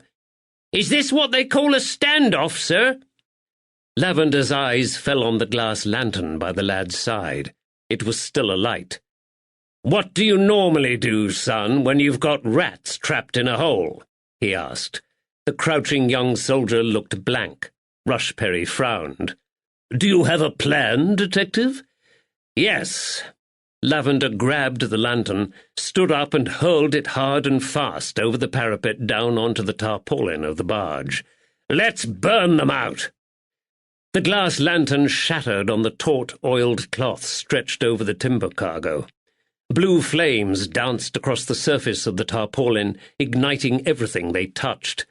"Is this what they call a standoff, sir?" Lavender's eyes fell on the glass lantern by the lad's side. It was still alight. "What do you normally do, son, when you've got rats trapped in a hole?" he asked. The crouching young soldier looked blank. Rushperry frowned. "Do you have a plan, detective?" "Yes." Lavender grabbed the lantern, stood up and hurled it hard and fast over the parapet down onto the tarpaulin of the barge. "Let's burn them out!" The glass lantern shattered on the taut, oiled cloth stretched over the timber cargo. Blue flames danced across the surface of the tarpaulin, igniting everything they touched.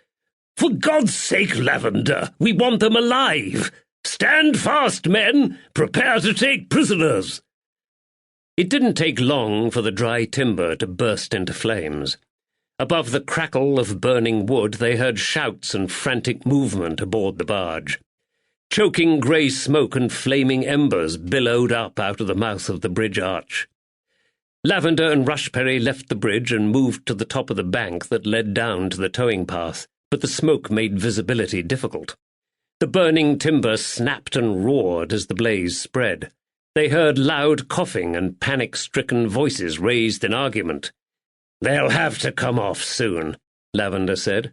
"For God's sake, Lavender, we want them alive! Stand fast, men! Prepare to take prisoners!" It didn't take long for the dry timber to burst into flames. Above the crackle of burning wood they heard shouts and frantic movement aboard the barge. Choking grey smoke and flaming embers billowed up out of the mouth of the bridge arch. Lavender and Rushperry left the bridge and moved to the top of the bank that led down to the towing path, but the smoke made visibility difficult. The burning timber snapped and roared as the blaze spread. They heard loud coughing and panic-stricken voices raised in argument. "They'll have to come off soon," Lavender said.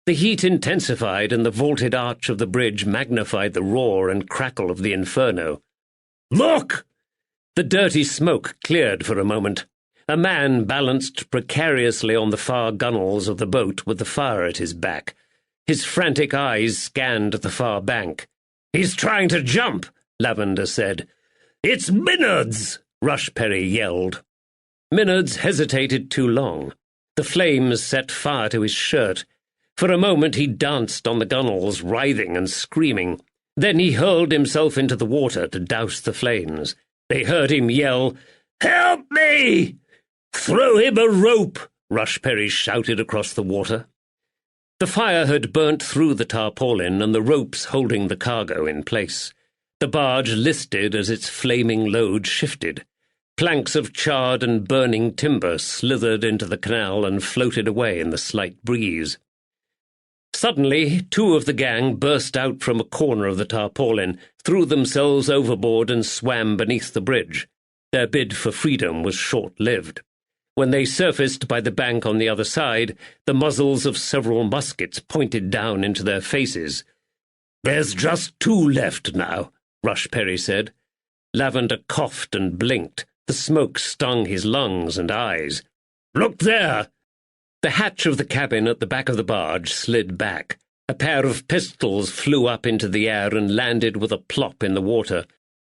The heat intensified and the vaulted arch of the bridge magnified the roar and crackle of the inferno. "Look!" The dirty smoke cleared for a moment. A man balanced precariously on the far gunwales of the boat with the fire at his back. His frantic eyes scanned the far bank. "He's trying to jump," Lavender said. "It's Minards!" Rushperry yelled. Minards hesitated too long. The flames set fire to his shirt. For a moment he danced on the gunwales, writhing and screaming. Then he hurled himself into the water to douse the flames. They heard him yell, "Help me!" "Throw him a rope!" Rushperry shouted across the water. The fire had burnt through the tarpaulin and the ropes holding the cargo in place. The barge listed as its flaming load shifted. Planks of charred and burning timber slithered into the canal and floated away in the slight breeze. Suddenly, two of the gang burst out from a corner of the tarpaulin, threw themselves overboard and swam beneath the bridge. Their bid for freedom was short-lived. When they surfaced by the bank on the other side, the muzzles of several muskets pointed down into their faces. "There's just two left now," Rushperry said. Lavender coughed and blinked. The smoke stung his lungs and eyes. "Look there!" The hatch of the cabin at the back of the barge slid back. A pair of pistols flew up into the air and landed with a plop in the water.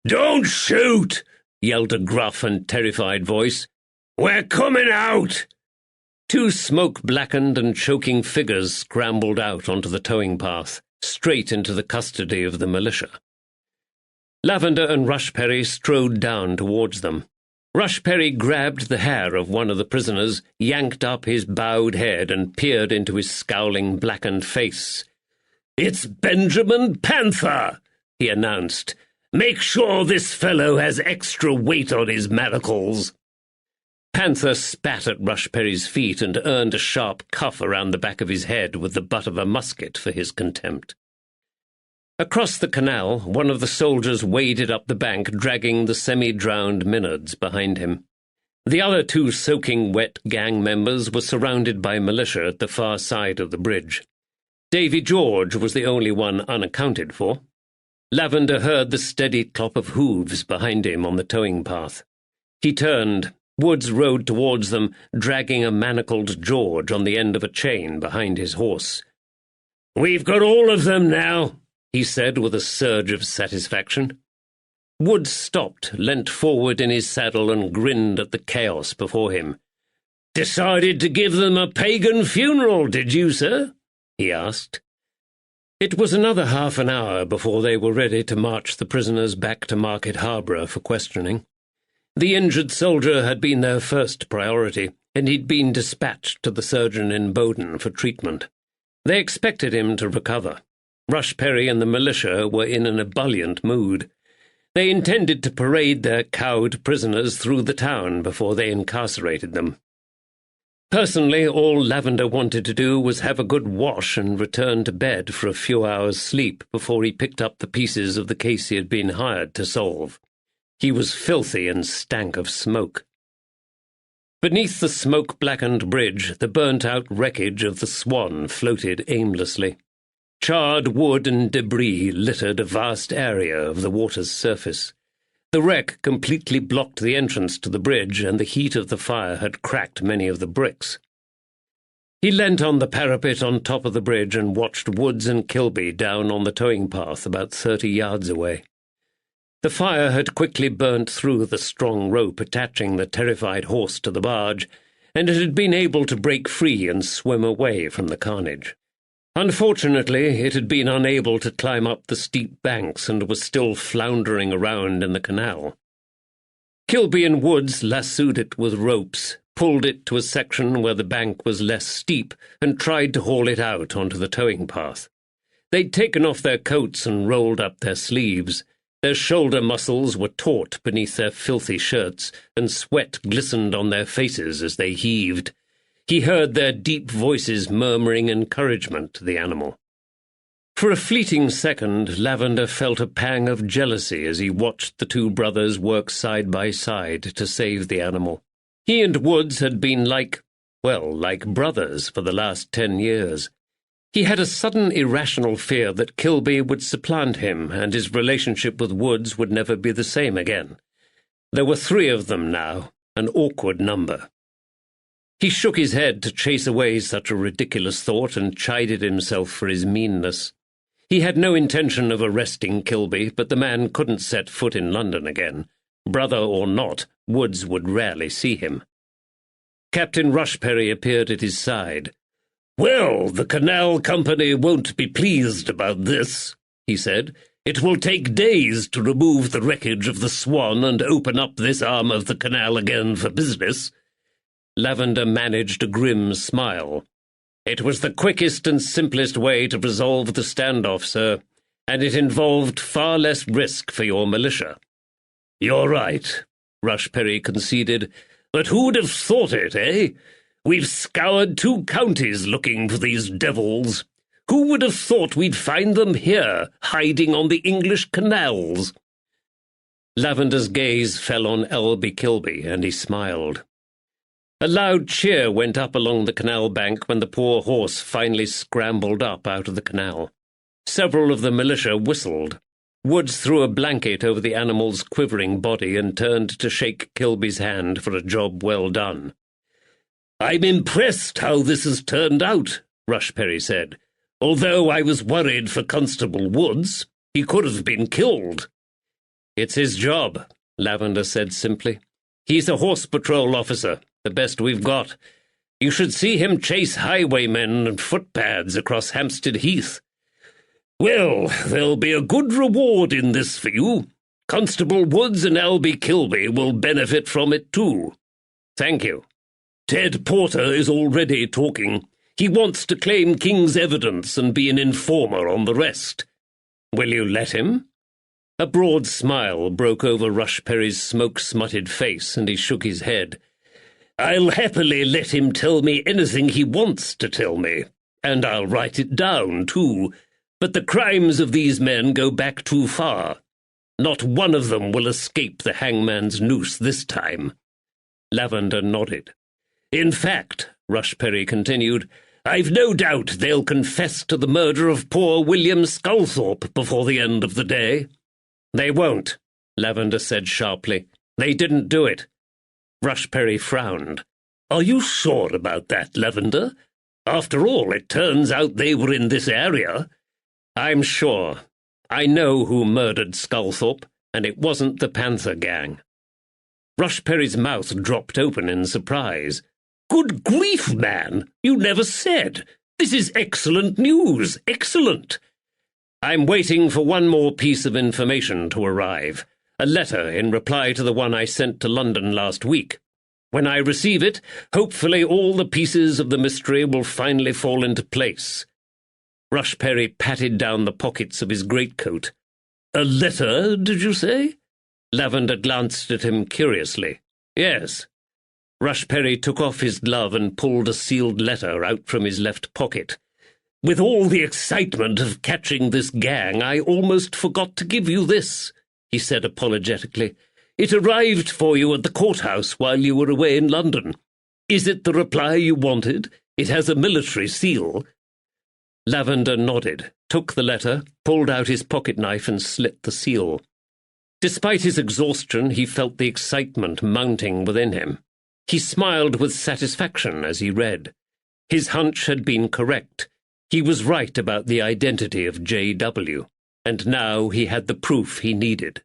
"Don't shoot!" yelled a gruff and terrified voice. "We're coming out!" Two smoke-blackened and choking figures scrambled out onto the towing path. straight into the custody of the militia. Lavender and Rushperry strode down towards them. Rushperry grabbed the hair of one of the prisoners, yanked up his bowed head, and peered into his scowling, blackened face. "It's Benjamin Panther," he announced. "Make sure this fellow has extra weight on his manacles." Panther spat at Rushperry's feet and earned a sharp cuff around the back of his head with the butt of a musket for his contempt. Across the canal, one of the soldiers waded up the bank, dragging the semi-drowned Minards behind him. The other two soaking wet gang members were surrounded by militia at the far side of the bridge. Davy George was the only one unaccounted for. Lavender heard the steady clop of hooves behind him on the towing path. He turned. Woods rode towards them, dragging a manacled George on the end of a chain behind his horse. "We've got all of them now," he said with a surge of satisfaction. Woods stopped, leant forward in his saddle, and grinned at the chaos before him. "Decided to give them a pagan funeral, did you, sir?" he asked. It was another half an hour before they were ready to march the prisoners back to Market Harborough for questioning. The injured soldier had been their first priority, and he'd been dispatched to the surgeon in Bowden for treatment. They expected him to recover. Rushperry and the militia were in an ebullient mood. They intended to parade their cowed prisoners through the town before they incarcerated them. Personally, all Lavender wanted to do was have a good wash and return to bed for a few hours' sleep before he picked up the pieces of the case he had been hired to solve. He was filthy and stank of smoke. Beneath the smoke-blackened bridge, the burnt-out wreckage of the Swan floated aimlessly. Charred wood and debris littered a vast area of the water's surface. The wreck completely blocked the entrance to the bridge, and the heat of the fire had cracked many of the bricks. He leant on the parapet on top of the bridge and watched Woods and Kilby down on the towing path about 30 yards away. The fire had quickly burnt through the strong rope attaching the terrified horse to the barge, and it had been able to break free and swim away from the carnage. Unfortunately, it had been unable to climb up the steep banks and was still floundering around in the canal. Kilby and Woods lassoed it with ropes, pulled it to a section where the bank was less steep, and tried to haul it out onto the towing path. They'd taken off their coats and rolled up their sleeves. Their shoulder muscles were taut beneath their filthy shirts, and sweat glistened on their faces as they heaved. He heard their deep voices murmuring encouragement to the animal. For a fleeting second, Lavender felt a pang of jealousy as he watched the two brothers work side by side to save the animal. He and Woods had been like brothers for the last 10 years. He had a sudden irrational fear that Kilby would supplant him, and his relationship with Woods would never be the same again. There were 3 of them now, an awkward number. He shook his head to chase away such a ridiculous thought and chided himself for his meanness. He had no intention of arresting Kilby, but the man couldn't set foot in London again. Brother or not, Woods would rarely see him. Captain Rushperry appeared at his side. "Well, the Canal Company won't be pleased about this," he said. "It will take days to remove the wreckage of the Swan and open up this arm of the canal again for business." Lavender managed a grim smile. "It was the quickest and simplest way to resolve the standoff, sir, and it involved far less risk for your militia." "You're right," Rushperry conceded. "But who'd have thought it, eh? We've scoured 2 counties looking for these devils. Who would have thought we'd find them here, hiding on the English canals?" Lavender's gaze fell on Elby Kilby, and he smiled. A loud cheer went up along the canal bank when the poor horse finally scrambled up out of the canal. Several of the militia whistled. Woods threw a blanket over the animal's quivering body and turned to shake Kilby's hand for a job well done. "I'm impressed how this has turned out," Rushperry said, "although I was worried for Constable Woods. He could have been killed." "It's his job," Lavender said simply. "He's a horse patrol officer, the best we've got. You should see him chase highwaymen and footpads across Hampstead Heath." Well, there'll be a good reward in this for you. Constable Woods and Albie Kilby will benefit from it too. Thank you. Ted Porter is already talking. He wants to claim King's evidence and be an informer on the rest. Will you let him? A broad smile broke over Rushperry's smoke-smutted face, and he shook his head. I'll happily let him tell me anything he wants to tell me, and I'll write it down, too. But the crimes of these men go back too far. Not one of them will escape the hangman's noose this time. Lavender nodded. In fact, Rushperry continued, I've no doubt they'll confess to the murder of poor William Sculthorpe before the end of the day. They won't, Lavender said sharply. They didn't do it. Rushperry frowned. Are you sure about that, Lavender? After all, it turns out they were in this area. I'm sure. I know who murdered Sculthorpe, and it wasn't the Panther gang. Rushperry's mouth dropped open in surprise. Good grief, man! You never said! This is excellent news! Excellent! I'm waiting for one more piece of information to arrive. A letter in reply to the one I sent to London last week. When I receive it, hopefully all the pieces of the mystery will finally fall into place. Rushperry patted down the pockets of his greatcoat. A letter, did you say? Lavender glanced at him curiously. Yes. Rushperry took off his glove and pulled a sealed letter out from his left pocket. With all the excitement of catching this gang, I almost forgot to give you this, he said apologetically. It arrived for you at the courthouse while you were away in London. Is it the reply you wanted? It has a military seal. Lavender nodded, took the letter, pulled out his pocket-knife and slit the seal. Despite his exhaustion, he felt the excitement mounting within him. He smiled with satisfaction as he read. His hunch had been correct. He was right about the identity of J.W., and now he had the proof he needed.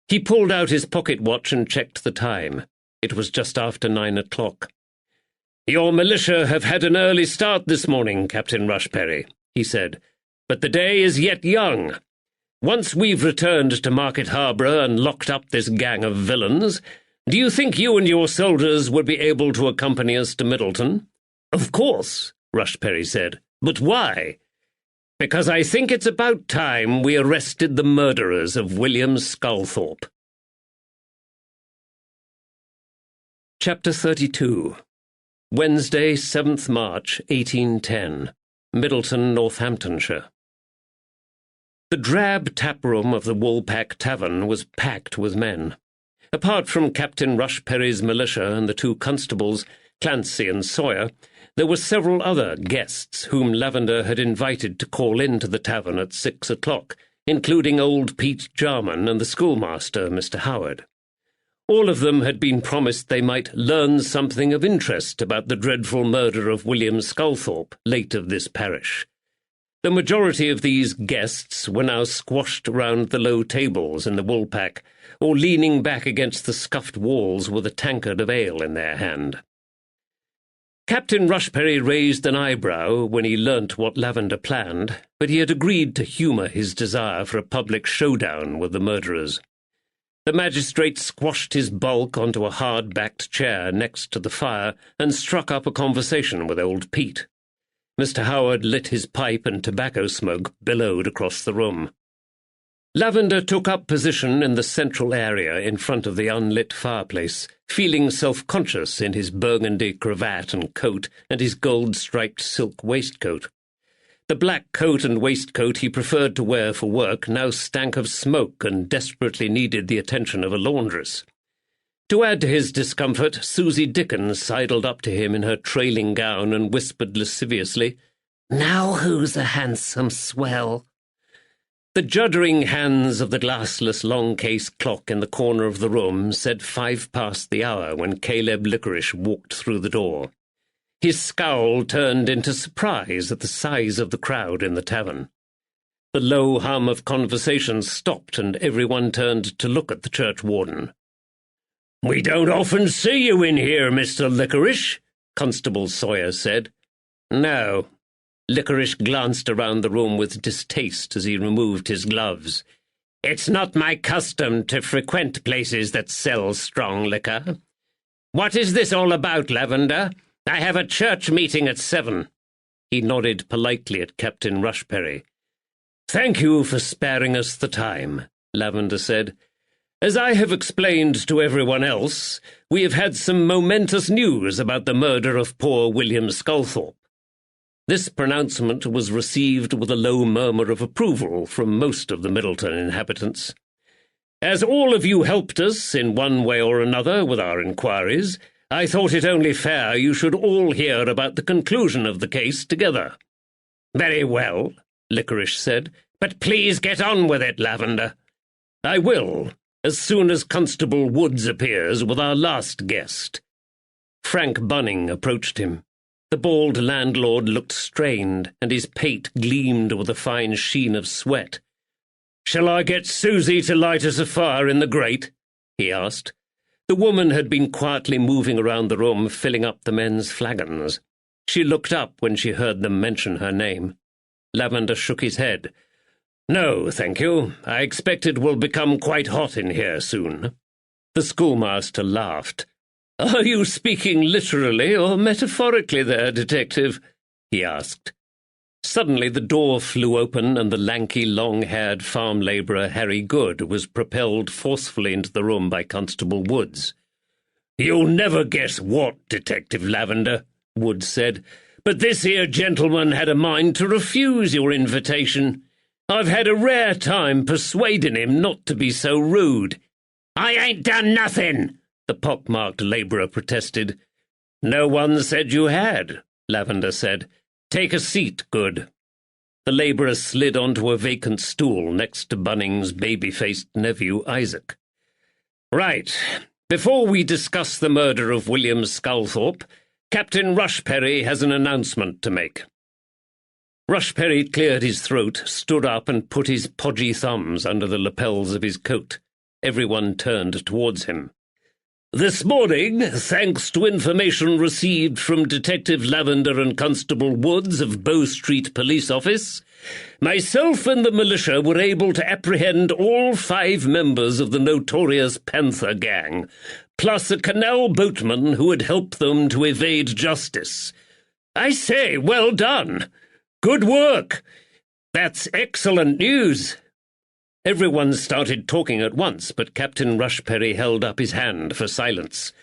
He pulled out his pocket watch and checked the time. It was just after 9 o'clock. Your militia have had an early start this morning, Captain Rushperry, he said, but the day is yet young. Once we've returned to Market Harborough and locked up this gang of villains, do you think you and your soldiers would be able to accompany us to Middleton? Of course, Rushperry said. But why? Because I think it's about time we arrested the murderers of William Sculthorpe. Chapter 32. Wednesday, 7th March, 1810. Middleton, Northamptonshire. The drab tap-room of the Woolpack Tavern was packed with men. Apart from Captain Rushperry's militia and the two constables, Clancy and Sawyer, there were several other guests whom Lavender had invited to call in to the tavern at 6 o'clock, including old Pete Jarman and the schoolmaster, Mr. Howard. All of them had been promised they might learn something of interest about the dreadful murder of William Sculthorpe, late of this parish. The majority of these guests were now squashed round the low tables in the Woolpack, or leaning back against the scuffed walls with a tankard of ale in their hand. Captain Rushperry raised an eyebrow when he learnt what Lavender planned, but he had agreed to humour his desire for a public showdown with the murderers. The magistrate squashed his bulk onto a hard-backed chair next to the fire and struck up a conversation with old Pete. Mr. Howard lit his pipe and tobacco smoke billowed across the room. Lavender took up position in the central area in front of the unlit fireplace, feeling self-conscious in his burgundy cravat and coat and his gold-striped silk waistcoat. The black coat and waistcoat he preferred to wear for work now stank of smoke and desperately needed the attention of a laundress. To add to his discomfort, Susie Dickens sidled up to him in her trailing gown and whispered lasciviously, "Now who's a handsome swell?" The juddering hands of the glassless long-case clock in the corner of the room said 5 past the hour when Caleb Licorice walked through the door. His scowl turned into surprise at the size of the crowd in the tavern. The low hum of conversation stopped and everyone turned to look at the churchwarden. "We don't often see you in here, Mr. Licorice," Constable Sawyer said. "No." Licorice glanced around the room with distaste as he removed his gloves. "It's not my custom to frequent places that sell strong liquor. What is this all about, Lavender? I have a church meeting at 7. He nodded politely at Captain Rushperry. "Thank you for sparing us the time," Lavender said. "As I have explained to everyone else, we have had some momentous news about the murder of poor William Sculthorpe." This pronouncement was received with a low murmur of approval from most of the Middleton inhabitants. "As all of you helped us in one way or another with our inquiries, I thought it only fair you should all hear about the conclusion of the case together." "Very well," Licorice said, "but please get on with it, Lavender." "I will, as soon as Constable Woods appears with our last guest." Frank Bunning approached him. The bald landlord looked strained, and his pate gleamed with a fine sheen of sweat. "Shall I get Susie to light us a fire in the grate?" he asked. The woman had been quietly moving around the room, filling up the men's flagons. She looked up when she heard them mention her name. Lavender shook his head. "No, thank you. I expect it will become quite hot in here soon." The schoolmaster laughed. "Are you speaking literally or metaphorically there, detective?" he asked. Suddenly the door flew open, and the lanky, long-haired farm labourer Harry Good was propelled forcefully into the room by Constable Woods. "You'll never guess what, Detective Lavender," Woods said, "but this here gentleman had a mind to refuse your invitation. I've had a rare time persuading him not to be so rude." "I ain't done nothing," the pock-marked labourer protested. "No one said you had," Lavender said. "Take a seat, Good." The labourer slid onto a vacant stool next to Bunning's baby-faced nephew, Isaac. "Right. Before we discuss the murder of William Sculthorpe, Captain Rushperry has an announcement to make." Rushperry cleared his throat, stood up, and put his podgy thumbs under the lapels of his coat. Everyone turned towards him. "This morning, thanks to information received from Detective Lavender and Constable Woods of Bow Street Police Office, myself and the militia were able to apprehend all 5 members of the notorious Panther Gang, plus a canal boatman who had helped them to evade justice. I say, well done! Good work! That's excellent news!" Everyone started talking at once, but Captain Rushperry held up his hand for silence.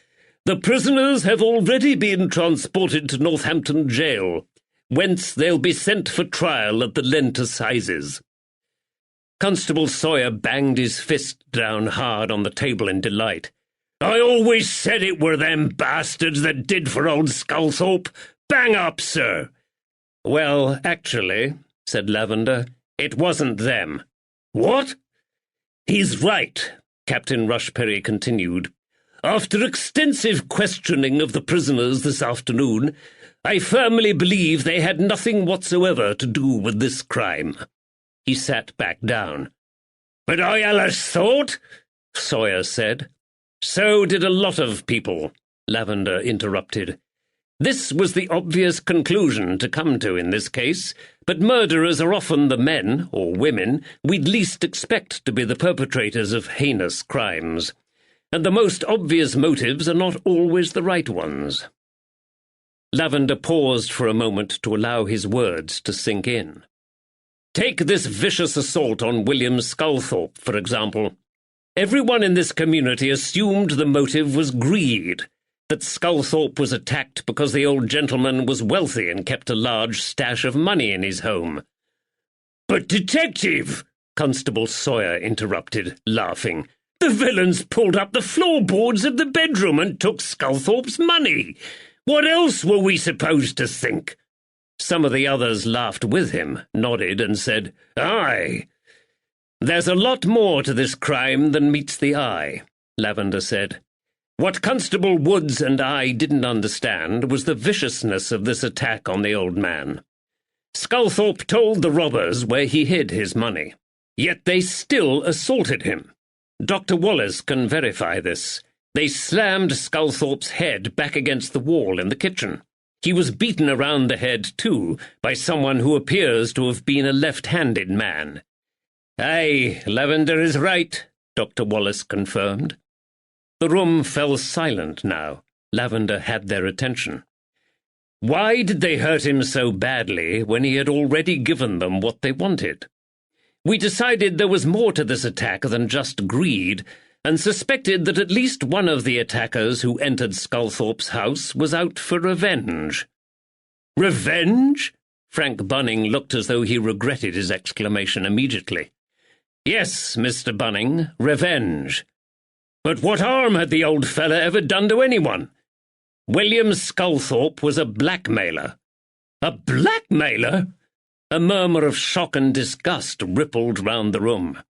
"The prisoners have already been transported to Northampton Jail, whence they'll be sent for trial at the Lent Assizes." Constable Sawyer banged his fist down hard on the table in delight. "I always said it were them bastards that did for old Sculthorpe. Bang up, sir." "Well, actually," said Lavender, "it wasn't them." "What?" "He's right," Captain Rushperry continued. "After extensive questioning of the prisoners this afternoon, I firmly believe they had nothing whatsoever to do with this crime." He sat back down. "But I allus thought," Sawyer said. "So did a lot of people," Lavender interrupted. "This was the obvious conclusion to come to in this case, but murderers are often the men, or women, we'd least expect to be the perpetrators of heinous crimes, and the most obvious motives are not always the right ones." Lavender paused for a moment to allow his words to sink in. "Take this vicious assault on William Sculthorpe, for example. Everyone in this community assumed the motive was greed, that Sculthorpe was attacked because the old gentleman was wealthy and kept a large stash of money in his home." "But, Detective," Constable Sawyer interrupted, laughing, "the villains pulled up the floorboards of the bedroom and took Sculthorpe's money. What else were we supposed to think?" Some of the others laughed with him, nodded, and said, "Aye." "There's a lot more to this crime than meets the eye," Lavender said. "What Constable Woods and I didn't understand was the viciousness of this attack on the old man. Sculthorpe told the robbers where he hid his money, yet they still assaulted him. Dr. Wallace can verify this. They slammed Sculthorpe's head back against the wall in the kitchen. He was beaten around the head, too, by someone who appears to have been a left-handed man. "Aye, Lavender is right," Dr. Wallace confirmed. The room fell silent now. Lavender had their attention. Why did they hurt him so badly when he had already given them what they wanted? We decided there was more to this attack than just greed, and suspected that at least one of the attackers who entered Sculthorpe's house was out for revenge. "Revenge?" Frank Bunning looked as though he regretted his exclamation immediately. "Yes, Mr. Bunning, revenge. But what harm had the old fella ever done to anyone? William Sculthorpe was a blackmailer." "A blackmailer?" A murmur of shock and disgust rippled round the room.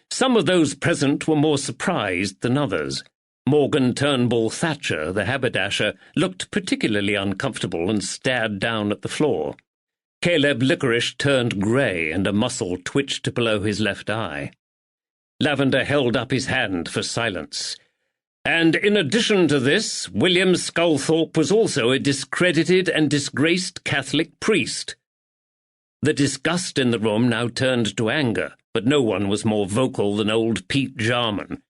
Some of those present were more surprised than others. Morgan Turnbull Thatcher, the haberdasher, looked particularly uncomfortable and stared down at the floor. Caleb Licorice turned grey, and a muscle twitched below his left eye. Lavender held up his hand for silence. "And in addition to this, William Sculthorpe was also a discredited and disgraced Catholic priest." The disgust in the room now turned to anger, but no one was more vocal than old Pete Jarman.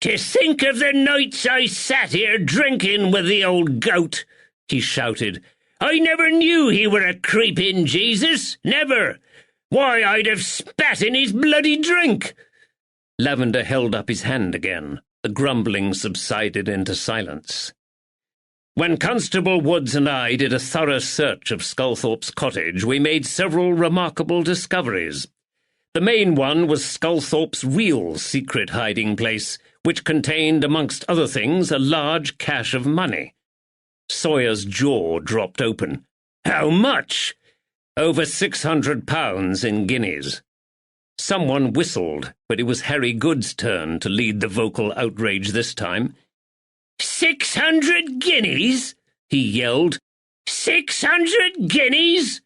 "To think of the nights I sat here drinking with the old goat," he shouted. "I never knew he were a creeping Jesus, never. Why, I'd have spat in his bloody drink." Lavender held up his hand again. The grumbling subsided into silence. "When Constable Woods and I did a thorough search of Sculthorpe's cottage, we made several remarkable discoveries. The main one was Sculthorpe's real secret hiding place, which contained, amongst other things, a large cache of money." Sawyer's jaw dropped open. "How much?" "Over £600 in guineas." Someone whistled, but it was Harry Good's turn to lead the vocal outrage this time. 600 guineas? He yelled. 600 guineas?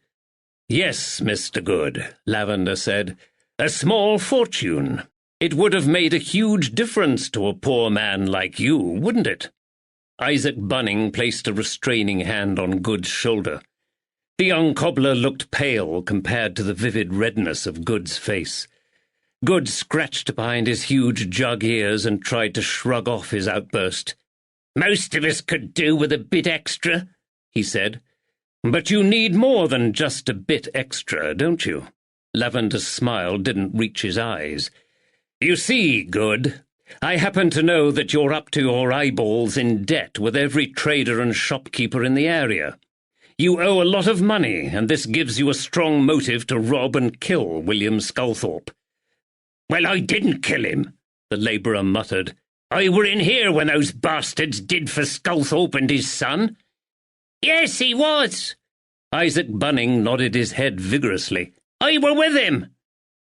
"Yes, Mr. Good," Lavender said. "A small fortune. It would have made a huge difference to a poor man like you, wouldn't it?" Isaac Bunning placed a restraining hand on Good's shoulder. The young cobbler looked pale compared to the vivid redness of Good's face. Good scratched behind his huge jug ears and tried to shrug off his outburst. "Most of us could do with a bit extra," he said. "But you need more than just a bit extra, don't you?" Lavender's smile didn't reach his eyes. "You see, Good, I happen to know that you're up to your eyeballs in debt with every trader and shopkeeper in the area. You owe a lot of money, and this gives you a strong motive to rob and kill William Sculthorpe." "Well, I didn't kill him," the labourer muttered. "I were in here when those bastards did for Sculthorpe and his son." "Yes, he was." Isaac Bunning nodded his head vigorously. "I were with him."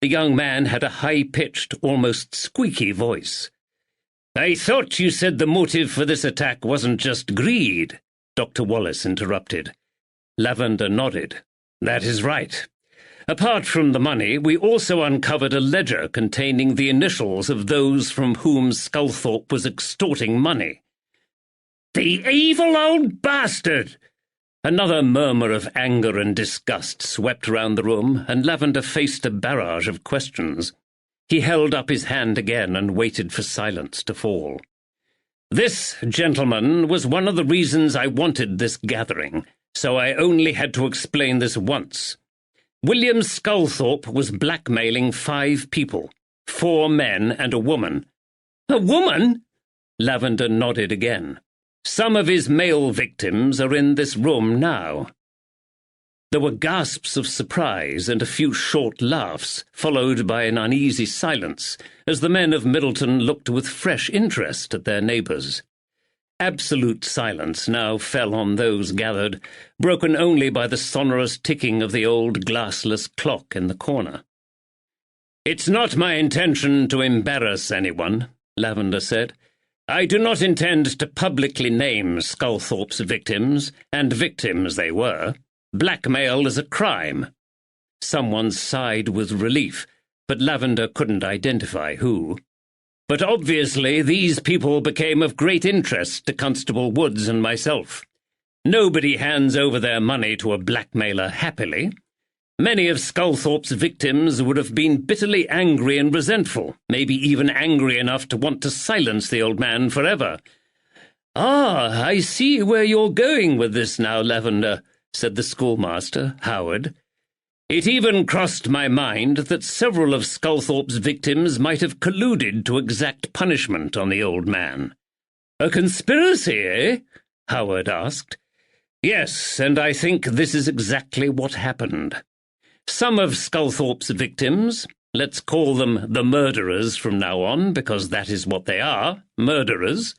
The young man had a high-pitched, almost squeaky voice. "I thought you said the motive for this attack wasn't just greed," Dr. Wallace interrupted. Lavender nodded. "That is right. Apart from the money, we also uncovered a ledger containing the initials of those from whom Sculthorpe was extorting money." "The evil old bastard!" Another murmur of anger and disgust swept round the room, and Lavender faced a barrage of questions. He held up his hand again and waited for silence to fall. "This, gentlemen, was one of the reasons I wanted this gathering, so I only had to explain this once. William Sculthorpe was blackmailing 5 people, 4 men and a woman." "A woman?" Lavender nodded again. "Some of his male victims are in this room now." There were gasps of surprise and a few short laughs, followed by an uneasy silence, as the men of Middleton looked with fresh interest at their neighbours. Absolute silence now fell on those gathered, broken only by the sonorous ticking of the old glassless clock in the corner. "It's not my intention to embarrass anyone," Lavender said. "I do not intend to publicly name Sculthorpe's victims, and victims they were. Blackmail is a crime." Someone sighed with relief, but Lavender couldn't identify who. "But obviously these people became of great interest to Constable Woods and myself. Nobody hands over their money to a blackmailer happily. Many of Sculthorpe's victims would have been bitterly angry and resentful, maybe even angry enough to want to silence the old man forever. "Ah, I see where you're going with this now, Lavender," said the schoolmaster, Howard. "It even crossed my mind that several of Sculthorpe's victims might have colluded to exact punishment on the old man." "A conspiracy, eh?" Howard asked. "Yes, and I think this is exactly what happened. Some of Sculthorpe's victims, let's call them the murderers from now on, because that is what they are, murderers.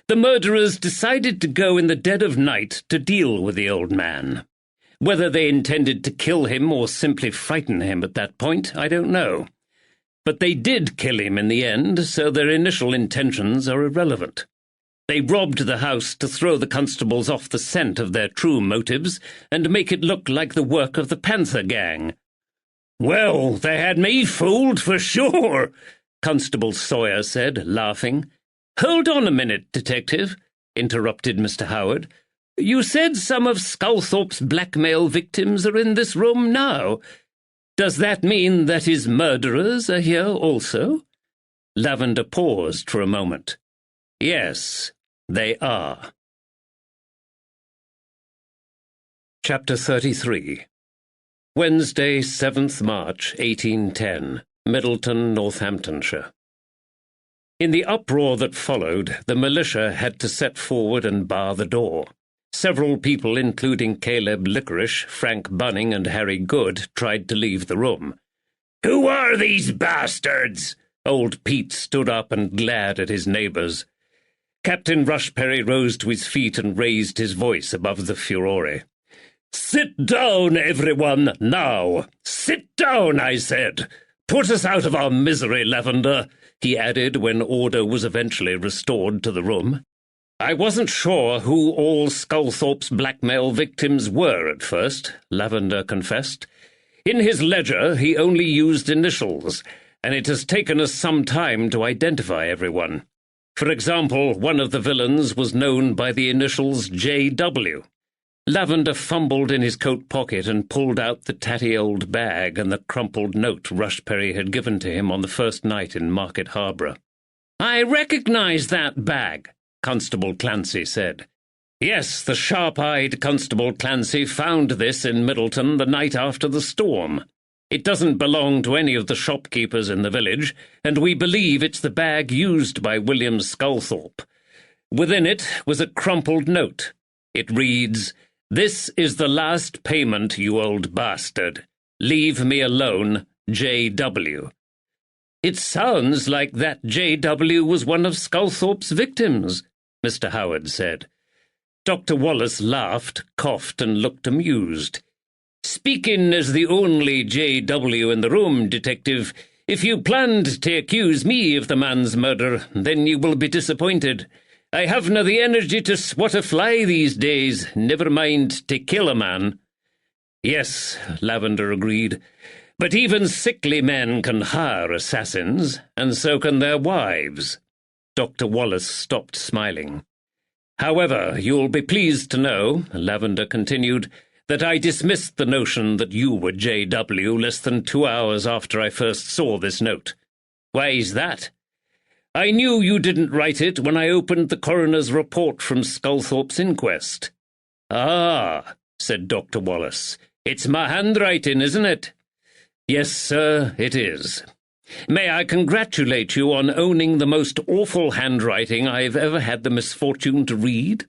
The murderers decided to go in the dead of night to deal with the old man. Whether they intended to kill him or simply frighten him at that point, I don't know. But they did kill him in the end, so their initial intentions are irrelevant. They robbed the house to throw the constables off the scent of their true motives and make it look like the work of the Panther gang." "Well, they had me fooled for sure," Constable Sawyer said, laughing. "Hold on a minute, Detective," interrupted Mr. Howard. "You said some of Sculthorpe's blackmail victims are in this room now. Does that mean that his murderers are here also?" Lavender paused for a moment. "Yes, they are." Chapter 33. Wednesday, 7th March, 1810, Middleton, Northamptonshire. In the uproar that followed, the militia had to set forward and bar the door. Several people, including Caleb Licorice, Frank Bunning, and Harry Good, tried to leave the room. "Who are these bastards?" Old Pete stood up and glared at his neighbours. Captain Rushperry rose to his feet and raised his voice above the furore. "Sit down, everyone, now! Sit down, I said! Put us out of our misery, Lavender," he added when order was eventually restored to the room. "I wasn't sure who all Sculthorpe's blackmail victims were at first," Lavender confessed. "In his ledger he only used initials, and it has taken us some time to identify everyone. For example, one of the villains was known by the initials J.W. Lavender fumbled in his coat pocket and pulled out the tatty old bag and the crumpled note Rushperry had given to him on the first night in Market Harborough. "I recognize that bag," Constable Clancy said. "Yes, the sharp-eyed Constable Clancy found this in Middleton the night after the storm. It doesn't belong to any of the shopkeepers in the village, and we believe it's the bag used by William Sculthorpe. Within it was a crumpled note. It reads, 'This is the last payment, you old bastard. Leave me alone, J.W.' It sounds like that J.W. was one of Sculthorpe's victims," Mr. Howard said. Dr. Wallace laughed, coughed, and looked amused. "Speaking as the only J.W. in the room, Detective, if you planned to accuse me of the man's murder, then you will be disappointed. I haven't the energy to swat a fly these days, never mind to kill a man." "Yes," Lavender agreed, "but even sickly men can hire assassins, and so can their wives." Dr. Wallace stopped smiling. "However, you'll be pleased to know," Lavender continued, "that I dismissed the notion that you were J.W. less than 2 hours after I first saw this note. Why's that? I knew you didn't write it when I opened the coroner's report from Sculthorpe's inquest." "Ah," said Dr. Wallace, "it's my handwriting, isn't it?" "Yes, sir, it is. May I congratulate you on owning the most awful handwriting I've ever had the misfortune to read?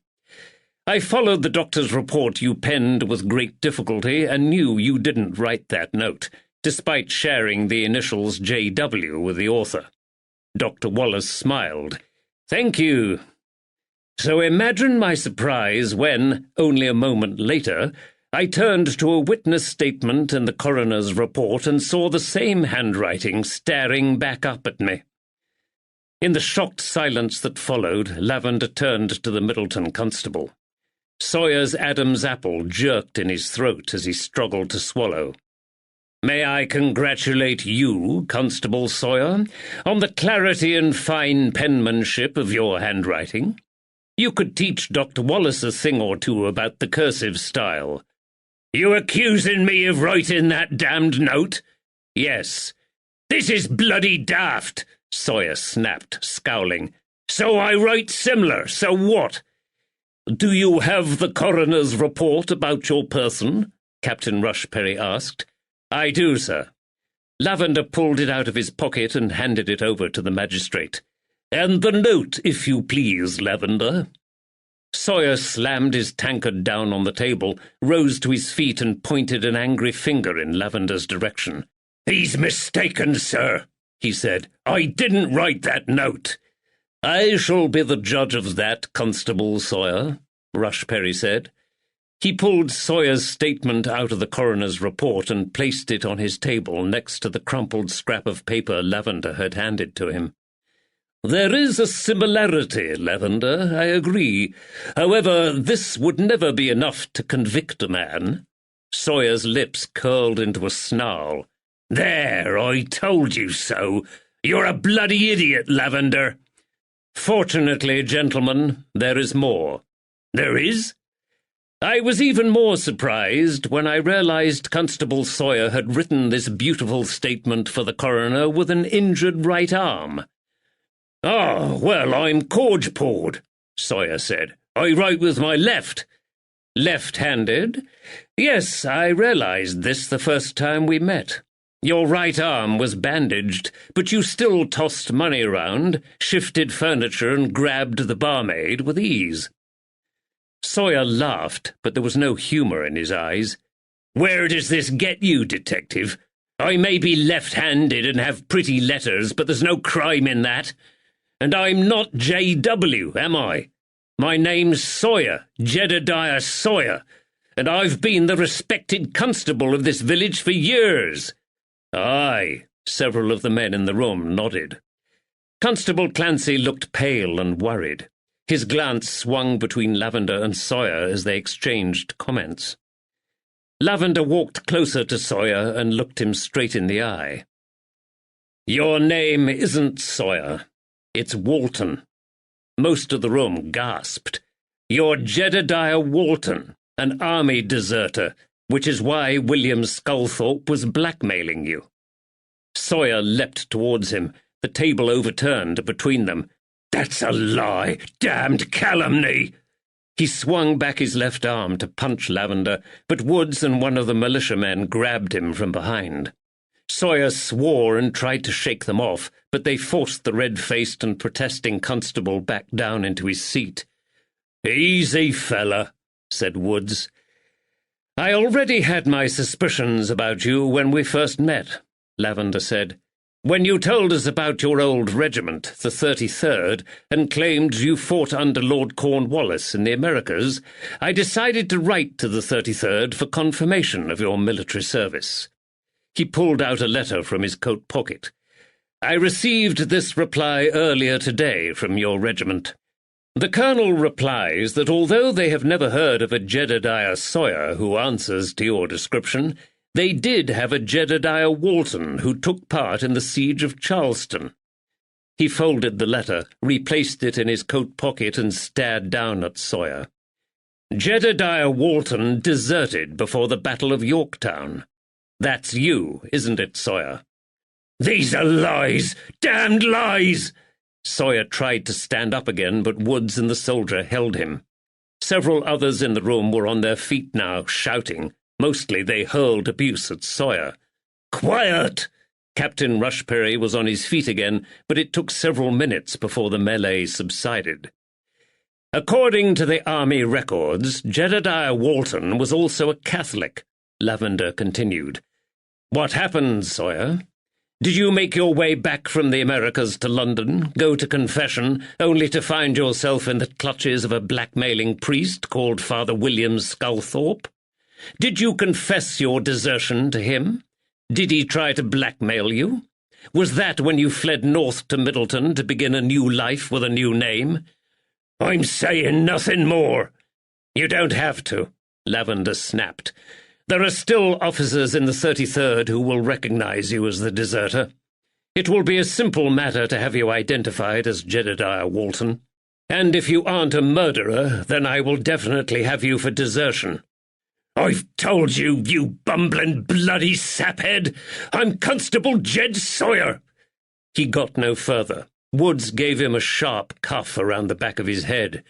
I followed the doctor's report you penned with great difficulty and knew you didn't write that note, despite sharing the initials J.W. with the author." Dr. Wallace smiled. "Thank you." So imagine my surprise when, only a moment later, I turned to a witness statement in the coroner's report and saw the same handwriting staring back up at me. In the shocked silence that followed, Lavender turned to the Middleton constable. Sawyer's Adam's apple jerked in his throat as he struggled to swallow. "May I congratulate you, Constable Sawyer, on the clarity and fine penmanship of your handwriting?" You could teach Dr. Wallace a thing or two about the cursive style. You accusing me of writing that damned note? Yes. This is bloody daft, Sawyer snapped, scowling. So I write similar, so what? Do you have the coroner's report about your person? Captain Rushperry asked. I do, sir. Lavender pulled it out of his pocket and handed it over to the magistrate. And the note, if you please, Lavender. Sawyer slammed his tankard down on the table, rose to his feet and pointed an angry finger in Lavender's direction. He's mistaken, sir, he said. I didn't write that note. I shall be the judge of that, Constable Sawyer, Rushperry said. He pulled Sawyer's statement out of the coroner's report and placed it on his table next to the crumpled scrap of paper Lavender had handed to him. There is a similarity, Lavender, I agree. However, this would never be enough to convict a man. Sawyer's lips curled into a snarl. There, I told you so. You're a bloody idiot, Lavender. Fortunately, gentlemen, there is more. There is? I was even more surprised when I realized Constable Sawyer had written this beautiful statement for the coroner with an injured right arm. Oh, well, I'm corge-pawed, Sawyer said. I write with my left. Left-handed? Yes, I realized this the first time we met. Your right arm was bandaged, but you still tossed money around, shifted furniture, and grabbed the barmaid with ease. Sawyer laughed, but there was no humour in his eyes. Where does this get you, detective? I may be left-handed and have pretty letters, but there's no crime in that. And I'm not J.W., am I? My name's Sawyer, Jedediah Sawyer, and I've been the respected constable of this village for years. Aye, several of the men in the room nodded. Constable Clancy looked pale and worried. His glance swung between Lavender and Sawyer as they exchanged comments. Lavender walked closer to Sawyer and looked him straight in the eye. Your name isn't Sawyer. It's Walton. Most of the room gasped. You're Jedediah Walton, an army deserter, which is why William Sculthorpe was blackmailing you. Sawyer leapt towards him, the table overturned between them. That's a lie! Damned calumny! He swung back his left arm to punch Lavender, but Woods and one of the militiamen grabbed him from behind. Sawyer swore and tried to shake them off, but they forced the red-faced and protesting constable back down into his seat. "Easy, fella," said Woods. "I already had my suspicions about you when we first met," Lavender said. "When you told us about your old regiment, the 33rd, and claimed you fought under Lord Cornwallis in the Americas, I decided to write to the 33rd for confirmation of your military service." He pulled out a letter from his coat pocket. "I received this reply earlier today from your regiment. The colonel replies that although they have never heard of a Jedediah Sawyer who answers to your description, they did have a Jedediah Walton who took part in the siege of Charleston." He folded the letter, replaced it in his coat pocket, and stared down at Sawyer. "Jedediah Walton deserted before the Battle of Yorktown. That's you, isn't it, Sawyer?" "These are lies! Damned lies!" Sawyer tried to stand up again, but Woods and the soldier held him. Several others in the room were on their feet now, shouting. Mostly they hurled abuse at Sawyer. "Quiet!" Captain Rushperry was on his feet again, but it took several minutes before the melee subsided. "According to the army records, Jedediah Walton was also a Catholic," Lavender continued. "What happened, Sawyer? Did you make your way back from the Americas to London, go to confession, only to find yourself in the clutches of a blackmailing priest called Father William Sculthorpe? Did you confess your desertion to him? Did he try to blackmail you? Was that when you fled north to Middleton to begin a new life with a new name?" "I'm saying nothing more." "You don't have to," Lavender snapped. "There are still officers in the 33rd who will recognize you as the deserter. It will be a simple matter to have you identified as Jedediah Walton." And if you aren't a murderer, then I will definitely have you for desertion. I've told you, you bumbling bloody saphead! I'm Constable Jed Sawyer! He got no further. Woods gave him a sharp cuff around the back of his head.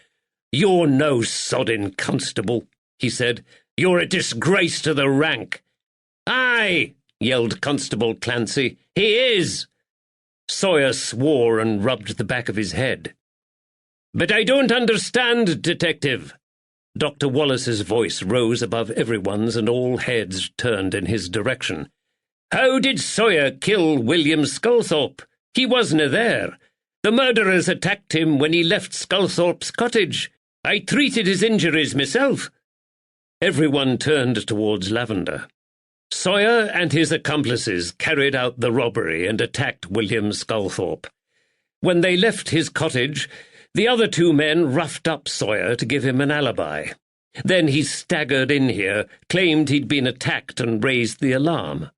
You're no sodding constable, he said. You're a disgrace to the rank. Aye, yelled Constable Clancy. He is! Sawyer swore and rubbed the back of his head. But I don't understand, Detective. Dr. Wallace's voice rose above everyone's and all heads turned in his direction. How did Sawyer kill William Sculthorpe? He wasn't there. The murderers attacked him when he left Sculthorpe's cottage. I treated his injuries myself. Everyone turned towards Lavender. Sawyer and his accomplices carried out the robbery and attacked William Sculthorpe. When they left his cottage, the other two men roughed up Sawyer to give him an alibi. Then he staggered in here, claimed he'd been attacked and raised the alarm.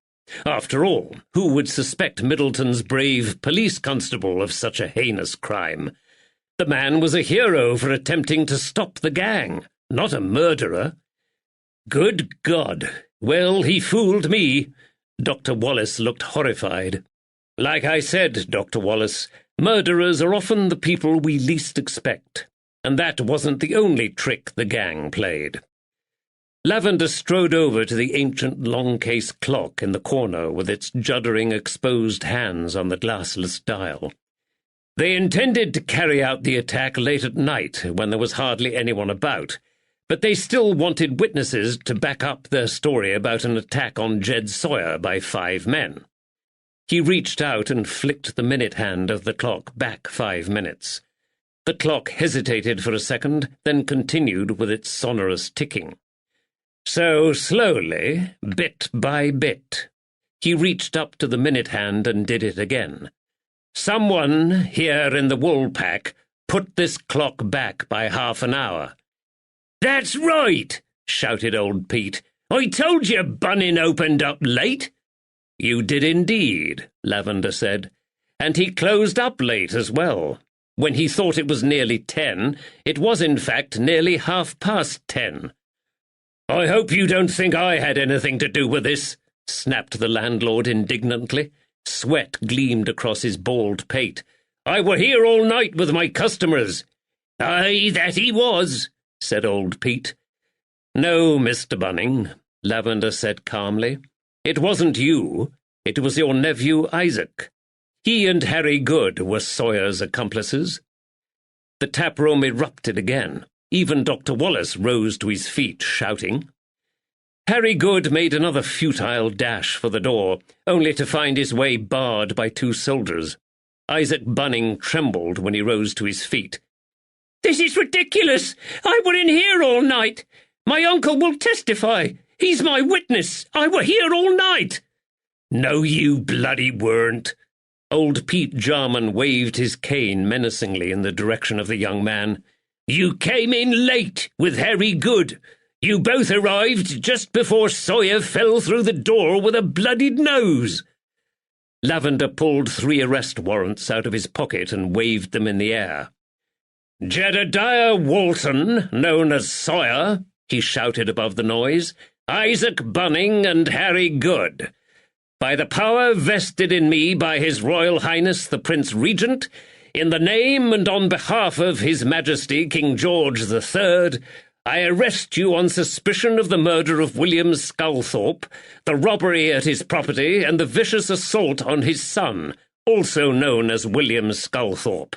After all, who would suspect Middleton's brave police constable of such a heinous crime? The man was a hero for attempting to stop the gang, not a murderer. Good God! Well, he fooled me. Dr. Wallace looked horrified. Like I said, Dr. Wallace, murderers are often the people we least expect, and that wasn't the only trick the gang played. Lavender strode over to the ancient long-case clock in the corner with its juddering exposed hands on the glassless dial. They intended to carry out the attack late at night when there was hardly anyone about, but they still wanted witnesses to back up their story about an attack on Jed Sawyer by 5 men. He reached out and flicked the minute hand of the clock back 5 minutes. The clock hesitated for a second, then continued with its sonorous ticking. So slowly, bit by bit, he reached up to the minute hand and did it again. Someone here in the Woolpack put this clock back by half an hour. That's right, shouted old Pete. I told you Bunning opened up late. You did indeed, Lavender said, and he closed up late as well. When he thought it was nearly 10, it was in fact nearly 10:30. I hope you don't think I had anything to do with this, snapped the landlord indignantly. Sweat gleamed across his bald pate. I were here all night with my customers. Aye, that he was, said old Pete. No, Mr. Bunning, Lavender said calmly. It wasn't you. It was your nephew Isaac. He and Harry Good were Sawyer's accomplices. The taproom erupted again. Even Dr. Wallace rose to his feet, shouting. Harry Good made another futile dash for the door, only to find his way barred by 2 soldiers. Isaac Bunning trembled when he rose to his feet. This is ridiculous! I were in here all night! My uncle will testify! He's my witness! I were here all night! No, you bloody weren't! Old Pete Jarman waved his cane menacingly in the direction of the young man. You came in late with Harry Good. You both arrived just before Sawyer fell through the door with a bloodied nose. Lavender pulled 3 arrest warrants out of his pocket and waved them in the air. Jedediah Walton, known as Sawyer, he shouted above the noise, Isaac Bunning and Harry Good. By the power vested in me by His Royal Highness the Prince Regent, in the name and on behalf of His Majesty King George III, I arrest you on suspicion of the murder of William Sculthorpe, the robbery at his property, and the vicious assault on his son, also known as William Sculthorpe.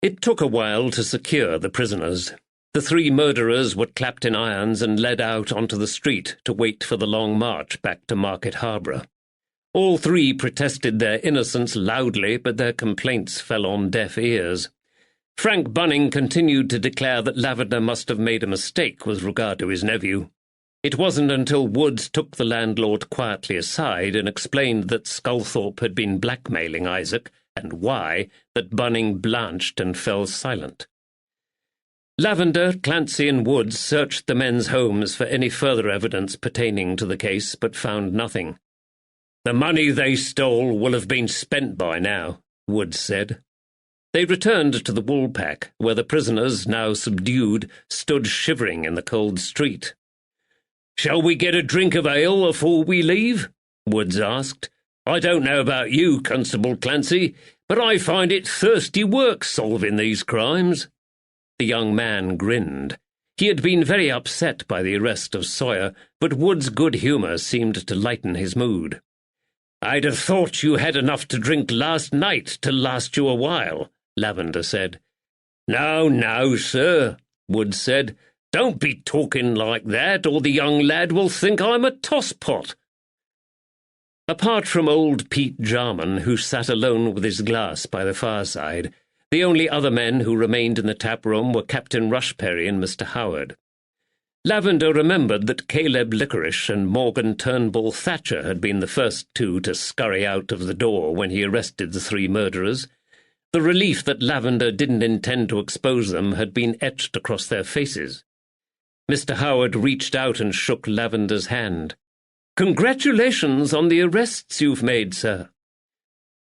It took a while to secure the prisoners. The 3 murderers were clapped in irons and led out onto the street to wait for the long march back to Market Harborough. All 3 protested their innocence loudly, but their complaints fell on deaf ears. Frank Bunning continued to declare that Lavender must have made a mistake with regard to his nephew. It wasn't until Woods took the landlord quietly aside and explained that Sculthorpe had been blackmailing Isaac, and why, that Bunning blanched and fell silent. Lavender, Clancy, and Woods searched the men's homes for any further evidence pertaining to the case, but found nothing. The money they stole will have been spent by now, Woods said. They returned to the woolpack, where the prisoners, now subdued, stood shivering in the cold street. "Shall we get a drink of ale afore we leave?" Woods asked. "I don't know about you, Constable Clancy, but I find it thirsty work solving these crimes." The young man grinned. He had been very upset by the arrest of Sawyer, but Wood's good humour seemed to lighten his mood. "I'd have thought you had enough to drink last night to last you a while," Lavender said. Now, sir," Wood said. "Don't be talking like that, or the young lad will think I'm a tosspot." Apart from old Pete Jarman, who sat alone with his glass by the fireside, the only other men who remained in the tap-room were Captain Rushperry and Mr. Howard. Lavender remembered that Caleb Licorice and Morgan Turnbull Thatcher had been the first two to scurry out of the door when he arrested the three murderers. The relief that Lavender didn't intend to expose them had been etched across their faces. Mr. Howard reached out and shook Lavender's hand. "Congratulations on the arrests you've made, sir."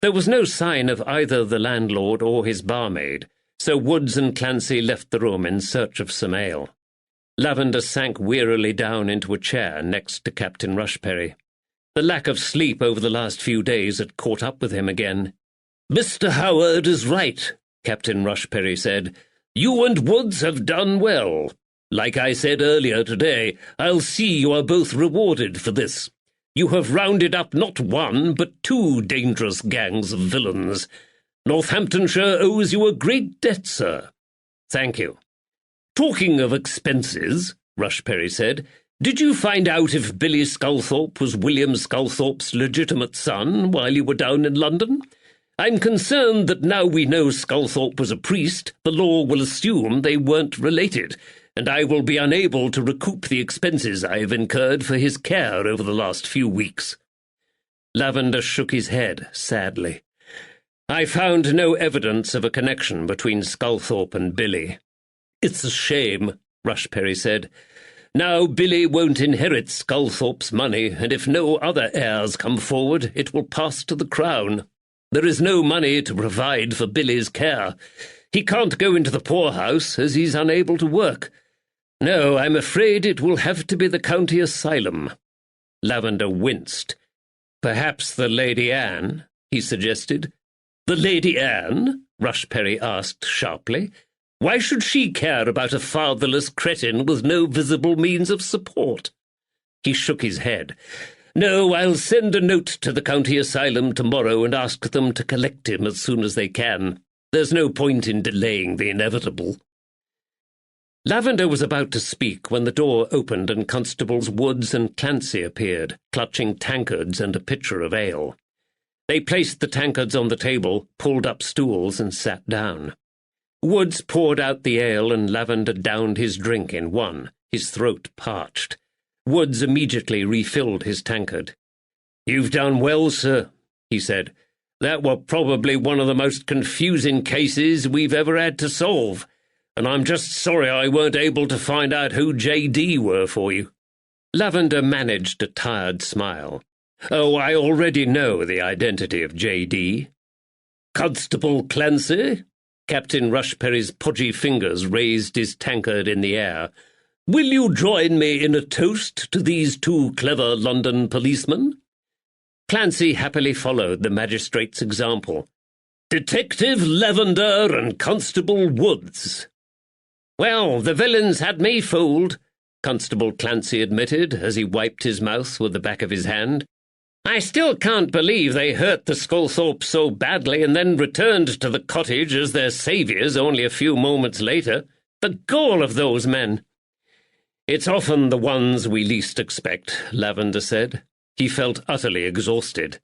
There was no sign of either the landlord or his barmaid, so Woods and Clancy left the room in search of some ale. Lavender sank wearily down into a chair next to Captain Rushperry. The lack of sleep over the last few days had caught up with him again. "Mr. Howard is right," Captain Rushperry said. "You and Woods have done well. Like I said earlier today, I'll see you are both rewarded for this. You have rounded up not one, but two dangerous gangs of villains. Northamptonshire owes you a great debt, sir." "Thank you." "Talking of expenses," Rushperry said, "did you find out if Billy Sculthorpe was William Sculthorpe's legitimate son while you were down in London? I'm concerned that now we know Sculthorpe was a priest, the law will assume they weren't related, and I will be unable to recoup the expenses I have incurred for his care over the last few weeks." Lavender shook his head sadly. "I found no evidence of a connection between Sculthorpe and Billy." "It's a shame," Rushperry said. "Now Billy won't inherit Sculthorpe's money, and if no other heirs come forward, it will pass to the Crown. There is no money to provide for Billy's care. He can't go into the poorhouse, as he's unable to work. No, I'm afraid it will have to be the county asylum." Lavender winced. "Perhaps the Lady Anne," he suggested. "The Lady Anne?" Rushperry asked sharply. "Why should she care about a fatherless cretin with no visible means of support?" He shook his head. "No, I'll send a note to the county asylum tomorrow and ask them to collect him as soon as they can. There's no point in delaying the inevitable." Lavender was about to speak when the door opened and Constables Woods and Clancy appeared, clutching tankards and a pitcher of ale. They placed the tankards on the table, pulled up stools, and sat down. Woods poured out the ale and Lavender downed his drink in one, his throat parched. Woods immediately refilled his tankard. "You've done well, sir," he said. "That were probably one of the most confusing cases we've ever had to solve, and I'm just sorry I weren't able to find out who J.D. were for you." Lavender managed a tired smile. "Oh, I already know the identity of J.D. "Constable Clancy?" Captain Rushperry's podgy fingers raised his tankard in the air. "Will you join me in a toast to these two clever London policemen?" Clancy happily followed the magistrate's example. "Detective Lavender and Constable Woods." "Well, the villains had me fooled," Constable Clancy admitted as he wiped his mouth with the back of his hand. "I still can't believe they hurt the Sculthorpe so badly and then returned to the cottage as their saviours only a few moments later. The gall of those men!" "It's often the ones we least expect," Lavender said. He felt utterly exhausted.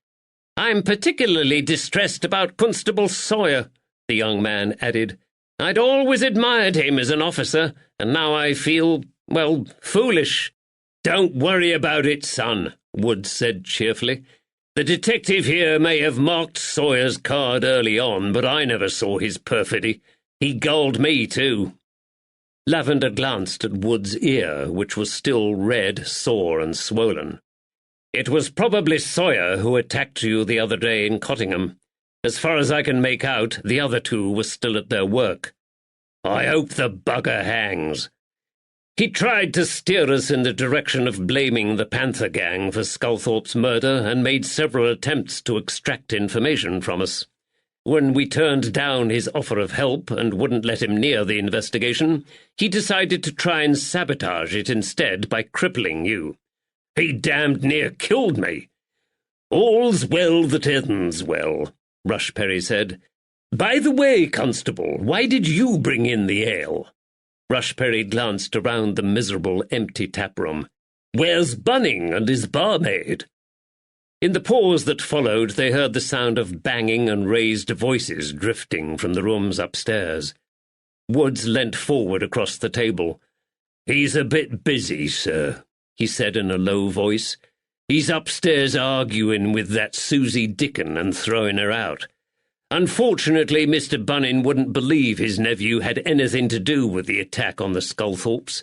"I'm particularly distressed about Constable Sawyer," the young man added. "I'd always admired him as an officer, and now I feel, well, foolish." "Don't worry about it, son," Woods said cheerfully. "The detective here may have marked Sawyer's card early on, but I never saw his perfidy. He gulled me, too." Lavender glanced at Wood's ear, which was still red, sore, and swollen. "It was probably Sawyer who attacked you the other day in Cottingham. As far as I can make out, the other two were still at their work. I hope the bugger hangs. He tried to steer us in the direction of blaming the Panther Gang for Sculthorpe's murder and made several attempts to extract information from us. When we turned down his offer of help and wouldn't let him near the investigation, he decided to try and sabotage it instead by crippling you. He damned near killed me. All's well that ends well, Rushperry said. By the way, Constable, why did you bring in the ale? Rushperry glanced around the miserable, empty taproom. Where's Bunning and his barmaid? In the pause that followed, they heard the sound of banging and raised voices drifting from the rooms upstairs. Woods leant forward across the table. He's a bit busy, sir, he said in a low voice. He's upstairs arguing with that Susie Dickon and throwing her out. Unfortunately, Mr. Bunning wouldn't believe his nephew had anything to do with the attack on the Sculthorpes,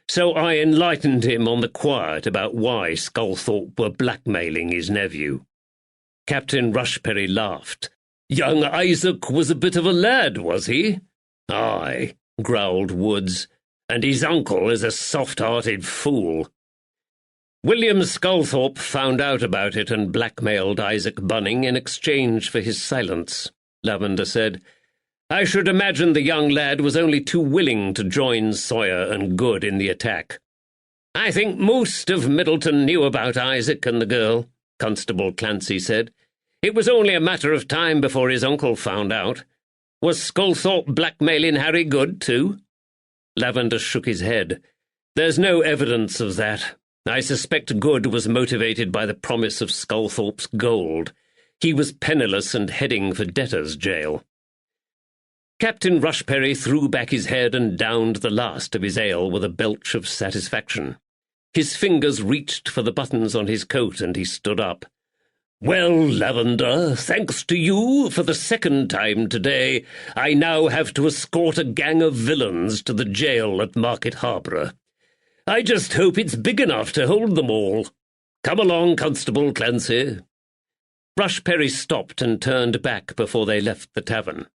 so I enlightened him on the quiet about why Sculthorpe were blackmailing his nephew. Captain Rushperry laughed. Young Isaac was a bit of a lad, was he? Aye, growled Woods, and his uncle is a soft-hearted fool. William Sculthorpe found out about it and blackmailed Isaac Bunning in exchange for his silence, Lavender said. I should imagine the young lad was only too willing to join Sawyer and Good in the attack. I think most of Middleton knew about Isaac and the girl, Constable Clancy said. It was only a matter of time before his uncle found out. Was Sculthorpe blackmailing Harry Good, too? Lavender shook his head. There's no evidence of that. I suspect Good was motivated by the promise of Sculthorpe's gold. He was penniless and heading for debtor's jail. Captain Rushperry threw back his head and downed the last of his ale with a belch of satisfaction. His fingers reached for the buttons on his coat, and he stood up. Well, Lavender, thanks to you, for the second time today, I now have to escort a gang of villains to the jail at Market Harborough. I just hope it's big enough to hold them all. Come along, Constable Clancy. Rushperry stopped and turned back before they left the tavern.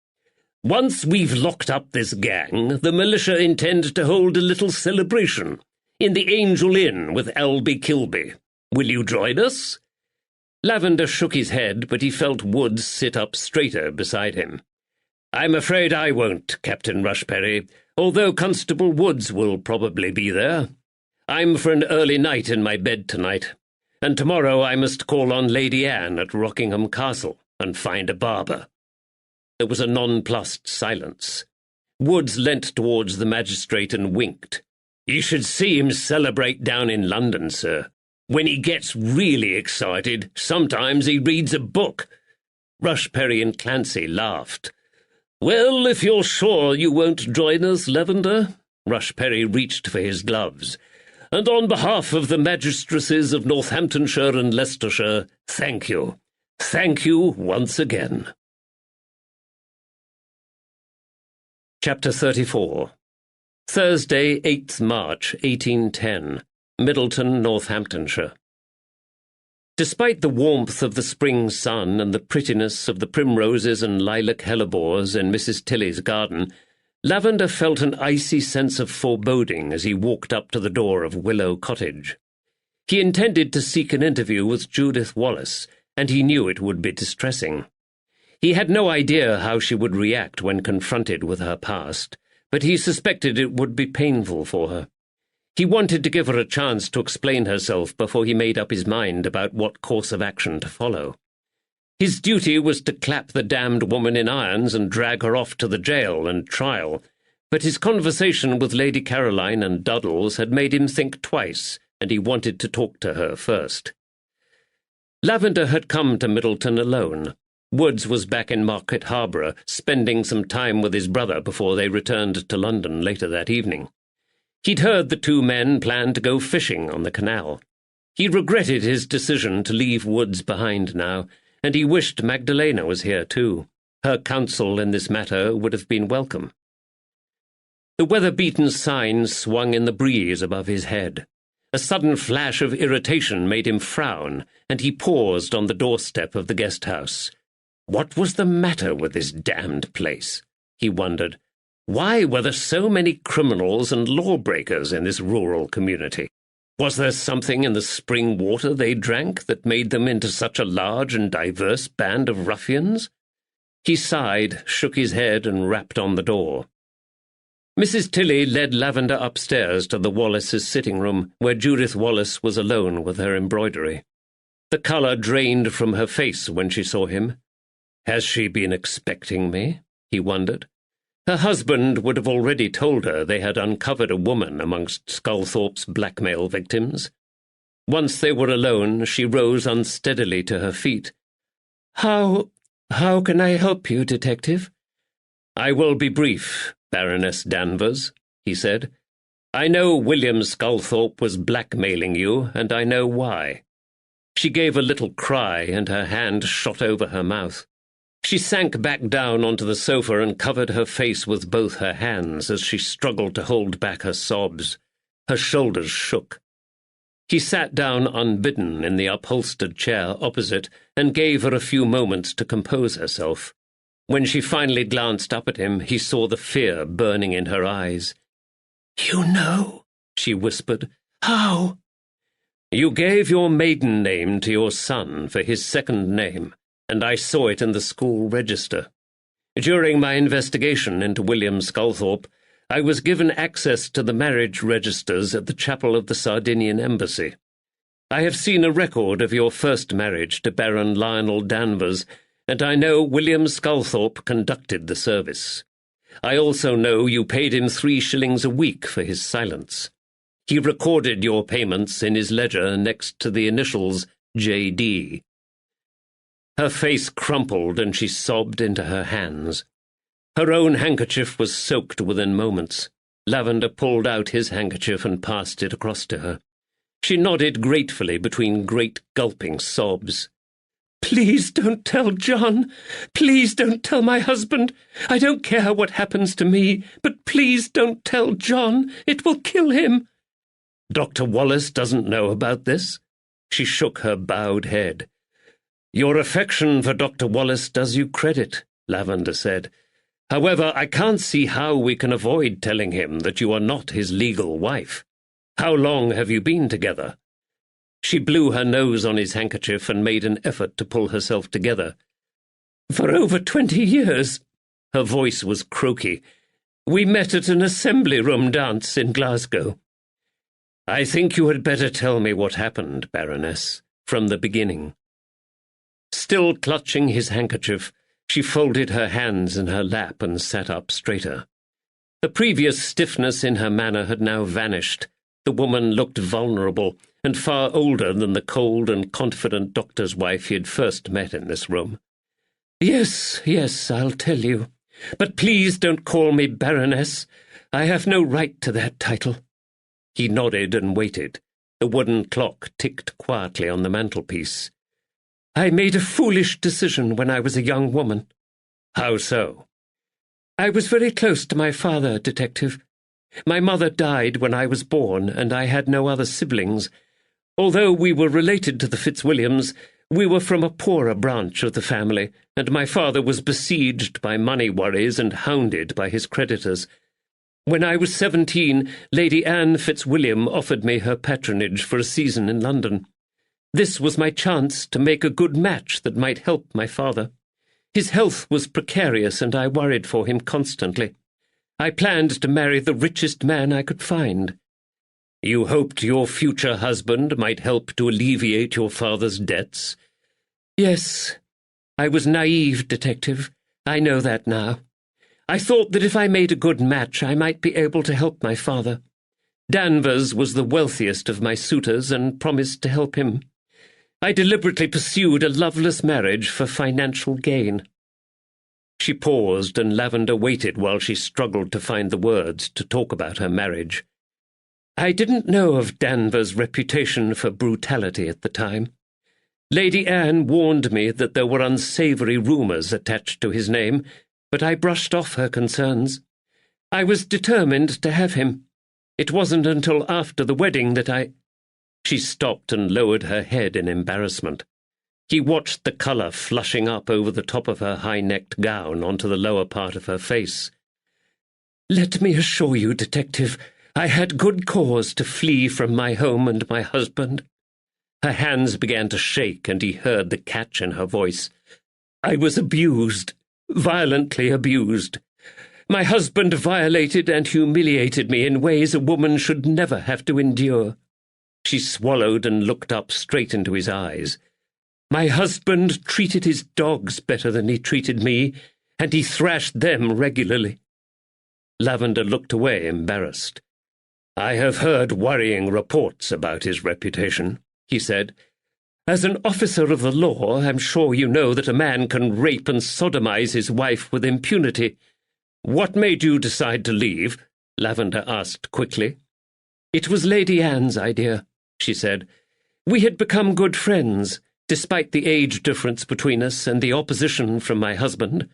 Once we've locked up this gang, the militia intend to hold a little celebration in the Angel Inn with Albie Kilby. Will you join us? Lavender shook his head, but he felt Woods sit up straighter beside him. I'm afraid I won't, Captain Rushperry, although Constable Woods will probably be there. I'm for an early night in my bed tonight, and tomorrow I must call on Lady Anne at Rockingham Castle and find a barber. There was a nonplussed silence. Woods leant towards the magistrate and winked. You should see him celebrate down in London, sir. When he gets really excited, sometimes he reads a book. Rushperry and Clancy laughed. Well, if you're sure you won't join us, Lavender. Rushperry reached for his gloves. And on behalf of the magistresses of Northamptonshire and Leicestershire, thank you. Thank you once again. Chapter 34. Thursday, 8th March, 1810. Middleton, Northamptonshire. Despite the warmth of the spring sun and the prettiness of the primroses and lilac hellebores in Mrs. Tilley's garden, Lavender felt an icy sense of foreboding as he walked up to the door of Willow Cottage. He intended to seek an interview with Judith Wallace, and he knew it would be distressing. He had no idea how she would react when confronted with her past, but he suspected it would be painful for her. He wanted to give her a chance to explain herself before he made up his mind about what course of action to follow. His duty was to clap the damned woman in irons and drag her off to the jail and trial, but his conversation with Lady Caroline and Duddles had made him think twice, and he wanted to talk to her first. Lavender had come to Middleton alone. Woods was back in Market Harborough, spending some time with his brother before they returned to London later that evening. He'd heard the two men planned to go fishing on the canal. He regretted his decision to leave Woods behind now, and he wished Magdalena was here too. Her counsel in this matter would have been welcome. The weather-beaten sign swung in the breeze above his head. A sudden flash of irritation made him frown, and he paused on the doorstep of the guest-house. What was the matter with this damned place? He wondered. Why were there so many criminals and lawbreakers in this rural community? Was there something in the spring water they drank that made them into such a large and diverse band of ruffians? He sighed, shook his head, and rapped on the door. Mrs. Tilly led Lavender upstairs to the Wallaces' sitting room, where Judith Wallace was alone with her embroidery. The colour drained from her face when she saw him. Has she been expecting me? He wondered. Her husband would have already told her they had uncovered a woman amongst Sculthorpe's blackmail victims. Once they were alone, she rose unsteadily to her feet. How can I help you, Detective? I will be brief, Baroness Danvers, he said. I know William Sculthorpe was blackmailing you, and I know why. She gave a little cry, and her hand shot over her mouth. She sank back down onto the sofa and covered her face with both her hands as she struggled to hold back her sobs. Her shoulders shook. He sat down unbidden in the upholstered chair opposite and gave her a few moments to compose herself. When she finally glanced up at him, he saw the fear burning in her eyes. "You know," she whispered. "How?" "You gave your maiden name to your son for his second name, and I saw it in the school register. During my investigation into William Sculthorpe, I was given access to the marriage registers at the chapel of the Sardinian Embassy. I have seen a record of your first marriage to Baron Lionel Danvers, and I know William Sculthorpe conducted the service. I also know you paid him 3 shillings a week for his silence. He recorded your payments in his ledger next to the initials J.D. Her face crumpled and she sobbed into her hands. Her own handkerchief was soaked within moments. Lavender pulled out his handkerchief and passed it across to her. She nodded gratefully between great gulping sobs. "Please don't tell John. Please don't tell my husband. I don't care what happens to me, but please don't tell John. It will kill him." "Dr. Wallace doesn't know about this?" She shook her bowed head. "Your affection for Dr. Wallace does you credit," Lavender said. "However, I can't see how we can avoid telling him that you are not his legal wife. How long have you been together?" She blew her nose on his handkerchief and made an effort to pull herself together. "For over 20 years." Her voice was croaky. "We met at an assembly room dance in Glasgow." "I think you had better tell me what happened, Baroness, from the beginning." Still clutching his handkerchief, she folded her hands in her lap and sat up straighter. The previous stiffness in her manner had now vanished. The woman looked vulnerable, and far older than the cold and confident doctor's wife he had first met in this room. Yes, I'll tell you. But please don't call me Baroness. I have no right to that title." He nodded and waited. The wooden clock ticked quietly on the mantelpiece. "I made a foolish decision when I was a young woman." "How so?" "I was very close to my father, Detective. My mother died when I was born, and I had no other siblings. Although we were related to the Fitzwilliams, we were from a poorer branch of the family, and my father was besieged by money worries and hounded by his creditors. When I was 17, Lady Anne Fitzwilliam offered me her patronage for a season in London. This was my chance to make a good match that might help my father. His health was precarious, and I worried for him constantly. I planned to marry the richest man I could find." "You hoped your future husband might help to alleviate your father's debts?" "Yes. I was naive, Detective. I know that now. I thought that if I made a good match, I might be able to help my father. Danvers was the wealthiest of my suitors and promised to help him. I deliberately pursued a loveless marriage for financial gain." She paused, and Lavender waited while she struggled to find the words to talk about her marriage. "I didn't know of Danvers' reputation for brutality at the time. Lady Anne warned me that there were unsavoury rumours attached to his name, but I brushed off her concerns. I was determined to have him. It wasn't until after the wedding that I—" She stopped and lowered her head in embarrassment. He watched the colour flushing up over the top of her high-necked gown onto the lower part of her face. "Let me assure you, Detective, I had good cause to flee from my home and my husband." Her hands began to shake, and he heard the catch in her voice. "I was abused, violently abused. My husband violated and humiliated me in ways a woman should never have to endure." She swallowed and looked up straight into his eyes. "My husband treated his dogs better than he treated me, and he thrashed them regularly." Lavender looked away, embarrassed. "I have heard worrying reports about his reputation," he said. "As an officer of the law, I'm sure you know that a man can rape and sodomize his wife with impunity." "What made you decide to leave?" Lavender asked quickly. "It was Lady Anne's idea," she said. "We had become good friends, despite the age difference between us and the opposition from my husband."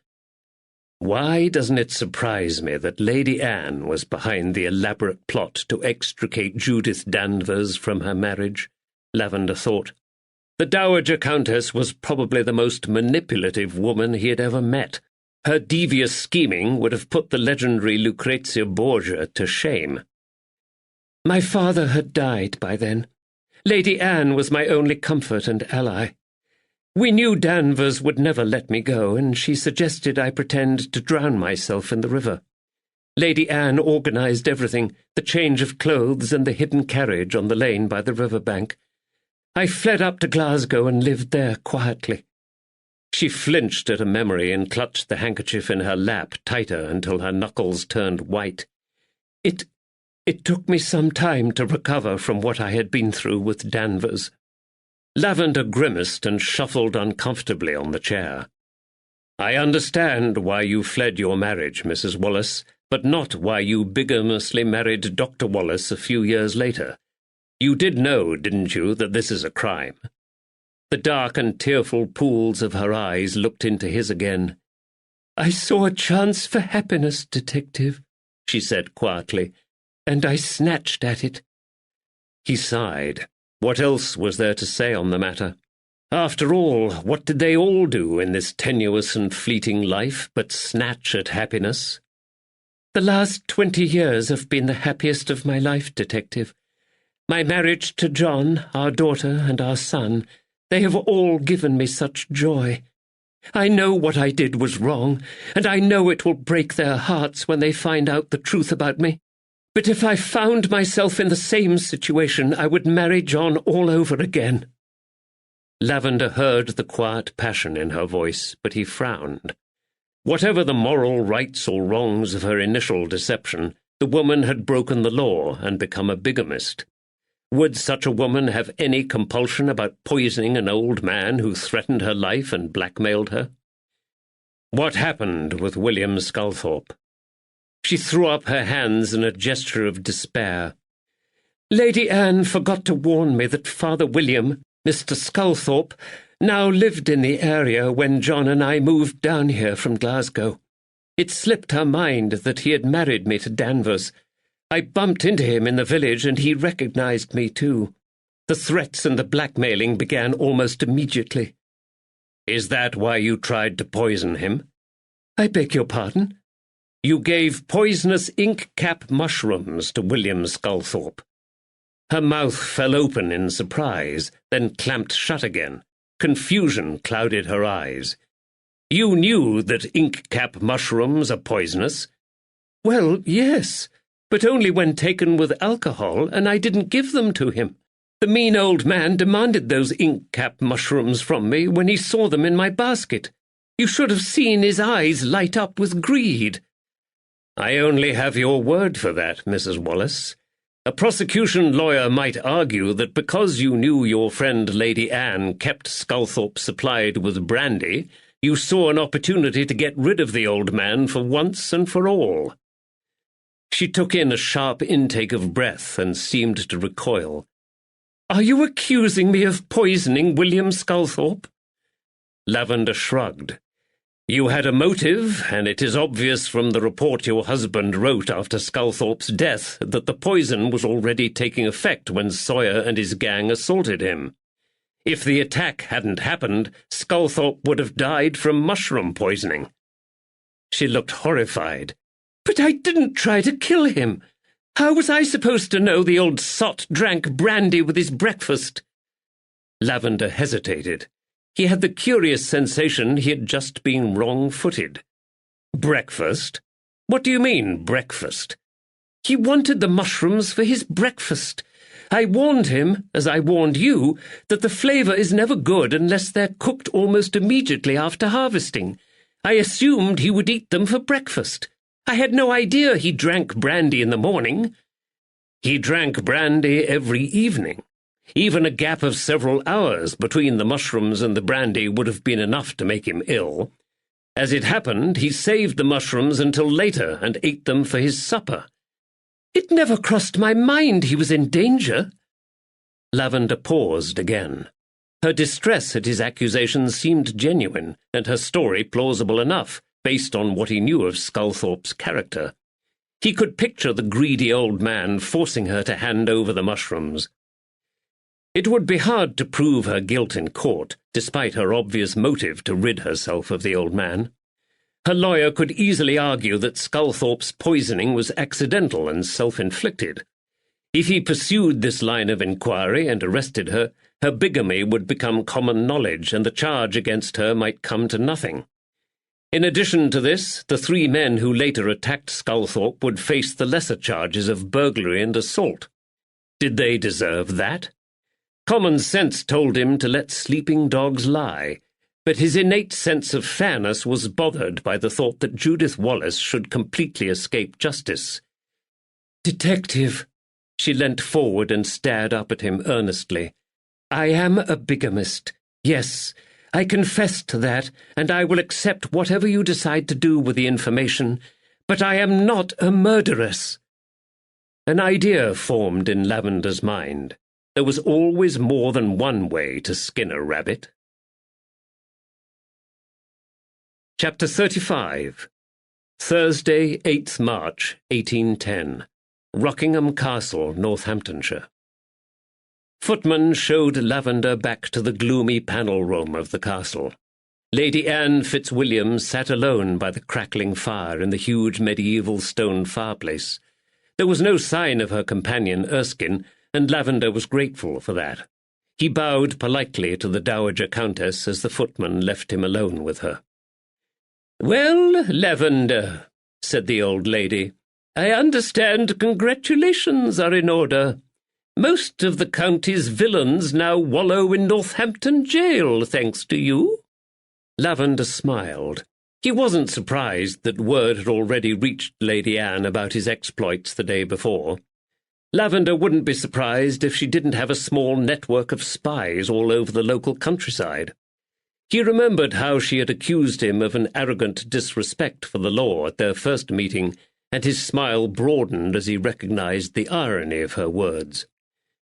Why doesn't it surprise me that Lady Anne was behind the elaborate plot to extricate Judith Danvers from her marriage? Lavender thought. The Dowager Countess was probably the most manipulative woman he had ever met. Her devious scheming would have put the legendary Lucrezia Borgia to shame. "My father had died by then. Lady Anne was my only comfort and ally. We knew Danvers would never let me go, and she suggested I pretend to drown myself in the river. Lady Anne organized everything, the change of clothes and the hidden carriage on the lane by the river bank. I fled up to Glasgow and lived there quietly." She flinched at a memory and clutched the handkerchief in her lap tighter until her knuckles turned white. It took me some time to recover from what I had been through with Danvers." Lavender grimaced and shuffled uncomfortably on the chair. "I understand why you fled your marriage, Mrs. Wallace, but not why you bigamously married Dr. Wallace a few years later. You did know, didn't you, that this is a crime?" The dark and tearful pools of her eyes looked into his again. "I saw a chance for happiness, Detective," she said quietly, "and I snatched at it." He sighed. What else was there to say on the matter? After all, what did they all do in this tenuous and fleeting life but snatch at happiness? "The last 20 years have been the happiest of my life, Detective. My marriage to John, our daughter, and our son, they have all given me such joy. I know what I did was wrong, and I know it will break their hearts when they find out the truth about me. But if I found myself in the same situation, I would marry John all over again." Lavender heard the quiet passion in her voice, but he frowned. Whatever the moral rights or wrongs of her initial deception, the woman had broken the law and become a bigamist. Would such a woman have any compulsion about poisoning an old man who threatened her life and blackmailed her? What happened with William Sculthorpe? She threw up her hands in a gesture of despair. "Lady Anne forgot to warn me that Father William, Mr. Sculthorpe, now lived in the area when John and I moved down here from Glasgow. It slipped her mind that he had married me to Danvers. I bumped into him in the village, and he recognized me too. The threats and the blackmailing began almost immediately." "Is that why you tried to poison him?" "I beg your pardon?" "You gave poisonous ink-cap mushrooms to William Sculthorpe." Her mouth fell open in surprise, then clamped shut again. Confusion clouded her eyes. "You knew that ink-cap mushrooms are poisonous?" "Well, yes, but only when taken with alcohol, and I didn't give them to him. The mean old man demanded those ink-cap mushrooms from me when he saw them in my basket. You should have seen his eyes light up with greed." "I only have your word for that, Mrs. Wallace. A prosecution lawyer might argue that because you knew your friend Lady Anne kept Sculthorpe supplied with brandy, you saw an opportunity to get rid of the old man for once and for all." She took in a sharp intake of breath and seemed to recoil. "Are you accusing me of poisoning William Sculthorpe?" Lavender shrugged. "You had a motive, and it is obvious from the report your husband wrote after Sculthorpe's death that the poison was already taking effect when Sawyer and his gang assaulted him. If the attack hadn't happened, Sculthorpe would have died from mushroom poisoning. She looked horrified. But I didn't try to kill him. How was I supposed to know the old sot drank brandy with his breakfast? Lavender hesitated. He had the curious sensation he had just been wrong-footed. Breakfast? What do you mean, breakfast? He wanted the mushrooms for his breakfast. I warned him, as I warned you, that the flavour is never good unless they're cooked almost immediately after harvesting. I assumed he would eat them for breakfast. I had no idea he drank brandy in the morning. He drank brandy every evening. Even a gap of several hours between the mushrooms and the brandy would have been enough to make him ill. As it happened, he saved the mushrooms until later and ate them for his supper. It never crossed my mind he was in danger. Lavender paused again. Her distress at his accusations seemed genuine, and her story plausible enough, based on what he knew of Sculthorpe's character. He could picture the greedy old man forcing her to hand over the mushrooms. It would be hard to prove her guilt in court, despite her obvious motive to rid herself of the old man. Her lawyer could easily argue that Sculthorpe's poisoning was accidental and self-inflicted. If he pursued this line of inquiry and arrested her, her bigamy would become common knowledge, and the charge against her might come to nothing. In addition to this, the 3 men who later attacked Sculthorpe would face the lesser charges of burglary and assault. Did they deserve that? Common sense told him to let sleeping dogs lie, but his innate sense of fairness was bothered by the thought that Judith Wallace should completely escape justice. Detective, she leant forward and stared up at him earnestly. I am a bigamist. Yes, I confess to that, and I will accept whatever you decide to do with the information, but I am not a murderess. An idea formed in Lavender's mind. There was always more than one way to skin a rabbit. Chapter 35. Thursday, 8th March, 1810. Rockingham Castle, Northamptonshire. Footmen showed Lavender back to the gloomy panel room of the castle. Lady Anne Fitzwilliam sat alone by the crackling fire in the huge medieval stone fireplace. There was no sign of her companion Erskine, and Lavender was grateful for that. He bowed politely to the Dowager Countess as the footman left him alone with her. "Well, Lavender," said the old lady, "I understand congratulations are in order. Most of the county's villains now wallow in Northampton jail, thanks to you." Lavender smiled. He wasn't surprised that word had already reached Lady Anne about his exploits the day before. Lavender wouldn't be surprised if she didn't have a small network of spies all over the local countryside. He remembered how she had accused him of an arrogant disrespect for the law at their first meeting, and his smile broadened as he recognized the irony of her words.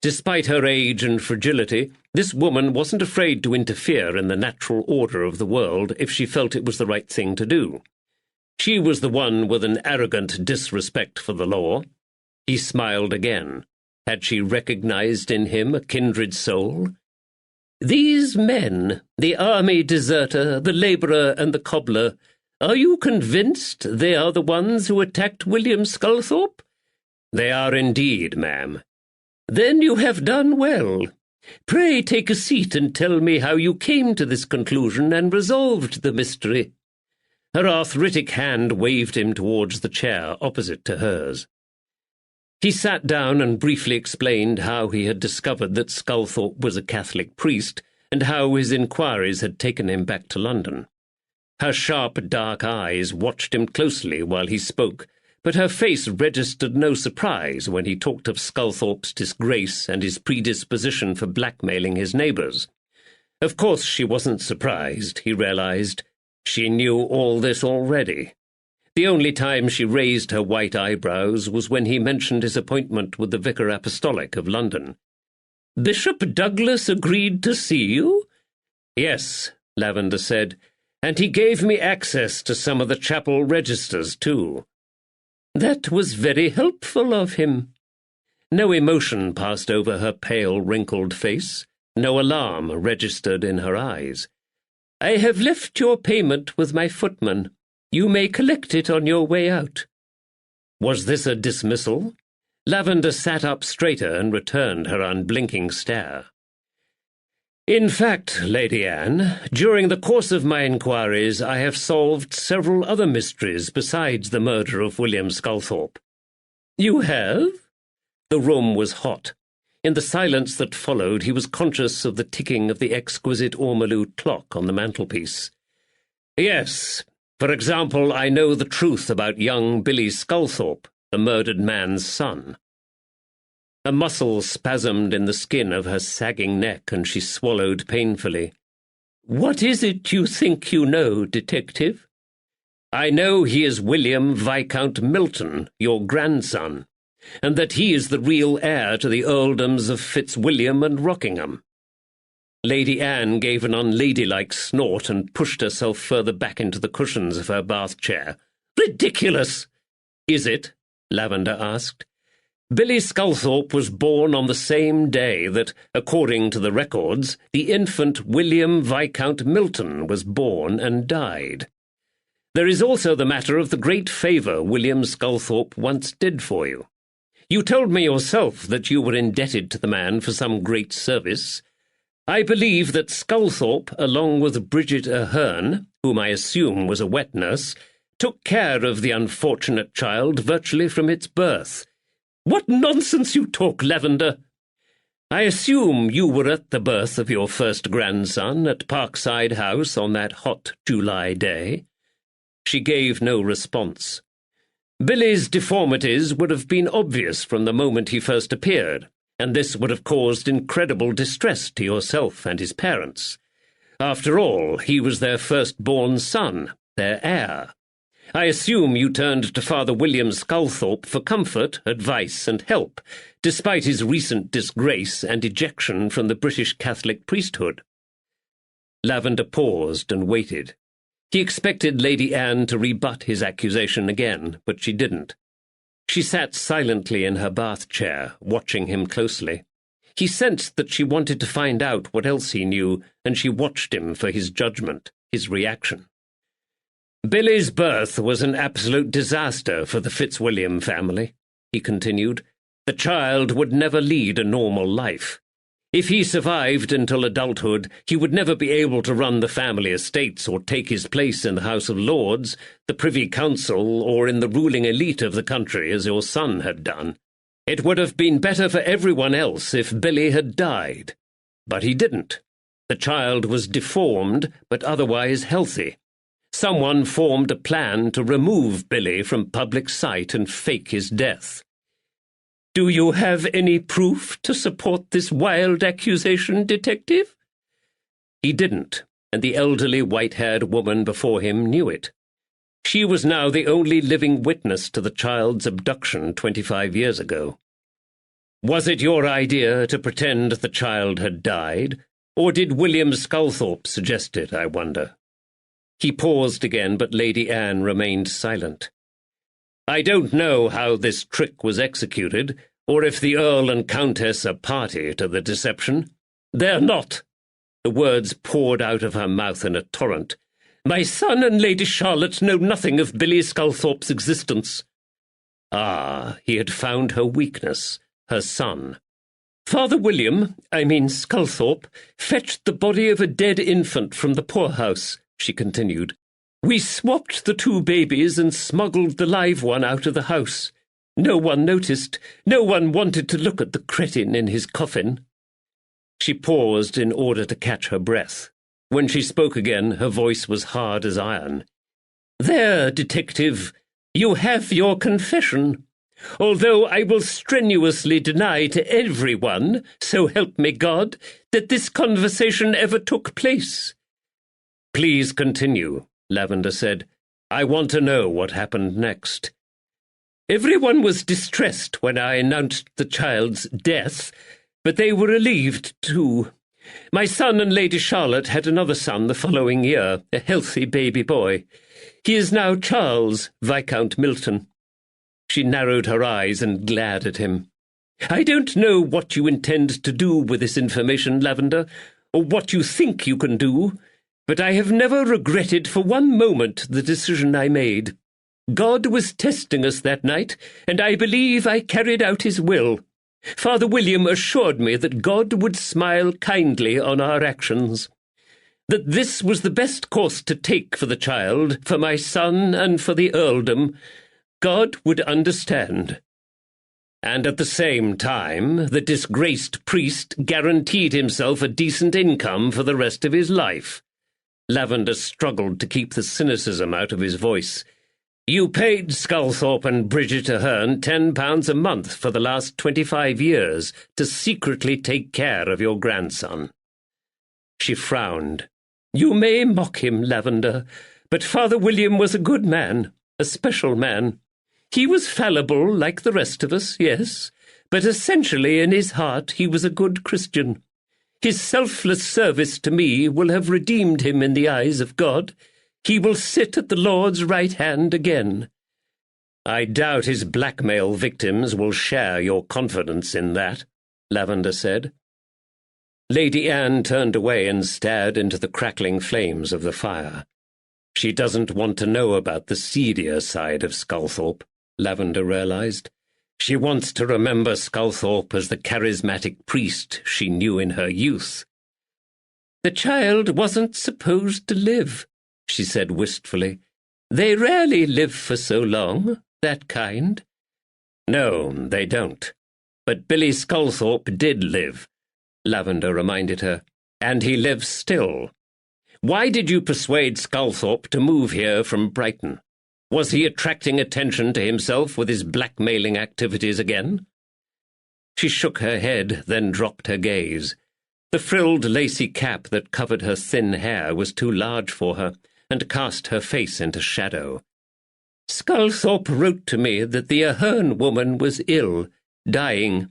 Despite her age and fragility, this woman wasn't afraid to interfere in the natural order of the world if she felt it was the right thing to do. She was the one with an arrogant disrespect for the law. He smiled again. Had she recognized in him a kindred soul? "These men, the army deserter, the labourer, and the cobbler, are you convinced they are the ones who attacked William Sculthorpe?" "They are indeed, ma'am." "Then you have done well. Pray take a seat and tell me how you came to this conclusion and resolved the mystery." Her arthritic hand waved him towards the chair opposite to hers. He sat down and briefly explained how he had discovered that Sculthorpe was a Catholic priest, and how his inquiries had taken him back to London. Her sharp, dark eyes watched him closely while he spoke, but her face registered no surprise when he talked of Sculthorpe's disgrace and his predisposition for blackmailing his neighbours. Of course she wasn't surprised, he realized. She knew all this already. The only time she raised her white eyebrows was when he mentioned his appointment with the Vicar Apostolic of London. "Bishop Douglas agreed to see you?" "Yes," Lavender said, "and he gave me access to some of the chapel registers, too." "That was very helpful of him." No emotion passed over her pale, wrinkled face. No alarm registered in her eyes. "I have left your payment with my footman. You may collect it on your way out." Was this a dismissal? Lavender sat up straighter and returned her unblinking stare. "In fact, Lady Anne, during the course of my inquiries I have solved several other mysteries besides the murder of William Sculthorpe." "You have?" The room was hot. In the silence that followed, he was conscious of the ticking of the exquisite ormolu clock on the mantelpiece. "Yes. For example, I know the truth about young Billy Sculthorpe, the murdered man's son." A muscle spasmed in the skin of her sagging neck, and she swallowed painfully. "What is it you think you know, detective?" "I know he is William Viscount Milton, your grandson, and that he is the real heir to the earldoms of Fitzwilliam and Rockingham." Lady Anne gave an unladylike snort and pushed herself further back into the cushions of her bath chair. "Ridiculous!" "Is it?" Lavender asked. "Billy Sculthorpe was born on the same day that, according to the records, the infant William Viscount Milton was born and died. There is also the matter of the great favour William Sculthorpe once did for you. You told me yourself that you were indebted to the man for some great service. I believe that Sculthorpe, along with Bridget Ahern, whom I assume was a wet nurse, took care of the unfortunate child virtually from its birth." "What nonsense you talk, Lavender!" "I assume you were at the birth of your first grandson at Parkside House on that hot July day." She gave no response. "Billy's deformities would have been obvious from the moment he first appeared, and this would have caused incredible distress to yourself and his parents. After all, he was their first-born son, their heir. I assume you turned to Father William Sculthorpe for comfort, advice, and help, despite his recent disgrace and ejection from the British Catholic priesthood." Lavender paused and waited. He expected Lady Anne to rebut his accusation again, but she didn't. She sat silently in her bath chair, watching him closely. He sensed that she wanted to find out what else he knew, and she watched him for his judgment, his reaction. "Billy's birth was an absolute disaster for the Fitzwilliam family," he continued. "The child would never lead a normal life. If he survived until adulthood, he would never be able to run the family estates or take his place in the House of Lords, the Privy Council, or in the ruling elite of the country as your son had done. It would have been better for everyone else if Billy had died. But he didn't. The child was deformed, but otherwise healthy. Someone formed a plan to remove Billy from public sight and fake his death." "Do you have any proof to support this wild accusation, detective?" He didn't, and the elderly white-haired woman before him knew it. She was now the only living witness to the child's abduction 25 years ago. "Was it your idea to pretend the child had died, or did William Sculthorpe suggest it, I wonder?" He paused again, but Lady Anne remained silent. "I don't know how this trick was executed, or if the Earl and Countess are party to the deception." "They're not." The words poured out of her mouth in a torrent. "My son and Lady Charlotte know nothing of Billy Sculthorpe's existence." Ah, he had found her weakness, her son. "Father William, Sculthorpe, fetched the body of a dead infant from the poorhouse," she continued. "We swapped the two babies and smuggled the live one out of the house. No one noticed. No one wanted to look at the cretin in his coffin." She paused in order to catch her breath. When she spoke again, her voice was hard as iron. "There, detective, you have your confession. Although I will strenuously deny to everyone, so help me God, that this conversation ever took place." "Please continue," Lavender said. "I want to know what happened next." "Everyone was distressed when I announced the child's death, but they were relieved too. My son and Lady Charlotte had another son the following year, a healthy baby boy. He is now Charles, Viscount Milton." She narrowed her eyes and glared at him. I don't know what you intend to do with this information, Lavender, or what you think you can do, but I have never regretted for one moment the decision I made. God was testing us that night, and I believe I carried out his will. Father William assured me that God would smile kindly on our actions, that this was the best course to take for the child, for my son, and for the earldom. God would understand. And at the same time, the disgraced priest guaranteed himself a decent income for the rest of his life. Lavender struggled to keep the cynicism out of his voice. You paid Sculthorpe and Bridget Ahern £10 a month for the last 25 years to secretly take care of your grandson. She frowned. You may mock him, Lavender, but Father William was a good man, a special man. He was fallible like the rest of us, yes, but essentially in his heart he was a good Christian. His selfless service to me will have redeemed him in the eyes of God. He will sit at the Lord's right hand again. I doubt his blackmail victims will share your confidence in that, Lavender said. Lady Anne turned away and stared into the crackling flames of the fire. She doesn't want to know about the seedier side of Sculthorpe, Lavender realized. She wants to remember Sculthorpe as the charismatic priest she knew in her youth. The child wasn't supposed to live, she said wistfully. They rarely live for so long, that kind. No, they don't. But Billy Sculthorpe did live, Lavender reminded her, and he lives still. Why did you persuade Sculthorpe to move here from Brighton? Was he attracting attention to himself with his blackmailing activities again? She shook her head, then dropped her gaze. The frilled lacy cap that covered her thin hair was too large for her, and cast her face into shadow. Sculthorpe wrote to me that the Ahern woman was ill, dying.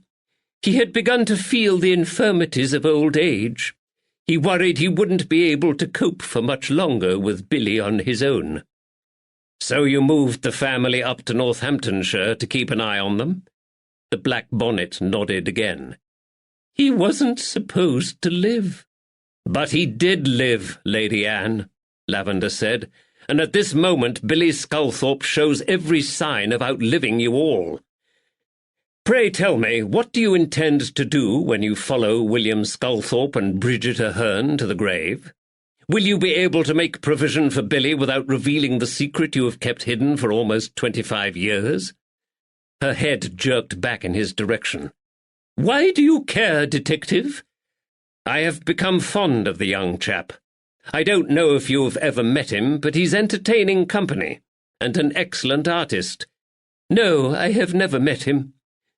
He had begun to feel the infirmities of old age. He worried he wouldn't be able to cope for much longer with Billy on his own. So you moved the family up to Northamptonshire to keep an eye on them? The black bonnet nodded again. He wasn't supposed to live. But he did live, Lady Anne, Lavender said, and at this moment Billy Sculthorpe shows every sign of outliving you all. Pray tell me, what do you intend to do when you follow William Sculthorpe and Bridget Ahern to the grave? Will you be able to make provision for Billy without revealing the secret you have kept hidden for almost 25 years? Her head jerked back in his direction. Why do you care, detective? I have become fond of the young chap. I don't know if you have ever met him, but he's entertaining company, and an excellent artist. No, I have never met him.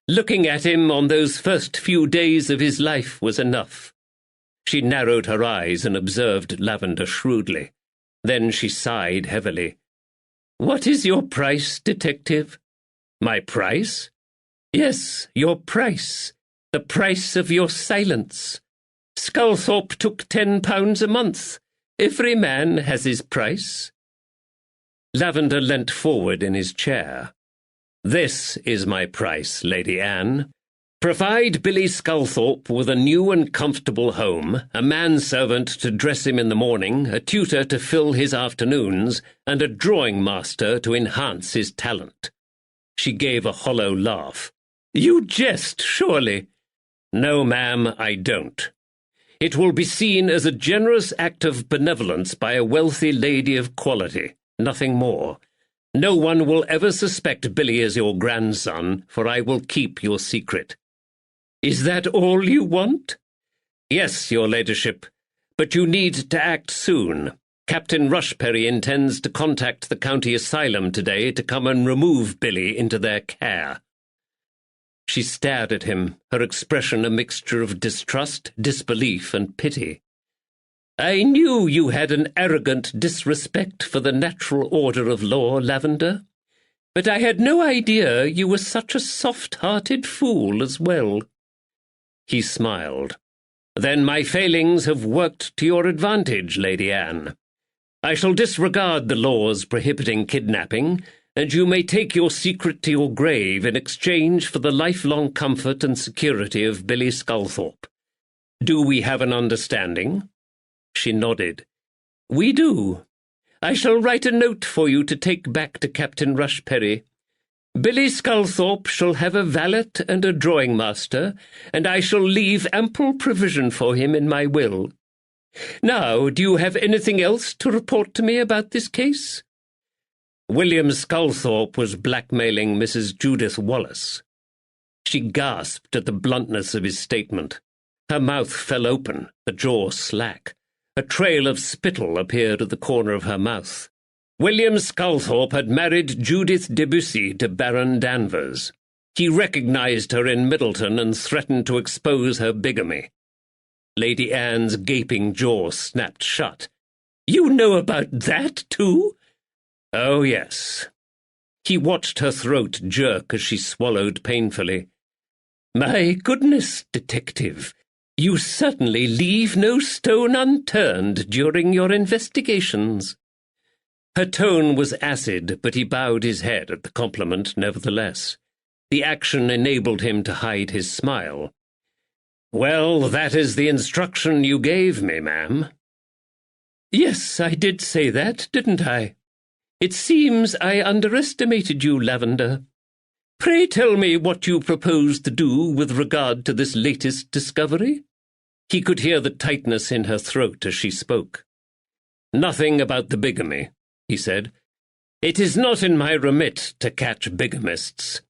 Looking at him on those first few days of his life was enough. She narrowed her eyes and observed Lavender shrewdly. Then she sighed heavily. What is your price, detective? My price? Yes, your price. The price of your silence. Sculthorpe took £10 a month. Every man has his price. Lavender leant forward in his chair. This is my price, Lady Anne. Provide Billy Sculthorpe with a new and comfortable home, a manservant to dress him in the morning, a tutor to fill his afternoons, and a drawing master to enhance his talent. She gave a hollow laugh. You jest, surely. No, ma'am, I don't. It will be seen as a generous act of benevolence by a wealthy lady of quality, nothing more. No one will ever suspect Billy as your grandson, for I will keep your secret. Is that all you want? Yes, your ladyship, but you need to act soon. Captain Rushperry intends to contact the county asylum today to come and remove Billy into their care. She stared at him, her expression a mixture of distrust, disbelief, and pity. I knew you had an arrogant disrespect for the natural order of law, Lavender, but I had no idea you were such a soft-hearted fool as well. He smiled. Then my failings have worked to your advantage, Lady Anne. I shall disregard the laws prohibiting kidnapping, and you may take your secret to your grave in exchange for the lifelong comfort and security of Billy Sculthorpe. Do we have an understanding?" She nodded. "We do. I shall write a note for you to take back to Captain Rushperry. Billy Sculthorpe shall have a valet and a drawing-master, and I shall leave ample provision for him in my will. Now, do you have anything else to report to me about this case?" William Sculthorpe was blackmailing Mrs. Judith Wallace. She gasped at the bluntness of his statement. Her mouth fell open, the jaw slack. A trail of spittle appeared at the corner of her mouth. William Sculthorpe had married Judith Debussy to Baron Danvers. He recognized her in Middleton and threatened to expose her bigamy. Lady Anne's gaping jaw snapped shut. "You know about that, too?" "Oh, yes." He watched her throat jerk as she swallowed painfully. "My goodness, Detective, you certainly leave no stone unturned during your investigations." Her tone was acid, but he bowed his head at the compliment nevertheless. The action enabled him to hide his smile. "Well, that is the instruction you gave me, ma'am." "Yes, I did say that, didn't I? It seems I underestimated you, Lavender. Pray tell me what you propose to do with regard to this latest discovery." He could hear the tightness in her throat as she spoke. "Nothing about the bigamy," he said. "It is not in my remit to catch bigamists.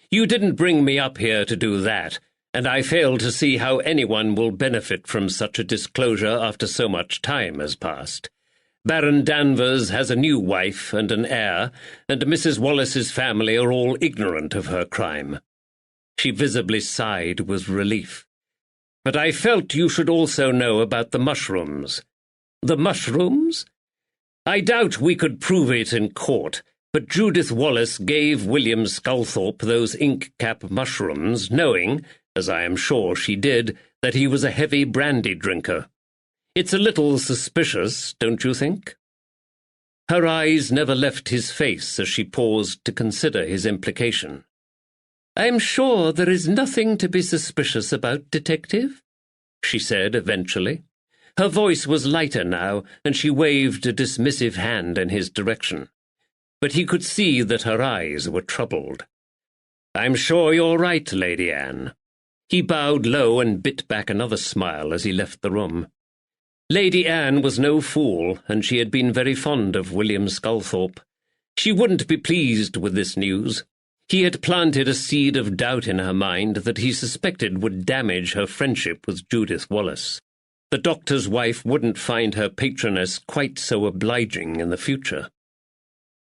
You didn't bring me up here to do that, and I fail to see how anyone will benefit from such a disclosure after so much time has passed. Baron Danvers has a new wife and an heir, and Mrs. Wallace's family are all ignorant of her crime." She visibly sighed with relief. "But I felt you should also know about the mushrooms." "The mushrooms?" "I doubt we could prove it in court, but Judith Wallace gave William Sculthorpe those ink-cap mushrooms, knowing, as I am sure she did, that he was a heavy brandy drinker. It's a little suspicious, don't you think?" Her eyes never left his face as she paused to consider his implication. "I'm sure there is nothing to be suspicious about, Detective," she said eventually. Her voice was lighter now, and she waved a dismissive hand in his direction. But he could see that her eyes were troubled. "I'm sure you're right, Lady Anne." He bowed low and bit back another smile as he left the room. Lady Anne was no fool, and she had been very fond of William Sculthorpe. She wouldn't be pleased with this news. He had planted a seed of doubt in her mind that he suspected would damage her friendship with Judith Wallace. The doctor's wife wouldn't find her patroness quite so obliging in the future.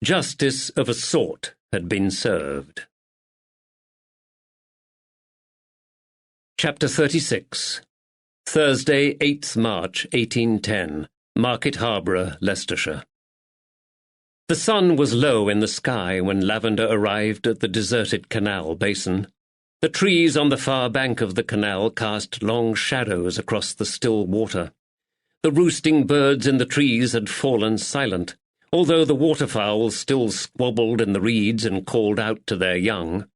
Justice of a sort had been served. Chapter 36. Thursday, 8th March, 1810. Market Harborough, Leicestershire. The sun was low in the sky when Lavender arrived at the deserted canal basin. The trees on the far bank of the canal cast long shadows across the still water. The roosting birds in the trees had fallen silent, although the waterfowl still squabbled in the reeds and called out to their young.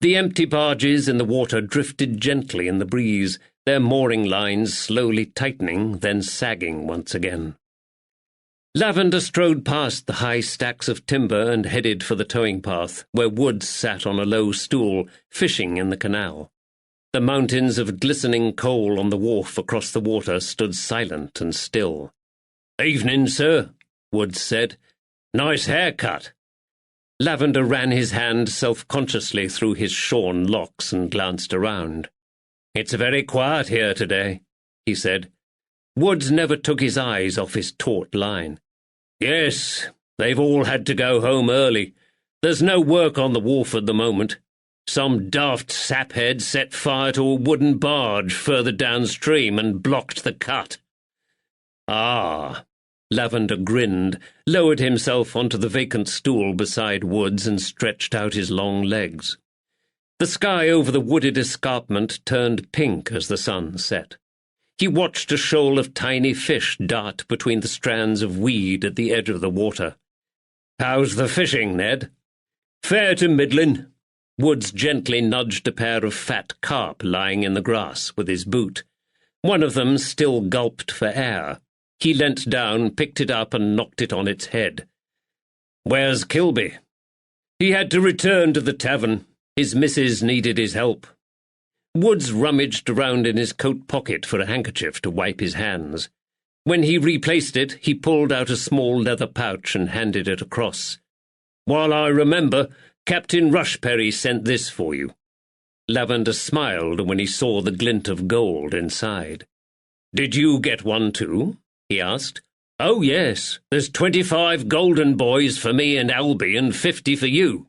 The empty barges in the water drifted gently in the breeze, their mooring lines slowly tightening, then sagging once again. Lavender strode past the high stacks of timber and headed for the towing path, where Woods sat on a low stool, fishing in the canal. The mountains of glistening coal on the wharf across the water stood silent and still. "Evening, sir," Woods said. "Nice haircut." Lavender ran his hand self-consciously through his shorn locks and glanced around. "It's very quiet here today," he said. Woods never took his eyes off his taut line. "Yes, they've all had to go home early. There's no work on the wharf at the moment. Some daft saphead set fire to a wooden barge further downstream and blocked the cut." "Ah." Lavender grinned, lowered himself onto the vacant stool beside Woods and stretched out his long legs. The sky over the wooded escarpment turned pink as the sun set. He watched a shoal of tiny fish dart between the strands of weed at the edge of the water. "How's the fishing, Ned?" Fair to middlin'. Woods gently nudged a pair of fat carp lying in the grass with his boot. One of them still gulped for air. He leant down, picked it up, and knocked it on its head. Where's Kilby? He had to return to the tavern. His missus needed his help. Woods rummaged around in his coat pocket for a handkerchief to wipe his hands. When he replaced it, he pulled out a small leather pouch and handed it across. While I remember, Captain Rushperry sent this for you. Lavender smiled when he saw the glint of gold inside. Did you get one too? He asked. Oh, yes. There's 25 golden boys for me and Albie and 50 for you.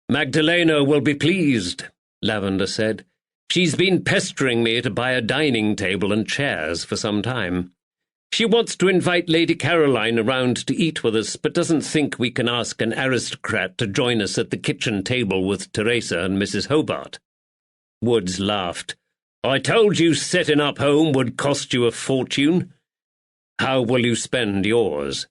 Magdalena will be pleased, Lavender said. She's been pestering me to buy a dining table and chairs for some time. She wants to invite Lady Caroline around to eat with us, but doesn't think we can ask an aristocrat to join us at the kitchen table with Teresa and Mrs. Hobart. Woods laughed. I told you setting up home would cost you a fortune. How will you spend yours?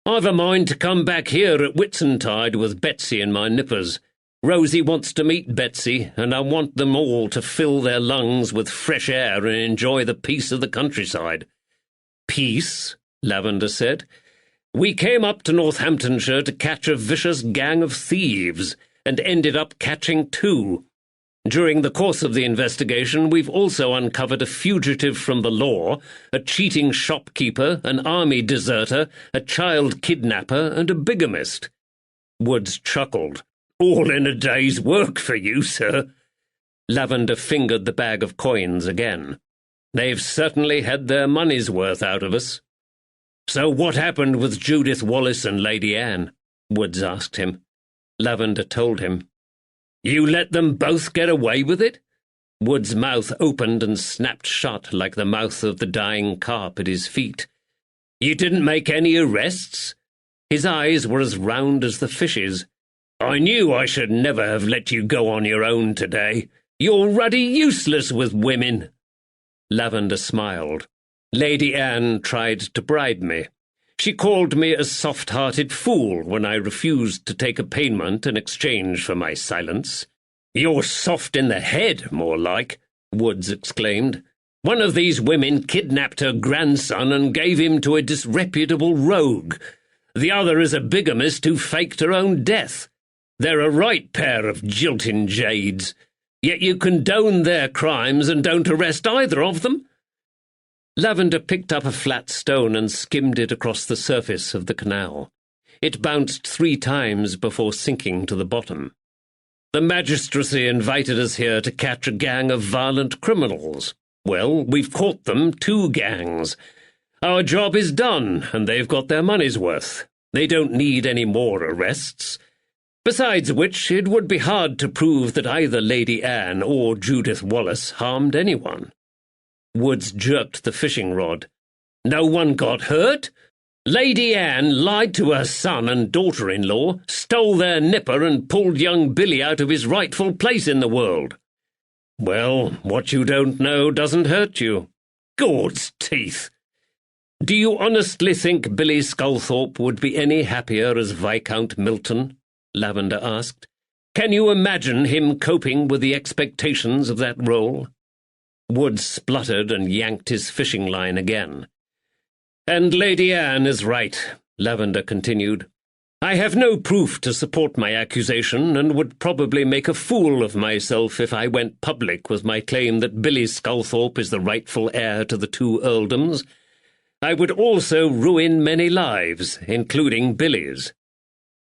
I've a mind to come back here at Whitsuntide with Betsy and my nippers. Rosie wants to meet Betsy, and I want them all to fill their lungs with fresh air and enjoy the peace of the countryside. Peace, Lavender said. We came up to Northamptonshire to catch a vicious gang of thieves, and ended up catching 2. During the course of the investigation, we've also uncovered a fugitive from the law, a cheating shopkeeper, an army deserter, a child kidnapper, and a bigamist. Woods chuckled. All in a day's work for you, sir. Lavender fingered the bag of coins again. They've certainly had their money's worth out of us. So what happened with Judith Wallace and Lady Anne? Woods asked him. Lavender told him. You let them both get away with it? Wood's mouth opened and snapped shut like the mouth of the dying carp at his feet. You didn't make any arrests? His eyes were as round as the fish's. I knew I should never have let you go on your own today. You're ruddy useless with women. Lavender smiled. Lady Anne tried to bribe me. She called me a soft-hearted fool when I refused to take a payment in exchange for my silence. You're soft in the head, more like, Woods exclaimed. One of these women kidnapped her grandson and gave him to a disreputable rogue. The other is a bigamist who faked her own death. They're a right pair of jilting jades. Yet you condone their crimes and don't arrest either of them? Lavender picked up a flat stone and skimmed it across the surface of the canal. It bounced 3 times before sinking to the bottom. The magistracy invited us here to catch a gang of violent criminals. Well, we've caught them, 2 gangs. Our job is done, and they've got their money's worth. They don't need any more arrests. Besides which, it would be hard to prove that either Lady Anne or Judith Wallace harmed anyone. Woods jerked the fishing rod. No one got hurt? Lady Anne lied to her son and daughter-in-law, stole their nipper and pulled young Billy out of his rightful place in the world. Well, what you don't know doesn't hurt you. Gord's teeth! Do you honestly think Billy Sculthorpe would be any happier as Viscount Milton? Lavender asked. Can you imagine him coping with the expectations of that role? Woods spluttered and yanked his fishing line again. And Lady Anne is right, Lavender continued. I have no proof to support my accusation, and would probably make a fool of myself if I went public with my claim that Billy Sculthorpe is the rightful heir to the 2 earldoms. I would also ruin many lives, including Billy's.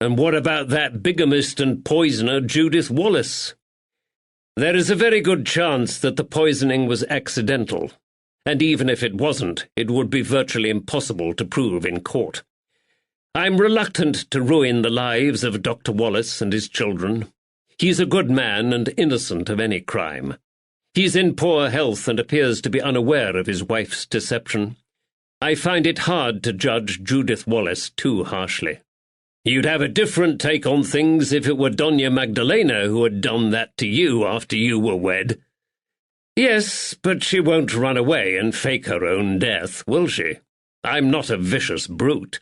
And what about that bigamist and poisoner Judith Wallace? There is a very good chance that the poisoning was accidental, and even if it wasn't, it would be virtually impossible to prove in court. I'm reluctant to ruin the lives of Dr. Wallace and his children. He's a good man and innocent of any crime. He's in poor health and appears to be unaware of his wife's deception. I find it hard to judge Judith Wallace too harshly. You'd have a different take on things if it were Doña Magdalena who had done that to you after you were wed. Yes, but she won't run away and fake her own death, will she? I'm not a vicious brute.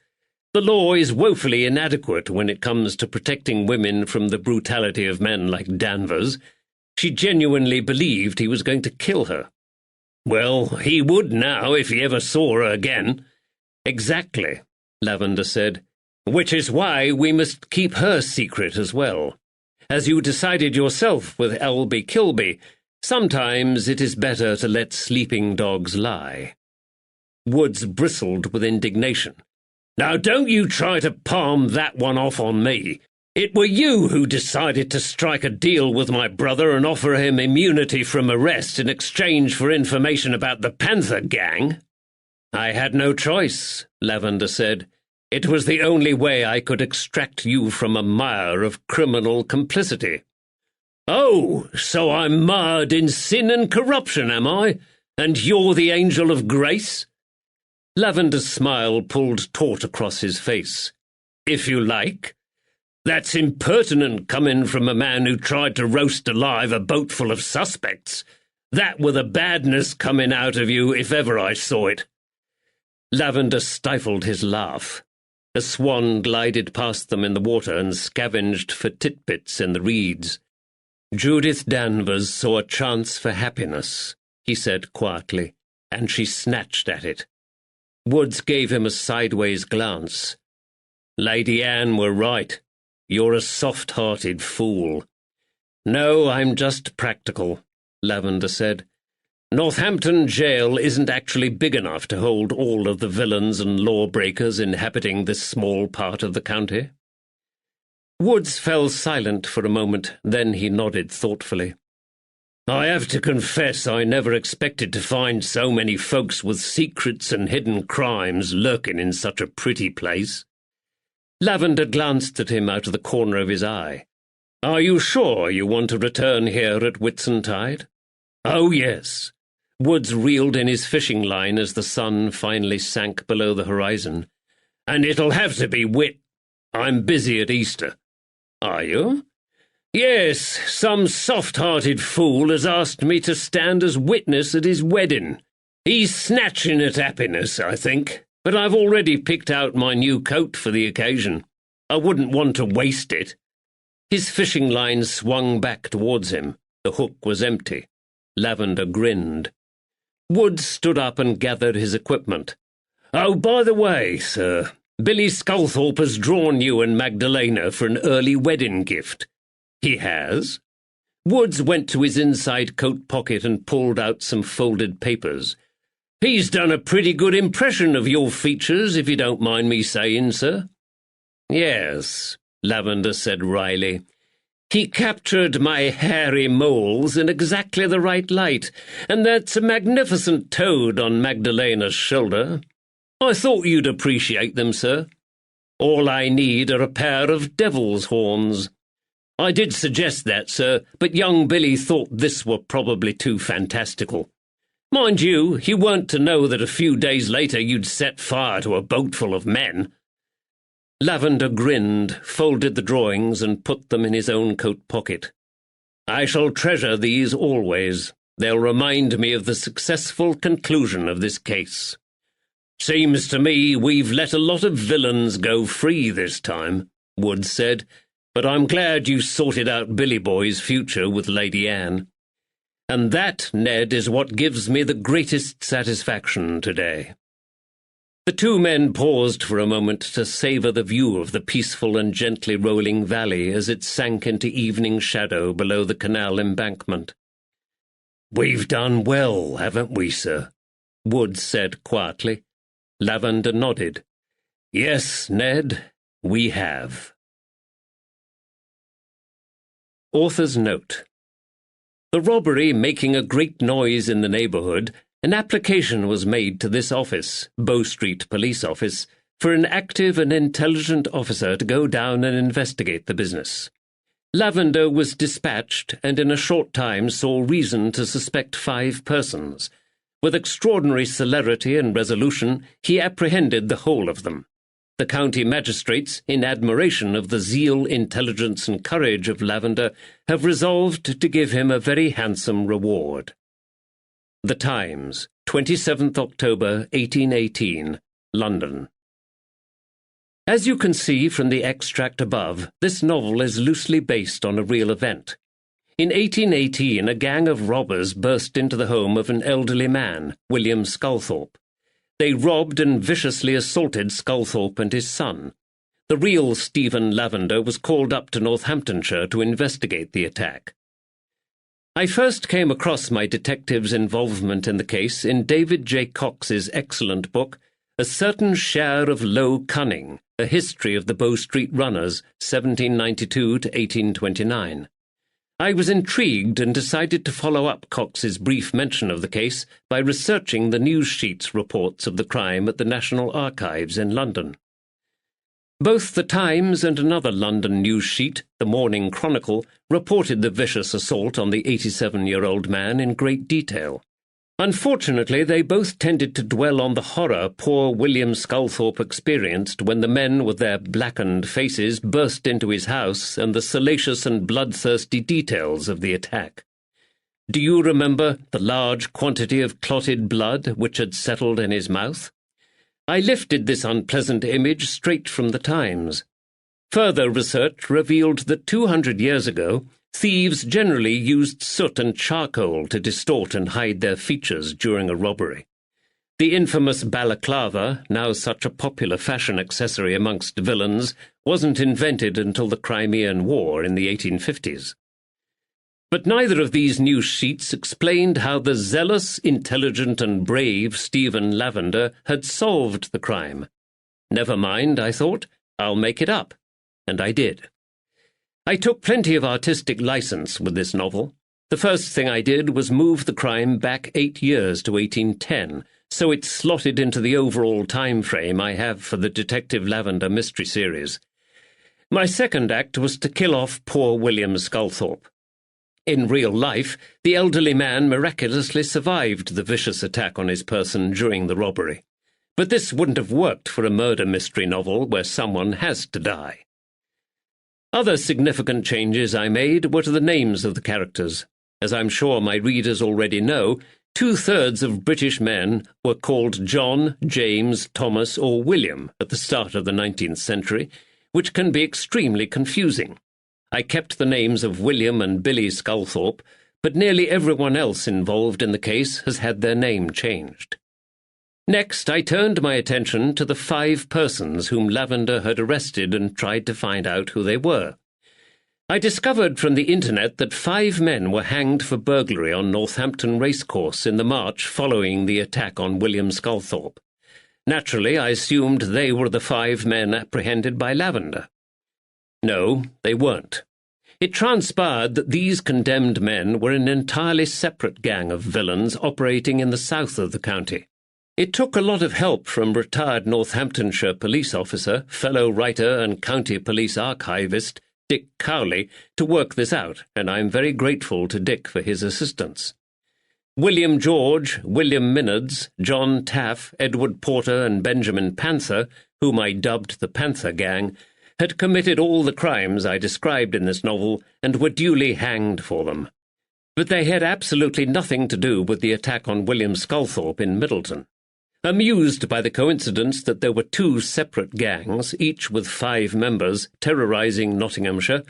The law is woefully inadequate when it comes to protecting women from the brutality of men like Danvers. She genuinely believed he was going to kill her. Well, he would now if he ever saw her again. Exactly, Lavender said, which is why we must keep her secret as well. As you decided yourself with Elby Kilby, sometimes it is better to let sleeping dogs lie. Woods bristled with indignation. Now don't you try to palm that one off on me. It were you who decided to strike a deal with my brother and offer him immunity from arrest in exchange for information about the Panther gang. I had no choice, Lavender said. It was the only way I could extract you from a mire of criminal complicity. Oh, so I'm marred in sin and corruption, am I? And you're the angel of grace? Lavender's smile pulled taut across his face. If you like. That's impertinent coming from a man who tried to roast alive a boat full of suspects. That were the badness coming out of you if ever I saw it. Lavender stifled his laugh. A swan glided past them in the water and scavenged for titbits in the reeds. Judith Danvers saw a chance for happiness, he said quietly, and she snatched at it. Woods gave him a sideways glance. Lady Anne were right. You're a soft-hearted fool. No, I'm just practical, Lavender said. Northampton jail isn't actually big enough to hold all of the villains and lawbreakers inhabiting this small part of the county. Woods fell silent for a moment, then he nodded thoughtfully. I have to confess I never expected to find so many folks with secrets and hidden crimes lurking in such a pretty place. Lavender glanced at him out of the corner of his eye. Are you sure you want to return here at Whitsuntide? Oh, yes. Woods reeled in his fishing line as the sun finally sank below the horizon. And it'll have to be I'm busy at Easter. Are you? Yes, some soft-hearted fool has asked me to stand as witness at his wedding. He's snatching at happiness, I think, but I've already picked out my new coat for the occasion. I wouldn't want to waste it. His fishing line swung back towards him. The hook was empty. Lavender grinned. Woods stood up and gathered his equipment. Oh, by the way, sir, Billy Sculthorpe has drawn you and Magdalena for an early wedding gift. He has? Woods went to his inside coat pocket and pulled out some folded papers. He's done a pretty good impression of your features, if you don't mind me saying, sir. Yes, Lavender said wryly. He captured my hairy moles in exactly the right light, and that's a magnificent toad on Magdalena's shoulder. I thought you'd appreciate them, sir. All I need are a pair of devil's horns. I did suggest that, sir, but young Billy thought this were probably too fantastical. Mind you, he weren't to know that a few days later you'd set fire to a boat full of men. Lavender grinned, folded the drawings, and put them in his own coat pocket. I shall treasure these always. They'll remind me of the successful conclusion of this case. Seems to me we've let a lot of villains go free this time, Woods said, but I'm glad you sorted out Billy Boy's future with Lady Anne. And that, Ned, is what gives me the greatest satisfaction today. The two men paused for a moment to savour the view of the peaceful and gently rolling valley as it sank into evening shadow below the canal embankment. We've done well, haven't we, sir? Woods said quietly. Lavender nodded. Yes, Ned, we have. Author's note. The robbery making a great noise in the neighbourhood, an application was made to this office, Bow Street Police Office, for an active and intelligent officer to go down and investigate the business. Lavender was dispatched and in a short time saw reason to suspect 5 persons. With extraordinary celerity and resolution, he apprehended the whole of them. The county magistrates, in admiration of the zeal, intelligence, and courage of Lavender, have resolved to give him a very handsome reward. The Times, 27th October, 1818, London. As you can see from the extract above, this novel is loosely based on a real event. In 1818, a gang of robbers burst into the home of an elderly man, William Sculthorpe. They robbed and viciously assaulted Sculthorpe and his son. The real Stephen Lavender was called up to Northamptonshire to investigate the attack. I first came across my detective's involvement in the case in David J. Cox's excellent book, A Certain Share of Low Cunning, A History of the Bow Street Runners, 1792 to 1829. I was intrigued and decided to follow up Cox's brief mention of the case by researching the news sheets reports of the crime at the National Archives in London. Both the Times and another London news sheet, the Morning Chronicle, reported the vicious assault on the 87-year-old man in great detail. Unfortunately, they both tended to dwell on the horror poor William Sculthorpe experienced when the men with their blackened faces burst into his house and the salacious and bloodthirsty details of the attack. Do you remember the large quantity of clotted blood which had settled in his mouth? I lifted this unpleasant image straight from the Times. Further research revealed that 200 years ago, thieves generally used soot and charcoal to distort and hide their features during a robbery. The infamous balaclava, now such a popular fashion accessory amongst villains, wasn't invented until the Crimean War in the 1850s. But neither of these news sheets explained how the zealous, intelligent and brave Stephen Lavender had solved the crime. Never mind, I thought, I'll make it up. And I did. I took plenty of artistic license with this novel. The first thing I did was move the crime back 8 years to 1810, so it slotted into the overall time frame I have for the Detective Lavender mystery series. My second act was to kill off poor William Sculthorpe. In real life, the elderly man miraculously survived the vicious attack on his person during the robbery. But this wouldn't have worked for a murder mystery novel where someone has to die. Other significant changes I made were to the names of the characters. As I'm sure my readers already know, 2/3 of British men were called John, James, Thomas, or William at the start of the 19th century, which can be extremely confusing. I kept the names of William and Billy Sculthorpe, but nearly everyone else involved in the case has had their name changed. Next, I turned my attention to the 5 persons whom Lavender had arrested and tried to find out who they were. I discovered from the internet that 5 men were hanged for burglary on Northampton Racecourse in the March following the attack on William Sculthorpe. Naturally, I assumed they were the 5 men apprehended by Lavender. No, they weren't. It transpired that these condemned men were an entirely separate gang of villains operating in the south of the county. It took a lot of help from retired Northamptonshire police officer, fellow writer and county police archivist Dick Cowley to work this out, and I'm very grateful to Dick for his assistance. William George, William Minards, John Taff, Edward Porter and Benjamin Panther, whom I dubbed the Panther Gang, had committed all the crimes I described in this novel and were duly hanged for them. But they had absolutely nothing to do with the attack on William Sculthorpe in Middleton. Amused by the coincidence that there were 2 separate gangs, each with 5 members, terrorizing Nottinghamshire,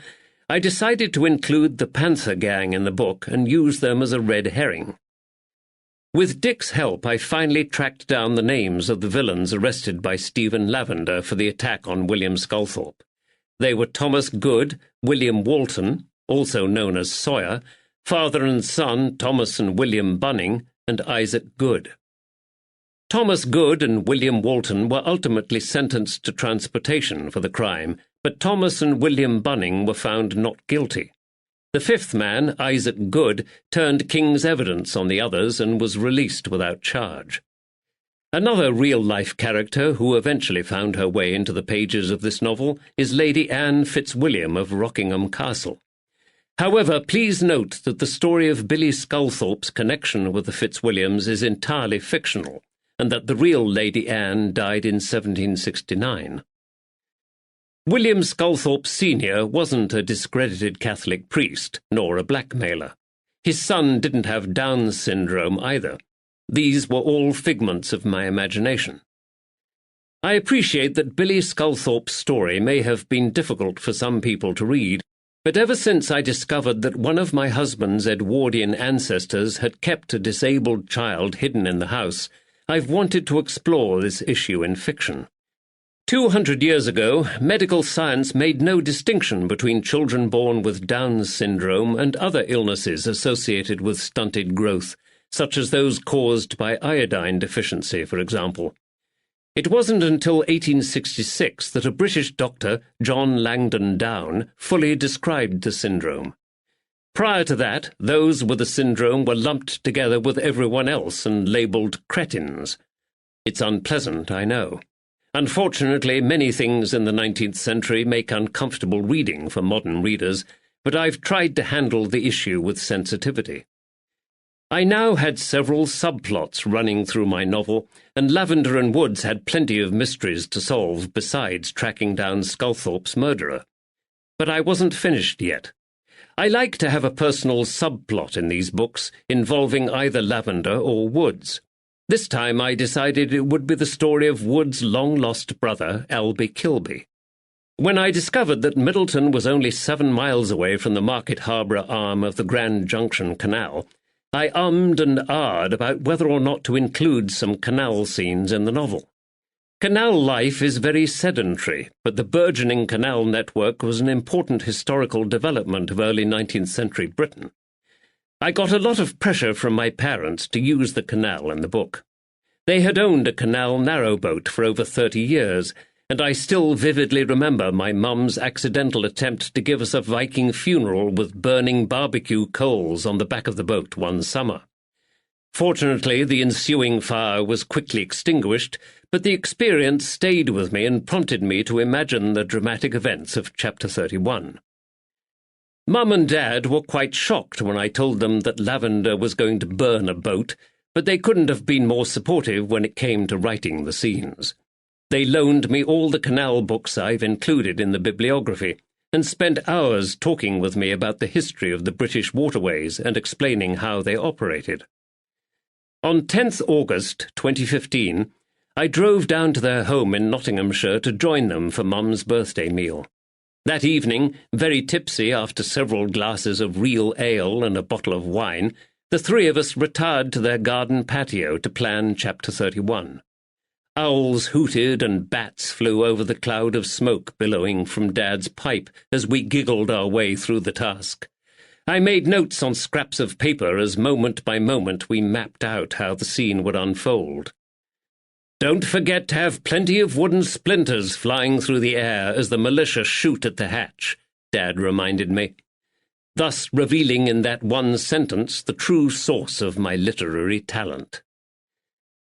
I decided to include the Panther Gang in the book and use them as a red herring. With Dick's help, I finally tracked down the names of the villains arrested by Stephen Lavender for the attack on William Sculthorpe. They were Thomas Good, William Walton, also known as Sawyer, father and son Thomas and William Bunning, and Isaac Good. Thomas Good and William Walton were ultimately sentenced to transportation for the crime, but Thomas and William Bunning were found not guilty. The 5th man, Isaac Good, turned king's evidence on the others and was released without charge. Another real-life character who eventually found her way into the pages of this novel is Lady Anne Fitzwilliam of Rockingham Castle. However, please note that the story of Billy Sculthorpe's connection with the Fitzwilliams is entirely fictional, and that the real Lady Anne died in 1769. William Sculthorpe Sr. wasn't a discredited Catholic priest, nor a blackmailer. His son didn't have Down's syndrome either. These were all figments of my imagination. I appreciate that Billy Sculthorpe's story may have been difficult for some people to read, but ever since I discovered that one of my husband's Edwardian ancestors had kept a disabled child hidden in the house, I've wanted to explore this issue in fiction. 200 years ago, medical science made no distinction between children born with Down's syndrome and other illnesses associated with stunted growth, such as those caused by iodine deficiency, for example. It wasn't until 1866 that a British doctor, John Langdon Down, fully described the syndrome. Prior to that, those with the syndrome were lumped together with everyone else and labelled cretins. It's unpleasant, I know. Unfortunately, many things in the 19th century make uncomfortable reading for modern readers, but I've tried to handle the issue with sensitivity. I now had several subplots running through my novel, and Lavender and Woods had plenty of mysteries to solve besides tracking down Sculthorpe's murderer. But I wasn't finished yet. I like to have a personal subplot in these books involving either Lavender or Woods. This time I decided it would be the story of Woods' long-lost brother, Albie Kilby. When I discovered that Middleton was only 7 miles away from the Market Harbour arm of the Grand Junction Canal, I ummed and ahed about whether or not to include some canal scenes in the novel. Canal life is very sedentary, but the burgeoning canal network was an important historical development of early 19th century Britain. I got a lot of pressure from my parents to use the canal in the book. They had owned a canal narrowboat for over 30 years, and I still vividly remember my mum's accidental attempt to give us a Viking funeral with burning barbecue coals on the back of the boat one summer. Fortunately, the ensuing fire was quickly extinguished, but the experience stayed with me and prompted me to imagine the dramatic events of Chapter 31. Mum and Dad were quite shocked when I told them that Lavender was going to burn a boat, but they couldn't have been more supportive when it came to writing the scenes. They loaned me all the canal books I've included in the bibliography, and spent hours talking with me about the history of the British waterways and explaining how they operated. On 10th August 2015, I drove down to their home in Nottinghamshire to join them for Mum's birthday meal. That evening, very tipsy after several glasses of real ale and a bottle of wine, the three of us retired to their garden patio to plan Chapter 31. Owls hooted and bats flew over the cloud of smoke billowing from Dad's pipe as we giggled our way through the task. I made notes on scraps of paper as moment by moment we mapped out how the scene would unfold. "Don't forget to have plenty of wooden splinters flying through the air as the militia shoot at the hatch," Dad reminded me, thus revealing in that one sentence the true source of my literary talent.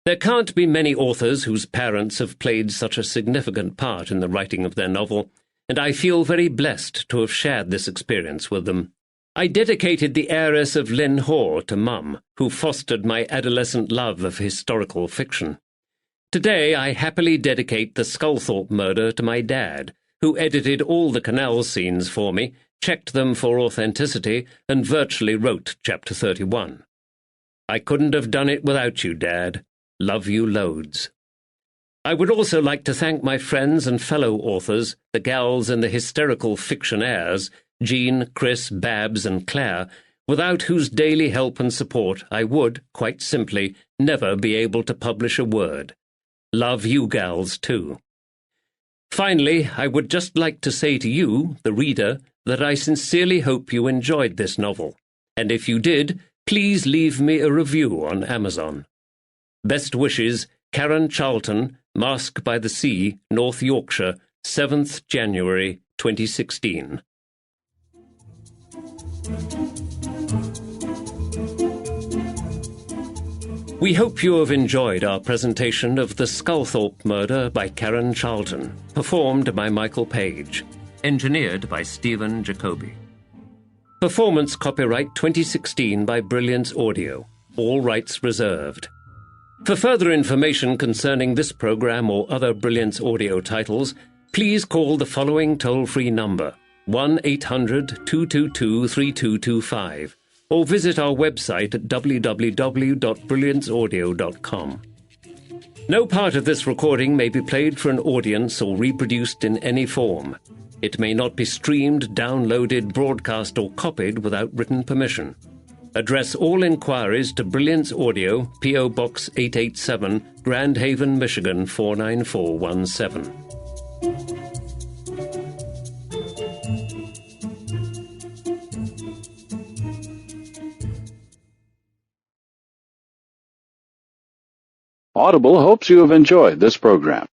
There can't be many authors whose parents have played such a significant part in the writing of their novel, and I feel very blessed to have shared this experience with them. I dedicated The Heiress of Lynn Hoare to Mum, who fostered my adolescent love of historical fiction. Today I happily dedicate the Sculthorpe murder to my dad, who edited all the canal scenes for me, checked them for authenticity, and virtually wrote Chapter 31. I couldn't have done it without you, Dad. Love you loads. I would also like to thank my friends and fellow authors, the gals in the hysterical fictionaires, Jean, Chris, Babs, and Claire, without whose daily help and support I would, quite simply, never be able to publish a word. Love you gals, too. Finally, I would just like to say to you, the reader, that I sincerely hope you enjoyed this novel, and if you did, please leave me a review on Amazon. Best wishes, Karen Charlton, Mask by the Sea, North Yorkshire, 7th January 2016. We hope you have enjoyed our presentation of The Sculthorpe Murder by Karen Charlton, performed by Michael Page, engineered by Stephen Jacobi. Performance copyright 2016 by Brilliance Audio, all rights reserved. For further information concerning this program or other Brilliance Audio titles, please call the following toll-free number, 1-800-222-3225, or visit our website at www.brillianceaudio.com. No part of this recording may be played for an audience or reproduced in any form. It may not be streamed, downloaded, broadcast, or copied without written permission. Address all inquiries to Brilliance Audio, P.O. Box 887, Grand Haven, Michigan 49417. Audible hopes you have enjoyed this program.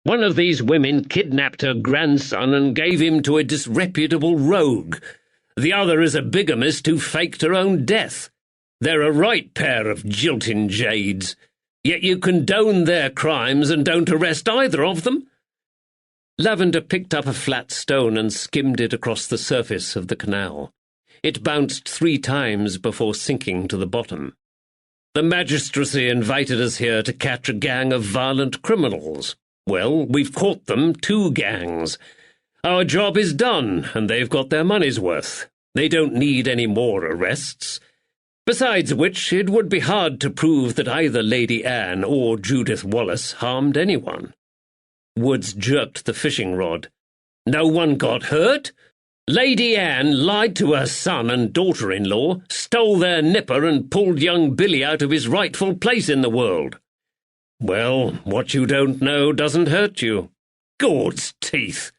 One of these women kidnapped her grandson and gave him to a disreputable rogue. The other is a bigamist who faked her own death. They're a right pair of jilting jades. Yet you condone their crimes and don't arrest either of them. Lavender picked up a flat stone and skimmed it across the surface of the canal. It bounced 3 times before sinking to the bottom. The magistracy invited us here to catch a gang of violent criminals. Well, we've caught them, 2 gangs. Our job is done, and they've got their money's worth. They don't need any more arrests. Besides which, it would be hard to prove that either Lady Anne or Judith Wallace harmed anyone. Woods jerked the fishing rod. No one got hurt? Lady Anne lied to her son and daughter-in-law, stole their nipper and pulled young Billy out of his rightful place in the world. Well, what you don't know doesn't hurt you. Gord's teeth!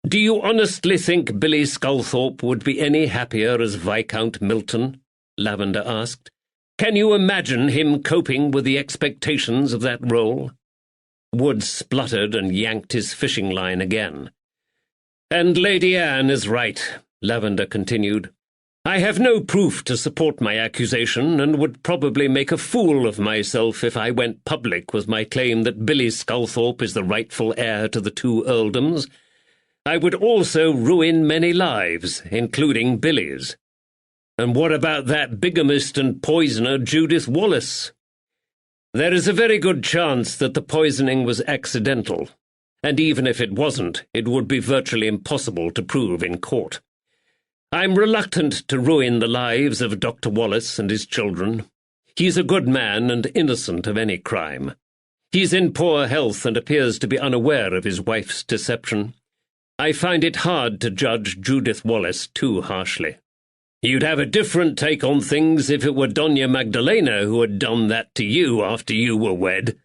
Do you honestly think Billy Sculthorpe would be any happier as Viscount Milton? Lavender asked. Can you imagine him coping with the expectations of that role? Wood spluttered and yanked his fishing line again. "And Lady Anne is right," Lavender continued. "I have no proof to support my accusation, and would probably make a fool of myself if I went public with my claim that Billy Sculthorpe is the rightful heir to the 2 earldoms. I would also ruin many lives, including Billy's. And what about that bigamist and poisoner Judith Wallace? There is a very good chance that the poisoning was accidental, and even if it wasn't, it would be virtually impossible to prove in court. I'm reluctant to ruin the lives of Dr. Wallace and his children. He's a good man and innocent of any crime. He's in poor health and appears to be unaware of his wife's deception. I find it hard to judge Judith Wallace too harshly. You'd have a different take on things if it were Doña Magdalena who had done that to you after you were wed.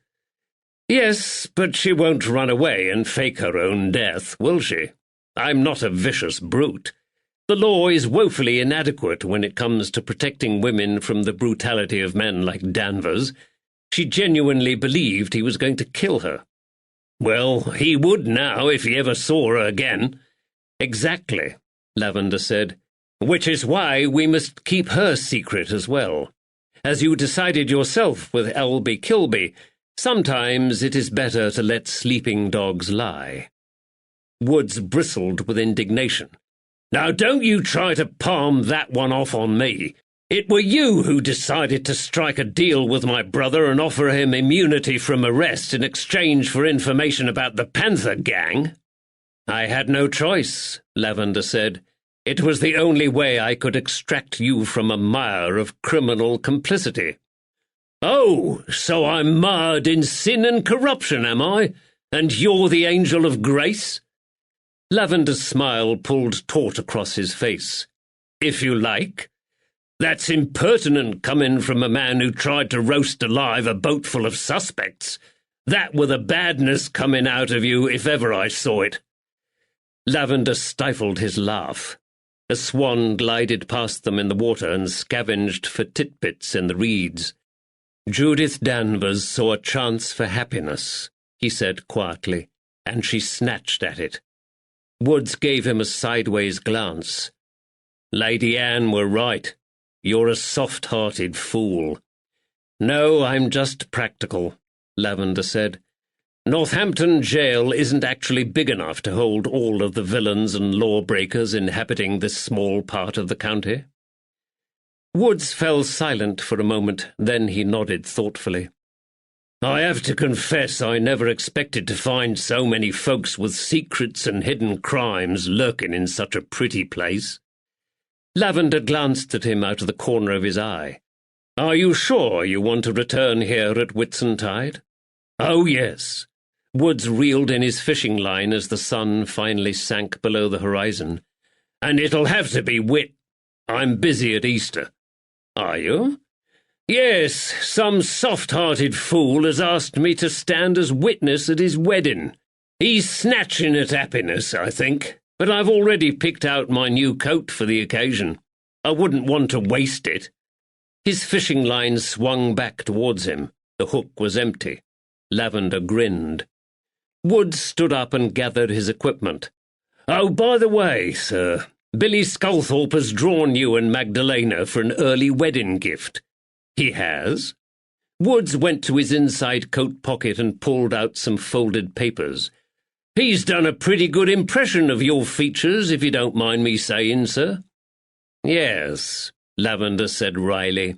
Yes, but she won't run away and fake her own death, will she? I'm not a vicious brute. The law is woefully inadequate when it comes to protecting women from the brutality of men like Danvers. She genuinely believed he was going to kill her. Well, he would now if he ever saw her again. Exactly, Lavender said, which is why we must keep her secret as well. As you decided yourself with L.B. Kilby, sometimes it is better to let sleeping dogs lie. Woods bristled with indignation. Now don't you try to palm that one off on me. It were you who decided to strike a deal with my brother and offer him immunity from arrest in exchange for information about the Panther gang. I had no choice, Lavender said. It was the only way I could extract you from a mire of criminal complicity. Oh, so I'm marred in sin and corruption, am I? And you're the angel of grace? Lavender's smile pulled taut across his face. If you like. That's impertinent coming from a man who tried to roast alive a boat full of suspects. That were the badness coming out of you if ever I saw it. Lavender stifled his laugh. A swan glided past them in the water and scavenged for titbits in the reeds. Judith Danvers saw a chance for happiness, he said quietly, and she snatched at it. Woods gave him a sideways glance. Lady Anne were right. You're a soft-hearted fool. No, I'm just practical, Lavender said. Northampton jail isn't actually big enough to hold all of the villains and lawbreakers inhabiting this small part of the county. Woods fell silent for a moment, then he nodded thoughtfully. I have to confess I never expected to find so many folks with secrets and hidden crimes lurking in such a pretty place. Lavender glanced at him out of the corner of his eye. Are you sure you want to return here at Whitsuntide? Oh, yes. Woods reeled in his fishing line as the sun finally sank below the horizon. And it'll have to be I'm busy at Easter. Are you? Yes, some soft-hearted fool has asked me to stand as witness at his wedding. He's snatching at happiness, I think, but I've already picked out my new coat for the occasion. I wouldn't want to waste it. His fishing line swung back towards him. The hook was empty. Lavender grinned. Woods stood up and gathered his equipment. Oh, by the way, sir, Billy Sculthorpe has drawn you and Magdalena for an early wedding gift. He has? Woods went to his inside coat pocket and pulled out some folded papers. He's done a pretty good impression of your features, if you don't mind me saying, sir. Yes, Lavender said wryly.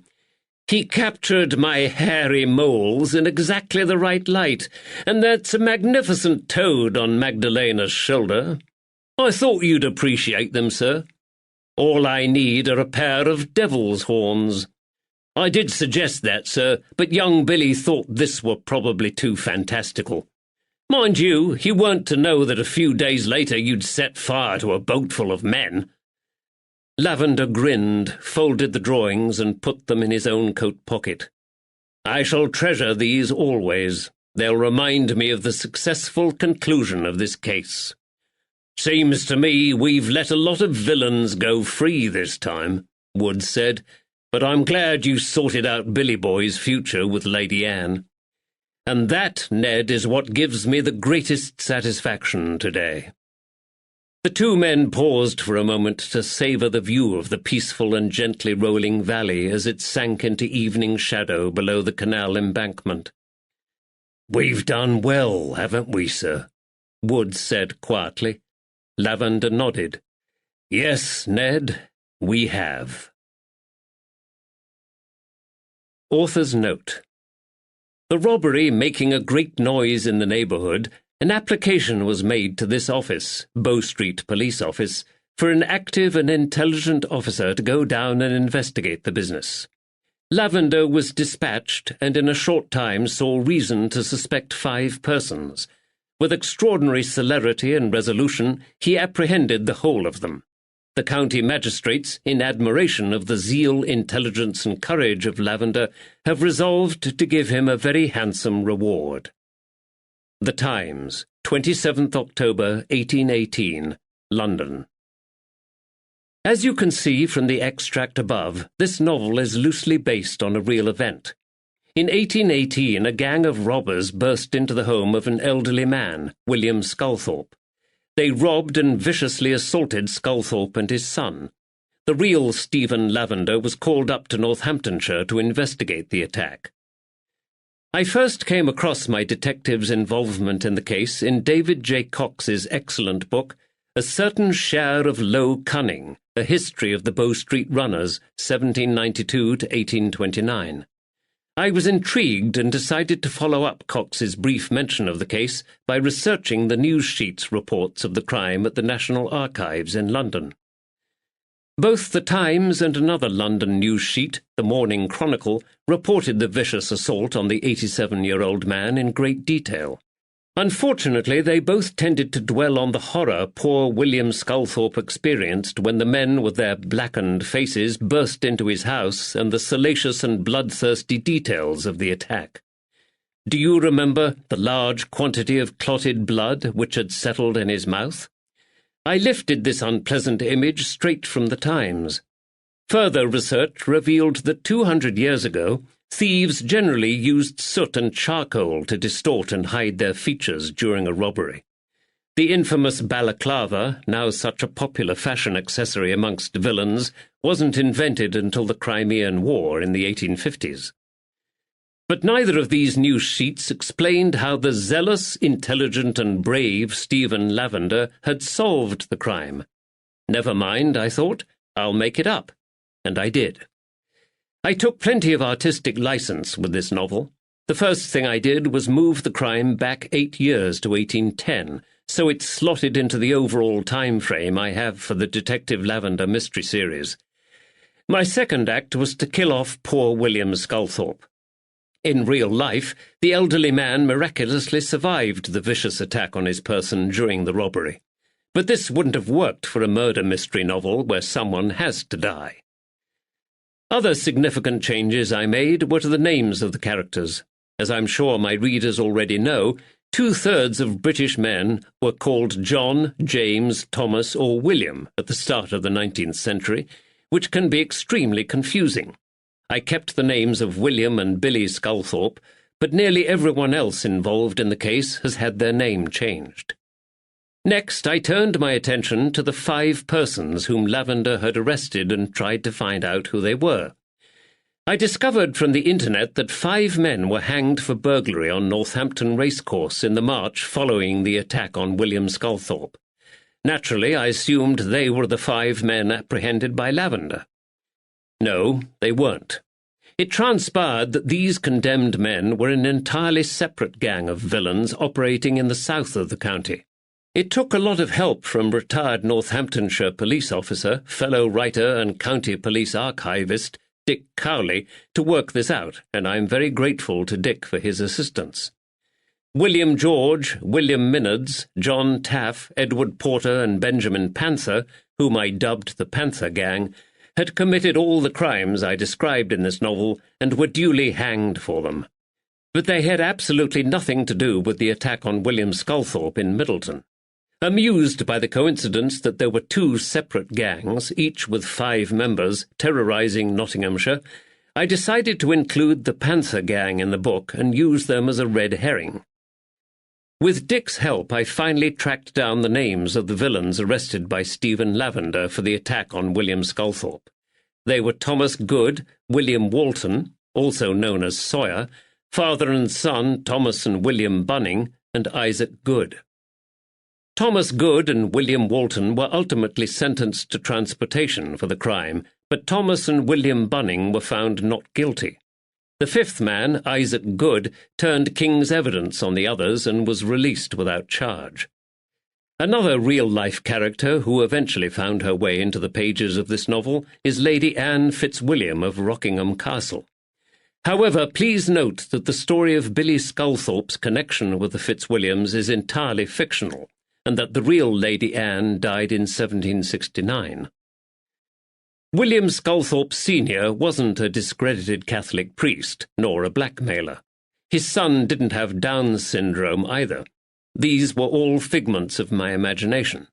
He captured my hairy moles in exactly the right light, and that's a magnificent toad on Magdalena's shoulder. I thought you'd appreciate them, sir. All I need are a pair of devil's horns. I did suggest that, sir, but young Billy thought this were probably too fantastical. Mind you, he weren't to know that a few days later you'd set fire to a boat full of men. Lavender grinned, folded the drawings, and put them in his own coat pocket. I shall treasure these always. They'll remind me of the successful conclusion of this case. Seems to me we've let a lot of villains go free this time, Woods said, but I'm glad you sorted out Billy Boy's future with Lady Anne. And that, Ned, is what gives me the greatest satisfaction today." The two men paused for a moment to savour the view of the peaceful and gently rolling valley as it sank into evening shadow below the canal embankment. "We've done well, haven't we, sir?" Wood said quietly. Lavender nodded. "Yes, Ned, we have." Author's note: The robbery making a great noise in the neighbourhood, an application was made to this office, Bow Street Police Office, for an active and intelligent officer to go down and investigate the business. Lavender was dispatched, and in a short time saw reason to suspect 5 persons. With extraordinary celerity and resolution, he apprehended the whole of them. The county magistrates, in admiration of the zeal, intelligence, and courage of Lavender, have resolved to give him a very handsome reward. The Times, 27th October 1818, London. As you can see from the extract above, this novel is loosely based on a real event. In 1818, a gang of robbers burst into the home of an elderly man, William Sculthorpe. They robbed and viciously assaulted Sculthorpe and his son. The real Stephen Lavender was called up to Northamptonshire to investigate the attack. I first came across my detective's involvement in the case in David J. Cox's excellent book, A Certain Share of Low Cunning, A History of the Bow Street Runners, 1792 to 1829. I was intrigued and decided to follow up Cox's brief mention of the case by researching the news sheets reports of the crime at the National Archives in London. Both the Times and another London news sheet, the Morning Chronicle, reported the vicious assault on the 87-year-old man in great detail. Unfortunately, they both tended to dwell on the horror poor William Sculthorpe experienced when the men with their blackened faces burst into his house, and the salacious and bloodthirsty details of the attack. Do you remember the large quantity of clotted blood which had settled in his mouth? I lifted this unpleasant image straight from the Times. Further research revealed that 200 years ago, thieves generally used soot and charcoal to distort and hide their features during a robbery. The infamous balaclava, now such a popular fashion accessory amongst villains, wasn't invented until the Crimean War in the 1850s. But neither of these news sheets explained how the zealous, intelligent, and brave Stephen Lavender had solved the crime. Never mind, I thought, I'll make it up. And I did. I took plenty of artistic license with this novel. The first thing I did was move the crime back 8 years to 1810, so it slotted into the overall time frame I have for the Detective Lavender mystery series. My second act was to kill off poor William Sculthorpe. In real life, the elderly man miraculously survived the vicious attack on his person during the robbery. But this wouldn't have worked for a murder mystery novel where someone has to die. Other significant changes I made were to the names of the characters. As I'm sure my readers already know, 2/3 of British men were called John, James, Thomas, or William at the start of the 19th century, which can be extremely confusing. I kept the names of William and Billy Sculthorpe, but nearly everyone else involved in the case has had their name changed. Next, I turned my attention to the 5 persons whom Lavender had arrested and tried to find out who they were. I discovered from the internet that 5 men were hanged for burglary on Northampton Racecourse in the March following the attack on William Sculthorpe. Naturally, I assumed they were the 5 men apprehended by Lavender. No, they weren't. It transpired that these condemned men were an entirely separate gang of villains operating in the south of the county. It took a lot of help from retired Northamptonshire police officer, fellow writer and county police archivist Dick Cowley to work this out, and I'm very grateful to Dick for his assistance. William George, William Minards, John Taff, Edward Porter, and Benjamin Panther, whom I dubbed the Panther Gang, had committed all the crimes I described in this novel and were duly hanged for them. But they had absolutely nothing to do with the attack on William Sculthorpe in Middleton. Amused by the coincidence that there were 2 separate gangs, each with 5 members, terrorising Nottinghamshire, I decided to include the Panther Gang in the book and use them as a red herring. With Dick's help, I finally tracked down the names of the villains arrested by Stephen Lavender for the attack on William Sculthorpe. They were Thomas Good, William Walton, also known as Sawyer, father and son Thomas and William Bunning, and Isaac Good. Thomas Good and William Walton were ultimately sentenced to transportation for the crime, but Thomas and William Bunning were found not guilty. The fifth man, Isaac Good, turned king's evidence on the others and was released without charge. Another real-life character who eventually found her way into the pages of this novel is Lady Anne Fitzwilliam of Rockingham Castle. However, please note that the story of Billy Sculthorpe's connection with the Fitzwilliams is entirely fictional, and that the real Lady Anne died in 1769. William Sculthorpe Sr. wasn't a discredited Catholic priest, nor a blackmailer. His son didn't have Down's syndrome either. These were all figments of my imagination.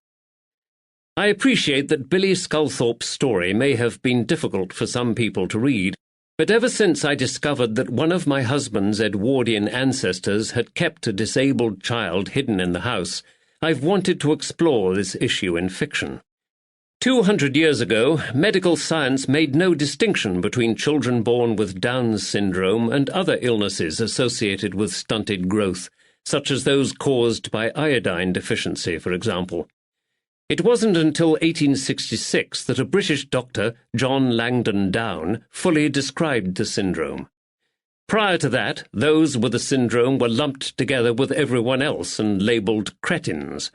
I appreciate that Billy Sculthorpe's story may have been difficult for some people to read, but ever since I discovered that one of my husband's Edwardian ancestors had kept a disabled child hidden in the house, I've wanted to explore this issue in fiction. 200 years ago, medical science made no distinction between children born with Down's syndrome and other illnesses associated with stunted growth, such as those caused by iodine deficiency, for example. It wasn't until 1866 that a British doctor, John Langdon Down, fully described the syndrome. Prior to that, those with the syndrome were lumped together with everyone else and labelled cretins.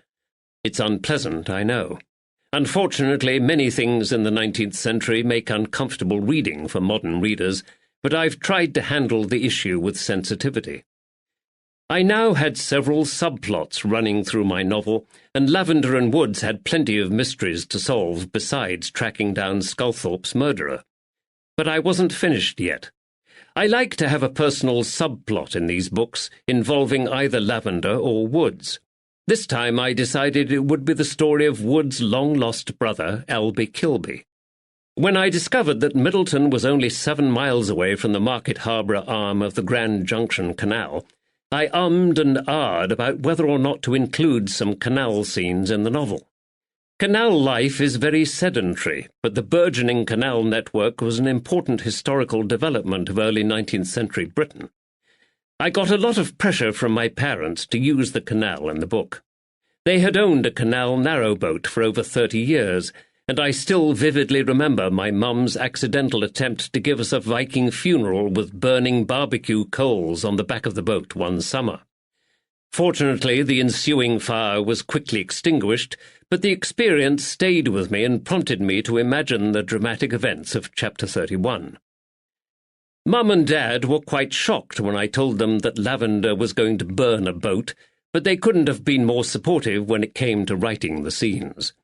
It's unpleasant, I know. Unfortunately, many things in the 19th century make uncomfortable reading for modern readers, but I've tried to handle the issue with sensitivity. I now had several subplots running through my novel, and Lavender and Woods had plenty of mysteries to solve besides tracking down Sculthorpe's murderer. But I wasn't finished yet. I like to have a personal subplot in these books involving either Lavender or Woods. This time I decided it would be the story of Woods' long-lost brother, Albie Kilby. When I discovered that Middleton was only 7 miles away from the Market Harborough arm of the Grand Junction Canal, I ummed and ahed about whether or not to include some canal scenes in the novel. Canal life is very sedentary, but the burgeoning canal network was an important historical development of early 19th century Britain. I got a lot of pressure from my parents to use the canal in the book. They had owned a canal narrowboat for over 30 years, and I still vividly remember my mum's accidental attempt to give us a Viking funeral with burning barbecue coals on the back of the boat one summer. Fortunately, the ensuing fire was quickly extinguished, but the experience stayed with me and prompted me to imagine the dramatic events of Chapter 31. Mum and Dad were quite shocked when I told them that Lavender was going to burn a boat, but they couldn't have been more supportive when it came to writing the scenes.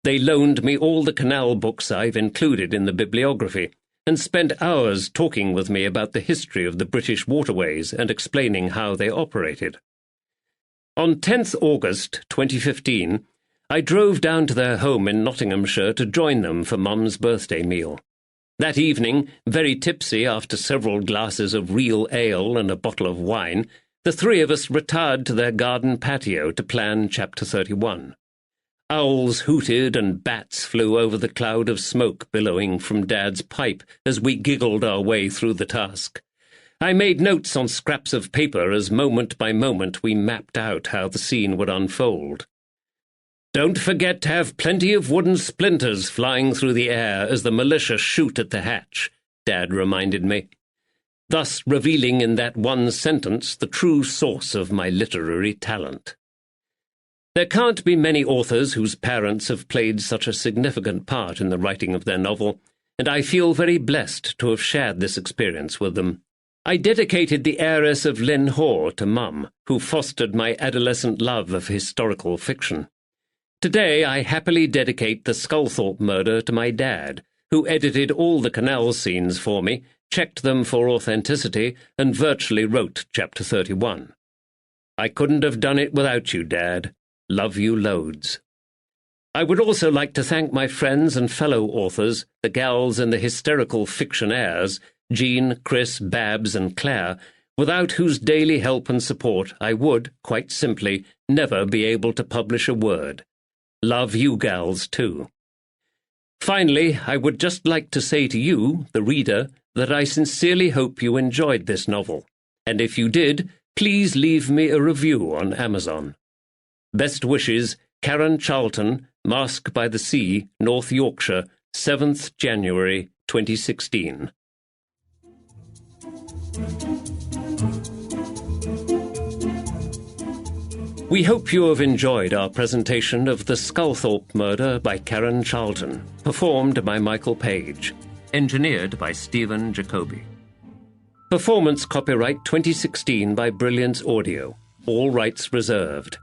They loaned me all the canal books I've included in the bibliography, and spent hours talking with me about the history of the British waterways and explaining how they operated. On 10th August 2015, I drove down to their home in Nottinghamshire to join them for Mum's birthday meal. That evening, very tipsy after several glasses of real ale and a bottle of wine, the three of us retired to their garden patio to plan Chapter 31. Owls hooted and bats flew over the cloud of smoke billowing from Dad's pipe as we giggled our way through the task. I made notes on scraps of paper as moment by moment we mapped out how the scene would unfold. "Don't forget to have plenty of wooden splinters flying through the air as the militia shoot at the hatch," Dad reminded me, thus revealing in that one sentence the true source of my literary talent. There can't be many authors whose parents have played such a significant part in the writing of their novel, and I feel very blessed to have shared this experience with them. I dedicated The Heiress of Lynn Hoare to Mum, who fostered my adolescent love of historical fiction. Today I happily dedicate the Sculthorpe murder to my dad, who edited all the canal scenes for me, checked them for authenticity, and virtually wrote Chapter 31. I couldn't have done it without you, Dad. Love you loads. I would also like to thank my friends and fellow authors, the gals in the hysterical fiction airs, Jean, Chris, Babs, and Claire, without whose daily help and support I would, quite simply, never be able to publish a word. Love you gals, too. Finally, I would just like to say to you, the reader, that I sincerely hope you enjoyed this novel, and if you did, please leave me a review on Amazon. Best wishes, Karen Charlton, Mask by the Sea, North Yorkshire, 7th January 2016. We hope you have enjoyed our presentation of The Sculthorpe Murder by Karen Charlton, performed by Michael Page, engineered by Stephen Jacobi. Performance copyright 2016 by Brilliance Audio, all rights reserved.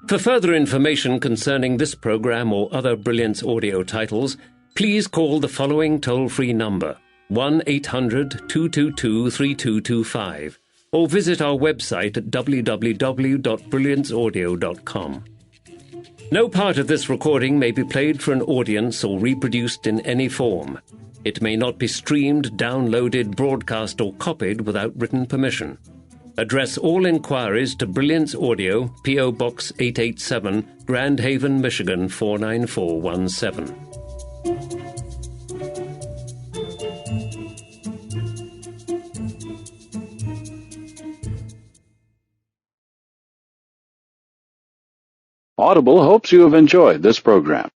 For further information concerning this program or other Brilliance Audio titles, please call the following toll-free number, 1-800-222-3225, or visit our website at www.brillianceaudio.com. No part of this recording may be played for an audience or reproduced in any form. It may not be streamed, downloaded, broadcast, or copied without written permission. Address all inquiries to Brilliance Audio, P.O. Box 887, Grand Haven, Michigan 49417. Audible hopes you have enjoyed this program.